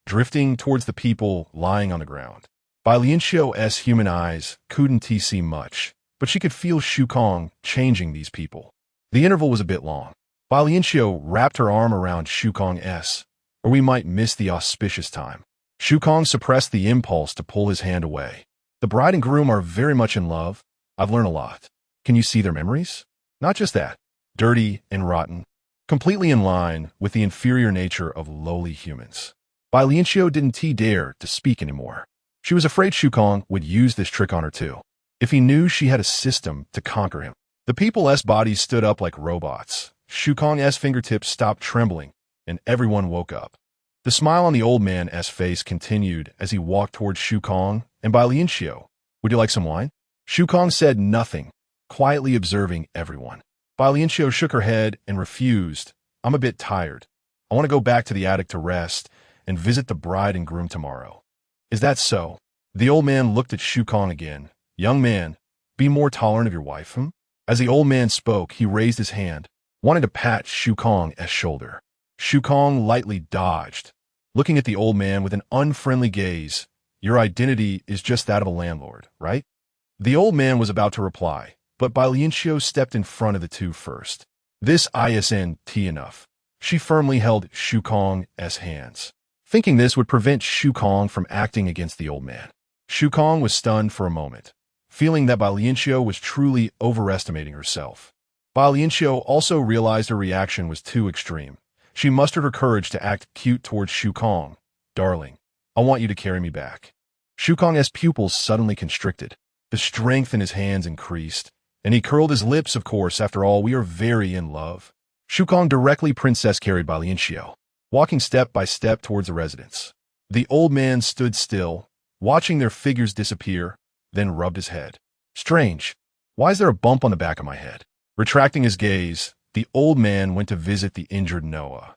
Speaker 1: drifting towards the people lying on the ground. Bai Lianqiu's human eyes couldn't see much, but she could feel Shu Kong changing these people. The interval was a bit long. Bai Lianqiu wrapped her arm around Shu Kong's, or we might miss the auspicious time. Shu Kong suppressed the impulse to pull his hand away. "The bride and groom are very much in love. I've learned a lot. Can you see their memories? Not just that. Dirty and rotten. Completely in line with the inferior nature of lowly humans." Bai Lianqiu didn't dare to speak anymore. She was afraid Shu Kong would use this trick on her too, if he knew she had a system to conquer him. The people's bodies stood up like robots. Shu Kong's fingertips stopped trembling, and everyone woke up. The smile on the old man's face continued as he walked towards Shu Kong and Bai Lianqiu. "Would you like some wine?" Shu Kong said nothing, quietly observing everyone. Bai Lianqiu shook her head and refused. "I'm a bit tired. I want to go back to the attic to rest and visit the bride and groom tomorrow." "Is that so?" The old man looked at Shu Kong again. "Young man, be more tolerant of your wife." As the old man spoke, he raised his hand, wanting to pat Shu Kong's shoulder. Shu Kong lightly dodged, looking at the old man with an unfriendly gaze. "Your identity is just that of a landlord, right?" The old man was about to reply, but Bai Lianqiu stepped in front of the two first. "This isn't enough." She firmly held Shu Kong's hands, thinking this would prevent Shu Kong from acting against the old man. Shu Kong was stunned for a moment, feeling that Bai Lianqiu was truly overestimating herself. Bai Lianqiu also realized her reaction was too extreme. She mustered her courage to act cute towards Shu Kong. "Darling, I want you to carry me back." Shu Kong's pupils suddenly constricted. The strength in his hands increased, And he curled his lips, of course. After all, we are very in love. Shukong directly princess carried Bai Lianqiu, walking step by step towards the residence. The old man stood still, watching their figures disappear, then rubbed his head. Strange. Why is there a bump on the back of my head? Retracting his gaze, the old man went to visit the injured Noah.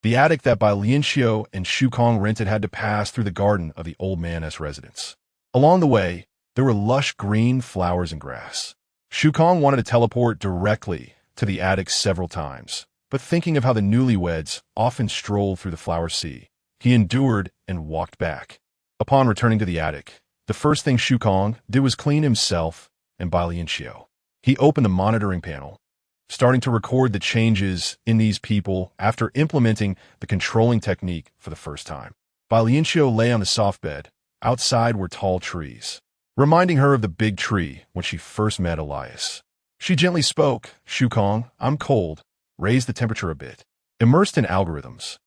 Speaker 1: The attic that Bai Lianqiu and Shukong rented had to pass through the garden of the old man's residence. Along the way, there were lush green flowers and grass. Shukong wanted to teleport directly to the attic several times, but thinking of how the newlyweds often strolled through the flower sea, he endured and walked back. Upon returning to the attic, the first thing Shukong did was clean himself and Bai Lianqiu. He opened the monitoring panel, starting to record the changes in these people after implementing the controlling technique for the first time. Bai Lianqiu lay on the soft bed. Outside were tall trees, reminding her of the big tree when she first met Elias. She gently spoke, Shukong, I'm cold. Raise the temperature a bit. Immersed in algorithms,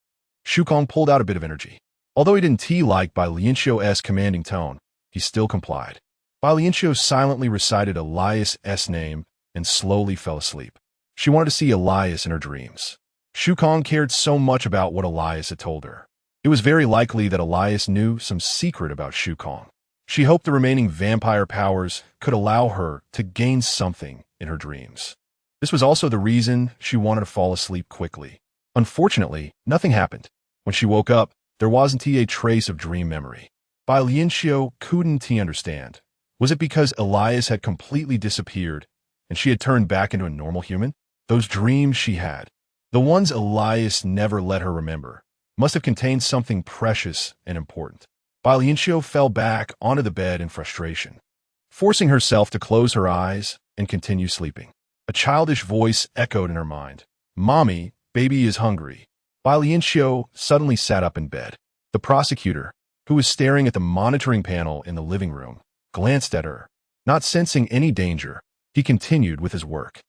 Speaker 1: Shukong pulled out a bit of energy. Although he didn't like Bai Lianqiu's commanding tone, he still complied. Bai Lianqiu silently recited Elias' name and slowly fell asleep. She wanted to see Elias in her dreams. Shukong cared so much about what Elias had told her. It was very likely that Elias knew some secret about Shukong. She hoped the remaining vampire powers could allow her to gain something in her dreams. This was also the reason she wanted to fall asleep quickly. Unfortunately, nothing happened. When she woke up, there wasn't a trace of dream memory. Bai Lianqiu couldn't understand. Was it because Elias had completely disappeared and she had turned back into a normal human? Those dreams she had, the ones Elias never let her remember, must have contained something precious and important. Bai Lianqiu fell back onto the bed in frustration, forcing herself to close her eyes and continue sleeping. A childish voice echoed in her mind. Mommy, baby is hungry. Bai Lianqiu suddenly sat up in bed. The prosecutor, who was staring at the monitoring panel in the living room, glanced at her. Not sensing any danger, he continued with his work.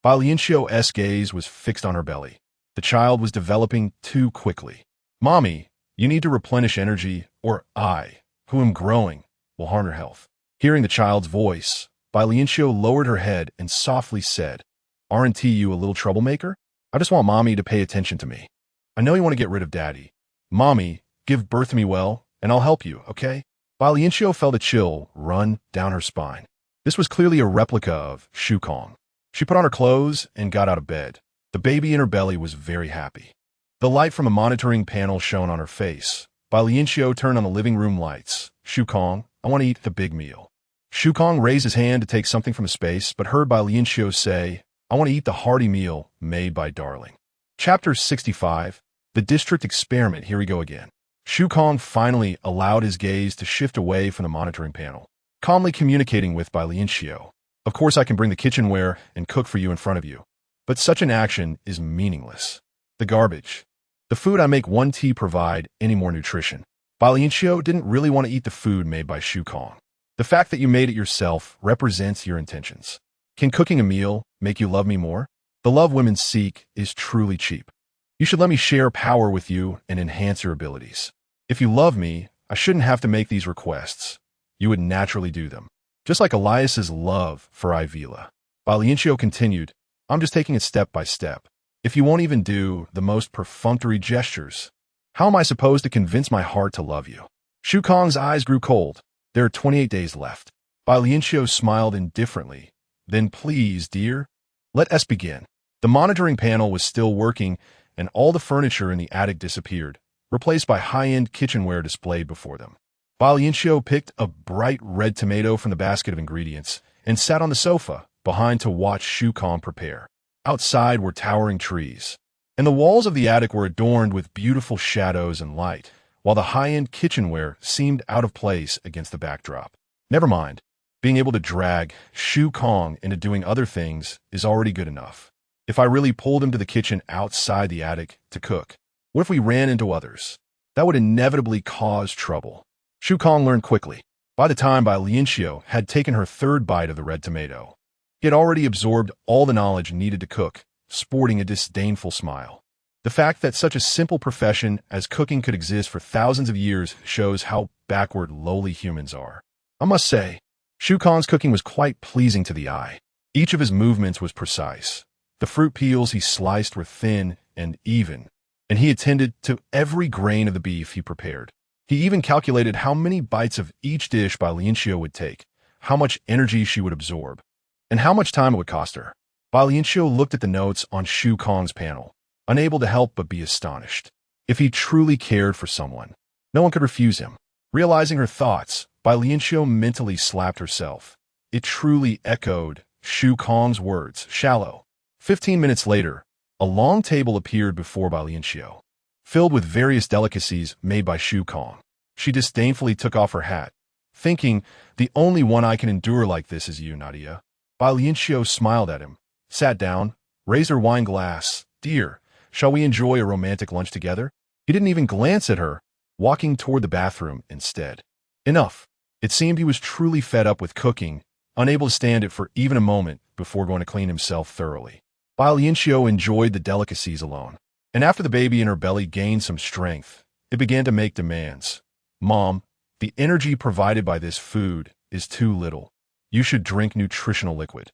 Speaker 1: Bai Lianqiu's gaze was fixed on her belly. The child was developing too quickly. Mommy, you need to replenish energy, or I, who am growing, will harm her health. Hearing the child's voice, Bai Lianqiu lowered her head and softly said, Aren't you a little troublemaker? I just want Mommy to pay attention to me. I know you want to get rid of Daddy. Mommy, give birth to me well, and I'll help you, okay? Bai Lianqiu felt a chill run down her spine. This was clearly a replica of Shukong. She put on her clothes and got out of bed. The baby in her belly was very happy. The light from a monitoring panel shone on her face. Bai Lianqiu turned on the living room lights. Shukong, I want to eat the big meal. Shukong raised his hand to take something from space, but heard Bai Lianqiu say, I want to eat the hearty meal made by Darling. Chapter 65, The District Experiment. Here we go again. Shukong finally allowed his gaze to shift away from the monitoring panel, calmly communicating with Bai Lianqiu. Of course I can bring the kitchenware and cook for you in front of you, but such an action is meaningless. The garbage. The food I make won't provide any more nutrition. Bai Lianqiu didn't really want to eat the food made by Shukong. The fact that you made it yourself represents your intentions. Can cooking a meal make you love me more? The love women seek is truly cheap. You should let me share power with you and enhance your abilities. If you love me, I shouldn't have to make these requests. You would naturally do them. Just like Elias's love for Ivila. Bai Lianqiu continued, I'm just taking it step by step. If you won't even do the most perfunctory gestures, how am I supposed to convince my heart to love you? Shukong's eyes grew cold. There are 28 days left. Bai Lianqiu smiled indifferently. Then please, dear, let us begin. The monitoring panel was still working, and all the furniture in the attic disappeared, replaced by high-end kitchenware displayed before them. Bai Lianqiu picked a bright red tomato from the basket of ingredients and sat on the sofa behind to watch Shukong prepare. Outside were towering trees, and the walls of the attic were adorned with beautiful shadows and light, while the high-end kitchenware seemed out of place against the backdrop. Never mind. Being able to drag Shukong into doing other things is already good enough. If I really pulled him to the kitchen outside the attic to cook, what if we ran into others? That would inevitably cause trouble. Shukong learned quickly. By the time Bai Lianqiu had taken her third bite of the red tomato, he had already absorbed all the knowledge needed to cook, sporting a disdainful smile. The fact that such a simple profession as cooking could exist for thousands of years shows how backward lowly humans are. I must say, Shukong's cooking was quite pleasing to the eye. Each of his movements was precise. The fruit peels he sliced were thin and even, and he attended to every grain of the beef he prepared. He even calculated how many bites of each dish Bai Lianqiu would take, how much energy she would absorb, and how much time it would cost her. Bai Lianqiu looked at the notes on Shu Kong's panel, unable to help but be astonished. If he truly cared for someone, no one could refuse him. Realizing her thoughts, Bai Lianqiu mentally slapped herself. It truly echoed Shu Kong's words, shallow. 15 minutes later, a long table appeared before Bai Lianqiu, filled with various delicacies made by Shu Kong. She disdainfully took off her hat, thinking, the only one I can endure like this is you, Nadia. Bai Lianqiu smiled at him, sat down, raised her wine glass. Dear, shall we enjoy a romantic lunch together? He didn't even glance at her, walking toward the bathroom instead. Enough. It seemed he was truly fed up with cooking, unable to stand it for even a moment before going to clean himself thoroughly. Bai Lianqiu enjoyed the delicacies alone, and after the baby in her belly gained some strength, it began to make demands. Mom, the energy provided by this food is too little. You should drink nutritional liquid.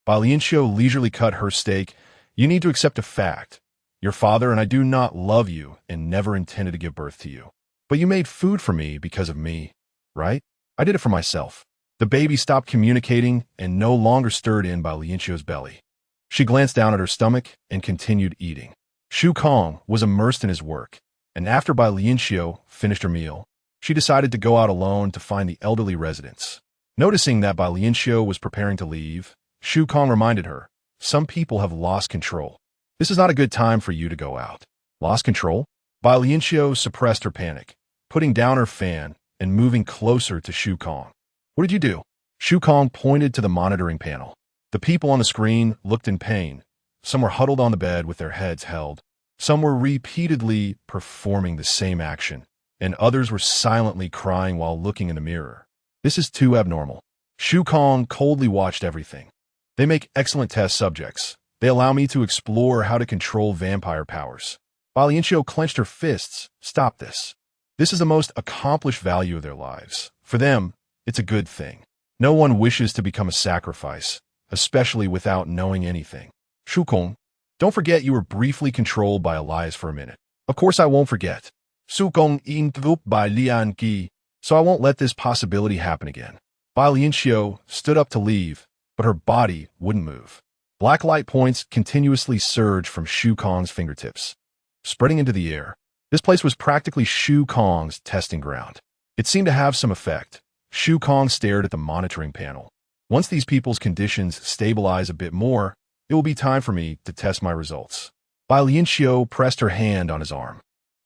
Speaker 1: Bai Lianqiu leisurely cut her steak. You need to accept a fact. Your father and I do not love you and never intended to give birth to you. But you made food for me because of me, right? I did it for myself. The baby stopped communicating and no longer stirred in Bai Lianqiu's belly. She glanced down at her stomach and continued eating. Shu Kong was immersed in his work, and after Bai Lianqiu finished her meal, she decided to go out alone to find the elderly residents. Noticing that Bai Lianqiu was preparing to leave, Shu Kong reminded her, some people have lost control. This is not a good time for you to go out. Lost control? Bai Lianqiu suppressed her panic, putting down her fan and moving closer to Shu Kong. What did you do? Shu Kong pointed to the monitoring panel. The people on the screen looked in pain. Some were huddled on the bed with their heads held. Some were repeatedly performing the same action, and others were silently crying while looking in the mirror. This is too abnormal. Shu Kong coldly watched everything. They make excellent test subjects. They allow me to explore how to control vampire powers. Bai Lianqiu clenched her fists. Stop this. This is the most accomplished value of their lives. For them, it's a good thing. No one wishes to become a sacrifice, especially without knowing anything. Shu Kong, don't forget you were briefly controlled by Elias for a minute. Of course I won't forget. Shu Kong interrupted Bai Lianqiu, so I won't let this possibility happen again. Bai Lianqiu stood up to leave, but her body wouldn't move. Black light points continuously surged from Shu Kong's fingertips, spreading into the air. This place was practically Shu Kong's testing ground. It seemed to have some effect. Shu Kong stared at the monitoring panel. Once these people's conditions stabilize a bit more, it will be time for me to test my results. Bai Lianqiu pressed her hand on his arm.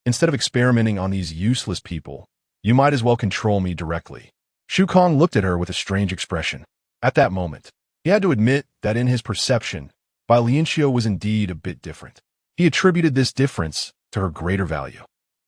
Speaker 1: Instead of experimenting on these useless people, you might as well control me directly. Shu Kong looked at her with a strange expression. At that moment, he had to admit that in his perception, Bai Lianqiu was indeed a bit different. He attributed this difference to her greater value.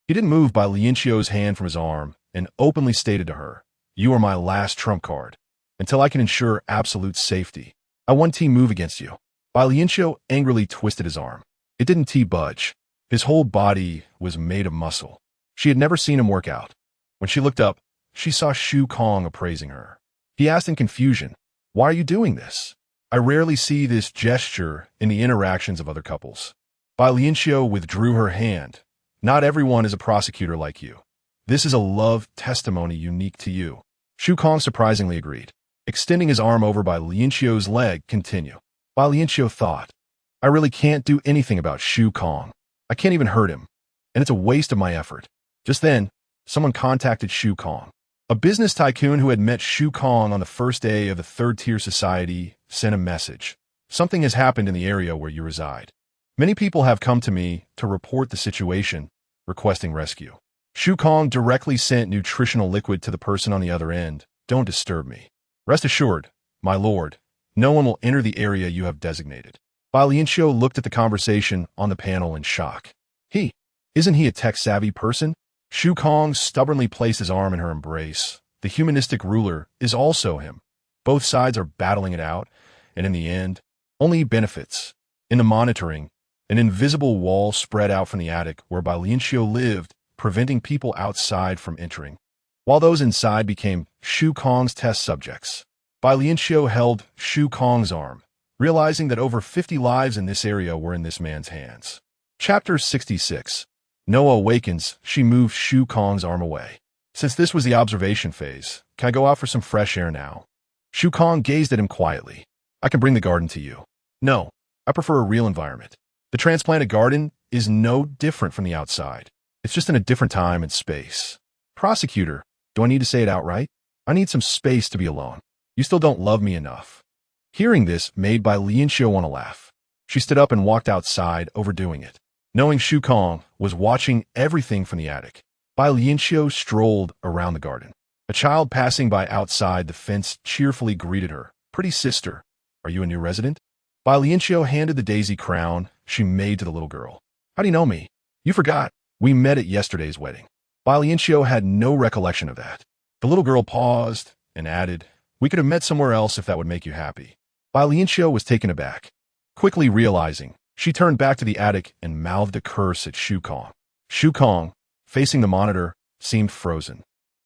Speaker 1: He didn't move Bai Lianqiu's hand from his arm and openly stated to her, you are my last trump card. Until I can ensure absolute safety, I won't move against you. Bai Lianqiu angrily twisted his arm. It didn't budge. His whole body was made of muscle. She had never seen him work out. When she looked up, she saw Shu Kong appraising her. He asked in confusion, why are you doing this? I rarely see this gesture in the interactions of other couples. Bai Lianqiu withdrew her hand. Not everyone is a prosecutor like you. This is a love testimony unique to you. Shu Kong surprisingly agreed. Extending his arm over Bai Lianqiu's leg, continue. Bai Lianqiu thought, I really can't do anything about Shu Kong. I can't even hurt him, and it's a waste of my effort. Just then, someone contacted Shu Kong. A business tycoon who had met Shu Kong on the first day of the third-tier society sent a message. Something has happened in the area where you reside. Many people have come to me to report the situation, requesting rescue. Shu Kong directly sent nutritional liquid to the person on the other end. Don't disturb me. Rest assured, my lord, no one will enter the area you have designated. Bai Lianqiu looked at the conversation on the panel in shock. Isn't he a tech-savvy person? Shu Kong stubbornly placed his arm in her embrace. The humanistic ruler is also him. Both sides are battling it out, and in the end, only benefits. In the monitoring, an invisible wall spread out from the attic where Bai Lianqiu lived, preventing people outside from entering, while those inside became Shu Kong's test subjects. Bai Lianqiu held Shu Kong's arm, realizing that over 50 lives in this area were in this man's hands. Chapter 66. Noah awakens. She moves Shu Kong's arm away. Since this was the observation phase, can I go out for some fresh air now? Shu Kong gazed at him quietly. I can bring the garden to you. No, I prefer a real environment. The transplanted garden is no different from the outside. It's just in a different time and space. Prosecutor, do I need to say it outright? I need some space to be alone. You still don't love me enough. Hearing this made Bai Lianqiu want to laugh. She stood up and walked outside, overdoing it. Knowing Shu Kong was watching everything from the attic, Bai Lianqiu strolled around the garden. A child passing by outside the fence cheerfully greeted her. Pretty sister, are you a new resident? Bai Lianqiu handed the daisy crown she made to the little girl. How do you know me? You forgot. We met at yesterday's wedding. Bai Lianqiu had no recollection of that. The little girl paused and added, we could have met somewhere else if that would make you happy. Bai Lianqiu was taken aback. Quickly realizing, she turned back to the attic and mouthed a curse at Shu Kong. Shu Kong, facing the monitor, seemed frozen.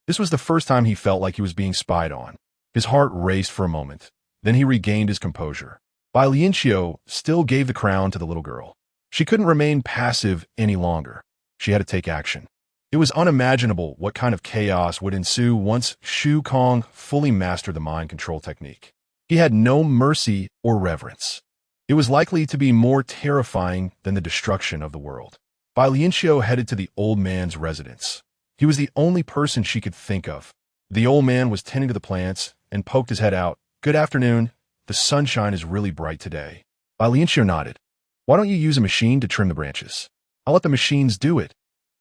Speaker 1: This was the first time he felt like he was being spied on. His heart raced for a moment. Then he regained his composure. Bai Lianqiu still gave the crown to the little girl. She couldn't remain passive any longer. She had to take action. It was unimaginable what kind of chaos would ensue once Shu Kong fully mastered the mind control technique. He had no mercy or reverence. It was likely to be more terrifying than the destruction of the world. Bai Lianqiu headed to the old man's residence. He was the only person she could think of. The old man was tending to the plants and poked his head out. Good afternoon. The sunshine is really bright today. Bai Lianqiu nodded. Why don't you use a machine to trim the branches? I'll let the machines do it.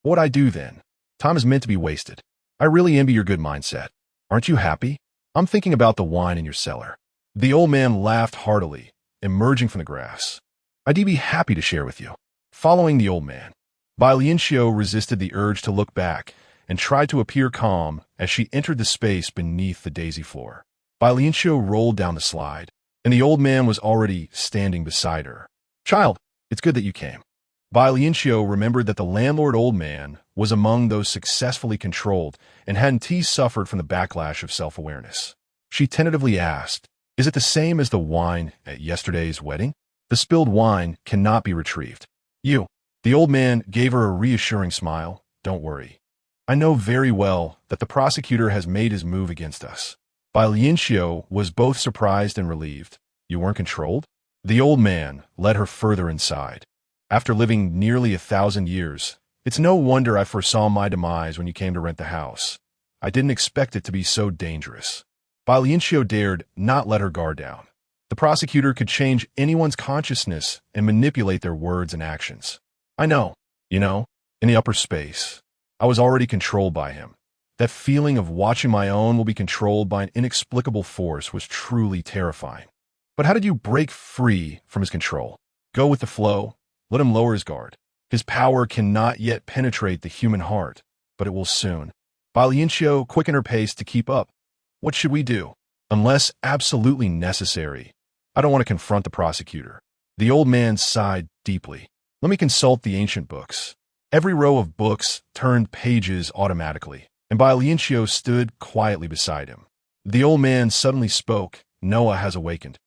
Speaker 1: What would I do then? Time is meant to be wasted. I really envy your good mindset. Aren't you happy? I'm thinking about the wine in your cellar. The old man laughed heartily, emerging from the grass. I'd be happy to share with you. Following the old man, Bai Lianqiu resisted the urge to look back and tried to appear calm as she entered the space beneath the daisy floor. Bai Lianqiu rolled down the slide, and the old man was already standing beside her. Child, it's good that you came. Bai Lianqiu remembered that the landlord old man was among those successfully controlled and hadn't he suffered from the backlash of self-awareness. She tentatively asked, is it the same as the wine at yesterday's wedding? The spilled wine cannot be retrieved. You. The old man gave her a reassuring smile. Don't worry. I know very well that the prosecutor has made his move against us. Bai Lianqiu was both surprised and relieved. You weren't controlled? The old man led her further inside. After living nearly 1,000 years, it's no wonder I foresaw my demise when you came to rent the house. I didn't expect it to be so dangerous. Bai Lianqiu dared not let her guard down. The prosecutor could change anyone's consciousness and manipulate their words and actions. I know, in the upper space, I was already controlled by him. That feeling of watching my own will be controlled by an inexplicable force was truly terrifying. But how did you break free from his control? Go with the flow. Let him lower his guard. His power cannot yet penetrate the human heart, but it will soon. Bai Lianqiu quickened her pace to keep up. What should we do? Unless absolutely necessary, I don't want to confront the prosecutor. The old man sighed deeply. Let me consult the ancient books. Every row of books turned pages automatically, and Bai Lianqiu stood quietly beside him. The old man suddenly spoke. Noah has awakened.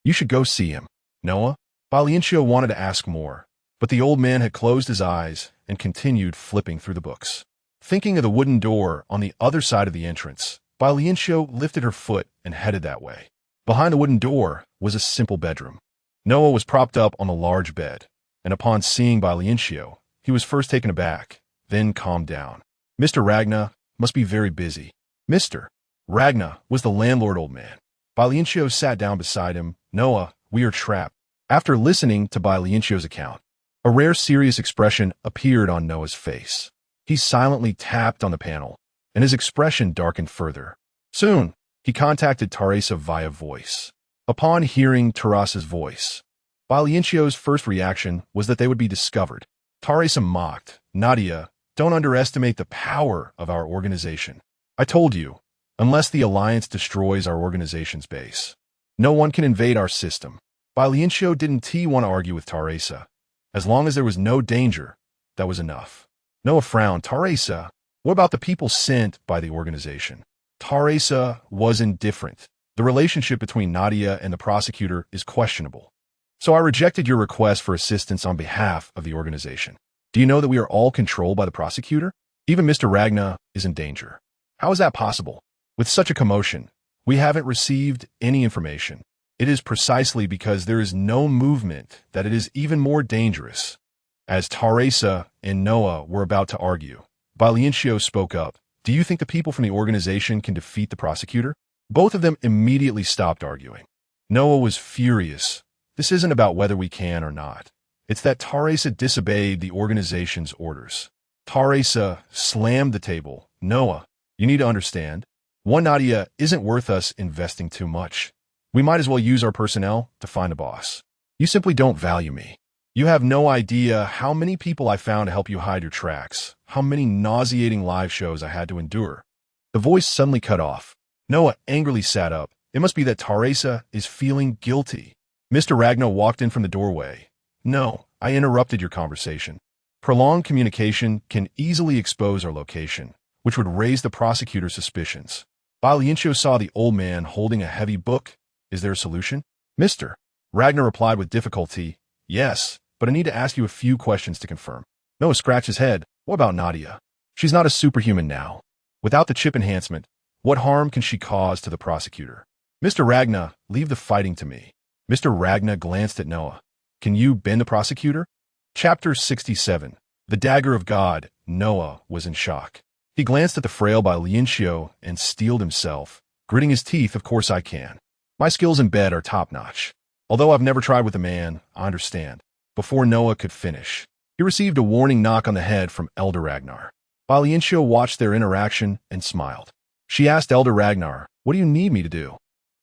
Speaker 1: You should go see him. Noah? Bai Lianqiu wanted to ask more, but the old man had closed his eyes and continued flipping through the books. Thinking of the wooden door on the other side of the entrance, Bai Lianqiu lifted her foot and headed that way. Behind the wooden door was a simple bedroom. Noah was propped up on a large bed, and upon seeing Bai Lianqiu, he was first taken aback, then calmed down. Mr. Ragna must be very busy. Mr. Ragna was the landlord old man. Bai Lianqiu sat down beside him. Noah, we are trapped. After listening to Bai Lianqiu's account, a rare serious expression appeared on Noah's face. He silently tapped on the panel, and his expression darkened further. Soon, he contacted Teresa via voice. Upon hearing Teresa's voice, Bai Lianqiu's first reaction was that they would be discovered. Teresa mocked. Nadia, don't underestimate the power of our organization. I told you, unless the Alliance destroys our organization's base, no one can invade our system. Bai Lianqiu didn't want to argue with Teresa. As long as there was no danger, that was enough. Noah frowned. Teresa, what about the people sent by the organization? Teresa was indifferent. The relationship between Nadia and the prosecutor is questionable. So I rejected your request for assistance on behalf of the organization. Do you know that we are all controlled by the prosecutor? Even Mr. Ragna is in danger. How is that possible? With such a commotion, we haven't received any information. It is precisely because there is no movement that it is even more dangerous. As Teresa and Noah were about to argue, Bai Lianqiu spoke up. Do you think the people from the organization can defeat the prosecutor? Both of them immediately stopped arguing. Noah was furious. This isn't about whether we can or not. It's that Teresa disobeyed the organization's orders. Teresa slammed the table. Noah, you need to understand. One Nadia isn't worth us investing too much. We might as well use our personnel to find a boss. You simply don't value me. You have no idea how many people I found to help you hide your tracks, how many nauseating live shows I had to endure. The voice suddenly cut off. Noah angrily sat up. It must be that Teresa is feeling guilty. Mr. Ragna walked in from the doorway. No, I interrupted your conversation. Prolonged communication can easily expose our location, which would raise the prosecutor's suspicions. Bai Lianqiu saw the old man holding a heavy book. Is there a solution? Mr. Ragnar replied with difficulty. Yes, but I need to ask you a few questions to confirm. Noah scratched his head. What about Nadia? She's not a superhuman now. Without the chip enhancement, what harm can she cause to the prosecutor? Mr. Ragna, leave the fighting to me. Mr. Ragna glanced at Noah. Can you bend the prosecutor? Chapter 67. The Dagger of God. Noah was in shock. He glanced at the frail Bai Lianqiu and steeled himself. Gritting his teeth, of course I can. My skills in bed are top-notch. Although I've never tried with a man, I understand. Before Noah could finish, he received a warning knock on the head from Elder Ragnar. Bai Lianqiu watched their interaction and smiled. She asked Elder Ragnar, what do you need me to do?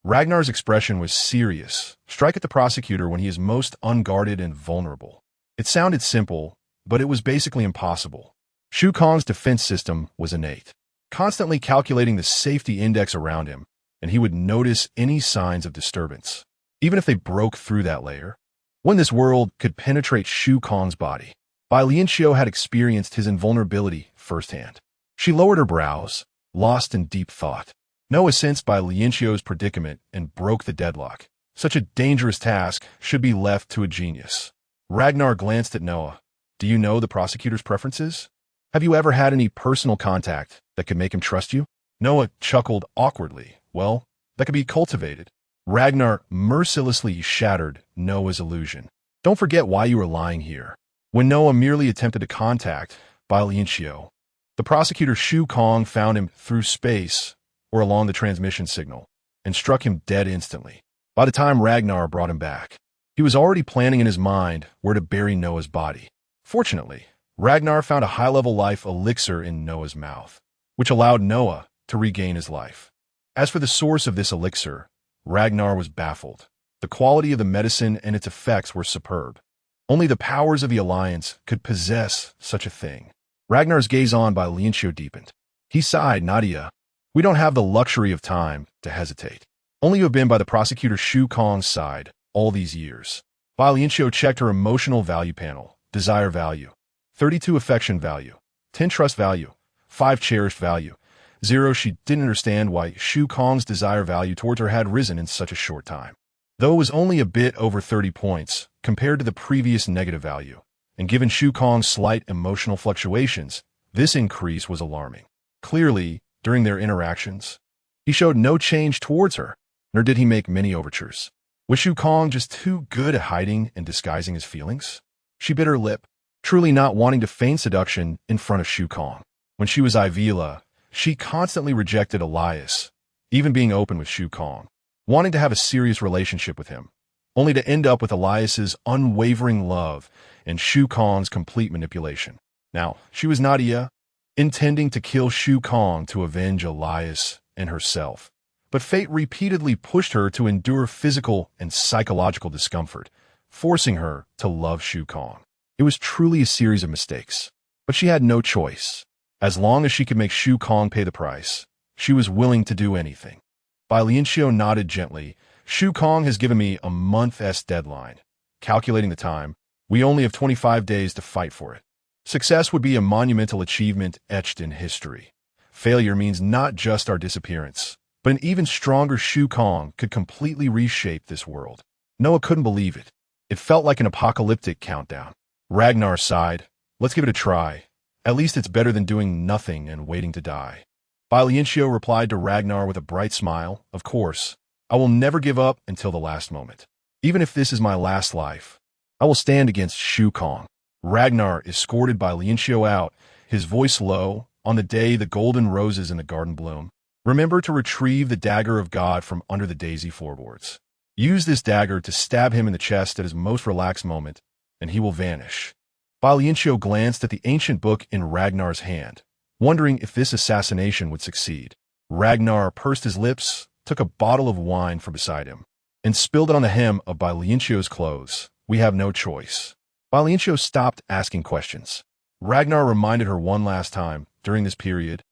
Speaker 1: Ragnar's expression was serious. Strike at the prosecutor when he is most unguarded and vulnerable. It sounded simple, but it was basically impossible. Shu Kong's defense system was innate, constantly calculating the safety index around him, and he would notice any signs of disturbance, even if they broke through that layer. When this world could penetrate Shu Kong's body, Bai Lianqiu had experienced his invulnerability firsthand. She lowered her brows, lost in deep thought. Noah sensed Bai Lianqiu's predicament and broke the deadlock. Such a dangerous task should be left to a genius. Ragnar glanced at Noah. Do you know the prosecutor's preferences? Have you ever had any personal contact that could make him trust you? Noah chuckled awkwardly. Well, that could be cultivated. Ragnar mercilessly shattered Noah's illusion. Don't forget why you were lying here. When Noah merely attempted to contact Bai Lianqiu, the prosecutor Shu Kong found him through space or along the transmission signal and struck him dead instantly. By the time Ragnar brought him back, he was already planning in his mind where to bury Noah's body. Fortunately, Ragnar found a high-level life elixir in Noah's mouth, which allowed Noah to regain his life. As for the source of this elixir, Ragnar was baffled. The quality of the medicine and its effects were superb. Only the powers of the Alliance could possess such a thing. Ragnar's gaze on Bai Lianqiu deepened. He sighed. Nadia, we don't have the luxury of time to hesitate. Only you have been by the prosecutor Shu Kong's side all these years. Bai Lianqiu checked her emotional value panel. Desire value. 32 affection value. 10 trust value. 5 cherished value. 0. She didn't understand why Shu Kong's desire value towards her had risen in such a short time. Though it was only a bit over 30 points compared to the previous negative value, and given Shu Kong's slight emotional fluctuations, this increase was alarming. Clearly, during their interactions, he showed no change towards her, nor did he make many overtures. Was Shu Kong just too good at hiding and disguising his feelings? She bit her lip, truly not wanting to feign seduction in front of Shu Kong. When she was Ivila, she constantly rejected Elias, even being open with Shu Kong, wanting to have a serious relationship with him, only to end up with Elias's unwavering love and Shu Kong's complete manipulation. Now, she was Nadia, intending to kill Shu Kong to avenge Elias and herself, but fate repeatedly pushed her to endure physical and psychological discomfort, forcing her to love Shu Kong. It was truly a series of mistakes, but she had no choice. As long as she could make Shu Kong pay the price, she was willing to do anything. Bai Lianqiu nodded gently. Shu Kong has given me a month's deadline. Calculating the time, we only have 25 days to fight for it. Success would be a monumental achievement etched in history. Failure means not just our disappearance, But an even stronger Shu Kong could completely reshape this world. Noah couldn't believe it. It felt like an apocalyptic countdown. Ragnar sighed. Let's give it a try. At least it's better than doing nothing and waiting to die. Bai Lianqiu replied to Ragnar with a bright smile. Of course, I will never give up until the last moment. Even if this is my last life, I will stand against Shu Kong. Ragnar escorted Bai Lianqiu out, his voice low. On the day the golden roses in the garden bloom, remember to retrieve the dagger of God from under the daisy floorboards. Use this dagger to stab him in the chest at his most relaxed moment, and he will vanish. Bai Lianqiu glanced at the ancient book in Ragnar's hand, wondering if this assassination would succeed. Ragnar pursed his lips, took a bottle of wine from beside him, and spilled it on the hem of Bai Lianqiu's clothes. We have no choice. Bai Lianqiu stopped asking questions. Ragnar reminded her one last time, during this period,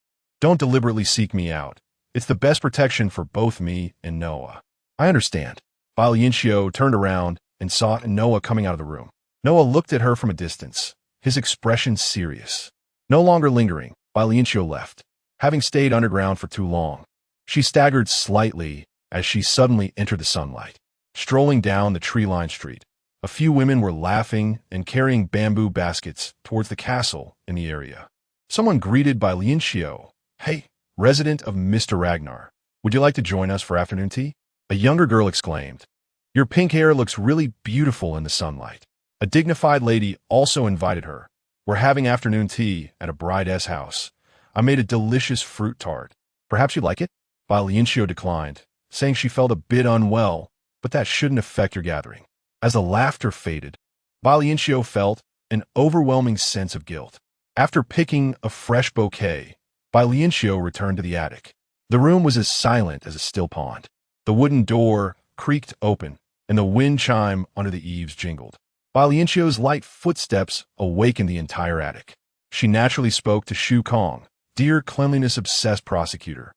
Speaker 1: don't deliberately seek me out. It's the best protection for both me and Noah. I understand. Bai Lianqiu turned around and saw Noah coming out of the room. Noah looked at her from a distance, his expression serious. No longer lingering, Bai Lianqiu left, having stayed underground for too long. She staggered slightly as she suddenly entered the sunlight. Strolling down the tree-lined street, a few women were laughing and carrying bamboo baskets towards the castle in the area. Someone greeted Bai Lianqiu. Hey, resident of Mr. Ragnar, would you like to join us for afternoon tea? A younger girl exclaimed. Your pink hair looks really beautiful in the sunlight. A dignified lady also invited her. We're having afternoon tea at a bride's house. I made a delicious fruit tart. Perhaps you'd like it? Bai Lianqiu declined, saying she felt a bit unwell, but that shouldn't affect your gathering. As the laughter faded, Bai Lianqiu felt an overwhelming sense of guilt. After picking a fresh bouquet, Bai Lianqiu returned to the attic. The room was as silent as a still pond. The wooden door creaked open, and the wind chime under the eaves jingled. Bai Lianqiu's light footsteps awakened the entire attic. She naturally spoke to Shu Kong. Dear cleanliness-obsessed prosecutor,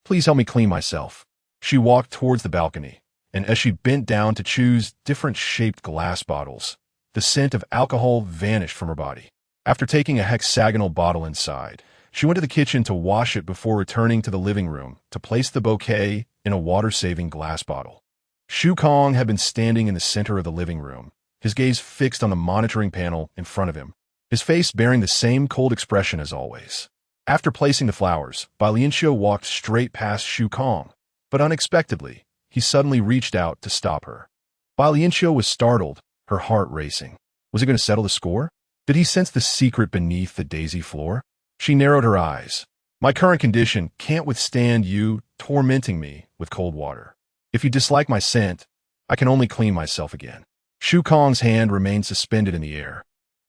Speaker 1: please help me clean myself. She walked towards the balcony, and as she bent down to choose different-shaped glass bottles, the scent of alcohol vanished from her body. After taking a hexagonal bottle inside, she went to the kitchen to wash it before returning to the living room to place the bouquet in a water-saving glass bottle. Shu Kong had been standing in the center of the living room, his gaze fixed on the monitoring panel in front of him, his face bearing the same cold expression as always. After placing the flowers, Bai Lianqiu walked straight past Shu Kong, but unexpectedly, he suddenly reached out to stop her. Bai Lianqiu was startled, her heart racing. Was he going to settle the score? Did he sense the secret beneath the daisy floor? She narrowed her eyes. My current condition can't withstand you tormenting me with cold water. If you dislike my scent, I can only clean myself again. Shu Kong's hand remained suspended in the air,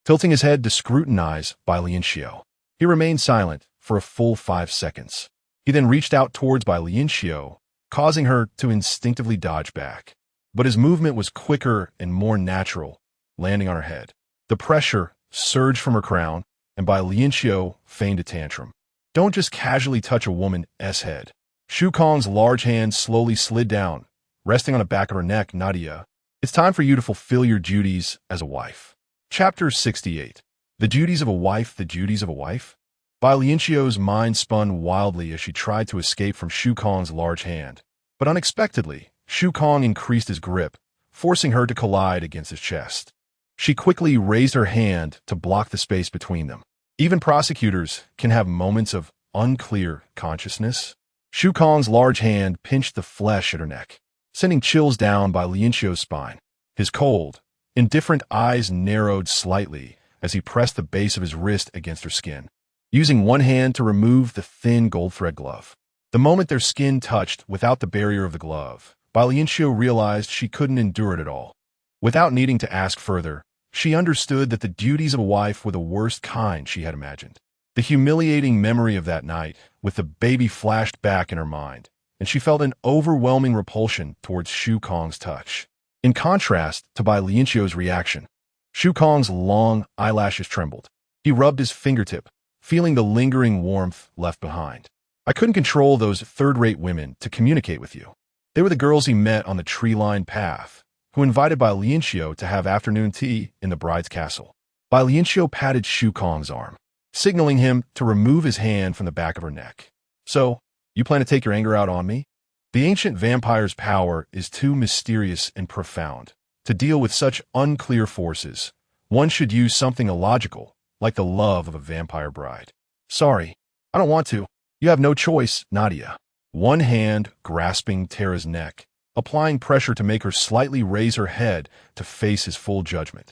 Speaker 1: tilting his head to scrutinize Bai Lianqiu. He remained silent for a full 5 seconds. He then reached out towards Bai Lianqiu, causing her to instinctively dodge back. But his movement was quicker and more natural, landing on her head. The pressure surged from her crown, and Bai Lianqiu feigned a tantrum. Don't just casually touch a woman's head. Shu Kong's large hand slowly slid down, resting on the back of her neck. Nadia, it's time for you to fulfill your duties as a wife. Chapter 68. The duties of a wife, the duties of a wife? Bai Lianqiu's mind spun wildly as she tried to escape from Shu Kong's large hand. But unexpectedly, Shu Kong increased his grip, forcing her to collide against his chest. She quickly raised her hand to block the space between them. Even prosecutors can have moments of unclear consciousness. Shu Kong's large hand pinched the flesh at her neck, sending chills down Bai Lianqiu's spine. His cold, indifferent eyes narrowed slightly as he pressed the base of his wrist against her skin, using one hand to remove the thin gold thread glove. The moment their skin touched without the barrier of the glove, Bai Lianqiu realized she couldn't endure it at all. Without needing to ask further, she understood that the duties of a wife were the worst kind she had imagined. The humiliating memory of that night with the baby flashed back in her mind, and she felt an overwhelming repulsion towards Shu Kong's touch. In contrast to Bai Lianqiu's reaction, Shu Kong's long eyelashes trembled. He rubbed his fingertip, feeling the lingering warmth left behind. I couldn't control those third-rate women to communicate with you. They were the girls he met on the tree-lined path, who invited Bai Lianqiu to have afternoon tea in the bride's castle. Bai Lianqiu patted Shu Kong's arm, signaling him to remove his hand from the back of her neck. So, you plan to take your anger out on me? The ancient vampire's power is too mysterious and profound. To deal with such unclear forces, one should use something illogical, like the love of a vampire bride. Sorry, I don't want to. You have no choice, Nadia. One hand grasping Tara's neck, applying pressure to make her slightly raise her head to face his full judgment.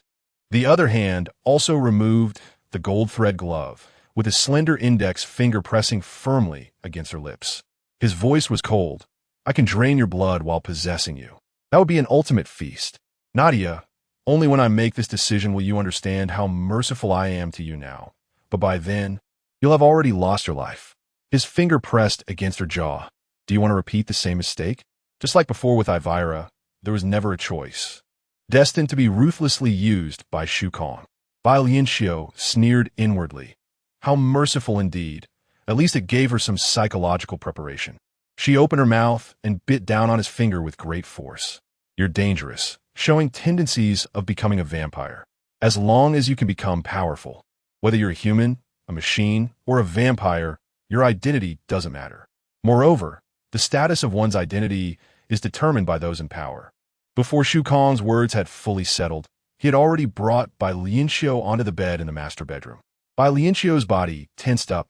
Speaker 1: The other hand also removed the gold thread glove, with his slender index finger pressing firmly against her lips. His voice was cold. I can drain your blood while possessing you. That would be an ultimate feast. Nadia, only when I make this decision will you understand how merciful I am to you now. But by then, you'll have already lost your life. His finger pressed against her jaw. Do you want to repeat the same mistake? Just like before with Ivira, there was never a choice. Destined to be ruthlessly used by Shu Kong. Bai Lianqiu sneered inwardly. How merciful indeed. At least it gave her some psychological preparation. She opened her mouth and bit down on his finger with great force. You're dangerous, showing tendencies of becoming a vampire. As long as you can become powerful, whether you're a human, a machine, or a vampire, your identity doesn't matter. Moreover, the status of one's identity is determined by those in power. Before Shu Kong's words had fully settled, he had already brought Bai Lianqiu onto the bed in the master bedroom. Bai Lianqiu's body tensed up,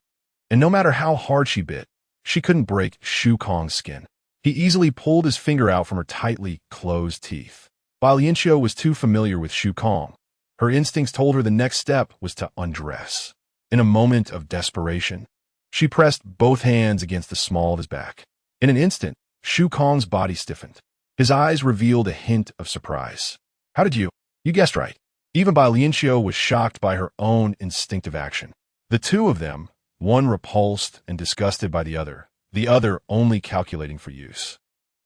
Speaker 1: and no matter how hard she bit, she couldn't break Shu Kong's skin. He easily pulled his finger out from her tightly closed teeth. Bai Lianqiu was too familiar with Shu Kong. Her instincts told her the next step was to undress. In a moment of desperation, she pressed both hands against the small of his back. In an instant, Shu Kong's body stiffened. His eyes revealed a hint of surprise. How did you? You guessed right. Even Bai Lianqiu was shocked by her own instinctive action. The two of them, one repulsed and disgusted by the other only calculating for use.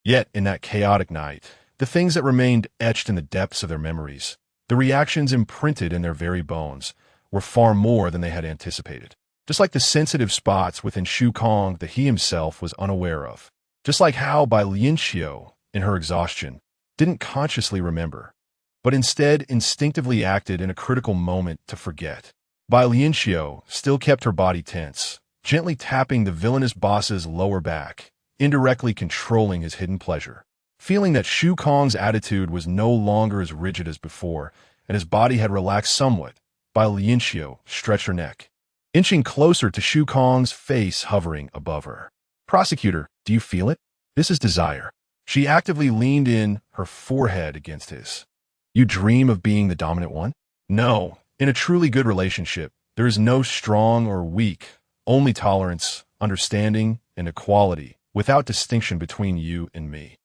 Speaker 1: Yet, in that chaotic night, the things that remained etched in the depths of their memories, the reactions imprinted in their very bones, were far more than they had anticipated. Just like the sensitive spots within Shu Kong that he himself was unaware of. Just like how Bai Lianqiu, in her exhaustion, didn't consciously remember, but instead instinctively acted in a critical moment to forget. Bai Lianqiu still kept her body tense, gently tapping the villainous boss's lower back, indirectly controlling his hidden pleasure. Feeling that Shu Kong's attitude was no longer as rigid as before, and his body had relaxed somewhat, Bai Lianqiu stretched her neck, inching closer to Shu Kong's face hovering above her. Prosecutor, do you feel it? This is desire. She actively leaned in, her forehead against his. You dream of being the dominant one? No. In a truly good relationship, there is no strong or weak, only tolerance, understanding, and equality, without distinction between you and me.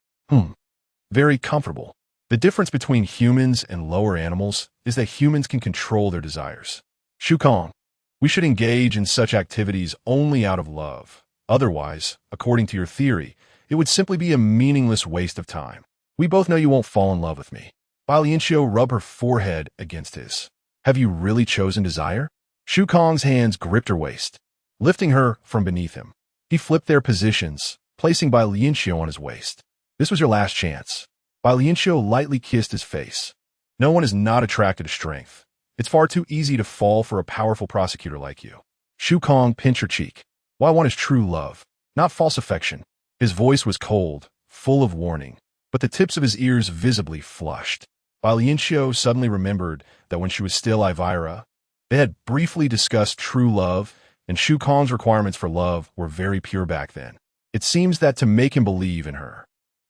Speaker 1: Very comfortable. The difference between humans and lower animals is that humans can control their desires. Shu Kong, we should engage in such activities only out of love. Otherwise, according to your theory, it would simply be a meaningless waste of time. We both know you won't fall in love with me. Bai Lianqiu rubbed her forehead against his. Have you really chosen desire? Shu Kong's hands gripped her waist, lifting her from beneath him. He flipped their positions, placing Bai Lianqiu on his waist. This was your last chance. Bai Lianqiu lightly kissed his face. No one is not attracted to strength. It's far too easy to fall for a powerful prosecutor like you. Shu Kong pinched her cheek. What I want is true love, not false affection. His voice was cold, full of warning, but the tips of his ears visibly flushed. Bai Lianqiu suddenly remembered that when she was still Ivira, they had briefly discussed true love, and Shu Kong's requirements for love were very pure back then. It seems that to make him believe in her,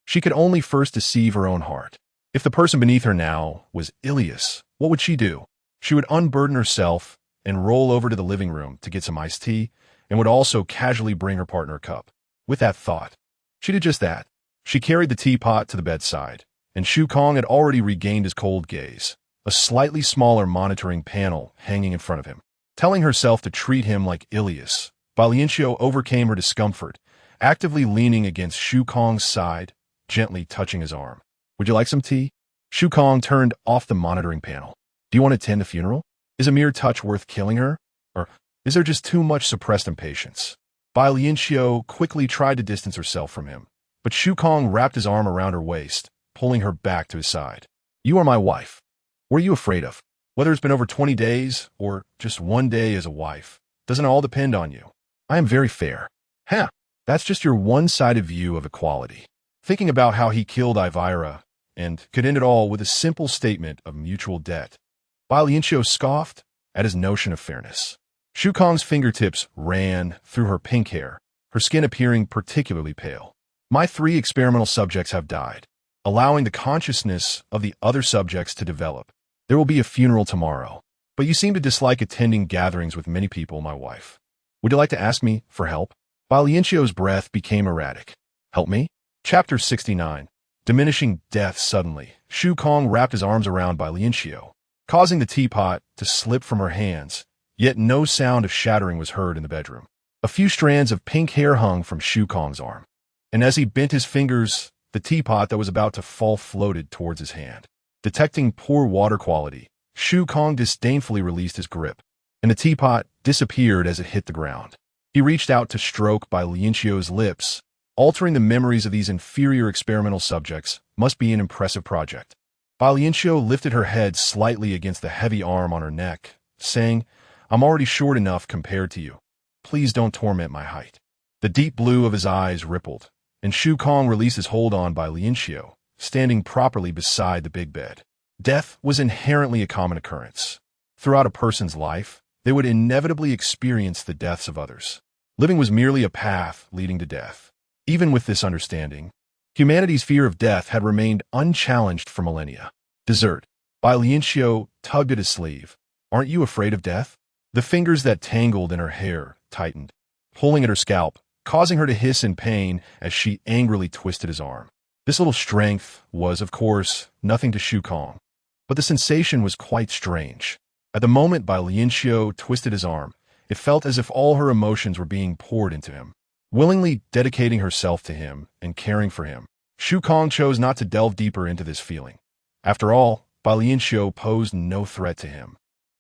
Speaker 1: she could only first deceive her own heart. If the person beneath her now was Ilias, what would she do? She would unburden herself and roll over to the living room to get some iced tea, and would also casually bring her partner a cup. With that thought, she did just that. She carried the teapot to the bedside, and Shu Kong had already regained his cold gaze, a slightly smaller monitoring panel hanging in front of him. Telling herself to treat him like Ilias, Bai Lianqiu overcame her discomfort, actively leaning against Shu Kong's side, gently touching his arm. Would you like some tea? Shu Kong turned off the monitoring panel. Do you want to attend the funeral? Is a mere touch worth killing her? Or is there just too much suppressed impatience? Bai Lianqiu quickly tried to distance herself from him, but Shu Kong wrapped his arm around her waist, pulling her back to his side. You are my wife. What are you afraid of? Whether it's been over 20 days or just one day as a wife, doesn't all depend on you. I am very fair. Huh, That's just your one-sided view of equality. Thinking about how he killed Ivira and could end it all with a simple statement of mutual debt. Bai Lianqiu scoffed at his notion of fairness. Shu Kong's fingertips ran through her pink hair, her skin appearing particularly pale. My 3 experimental subjects have died, allowing the consciousness of the other subjects to develop. There will be a funeral tomorrow, but you seem to dislike attending gatherings with many people, my wife. Would you like to ask me for help? Bai Lianqiu's breath became erratic. Help me? Chapter 69. Diminishing death suddenly. Shu Kong wrapped his arms around Bai Lianqiu, causing the teapot to slip from her hands, yet no sound of shattering was heard in the bedroom. A few strands of pink hair hung from Shu Kong's arm, and as he bent his fingers, the teapot that was about to fall floated towards his hand. Detecting poor water quality, Shu Kong disdainfully released his grip, and the teapot disappeared as it hit the ground. He reached out to stroke Bai Lianqiu's lips. Altering the memories of these inferior experimental subjects must be an impressive project. Bai Lianqiu lifted her head slightly against the heavy arm on her neck, saying, I'm already short enough compared to you. Please don't torment my height. The deep blue of his eyes rippled, and Shu Kong released his hold on Bai Lianqiu, standing properly beside the big bed. Death was inherently a common occurrence. Throughout a person's life, they would inevitably experience the deaths of others. Living was merely a path leading to death. Even with this understanding, humanity's fear of death had remained unchallenged for millennia. Dessert. Bai Lianqiu tugged at his sleeve. Aren't you afraid of death? The fingers that tangled in her hair tightened, pulling at her scalp, causing her to hiss in pain as she angrily twisted his arm. This little strength was, of course, nothing to Shu Kong, but the sensation was quite strange. At the moment Bai Lianqiu twisted his arm, it felt as if all her emotions were being poured into him. Willingly dedicating herself to him and caring for him, Shu Kong chose not to delve deeper into this feeling. After all, Bai Lianqiu posed no threat to him,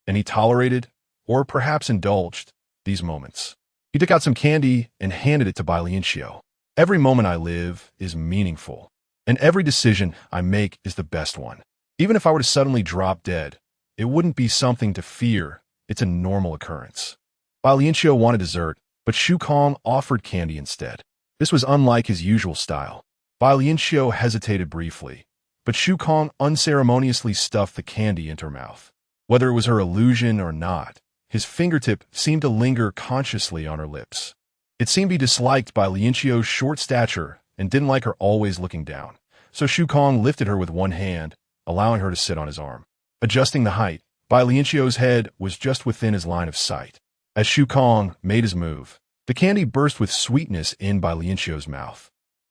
Speaker 1: and he tolerated, or perhaps indulged, these moments. He took out some candy and handed it to Bai Lianqiu. Every moment I live is meaningful, and every decision I make is the best one. Even if I were to suddenly drop dead, it wouldn't be something to fear. It's a normal occurrence. Bai Lianqiu wanted dessert, but Shu Kong offered candy instead. This was unlike his usual style. Bai Lianqiu hesitated briefly, but Shu Kong unceremoniously stuffed the candy into her mouth. Whether it was her illusion or not, his fingertip seemed to linger consciously on her lips. It seemed he disliked Bai Lianqiu's short stature and didn't like her always looking down, so Shu Kong lifted her with one hand, allowing her to sit on his arm. Adjusting the height, Bai Lianqiu's head was just within his line of sight. As Shu Kong made his move, the candy burst with sweetness in Bai Lianqiu's mouth.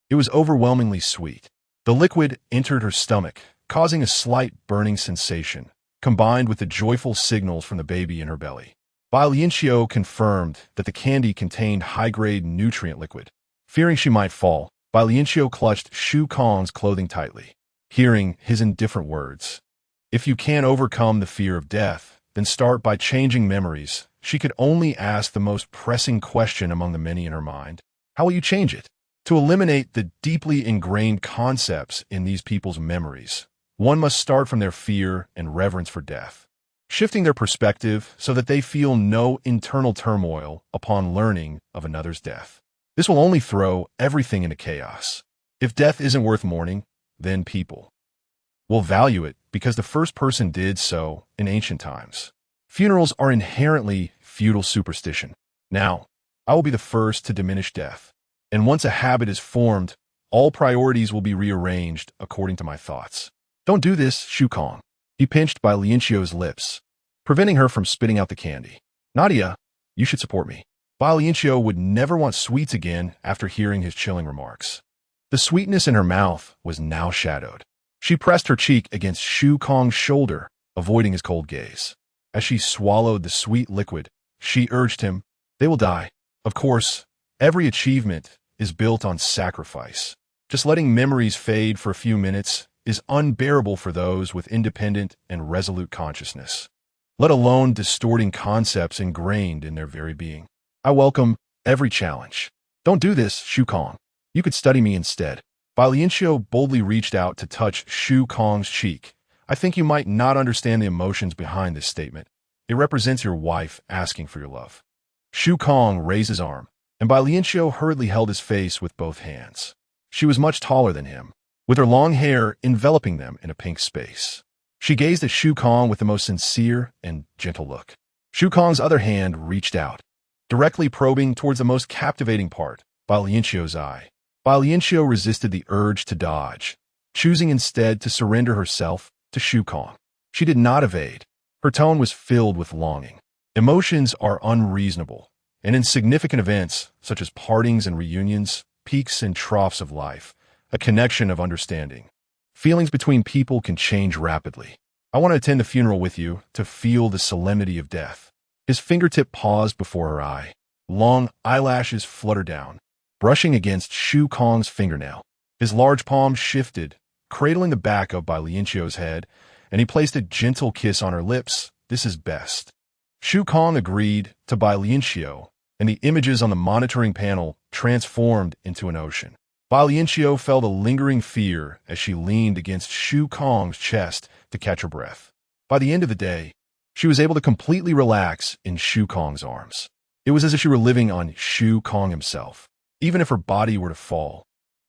Speaker 1: It was overwhelmingly sweet. The liquid entered her stomach, causing a slight burning sensation, combined with the joyful signals from the baby in her belly. Bai Lianqiu confirmed that the candy contained high-grade nutrient liquid. Fearing she might fall, Bai Lianqiu clutched Shu Kong's clothing tightly, hearing his indifferent words. If you can't overcome the fear of death, then start by changing memories. She could only ask the most pressing question among the many in her mind. How will you change it? To eliminate the deeply ingrained concepts in these people's memories, one must start from their fear and reverence for death, shifting their perspective so that they feel no internal turmoil upon learning of another's death. This will only throw everything into chaos. If death isn't worth mourning, then people will value it because the first person did so in ancient times. Funerals are inherently feudal superstition. Now, I will be the first to diminish death, and once a habit is formed, all priorities will be rearranged according to my thoughts. Don't do this, Shu Kong. He pinched Bai Lianqiu's lips, preventing her from spitting out the candy. Nadia, you should support me. Bai Lianqiu would never want sweets again after hearing his chilling remarks. The sweetness in her mouth was now shadowed. She pressed her cheek against Shu Kong's shoulder, avoiding his cold gaze. As she swallowed the sweet liquid, she urged him, they will die. Of course, every achievement is built on sacrifice. Just letting memories fade for a few minutes is unbearable for those with independent and resolute consciousness, let alone distorting concepts ingrained in their very being. I welcome every challenge. Don't do this, Shu Kong. You could study me instead. Bai Lianqiu boldly reached out to touch Shu Kong's cheek. I think you might not understand the emotions behind this statement. It represents your wife asking for your love. Shu Kong raised his arm, and Bai Lianqiu hurriedly held his face with both hands. She was much taller than him, with her long hair enveloping them in a pink space. She gazed at Shu Kong with the most sincere and gentle look. Shu Kong's other hand reached out, directly probing towards the most captivating part, Bai Lianqiu's eye. Bai Lianqiu resisted the urge to dodge, choosing instead to surrender herself to Shu Kong. She did not evade. Her tone was filled with longing. Emotions are unreasonable, and in significant events, such as partings and reunions, peaks and troughs of life, a connection of understanding. Feelings between people can change rapidly. I want to attend the funeral with you to feel the solemnity of death. His fingertip paused before her eye. Long eyelashes fluttered down, brushing against Shu Kong's fingernail. His large palm shifted, cradling the back of Bai Lianqiu's head, and he placed a gentle kiss on her lips. This is best. Shu Kong agreed to Bai Lianqiu, and the images on the monitoring panel transformed into an ocean. Bai Lianqiu felt a lingering fear as she leaned against Shu Kong's chest to catch her breath. By the end of the day, she was able to completely relax in Shu Kong's arms. It was as if she were living on Shu Kong himself. Even if her body were to fall,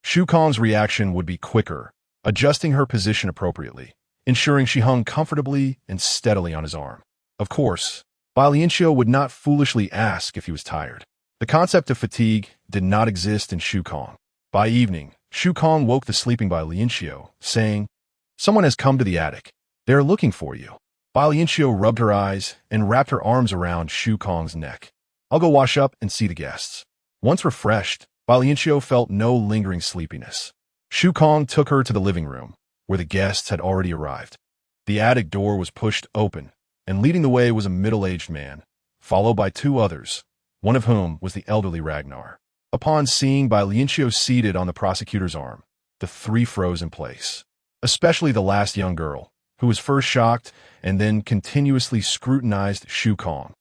Speaker 1: Shu Kong's reaction would be quicker, adjusting her position appropriately, ensuring she hung comfortably and steadily on his arm. Of course, Bai Lianqiu would not foolishly ask if he was tired. The concept of fatigue did not exist in Shu Kong. By evening, Shu Kong woke the sleeping Bai Lianqiu, saying, "Someone has come to the attic. They are looking for you." Bai Lianqiu rubbed her eyes and wrapped her arms around Shu Kong's neck. "I'll go wash up and see the guests." Once refreshed, Bai Lianqiu felt no lingering sleepiness. Shu Kong took her to the living room, where the guests had already arrived. The attic door was pushed open, and leading the way was a middle-aged man, followed by two others, one of whom was the elderly Ragnar. Upon seeing Bai Lianqiu seated on the prosecutor's arm, the three froze in place, especially the last young girl, who was first shocked and then continuously scrutinized Shu Kong,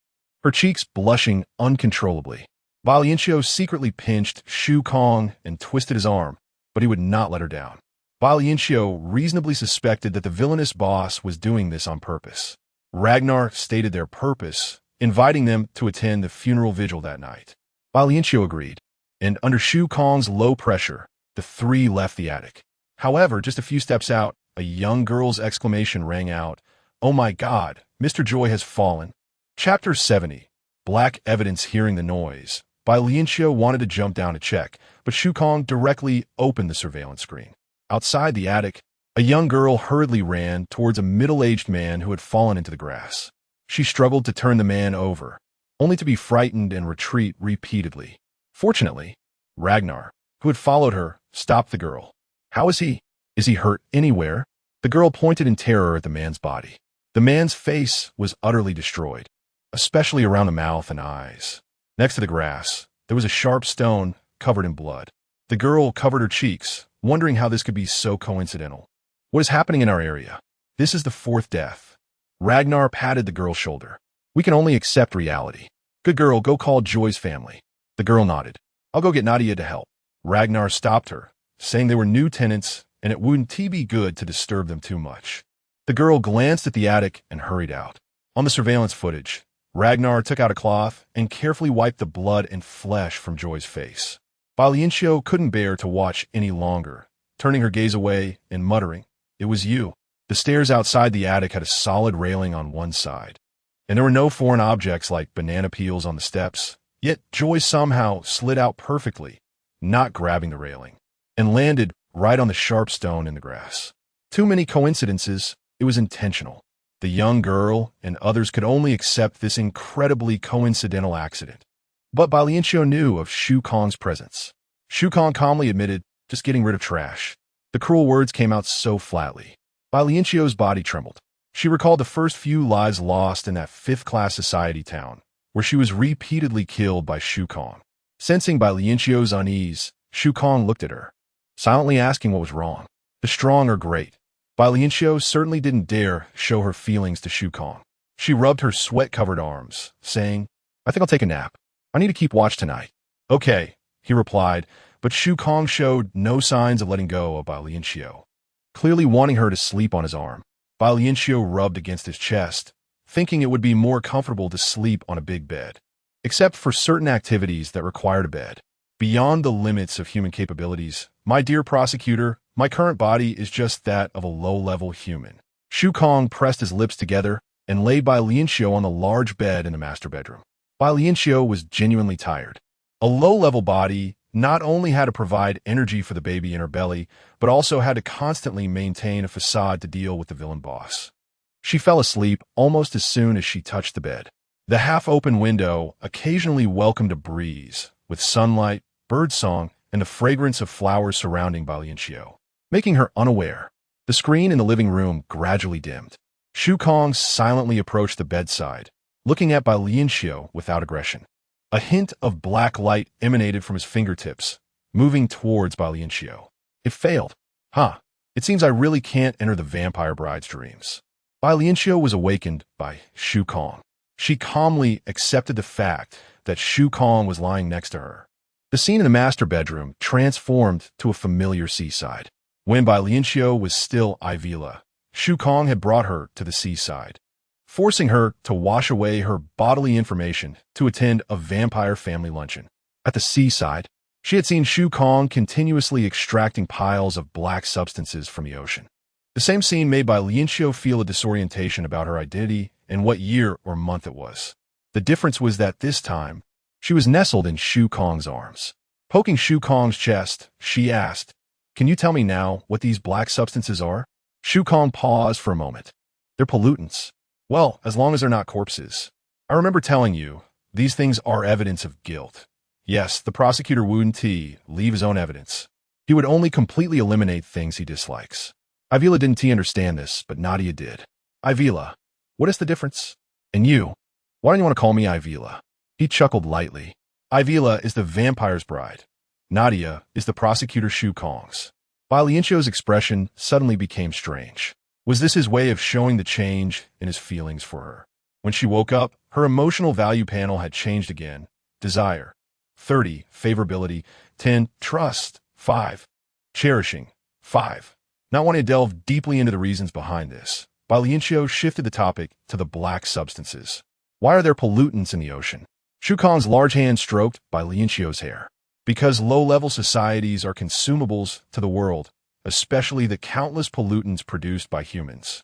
Speaker 1: her cheeks blushing uncontrollably. Bai Lianqiu secretly pinched Shu Kong and twisted his arm, but he would not let her down. Bai Lianqiu reasonably suspected that the villainous boss was doing this on purpose. Ragnar stated their purpose, inviting them to attend the funeral vigil that night. Bai Lianqiu agreed, and under Shu Kong's low pressure, the three left the attic. However, just a few steps out, a young girl's exclamation rang out, "Oh my God, Mr. Joy has fallen." Chapter 70, Black Evidence. Hearing the noise, Bai Lianqiu wanted to jump down to check, but Shu Kong directly opened the surveillance screen. Outside the attic, a young girl hurriedly ran towards a middle-aged man who had fallen into the grass. She struggled to turn the man over, only to be frightened and retreat repeatedly. Fortunately, Ragnar, who had followed her, stopped the girl. "How is he? Is he hurt anywhere?" The girl pointed in terror at the man's body. The man's face was utterly destroyed, especially around the mouth and eyes. Next to the grass, there was a sharp stone covered in blood. The girl covered her cheeks, wondering how this could be so coincidental. "What is happening in our area? This is the fourth death." Ragnar patted the girl's shoulder. "We can only accept reality. Good girl, go call Joy's family." The girl nodded. "I'll go get Nadia to help." Ragnar stopped her, saying they were new tenants and it wouldn't be good to disturb them too much. The girl glanced at the attic and hurried out. On the surveillance footage, Ragnar took out a cloth and carefully wiped the blood and flesh from Joy's face. Bai Lianqiu couldn't bear to watch any longer, turning her gaze away and muttering, "It was you." The stairs outside the attic had a solid railing on one side, and there were no foreign objects like banana peels on the steps, yet Joy somehow slid out perfectly, not grabbing the railing, and landed right on the sharp stone in the grass. Too many coincidences. It was intentional. The young girl and others could only accept this incredibly coincidental accident. But Bai Lianqiu knew of Shu Kong's presence. Shu Kong calmly admitted, "Just getting rid of trash." The cruel words came out so flatly. Bai Lianqiu's body trembled. She recalled the first few lives lost in that fifth-class society town, where she was repeatedly killed by Shu Kong. Sensing Bai Lianqiu's unease, Shu Kong looked at her, silently asking what was wrong. The strong are great. Bai Lianqiu certainly didn't dare show her feelings to Shu Kong. She rubbed her sweat-covered arms, saying, "I think I'll take a nap. I need to keep watch tonight." "Okay," he replied, but Shu Kong showed no signs of letting go of Bai Lianqiu, clearly wanting her to sleep on his arm. Bai Lianqiu rubbed against his chest, thinking it would be more comfortable to sleep on a big bed. except for certain activities that required a bed. Beyond the limits of human capabilities, my dear prosecutor, my current body is just that of a low-level human. Shu Kong pressed his lips together and laid Bai Lianqiu on the large bed in the master bedroom. Bai Lianqiu was genuinely tired. A low-level body not only had to provide energy for the baby in her belly, but also had to constantly maintain a facade to deal with the villain boss. She fell asleep almost as soon as she touched the bed. The half-open window occasionally welcomed a breeze, with sunlight, birdsong, and the fragrance of flowers surrounding Bai Lianqiu, making her unaware. The screen in the living room gradually dimmed. Shu Kong silently approached the bedside, looking at Bai Lianqiu without aggression. A hint of black light emanated from his fingertips, moving towards Bai Lianqiu. It failed. It seems I really can't enter the vampire bride's dreams. Bai Lianqiu was awakened by Shu Kong. She calmly accepted the fact that Shu Kong was lying next to her. The scene in the master bedroom transformed to a familiar seaside. When Bai Lianqiu was still Ivila, Shu Kong had brought her to the seaside, forcing her to wash away her bodily information to attend a vampire family luncheon. At the seaside, she had seen Shu Kong continuously extracting piles of black substances from the ocean. The same scene made Bai Lianqiu feel a disorientation about her identity and what year or month it was. The difference was that this time, she was nestled in Shu Kong's arms. Poking Shu Kong's chest, she asked, "Can you tell me now what these black substances are?" Shu Kong paused for a moment. "They're pollutants." "Well, as long as they're not corpses. I remember telling you, these things are evidence of guilt." Yes, the prosecutor wouldn't leave his own evidence. He would only completely eliminate things he dislikes. Ivila didn't understand this, but Nadia did. "Ivila, what is the difference? And you, why don't you want to call me Ivila?" He chuckled lightly. "Ivila is the vampire's bride. Nadia is the prosecutor Shu Kong's." Bai Lianqiu's expression suddenly became strange. Was this his way of showing the change in his feelings for her? When she woke up, her emotional value panel had changed again. Desire. 30. Favorability. 10. Trust. 5. Cherishing. 5. Not wanting to delve deeply into the reasons behind this, Bai Lianqiu shifted the topic to the black substances. Why are there pollutants in the ocean? Shu Kong's large hand stroked Bai Lianqiu's hair. Because low-level societies are consumables to the world, especially the countless pollutants produced by humans,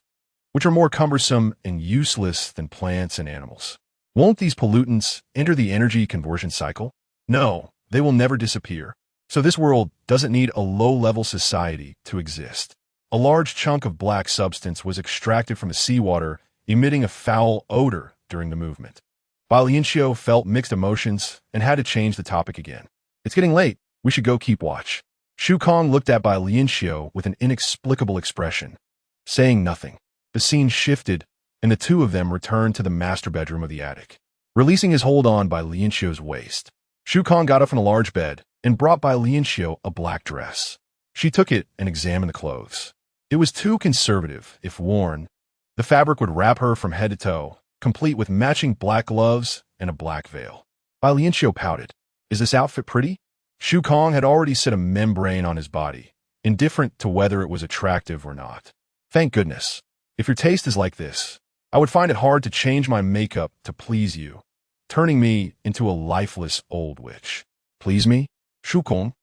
Speaker 1: which are more cumbersome and useless than plants and animals. Won't these pollutants enter the energy conversion cycle? No, they will never disappear. So this world doesn't need a low-level society to exist. A large chunk of black substance was extracted from the seawater, emitting a foul odor during the movement. Bai Lianqiu felt mixed emotions and had to change the topic again. "It's getting late. We should go keep watch." Shu Kong looked at Bai Lianqiu with an inexplicable expression. Saying nothing, the scene shifted, and the two of them returned to the master bedroom of the attic. Releasing his hold on Bai Lianqiu's waist, Shu Kong got up from a large bed and brought Bai Lianqiu a black dress. She took it and examined the clothes. It was too conservative. If worn, the fabric would wrap her from head to toe, complete with matching black gloves and a black veil. Bai Lianqiu pouted. "Is this outfit pretty?" Shu Kong had already set a membrane on his body, indifferent to whether it was attractive or not. "Thank goodness. If your taste is like this, I would find it hard to change my makeup to please you, turning me into a lifeless old witch." "Please me? Shu Kong?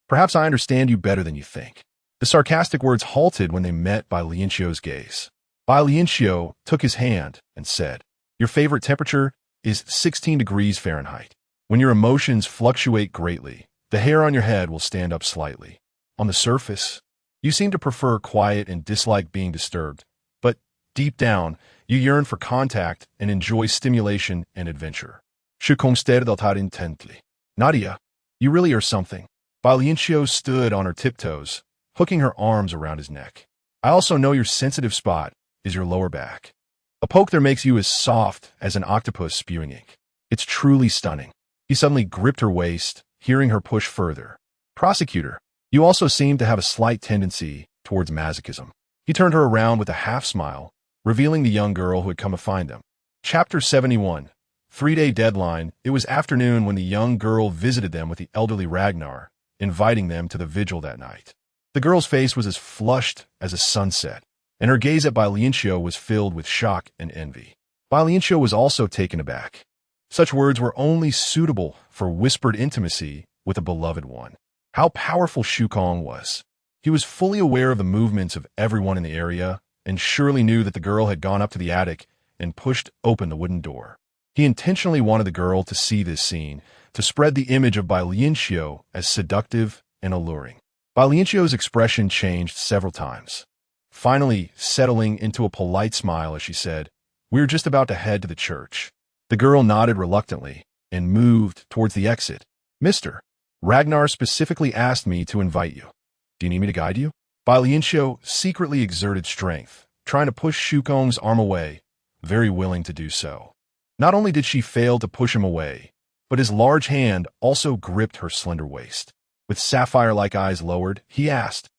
Speaker 1: Perhaps I understand you better than you think." The sarcastic words halted when they met Bai Lianqiu's gaze. Bai Lianqiu took his hand and said, "Your favorite temperature is 16 degrees Fahrenheit. When your emotions fluctuate greatly, the hair on your head will stand up slightly. On the surface, you seem to prefer quiet and dislike being disturbed, but deep down, you yearn for contact and enjoy stimulation and adventure." Shu Kong stared at her intently. "Nadia, you really are something." Bai Lianqiu stood on her tiptoes, hooking her arms around his neck. "I also know your sensitive spot is your lower back. A poke there makes you as soft as an octopus spewing ink. It's truly stunning." He suddenly gripped her waist, hearing her push further. "Prosecutor, you also seem to have a slight tendency towards masochism." He turned her around with a half-smile, revealing the young girl who had come to find them. Chapter 71. 3-day deadline. It was afternoon when the young girl visited them with the elderly Ragnar, inviting them to the vigil that night. The girl's face was as flushed as a sunset, and her gaze at Bai Lianqiu was filled with shock and envy. Bai Lianqiu was also taken aback. Such words were only suitable for whispered intimacy with a beloved one. How powerful Shukong was. He was fully aware of the movements of everyone in the area and surely knew that the girl had gone up to the attic and pushed open the wooden door. He intentionally wanted the girl to see this scene, to spread the image of Bai Lianqiu as seductive and alluring. Bai Lianqiu's expression changed several times, finally settling into a polite smile as she said, "We're just about to head to the church." The girl nodded reluctantly and moved towards the exit. "Mister, Ragnar specifically asked me to invite you. Do you need me to guide you?" Bai Lianqiu secretly exerted strength, trying to push Shukong's arm away, very willing to do so. Not only did she fail to push him away, but his large hand also gripped her slender waist. With sapphire-like eyes lowered, he asked,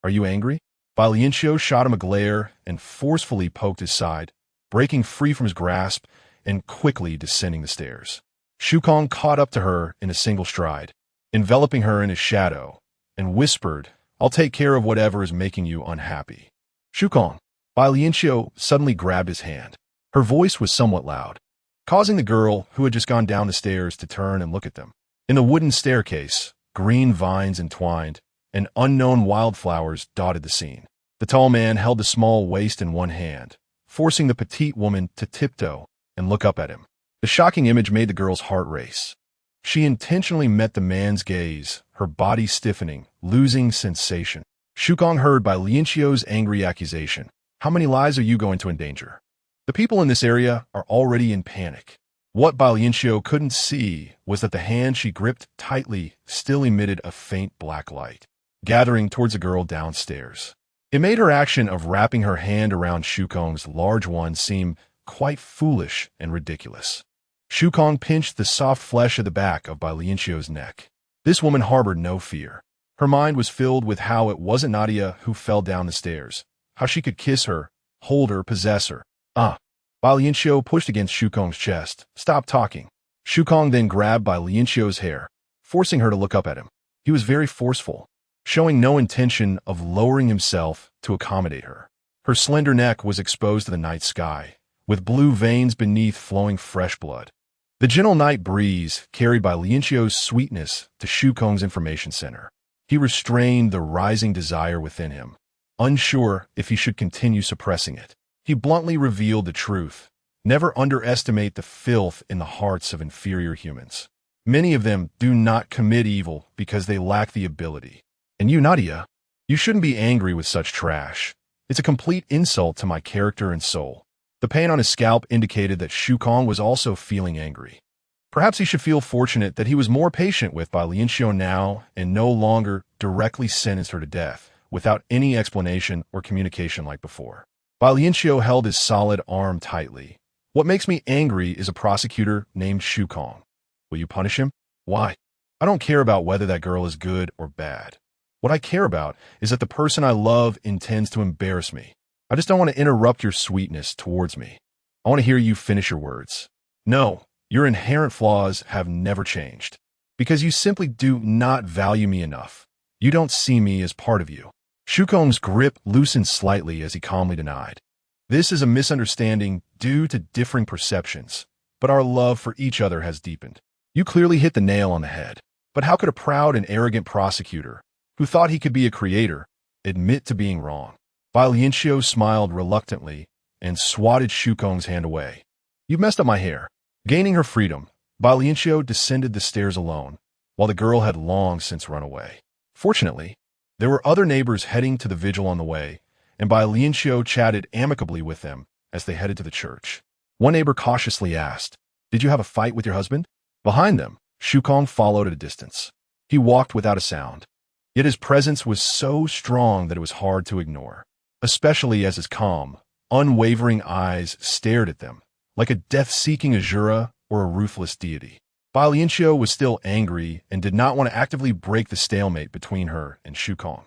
Speaker 1: "Are you angry?" Bai Lianqiu shot him a glare and forcefully poked his side, breaking free from his grasp and quickly descending the stairs. Shukong caught up to her in a single stride, enveloping her in his shadow, and whispered, "I'll take care of whatever is making you unhappy." "Shukong." Bai Lianqiu suddenly grabbed his hand. Her voice was somewhat loud, causing the girl who had just gone down the stairs to turn and look at them. In the wooden staircase, green vines entwined, and unknown wildflowers dotted the scene. The tall man held the small waist in one hand, forcing the petite woman to tiptoe and look up at him. The shocking image made the girl's heart race. She intentionally met the man's gaze, her body stiffening, losing sensation. Shukong heard Bai Lianqiu's angry accusation. "How many lives are you going to endanger? The people in this area are already in panic." What Bai Lianqiu couldn't see was that the hand she gripped tightly still emitted a faint black light, gathering towards the girl downstairs. It made her action of wrapping her hand around Shukong's large one seem quite foolish and ridiculous. Shukong pinched the soft flesh of the back of Bai Lianqiu's neck. This woman harbored no fear. Her mind was filled with how it wasn't Nadia who fell down the stairs, how she could kiss her, hold her, possess her. Bai Lianqiu pushed against Shukong's chest. "Stop talking." Shukong then grabbed Bai Lianqiu's hair, forcing her to look up at him. He was very forceful, showing no intention of lowering himself to accommodate her. Her slender neck was exposed to the night sky, with blue veins beneath flowing fresh blood. The gentle night breeze carried Bai Lianqiu's sweetness to Shukong's information center. He restrained the rising desire within him, unsure if he should continue suppressing it. He bluntly revealed the truth. Never underestimate the filth in the hearts of inferior humans. Many of them do not commit evil because they lack the ability. And you, Nadia, you shouldn't be angry with such trash. It's a complete insult to my character and soul. The pain on his scalp indicated that Shukong was also feeling angry. Perhaps he should feel fortunate that he was more patient with Bai Lianqiu now and no longer directly sentenced her to death without any explanation or communication like before. Bai Lianqiu held his solid arm tightly. "What makes me angry is a prosecutor named Shukong. Will you punish him?" "Why? I don't care about whether that girl is good or bad. What I care about is that the person I love intends to embarrass me. I just don't want to interrupt your sweetness towards me. I want to hear you finish your words. No, your inherent flaws have never changed. Because you simply do not value me enough. You don't see me as part of you." Shukong's grip loosened slightly as he calmly denied. "This is a misunderstanding due to differing perceptions, but our love for each other has deepened. You clearly hit the nail on the head. But how could a proud and arrogant prosecutor, who thought he could be a creator, admit to being wrong?" Bai Lianqiu smiled reluctantly and swatted Shukong's hand away. "You've messed up my hair." Gaining her freedom, Bai Lianqiu descended the stairs alone, while the girl had long since run away. Fortunately, there were other neighbors heading to the vigil on the way, and Bai Lianqiu chatted amicably with them as they headed to the church. One neighbor cautiously asked, "Did you have a fight with your husband?" Behind them, Shukong followed at a distance. He walked without a sound, yet his presence was so strong that it was hard to ignore, especially as his calm, unwavering eyes stared at them, like a death-seeking Azura or a ruthless deity. Bai Lianqiu was still angry and did not want to actively break the stalemate between her and Shukong.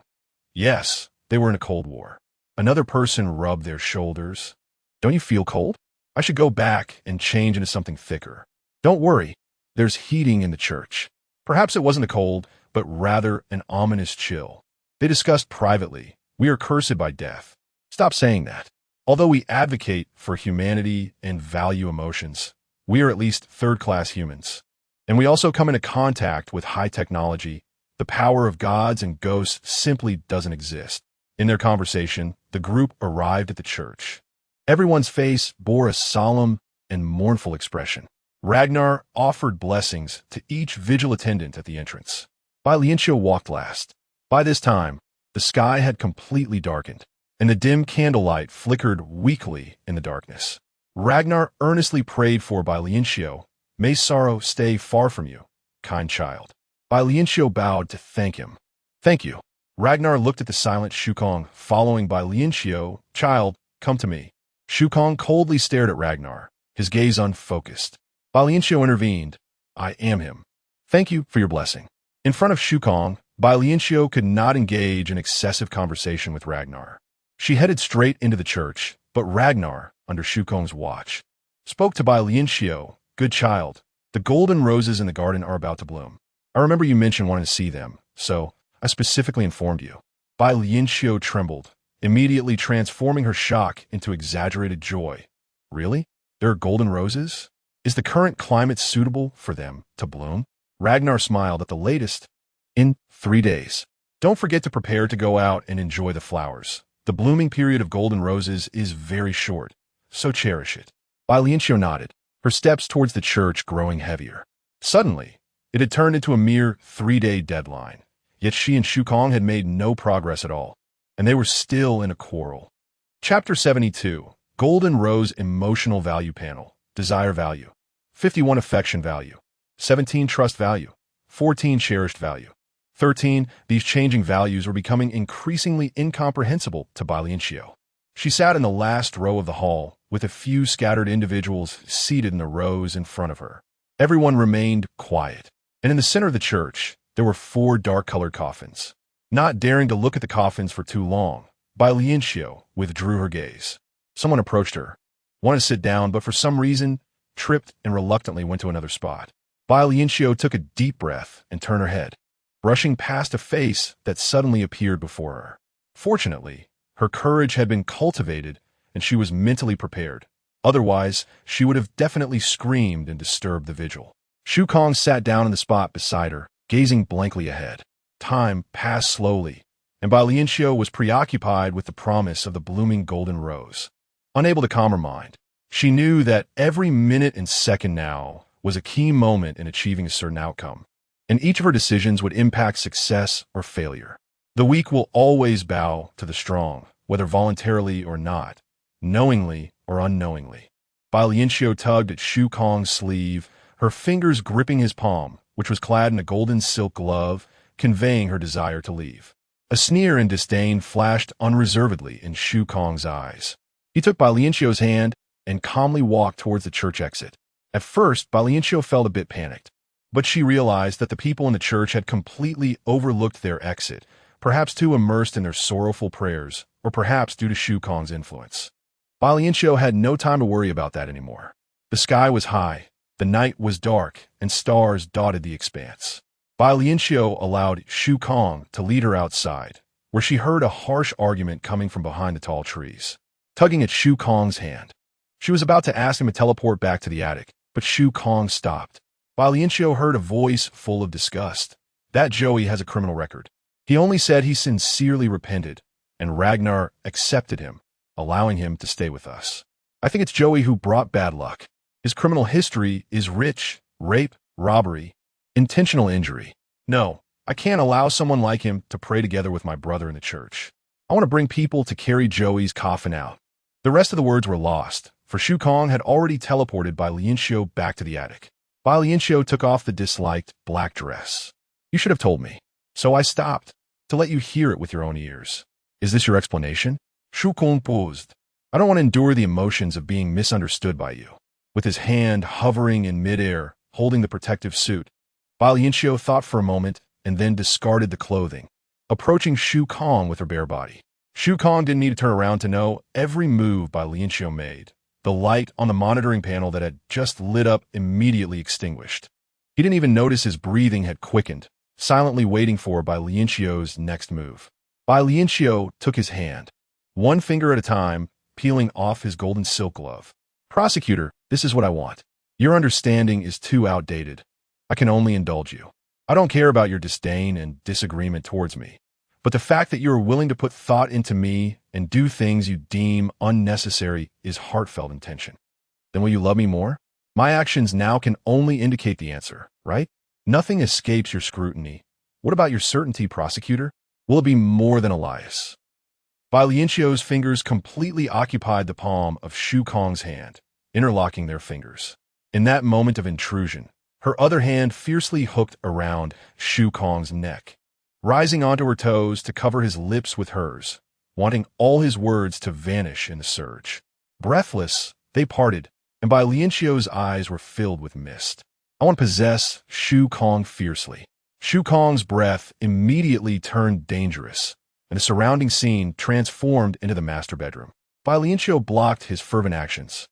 Speaker 1: Yes, they were in a cold war. Another person rubbed their shoulders. "Don't you feel cold? I should go back and change into something thicker." "Don't worry, there's heating in the church." Perhaps it wasn't a cold, but rather an ominous chill. They discussed privately, "We are cursed by death." "Stop saying that. Although we advocate for humanity and value emotions, we are at least third-class humans. And we also come into contact with high technology. The power of gods and ghosts simply doesn't exist. In their conversation, the group arrived at the church. Everyone's face bore a solemn and mournful expression. Ragnar offered blessings to each vigil attendant at the entrance. Bai Lianqiu walked last. By this time, the sky had completely darkened, and the dim candlelight flickered weakly in the darkness. Ragnar earnestly prayed for Bai Lianqiu. May sorrow stay far from you, kind child. Bai Lianqiu bowed to thank him. Thank you. Ragnar looked at the silent Shukong, following Bai Lianqiu. Child, come to me. Shukong coldly stared at Ragnar, his gaze unfocused. Bai Lianqiu intervened. I am him. Thank you for your blessing. In front of Shukong, Bai Lianqiu could not engage in excessive conversation with Ragnar. She headed straight into the church, but Ragnar, under Shukong's watch, spoke to Bai Lianqiu. Good child, the golden roses in the garden are about to bloom. I remember you mentioned wanting to see them, so I specifically informed you. Bai Lianqiu trembled, immediately transforming her shock into exaggerated joy. Really? There are golden roses? Is the current climate suitable for them to bloom? Ragnar smiled at the latest. In 3 days. Don't forget to prepare to go out and enjoy the flowers. The blooming period of golden roses is very short, so cherish it. Bai Lianqiu nodded, her steps towards the church growing heavier. Suddenly, it had turned into a mere 3-day deadline, yet she and Shukong had made no progress at all, and they were still in a quarrel. Chapter 72, Golden Rose Emotional Value Panel, Desire Value, 51 Affection Value, 17 Trust Value, 14 Cherished Value, 13 These changing values were becoming increasingly incomprehensible to Bai Lianqiu. She sat in the last row of the hall, with a few scattered individuals seated in the rows in front of her. Everyone remained quiet, and in the center of the church, there were 4 dark-colored coffins. Not daring to look at the coffins for too long, Bai Lianqiu withdrew her gaze. Someone approached her, wanted to sit down, but for some reason, tripped and reluctantly went to another spot. Bai Lianqiu took a deep breath and turned her head, brushing past a face that suddenly appeared before her. Fortunately, her courage had been cultivated, and she was mentally prepared. Otherwise, she would have definitely screamed and disturbed the vigil. Shukong sat down in the spot beside her, gazing blankly ahead. Time passed slowly, and Bai Lianqiu was preoccupied with the promise of the blooming golden rose. Unable to calm her mind, she knew that every minute and second now was a key moment in achieving a certain outcome, and each of her decisions would impact success or failure. The weak will always bow to the strong, whether voluntarily or not, knowingly or unknowingly. Bai Lianqiu tugged at Shukong's sleeve, her fingers gripping his palm, which was clad in a golden silk glove, conveying her desire to leave. A sneer and disdain flashed unreservedly in Shukong's eyes. He took Bai Lianqiu's hand and calmly walked towards the church exit. At first, Bai Lianqiu felt a bit panicked, but she realized that the people in the church had completely overlooked their exit, perhaps too immersed in their sorrowful prayers, or perhaps due to Shukong's influence. Bai Lianqiu had no time to worry about that anymore. The sky was high, the night was dark, and stars dotted the expanse. Bai Lianqiu allowed Shukong to lead her outside, where she heard a harsh argument coming from behind the tall trees. Tugging at Shukong's hand, she was about to ask him to teleport back to the attic, but Shukong stopped. Bai Lianqiu heard a voice full of disgust. That Joey has a criminal record. He only said he sincerely repented, and Ragnar accepted him, allowing him to stay with us. I think it's Joey who brought bad luck. His criminal history is rich, rape, robbery, intentional injury. No, I can't allow someone like him to pray together with my brother in the church. I want to bring people to carry Joey's coffin out. The rest of the words were lost, for Shukong had already teleported Bai Lianqiu back to the attic. Bai Lianqiu took off the disliked black dress. You should have told me. So I stopped, to let you hear it with your own ears. Is this your explanation? Shukong paused. I don't want to endure the emotions of being misunderstood by you. With his hand hovering in midair, holding the protective suit, Bai Lianqiu thought for a moment and then discarded the clothing, approaching Shukong with her bare body. Shukong didn't need to turn around to know every move Bai Lianqiu made. The light on the monitoring panel that had just lit up immediately extinguished. He didn't even notice his breathing had quickened, silently waiting for Bai Lianqiu's next move. Bai Lianqiu took his hand, one finger at a time, peeling off his golden silk glove. Prosecutor, this is what I want. Your understanding is too outdated. I can only indulge you. I don't care about your disdain and disagreement towards me, but the fact that you are willing to put thought into me and do things you deem unnecessary is heartfelt intention. Then will you love me more? My actions now can only indicate the answer, right? Nothing escapes your scrutiny. What about your certainty, prosecutor? Will it be more than Elias? Bai Lianqiu's fingers completely occupied the palm of Shu Kong's hand, interlocking their fingers. In that moment of intrusion, her other hand fiercely hooked around Shu Kong's neck, rising onto her toes to cover his lips with hers, wanting all his words to vanish in the surge. Breathless, they parted, and Bai Lianqiu's eyes were filled with mist. I want to possess Shu Kong fiercely. Shu Kong's breath immediately turned dangerous, and the surrounding scene transformed into the master bedroom. Bai Lianqiu blocked his fervent actions,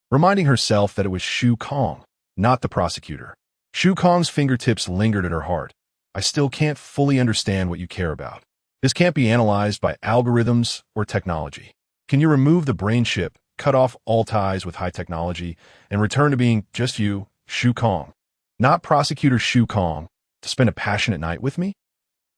Speaker 1: reminding herself that it was Shu Kong, not the prosecutor. Shu Kong's fingertips lingered at her heart. I still can't fully understand what you care about. This can't be analyzed by algorithms or technology. Can you remove the brain chip, cut off all ties with high technology, and return to being just you, Shu Kong, not Prosecutor Shu Kong, to spend a passionate night with me?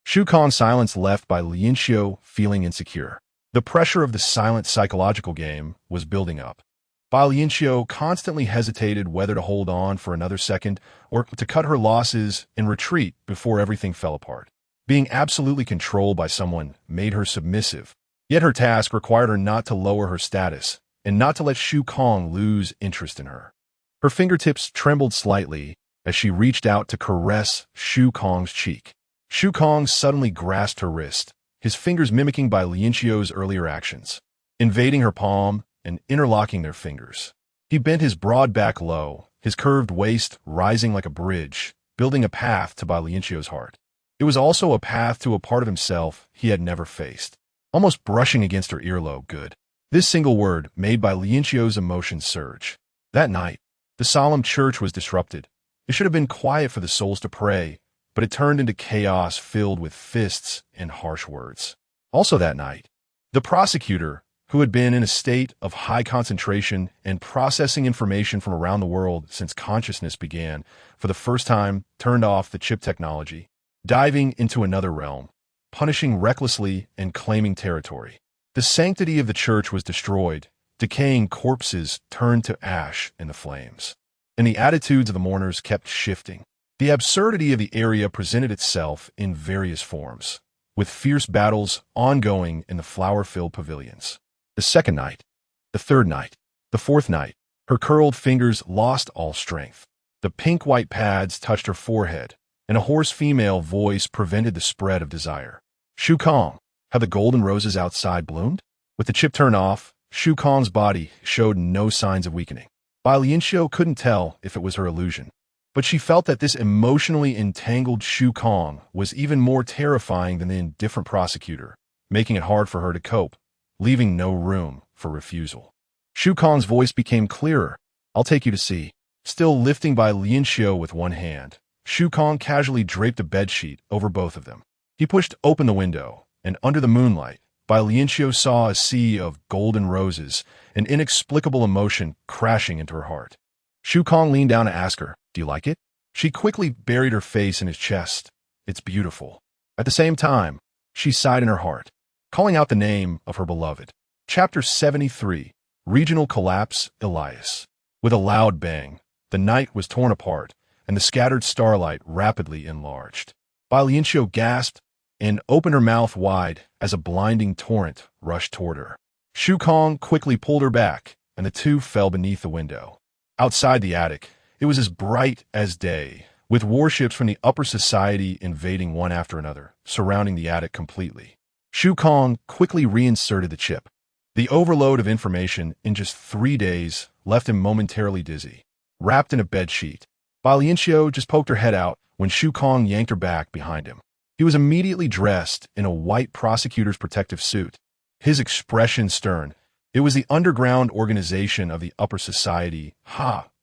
Speaker 1: Shu Kong's silence left Bai Lianqiu feeling insecure. The pressure of the silent psychological game was building up. Bai Lianqiu constantly hesitated whether to hold on for another second or to cut her losses and retreat before everything fell apart. Being absolutely controlled by someone made her submissive, yet her task required her not to lower her status and not to let Shu Kong lose interest in her. Her fingertips trembled slightly as she reached out to caress Shu Kong's cheek. Shu Kong suddenly grasped her wrist, his fingers mimicking Bai Lianqiu's earlier actions, invading her palm and interlocking their fingers. He bent his broad back low, his curved waist rising like a bridge, building a path to Bai Lianqiu's heart. It was also a path to a part of himself he had never faced, almost brushing against her earlobe. Good. This single word made Bai Lianqiu's emotions surge. That night, the solemn church was disrupted. It should have been quiet for the souls to pray, but it turned into chaos filled with fists and harsh words. Also that night, the prosecutor, who had been in a state of high concentration and processing information from around the world since consciousness began, for the first time turned off the chip technology, diving into another realm, punishing recklessly and claiming territory. The sanctity of the church was destroyed, decaying corpses turned to ash in the flames. And the attitudes of the mourners kept shifting. The absurdity of the area presented itself in various forms, with fierce battles ongoing in the flower-filled pavilions. The second night, the third night, the fourth night, her curled fingers lost all strength. The pink-white pads touched her forehead, and a hoarse female voice prevented the spread of desire. Shu Kong, have the golden roses outside bloomed? With the chip turned off, Shu Kong's body showed no signs of weakening. Bai Lianqiu couldn't tell if it was her illusion, but she felt that this emotionally entangled Shu Kong was even more terrifying than the indifferent prosecutor, making it hard for her to cope, leaving no room for refusal. Shu Kong's voice became clearer. I'll take you to see. Still lifting Bai Lianqiu with one hand, Shu Kong casually draped a bedsheet over both of them. He pushed open the window, and under the moonlight, Bai Lianqiu saw a sea of golden roses, an inexplicable emotion crashing into her heart. Shu Kong leaned down to ask her, do you like it? She quickly buried her face in his chest. It's beautiful. At the same time, she sighed in her heart, calling out the name of her beloved. Chapter 73, Regional Collapse, Elias. With a loud bang, the night was torn apart, and the scattered starlight rapidly enlarged. Bai Lianqiu gasped and opened her mouth wide as a blinding torrent rushed toward her. Shu Kong quickly pulled her back, and the two fell beneath the window. Outside the attic, it was as bright as day, with warships from the upper society invading one after another, surrounding the attic completely. Shu Kong quickly reinserted the chip. The overload of information in just 3 days left him momentarily dizzy. Wrapped in a bedsheet, Bai Lianqiu just poked her head out when Shu Kong yanked her back behind him. He was immediately dressed in a white prosecutor's protective suit, his expression stern. It was the underground organization of the upper society,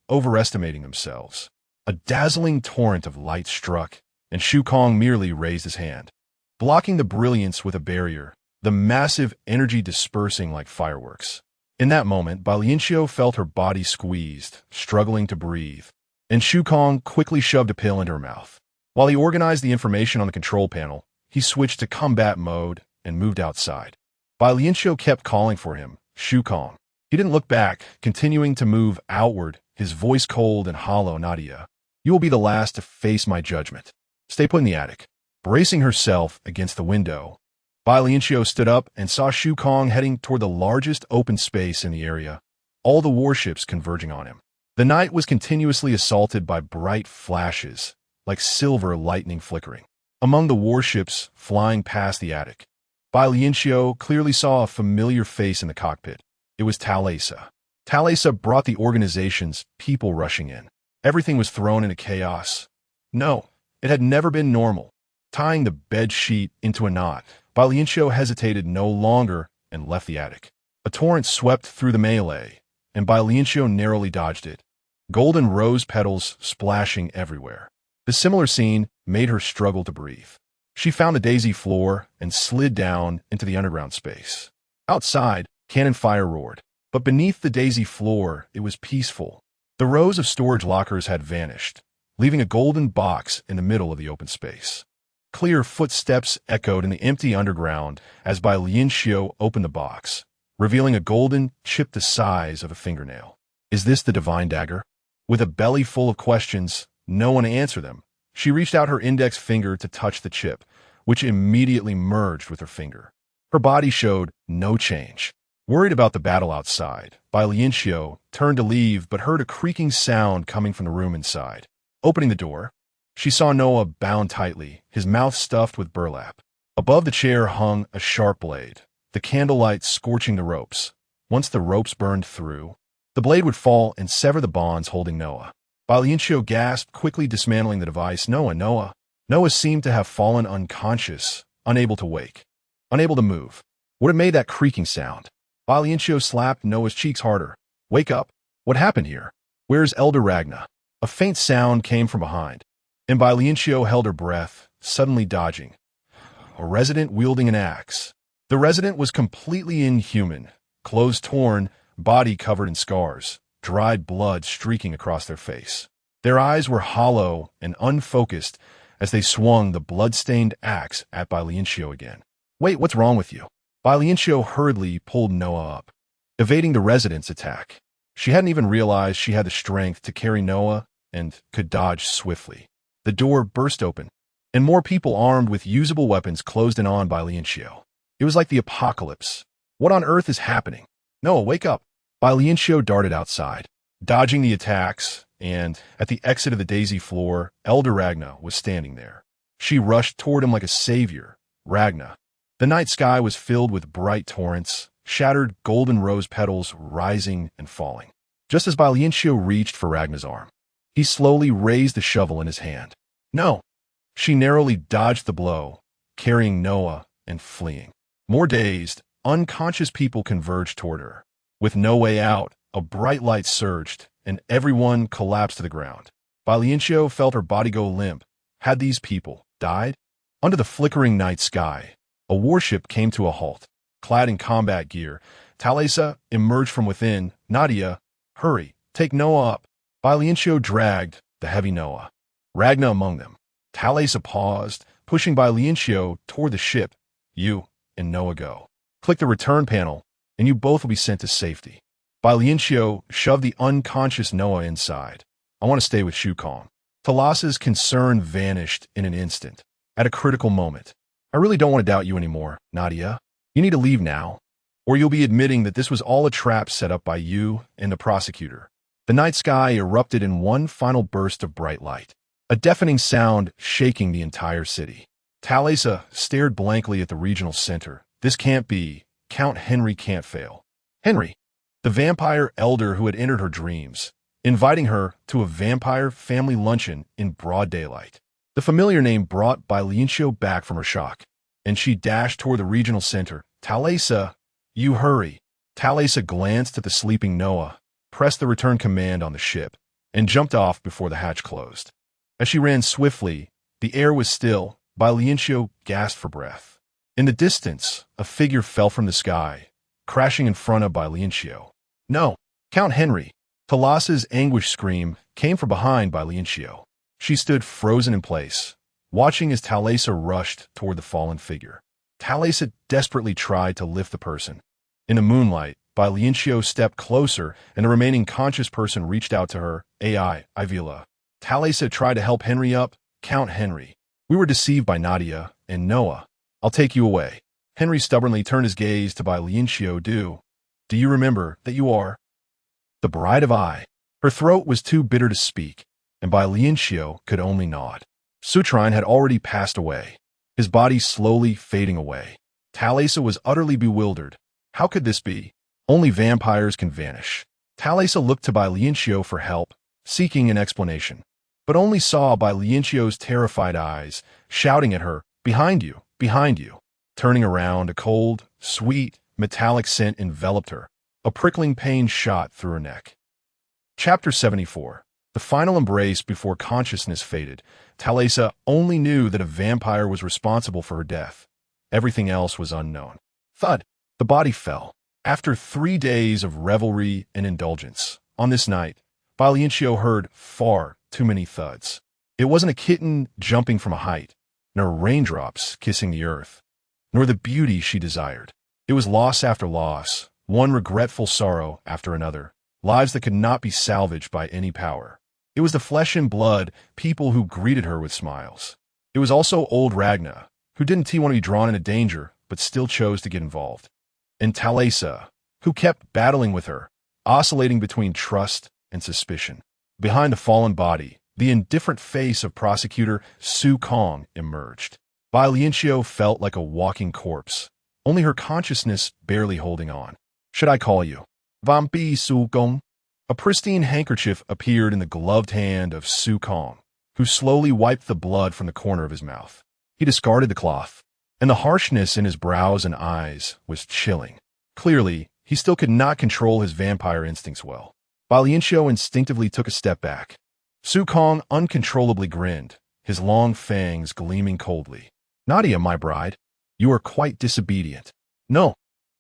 Speaker 1: overestimating themselves. A dazzling torrent of light struck, and Shu Kong merely raised his hand, blocking the brilliance with a barrier, the massive energy dispersing like fireworks. In that moment, Bai Lianqiu felt her body squeezed, struggling to breathe, and Shu Kong quickly shoved a pill into her mouth. While he organized the information on the control panel, he switched to combat mode and moved outside. Bai Lianqiu kept calling for him, Shu Kong. He didn't look back, continuing to move outward, his voice cold and hollow. Nadia, you will be the last to face my judgment. Stay put in the attic. Bracing herself against the window, Bai Lianqiu stood up and saw Shu Kong heading toward the largest open space in the area, all the warships converging on him. The night was continuously assaulted by bright flashes, like silver lightning flickering. Among the warships flying past the attic, Bai Lianqiu clearly saw a familiar face in the cockpit. It was Tame. Tame brought the organization's people rushing in. Everything was thrown into chaos. No, it had never been normal. Tying the bed sheet into a knot, Bai Lianqiu hesitated no longer and left the attic. A torrent swept through the melee, and Bai Lianqiu narrowly dodged it, golden rose petals splashing everywhere. The similar scene made her struggle to breathe. She found the daisy floor and slid down into the underground space. Outside, cannon fire roared, but beneath the daisy floor, it was peaceful. The rows of storage lockers had vanished, leaving a golden box in the middle of the open space. Clear footsteps echoed in the empty underground as Bai Lianqiu opened the box, revealing a golden chip the size of a fingernail. Is this the divine dagger? With a belly full of questions, no one answered them. She reached out her index finger to touch the chip, which immediately merged with her finger. Her body showed no change. Worried about the battle outside, Bai Lianqiu turned to leave but heard a creaking sound coming from the room inside. Opening the door, she saw Noah bound tightly, his mouth stuffed with burlap. Above the chair hung a sharp blade, the candlelight scorching the ropes. Once the ropes burned through, the blade would fall and sever the bonds holding Noah. Bai Lianqiu gasped, quickly dismantling the device. Noah. Noah seemed to have fallen unconscious, unable to wake, unable to move. What had made that creaking sound? Bai Lianqiu slapped Noah's cheeks harder. Wake up. What happened here? Where's Elder Ragna? A faint sound came from behind, and Bai Lianqiu held her breath, suddenly dodging. A resident wielding an axe. The resident was completely inhuman, clothes torn, body covered in scars, dried blood streaking across their face. Their eyes were hollow and unfocused as they swung the blood-stained axe at Bai Lianqiu again. Wait, what's wrong with you? Bai Lianqiu hurriedly pulled Noah up, evading the resident's attack. She hadn't even realized she had the strength to carry Noah and could dodge swiftly. The door burst open, and more people armed with usable weapons closed in on Bai Lianqiu. It was like the apocalypse. What on earth is happening? Noah, wake up! Bai Lianqiu darted outside, dodging the attacks, and at the exit of the daisy floor, Elder Ragna was standing there. She rushed toward him like a savior. Ragna. The night sky was filled with bright torrents, shattered golden rose petals rising and falling. Just as Bai Lianqiu reached for Ragna's arm, he slowly raised the shovel in his hand. No! She narrowly dodged the blow, carrying Noah and fleeing. More dazed, unconscious people converged toward her. With no way out, a bright light surged, and everyone collapsed to the ground. Bai Lianqiu felt her body go limp. Had these people died? Under the flickering night sky, a warship came to a halt. Clad in combat gear, Thalesa emerged from within. Nadia, hurry, take Noah up. Bai Lianqiu dragged the heavy Noah, Ragna among them. Thalesa paused, pushing Bai Lianqiu toward the ship. You and Noah go. Click the return panel, and you both will be sent to safety. Bai Lianqiu shoved the unconscious Noah inside. I want to stay with Shu Kong. Thalasa's concern vanished in an instant. At a critical moment. I really don't want to doubt you anymore, Nadia. You need to leave now, or you'll be admitting that this was all a trap set up by you and the prosecutor. The night sky erupted in one final burst of bright light, a deafening sound shaking the entire city. Thalesa stared blankly at the regional center. This can't be. Count Henry can't fail. Henry, the vampire elder who had entered her dreams, inviting her to a vampire family luncheon in broad daylight. The familiar name brought Bai Lianqiu back from her shock, and she dashed toward the regional center. Thalesa, you hurry. Thalesa glanced at the sleeping Noah, pressed the return command on the ship, and jumped off before the hatch closed. As she ran swiftly, the air was still. Bai Lianqiu gasped for breath. In the distance, a figure fell from the sky, crashing in front of Bai Lianqiu. No! Count Henry! Thalassa's anguished scream came from behind Bai Lianqiu. She stood frozen in place, watching as Thalassa rushed toward the fallen figure. Thalassa desperately tried to lift the person. In the moonlight, Bai Lianqiu stepped closer, and the remaining conscious person reached out to her. Ivila. Thalassa tried to help Henry up. Count Henry. We were deceived by Nadia and Noah. I'll take you away. Henry stubbornly turned his gaze to Bai Lianqiu. Do you remember that you are the bride of I? Her throat was too bitter to speak, and Bai Lianqiu could only nod. Sutrine had already passed away, his body slowly fading away. Thalassa was utterly bewildered. How could this be? Only vampires can vanish. Thalassa looked to Bai Lianqiu for help, seeking an explanation, but only saw Bai Lianqiu's terrified eyes, shouting at her, behind you, behind you. Turning around, a cold, sweet, metallic scent enveloped her. A prickling pain shot through her neck. Chapter 74. The final embrace before consciousness faded. Thalassa only knew that a vampire was responsible for her death. Everything else was unknown. Thud! The body fell. After 3 days of revelry and indulgence, on this night, Bai Lianqiu heard far too many thuds. It wasn't a kitten jumping from a height, nor raindrops kissing the earth, nor the beauty she desired. It was loss after loss, one regretful sorrow after another, lives that could not be salvaged by any power. It was the flesh and blood people who greeted her with smiles. It was also old Ragna, who didn't want to be drawn into danger, but still chose to get involved. And Thalassa, who kept battling with her, oscillating between trust and suspicion. Behind the fallen body, the indifferent face of Prosecutor Su Kong emerged. Bai Lianqiu felt like a walking corpse, only her consciousness barely holding on. Should I call you Vampi Su Gong? A pristine handkerchief appeared in the gloved hand of Su Kong, who slowly wiped the blood from the corner of his mouth. He discarded the cloth, and the harshness in his brows and eyes was chilling. Clearly, he still could not control his vampire instincts well. Bai Lianqiu instinctively took a step back. Su Kong uncontrollably grinned, his long fangs gleaming coldly. Nadia, my bride, you are quite disobedient. No.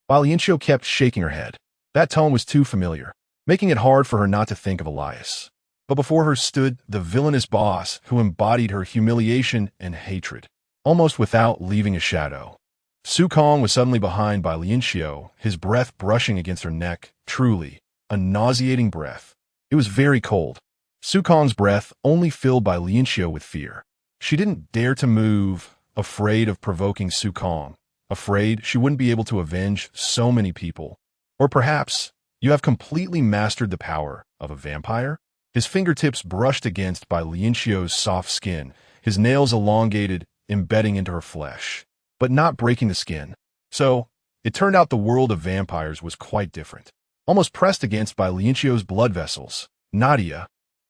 Speaker 1: Bai Lianqiu kept shaking her head. That tone was too familiar, making it hard for her not to think of Elias. But before her stood the villainous boss who embodied her humiliation and hatred, almost without leaving a shadow. Su Kong was suddenly behind Bai Lianqiu, his breath brushing against her neck, truly, a nauseating breath. It was very cold. Su Kong's breath only filled Bai Lianqiu with fear. She didn't dare to move, afraid of provoking Su Kong, afraid she wouldn't be able to avenge so many people. Or perhaps you have completely mastered the power of a vampire? His fingertips brushed against Bai Lianqiu's soft skin, his nails elongated, embedding into her flesh, but not breaking the skin. So, it turned out the world of vampires was quite different. Almost pressed against Bai Lianqiu's blood vessels. Nadia,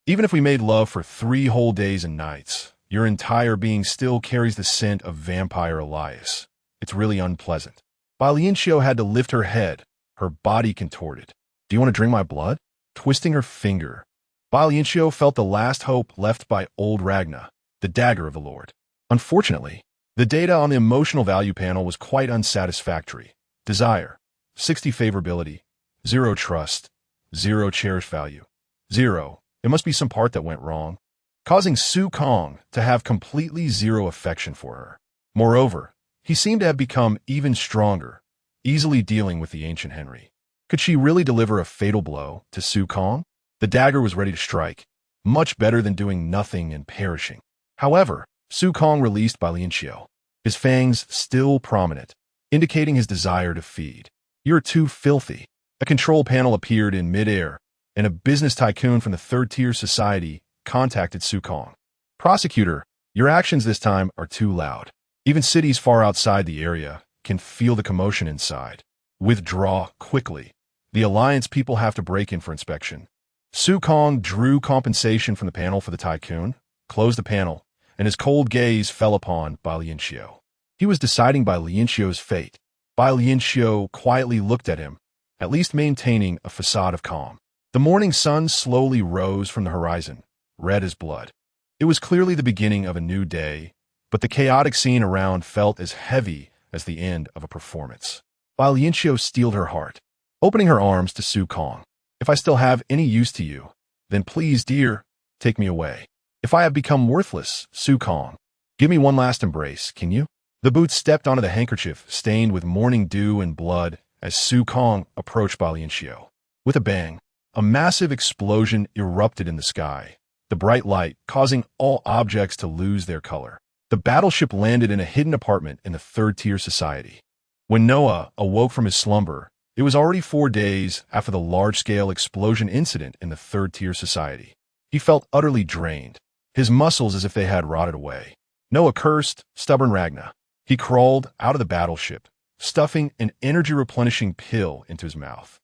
Speaker 1: even if we made love for 3 whole days and nights, your entire being still carries the scent of vampire Elias. It's really unpleasant. Bai Lianqiu had to lift her head, her body contorted. Do you want to drink my blood? Twisting her finger, Bai Lianqiu felt the last hope left by old Ragna, the dagger of the Lord. Unfortunately, the data on the emotional value panel was quite unsatisfactory. Desire, 60 favorability, 0 trust, 0 cherish value, 0. It must be some part that went wrong, causing Su Kong to have completely 0 affection for her. Moreover, he seemed to have become even stronger, easily dealing with the ancient Henry. Could she really deliver a fatal blow to Su Kong? The dagger was ready to strike, much better than doing nothing and perishing. However, Su Kong released Bai Lianqiu, his fangs still prominent, indicating his desire to feed. You're too filthy. A control panel appeared in midair, and a business tycoon from the third-tier society contacted Su Kong. Prosecutor, your actions this time are too loud. Even cities far outside the area can feel the commotion inside. Withdraw quickly. The Alliance people have to break in for inspection. Su Kong drew compensation from the panel for the tycoon, closed the panel, and his cold gaze fell upon Bai Lianqiu. He was deciding Bai Lianqiu's fate. Bai Lianqiu quietly looked at him, at least maintaining a facade of calm. The morning sun slowly rose from the horizon, red as blood. It was clearly the beginning of a new day, but the chaotic scene around felt as heavy as the end of a performance. Bai Lianqiu steeled her heart, opening her arms to Su Kong. If I still have any use to you, then please, dear, take me away. If I have become worthless, Su Kong, give me one last embrace, can you? The boots stepped onto the handkerchief stained with morning dew and blood as Su Kong approached Bai Lianqiu. With a bang, a massive explosion erupted in the sky, the bright light causing all objects to lose their color. The battleship landed in a hidden apartment in the third-tier society. When Noah awoke from his slumber, it was already 4 days after the large-scale explosion incident in the third-tier society. He felt utterly drained, his muscles as if they had rotted away. Noah cursed, stubborn Ragna. He crawled out of the battleship, stuffing an energy-replenishing pill into his mouth,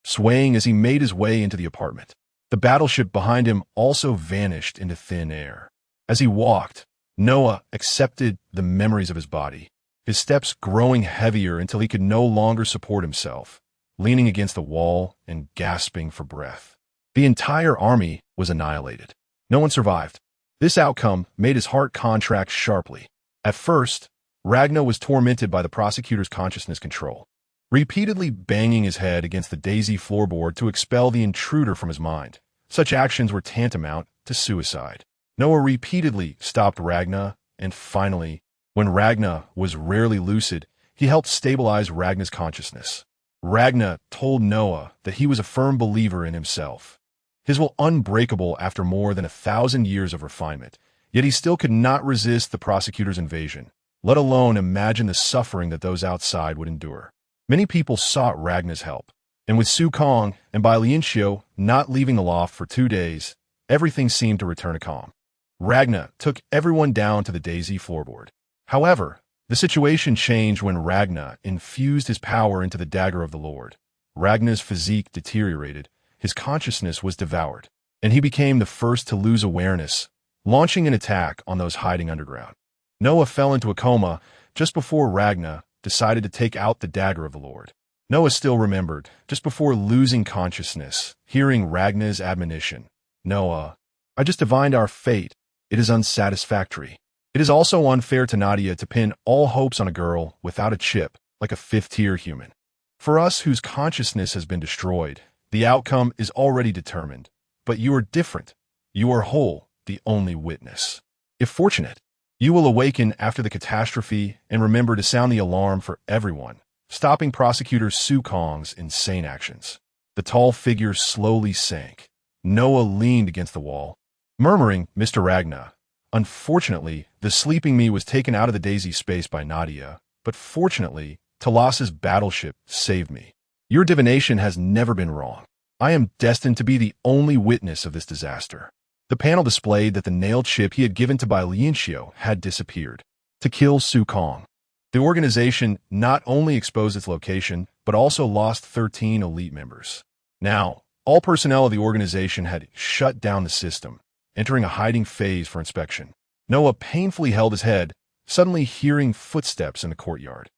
Speaker 1: swaying as he made his way into the apartment. The battleship behind him also vanished into thin air. As he walked, Noah accepted the memories of his body, his steps growing heavier until he could no longer support himself, leaning against the wall and gasping for breath. The entire army was annihilated. No one survived. This outcome made his heart contract sharply. At first, Ragna was tormented by the prosecutor's consciousness control, repeatedly banging his head against the daisy floorboard to expel the intruder from his mind. Such actions were tantamount to suicide. Noah repeatedly stopped Ragna, and finally, when Ragna was rarely lucid, he helped stabilize Ragna's consciousness. Ragna told Noah that he was a firm believer in himself, his will unbreakable after more than 1,000 years of refinement, yet he still could not resist the prosecutor's invasion, let alone imagine the suffering that those outside would endure. Many people sought Ragna's help, and with Su Kong and Bai Lianqiu not leaving the loft for 2 days, everything seemed to return to calm. Ragna took everyone down to the daisy floorboard. However, the situation changed when Ragna infused his power into the dagger of the Lord. Ragna's physique deteriorated, his consciousness was devoured, and he became the first to lose awareness, launching an attack on those hiding underground. Noah fell into a coma just before Ragna decided to take out the dagger of the Lord. Noah still remembered, just before losing consciousness, hearing Ragna's admonition, "Noah, I just divined our fate. It is unsatisfactory. It is also unfair to Nadia to pin all hopes on a girl without a chip, like a fifth-tier human. For us whose consciousness has been destroyed, the outcome is already determined. But you are different. You are whole, the only witness. If fortunate, you will awaken after the catastrophe and remember to sound the alarm for everyone, stopping Prosecutor Su Kong's insane actions." The tall figure slowly sank. Noah leaned against the wall, murmuring, "Mr. Ragna, unfortunately, the sleeping me was taken out of the daisy space by Nadia, but fortunately, Talas's battleship saved me. Your divination has never been wrong. I am destined to be the only witness of this disaster." The panel displayed that the nailed chip he had given to Bai Lianqiu had disappeared. To kill Su Kong. The organization not only exposed its location, but also lost 13 elite members. Now, all personnel of the organization had shut down the system, entering a hiding phase for inspection. Noah painfully held his head, suddenly hearing footsteps in the courtyard.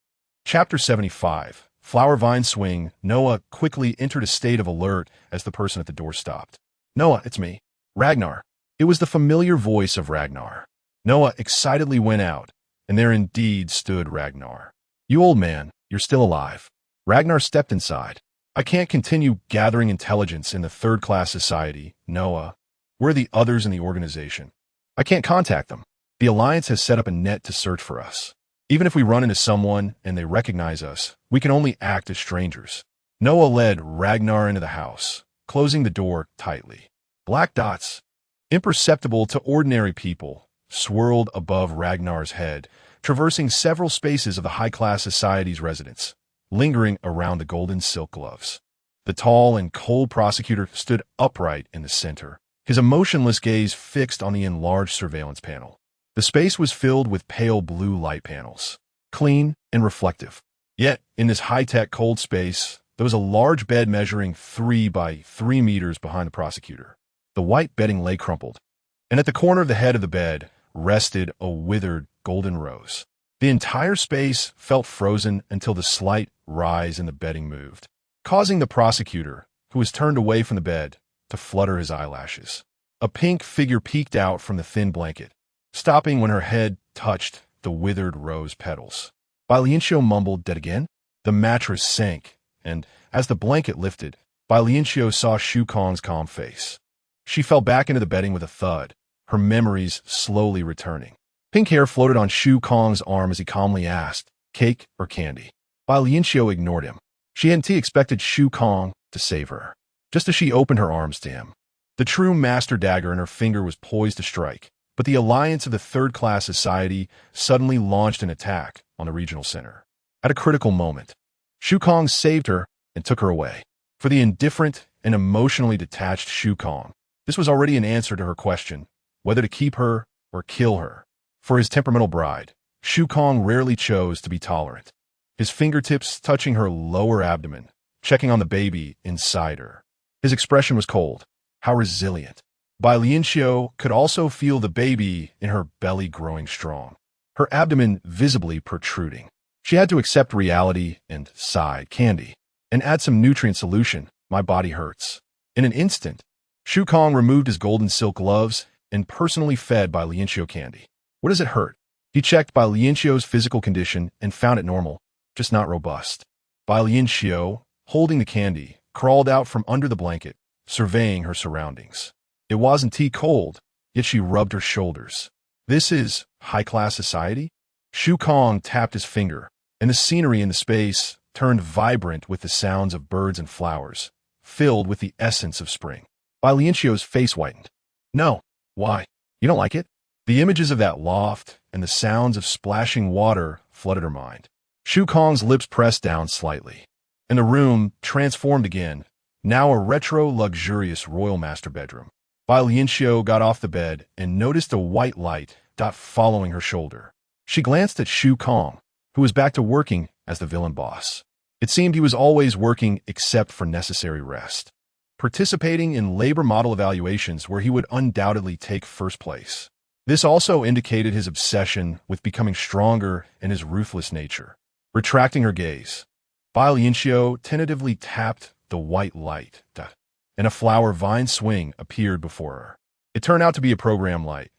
Speaker 1: Chapter 75. Flower Vine Swing. Noah quickly entered a state of alert as the person at the door stopped. "Noah, it's me. Ragnar." It was the familiar voice of Ragnar. Noah excitedly went out, and there indeed stood Ragnar. "You old man, you're still alive." Ragnar stepped inside. "I can't continue gathering intelligence in the third-class society, Noah. Where are the others in the organization? I can't contact them. The Alliance has set up a net to search for us. Even if we run into someone and they recognize us, we can only act as strangers." Noah led Ragnar into the house, closing the door tightly. Black dots, imperceptible to ordinary people, swirled above Ragnar's head, traversing several spaces of the high-class society's residence, lingering around the golden silk gloves. The tall and cold prosecutor stood upright in the center, his emotionless gaze fixed on the enlarged surveillance panel. The space was filled with pale blue light panels, clean and reflective. Yet, in this high-tech cold space, there was a large bed measuring 3 by 3 meters behind the prosecutor. The white bedding lay crumpled, and at the corner of the head of the bed rested a withered golden rose. The entire space felt frozen until the slight rise in the bedding moved, causing the prosecutor, who was turned away from the bed, to flutter his eyelashes. A pink figure peeked out from the thin blanket, stopping when her head touched the withered rose petals. Bai Lianqiu mumbled, "Dead again?" The mattress sank, and, as the blanket lifted, Bai Lianqiu saw Shu Kong's calm face. She fell back into the bedding with a thud, her memories slowly returning. Pink hair floated on Shu Kong's arm as he calmly asked, "Cake or candy?" Bai Lianqiu ignored him. She hadn't expected Shu Kong to save her, just as she opened her arms to him. The true master dagger in her finger was poised to strike, but the alliance of the third-class society suddenly launched an attack on the regional center. At a critical moment, Shu Kong saved her and took her away. For the indifferent and emotionally detached Shu Kong, this was already an answer to her question, whether to keep her or kill her. For his temperamental bride, Shu Kong rarely chose to be tolerant, his fingertips touching her lower abdomen, checking on the baby inside her. His expression was cold. How resilient. Bai Lianqiu could also feel the baby in her belly growing strong, her abdomen visibly protruding. She had to accept reality and sigh, "Candy, and add some nutrient solution. My body hurts." In an instant, Shu Kong removed his golden silk gloves and personally fed Bai Lianqiu candy. "What does it hurt?" He checked Bai Lianqiu's physical condition and found it normal, just not robust. Bai Lianqiu, holding the candy, crawled out from under the blanket, surveying her surroundings. It wasn't tea cold, yet she rubbed her shoulders. "This is high-class society?" Shu Kong tapped his finger, and the scenery in the space turned vibrant with the sounds of birds and flowers, filled with the essence of spring. Bai Lianqiu's face whitened. "No. Why? You don't like it?" The images of that loft and the sounds of splashing water flooded her mind. Shu Kong's lips pressed down slightly, and the room transformed again, now a retro, luxurious royal master bedroom. Bai Lianqiu got off the bed and noticed a white light following her shoulder. She glanced at Shu Kong, who was back to working as the villain boss. It seemed he was always working except for necessary rest, participating in labor model evaluations where he would undoubtedly take first place. This also indicated his obsession with becoming stronger and his ruthless nature. Retracting her gaze, Bai Lianqiu tentatively tapped the white light, and a flower vine swing appeared before her. It turned out to be a program light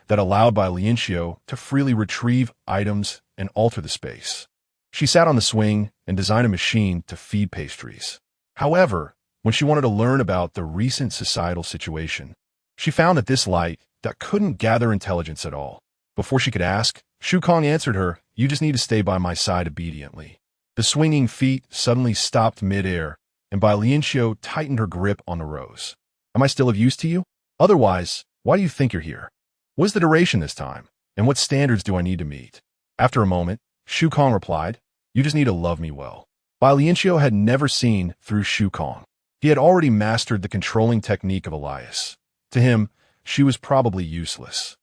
Speaker 1: that allowed Bai Lianqiu to freely retrieve items and alter the space. She sat on the swing and designed a machine to feed pastries. However, when she wanted to learn about the recent societal situation, she found that this light couldn't gather intelligence at all. Before she could ask, Shu Kong answered her, "You just need to stay by my side obediently." The swinging feet suddenly stopped mid-air, and Bai Lianqiu tightened her grip on the rose. "Am I still of use to you? Otherwise, why do you think you're here? What's the duration this time, and what standards do I need to meet?" After a moment, Shu Kong replied, "You just need to love me well." Bai Lianqiu had never seen through Shu Kong. He had already mastered the controlling technique of Elias. To him, she was probably useless.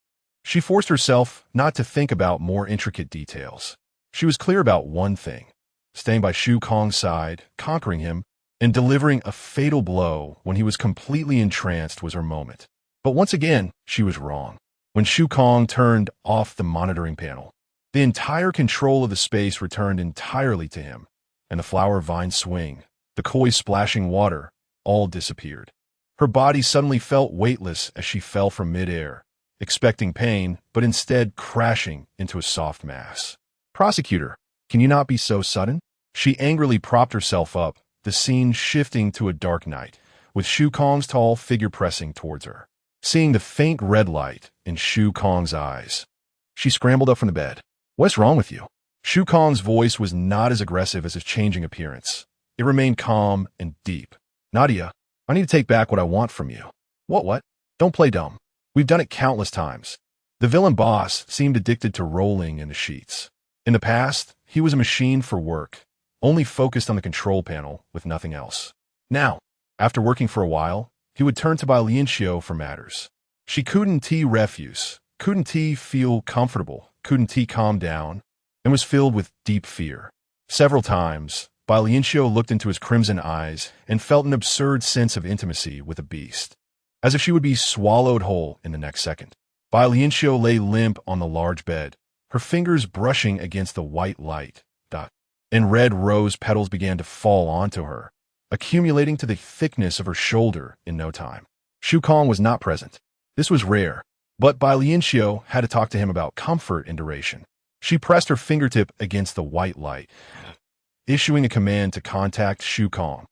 Speaker 1: She forced herself not to think about more intricate details. She was clear about one thing: staying by Shu Kong's side, conquering him, and delivering a fatal blow when he was completely entranced was her moment. But once again, she was wrong. When Shu Kong turned off the monitoring panel, the entire control of the space returned entirely to him, and the flower vine swing, the koi splashing water, all disappeared. Her body suddenly felt weightless as she fell from mid-air, expecting pain, but instead crashing into a soft mass. "Prosecutor, can you not be so sudden?" She angrily propped herself up, the scene shifting to a dark night, with Shu Kong's tall figure pressing towards her. Seeing the faint red light in Shu Kong's eyes, she scrambled up from the bed. "What's wrong with you?" Shu Kong's voice was not as aggressive as his changing appearance. It remained calm and deep. "Nadia, I need to take back what I want from you." What? Don't play dumb. We've done it countless times." The villain boss seemed addicted to rolling in the sheets. In the past, he was a machine for work, only focused on the control panel with nothing else. Now, after working for a while, he would turn to Bai Lianqiu for matters. She couldn't refuse, couldn't feel comfortable, couldn't calm down, and was filled with deep fear. Several times, Bai Lianqiu looked into his crimson eyes and felt an absurd sense of intimacy with a beast, as if she would be swallowed whole in the next second. Bai Lianqiu lay limp on the large bed, her fingers brushing against the white light, and red rose petals began to fall onto her, accumulating to the thickness of her shoulder in no time. Shu Kong was not present. This was rare, but Bai Lianqiu had to talk to him about comfort and duration. She pressed her fingertip against the white light, issuing a command to contact Shu Kong,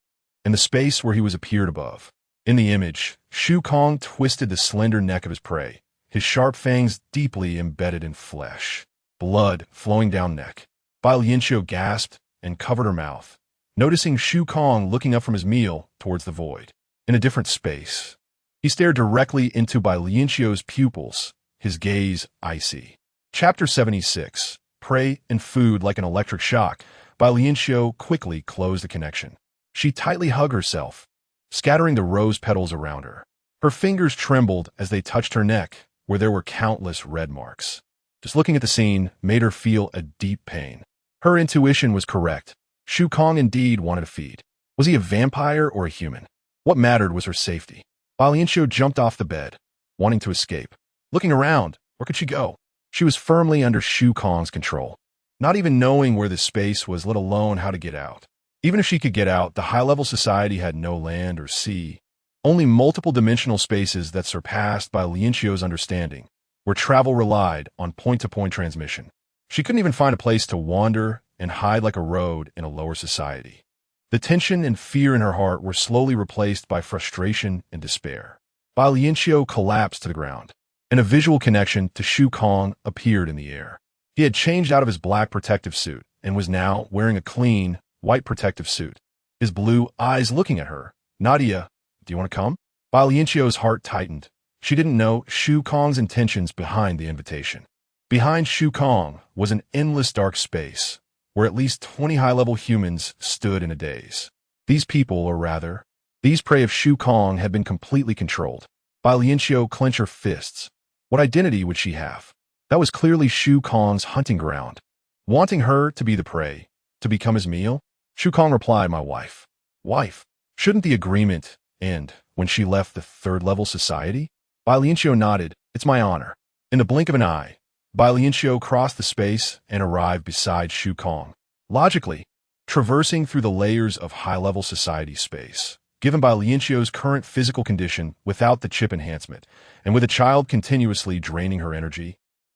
Speaker 1: in the space where he was appeared above. In the image, Shu Kong twisted the slender neck of his prey, his sharp fangs deeply embedded in flesh, blood flowing down neck. Bai Lianqiu gasped and covered her mouth, noticing Shu Kong looking up from his meal towards the void. In a different space, he stared directly into Bai Lianqiu's pupils, his gaze icy. Chapter 76. Prey and food like an electric shock. Bai Lianqiu quickly closed the connection. She tightly hugged herself, scattering the rose petals around her. Her fingers trembled as they touched her neck, where there were countless red marks. Just looking at the scene made her feel a deep pain. Her intuition was correct. Shu Kong indeed wanted to feed. Was he a vampire or a human? What mattered was her safety. Bai Lianqiu jumped off the bed, wanting to escape. Looking around, where could she go? She was firmly under Shu Kong's control, not even knowing where this space was, let alone how to get out. Even if she could get out, the high-level society had no land or sea, only multiple dimensional spaces that surpassed Bai Lianqiu's understanding, where travel relied on point-to-point transmission. She couldn't even find a place to wander and hide like a road in a lower society. The tension and fear in her heart were slowly replaced by frustration and despair. Bai Lianqiu collapsed to the ground, and a visual connection to Shu Kong appeared in the air. He had changed out of his black protective suit and was now wearing a clean, white protective suit. His blue eyes looking at her. Nadia, do you want to come? Bai Lianqiu's heart tightened. She didn't know Shu Kong's intentions behind the invitation. Behind Shu Kong was an endless dark space, where at least 20 high-level humans stood in a daze. These people, or rather, these prey of Shu Kong had been completely controlled. Bai Lianqiu clenched her fists. What identity would she have? That was clearly Shu Kong's hunting ground. Wanting her to be the prey, to become his meal? Shu Kong replied, my wife. Wife? Shouldn't the agreement end when she left the third-level society? Bai Lianqiu nodded. It's my honor. In the blink of an eye, Bai Lianqiu crossed the space and arrived beside Shu Kong. Logically, traversing through the layers of high-level society space, given Bai Lianqiu's current physical condition without the chip enhancement, and with a child continuously draining her energy,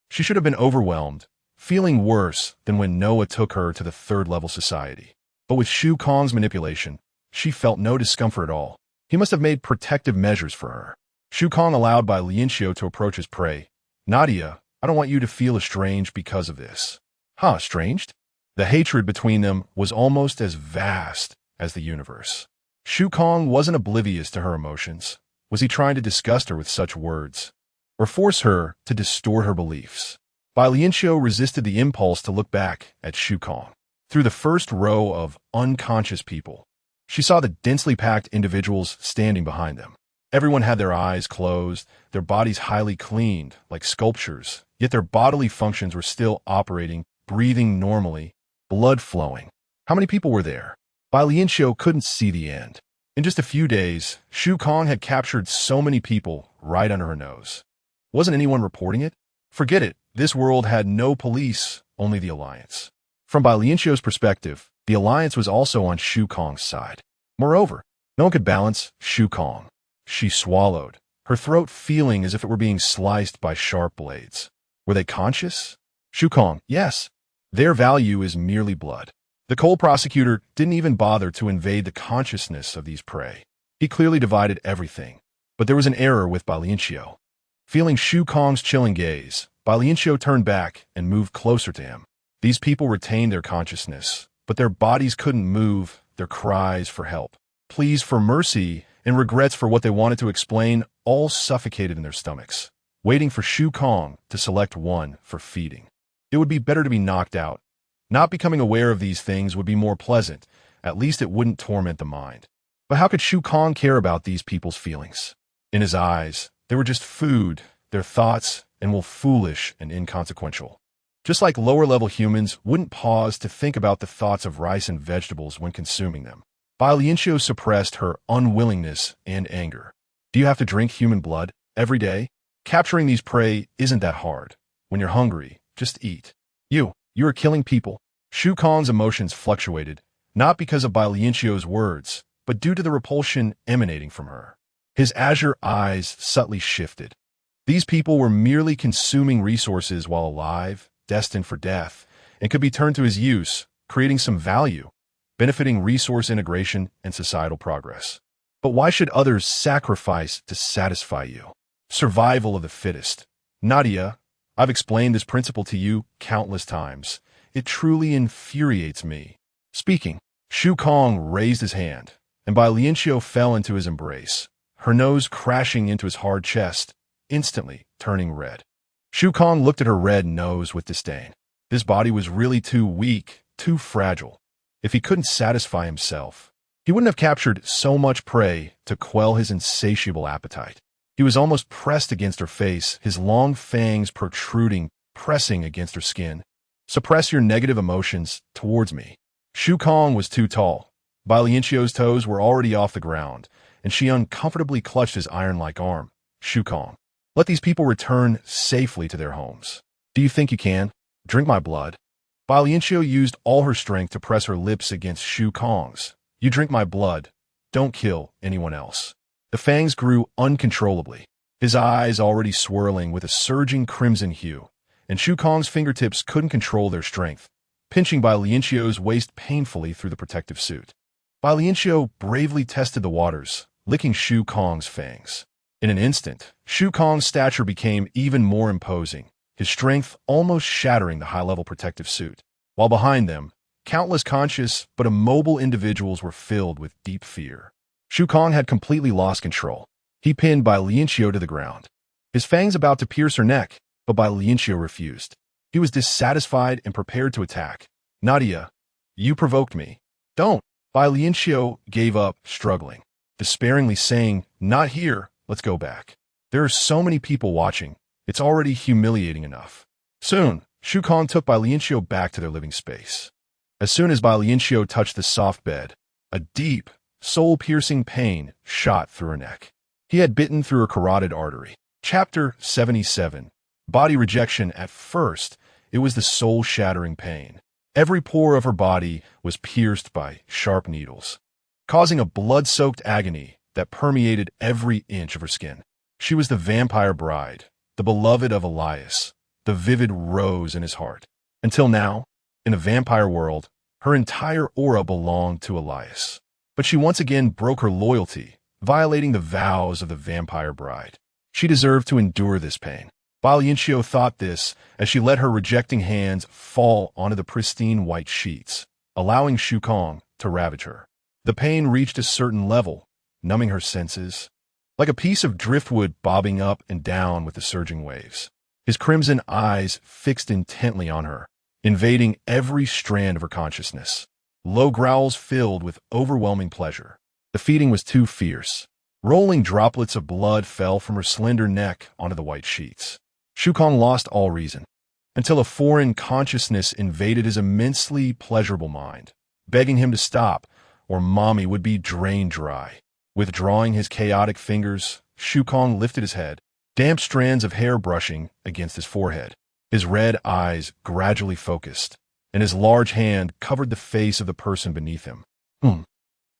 Speaker 1: she should have been overwhelmed, feeling worse than when Noah took her to the third-level society. But with Shu Kong's manipulation, she felt no discomfort at all. He must have made protective measures for her. Shu Kong allowed Bai Lianqiu to approach his prey. Nadia, I don't want you to feel estranged because of this. Estranged? The hatred between them was almost as vast as the universe. Shu Kong wasn't oblivious to her emotions. Was he trying to disgust her with such words, or force her to distort her beliefs? Bai Lianqiu resisted the impulse to look back at Shu Kong. Through the first row of unconscious people, she saw the densely packed individuals standing behind them. Everyone had their eyes closed, their bodies highly cleaned, like sculptures, yet their bodily functions were still operating, breathing normally, blood flowing. How many people were there? Bai Lianqiu couldn't see the end. In just a few days, Shu Kong had captured so many people right under her nose. Wasn't anyone reporting it? Forget it. This world had no police, only the Alliance. From Bai Lianqiu's perspective, the Alliance was also on Shu Kong's side. Moreover, no one could balance Shu Kong. She swallowed, her throat feeling as if it were being sliced by sharp blades. Were they conscious? Shu Kong, yes. Their value is merely blood. The cold prosecutor didn't even bother to invade the consciousness of these prey. He clearly divided everything. But there was an error with Bai Lianqiu. Feeling Shu Kong's chilling gaze, Bai Lianqiu turned back and moved closer to him. These people retained their consciousness, but their bodies couldn't move, their cries for help, pleas for mercy, and regrets for what they wanted to explain all suffocated in their stomachs, waiting for Shu Kong to select one for feeding. It would be better to be knocked out. Not becoming aware of these things would be more pleasant. At least it wouldn't torment the mind. But how could Shu Kong care about these people's feelings? In his eyes, they were just food, their thoughts, and were foolish and inconsequential. Just like lower-level humans wouldn't pause to think about the thoughts of rice and vegetables when consuming them. Bai Lianqiu suppressed her unwillingness and anger. Do you have to drink human blood every day? Capturing these prey isn't that hard. When you're hungry, just eat. You are killing people. Shu Kong's emotions fluctuated, not because of Bai Lianqiu's words, but due to the repulsion emanating from her. His azure eyes subtly shifted. These people were merely consuming resources while alive, destined for death, and could be turned to his use, creating some value. benefiting resource integration and societal progress. But why should others sacrifice to satisfy you? Survival of the fittest. Nadia, I've explained this principle to you countless times. It truly infuriates me. Speaking, Shu Kong raised his hand, and Bai Lianqiu fell into his embrace, her nose crashing into his hard chest, instantly turning red. Shu Kong looked at her red nose with disdain. This body was really too weak, too fragile. If he couldn't satisfy himself, he wouldn't have captured so much prey to quell his insatiable appetite. He was almost pressed against her face, his long fangs protruding, pressing against her skin. Suppress your negative emotions towards me. Shu Kong was too tall. Bai Lianqiu's toes were already off the ground, and she uncomfortably clutched his iron-like arm. Shu Kong, let these people return safely to their homes. Do you think you can? Drink my blood. Bai Lianqiu used all her strength to press her lips against Shu Kong's. You drink my blood. Don't kill anyone else. The fangs grew uncontrollably, his eyes already swirling with a surging crimson hue, and Shu Kong's fingertips couldn't control their strength, pinching Bai Lianqiu's waist painfully through the protective suit. Bai Lianqiu bravely tested the waters, licking Shu Kong's fangs. In an instant, Shu Kong's stature became even more imposing, his strength almost shattering the high-level protective suit. While behind them, countless conscious but immobile individuals were filled with deep fear. Shu Kong had completely lost control. He pinned Bai Lianqiu to the ground, his fangs about to pierce her neck, but Bai Lianqiu refused. He was dissatisfied and prepared to attack. Nadia, you provoked me. Don't. Bai Lianqiu gave up, struggling, despairingly saying, not here, let's go back. There are so many people watching, it's already humiliating enough. Soon, Shu Kong took Bai Lianqiu back to their living space. As soon as Bai Lianqiu touched the soft bed, a deep, soul-piercing pain shot through her neck. He had bitten through her carotid artery. Chapter 77. Body rejection. At first, it was the soul-shattering pain. Every pore of her body was pierced by sharp needles, causing a blood-soaked agony that permeated every inch of her skin. She was the vampire bride, the beloved of Elias, the vivid rose in his heart. Until now, in a vampire world, her entire aura belonged to Elias. But she once again broke her loyalty, violating the vows of the vampire bride. She deserved to endure this pain. Bai Lianqiu thought this as she let her rejecting hands fall onto the pristine white sheets, allowing Shu Kong to ravage her. The pain reached a certain level, numbing her senses, like a piece of driftwood bobbing up and down with the surging waves. His crimson eyes fixed intently on her, invading every strand of her consciousness. Low growls filled with overwhelming pleasure. The feeding was too fierce. Rolling droplets of blood fell from her slender neck onto the white sheets. Shu Kong lost all reason, until a foreign consciousness invaded his immensely pleasurable mind, begging him to stop, or mommy would be drained dry. Withdrawing his chaotic fingers, Shu Kong lifted his head, damp strands of hair brushing against his forehead. His red eyes gradually focused, and his large hand covered the face of the person beneath him.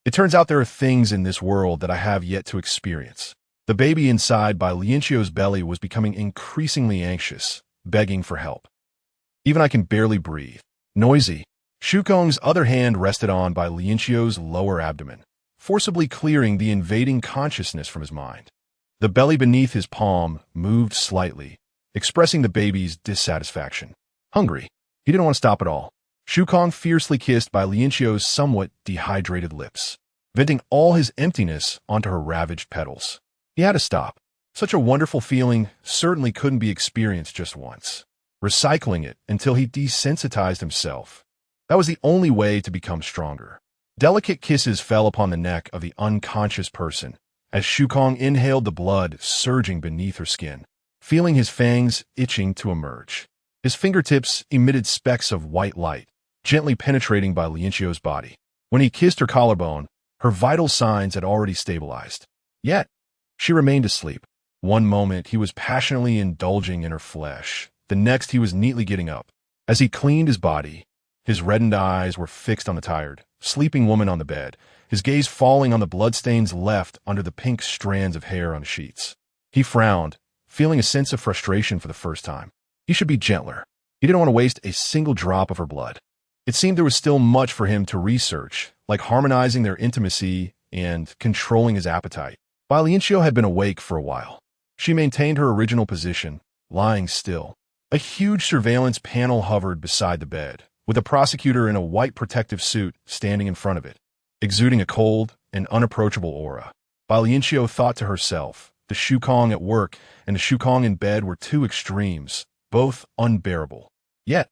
Speaker 1: It turns out there are things in this world that I have yet to experience. The baby inside Bai Lianqiu's belly was becoming increasingly anxious, begging for help. Even I can barely breathe. Noisy. Shu Kong's other hand rested on Bai Lianqiu's lower abdomen, forcibly clearing the invading consciousness from his mind. The belly beneath his palm moved slightly, expressing the baby's dissatisfaction. Hungry. He didn't want to stop at all. Shu Kong fiercely kissed Bai Lianqiu's somewhat dehydrated lips, venting all his emptiness onto her ravaged petals. He had to stop. Such a wonderful feeling certainly couldn't be experienced just once. Recycling it until he desensitized himself. That was the only way to become stronger. Delicate kisses fell upon the neck of the unconscious person as Shu Kong inhaled the blood surging beneath her skin, feeling his fangs itching to emerge. His fingertips emitted specks of white light, gently penetrating Bai Lianqiu's body. When he kissed her collarbone, her vital signs had already stabilized. Yet, she remained asleep. One moment he was passionately indulging in her flesh. The next he was neatly getting up. As he cleaned his body, his reddened eyes were fixed on the tired, sleeping woman on the bed, his gaze falling on the bloodstains left under the pink strands of hair on the sheets. He frowned, feeling a sense of frustration for the first time. He should be gentler. He didn't want to waste a single drop of her blood. It seemed there was still much for him to research, like harmonizing their intimacy and controlling his appetite. Bai Lianqiu had been awake for a while. She maintained her original position, lying still. A huge surveillance panel hovered beside the bed, with a prosecutor in a white protective suit standing in front of it, exuding a cold and unapproachable aura. Bai Lianqiu thought to herself, the Shukong at work and the Shukong in bed were two extremes, both unbearable. Yet,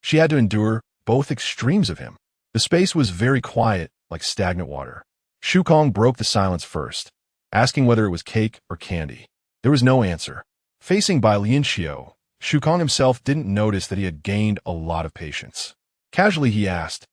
Speaker 1: she had to endure both extremes of him. The space was very quiet, like stagnant water. Shukong broke the silence first, asking whether it was cake or candy. There was no answer. Facing Bai Lianqiu, Shukong himself didn't notice that he had gained a lot of patience. Casually he asked,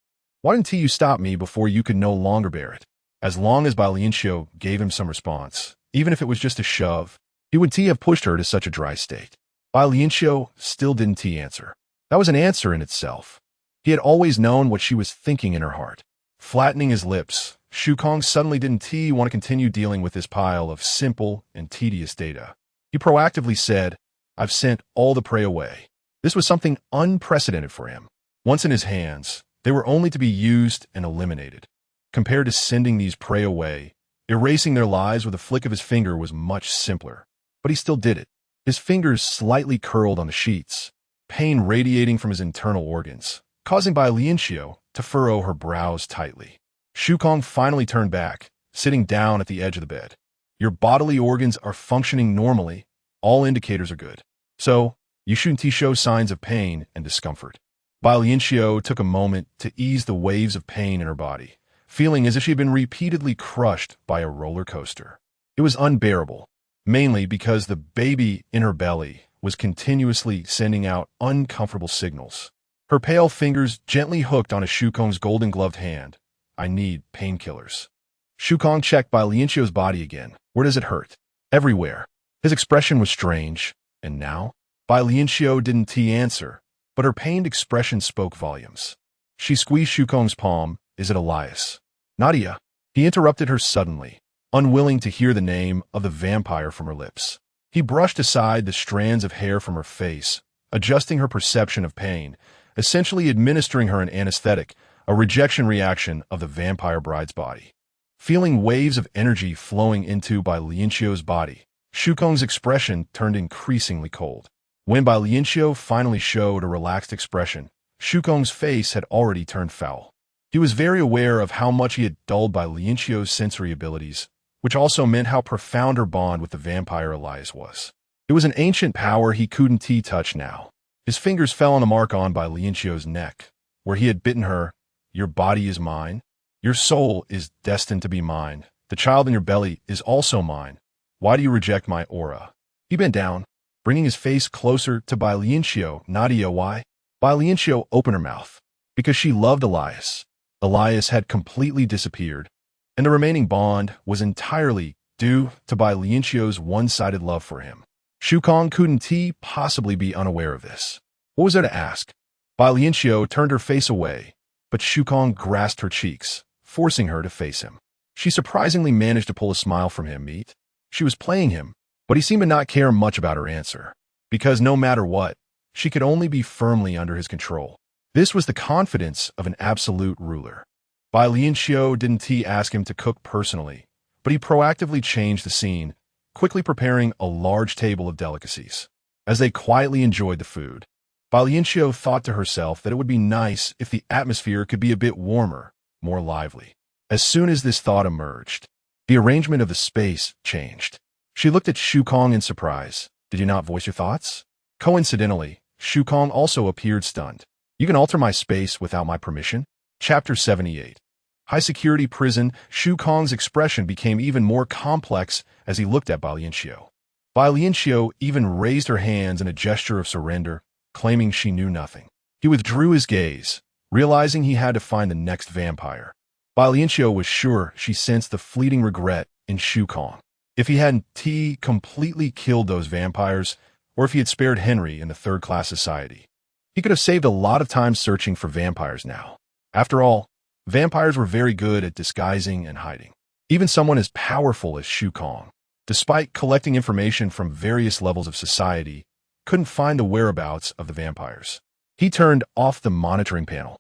Speaker 1: "Why didn't you stop me before you could no longer bear it?" As long as Bai Lianqiu gave him some response, even if it was just a shove, he would have pushed her to such a dry state. Bai Lianqiu still didn't answer. That was an answer in itself. He had always known what she was thinking in her heart. Flattening his lips, Shukong suddenly didn't want to continue dealing with this pile of simple and tedious data. He proactively said, "I've sent all the prey away." This was something unprecedented for him. Once in his hands, they were only to be used and eliminated. Compared to sending these prey away, erasing their lives with a flick of his finger was much simpler. But he still did it. His fingers slightly curled on the sheets, pain radiating from his internal organs, causing Bai Lianqiu to furrow her brows tightly. Shukong finally turned back, sitting down at the edge of the bed. "Your bodily organs are functioning normally. All indicators are good. So, you shouldn't show signs of pain and discomfort." Bai Lianqiu took a moment to ease the waves of pain in her body, feeling as if she had been repeatedly crushed by a roller coaster. It was unbearable, mainly because the baby in her belly was continuously sending out uncomfortable signals. Her pale fingers gently hooked on a Shukong's golden-gloved hand. "I need painkillers." Shukong checked Bai Lianqiu's body again. "Where does it hurt?" "Everywhere." His expression was strange. "And now?" Bai Lianqiu didn't answer, but her pained expression spoke volumes. She squeezed Shukong's palm. "Is it Elias?" "Nadia." He interrupted her suddenly, unwilling to hear the name of the vampire from her lips. He brushed aside the strands of hair from her face, adjusting her perception of pain, essentially administering her an anesthetic, a rejection reaction of the vampire bride's body. Feeling waves of energy flowing into Bai Lianqiu's body, Shukong's expression turned increasingly cold. When Bai Lianqiu finally showed a relaxed expression, Shukong's face had already turned foul. He was very aware of how much he had dulled Bai Lianqiu's sensory abilities, which also meant how profound her bond with the vampire Elias was. It was an ancient power he couldn't touch now. His fingers fell on the mark on Bai Lianqiu's neck, where he had bitten her. "Your body is mine. Your soul is destined to be mine. The child in your belly is also mine. Why do you reject my aura?" He bent down, bringing his face closer to Bai Lianqiu. "Nadia, why?" Bai Lianqiu opened her mouth. "Because she loved Elias." Elias had completely disappeared, and the remaining bond was entirely due to Bai Lianqiu's one-sided love for him. Shukong couldn't possibly be unaware of this. What was there to ask? Bai Lianqiu turned her face away, but Shukong grasped her cheeks, forcing her to face him. She surprisingly managed to pull a smile from him. She was playing him, but he seemed to not care much about her answer, because no matter what, she could only be firmly under his control. This was the confidence of an absolute ruler. Bai Lianqiu didn't ask him to cook personally, but he proactively changed the scene, quickly preparing a large table of delicacies. As they quietly enjoyed the food, Bai Lianqiu thought to herself that it would be nice if the atmosphere could be a bit warmer, more lively. As soon as this thought emerged, the arrangement of the space changed. She looked at Shukong in surprise. "Did you not voice your thoughts?" Coincidentally, Shukong also appeared stunned. "You can alter my space without my permission?" Chapter 78. High-security prison. Shukong's expression became even more complex as he looked at Bai Lianqiu. Bai Lianqiu even raised her hands in a gesture of surrender, claiming she knew nothing. He withdrew his gaze, realizing he had to find the next vampire. Bai Lianqiu was sure she sensed the fleeting regret in Shukong. If he hadn't completely killed those vampires, or if he had spared Henry in the third-class society, he could have saved a lot of time searching for vampires now. After all, vampires were very good at disguising and hiding. Even someone as powerful as Shukong, despite collecting information from various levels of society, couldn't find the whereabouts of the vampires. He turned off the monitoring panel.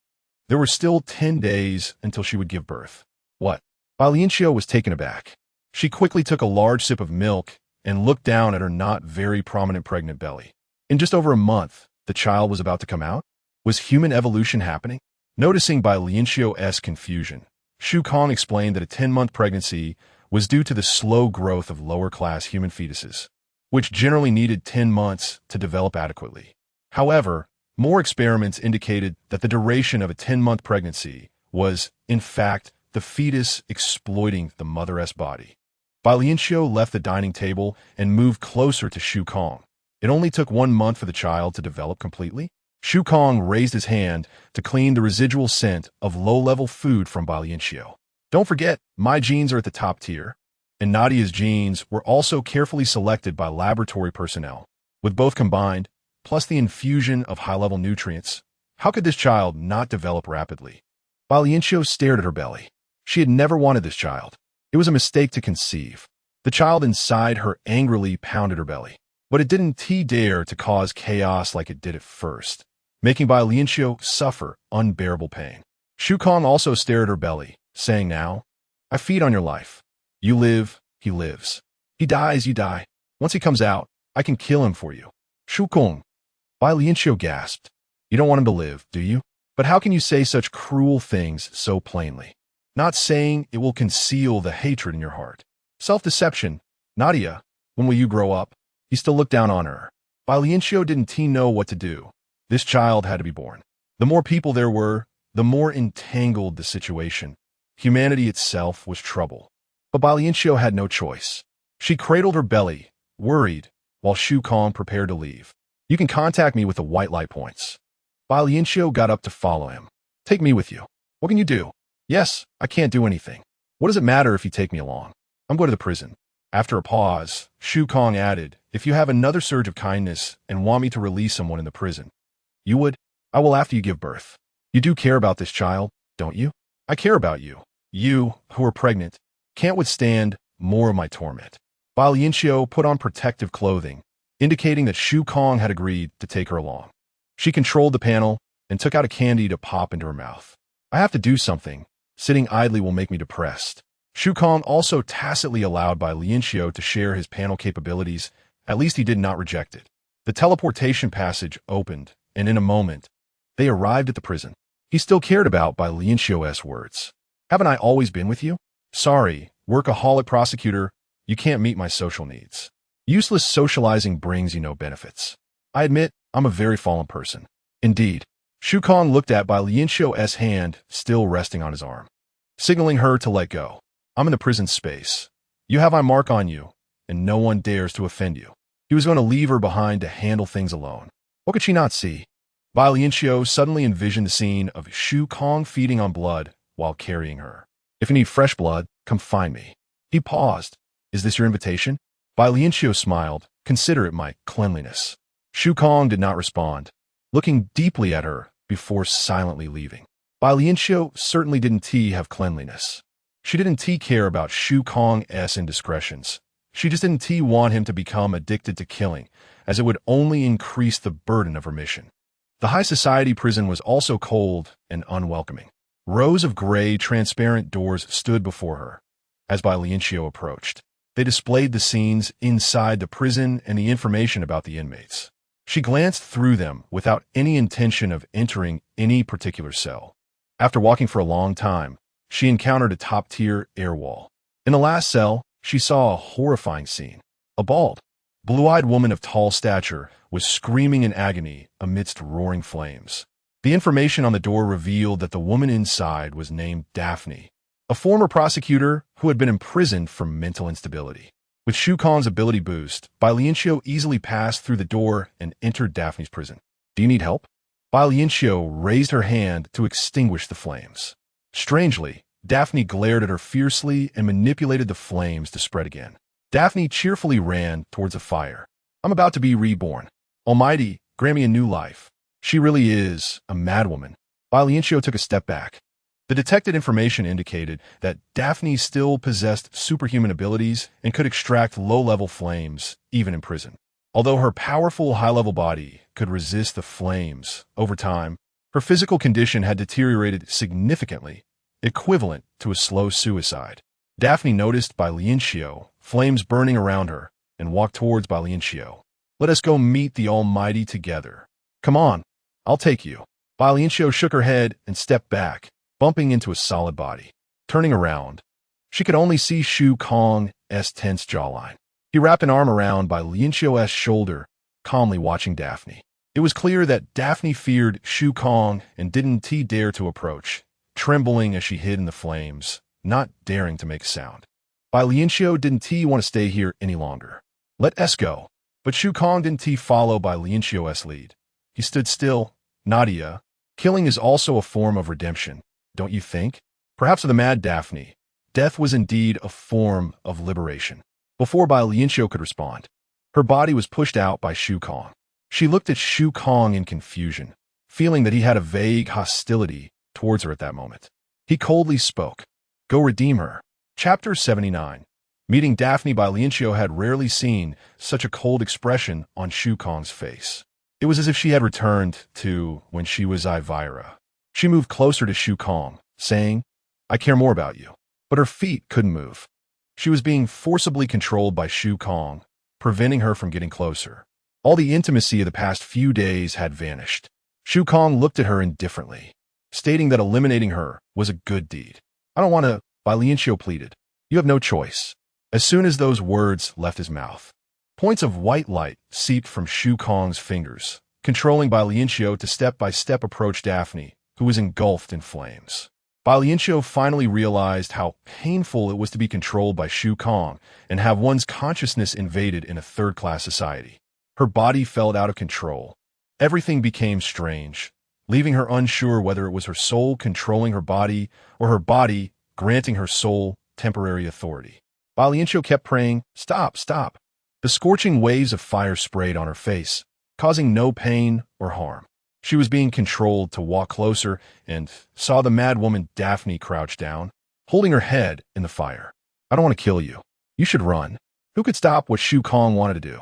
Speaker 1: There were still 10 days until she would give birth. What? Bai Lianqiu was taken aback. She quickly took a large sip of milk and looked down at her not very prominent pregnant belly. In just over a month, the child was about to come out? Was human evolution happening? Noticing Bai Lianqiu's confusion, Shu Kong explained that a 10-month pregnancy was due to the slow growth of lower-class human fetuses, which generally needed 10 months to develop adequately. However, more experiments indicated that the duration of a 10-month pregnancy was, in fact, the fetus exploiting the mother's body. Bai Lianqiu left the dining table and moved closer to Shu Kong. It only took 1 month for the child to develop completely. Shu Kong raised his hand to clean the residual scent of low-level food from Bai Lianqiu. Don't forget, my genes are at the top tier, and Nadia's genes were also carefully selected by laboratory personnel. With both combined, plus the infusion of high-level nutrients, how could this child not develop rapidly? Bai Lianqiu stared at her belly. She had never wanted this child. It was a mistake to conceive. The child inside her angrily pounded her belly, but it didn't dare to cause chaos like it did at first, making Bai Lianqiu suffer unbearable pain. Shu Kong also stared at her belly, saying now, I feed on your life. You live, he lives. He dies, you die. Once he comes out, I can kill him for you. Shu Kong. Bai Lianqiu gasped. You don't want him to live, do you? But how can you say such cruel things so plainly? Not saying it will conceal the hatred in your heart. Self-deception. Nadia, when will you grow up? He still looked down on her. Bai Lianqiu didn't know what to do. This child had to be born. The more people there were, the more entangled the situation. Humanity itself was trouble. But Bai Lianqiu had no choice. She cradled her belly, worried, while Shu Kong prepared to leave. You can contact me with the white light points. Bai Lianqiu got up to follow him. Take me with you. What can you do? Yes, I can't do anything. What does it matter if you take me along? I'm going to the prison. After a pause, Shu Kong added, if you have another surge of kindness and want me to release someone in the prison, you would? I will after you give birth. You do care about this child, don't you? I care about you. You, who are pregnant, can't withstand more of my torment. Bai Lianqiu put on protective clothing, indicating that Shu Kong had agreed to take her along. She controlled the panel and took out a candy to pop into her mouth. I have to do something. Sitting idly will make me depressed. Shu Kong also tacitly allowed Bai Lianqiu to share his panel capabilities. At least he did not reject it. The teleportation passage opened, and in a moment, they arrived at the prison. He still cared about Bai Lianqiu's words. Haven't I always been with you? Sorry, workaholic prosecutor, you can't meet my social needs. Useless socializing brings you no benefits. I admit, I'm a very fallen person. Indeed. Shu Kong looked at Bai Lianqiu's hand still resting on his arm, signaling her to let go. I'm in the prison space. You have my mark on you, and no one dares to offend you. He was going to leave her behind to handle things alone. What could she not see? Bai Lianqiu suddenly envisioned the scene of Shu Kong feeding on blood while carrying her. If you need fresh blood, come find me. He paused. Is this your invitation? Bai Lianqiu smiled. Consider it my cleanliness. Shu Kong did not respond, looking deeply at her before silently leaving. Bai Lianqiu certainly didn't have cleanliness. She didn't care about Shu Kong's indiscretions. She just didn't want him to become addicted to killing, as it would only increase the burden of her mission. The high society prison was also cold and unwelcoming. Rows of gray, transparent doors stood before her. As Bai Lianqiu approached, they displayed the scenes inside the prison and the information about the inmates. She glanced through them without any intention of entering any particular cell. After walking for a long time, she encountered a top-tier air wall. In the last cell, she saw a horrifying scene. A bald, blue-eyed woman of tall stature was screaming in agony amidst roaring flames. The information on the door revealed that the woman inside was named Daphne, a former prosecutor who had been imprisoned for mental instability. With Shu Kong's ability boost, Bai Lianqiu easily passed through the door and entered Daphne's prison. Do you need help? Bai Lianqiu raised her hand to extinguish the flames. Strangely, Daphne glared at her fiercely and manipulated the flames to spread again. Daphne cheerfully ran towards a fire. I'm about to be reborn. Almighty, grant me a new life. She really is a madwoman. Bai Lianqiu took a step back. The detected information indicated that Daphne still possessed superhuman abilities and could extract low-level flames, even in prison. Although her powerful high-level body could resist the flames, over time, Her physical condition had deteriorated significantly, equivalent to a slow suicide. Daphne noticed Bai Lianqiu, flames burning around her, and walked towards Bai Lianqiu. Let us go meet the Almighty together. Come on, I'll take you. Bai Lianqiu shook her head and stepped back, bumping into a solid body. Turning around, she could only see Shu Kong's tense jawline. He wrapped an arm around Bai Lianqiu's shoulder, calmly watching Daphne. It was clear that Daphne feared Shu Kong and didn't dare to approach, trembling as she hid in the flames, not daring to make a sound. Bai Lianqiu didn't want to stay here any longer. Let us go. But Shu Kong didn't follow Bai Lianqiu's lead. He stood still. Nadia, killing is also a form of redemption, don't you think? Perhaps for the mad Daphne, death was indeed a form of liberation. Before Bai Lianqiu could respond, her body was pushed out by Shu Kong. She looked at Shu Kong in confusion, feeling that he had a vague hostility towards her at that moment. He coldly spoke. Go redeem her. Chapter 79. Meeting Daphne, Bai Lianqiu had rarely seen such a cold expression on Shu Kong's face. It was as if she had returned to when she was Ivira. She moved closer to Shu Kong, saying, I care more about you. But her feet couldn't move. She was being forcibly controlled by Shu Kong, preventing her from getting closer. All the intimacy of the past few days had vanished. Shu Kong looked at her indifferently, stating that eliminating her was a good deed. I don't want to, Bai Lianqiu pleaded. You have no choice. As soon as those words left his mouth, points of white light seeped from Shu Kong's fingers, controlling Bai Lianqiu to step-by-step approach Daphne, who was engulfed in flames. Bai Lianqiu finally realized how painful it was to be controlled by Shu Kong and have one's consciousness invaded in a third-class society. Her body felt out of control. Everything became strange, leaving her unsure whether it was her soul controlling her body or her body granting her soul temporary authority. Bai Lianqiu kept praying, stop, stop. The scorching waves of fire sprayed on her face, causing no pain or harm. She was being controlled to walk closer and saw the mad woman Daphne crouch down, holding her head in the fire. I don't want to kill you. You should run. Who could stop what Shu Kong wanted to do?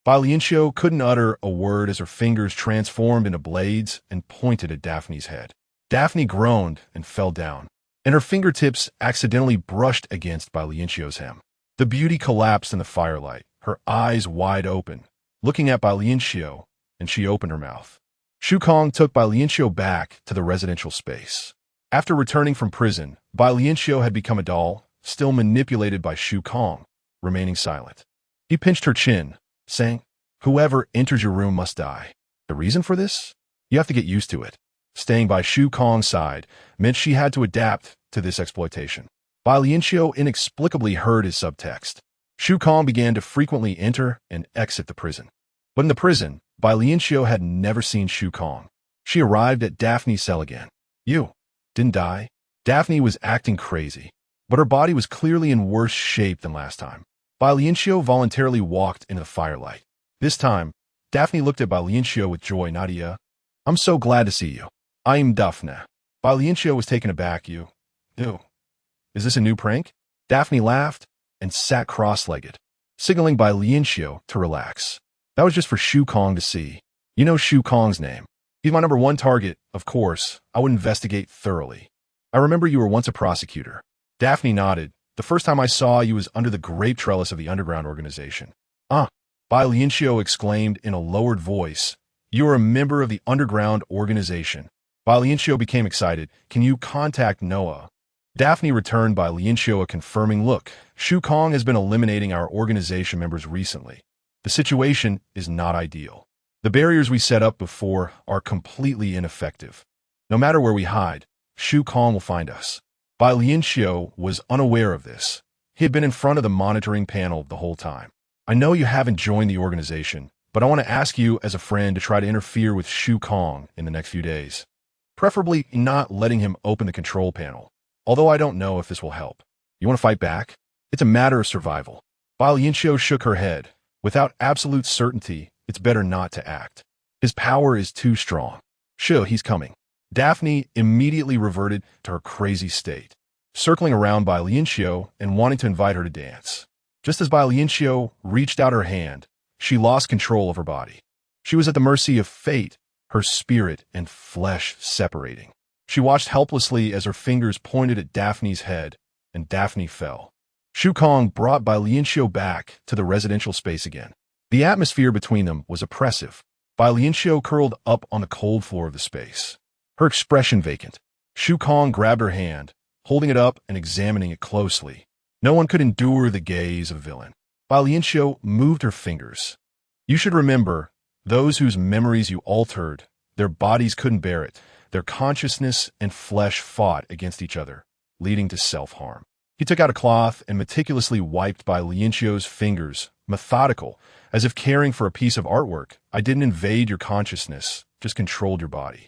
Speaker 1: Bai Lianqiu couldn't utter a word as her fingers transformed into blades and pointed at Daphne's head. Daphne groaned and fell down, and her fingertips accidentally brushed against Bai Lianqiu's hem. The beauty collapsed in the firelight, her eyes wide open, looking at Bai Lianqiu, and she opened her mouth. Shu Kong took Bai Lianqiu back to the residential space. After returning from prison, Bai Lianqiu had become a doll, still manipulated by Shu Kong, remaining silent. He pinched her chin, saying, whoever enters your room must die. The reason for this? You have to get used to it. Staying by Shu Kong's side meant she had to adapt to this exploitation. Bai Lianqiu inexplicably heard his subtext. Shu Kong began to frequently enter and exit the prison. But in the prison, Bai Lianqiu had never seen Shu Kong. She arrived at Daphne's cell again. You didn't die? Daphne was acting crazy, but her body was clearly in worse shape than last time. Bai Lianqiu voluntarily walked into the firelight. This time, Daphne looked at Bai Lianqiu with joy. Nadia, I'm so glad to see you. I'm Daphne. Bai Lianqiu was taken aback. You. Is this a new prank? Daphne laughed and sat cross-legged, signaling Bai Lianqiu to relax. That was just for Shu Kong to see. You know Shu Kong's name. He's my #1 target, of course. I would investigate thoroughly. I remember you were once a prosecutor. Daphne nodded. The first time I saw you was under the grape trellis of the underground organization. Bai Lianqiu exclaimed in a lowered voice. You are a member of the underground organization. Bai Lianqiu became excited. Can you contact Noah? Daphne returned Bai Lianqiu a confirming look. Shu Kong has been eliminating our organization members recently. The situation is not ideal. The barriers we set up before are completely ineffective. No matter where we hide, Shu Kong will find us. Bai Lianqiu was unaware of this. He had been in front of the monitoring panel the whole time. I know you haven't joined the organization, but I want to ask you as a friend to try to interfere with Shu Kong in the next few days. Preferably not letting him open the control panel, although I don't know if this will help. You want to fight back? It's a matter of survival. Bai Lianqiu shook her head. Without absolute certainty, it's better not to act. His power is too strong. Sure, he's coming. Daphne immediately reverted to her crazy state, circling around Bai Lianqiu and wanting to invite her to dance. Just as Bai Lianqiu reached out her hand, she lost control of her body. She was at the mercy of fate, her spirit and flesh separating. She watched helplessly as her fingers pointed at Daphne's head, and Daphne fell. Shu Kong brought Bai Lianqiu back to the residential space again. The atmosphere between them was oppressive. Bai Lianqiu curled up on the cold floor of the space, her expression vacant. Shu Kong grabbed her hand, holding it up and examining it closely. No one could endure the gaze of a villain. Bai Lianqiu moved her fingers. You should remember, those whose memories you altered, their bodies couldn't bear it. Their consciousness and flesh fought against each other, leading to self-harm. He took out a cloth and meticulously wiped Bai Lianqiu's fingers, methodical, as if caring for a piece of artwork. I didn't invade your consciousness, just controlled your body.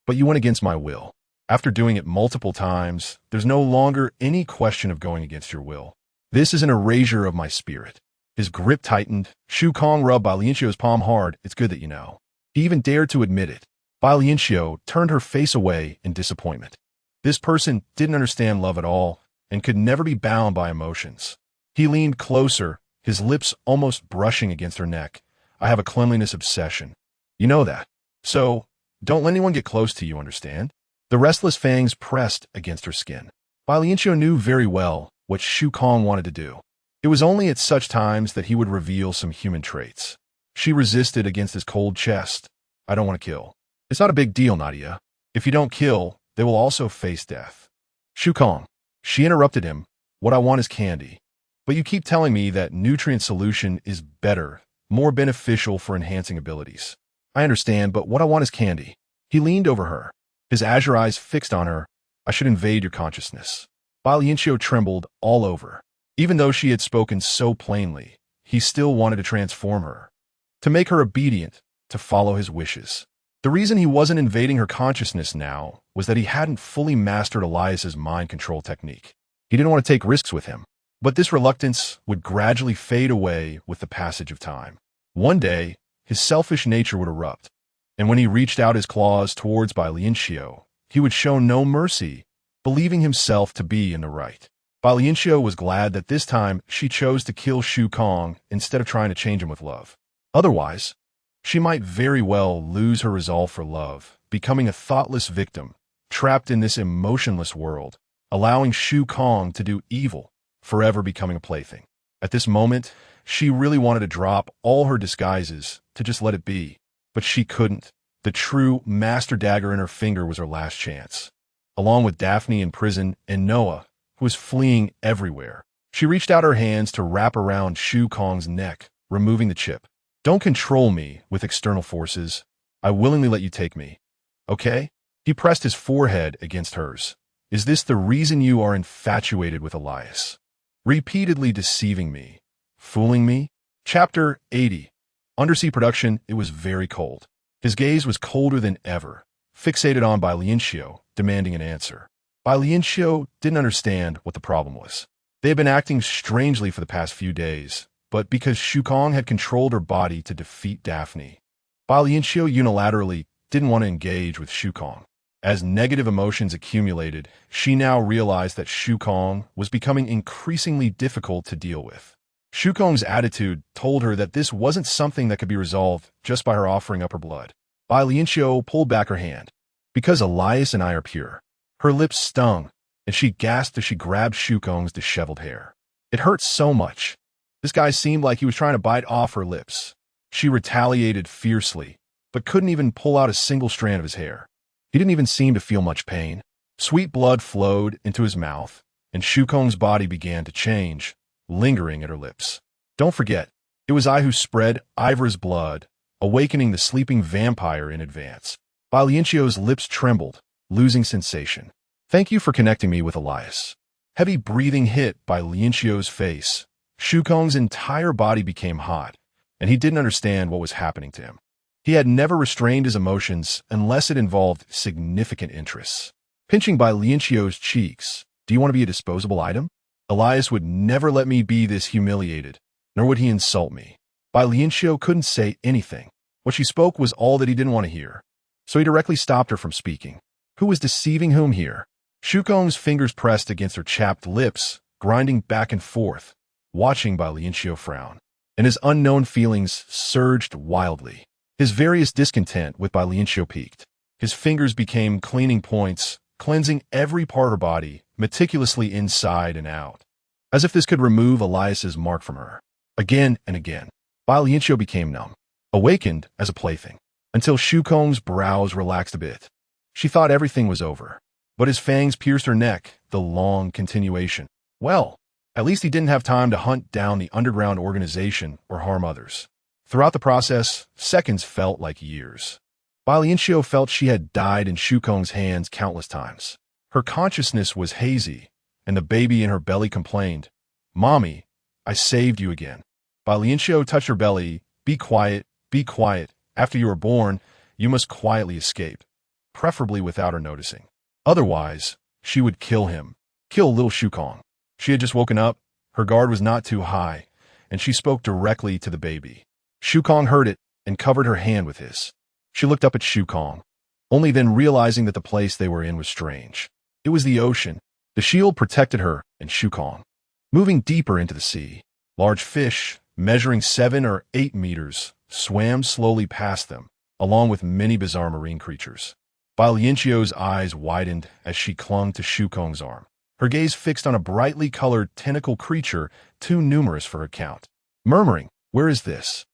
Speaker 1: But you went against my will. After doing it multiple times, there's no longer any question of going against your will. This is an erasure of my spirit. His grip tightened. Shu Kong rubbed Bai Lianqiu's palm hard. It's good that you know. He even dared to admit it. Bai Lianqiu turned her face away in disappointment. This person didn't understand love at all and could never be bound by emotions. He leaned closer, his lips almost brushing against her neck. I have a cleanliness obsession. You know that. So, don't let anyone get close to you, understand? The restless fangs pressed against her skin. Bai Lianqiu knew very well what Shu Kong wanted to do. It was only at such times that he would reveal some human traits. She resisted against his cold chest. I don't want to kill. It's not a big deal, Nadia. If you don't kill, they will also face death. Shu Kong. She interrupted him. What I want is candy. But you keep telling me that nutrient solution is better, more beneficial for enhancing abilities. I understand, but what I want is candy. He leaned over her, his azure eyes fixed on her. I should invade your consciousness. Bai Lianqiu trembled all over. Even though she had spoken so plainly, he still wanted to transform her, to make her obedient, to follow his wishes. The reason he wasn't invading her consciousness now was that he hadn't fully mastered Elias's mind control technique. He didn't want to take risks with him, but this reluctance would gradually fade away with the passage of time. One day, his selfish nature would erupt, and when he reached out his claws towards Bai Lianqiu, he would show no mercy, believing himself to be in the right. Bai Lianqiu was glad that this time she chose to kill Shu Kong instead of trying to change him with love. Otherwise, she might very well lose her resolve for love, becoming a thoughtless victim, trapped in this emotionless world, allowing Shu Kong to do evil, forever becoming a plaything. At this moment, she really wanted to drop all her disguises, to just let it be. But she couldn't. The true master dagger in her finger was her last chance. Along with Daphne in prison and Noah, who was fleeing everywhere, she reached out her hands to wrap around Shu Kong's neck, removing the chip. Don't control me with external forces. I willingly let you take me. Okay? He pressed his forehead against hers. Is this the reason you are infatuated with Elias? Repeatedly deceiving me, fooling me? Chapter 80. Undersea production. It was very cold. His gaze was colder than ever, fixated on Bai Lianqiu, demanding an answer. Bai Lianqiu didn't understand what the problem was. They had been acting strangely for the past few days, but because Shu Kong had controlled her body to defeat Daphne, Bai Lianqiu unilaterally didn't want to engage with Shu Kong. As negative emotions accumulated, she now realized that Shu Kong was becoming increasingly difficult to deal with. Shu Kong's attitude told her that this wasn't something that could be resolved just by her offering up her blood. Bai Lianqiu pulled back her hand. Because Elias and I are pure. Her lips stung, and she gasped as she grabbed Shu Kong's disheveled hair. It hurt so much. This guy seemed like he was trying to bite off her lips. She retaliated fiercely, but couldn't even pull out a single strand of his hair. He didn't even seem to feel much pain. Sweet blood flowed into his mouth, and Shu Kong's body began to change, lingering at her lips. Don't forget, it was I who spread Ivor's blood, awakening the sleeping vampire in advance. Bai Lianqiu's lips trembled, losing sensation. Thank you for connecting me with Elias. Heavy breathing hit Bai Lianqiu's face. Shu Kong's entire body became hot, and he didn't understand what was happening to him. He had never restrained his emotions unless it involved significant interests. Pinching Bai Lianqiu's cheeks, do you want to be a disposable item? Elias would never let me be this humiliated, nor would he insult me. Bai Lianqiu couldn't say anything. What she spoke was all that he didn't want to hear. So he directly stopped her from speaking. Who was deceiving whom here? Shu Kong's fingers pressed against her chapped lips, grinding back and forth, watching Bai Lianqiu frown. And his unknown feelings surged wildly. His various discontent with Bai Lianqiu peaked. His fingers became cleaning points, cleansing every part of her body, meticulously inside and out, as if this could remove Elias's mark from her. Again and again, Bai Lianqiu became numb, awakened as a plaything, until Shukong's brows relaxed a bit. She thought everything was over, but his fangs pierced her neck, the long continuation. Well, at least he didn't have time to hunt down the underground organization or harm others. Throughout the process, seconds felt like years. Bai Lianqiu felt she had died in Shukong's hands countless times. Her consciousness was hazy, and the baby in her belly complained, "Mommy, I saved you again." Bai Lianqiu touched her belly. Be quiet, be quiet. After you are born, you must quietly escape, preferably without her noticing. Otherwise, she would kill him, kill little Shukong. She had just woken up, her guard was not too high, and she spoke directly to the baby. Shukong heard it and covered her hand with his. She looked up at Shukong, only then realizing that the place they were in was strange. It was the ocean. The shield protected her and Shukong. Moving deeper into the sea, large fish, measuring 7 or 8 meters, swam slowly past them, along with many bizarre marine creatures. Bai Lianqiu's eyes widened as she clung to Shukong's arm, her gaze fixed on a brightly colored tentacle creature too numerous for her count. Murmuring, "Where is this?"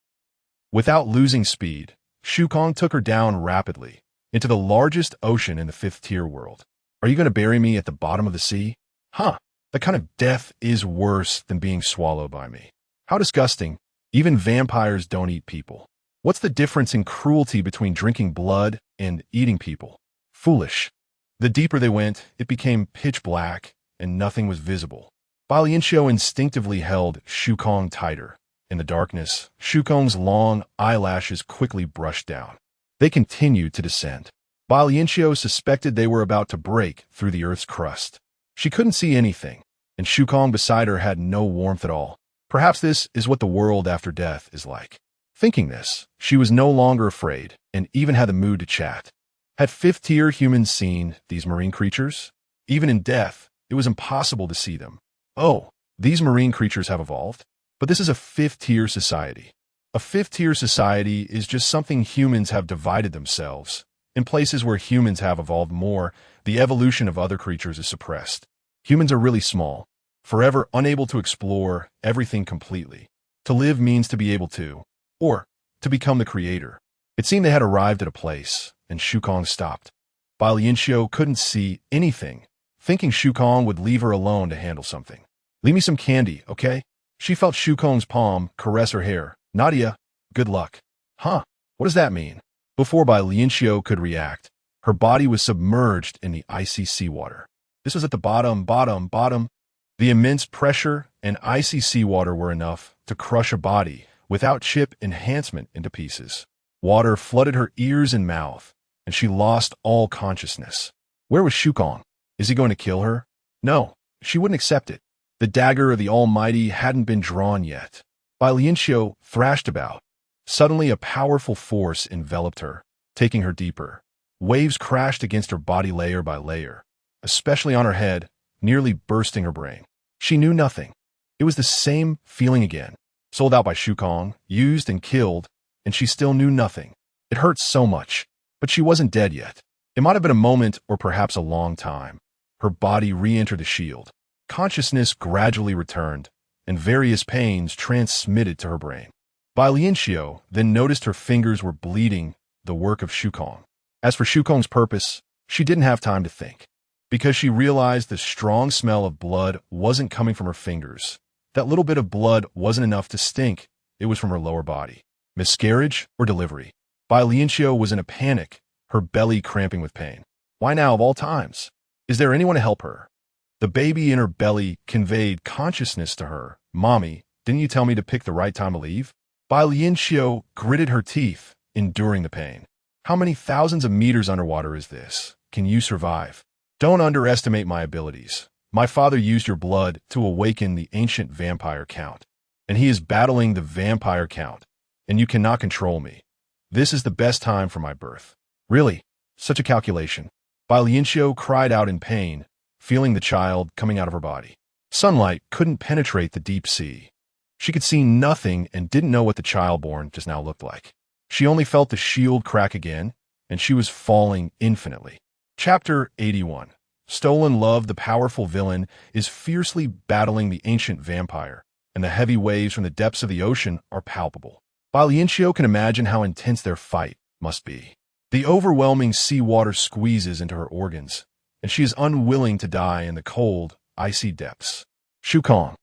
Speaker 1: Without losing speed, Shukong took her down rapidly, into the largest ocean in the 5th-tier world. "Are you going to bury me at the bottom of the sea?" "Huh, that kind of death is worse than being swallowed by me. How disgusting. Even vampires don't eat people. What's the difference in cruelty between drinking blood and eating people? Foolish." The deeper they went, it became pitch black, and nothing was visible. Bai Lianqiu instinctively held Shukong tighter. In the darkness, Shukong's long eyelashes quickly brushed down. They continued to descend. Bai Lianqiu suspected they were about to break through the earth's crust. She couldn't see anything, and Shukong beside her had no warmth at all. Perhaps this is what the world after death is like. Thinking this, she was no longer afraid, and even had the mood to chat. Had 5th-tier humans seen these marine creatures? Even in death, it was impossible to see them. Oh, these marine creatures have evolved? But this is a 5th-tier society. A 5th-tier society is just something humans have divided themselves. In places where humans have evolved more, the evolution of other creatures is suppressed. Humans are really small, forever unable to explore everything completely. To live means to be able to, or to become the creator. It seemed they had arrived at a place, and Shukong stopped. Bai Lianqiu couldn't see anything, thinking Shukong would leave her alone to handle something. "Leave me some candy, okay?" She felt Shukong's palm caress her hair. "Nadia, good luck." "Huh, what does that mean?" Before Bai Lianqiu could react, her body was submerged in the icy seawater. This was at the bottom. The immense pressure and icy seawater were enough to crush a body without chip enhancement into pieces. Water flooded her ears and mouth, and she lost all consciousness. Where was Shukong? Is he going to kill her? No, she wouldn't accept it. The dagger of the Almighty hadn't been drawn yet. Bai Lianqiu thrashed about. Suddenly a powerful force enveloped her, taking her deeper. Waves crashed against her body layer by layer, especially on her head, nearly bursting her brain. She knew nothing. It was the same feeling again. Sold out by Shukong, used and killed, and she still knew nothing. It hurt so much, but she wasn't dead yet. It might have been a moment or perhaps a long time. Her body re-entered the shield. Consciousness gradually returned, and various pains transmitted to her brain. Bai Lianqiu then noticed her fingers were bleeding, the work of Shukong. As for Shukong's purpose, she didn't have time to think, because she realized the strong smell of blood wasn't coming from her fingers. That little bit of blood wasn't enough to stink. It was from her lower body. Miscarriage or delivery? Bai Lianqiu was in a panic, her belly cramping with pain. Why now of all times? Is there anyone to help her? The baby in her belly conveyed consciousness to her. "Mommy, didn't you tell me to pick the right time to leave?" Bai Lianqiu gritted her teeth, enduring the pain. "How many thousands of meters underwater is this? Can you survive? Don't underestimate my abilities. My father used your blood to awaken the ancient vampire count, and he is battling the vampire count, and you cannot control me. This is the best time for my birth." "Really? Such a calculation?" Bai Lianqiu cried out in pain, feeling the child coming out of her body. Sunlight couldn't penetrate the deep sea. She could see nothing and didn't know what the child born just now looked like. She only felt the shield crack again, and she was falling infinitely. Chapter 81. Stolen Love. The powerful villain is fiercely battling the ancient vampire, and the heavy waves from the depths of the ocean are palpable. Bai Lianqiu can imagine how intense their fight must be. The overwhelming seawater squeezes into her organs, and she is unwilling to die in the cold, icy depths. Shu Kong,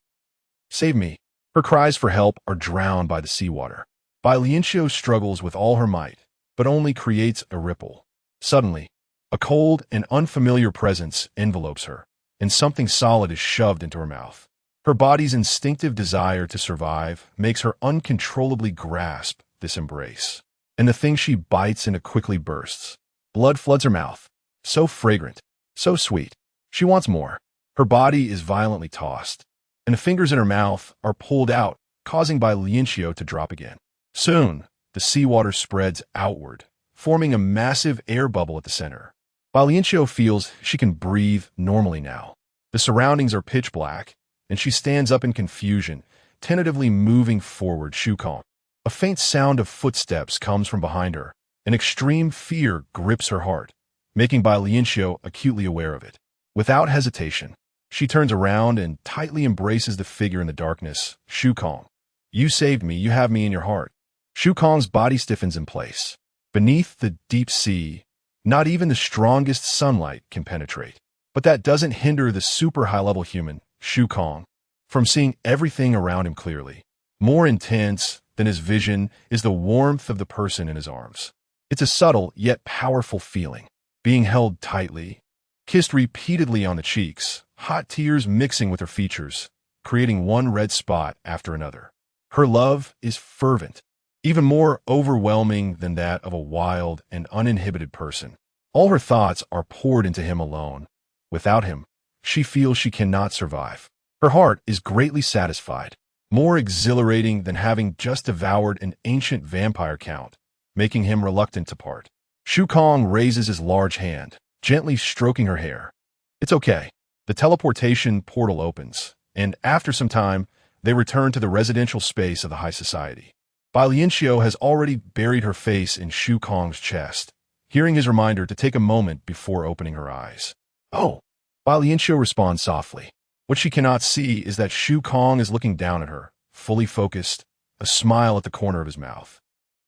Speaker 1: save me. Her cries for help are drowned by the seawater. Bai Lianqiu struggles with all her might, but only creates a ripple. Suddenly, a cold and unfamiliar presence envelopes her, and something solid is shoved into her mouth. Her body's instinctive desire to survive makes her uncontrollably grasp this embrace, and the thing she bites into quickly bursts. Blood floods her mouth. So fragrant, so sweet. She wants more. Her body is violently tossed, and the fingers in her mouth are pulled out, causing Bai Lianqiu to drop again. Soon, the seawater spreads outward, forming a massive air bubble at the center. Bai Lianqiu feels she can breathe normally now. The surroundings are pitch black, and she stands up in confusion, tentatively moving forward. Shu Kong. A faint sound of footsteps comes from behind her. An extreme fear grips her heart, making Bai Lianqiu acutely aware of it. Without hesitation, she turns around and tightly embraces the figure in the darkness. Shu Kong. You saved me. You have me in your heart. Shu Kong's body stiffens in place. Beneath the deep sea, not even the strongest sunlight can penetrate. But that doesn't hinder the super high-level human, Shu Kong, from seeing everything around him clearly. More intense than his vision is the warmth of the person in his arms. It's a subtle yet powerful feeling. Being held tightly, kissed repeatedly on the cheeks, hot tears mixing with her features, creating one red spot after another. Her love is fervent, even more overwhelming than that of a wild and uninhibited person. All her thoughts are poured into him alone. Without him, she feels she cannot survive. Her heart is greatly satisfied, more exhilarating than having just devoured an ancient vampire count, making him reluctant to part. Shu Kong raises his large hand, gently stroking her hair. It's okay. The teleportation portal opens, and after some time, they return to the residential space of the high society. Bai Lianqiu has already buried her face in Shu Kong's chest, hearing his reminder to take a moment before opening her eyes. Oh! Bai Lianqiu responds softly. What she cannot see is that Shu Kong is looking down at her, fully focused, a smile at the corner of his mouth.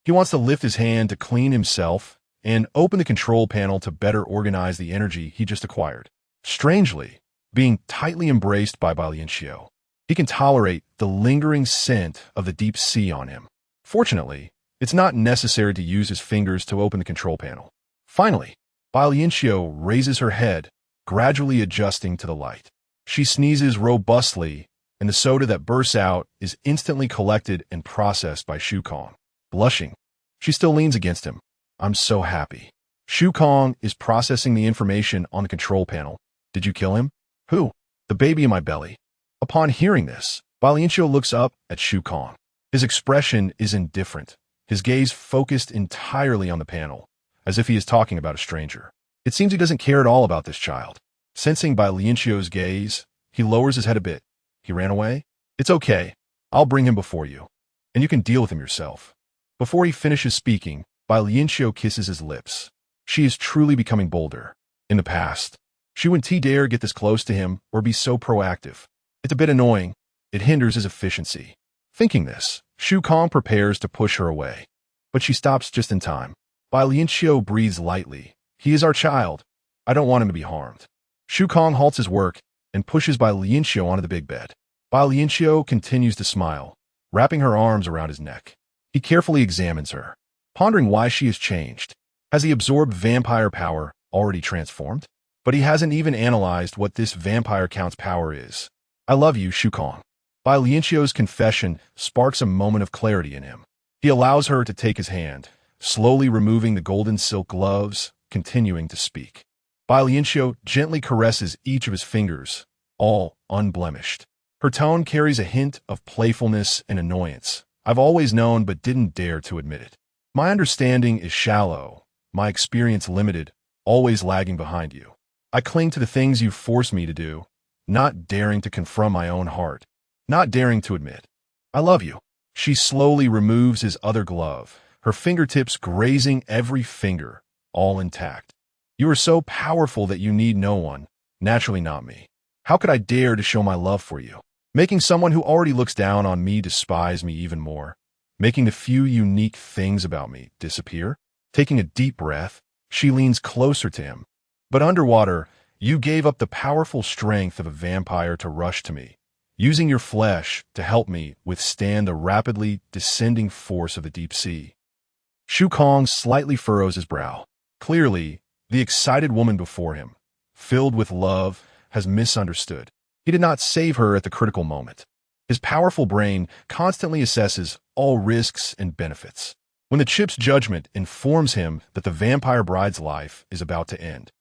Speaker 1: He wants to lift his hand to clean himself and open the control panel to better organize the energy he just acquired. Strangely, being tightly embraced by Bai Lianqiu, he can tolerate the lingering scent of the deep sea on him. Fortunately, it's not necessary to use his fingers to open the control panel. Finally, Bai Lianqiu raises her head, gradually adjusting to the light. She sneezes robustly, and the soda that bursts out is instantly collected and processed by Shu Kong. Blushing, she still leans against him. I'm so happy. Shu Kong is processing the information on the control panel. Did you kill him? Who? The baby in my belly. Upon hearing this, Bai Lianqiu looks up at Shu Kong. His expression is indifferent, his gaze focused entirely on the panel, as if he is talking about a stranger. It seems he doesn't care at all about this child. Sensing Bai Lianqiu's gaze, he lowers his head a bit. He ran away? It's okay. I'll bring him before you, and you can deal with him yourself. Before he finishes speaking, Bai Lianqiu kisses his lips. She is truly becoming bolder. In the past, she wouldn't dare get this close to him or be so proactive. It's a bit annoying. It hinders his efficiency. Thinking this, Shu Kong prepares to push her away, but she stops just in time. Bai Lianqiu breathes lightly. He is our child. I don't want him to be harmed. Shu Kong halts his work and pushes Bai Lianqiu onto the big bed. Bai Lianqiu continues to smile, wrapping her arms around his neck. He carefully examines her, pondering why she has changed. Has he absorbed vampire power already transformed? But he hasn't even analyzed what this vampire count's power is. I love you, Shu Kong. Bai Lianqiu's confession sparks a moment of clarity in him. He allows her to take his hand, slowly removing the golden silk gloves, continuing to speak. Bai Lianqiu gently caresses each of his fingers, all unblemished. Her tone carries a hint of playfulness and annoyance. I've always known but didn't dare to admit it. My understanding is shallow, my experience limited, always lagging behind you. I cling to the things you force me to do, not daring to confront my own heart, not daring to admit. I love you. She slowly removes his other glove, her fingertips grazing every finger, all intact. You are so powerful that you need no one, naturally not me. How could I dare to show my love for you? Making someone who already looks down on me despise me even more. Making the few unique things about me disappear. Taking a deep breath, she leans closer to him. But underwater, you gave up the powerful strength of a vampire to rush to me, using your flesh to help me withstand the rapidly descending force of the deep sea. Shu Kong slightly furrows his brow. Clearly, the excited woman before him, filled with love, has misunderstood. He did not save her at the critical moment. His powerful brain constantly assesses all risks and benefits. When the chip's judgment informs him that the vampire bride's life is about to end.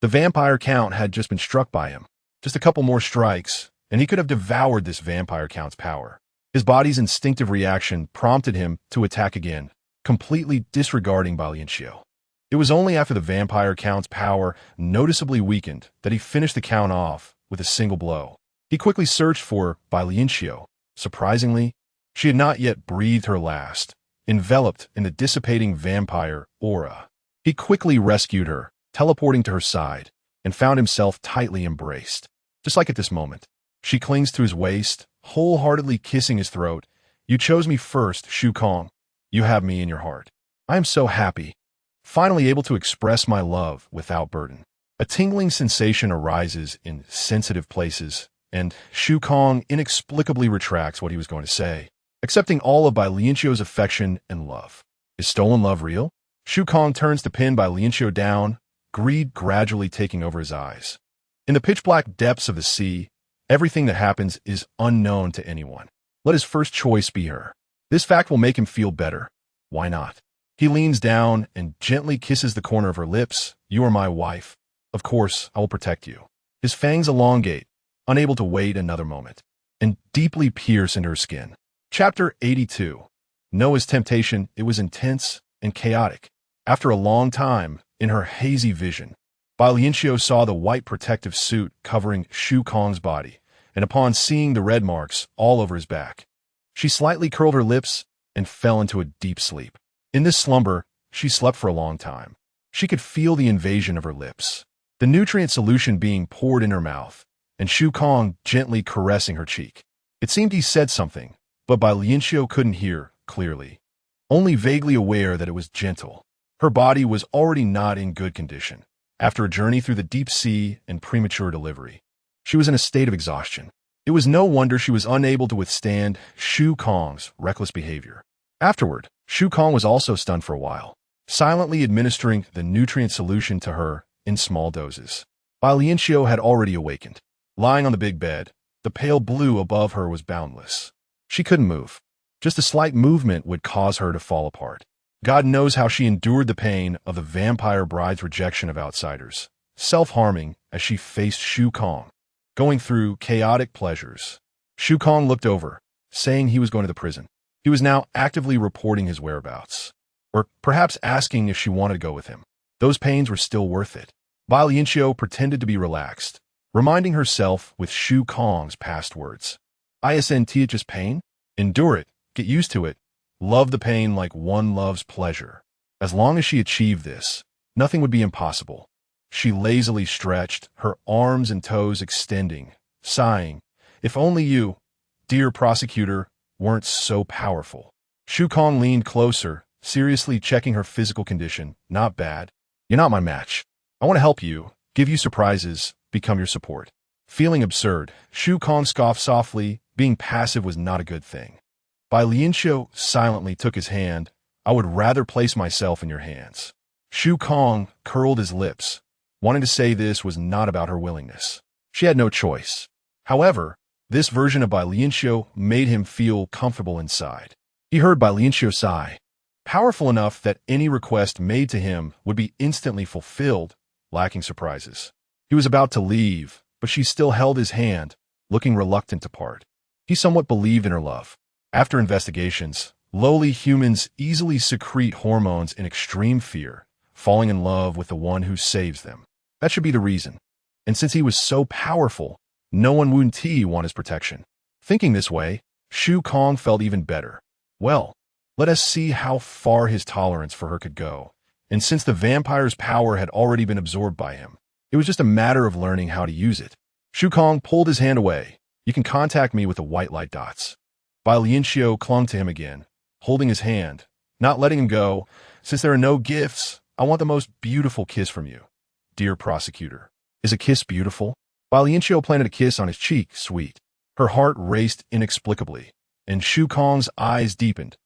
Speaker 1: The vampire count had just been struck by him. Just a couple more strikes, and he could have devoured this vampire count's power. His body's instinctive reaction prompted him to attack again, completely disregarding Bai Lianqiu. It was only after the vampire count's power noticeably weakened that he finished the count off with a single blow. He quickly searched for Bai Lianqiu. Surprisingly, she had not yet breathed her last, enveloped in the dissipating vampire aura. He quickly rescued her, teleporting to her side, and found himself tightly embraced. Just like at this moment, she clings to his waist, wholeheartedly kissing his throat. You chose me first, Shu Kong. You have me in your heart. I am so happy. Finally able to express my love without burden. A tingling sensation arises in sensitive places, and Shu Kong inexplicably retracts what he was going to say, accepting all of Bai Lianqiu's affection and love. Is stolen love real? Shu Kong turns to pin Bai Lianqiu down, greed gradually taking over his eyes. In the pitch-black depths of the sea, everything that happens is unknown to anyone. Let his first choice be her. This fact will make him feel better. Why not? He leans down and gently kisses the corner of her lips. You are my wife. Of course, I will protect you. His fangs elongate, unable to wait another moment, and deeply pierce into her skin. Chapter 82. Noah's temptation, it was intense and chaotic. After a long time, in her hazy vision, Bai Lianqiu saw the white protective suit covering Shu Kong's body, and upon seeing the red marks all over his back, she slightly curled her lips and fell into a deep sleep. In this slumber, she slept for a long time. She could feel the invasion of her lips, the nutrient solution being poured in her mouth, and Shu Kong gently caressing her cheek. It seemed he said something, but Bai Lianqiu couldn't hear clearly, only vaguely aware that it was gentle. Her body was already not in good condition. After a journey through the deep sea and premature delivery, she was in a state of exhaustion. It was no wonder she was unable to withstand Shu Kong's reckless behavior. Afterward, Shu Kong was also stunned for a while, silently administering the nutrient solution to her in small doses. Bai Lianqiu had already awakened. Lying on the big bed, the pale blue above her was boundless. She couldn't move. Just a slight movement would cause her to fall apart. God knows how she endured the pain of the vampire bride's rejection of outsiders, self-harming as she faced Shu Kong, going through chaotic pleasures. Shu Kong looked over, saying he was going to the prison. He was now actively reporting his whereabouts, or perhaps asking if she wanted to go with him. Those pains were still worth it. Bai Lianqiu pretended to be relaxed, reminding herself with Shu Kong's past words. Isn't it just pain? Endure it, get used to it, love the pain like one loves pleasure. As long as she achieved this, nothing would be impossible. She lazily stretched, her arms and toes extending, sighing, if only you, dear prosecutor, weren't so powerful. Shu Kong leaned closer, seriously checking her physical condition. Not bad. You're not my match. I want to help you, give you surprises, become your support. Feeling absurd, Shu Kong scoffed softly. Being passive was not a good thing. Bai Lianqiu silently took his hand. I would rather place myself in your hands. Shu Kong curled his lips, wanting to say this was not about her willingness. She had no choice. However, this version of Bai Lianqiu made him feel comfortable inside. He heard Bai Lianqiu sigh, powerful enough that any request made to him would be instantly fulfilled, lacking surprises. He was about to leave, but she still held his hand, looking reluctant to part. He somewhat believed in her love. After investigations, lowly humans easily secrete hormones in extreme fear, falling in love with the one who saves them. That should be the reason. And since he was so powerful, no one wouldn't want his protection. Thinking this way, Shu Kong felt even better. Well, Let us see how far his tolerance for her could go. And since the vampire's power had already been absorbed by him, it was just a matter of learning how to use it. Shu Kong pulled his hand away. You can contact me with the white light dots. Bai Lianqiu clung to him again, holding his hand, not letting him go. Since there are no gifts, I want the most beautiful kiss from you. Dear prosecutor. Is a kiss beautiful? Bai Lianqiu planted a kiss on his cheek, sweet. Her heart raced inexplicably, and Shu Kong's eyes deepened.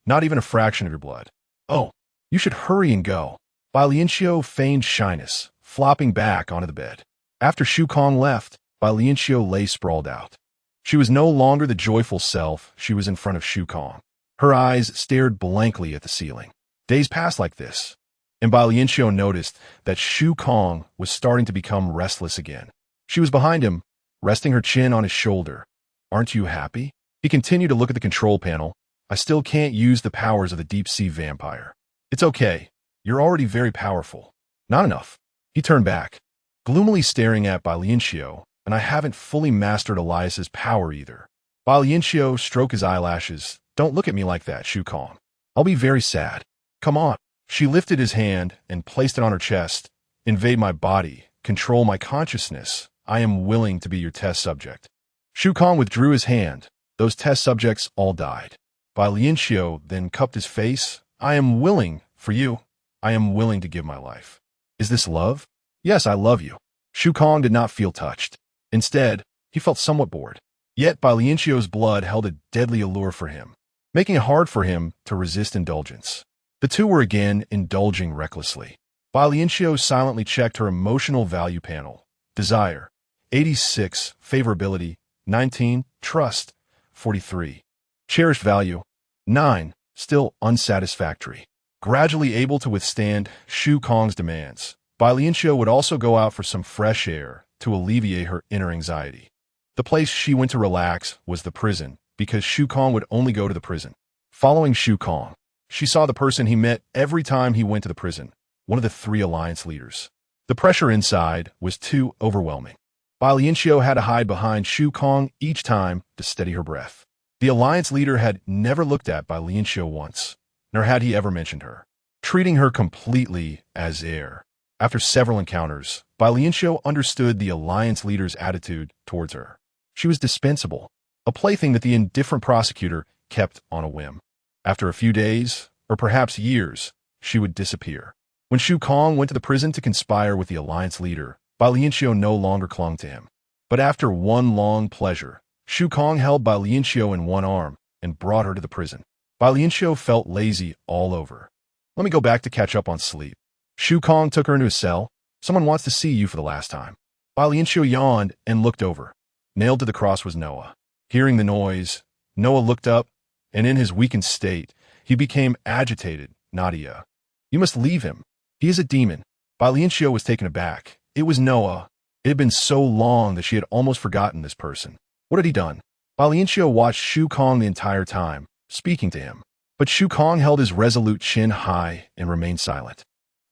Speaker 1: Not even a fraction of your blood. Oh, you should hurry and go. Bai Lianqiu feigned shyness, flopping back onto the bed. After Shu Kong left, Bai Lianqiu lay sprawled out. She was no longer the joyful self she was in front of Shu Kong. Her eyes stared blankly at the ceiling. Days passed like this, and Bai Lianqiu noticed that Shu Kong was starting to become restless again. She was behind him, resting her chin on his shoulder. Aren't you happy? He continued to look at the control panel. I still can't use the powers of the deep-sea vampire. It's okay. You're already very powerful. Not enough. He turned back, gloomily staring at Bai Lianqiu, and I haven't fully mastered Elias's power either. Bai Lianqiu stroked his eyelashes. Don't look at me like that, Shu Kong. I'll be very sad. Come on. She lifted his hand and placed it on her chest. Invade my body. Control my consciousness. I am willing to be your test subject. Shu Kong withdrew his hand. Those test subjects all died. Bai Lianqiu then cupped his face. I am willing, for you. I am willing to give my life. Is this love? Yes, I love you. Shu Kong did not feel touched. Instead, he felt somewhat bored. Yet Bai Lianqiu's blood held a deadly allure for him, making it hard for him to resist indulgence. The two were again indulging recklessly. Bai Lianqiu silently checked her emotional value panel. Desire, 86. Favorability, 19. Trust, 43. Cherished value, 9. Still unsatisfactory. Gradually able to withstand Shu Kong's demands, Bai Lianqiu would also go out for some fresh air to alleviate her inner anxiety. The place she went to relax was the prison, because Shu Kong would only go to the prison. Following Shu Kong, she saw the person he met every time he went to the prison, one of the 3 alliance leaders. The pressure inside was too overwhelming. Bai Lianqiu had to hide behind Shu Kong each time to steady her breath. The alliance leader had never looked at Bai Lianqiu once, nor had he ever mentioned her, treating her completely as air. After several encounters, Bai Lianqiu understood the alliance leader's attitude towards her. She was dispensable, a plaything that the indifferent prosecutor kept on a whim. After a few days, or perhaps years, she would disappear. When Shu Kong went to the prison to conspire with the alliance leader, Bai Lianqiu no longer clung to him. But after one long pleasure, Shu Kong held Bai Lianqiu in one arm and brought her to the prison. Bai Lianqiu felt lazy all over. Let me go back to catch up on sleep. Shu Kong took her into his cell. Someone wants to see you for the last time. Bai Lianqiu yawned and looked over. Nailed to the cross was Noah. Hearing the noise, Noah looked up, and in his weakened state, he became agitated. Nadia. You must leave him. He is a demon. Bai Lianqiu was taken aback. It was Noah. It had been so long that she had almost forgotten this person. What had he done? Bai Lianqiu watched Shu Kong the entire time, speaking to him. But Shu Kong held his resolute chin high and remained silent.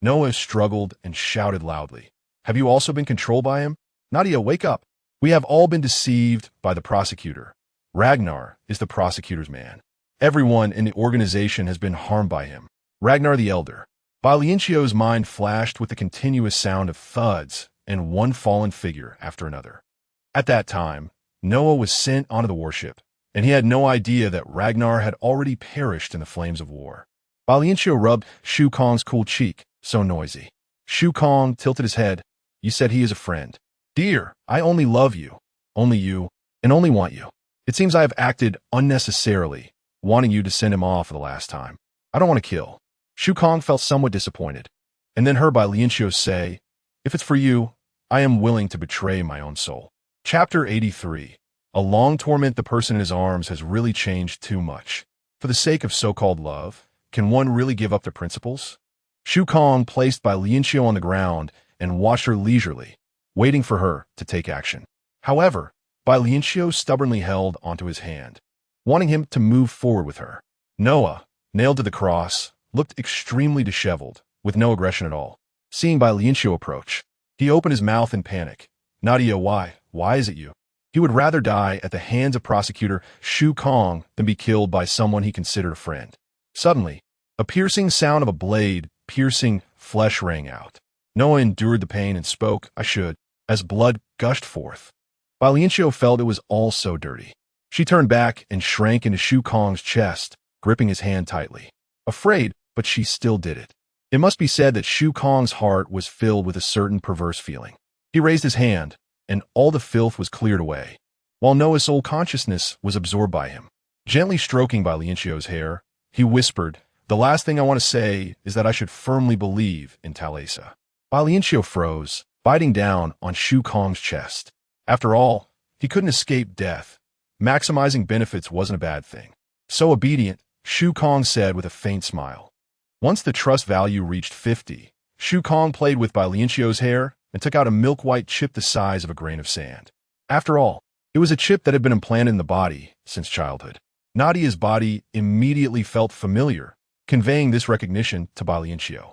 Speaker 1: Noah struggled and shouted loudly. Have you also been controlled by him? Nadia, wake up. We have all been deceived by the prosecutor. Ragnar is the prosecutor's man. Everyone in the organization has been harmed by him. Ragnar the Elder. Bai Lianqiu's mind flashed with the continuous sound of thuds and one fallen figure after another. At that time, Noah was sent onto the warship, and he had no idea that Ragnar had already perished in the flames of war. Bai Lianqiu rubbed Shu Kong's cool cheek, so noisy. Shu Kong tilted his head. You said he is a friend. Dear, I only love you, and only want you. It seems I have acted unnecessarily, wanting you to send him off for the last time. I don't want to kill. Shu Kong felt somewhat disappointed, and then heard Bai Lianqiu say, if it's for you, I am willing to betray my own soul. Chapter 83. A long torment the person in his arms has really changed too much. For the sake of so-called love, can one really give up their principles? Shu Kong placed Bai Lianqiu on the ground and watched her leisurely, waiting for her to take action. However, Bai Lianqiu stubbornly held onto his hand, wanting him to move forward with her. Noah, nailed to the cross, looked extremely disheveled, with no aggression at all. Seeing Bai Lianqiu approach, he opened his mouth in panic. Nadia, why? Why is it you? He would rather die at the hands of prosecutor Shu Kong than be killed by someone he considered a friend. Suddenly, a piercing sound of a blade piercing flesh rang out. Noah endured the pain and spoke, "I should," as blood gushed forth. Bai Lianqiu felt it was all so dirty. She turned back and shrank into Shu Kong's chest, gripping his hand tightly. Afraid, but she still did it. It must be said that Shu Kong's heart was filled with a certain perverse feeling. He raised his hand, and all the filth was cleared away, while Noah's sole consciousness was absorbed by him. Gently stroking Bai Lianqiu's hair, he whispered, "The last thing I want to say is that I should firmly believe in Talesa." Bai Lianqiu froze, biting down on Shu Kong's chest. After all, he couldn't escape death. Maximizing benefits wasn't a bad thing. So obedient, Shu Kong said with a faint smile. Once the trust value reached 50, Shu Kong played with Bai Lianqiu's hair and took out a milk-white chip the size of a grain of sand. After all, it was a chip that had been implanted in the body since childhood. Nadia's body immediately felt familiar, conveying this recognition to Bai Lianqiu.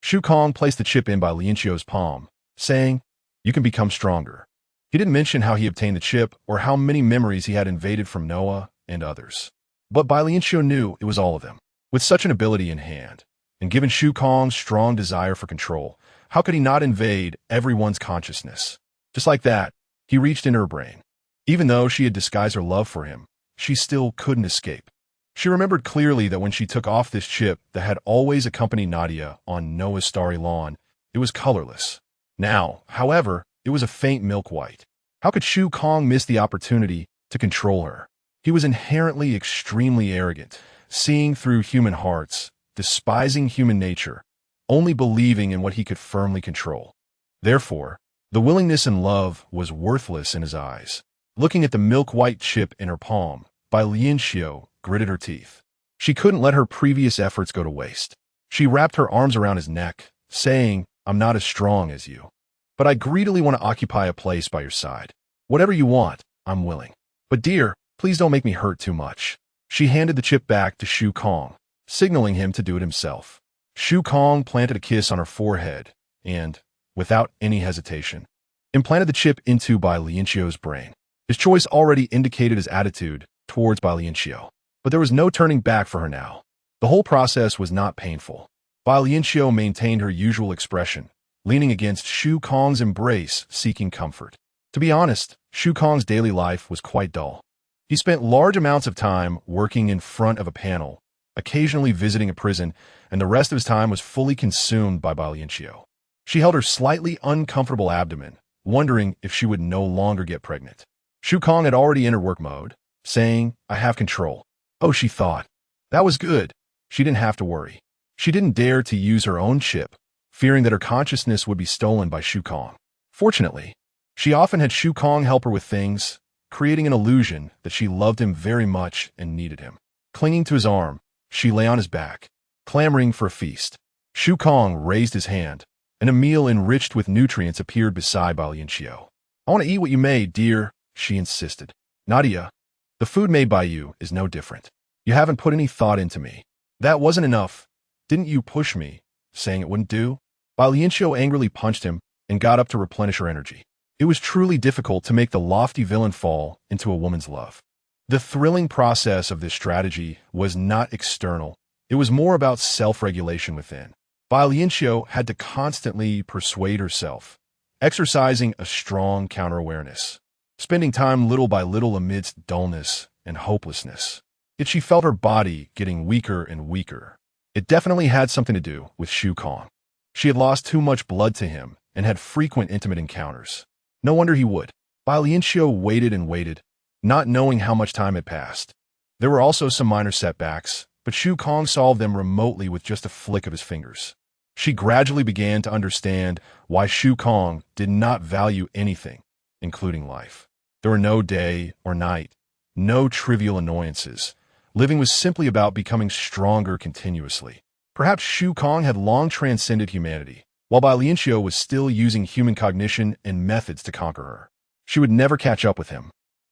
Speaker 1: Shu Kong placed the chip in Bai Lianqiu's palm, saying, "You can become stronger." He didn't mention how he obtained the chip or how many memories he had invaded from Noah and others. But Bai Lianqiu knew it was all of them. With such an ability in hand, and given Shu Kong's strong desire for control, how could he not invade everyone's consciousness? Just like that, he reached into her brain. Even though she had disguised her love for him, she still couldn't escape. She remembered clearly that when she took off this chip that had always accompanied Nadia on Noah's starry lawn, it was colorless. Now, however, it was a faint milk white. How could Shu Kong miss the opportunity to control her? He was inherently extremely arrogant, seeing through human hearts, despising human nature, only believing in what he could firmly control. Therefore, the willingness and love was worthless in his eyes. Looking at the milk-white chip in her palm, Bai Lianqiu gritted her teeth. She couldn't let her previous efforts go to waste. She wrapped her arms around his neck, saying, "I'm not as strong as you, but I greedily want to occupy a place by your side. Whatever you want, I'm willing. But dear, please don't make me hurt too much." She handed the chip back to Shu Kong, signaling him to do it himself. Shu Kong planted a kiss on her forehead and, without any hesitation, implanted the chip into Bai Lianqiu's brain. His choice already indicated his attitude towards Bai Lianqiu, but there was no turning back for her now. The whole process was not painful. Bai Lianqiu maintained her usual expression, leaning against Shu Kong's embrace, seeking comfort. To be honest, Shu Kong's daily life was quite dull. He spent large amounts of time working in front of a panel, occasionally visiting a prison, and the rest of his time was fully consumed by Bai Lianqiu. She held her slightly uncomfortable abdomen, wondering if she would no longer get pregnant. Shu Kong had already entered work mode, saying, "I have control." Oh, she thought. That was good. She didn't have to worry. She didn't dare to use her own chip, fearing that her consciousness would be stolen by Shu Kong. Fortunately, she often had Shu Kong help her with things, creating an illusion that she loved him very much and needed him. Clinging to his arm, she lay on his back, clamoring for a feast. Shu Kong raised his hand, and a meal enriched with nutrients appeared beside Bai Lianqiu. "I want to eat what you made, dear," she insisted. "Nadia, the food made by you is no different. You haven't put any thought into me. That wasn't enough. Didn't you push me, saying it wouldn't do?" Bai Lianqiu angrily punched him and got up to replenish her energy. It was truly difficult to make the lofty villain fall into a woman's love. The thrilling process of this strategy was not external. It was more about self-regulation within. Bai Lianqiu had to constantly persuade herself, exercising a strong counter-awareness, spending time little by little amidst dullness and hopelessness. Yet she felt her body getting weaker and weaker. It definitely had something to do with Shu Kong. She had lost too much blood to him and had frequent intimate encounters. No wonder he would. Bai Lianqiu waited and waited, not knowing how much time had passed. There were also some minor setbacks, but Shu Kong solved them remotely with just a flick of his fingers. She gradually began to understand why Shu Kong did not value anything, including life. There were no day or night, no trivial annoyances. Living was simply about becoming stronger continuously. Perhaps Shu Kong had long transcended humanity, while Bai Lianqiu was still using human cognition and methods to conquer her. She would never catch up with him,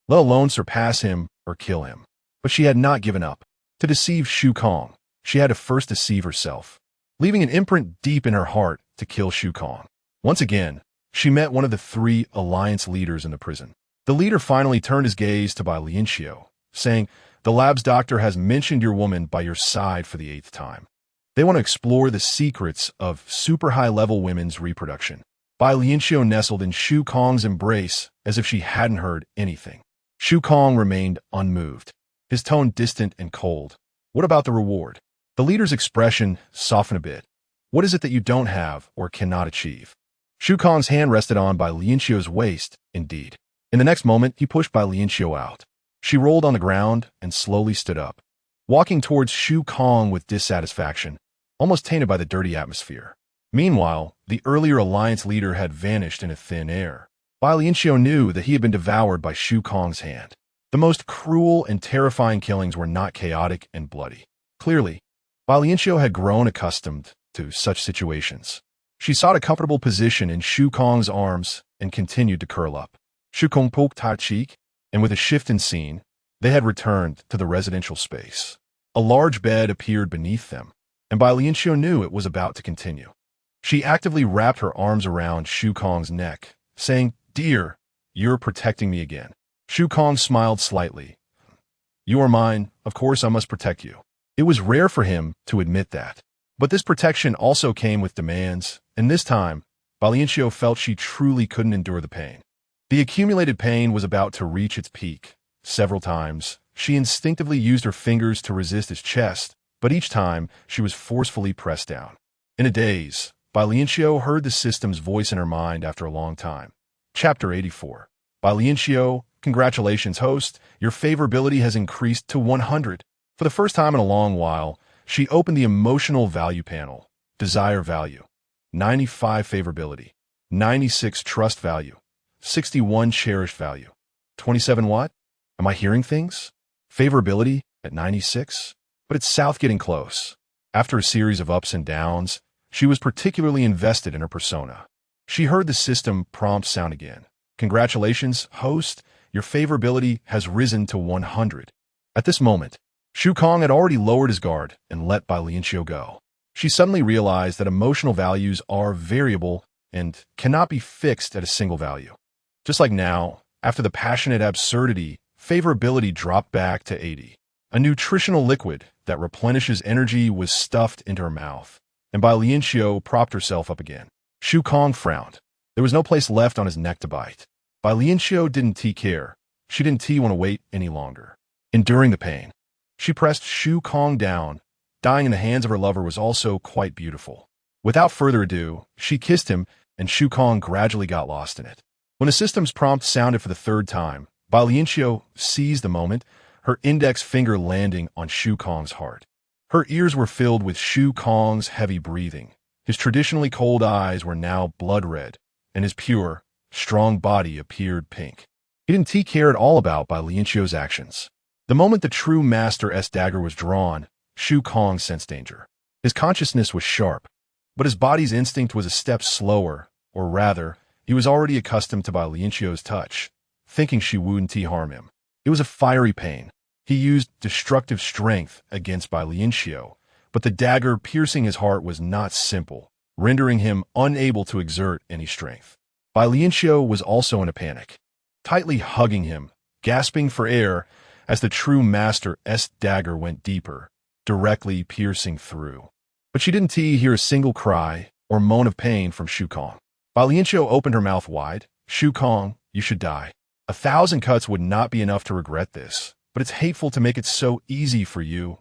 Speaker 1: let alone surpass him or kill him. But she had not given up. To deceive Shu Kong, she had to first deceive herself, leaving an imprint deep in her heart to kill Shu Kong. Once again, she met one of the 3 alliance leaders in the prison. The leader finally turned his gaze to Bai Lianqiu, saying, The lab's doctor has mentioned your woman by your side for the 8th time. They want to explore the secrets of super high-level women's reproduction. Bai Lianqiu nestled in Shu Kong's embrace as if she hadn't heard anything. Shu Kong remained unmoved, his tone distant and cold. What about the reward? The leader's expression softened a bit. What is it that you don't have or cannot achieve? Shu Kong's hand rested on Bai Lianqiu's waist, indeed. In the next moment, he pushed Bai Lianqiu out. She rolled on the ground and slowly stood up, walking towards Shu Kong with dissatisfaction, almost tainted by the dirty atmosphere. Meanwhile, the earlier alliance leader had vanished in a thin air. Bai Lianqiu knew that he had been devoured by Shu Kong's hand. The most cruel and terrifying killings were not chaotic and bloody. Clearly, Bai Lianqiu had grown accustomed to such situations. She sought a comfortable position in Shu Kong's arms and continued to curl up. Shu Kong poked her cheek, and with a shift in scene, they had returned to the residential space. A large bed appeared beneath them, and Bai Lianqiu knew it was about to continue. She actively wrapped her arms around Shu Kong's neck, saying, "Dear, you're protecting me again." Shu Kong smiled slightly. "You are mine, of course I must protect you." It was rare for him to admit that. But this protection also came with demands, and this time, Bai Lianqiu felt she truly couldn't endure the pain. The accumulated pain was about to reach its peak. Several times, she instinctively used her fingers to resist his chest, but each time, she was forcefully pressed down. In a daze, Bai Lianqiu heard the system's voice in her mind after a long time. Chapter 84. Bai Lianqiu, congratulations, host. Your favorability has increased to 100. For the first time in a long while, she opened the emotional value panel. Desire value. 95 favorability. 96 trust value. 61 cherish value. 27 what? Am I hearing things? Favorability at 96? But it's south getting close. After a series of ups and downs, she was particularly invested in her persona. She heard the system prompt sound again. Congratulations, host. Your favorability has risen to 100. At this moment, Shu Kong had already lowered his guard and let Bai Lianqiu go. She suddenly realized that emotional values are variable and cannot be fixed at a single value. Just like now, after the passionate absurdity, favorability dropped back to 80. A nutritional liquid that replenishes energy was stuffed into her mouth, and Bai Lianqiu propped herself up again. Shu Kong frowned. There was no place left on his neck to bite. Bai Lianqiu didn't care. She didn't want to wait any longer. Enduring the pain, she pressed Shu Kong down. Dying in the hands of her lover was also quite beautiful. Without further ado, she kissed him, and Shu Kong gradually got lost in it. When the system's prompt sounded for the 3rd time, Bai Lianqiu seized the moment, her index finger landing on Shu Kong's heart. Her ears were filled with Shu Kong's heavy breathing. His traditionally cold eyes were now blood red, and his pure, strong body appeared pink. He didn't care at all about Bai Lianqiu's actions. The moment the true Master's dagger was drawn, Shu Kong sensed danger. His consciousness was sharp, but his body's instinct was a step slower, or rather, he was already accustomed to Bai Lianqiu's touch, thinking she wouldn't harm him. It was a fiery pain. He used destructive strength against Bai Lianqiu, but the dagger piercing his heart was not simple, rendering him unable to exert any strength. Bai Lianqiu was also in a panic, tightly hugging him, gasping for air as the true Master's dagger went deeper, directly piercing through. But she didn't hear a single cry or moan of pain from Shu Kong. Bai Lianqiu opened her mouth wide. Shu Kong, you should die. 1,000 cuts would not be enough to regret this, but it's hateful to make it so easy for you.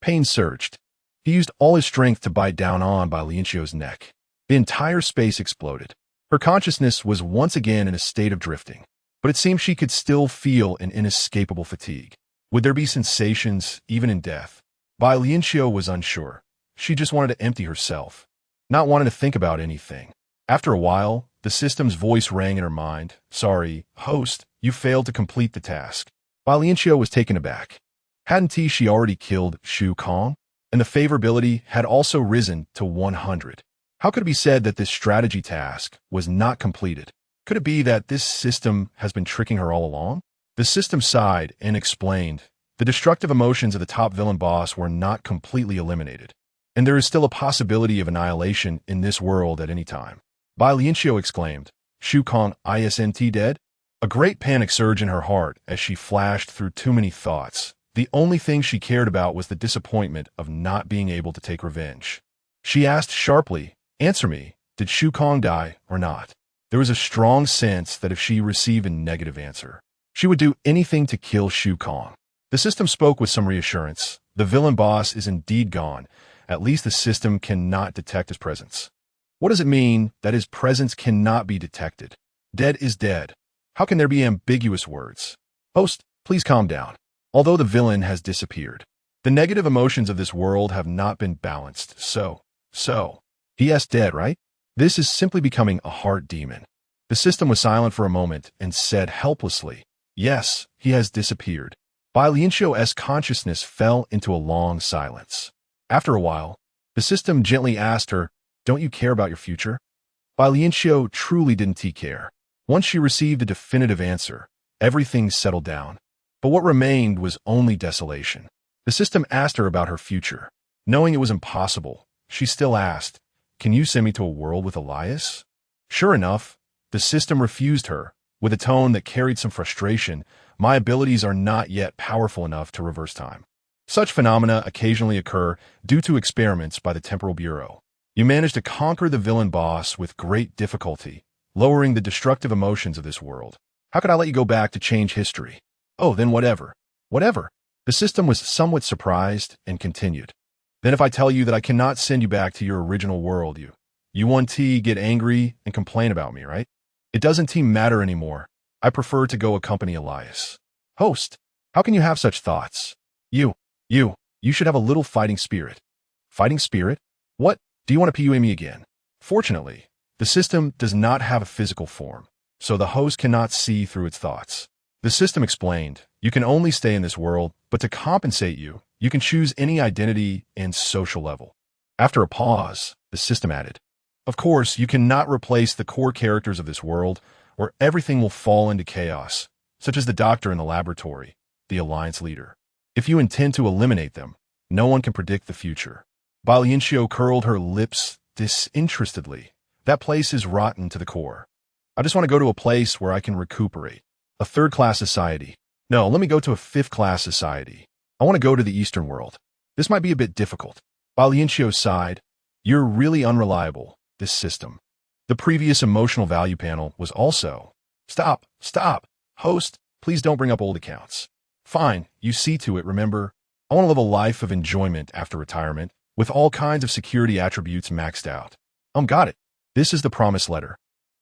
Speaker 1: Pain surged. He used all his strength to bite down on Bai Lianqiu's neck. The entire space exploded. Her consciousness was once again in a state of drifting, but it seemed she could still feel an inescapable fatigue. Would there be sensations even in death? Bai Lianqiu was unsure. She just wanted to empty herself, not wanting to think about anything. After a while, the system's voice rang in her mind. Sorry, host, you failed to complete the task. Bai Lianqiu was taken aback. Hadn't she already killed Shu Kong? And the favorability had also risen to 100. How could it be said that this strategy task was not completed? Could it be that this system has been tricking her all along? The system sighed and explained. The destructive emotions of the top villain boss were not completely eliminated, and there is still a possibility of annihilation in this world at any time. Bai Lianqiu exclaimed, Shu Kong isn't dead? A great panic surged in her heart as she flashed through too many thoughts. The only thing she cared about was the disappointment of not being able to take revenge. She asked sharply, "Answer me, did Shu Kong die or not?" There was a strong sense that if she received a negative answer, she would do anything to kill Shu Kong. The system spoke with some reassurance. The villain boss is indeed gone. At least the system cannot detect his presence. What does it mean that his presence cannot be detected? Dead is dead. How can there be ambiguous words? Host, please calm down. Although the villain has disappeared, the negative emotions of this world have not been balanced. So, he dead, right? This is simply becoming a heart demon. The system was silent for a moment and said helplessly, "Yes, he has disappeared." Bai Lianqiu's consciousness fell into a long silence. After a while, the system gently asked her, "Don't you care about your future?" Bai Lianqiu truly didn't care. Once she received a definitive answer, everything settled down. But what remained was only desolation. The system asked her about her future. Knowing it was impossible, she still asked, "Can you send me to a world with Elias?" Sure enough, the system refused her, with a tone that carried some frustration. "My abilities are not yet powerful enough to reverse time. Such phenomena occasionally occur due to experiments by the Temporal Bureau. You managed to conquer the villain boss with great difficulty, lowering the destructive emotions of this world. How could I let you go back to change history?" "Oh, then whatever." "Whatever." The system was somewhat surprised and continued. "Then if I tell you that I cannot send you back to your original world, you want to get angry and complain about me, right? It doesn't matter anymore. I prefer to go accompany Elias." "Host, how can you have such thoughts? You should have a little fighting spirit." "Fighting spirit? What? Do you want to PUA me again?" Fortunately, the system does not have a physical form, so the host cannot see through its thoughts. The system explained, "You can only stay in this world, but to compensate you, you can choose any identity and social level." After a pause, the system added, "Of course, you cannot replace the core characters of this world, or everything will fall into chaos, such as the doctor in the laboratory, the Alliance leader. If you intend to eliminate them, no one can predict the future." Bai Lianqiu curled her lips disinterestedly. "That place is rotten to the core. I just want to go to a place where I can recuperate. A third-class society. No, let me go to a fifth-class society. I want to go to the Eastern world. This might be a bit difficult." Bai Lianqiu sighed. "You're really unreliable, this system." The previous emotional value panel was also, Stop. Host, please don't bring up old accounts." "Fine, you see to it, remember? I want to live a life of enjoyment after retirement, with all kinds of security attributes maxed out." Got it. This is the promise letter.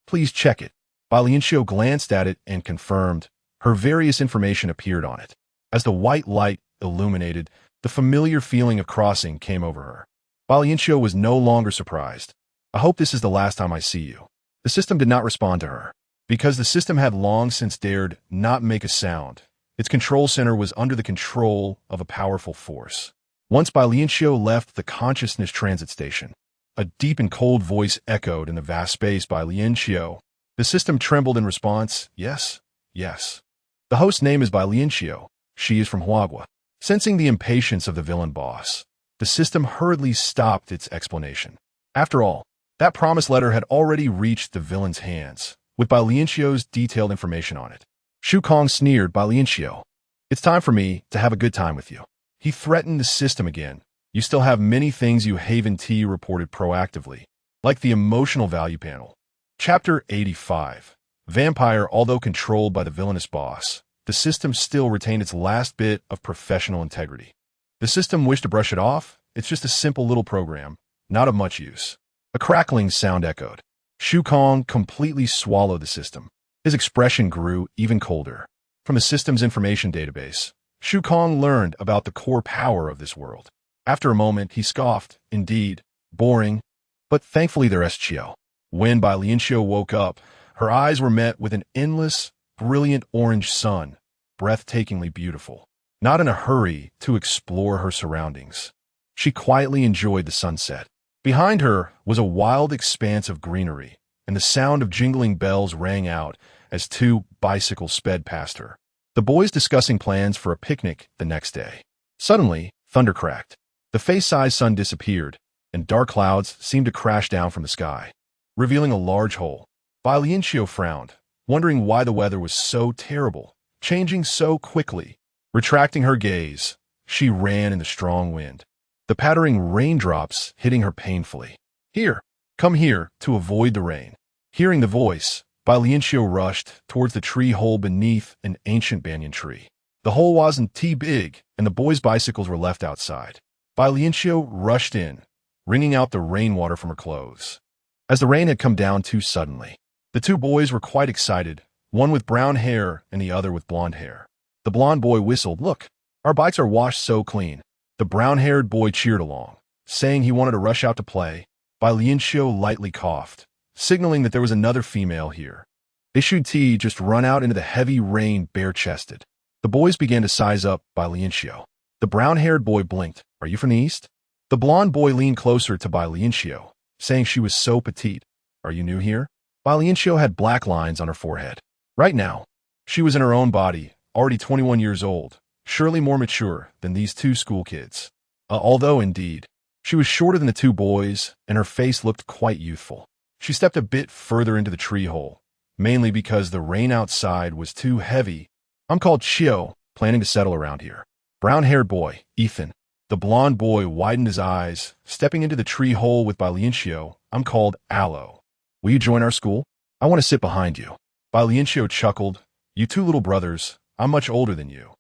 Speaker 1: Please check it." Bai Lianqiu glanced at it and confirmed. Her various information appeared on it. As the white light illuminated, the familiar feeling of crossing came over her. Bai Lianqiu was no longer surprised. "I hope this is the last time I see you." The system did not respond to her. Because the system had long since dared not make a sound, its control center was under the control of a powerful force. Once Bai Lianqiu left the consciousness transit station, a deep and cold voice echoed in the vast space. "Bai Lianqiu." The system trembled in response. Yes. The host's name is Bai Lianqiu. She is from Huagua. Sensing the impatience of the villain boss, the system hurriedly stopped its explanation. After all, that promise letter had already reached the villain's hands, with Bai Lianqiu's detailed information on it. Shu Kong sneered. "Bai Lianqiu, it's time for me to have a good time with you." He threatened the system again. "You still have many things you Haven T reported proactively, like the emotional value panel." Chapter 85. Vampire. Although controlled by the villainous boss, the system still retained its last bit of professional integrity. The system wished to brush it off. It's just a simple little program, not of much use. A crackling sound echoed. Shu Kong completely swallowed the system. His expression grew even colder. From the system's information database, Shu Kong learned about the core power of this world. After a moment, he scoffed. "Indeed, boring. But thankfully there's Chiao." When Bai Lianqiu woke up, her eyes were met with an endless, brilliant orange sun, breathtakingly beautiful. Not in a hurry to explore her surroundings, she quietly enjoyed the sunset. Behind her was a wild expanse of greenery, and the sound of jingling bells rang out as two bicycles sped past her. The boys discussing plans for a picnic the next day. Suddenly, thunder cracked. The face-sized sun disappeared, and dark clouds seemed to crash down from the sky, revealing a large hole. Bai Lianqiu frowned, wondering why the weather was so terrible, changing so quickly. Retracting her gaze, she ran in the strong wind, the pattering raindrops hitting her painfully. Here, come here, to avoid the rain. Hearing the voice, Bai Lianqiu rushed towards the tree hole beneath an ancient banyan tree. The hole wasn't too big, and the boys' bicycles were left outside. Bai Lianqiu rushed in, wringing out the rainwater from her clothes. As the rain had come down too suddenly, the two boys were quite excited, one with brown hair and the other with blonde hair. The blonde boy whistled, "Look, our bikes are washed so clean." The brown-haired boy cheered along, saying he wanted to rush out to play. Bai Lianqiu lightly coughed, signaling that there was another female here. They should just run out into the heavy rain bare-chested. The boys began to size up Bai Lianqiu. The brown-haired boy blinked. "Are you from the east?" The blonde boy leaned closer to Bai Lianqiu, saying she was so petite. "Are you new here?" Bai Lianqiu had black lines on her forehead. Right now, she was in her own body, already 21 years old, surely more mature than these two school kids. Although, indeed, she was shorter than the two boys, and her face looked quite youthful. She stepped a bit further into the tree hole, mainly because the rain outside was too heavy. "I'm called Chiu, planning to settle around here." Brown-haired boy, Ethan. The blonde boy widened his eyes, stepping into the tree hole with Bai Lianqiu. "I'm called Aloe. Will you join our school? I want to sit behind you." Bai Lianqiu chuckled. "You two little brothers, I'm much older than you.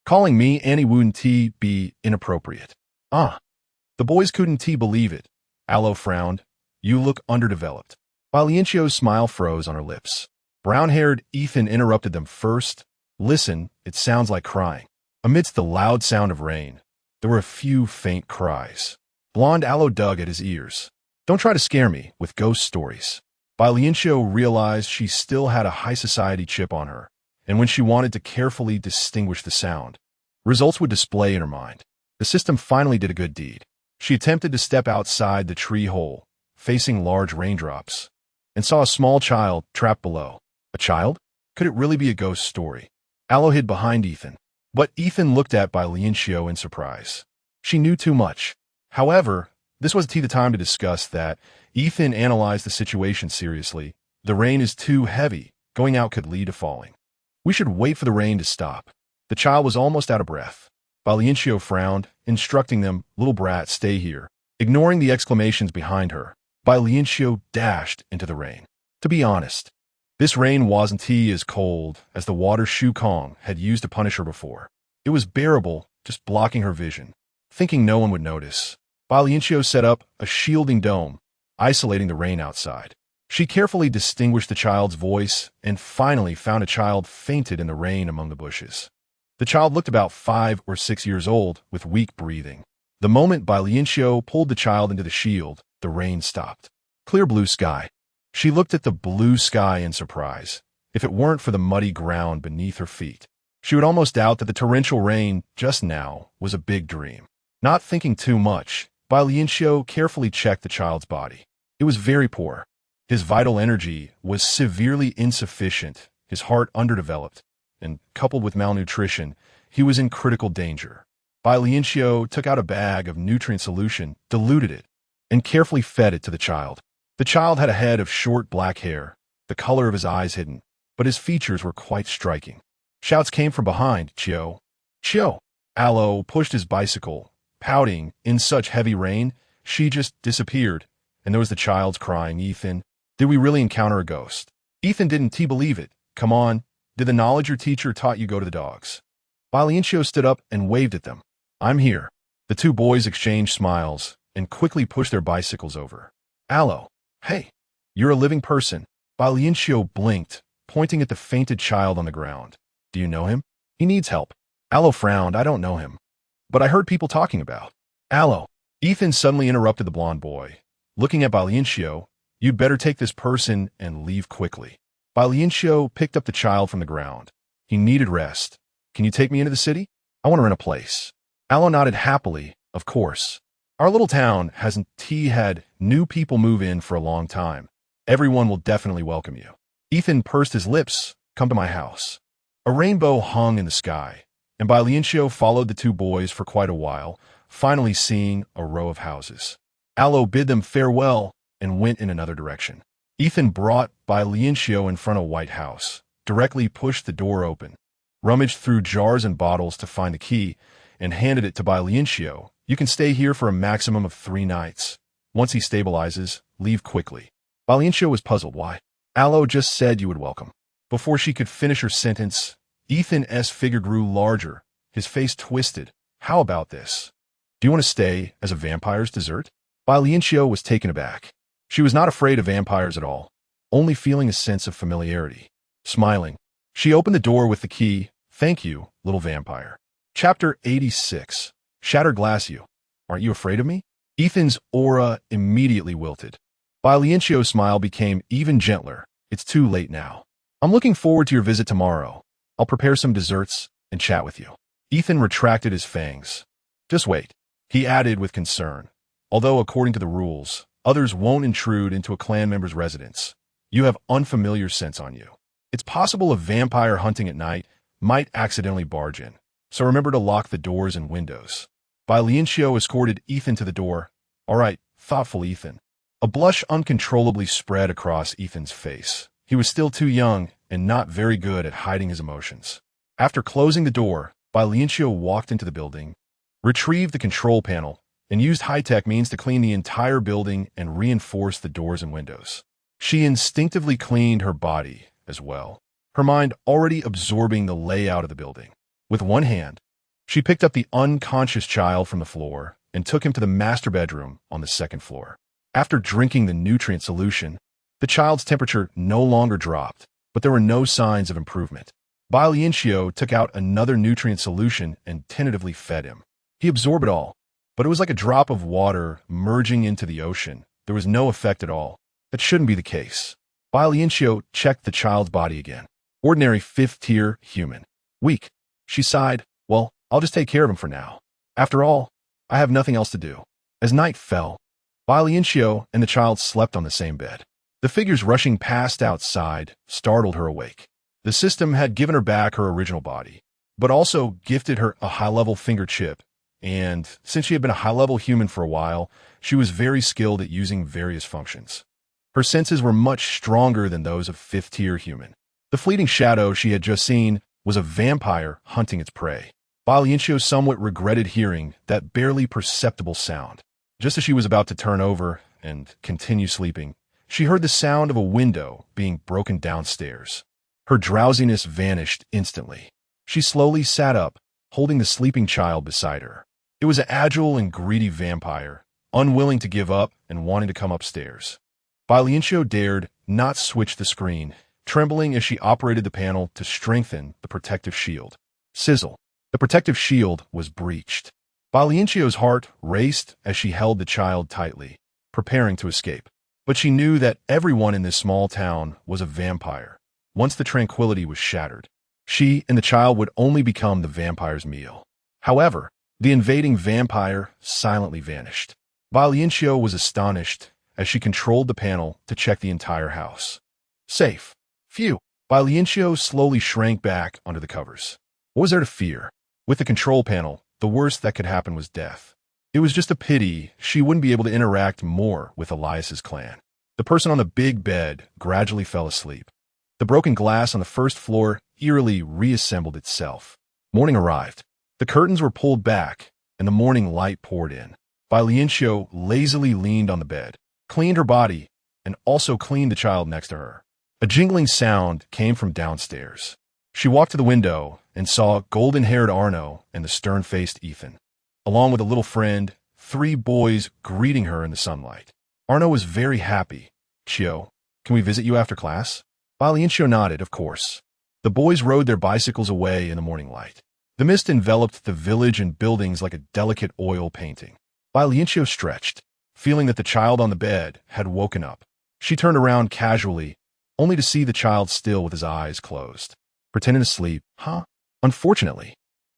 Speaker 1: Calling me Annie wouldn't be inappropriate." "Ah." The boys couldn't believe it. Aloe frowned. "You look underdeveloped." Bai Lianqiu's smile froze on her lips. Brown-haired Ethan interrupted them first. "Listen, it sounds like crying." Amidst the loud sound of rain, there were a few faint cries. Blonde Aloe dug at his ears. "Don't try to scare me with ghost stories." Bai Lianqiu realized she still had a high society chip on her, and when she wanted to carefully distinguish the sound, results would display in her mind. The system finally did a good deed. She attempted to step outside the tree hole, facing large raindrops, and saw a small child trapped below. A child? Could it really be a ghost story? Aloe hid behind Ethan, but Ethan looked at Bai Lianqiu in surprise. She knew too much. However, this wasn't the time to discuss that. Ethan analyzed the situation seriously. "The rain is too heavy. Going out could lead to falling. We should wait for the rain to stop." The child was almost out of breath. Bai Lianqiu frowned, instructing them, "Little brat, stay here." Ignoring the exclamations behind her, Bai Lianqiu dashed into the rain. To be honest, this rain wasn't as cold as the water Shu Kong had used to punish her before. It was bearable, just blocking her vision. Thinking no one would notice, Bai Lianqiu set up a shielding dome, isolating the rain outside. She carefully distinguished the child's voice and finally found a child fainted in the rain among the bushes. The child looked about 5 or 6 years old, with weak breathing. The moment Bai Lianqiu pulled the child into the shield, the rain stopped. Clear blue sky. She looked at the blue sky in surprise. If it weren't for the muddy ground beneath her feet, she would almost doubt that the torrential rain just now was a big dream. Not thinking too much, Bai Lianqiu carefully checked the child's body. It was very poor. His vital energy was severely insufficient, his heart underdeveloped, and coupled with malnutrition, he was in critical danger. Bai Lianqiu took out a bag of nutrient solution, diluted it, and carefully fed it to the child. The child had a head of short black hair, the color of his eyes hidden, but his features were quite striking. Shouts came from behind. "Chiu! Chiu!" Aloe pushed his bicycle, pouting. In such heavy rain, she just disappeared, and there was the child's crying, "Ethan, did we really encounter a ghost?" Ethan didn't believe it. "Come on, did the knowledge your teacher taught you go to the dogs?" Bai Lianqiu stood up and waved at them. "I'm here." The two boys exchanged smiles and quickly pushed their bicycles over. "Aloe, hey, you're a living person." Bai Lianqiu blinked, pointing at the fainted child on the ground. "Do you know him? He needs help." Aloe frowned. "I don't know him, but I heard people talking about." "Aloe." Ethan suddenly interrupted the blonde boy. Looking at Bai Lianqiu, "You'd better take this person and leave quickly." Bai Lianqiu picked up the child from the ground. He needed rest. "Can you take me into the city? I want to rent a place." Aloe nodded happily. "Of course. Our little town hasn't had new people move in for a long time. Everyone will definitely welcome you." Ethan pursed his lips. "Come to my house." A rainbow hung in the sky, and Bai Lianqiu followed the two boys for quite a while, finally seeing a row of houses. Aloe bid them farewell and went in another direction. Ethan brought Bai Lianqiu in front of White House, directly pushed the door open. rummaged through jars and bottles to find the key, and handed it to Bai Lianqiu. You can stay here for a maximum of 3 nights. Once he stabilizes, leave quickly. Bai Lianqiu was puzzled. Why? Alo just said you would welcome. Before she could finish her sentence, Ethan's figure grew larger, his face twisted. How about this? Do you want to stay as a vampire's dessert? Bai Lianqiu was taken aback. She was not afraid of vampires at all, only feeling a sense of familiarity. Smiling, she opened the door with the key. Thank you, little vampire. Chapter 86. Shattered Glass. You. Aren't you afraid of me? Ethan's aura immediately wilted. Bai Lianqiu's smile became even gentler. It's too late now. I'm looking forward to your visit tomorrow. I'll prepare some desserts and chat with you. Ethan retracted his fangs. Just wait, he added with concern. Although according to the rules, others won't intrude into a clan member's residence. You have unfamiliar scents on you. It's possible a vampire hunting at night might accidentally barge in, so remember to lock the doors and windows. Bai Lianqiu escorted Ethan to the door. All right, thoughtful Ethan. A blush uncontrollably spread across Ethan's face. He was still too young and not very good at hiding his emotions. After closing the door, Bai Lianqiu walked into the building, retrieved the control panel, and used high-tech means to clean the entire building and reinforce the doors and windows. She instinctively cleaned her body as well, her mind already absorbing the layout of the building. With one hand, she picked up the unconscious child from the floor and took him to the master bedroom on the 2nd floor. After drinking the nutrient solution, the child's temperature no longer dropped, but there were no signs of improvement. Bai Lianqiu took out another nutrient solution and tentatively fed him. He absorbed it all, but it was like a drop of water merging into the ocean. There was no effect at all. That shouldn't be the case. Bai Lianqiu checked the child's body again. Ordinary 5th-tier human. Weak. She sighed. Well, I'll just take care of him for now. After all, I have nothing else to do. As night fell, Bai Lianqiu and the child slept on the same bed. The figures rushing past outside startled her awake. The system had given her back her original body, but also gifted her a high-level finger chip, and since she had been a high-level human for a while, she was very skilled at using various functions. Her senses were much stronger than those of 5th-tier human. The fleeting shadow she had just seen was a vampire hunting its prey. Bai Lianqiu somewhat regretted hearing that barely perceptible sound. Just as she was about to turn over and continue sleeping, she heard the sound of a window being broken downstairs. Her drowsiness vanished instantly. She slowly sat up, holding the sleeping child beside her. It was an agile and greedy vampire, unwilling to give up and wanting to come upstairs. Bai Lianqiu dared not switch the screen, trembling as she operated the panel to strengthen the protective shield. Sizzle. The protective shield was breached. Bai Lianqiu's heart raced as she held the child tightly, preparing to escape. But she knew that everyone in this small town was a vampire. Once the tranquility was shattered, she and the child would only become the vampire's meal. However, the invading vampire silently vanished. Bai Lianqiu was astonished as she controlled the panel to check the entire house. Safe. Phew. Bai Lianqiu slowly shrank back under the covers. What was there to fear? With the control panel, the worst that could happen was death. It was just a pity she wouldn't be able to interact more with Elias's clan. The person on the big bed gradually fell asleep. The broken glass on the 1st floor eerily reassembled itself. Morning arrived. The curtains were pulled back, and the morning light poured in. Bai Lianqiu lazily leaned on the bed, cleaned her body, and also cleaned the child next to her. A jingling sound came from downstairs. She walked to the window and saw golden-haired Arno and the stern-faced Ethan, along with a little friend, 3 boys greeting her in the sunlight. Arno was very happy. Chio, can we visit you after class? Bai Lianqiu nodded, of course. The boys rode their bicycles away in the morning light. The mist enveloped the village and buildings like a delicate oil painting. Bai Lianqiu stretched, feeling that the child on the bed had woken up. She turned around casually, only to see the child still with his eyes closed. Pretending to sleep, huh? Unfortunately,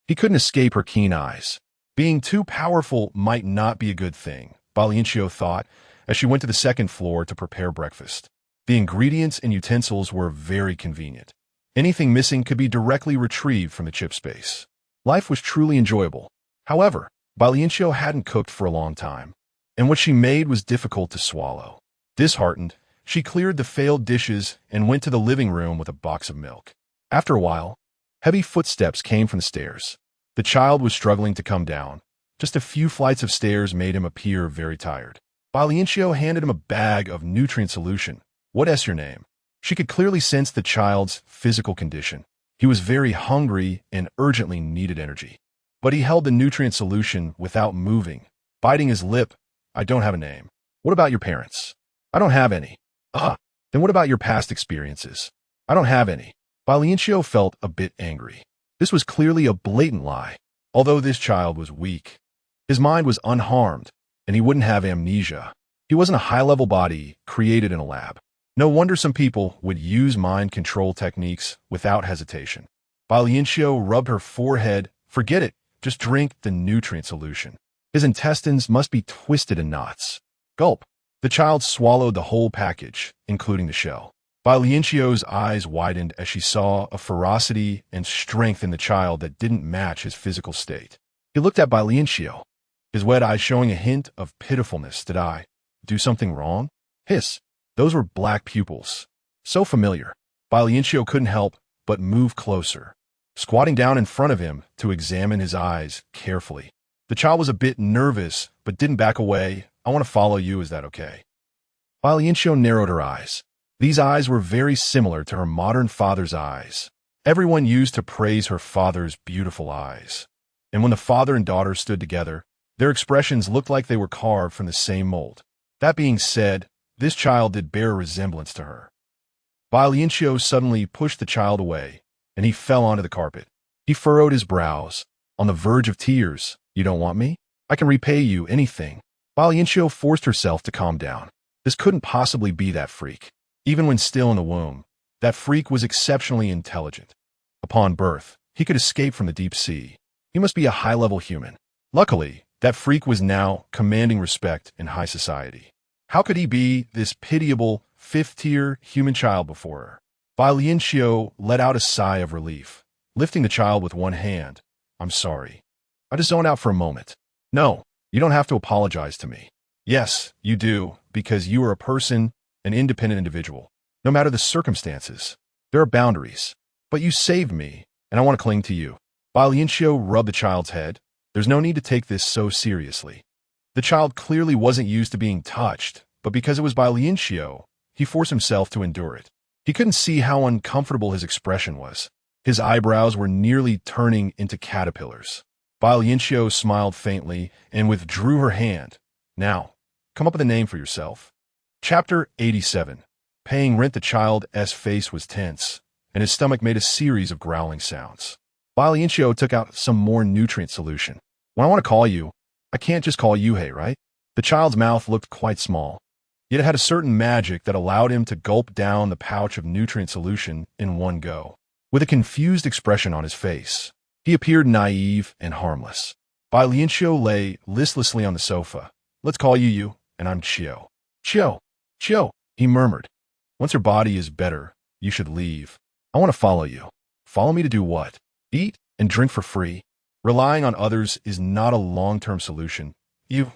Speaker 1: he couldn't escape her keen eyes. Being too powerful might not be a good thing, Bai Lianqiu thought as she went to the 2nd floor to prepare breakfast. The ingredients and utensils were very convenient. Anything missing could be directly retrieved from the chip space. Life was truly enjoyable. However, Bai Lianqiu hadn't cooked for a long time, and what she made was difficult to swallow. Disheartened, she cleared the failed dishes and went to the living room with a box of milk. After a while, Heavy footsteps came from the stairs. The child was struggling to come down. Just a few flights of stairs made him appear very tired. Bai Lianqiu handed him a bag of nutrient solution. "What's your name?" She could clearly sense the child's physical condition. He was very hungry and urgently needed energy. But he held the nutrient solution without moving, biting his lip. "I don't have a name." "What about your parents?" "I don't have any." "Ah, then what about your past experiences?" "I don't have any." Bai Lianqiu felt a bit angry. This was clearly a blatant lie. Although this child was weak, his mind was unharmed, and he wouldn't have amnesia. He wasn't a high-level body created in a lab. No wonder some people would use mind control techniques without hesitation. Bai Lianqiu rubbed her forehead. "Forget it. Just drink the nutrient solution. His intestines must be twisted in knots." Gulp. The child swallowed the whole package, including the shell. Bai Lianqiu's eyes widened as she saw a ferocity and strength in the child that didn't match his physical state. He looked at Bai Lianqiu, his wet eyes showing a hint of pitifulness. "Did I do something wrong?" Hiss. Those were black pupils. So familiar. Bai Lianqiu couldn't help but move closer, squatting down in front of him to examine his eyes carefully. The child was a bit nervous, but didn't back away. "I want to follow you, is that okay?" Bai Lianqiu narrowed her eyes. These eyes were very similar to her modern father's eyes. Everyone used to praise her father's beautiful eyes. And when the father and daughter stood together, their expressions looked like they were carved from the same mold. That being said, this child did bear a resemblance to her. Bai Lianqiu suddenly pushed the child away, and he fell onto the carpet. He furrowed his brows, on the verge of tears. "You don't want me? I can repay you anything." Bai Lianqiu forced herself to calm down. This couldn't possibly be that freak. Even when still in the womb, that freak was exceptionally intelligent. Upon birth, he could escape from the deep sea. He must be a high-level human. Luckily, that freak was now commanding respect in high society. How could he be this pitiable, fifth-tier human child before her? Bai Lianqiu let out a sigh of relief, lifting the child with one hand. "I'm sorry. I just zoned out for a moment." "No, you don't have to apologize to me." "Yes, you do, because you are a person, an independent individual. No matter the circumstances, there are boundaries. But you saved me, and I want to cling to you." Bai Lianqiu rubbed the child's head. "There's no need to take this so seriously." The child clearly wasn't used to being touched, but because it was Bai Lianqiu, he forced himself to endure it. He couldn't see how uncomfortable his expression was. His eyebrows were nearly turning into caterpillars. Bai Lianqiu smiled faintly and withdrew her hand. "Now, come up with a name for yourself." Chapter 87. Paying rent. The child's face was tense, and his stomach made a series of growling sounds. Bai Lianqiu took out some more nutrient solution. "When I want to call you, I can't just call you Hey, right?" The child's mouth looked quite small, yet it had a certain magic that allowed him to gulp down the pouch of nutrient solution in one go. With a confused expression on his face, he appeared naive and harmless. Bai Lianqiu lay listlessly on the sofa. "Let's call you you, and I'm Qiu." "Qiu, Qiu," he murmured. "Once your body is better, you should leave. I want to follow you." "Follow me to do what?" "Eat and drink for free." Relying on others is not a long-term solution. You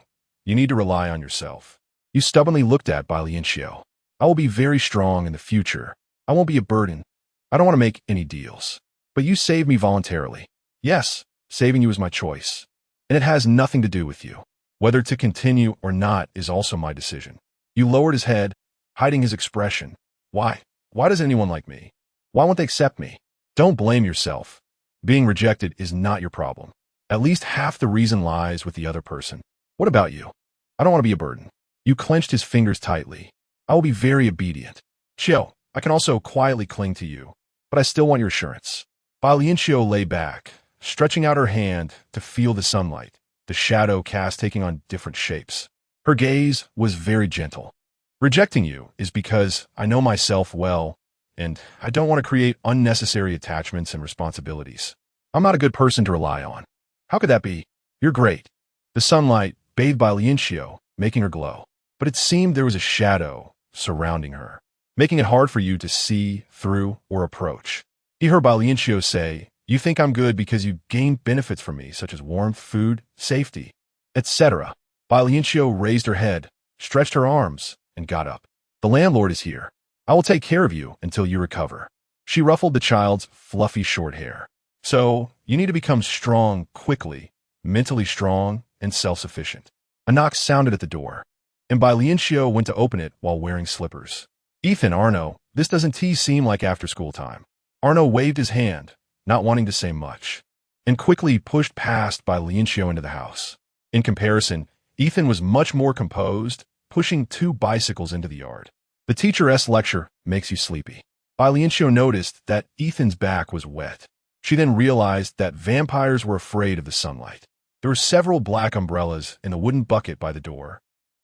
Speaker 1: need to rely on yourself. You stubbornly looked at Bai Lianqiu. "I will be very strong in the future. I won't be a burden. I don't want to make any deals. But you saved me voluntarily." "Yes, saving you is my choice. And it has nothing to do with you. Whether to continue or not is also my decision." You lowered his head, hiding his expression. Why? Why does anyone like me? Why won't they accept me?" "Don't blame yourself. Being rejected is not your problem. At least half the reason lies with the other person. What about you?" "I don't want to be a burden." You clenched his fingers tightly. "I will be very obedient." "Qiu, I can also quietly cling to you, but I still want your assurance." Bai Lianqiu lay back, stretching out her hand to feel the sunlight, the shadow cast taking on different shapes. Her gaze was very gentle. "Rejecting you is because I know myself well, and I don't want to create unnecessary attachments and responsibilities. I'm not a good person to rely on." "How could that be?" "You're great." The sunlight bathed Bai Lianqiu, making her glow. But it seemed there was a shadow surrounding her, making it hard for you to see through or approach. He heard Bai Lianqiu say, "You think I'm good because you gain benefits from me, such as warmth, food, safety, etc." Bai Lianqiu raised her head, stretched her arms, and got up. "The landlord is here. I will take care of you until you recover." She ruffled the child's fluffy short hair. So, you need to become strong quickly, mentally strong, and self-sufficient. A knock sounded at the door, and Bai Lianqiu went to open it while wearing slippers. Ethan, Arno, this doesn't seem like after-school time. Arno waved his hand, not wanting to say much, and quickly pushed past Bai Lianqiu into the house. In comparison, Ethan was much more composed, pushing 2 bicycles into the yard. The teacher's lecture makes you sleepy. Bai Lianqiu noticed that Ethan's back was wet. She then realized that vampires were afraid of the sunlight. There were several black umbrellas in the wooden bucket by the door,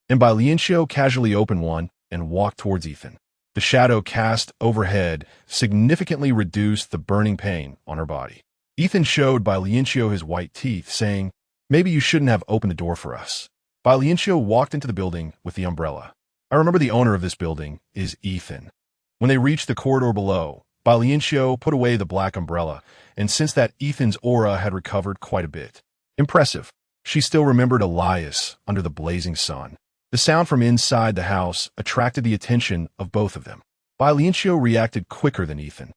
Speaker 1: and Bai Lianqiu casually opened one and walked towards Ethan. The shadow cast overhead significantly reduced the burning pain on her body. Ethan showed Bai Lianqiu his white teeth, saying, "Maybe you shouldn't have opened the door for us." Bai Lianqiu walked into the building with the umbrella. "I remember the owner of this building is Ethan." When they reached the corridor below, Bai Lianqiu put away the black umbrella and sensed that Ethan's aura had recovered quite a bit. Impressive. She still remembered Elias under the blazing sun. The sound from inside the house attracted the attention of both of them. Bai Lianqiu reacted quicker than Ethan.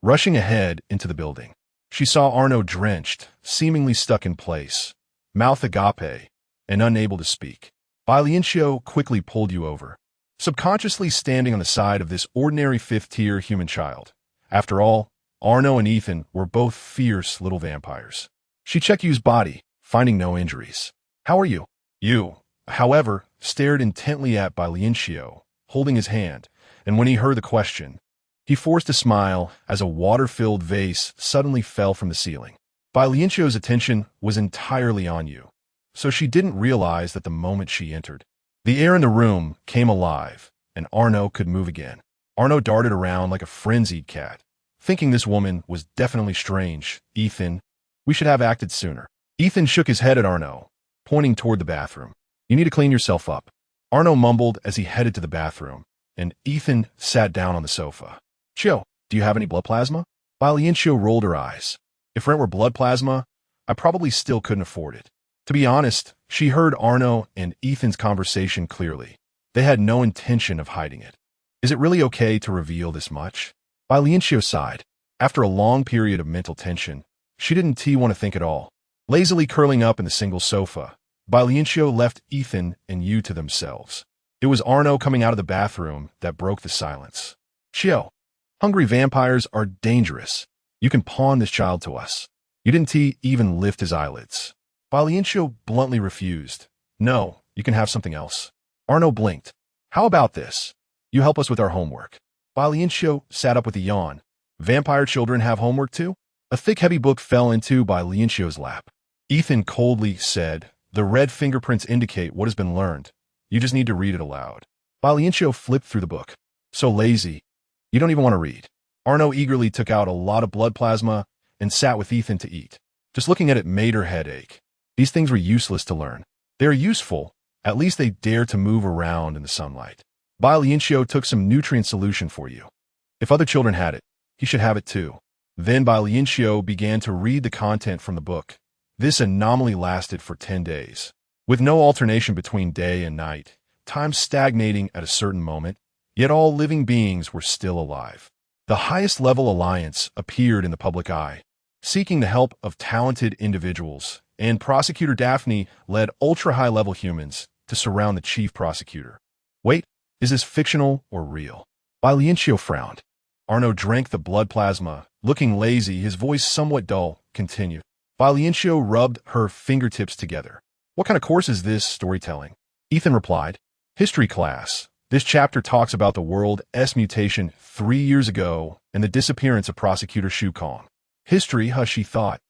Speaker 1: Rushing ahead into the building, she saw Arno drenched, seemingly stuck in place, mouth agape, and unable to speak. Bai Lianqiu quickly pulled you over, subconsciously standing on the side of this ordinary 5th-tier human child. After all, Arno and Ethan were both fierce little vampires. She checked Yu's body, finding no injuries. "How are you?" Yu, however, stared intently at Bai Lianqiu, holding his hand, and when he heard the question, he forced a smile as a water-filled vase suddenly fell from the ceiling. Bai Lianqiu's attention was entirely on Yu, so she didn't realize that the moment she entered. The air in the room came alive, and Arno could move again. Arno darted around like a frenzied cat, thinking this woman was definitely strange. "Ethan, we should have acted sooner." Ethan shook his head at Arno, pointing toward the bathroom. "You need to clean yourself up." Arno mumbled as he headed to the bathroom, and Ethan sat down on the sofa. "Chill, do you have any blood plasma?" Bai Lianqiu rolled her eyes. If rent were blood plasma, I probably still couldn't afford it. To be honest, she heard Arno and Ethan's conversation clearly. They had no intention of hiding it. Is it really okay to reveal this much? Bai Lianqiu sighed. After a long period of mental tension, she didn't want to think at all. Lazily curling up in the single sofa, Bai Lianqiu left Ethan and Yu to themselves. It was Arno coming out of the bathroom that broke the silence. "Chill. Hungry vampires are dangerous. You can pawn this child to us." You didn't even lift his eyelids. Bai Lianqiu bluntly refused. "No, you can have something else." Arno blinked. "How about this? You help us with our homework." Bai Lianqiu sat up with a yawn. "Vampire children have homework too?" A thick, heavy book fell into Bai Lianqiu's lap. Ethan coldly said, "The red fingerprints indicate what has been learned. You just need to read it aloud." Bai Lianqiu flipped through the book. "So lazy. You don't even want to read." Arno eagerly took out a lot of blood plasma and sat with Ethan to eat. Just looking at it made her head ache. These things were useless to learn. They are useful. At least they dare to move around in the sunlight. Bai Lianqiu took some nutrient solution for you. If other children had it, he should have it too. Then Bai Lianqiu began to read the content from the book. This anomaly lasted for 10 days. With no alternation between day and night, time stagnating at a certain moment, yet all living beings were still alive. The highest level alliance appeared in the public eye, seeking the help of talented individuals, and Prosecutor Daphne led ultra-high-level humans to surround the chief prosecutor. "Wait, is this fictional or real?" Bai Lianqiu frowned. Arno drank the blood plasma, looking lazy, his voice somewhat dull, continued. Bai Lianqiu rubbed her fingertips together. "What kind of course is this storytelling?" Ethan replied, "History class. This chapter talks about the world's mutation 3 years ago and the disappearance of Prosecutor Shu Kong." History, she thought.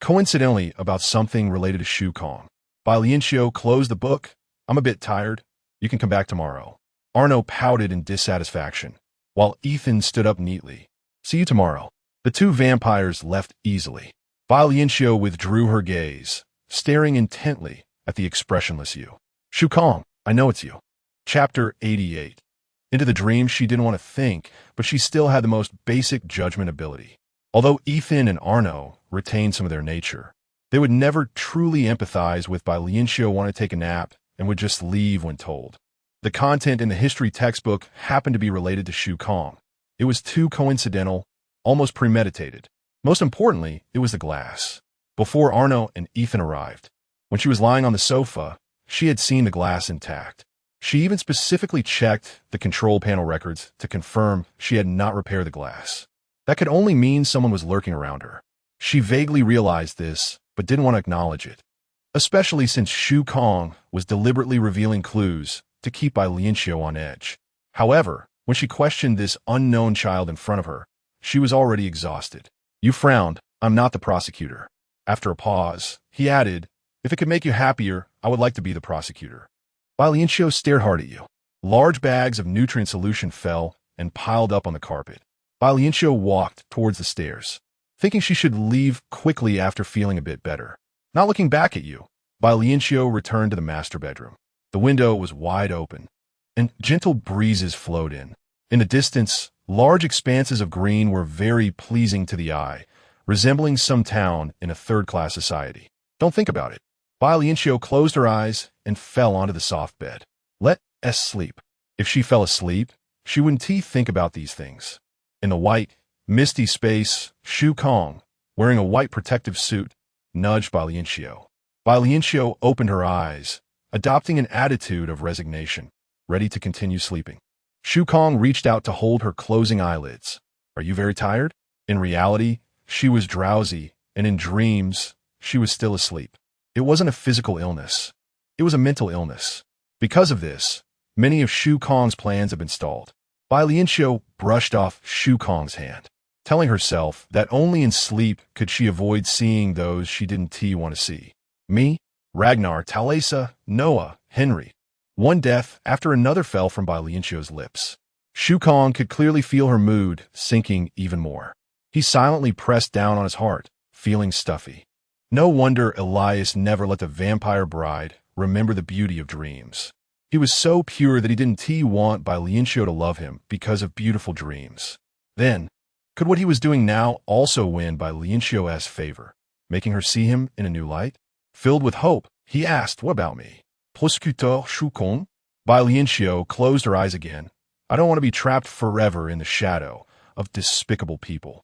Speaker 1: Coincidentally about something related to Shu Kong. Bai Lianqiu closed the book. "I'm a bit tired. You can come back tomorrow." Arno pouted in dissatisfaction, while Ethan stood up neatly. "See you tomorrow." The 2 vampires left easily. Bai Lianqiu withdrew her gaze, staring intently at the expressionless Yu. "Shu Kong, I know it's you." Chapter 88. Into the dream she didn't want to think, but she still had the most basic judgment ability. Although Ethan and Arno retained some of their nature, they would never truly empathize with Bai Lianqiu want to take a nap and would just leave when told. The content in the history textbook happened to be related to Shu Kong. It was too coincidental, almost premeditated. Most importantly, it was the glass. Before Arno and Ethan arrived, when she was lying on the sofa, she had seen the glass intact. She even specifically checked the control panel records to confirm she had not repaired the glass. That could only mean someone was lurking around her. She vaguely realized this, but didn't want to acknowledge it, especially since Shu Kong was deliberately revealing clues to keep Bai Lianqiu on edge. However, when she questioned this unknown child in front of her, she was already exhausted. You frowned. I'm not the prosecutor. After a pause, he added, if it could make you happier, I would like to be the prosecutor. Bai Lianqiu stared hard at you. Large bags of nutrient solution fell and piled up on the carpet. Bai Lianqiu walked towards the stairs, thinking she should leave quickly after feeling a bit better. Not looking back at you, Bai Lianqiu returned to the master bedroom. The window was wide open, and gentle breezes flowed in. In the distance, large expanses of green were very pleasing to the eye, resembling some town in a third-class society. Don't think about it. Bai Lianqiu closed her eyes and fell onto the soft bed. Let us sleep. If she fell asleep, she wouldn't think about these things. In the white, misty space, Shu Kong, wearing a white protective suit, nudged Bai Lianqiu. Bai Lianqiu opened her eyes, adopting an attitude of resignation, ready to continue sleeping. Shu Kong reached out to hold her closing eyelids. Are you very tired? In reality, she was drowsy, and in dreams, she was still asleep. It wasn't a physical illness. It was a mental illness. Because of this, many of Shu Kong's plans have been stalled. Bai Lianqiu brushed off Shu Kong's hand, telling herself that only in sleep could she avoid seeing those she didn't want to see. Me, Ragnar, Talesa, Noah, Henry. One death after another fell from Bai Lianqiu's lips. Shu Kong could clearly feel her mood sinking even more. He silently pressed down on his heart, feeling stuffy. No wonder Elias never let the vampire bride remember the beauty of dreams. He was so pure that he didn't want Bai Lianqiu to love him because of beautiful dreams. Then, could what he was doing now also win Bai Lianqiu's favor, making her see him in a new light? Filled with hope, he asked, what about me? Prosecutor Shu Kong? Bai Lianqiu closed her eyes again. I don't want to be trapped forever in the shadow of despicable people.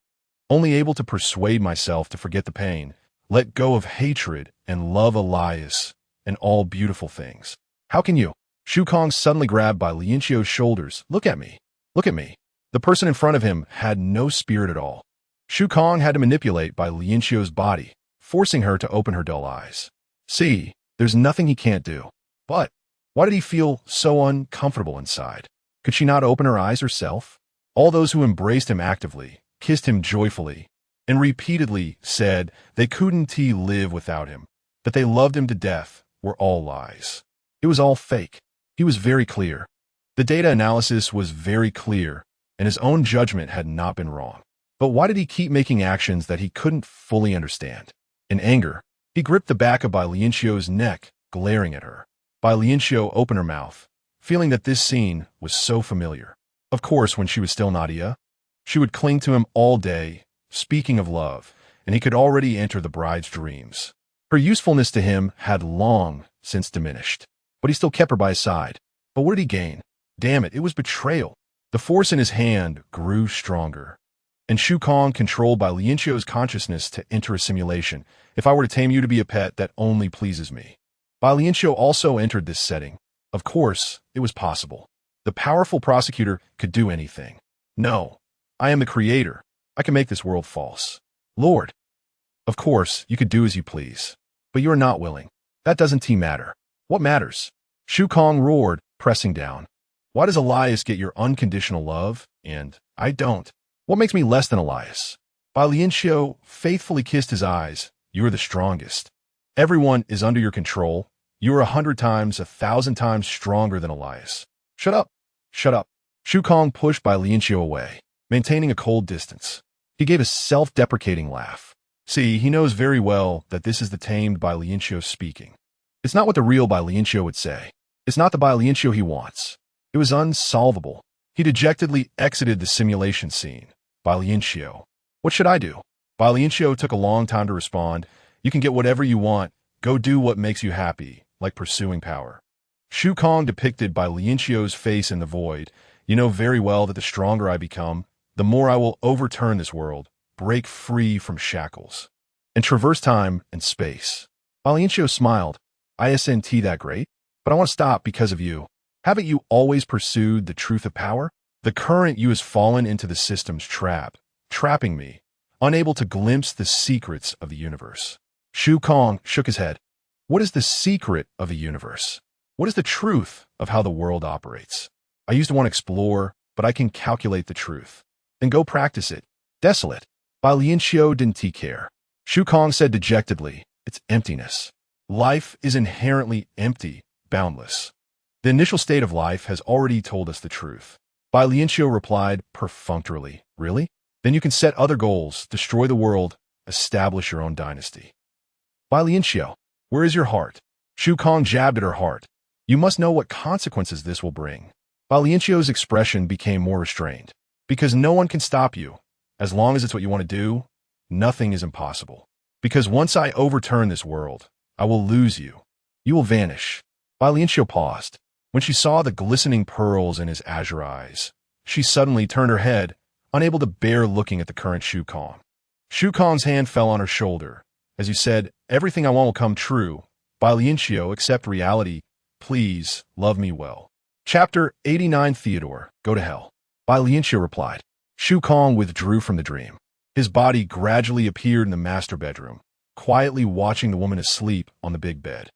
Speaker 1: Only able to persuade myself to forget the pain, let go of hatred, and love Elias and all beautiful things. How can you? Shu Kong suddenly grabbed Bai Lianqiu's shoulders. Look at me. Look at me. The person in front of him had no spirit at all. Shu Kong had to manipulate Bai Lianqiu's body, forcing her to open her dull eyes. See, there's nothing he can't do. But why did he feel so uncomfortable inside? Could she not open her eyes herself? All those who embraced him actively, kissed him joyfully, and repeatedly said they couldn't live without him, that they loved him to death, were all lies. It was all fake. He was very clear. The data analysis was very clear, and his own judgment had not been wrong. But why did he keep making actions that he couldn't fully understand? In anger, he gripped the back of Bai Lianqiu's neck, glaring at her. Bai Lianqiu opened her mouth, feeling that this scene was so familiar. Of course, when she was still Nadia, she would cling to him all day, speaking of love, and he could already enter the bride's dreams. Her usefulness to him had long since diminished, but he still kept her by his side. But what did he gain? Damn it, it was betrayal. The force in his hand grew stronger, and Shu Kong controlled Bai Lianqiu's consciousness to enter a simulation. If I were to tame you to be a pet that only pleases me. Bai Lianqiu also entered this setting. Of course, it was possible. The powerful prosecutor could do anything. No, I am the creator. I can make this world false. Lord. Of course, you could do as you please. But you are not willing. That doesn't matter. What matters? Shu Kong roared, pressing down. Why does Elias get your unconditional love, and I don't? What makes me less than Elias? Bai Lianqiu faithfully kissed his eyes. You are the strongest. Everyone is under your control. You are 100 times, 1,000 times stronger than Elias. Shut up. Shut up. Shu Kong pushed Bai Lianqiu away, maintaining a cold distance. He gave a self-deprecating laugh. See, he knows very well that this is the tamed Bai Lianqiu speaking. It's not what the real Bai Lianqiu would say. It's not the Bai Lianqiu he wants. It was unsolvable. He dejectedly exited the simulation scene. Bai Lianqiu. What should I do? Bai Lianqiu took a long time to respond. You can get whatever you want. Go do what makes you happy, like pursuing power. Shu Kong depicted Bai Lianqiu's face in the void. You know very well that the stronger I become, the more I will overturn this world, break free from shackles and traverse time and space. Bai Lianqiu smiled. Isn't that great? But I want to stop because of you. Haven't you always pursued the truth of power? The current you has fallen into the system's trap, trapping me, unable to glimpse the secrets of the universe. Shu Kong shook his head. What is the secret of the universe? What is the truth of how the world operates? I used to want to explore, but I can calculate the truth. Then go practice it. Desolate. Bai Lianqiu didn't care. Shu Kong said dejectedly, it's emptiness. Life is inherently empty, boundless. The initial state of life has already told us the truth. Bai Lianqiu replied perfunctorily, really? Then you can set other goals, destroy the world, establish your own dynasty. Bai Lianqiu, where is your heart? Shu Kong jabbed at her heart. You must know what consequences this will bring. Bai Lianqiu's expression became more restrained. Because no one can stop you. As long as it's what you want to do, nothing is impossible. Because once I overturn this world, I will lose you. You will vanish. Bai Lianqiu paused. When she saw the glistening pearls in his azure eyes, she suddenly turned her head, unable to bear looking at the current Shu Kong. Shu Kong's hand fell on her shoulder. As you said, everything I want will come true. Bai Lianqiu, accept reality. Please, love me well. Chapter 89 Theodore, go to hell. Bai Lianqiu replied. Shu Kong withdrew from the dream. His body gradually appeared in the master bedroom, quietly watching the woman asleep on the big bed.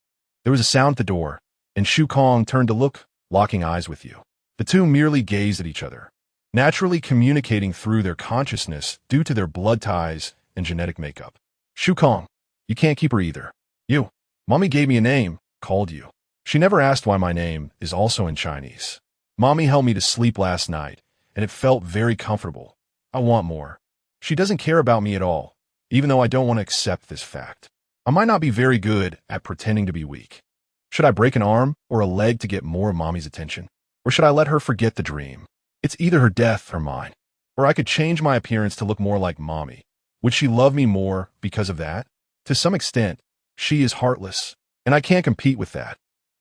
Speaker 1: There was a sound at the door, and Shu Kong turned to look, locking eyes with you. The two merely gazed at each other, naturally communicating through their consciousness due to their blood ties and genetic makeup. Shu Kong, you can't keep her either. You. Mommy gave me a name, called you. She never asked why my name is also in Chinese. Mommy helped me to sleep last night, and it felt very comfortable. I want more. She doesn't care about me at all, even though I don't want to accept this fact. I might not be very good at pretending to be weak. Should I break an arm or a leg to get more of Mommy's attention? Or should I let her forget the dream? It's either her death or mine. Or I could change my appearance to look more like Mommy. Would she love me more because of that? To some extent, she is heartless, and I can't compete with that.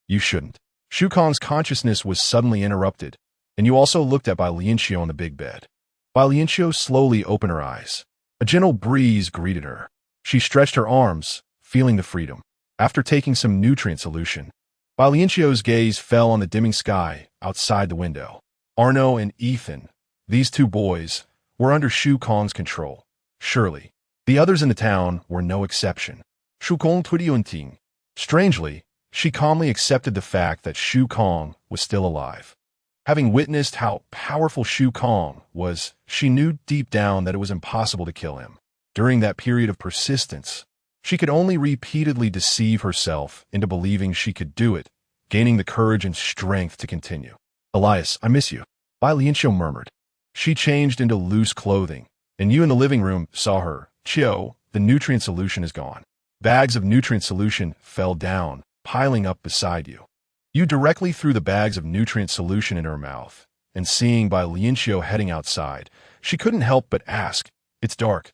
Speaker 1: You shouldn't. Shu Kong's consciousness was suddenly interrupted, and you also looked at Bai Lianqiu on the big bed. Bai Lianqiu slowly opened her eyes. A gentle breeze greeted her. She stretched her arms, feeling the freedom. After taking some nutrient solution, Bai Lianqiu's gaze fell on the dimming sky outside the window. Arno and Ethan, these two boys, were under Shu Kong's control. Surely, the others in the town were no exception. Shu Kong Tudiunting. Strangely, she calmly accepted the fact that Shu Kong was still alive. Having witnessed how powerful Shu Kong was, she knew deep down that it was impossible to kill him. During that period of persistence, she could only repeatedly deceive herself into believing she could do it, gaining the courage and strength to continue. Elias, I miss you. Bai Lianqiu murmured. She changed into loose clothing, and you in the living room saw her. Chio, the nutrient solution is gone. Bags of nutrient solution fell down, piling up beside you. You directly threw the bags of nutrient solution in her mouth, and seeing Bai Lianqiu heading outside, she couldn't help but ask, it's dark.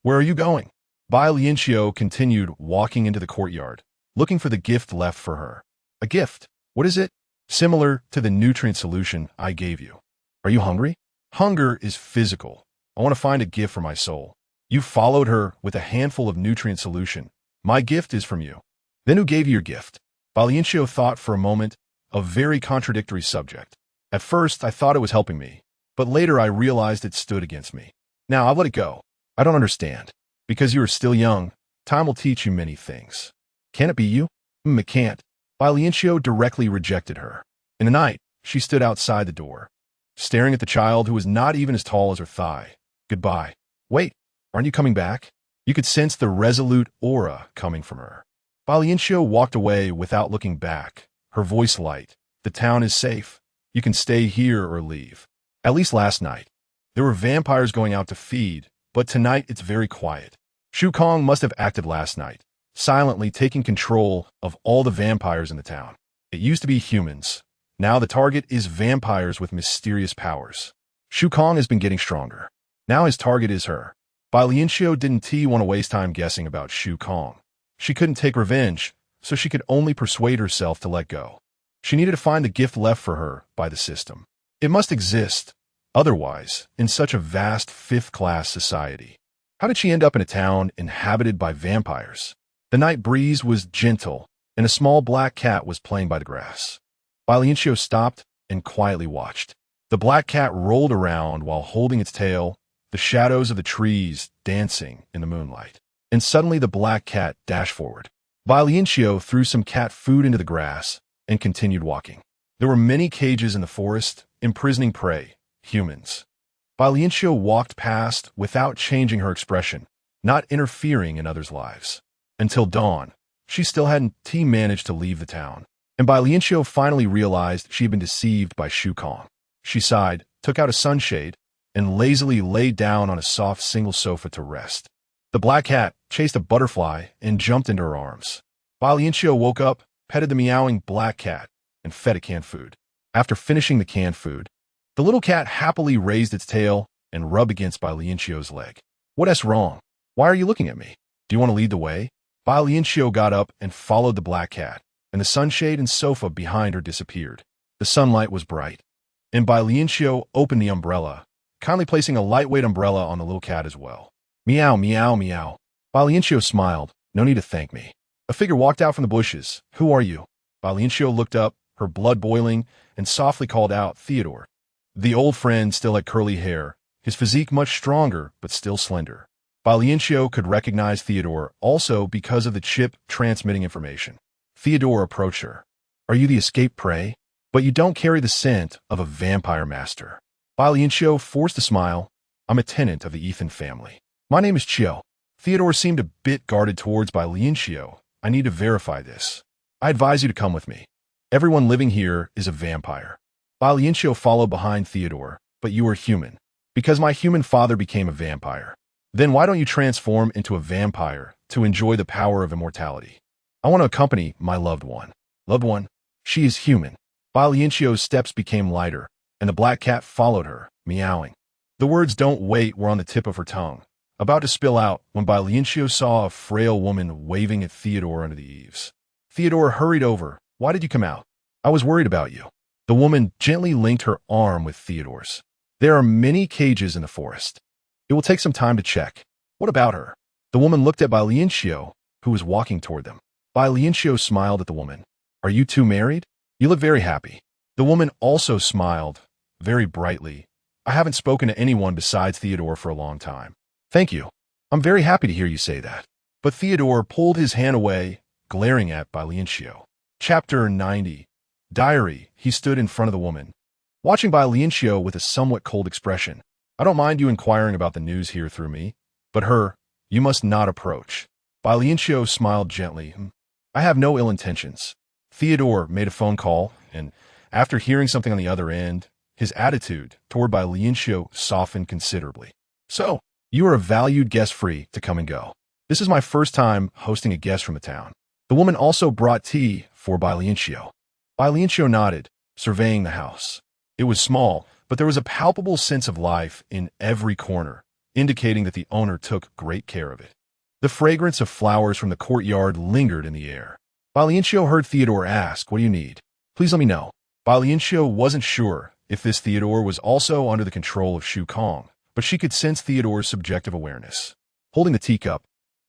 Speaker 1: Where are you going? Bai Lianqiu continued walking into the courtyard, looking for the gift left for her. A gift? What is it? Similar to the nutrient solution I gave you. Are you hungry? Hunger is physical. I want to find a gift for my soul. You followed her with a handful of nutrient solution. My gift is from you. Then who gave you your gift? Bai Lianqiu thought for a moment, a very contradictory subject. At first, I thought it was helping me, but later I realized it stood against me. Now, I'll let it go. I don't understand. Because you are still young, time will teach you many things. Can it be you? It can't. Bai Lianqiu directly rejected her. In the night, she stood outside the door, staring at the child who was not even as tall as her thigh. Goodbye. Wait, aren't you coming back? You could sense the resolute aura coming from her. Bai Lianqiu walked away without looking back, her voice light. The town is safe. You can stay here or leave. At least last night. There were vampires going out to feed, but tonight it's very quiet. Shu Kong must have acted last night, silently taking control of all the vampires in the town. It used to be humans. Now the target is vampires with mysterious powers. Shu Kong has been getting stronger. Now his target is her. Bai Lianqiu didn't want to waste time guessing about Shu Kong. She couldn't take revenge, so she could only persuade herself to let go. She needed to find the gift left for her by the system. It must exist. Otherwise, in such a vast fifth-class society, How did she end up in a town inhabited by vampires? The night breeze was gentle, and a small black cat was playing by the grass. Bai Lianqiu stopped and quietly watched. The black cat rolled around while holding its tail, the shadows of the trees dancing in the moonlight. And suddenly the black cat dashed forward. Bai Lianqiu threw some cat food into the grass and continued walking. There were many cages in the forest, imprisoning prey, humans. Bai Lianqiu walked past without changing her expression, not interfering in others' lives. Until dawn, she still hadn't managed to leave the town. And Bai Lianqiu finally realized she had been deceived by Shu Kong. She sighed, took out a sunshade, and lazily lay down on a soft single sofa to rest. The black cat chased a butterfly and jumped into her arms. Bai Lianqiu woke up, petted the meowing black cat, and fed it canned food. After finishing the canned food, the little cat happily raised its tail and rubbed against Bai Lianqiu's leg. What's wrong? Why are you looking at me? Do you want to lead the way? Bai Lianqiu got up and followed the black cat, and the sunshade and sofa behind her disappeared. The sunlight was bright, and Bai Lianqiu opened the umbrella, kindly placing a lightweight umbrella on the little cat as well. Meow, meow, meow. Bai Lianqiu smiled. No need to thank me. A figure walked out from the bushes. Who are you? Bai Lianqiu looked up, her blood boiling, and softly called out, Theodore. The old friend still had curly hair, his physique much stronger, but still slender. Bai Lianqiu could recognize Theodore also because of the chip transmitting information. Theodore approached her. Are you the escaped prey? But you don't carry the scent of a vampire master. Bai Lianqiu forced a smile. I'm a tenant of the Ethan family. My name is Qiu. Theodore seemed a bit guarded towards Bai Lianqiu. I need to verify this. I advise you to come with me. Everyone living here is a vampire. Bai Lianqiu followed behind Theodore, but you are human. Because my human father became a vampire. Then why don't you transform into a vampire to enjoy the power of immortality? I want to accompany my loved one. Loved one? She is human. Bai Lianqiu's steps became lighter, and the black cat followed her, meowing. The words "don't wait" were on the tip of her tongue, about to spill out when Bai Lianqiu saw a frail woman waving at Theodore under the eaves. Theodore hurried over. Why did you come out? I was worried about you. The woman gently linked her arm with Theodore's. There are many cages in the forest. It will take some time to check. What about her? The woman looked at Bai Lianqiu, who was walking toward them. Bai Lianqiu smiled at the woman. Are you two married? You look very happy. The woman also smiled, very brightly. I haven't spoken to anyone besides Theodore for a long time. Thank you. I'm very happy to hear you say that. But Theodore pulled his hand away, glaring at Bai Lianqiu. Chapter 90. Diary. He stood in front of the woman, watching Bai Lianqiu with a somewhat cold expression. I don't mind you inquiring about the news here through me, but her, you must not approach. Bai Lianqiu smiled gently. I have no ill intentions. Theodore made a phone call, and after hearing something on the other end, his attitude toward Bai Lianqiu softened considerably. So, you are a valued guest free to come and go. This is my first time hosting a guest from the town. The woman also brought tea for Bai Lianqiu. Bai Lianqiu nodded, surveying the house. It was small, but there was a palpable sense of life in every corner, indicating that the owner took great care of it. The fragrance of flowers from the courtyard lingered in the air. Bai Lianqiu heard Theodore ask, what do you need? Please let me know. Bai Lianqiu wasn't sure if this Theodore was also under the control of Shu Kong, but she could sense Theodore's subjective awareness. Holding the teacup,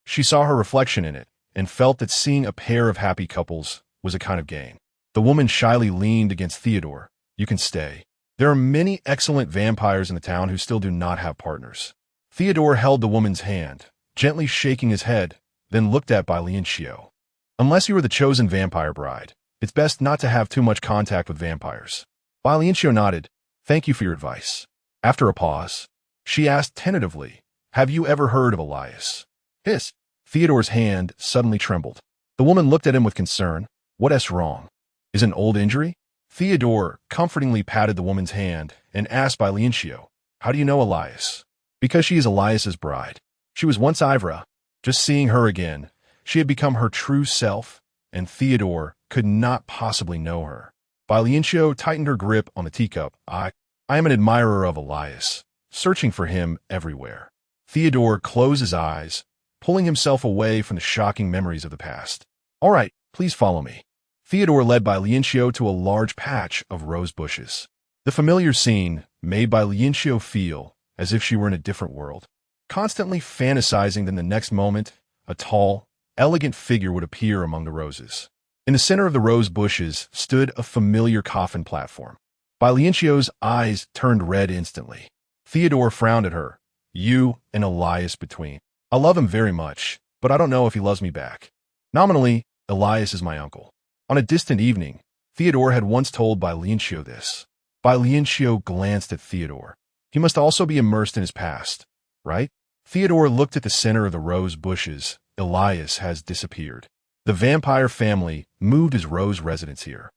Speaker 1: she saw her reflection in it and felt that seeing a pair of happy couples was a kind of gain. The woman shyly leaned against Theodore. You can stay. There are many excellent vampires in the town who still do not have partners. Theodore held the woman's hand, gently shaking his head, then looked at Bai Lianqiu. Unless you are the chosen vampire bride, it's best not to have too much contact with vampires. Bai Lianqiu nodded. Thank you for your advice. After a pause, she asked tentatively, have you ever heard of Elias? Hiss. Theodore's hand suddenly trembled. The woman looked at him with concern. What's wrong? Is it an old injury? Theodore comfortingly patted the woman's hand and asked Bai Lianqiu, how do you know Elias? Because she is Elias's bride. She was once Ivra. Just seeing her again, she had become her true self, and Theodore could not possibly know her. Bai Lianqiu tightened her grip on the teacup. I am an admirer of Elias, searching for him everywhere. Theodore closed his eyes, pulling himself away from the shocking memories of the past. All right, please follow me. Theodore led Bai Lianqiu to a large patch of rose bushes. The familiar scene made Bai Lianqiu feel as if she were in a different world. constantly fantasizing that the next moment, a tall, elegant figure would appear among the roses. In the center of the rose bushes stood a familiar coffin platform. Bai Lianqiu's eyes turned red instantly. Theodore frowned at her. You and Elias between. I love him very much, but I don't know if he loves me back. Nominally, Elias is my uncle. On a distant evening, Theodore had once told Bai Lianqiu this. Bai Lianqiu glanced at Theodore. He must also be immersed in his past, right? Theodore looked at the center of the rose bushes. Elias has disappeared. The vampire family moved his rose residence here.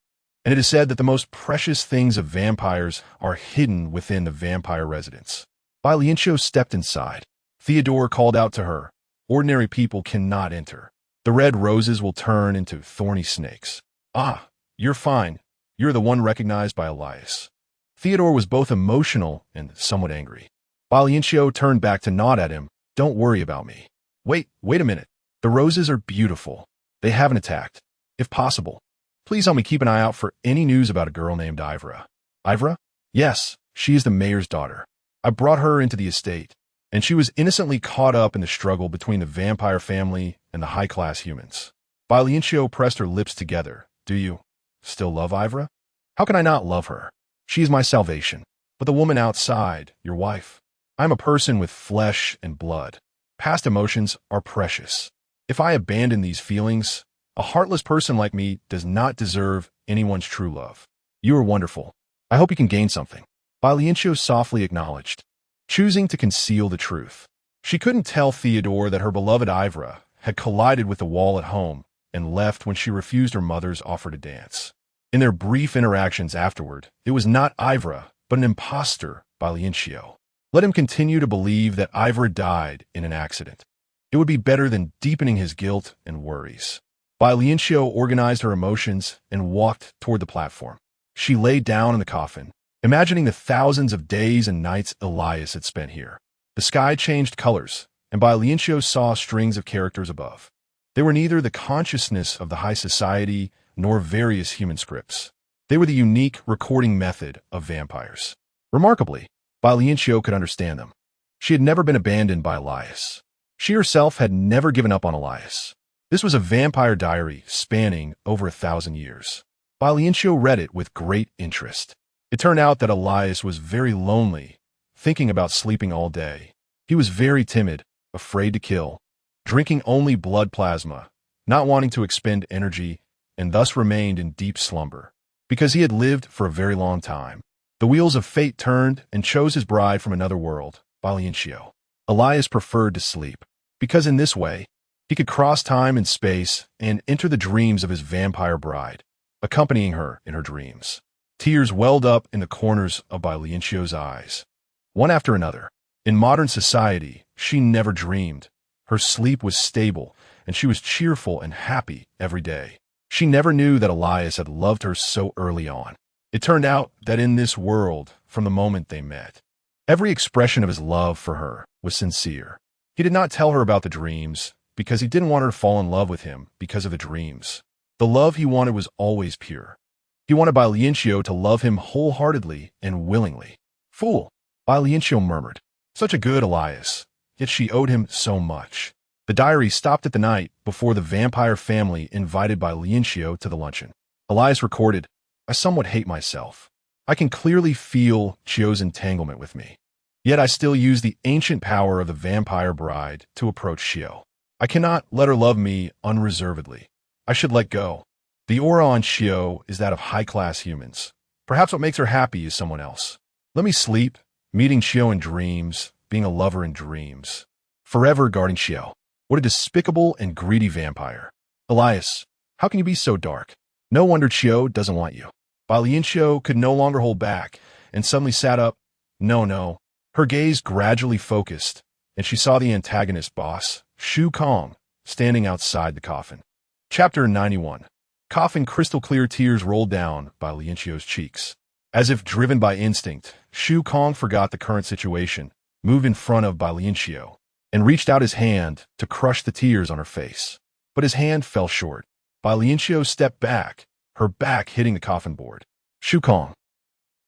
Speaker 1: And it is said that the most precious things of vampires are hidden within the vampire residence. Bai Lianqiu stepped inside. Theodore called out to her, ordinary people cannot enter. The red roses will turn into thorny snakes. Ah, you're fine. You're the one recognized by Elias. Theodore was both emotional and somewhat angry. Bai Lianqiu turned back to nod at him. Don't worry about me. Wait a minute. The roses are beautiful. They haven't attacked. If possible, please help me keep an eye out for any news about a girl named Ivra. Ivra? Yes, she is the mayor's daughter. I brought her into the estate, and she was innocently caught up in the struggle between the vampire family and the high-class humans. Bai Lianqiu pressed her lips together. Do you still love Ivra? How can I not love her? She is my salvation. But the woman outside, your wife, I am a person with flesh and blood. Past emotions are precious. If I abandon these feelings, a heartless person like me does not deserve anyone's true love. You are wonderful. I hope you can gain something. Bai Lianqiu softly acknowledged, choosing to conceal the truth. She couldn't tell Theodore that her beloved Ivra had collided with the wall at home and left when she refused her mother's offer to dance. In their brief interactions afterward, it was not Ivra, but an imposter, Bai Lianqiu. Let him continue to believe that Ivra died in an accident. It would be better than deepening his guilt and worries. Bai Lianqiu organized her emotions and walked toward the platform. She lay down in the coffin, imagining the thousands of days and nights Elias had spent here. The sky changed colors, and Bai Lianqiu saw strings of characters above. They were neither the consciousness of the high society nor various human scripts. They were the unique recording method of vampires. Remarkably, Bai Lianqiu could understand them. She had never been abandoned by Elias. She herself had never given up on Elias. This was a vampire diary spanning over 1,000 years. Bai Lianqiu read it with great interest. It turned out that Elias was very lonely, thinking about sleeping all day. He was very timid, afraid to kill, drinking only blood plasma, not wanting to expend energy, and thus remained in deep slumber. Because he had lived for a very long time, the wheels of fate turned and chose his bride from another world, Bai Lianqiu. Elias preferred to sleep, because in this way, he could cross time and space and enter the dreams of his vampire bride, accompanying her in her dreams. Tears welled up in the corners of Bai Lianqiu's eyes. One after another. In modern society, she never dreamed. Her sleep was stable, and she was cheerful and happy every day. She never knew that Elias had loved her so early on. It turned out that in this world, from the moment they met, every expression of his love for her was sincere. He did not tell her about the dreams, because he didn't want her to fall in love with him because of the dreams. The love he wanted was always pure. He wanted Bai Lianqiu to love him wholeheartedly and willingly. Fool, Bai Lianqiu murmured. Such a good Elias, yet she owed him so much. The diary stopped at the night before the vampire family invited Bai Lianqiu to the luncheon. Elias recorded, I somewhat hate myself. I can clearly feel Qiu's entanglement with me. Yet I still use the ancient power of the vampire bride to approach Qiu. I cannot let her love me unreservedly. I should let go. The aura on Qiu is that of high-class humans. Perhaps what makes her happy is someone else. Let me sleep, meeting Qiu in dreams, being a lover in dreams. Forever guarding Qiu. What a despicable and greedy vampire. Elias, how can you be so dark? No wonder Qiu doesn't want you. Bai Lianqiu could no longer hold back and suddenly sat up. No. Her gaze gradually focused, and she saw the antagonist boss, Shu Kong, standing outside the coffin. Chapter 91. Coffin crystal-clear tears rolled down Bai Lianqiu's cheeks. As if driven by instinct, Shu Kong forgot the current situation, moved in front of Bai Lianqiu, and reached out his hand to crush the tears on her face. But his hand fell short. Bai Lianqiu stepped back, her back hitting the coffin board. Shu Kong.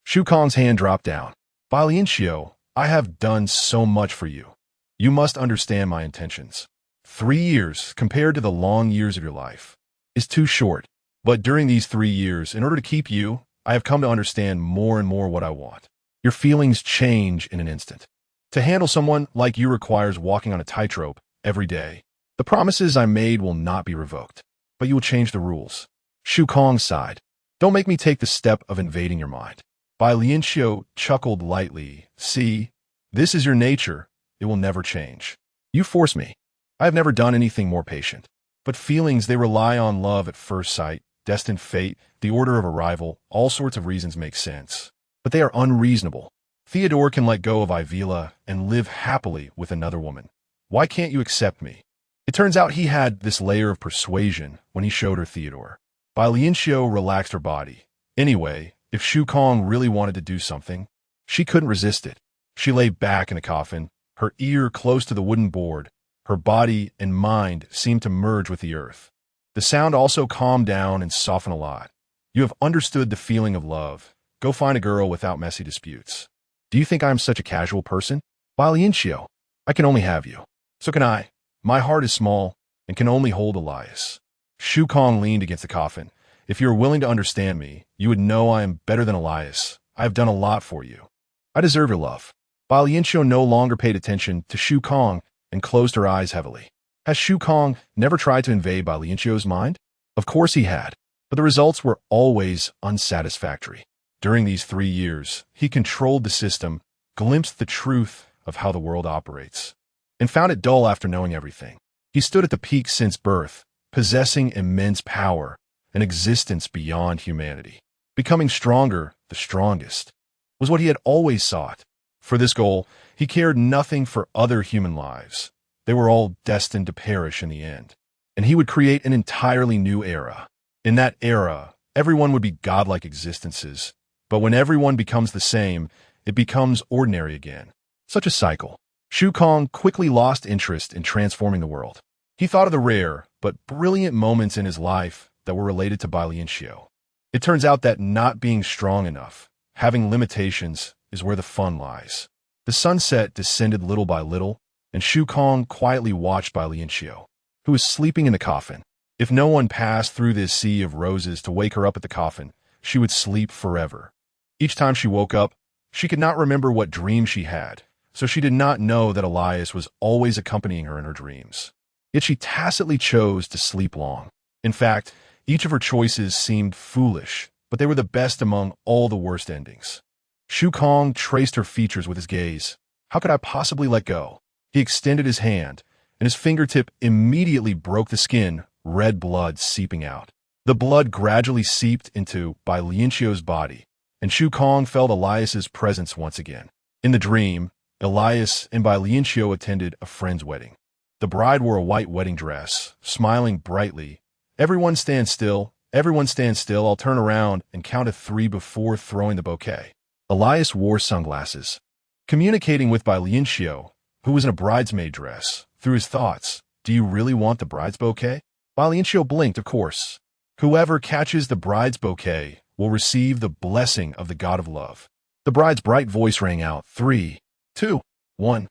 Speaker 1: Shu Kong's hand dropped down. Bai Lianqiu, I have done so much for you. You must understand my intentions. 3 years, compared to the long years of your life, is too short. But during these 3 years, in order to keep you, I have come to understand more and more what I want. Your feelings change in an instant. To handle someone like you requires walking on a tightrope every day. The promises I made will not be revoked, but you will change the rules. Shu Kong sighed. Don't make me take the step of invading your mind. Bai Lianqiu chuckled lightly. See, this is your nature. It will never change. You force me. I have never done anything more patient. But feelings, they rely on love at first sight, destined fate, the order of arrival, all sorts of reasons make sense. But they are unreasonable. Theodore can let go of Ivila and live happily with another woman. Why can't you accept me? It turns out he had this layer of persuasion when he showed her Theodore. Bai Lianqiu relaxed her body. Anyway, if Shu Kong really wanted to do something, she couldn't resist it. She lay back in the coffin, her ear close to the wooden board. Her body and mind seemed to merge with the earth. The sound also calmed down and softened a lot. You have understood the feeling of love. Go find a girl without messy disputes. Do you think I am such a casual person? Bai Lianqiu, I can only have you. So can I. My heart is small and can only hold Elias. Shu Kong leaned against the coffin. If you are willing to understand me, you would know I am better than Elias. I have done a lot for you. I deserve your love. Bai Lianqiu no longer paid attention to Shu Kong and closed her eyes heavily. Has Shu Kong never tried to invade Bai Lianqiu's mind? Of course he had, but the results were always unsatisfactory. During these 3 years, he controlled the system, glimpsed the truth of how the world operates, and found it dull after knowing everything. He stood at the peak since birth, possessing immense power, an existence beyond humanity. Becoming stronger, the strongest, was what he had always sought. For this goal, he cared nothing for other human lives. They were all destined to perish in the end. And he would create an entirely new era. In that era, everyone would be godlike existences. But when everyone becomes the same, it becomes ordinary again. Such a cycle. Shu Kong quickly lost interest in transforming the world. He thought of the rare, but brilliant moments in his life that were related to Bai Lianqiu. It turns out that not being strong enough, having limitations, is where the fun lies. The sunset descended little by little, and Shu Kong quietly watched Bai Lianqiu, who was sleeping in the coffin. If no one passed through this sea of roses to wake her up at the coffin, she would sleep forever. Each time she woke up, she could not remember what dream she had, so she did not know that Elias was always accompanying her in her dreams. Yet she tacitly chose to sleep long. In fact, each of her choices seemed foolish, but they were the best among all the worst endings. Shu Kong traced her features with his gaze. How could I possibly let go? He extended his hand, and his fingertip immediately broke the skin, red blood seeping out. The blood gradually seeped into Bai Lianqiu's body, and Shu Kong felt Elias's presence once again. In the dream, Elias and Bai Lianqiu attended a friend's wedding. The bride wore a white wedding dress, smiling brightly. Everyone stand still, I'll turn around and count to 3 before throwing the bouquet. Elias wore sunglasses. Communicating with Bai Lianqiu, who was in a bridesmaid dress, through his thoughts, do you really want the bride's bouquet? Bai Lianqiu blinked, of course. Whoever catches the bride's bouquet will receive the blessing of the god of love. The bride's bright voice rang out, 3, 2, 1.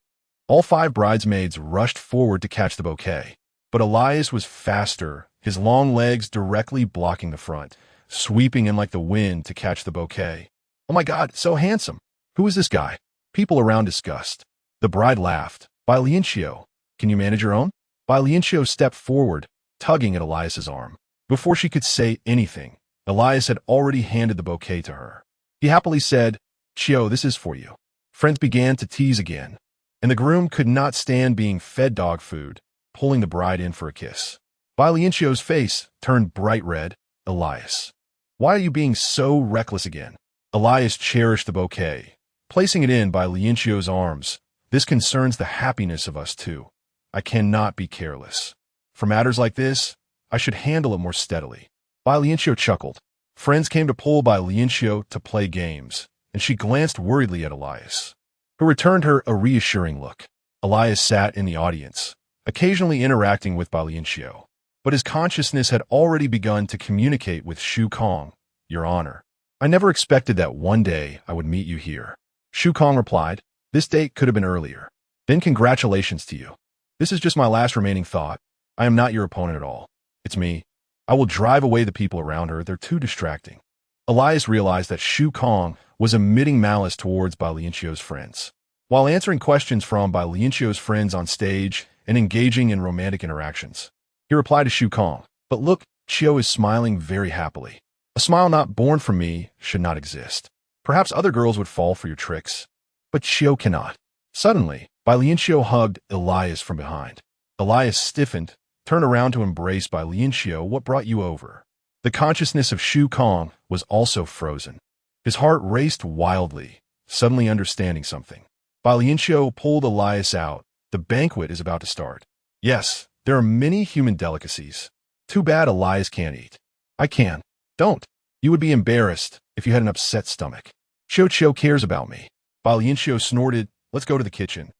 Speaker 1: All 5 bridesmaids rushed forward to catch the bouquet. But Elias was faster, his long legs directly blocking the front, sweeping in like the wind to catch the bouquet. Oh my God, so handsome. Who is this guy? People around discussed. The bride laughed. Bai Lianqiu, can you manage your own? Bai Lianqiu stepped forward, tugging at Elias's arm. Before she could say anything, Elias had already handed the bouquet to her. He happily said, Qiu, this is for you. Friends began to tease again, and the groom could not stand being fed dog food, pulling the bride in for a kiss. Bai Lianqiu's face turned bright red. Elias, why are you being so reckless again? Elias cherished the bouquet, placing it in Bai Lianqiu's arms. This concerns the happiness of us two. I cannot be careless. For matters like this, I should handle it more steadily. Bai Lianqiu chuckled. Friends came to pull Bai Lianqiu to play games, and she glanced worriedly at Elias, who returned her a reassuring look. Elias sat in the audience, occasionally interacting with Bai Lianqiu, but his consciousness had already begun to communicate with Shu Kong. Your Honor, I never expected that one day I would meet you here. Shu Kong replied, this date could have been earlier. Then congratulations to you. This is just my last remaining thought. I am not your opponent at all. It's me. I will drive away the people around her. They're too distracting. Elias realized that Shu Kong was emitting malice towards Bai Lianqiu's friends. While answering questions from Bai Lianqiu's friends on stage and engaging in romantic interactions, he replied to Shu Kong, "But look, Qiu is smiling very happily. A smile not born from me should not exist. Perhaps other girls would fall for your tricks, but Qiu cannot." Suddenly, Bai Lianqiu hugged Elias from behind. Elias stiffened, turned around to embrace Bai Lianqiu. "What brought you over?" The consciousness of Shu Kong was also frozen. His heart raced wildly, suddenly understanding something. Bai Lianqiu pulled Elias out. "The banquet is about to start. Yes, there are many human delicacies. Too bad Elias can't eat." "I can." "Don't. You would be embarrassed if you had an upset stomach." "Qiu cares about me." Bai Lianqiu snorted. "Let's go to the kitchen."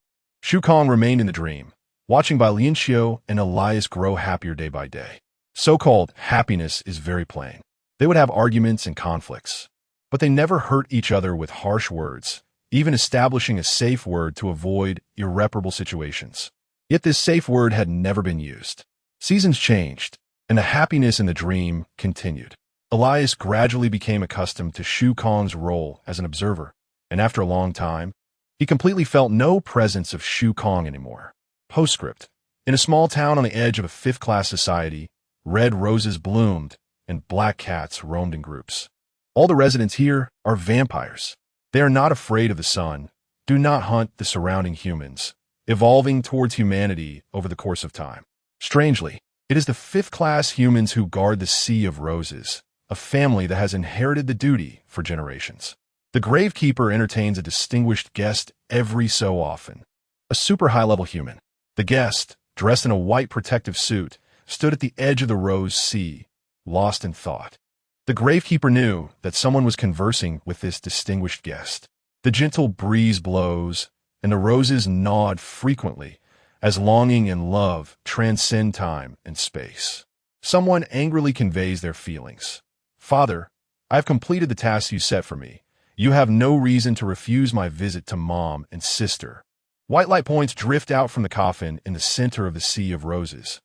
Speaker 1: Shu Kong remained in the dream, watching Bai Lianqiu and Elias grow happier day by day. So-called happiness is very plain. They would have arguments and conflicts, but they never hurt each other with harsh words, even establishing a safe word to avoid irreparable situations. Yet this safe word had never been used. Seasons changed, and the happiness in the dream continued. Elias gradually became accustomed to Shu Kong's role as an observer, and after a long time, he completely felt no presence of Shu Kong anymore. Postscript. In a small town on the edge of a fifth-class society, red roses bloomed and black cats roamed in groups. All the residents here are vampires. They are not afraid of the sun, do not hunt the surrounding humans, evolving towards humanity over the course of time. Strangely, it is the fifth-class humans who guard the Sea of Roses, a family that has inherited the duty for generations. The gravekeeper entertains a distinguished guest every so often, a super high-level human. The guest, dressed in a white protective suit, stood at the edge of the Rose Sea, lost in thought. The gravekeeper knew that someone was conversing with this distinguished guest. The gentle breeze blows, and the roses nod frequently, as longing and love transcend time and space. Someone angrily conveys their feelings. "Father, I have completed the task you set for me. You have no reason to refuse my visit to Mom and sister." White light points drift out from the coffin in the center of the Sea of Roses.